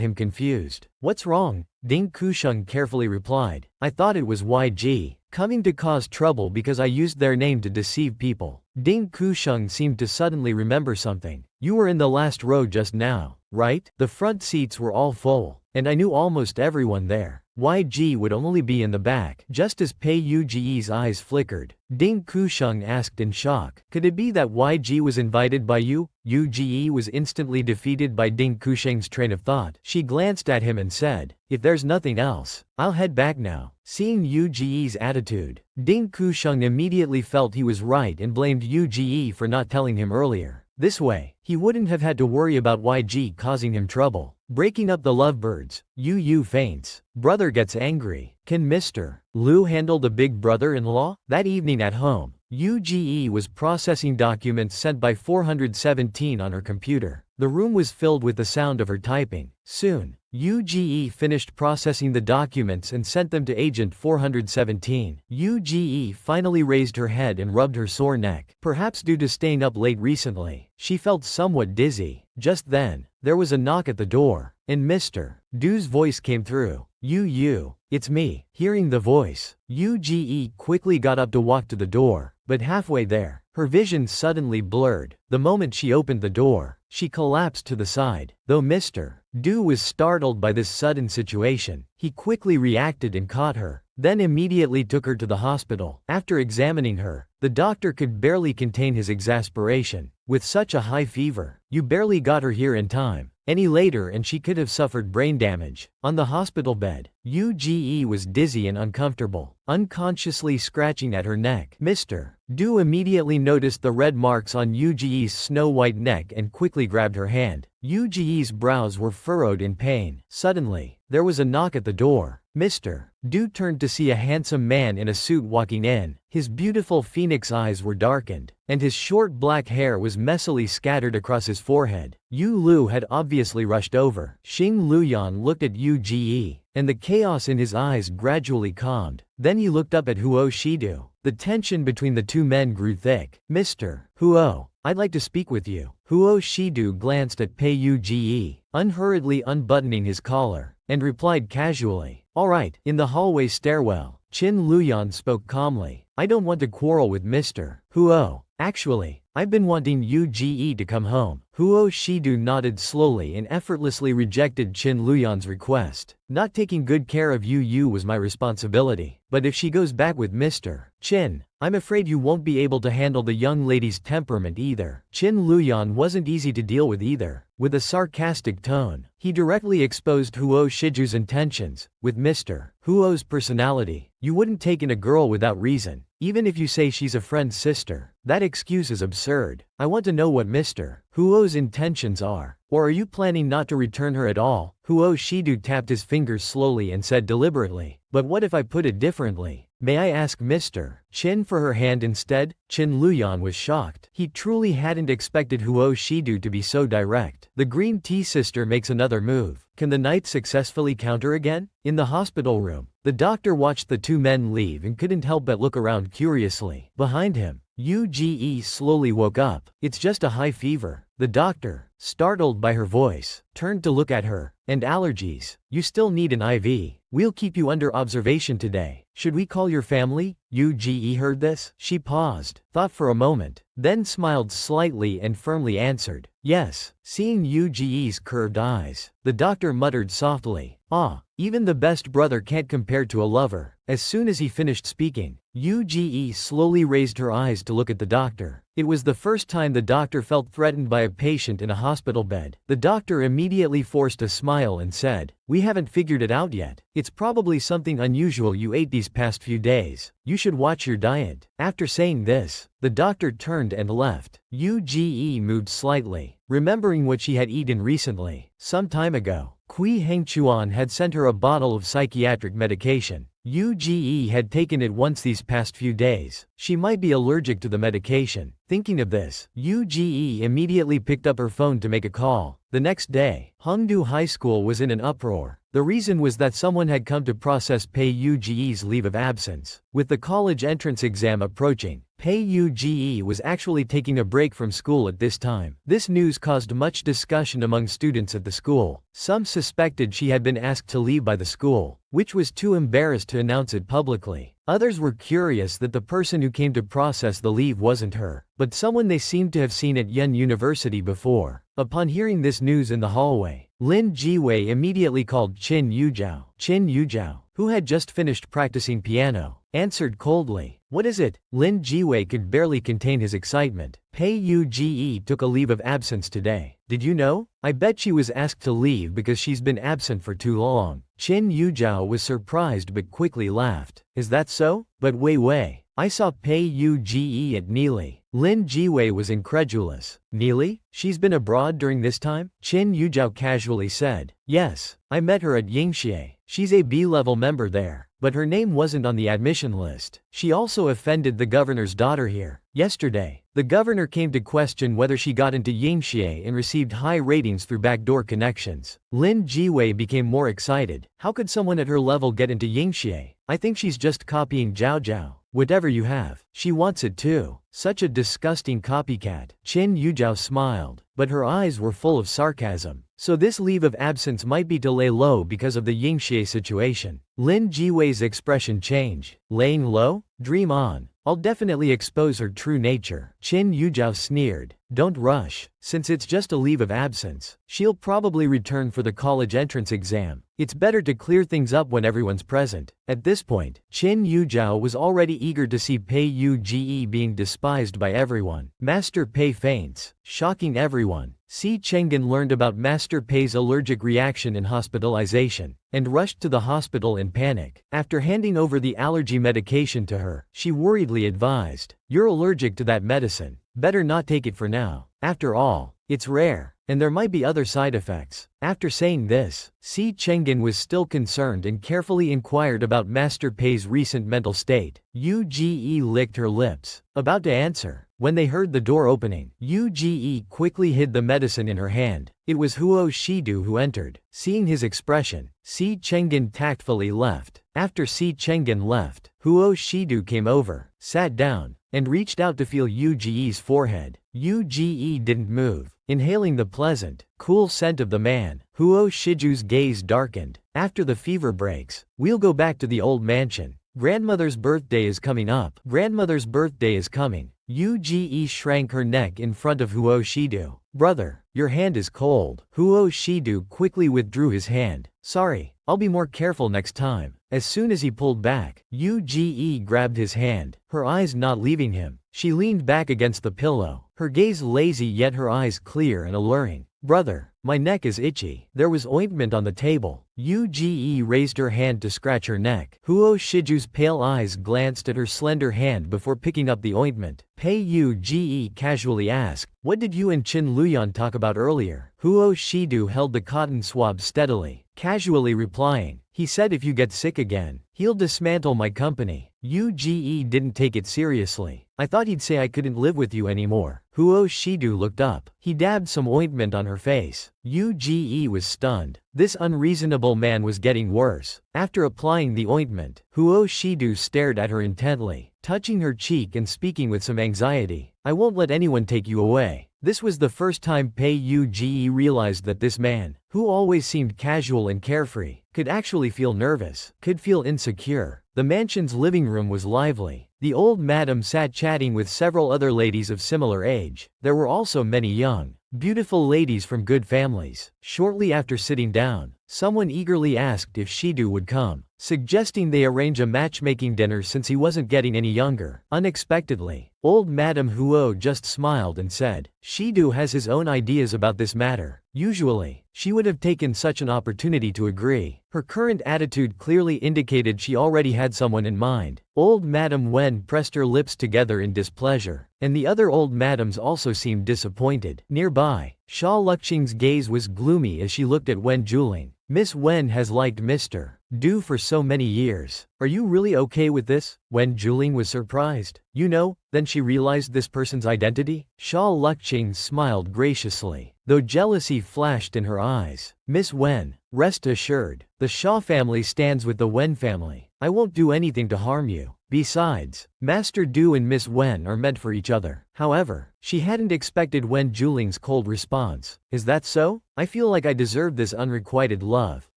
him confused. "What's wrong?" Ding Kusheng carefully replied. "I thought it was YG, coming to cause trouble because I used their name to deceive people." Ding Kusheng seemed to suddenly remember something. "You were in the last row just now, right? The front seats were all full, and I knew almost everyone there. YG would only be in the back." Just as Pei Yuge's eyes flickered, Ding Kusheng asked in shock, "Could it be that YG was invited by you?" UGE was instantly defeated by Ding Kusheng's train of thought. She glanced at him and said, "If there's nothing else, I'll head back now." Seeing UGE's attitude, Ding Kusheng immediately felt he was right and blamed UGE for not telling him earlier. This way, he wouldn't have had to worry about YG causing him trouble. Breaking up the lovebirds, Yu faints. Brother gets angry. Can Mr. Liu handle the big brother-in-law? That evening at home, UGE was processing documents sent by 417 on her computer. The room was filled with the sound of her typing. Soon, UGE finished processing the documents and sent them to Agent 417. UGE finally raised her head and rubbed her sore neck. Perhaps due to staying up late recently, she felt somewhat dizzy. Just then, there was a knock at the door, and Mr. Du's voice came through. "Yu, it's me." Hearing the voice, UGE quickly got up to walk to the door, but halfway there, her vision suddenly blurred. The moment she opened the door, she collapsed to the side. Though Mr. Du was startled by this sudden situation, he quickly reacted and caught her, then immediately took her to the hospital. After examining her, the doctor could barely contain his exasperation. "With such a high fever, you barely got her here in time. Any later and she could have suffered brain damage." On the hospital bed, UGE was dizzy and uncomfortable, unconsciously scratching at her neck. Mr. Du immediately noticed the red marks on UGE's snow-white neck and quickly grabbed her hand. UGE's brows were furrowed in pain. Suddenly, there was a knock at the door. Mr. Du turned to see a handsome man in a suit walking in. His beautiful phoenix eyes were darkened, and his short black hair was messily scattered across his forehead. Yu Lu had obviously rushed over. Xing Luyan looked at UGE, and the chaos in his eyes gradually calmed. Then he looked up at Huo Shidu. The tension between the two men grew thick. "Mr. Huo, I'd like to speak with you." Huo Shidu glanced at Pei Yuge, unhurriedly unbuttoning his collar, and replied casually, "All right." In the hallway stairwell, Qin Luyan spoke calmly. "I don't want to quarrel with Mr. Huo. Actually, I've been wanting UGE to come home." Huo Shidu nodded slowly and effortlessly rejected Qin Luyan's request. Not taking good care of Yu was my responsibility, but if she goes back with Mr. Qin, I'm afraid you won't be able to handle the young lady's temperament either. Qin Luyan wasn't easy to deal with either. With a sarcastic tone, he directly exposed Huo Shiju's intentions. With Mr. Huo's personality, you wouldn't take in a girl without reason, even if you say she's a friend's sister. That excuse is absurd. I want to know what Mr. Huo's intentions are. Or are you planning not to return her at all? Huo Shidu tapped his fingers slowly and said deliberately, but what if I put it differently? May I ask Mr. Qin for her hand instead? Qin Luyan was shocked. He truly hadn't expected Huo Shidu to be so direct. The green tea sister makes another move. Can the knight successfully counter again? In the hospital room, the doctor watched the two men leave and couldn't help but look around curiously. Behind him, Uge slowly woke up. It's just a high fever. The doctor, startled by her voice, turned to look at her. And allergies. You still need an IV. We'll keep you under observation today. Should we call your family? Uge heard this. She paused, thought for a moment, then smiled slightly and firmly answered, yes. Seeing Uge's curved eyes, the doctor muttered softly, ah, even the best brother can't compare to a lover. As soon as he finished speaking, Uge slowly raised her eyes to look at the doctor. It was the first time the doctor felt threatened by a patient in a hospital bed. The doctor immediately forced a smile and said, we haven't figured it out yet. It's probably something unusual you ate these past few days. You should watch your diet. After saying this, the doctor turned and left. Uge moved slightly, remembering what she had eaten recently. Some time ago, Kui Hengchuan had sent her a bottle of psychiatric medication. Uge had taken it once these past few days. She might be allergic to the medication. Thinking of this, Uge immediately picked up her phone to make a call. The next day, Hongdu High School was in an uproar. The reason was that someone had come to process Pei Uge's leave of absence. With the college entrance exam approaching, Pei Uge was actually taking a break from school at this time. This news caused much discussion among students at the school. Some suspected she had been asked to leave by the school, which was too embarrassed to announce it publicly. Others were curious that the person who came to process the leave wasn't her, but someone they seemed to have seen at Yen University before. Upon hearing this news in the hallway, Lin Jiwei immediately called Qin Yuzhao. Qin Yuzhao, who had just finished practicing piano, answered coldly. What is it? Lin Jiwei could barely contain his excitement. Pei Uge took a leave of absence today. Did you know? I bet she was asked to leave because she's been absent for too long. Qin Yuzhao was surprised but quickly laughed. Is that so? But wait. I saw Pei Uge at Neely. Lin Jiwei was incredulous. Neely? She's been abroad during this time? Qin Yuzhao casually said. Yes, I met her at Yingxie. She's a B-level member there, but her name wasn't on the admission list. She also offended the governor's daughter here. Yesterday, the governor came to question whether she got into Yingxie and received high ratings through backdoor connections. Lin Jiwei became more excited. How could someone at her level get into Yingxie? I think she's just copying Zhao Zhao. Whatever you have, she wants it too. Such a disgusting copycat. Qin Yuzhao smiled, but her eyes were full of sarcasm. So this leave of absence might be to lay low because of the Yingxie situation. Lin Jiwei's expression changed. Laying low? Dream on. I'll definitely expose her true nature. Qin Yuzhao sneered. Don't rush. Since it's just a leave of absence, she'll probably return for the college entrance exam. It's better to clear things up when everyone's present. At this point, Qin Yuzhao was already eager to see Pei Uge being despised by everyone. Master Pei faints, shocking everyone. Si Chengen learned about Master Pei's allergic reaction and hospitalization, and rushed to the hospital in panic. After handing over the allergy medication to her, she worriedly advised, "You're allergic to that medicine. Better not take it for now. After all, it's rare, and there might be other side effects." After saying this, Si Chengen was still concerned and carefully inquired about Master Pei's recent mental state. Uge licked her lips, about to answer, when they heard the door opening. Uge quickly hid the medicine in her hand. It was Huo Shidu who entered. Seeing his expression, Si Chengen tactfully left. After Si Chengen left, Huo Shidu came over, sat down, and reached out to feel Uge's forehead. Uge didn't move, inhaling the pleasant, cool scent of the man. Huo Shiju's gaze darkened. After the fever breaks, we'll go back to the old mansion. Grandmother's birthday is coming up. Grandmother's birthday is coming. Uge shrank her neck in front of Huo Shidu. Brother, your hand is cold. Huo Shidu quickly withdrew his hand. Sorry, I'll be more careful next time. As soon as he pulled back, Uge grabbed his hand, her eyes not leaving him. She leaned back against the pillow, her gaze lazy yet her eyes clear and alluring. Brother, my neck is itchy. There was ointment on the table. Uge raised her hand to scratch her neck. Huo Shiju's pale eyes glanced at her slender hand before picking up the ointment. Pei Uge casually asked, what did you and Qin Luyan talk about earlier? Huo Shidu held the cotton swab steadily, casually replying, he said if you get sick again, he'll dismantle my company. Uge didn't take it seriously. I thought he'd say I couldn't live with you anymore. Huo Shidu looked up. He dabbed some ointment on her face. Uge was stunned. This unreasonable man was getting worse. After applying the ointment, Huo Shidu stared at her intently, touching her cheek and speaking with some anxiety. I won't let anyone take you away. This was the first time Pei Uge realized that this man, who always seemed casual and carefree, could actually feel nervous, could feel insecure. The mansion's living room was lively. The old madam sat chatting with several other ladies of similar age. There were also many young, beautiful ladies from good families. Shortly after sitting down, someone eagerly asked if Shidu would come, suggesting they arrange a matchmaking dinner since he wasn't getting any younger. Unexpectedly, old Madame Huo just smiled and said, Shidu has his own ideas about this matter. Usually, she would have taken such an opportunity to agree. Her current attitude clearly indicated she already had someone in mind. Old Madame Wen pressed her lips together in displeasure, and the other old madams also seemed disappointed. Nearby, Sha Luqing's gaze was gloomy as she looked at Wen Juling. Miss Wen has liked Mr. Du for so many years. Are you really okay with this? Wen Juling was surprised. You know, then she realized this person's identity? Sha Luqing smiled graciously, though jealousy flashed in her eyes. Miss Wen, rest assured, the Sha family stands with the Wen family. I won't do anything to harm you. Besides, Master Du and Miss Wen are meant for each other. However, she hadn't expected Wen Juling's cold response. Is that so? I feel like I deserve this unrequited love.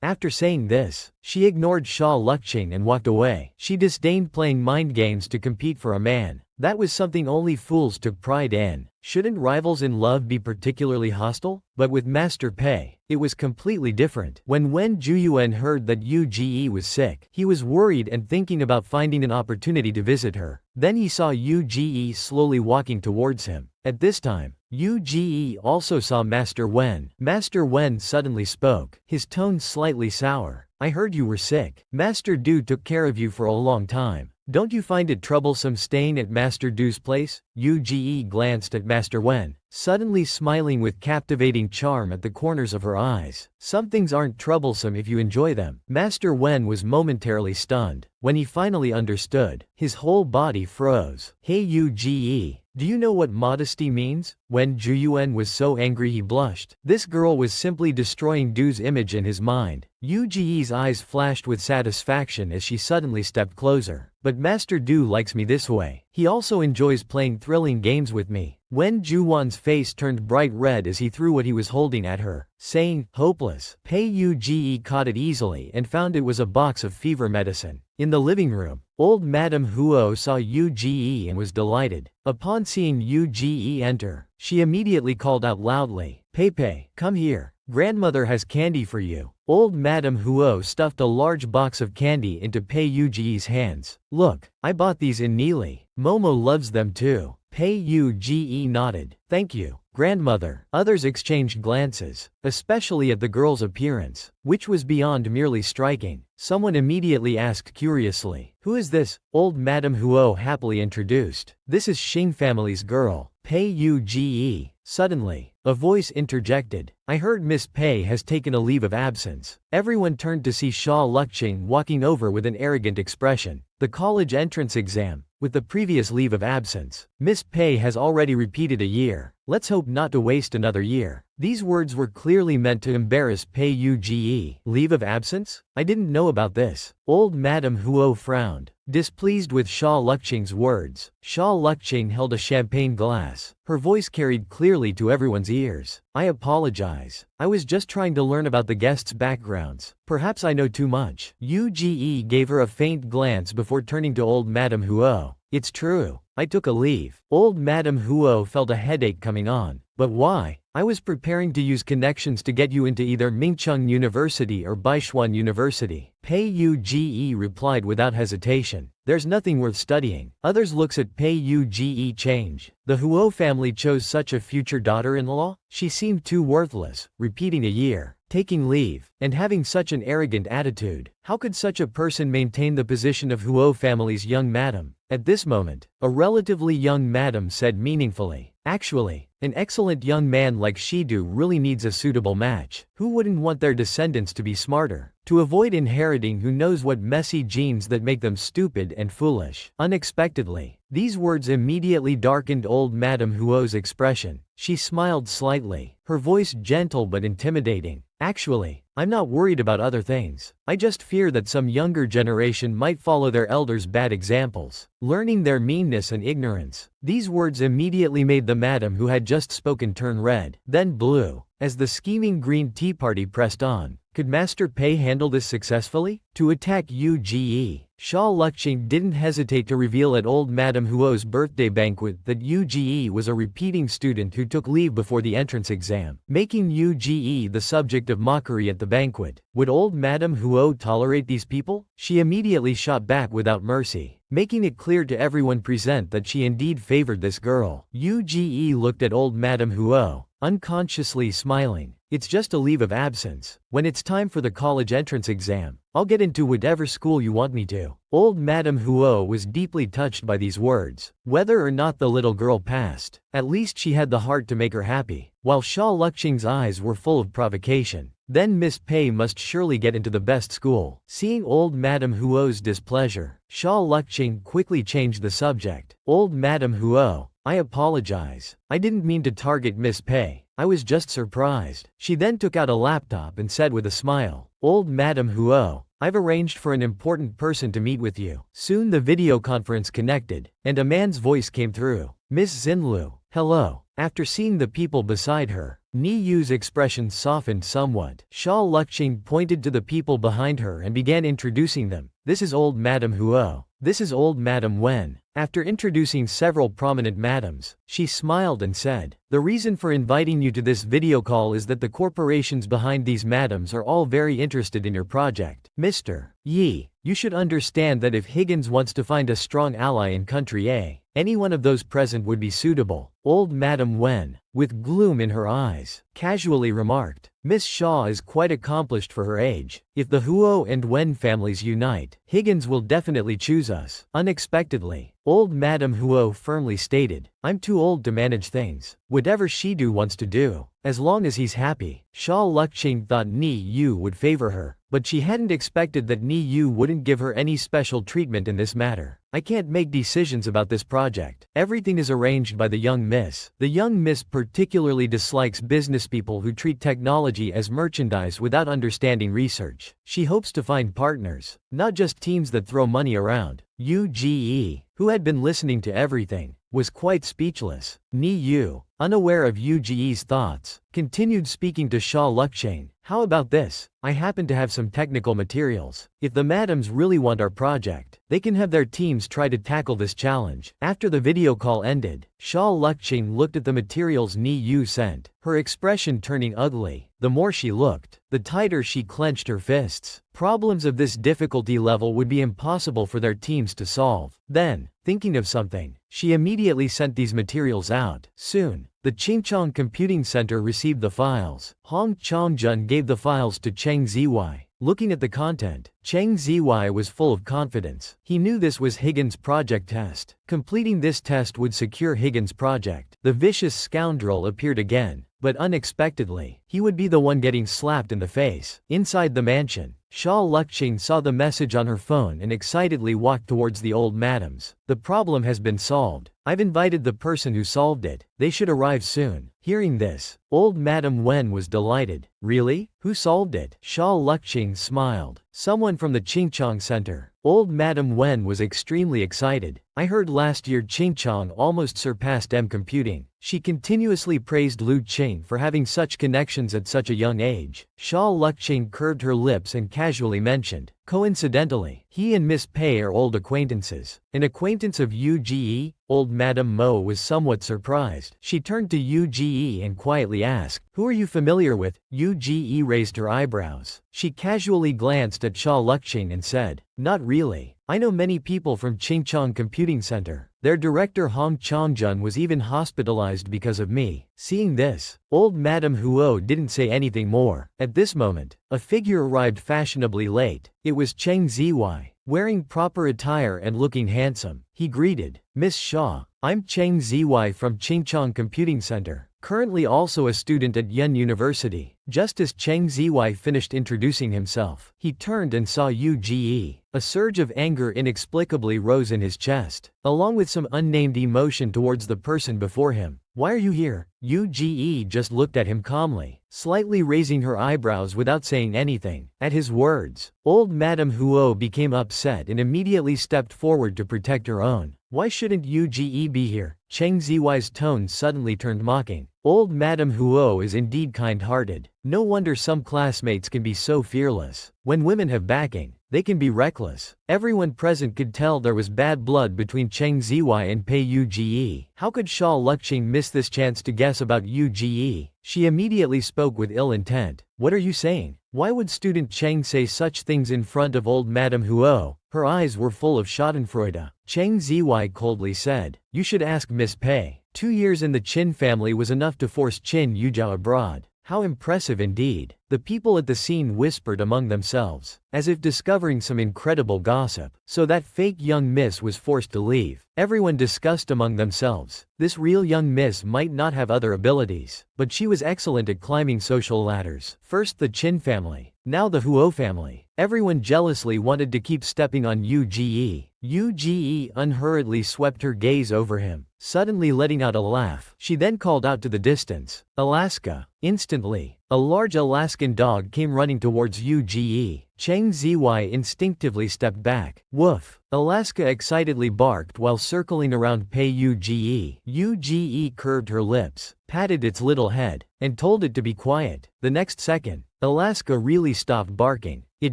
After saying this, she ignored Sha Luqing and walked away. She disdained playing mind games to compete for a man. That was something only fools took pride in. Shouldn't rivals in love be particularly hostile? But with Master Pei, it was completely different. When Wen Juyuan heard that Uge was sick, he was worried and thinking about finding an opportunity to visit her. Then he saw Uge slowly walking towards him. At this time, Uge also saw Master Wen. Master Wen suddenly spoke, his tone slightly sour. I heard you were sick. Master Du took care of you for a long time. Don't you find it troublesome staying at Master Du's place? Uge glanced at Master Wen, suddenly smiling with captivating charm at the corners of her eyes. Some things aren't troublesome if you enjoy them. Master Wen was momentarily stunned. When he finally understood, his whole body froze. Hey Uge, do you know what modesty means? When Juyuan was so angry he blushed. This girl was simply destroying Du's image in his mind. Uge's eyes flashed with satisfaction as she suddenly stepped closer. But Master Du likes me this way. He also enjoys playing thrilling games with me. Wen Juwan's face turned bright red as he threw what he was holding at her, saying, hopeless. Pei Uge caught it easily and found it was a box of fever medicine. In the living room, old Madame Huo saw Uge and was delighted. Upon seeing Uge enter, she immediately called out loudly, Pei, come here. Grandmother has candy for you. Old Madame Huo stuffed a large box of candy into Pei Uge's hands. Look, I bought these in Nili. Momo loves them too. Pei Uge nodded. Thank you, grandmother. Others exchanged glances, especially at the girl's appearance, which was beyond merely striking. Someone immediately asked curiously, who is this? Old Madame Huo happily introduced. This is Xing family's girl, Pei Uge. Suddenly, a voice interjected. I heard Miss Pei has taken a leave of absence. Everyone turned to see Sha Luqing walking over with an arrogant expression. The college entrance exam, with the previous leave of absence, Miss Pei has already repeated a year. Let's hope not to waste another year. These words were clearly meant to embarrass Pei Uge. Leave of absence? I didn't know about this. Old Madame Huo frowned, displeased with Sha Luqing's words. Sha Luqing held a champagne glass. Her voice carried clearly to everyone's ears. I apologize. I was just trying to learn about the guests' backgrounds. Perhaps I know too much. Uge gave her a faint glance before turning to old Madame Huo. It's true. I took a leave. Old Madame Huo felt a headache coming on. But why? I was preparing to use connections to get you into either Mingcheng University or Baishuan University. Pei Uge replied without hesitation. There's nothing worth studying. Others looks at Pei Uge change. The Huo family chose such a future daughter-in-law? She seemed too worthless, repeating a year, taking leave, and having such an arrogant attitude. How could such a person maintain the position of Huo family's young madam? At this moment, a relatively young madam said meaningfully, actually, an excellent young man like Shidu really needs a suitable match. Who wouldn't want their descendants to be smarter? To avoid inheriting who knows what messy genes that make them stupid and foolish. Unexpectedly, these words immediately darkened old Madame Huo's expression. She smiled slightly, her voice gentle but intimidating. Actually, I'm not worried about other things. I just fear that some younger generation might follow their elders' bad examples, learning their meanness and ignorance. These words immediately made the madam who had just spoken turn red, then blue, as the scheming green tea party pressed on. Could Master Pei handle this successfully? To attack Uge, Sha Luqing didn't hesitate to reveal at old Madame Huo's birthday banquet that Uge was a repeating student who took leave before the entrance exam, making Uge the subject of mockery at the banquet. Would old Madame Huo tolerate these people? She immediately shot back without mercy, making it clear to everyone present that she indeed favored this girl. Uge looked at old Madame Huo, unconsciously smiling. It's just a leave of absence. When it's time for the college entrance exam, I'll get into whatever school you want me to. Old Madame Huo was deeply touched by these words. Whether or not the little girl passed, at least she had the heart to make her happy. While Sha Luqing's eyes were full of provocation, then Miss Pei must surely get into the best school. Seeing old Madame Huo's displeasure, Sha Luqing quickly changed the subject. Old Madame Huo, I apologize. I didn't mean to target Miss Pei. I was just surprised. She then took out a laptop and said with a smile, Old Madame Huo, I've arranged for an important person to meet with you. Soon the video conference connected, and a man's voice came through. Miss Xinlu, hello. After seeing the people beside her, Ni Yu's expression softened somewhat. Sha Luqing pointed to the people behind her and began introducing them. This is old Madame Huo. This is old Madame Wen. After introducing several prominent madams, she smiled and said, the reason for inviting you to this video call is that the corporations behind these madams are all very interested in your project. Mr. Yi, you should understand that if Higgins wants to find a strong ally in country A, any one of those present would be suitable. Old Madame Wen, with gloom in her eyes, casually remarked, Miss Shaw is quite accomplished for her age. If the Huo and Wen families unite, Higgins will definitely choose us. Unexpectedly, old Madame Huo firmly stated, I'm too old to manage things. Whatever Shidu wants to do, as long as he's happy. Sha Luqing thought Ni Yu would favor her, but she hadn't expected that Ni Yu wouldn't give her any special treatment in this matter. I can't make decisions about this project. Everything is arranged by the young miss. The young miss particularly dislikes businesspeople who treat technology as merchandise without understanding research. She hopes to find partners, not just teams that throw money around. Uge, who had been listening to everything, was quite speechless. Ni Yu, unaware of Uge's thoughts, continued speaking to Sha Luqing. How about this? I happen to have some technical materials. If the madams really want our project, they can have their teams try to tackle this challenge. After the video call ended, Sha Luqing looked at the materials Ni Yu sent, her expression turning ugly. The more she looked, the tighter she clenched her fists. Problems of this difficulty level would be impossible for their teams to solve. Then, thinking of something, she immediately sent these materials out. Soon, the Qingchong Computing Center received the files. Hong Chongjun gave the files to Cheng Ziwei. Looking at the content, Cheng Ziwei was full of confidence. He knew this was Higgins' project test. Completing this test would secure Higgins' project. The vicious scoundrel appeared again, but unexpectedly, he would be the one getting slapped in the face. Inside the mansion, Sha Luqing saw the message on her phone and excitedly walked towards the old madams. The problem has been solved. I've invited the person who solved it. They should arrive soon. Hearing this, old Madame Wen was delighted. Really? Who solved it? Sha Luqing smiled. Someone from the Qingchong Center. Old Madame Wen was extremely excited. I heard last year Qingchong almost surpassed M Computing. She continuously praised Lu Qing for having such connections at such a young age. Sha Luqing curved her lips and casually mentioned, Coincidentally, he and Miss Pei are old acquaintances. An acquaintance of Uge, old Madame Mo was somewhat surprised. She turned to Uge and quietly asked, "Who are you familiar with?" Uge raised her eyebrows. She casually glanced at Sha Luqing and said, "Not really. I know many people from Qingchong Computing Center. Their director Hong Changjun was even hospitalized because of me." Seeing this, old Madame Huo didn't say anything more. At this moment, a figure arrived fashionably late. It was Cheng Ziwei. Wearing proper attire and looking handsome, he greeted, "Miss Shaw, I'm Cheng Ziwei from Qingchong Computing Center, currently also a student at Yun University." Just as Cheng Ziwei finished introducing himself, he turned and saw Uge. A surge of anger inexplicably rose in his chest, along with some unnamed emotion towards the person before him. "Why are you here?" Uge just looked at him calmly, slightly raising her eyebrows without saying anything. At his words, old Madame Huo became upset and immediately stepped forward to protect her own. "Why shouldn't Uge be here?" Cheng Ziwei's tone suddenly turned mocking. Old Madame Huo is indeed kind-hearted. No wonder some classmates can be so fearless. When women have backing, they can be reckless. Everyone present could tell there was bad blood between Cheng Ziwei and Pei Uge. How could Sha Luqing miss this chance to guess about Uge? She immediately spoke with ill intent. "What are you saying? Why would student Cheng say such things in front of old Madame Huo?" Her eyes were full of schadenfreude. Cheng Ziwei coldly said, "You should ask Miss Pei. 2 years in the Qin family was enough to force Qin Yuzhou abroad." How impressive indeed. The people at the scene whispered among themselves, as if discovering some incredible gossip. So that fake young miss was forced to leave. Everyone discussed among themselves. This real young miss might not have other abilities, but she was excellent at climbing social ladders. First the Qin family, now the Huo family. Everyone jealously wanted to keep stepping on Uge. Uge unhurriedly swept her gaze over him, suddenly letting out a laugh. She then called out to the distance, "Alaska." Instantly, a large Alaskan dog came running towards Uge. Cheng Ziwei instinctively stepped back. "Woof!" Alaska excitedly barked while circling around Pei Uge. Uge curved her lips, patted its little head, and told it to be quiet. The next second, Alaska really stopped barking. It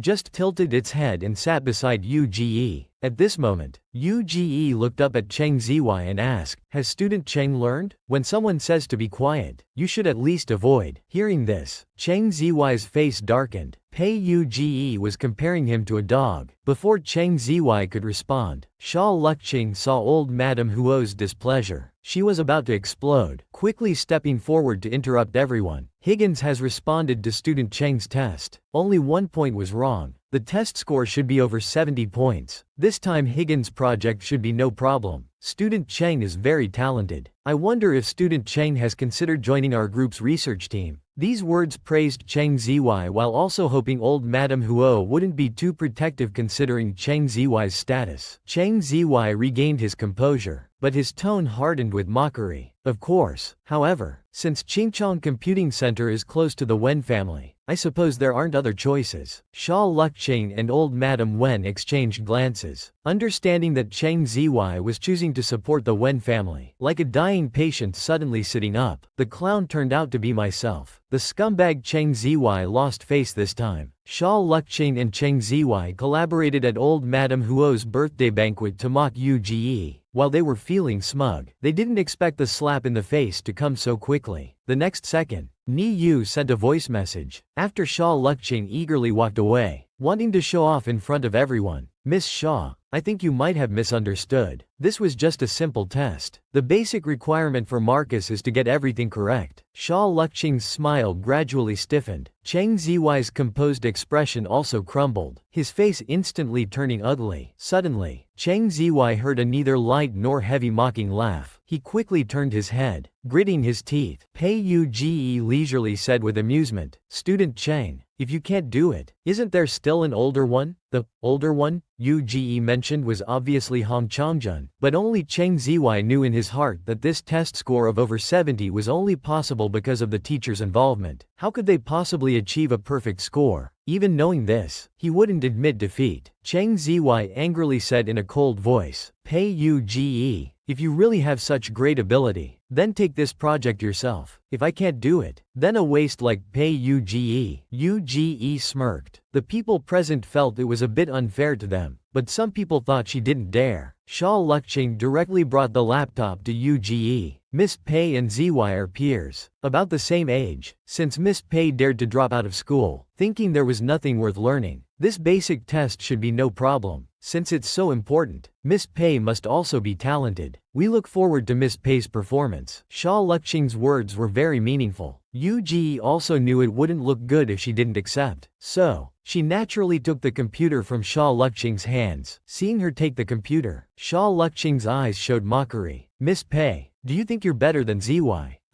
just tilted its head and sat beside Uge. At this moment, Uge looked up at Cheng Ziwei and asked, "Has student Cheng learned? When someone says to be quiet, you should at least avoid." Hearing this, Cheng Ziwei's face darkened. Pei Uge was comparing him to a dog. Before Cheng Ziwei could respond, Sha Luqing saw old Madame Huo's displeasure. She was about to explode, quickly stepping forward to interrupt everyone. "Higgins has responded to student Cheng's test. Only 1 point was wrong. The test score should be over 70 points. This time Higgins' project should be no problem. Student Cheng is very talented. I wonder if student Cheng has considered joining our group's research team." These words praised Cheng Ziwei while also hoping old Madame Huo wouldn't be too protective considering Cheng Ziwei's status. Cheng Ziwei regained his composure, but his tone hardened with mockery. "Of course. However, since Qingchong Computing Center is close to the Wen family, I suppose there aren't other choices." Sha Luqing and old Madame Wen exchanged glances, understanding that Cheng Ziwei was choosing to support the Wen family. Like a dying patient suddenly sitting up, the clown turned out to be myself. The scumbag Cheng Ziwei lost face this time. Sha Luqing and Cheng Ziwei collaborated at old Madame Huo's birthday banquet to mock Uge. While they were feeling smug, they didn't expect the slap in the face to come so quickly. The next second, Ni Yu sent a voice message. After Sha Luqing eagerly walked away, wanting to show off in front of everyone, "Miss Shaw, I think you might have misunderstood. This was just a simple test. The basic requirement for Marcus is to get everything correct." Sha Luqing's smile gradually stiffened. Cheng Ziwei's composed expression also crumbled, his face instantly turning ugly. Suddenly, Cheng Ziwei heard a neither light nor heavy mocking laugh. He quickly turned his head, gritting his teeth. Pei Uge leisurely said with amusement, "Student Cheng, if you can't do it, isn't there still an older one?" The older one Uge mentioned was obviously Hong Changjun, but only Cheng Ziwei knew in his heart that this test score of over 70 was only possible because of the teacher's involvement. How could they possibly achieve a perfect score? Even knowing this, he wouldn't admit defeat. Cheng Ziwei angrily said in a cold voice, "Pei Uge, If you really have such great ability, then take this project yourself. If I can't do it, then a waste like Pei Uge. Uge smirked. The people present felt it was a bit unfair to them, but some people thought she didn't dare. Sha Luqing directly brought the laptop to Uge. Miss Pei and Zy are peers, about the same age, since Miss Pei dared to drop out of school, thinking there was nothing worth learning. This basic test should be no problem. Since it's so important, Miss Pei must also be talented. We look forward to Miss Pei's performance. Sha Luqing's words were very meaningful. Uge also knew it wouldn't look good if she didn't accept. So, she naturally took the computer from Sha Luqing's hands. Seeing her take the computer, Sha Luqing's eyes showed mockery. Miss Pei, do you think you're better than Zy?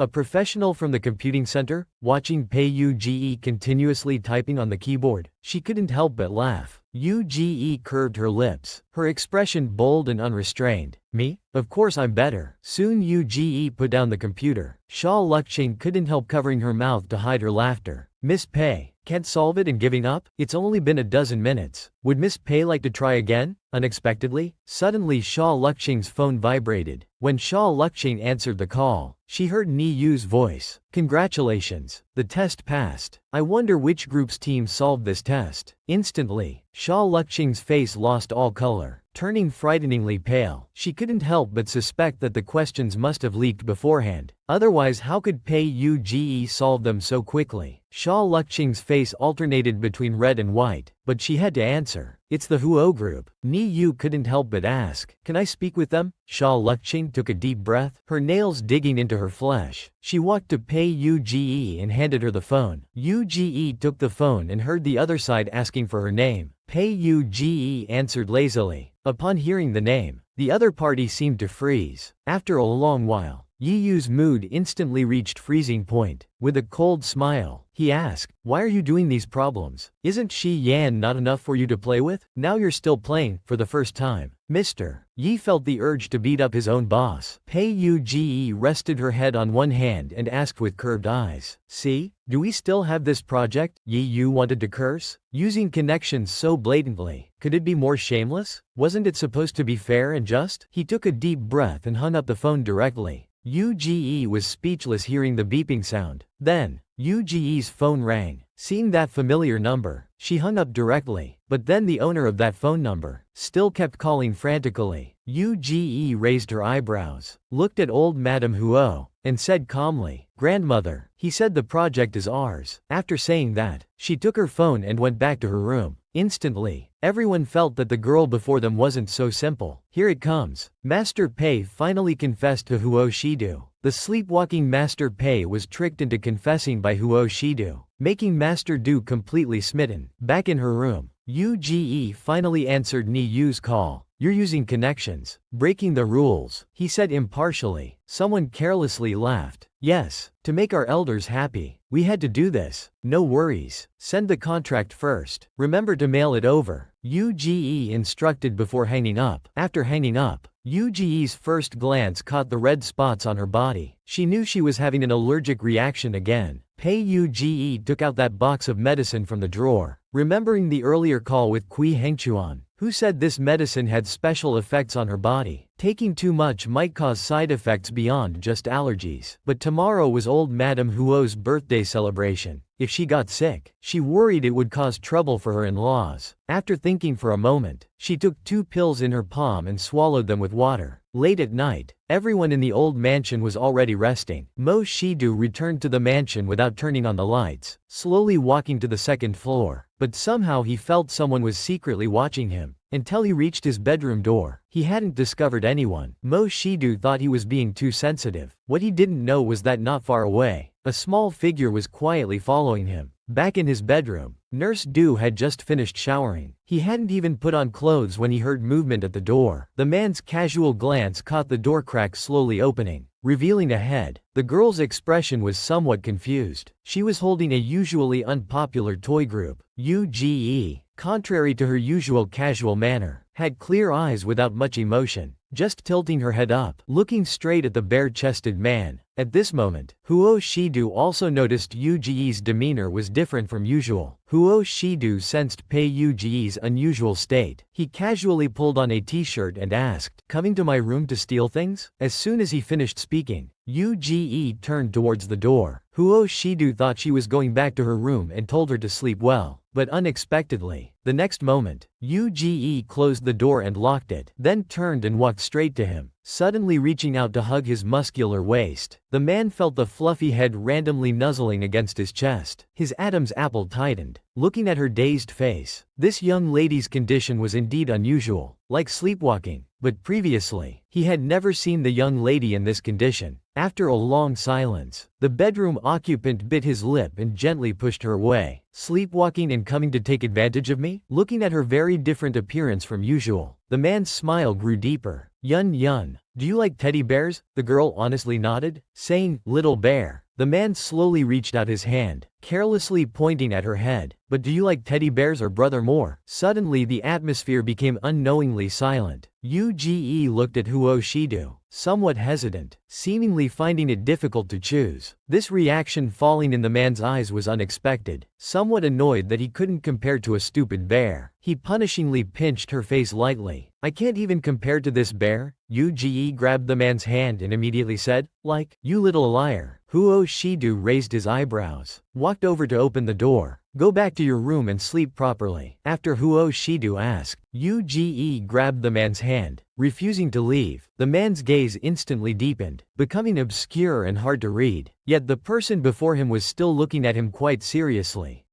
A professional from the computing center, watching Pei Uge continuously typing on the keyboard, she couldn't help but laugh. Uge curved her lips, her expression bold and unrestrained. Me? Of course I'm better. Soon Uge put down the computer. Sha Luqing couldn't help covering her mouth to hide her laughter. Miss Pei, can't solve it and giving up? It's only been a dozen minutes. Would Miss Pei like to try again? Unexpectedly, suddenly Sha Luqing's phone vibrated. When Sha Luqing answered the call, she heard Ni Yu's voice. Congratulations, the test passed. I wonder which group's team solved this test. Instantly, Sha Luqing's face lost all color, turning frighteningly pale. She couldn't help but suspect that the questions must have leaked beforehand. Otherwise, how could Pei Uge solve them so quickly? Sha Luqing's face alternated between red and white, but she had to answer. It's the Huo group. Ni Yu couldn't help but ask, can I speak with them? Sha Luqing took a deep breath, her nails digging into her flesh. She walked to Pei Uge and handed her the phone. Uge took the phone and heard the other side asking for her name. Pei Uge answered lazily. Upon hearing the name, the other party seemed to freeze. After a long while, Yi Yu's mood instantly reached freezing point. With a cold smile, he asked, why are you doing these problems? Isn't Shi Yan not enough for you to play with? Now you're still playing, for the first time. Mister. Yi felt the urge to beat up his own boss. Pei Uge rested her head on one hand and asked with curved eyes. See? Do we still have this project? Yi Yu wanted to curse. Using connections so blatantly. Could it be more shameless? Wasn't it supposed to be fair and just? He took a deep breath and hung up the phone directly. Uge was speechless hearing the beeping sound. Then, Uge's phone rang. Seeing that familiar number, she hung up directly. But then the owner of that phone number still kept calling frantically. Uge raised her eyebrows, looked at old Madame Huo, and said calmly, Grandmother, he said the project is ours. After saying that, she took her phone and went back to her room. Instantly, everyone felt that the girl before them wasn't so simple. Here it comes. Master Pei finally confessed to Huo Shidu. The sleepwalking Master Pei was tricked into confessing by Huo Shidu, making Master Du completely smitten. Back in her room, Uge finally answered Ni Yu's call. You're using connections, breaking the rules, he said impartially. Someone carelessly laughed. Yes, to make our elders happy, we had to do this. No worries, send the contract first. Remember to mail it over, Uge instructed before hanging up. After hanging up, Uge's first glance caught the red spots on her body. She knew she was having an allergic reaction again. Pei Uge took out that box of medicine from the drawer, remembering the earlier call with Kui Hengchuan, who said this medicine had special effects on her body. Taking too much might cause side effects beyond just allergies. But tomorrow was old Madame Huo's birthday celebration. If she got sick, she worried it would cause trouble for her in-laws. After thinking for a moment, she took 2 pills in her palm and swallowed them with water. Late at night, everyone in the old mansion was already resting. Mo Shidu returned to the mansion without turning on the lights, slowly walking to the 2nd floor. But somehow he felt someone was secretly watching him. Until he reached his bedroom door, he hadn't discovered anyone. Mo Shidu thought he was being too sensitive. What he didn't know was that not far away, a small figure was quietly following him. Back in his bedroom, Nurse Du had just finished showering. He hadn't even put on clothes when he heard movement at the door. The man's casual glance caught the door crack slowly opening, revealing a head. The girl's expression was somewhat confused. She was holding a usually unpopular toy group. Uge, contrary to her usual casual manner, had clear eyes without much emotion, just tilting her head up, looking straight at the bare-chested man. At this moment, Huo Shidu also noticed Yu Ji's demeanor was different from usual. Huo Shidu sensed Pei Yu Ji's unusual state. He casually pulled on a t-shirt and asked, "Coming to my room to steal things?" As soon as he finished speaking, Yu Ji turned towards the door. Huo Shidu thought she was going back to her room and told her to sleep well. But unexpectedly, the next moment, Yu Ji closed the door and locked it, then turned and walked straight to him, suddenly reaching out to hug his muscular waist. The man felt the fluffy head randomly nuzzling against his chest. His Adam's apple tightened, looking at her dazed face. This young lady's condition was indeed unusual, like sleepwalking, but previously, he had never seen the young lady in this condition. After a long silence, the bedroom occupant bit his lip and gently pushed her away. "Sleepwalking and coming to take advantage of me?" Looking at her very different appearance from usual, the man's smile grew deeper. Yun, do you like teddy bears?" The girl honestly nodded, saying, "Little bear." The man slowly reached out his hand, carelessly pointing at her head. "But do you like teddy bears or brother more?" Suddenly the atmosphere became unknowingly silent. Yu Ji looked at Huo Shidu, somewhat hesitant, seemingly finding it difficult to choose. This reaction falling in the man's eyes was unexpected. Somewhat annoyed that he couldn't compare to a stupid bear, he punishingly pinched her face lightly. "I can't even compare to this bear." Yu Ji grabbed the man's hand and immediately said, "Like, you little liar." Huo Shidu raised his eyebrows, walked over to open the door. "Go back to your room and sleep properly." After Huo Shidu asked, Yu Ji grabbed the man's hand, refusing to leave. The man's gaze instantly deepened, becoming obscure and hard to read. Yet the person before him was still looking at him quite seriously.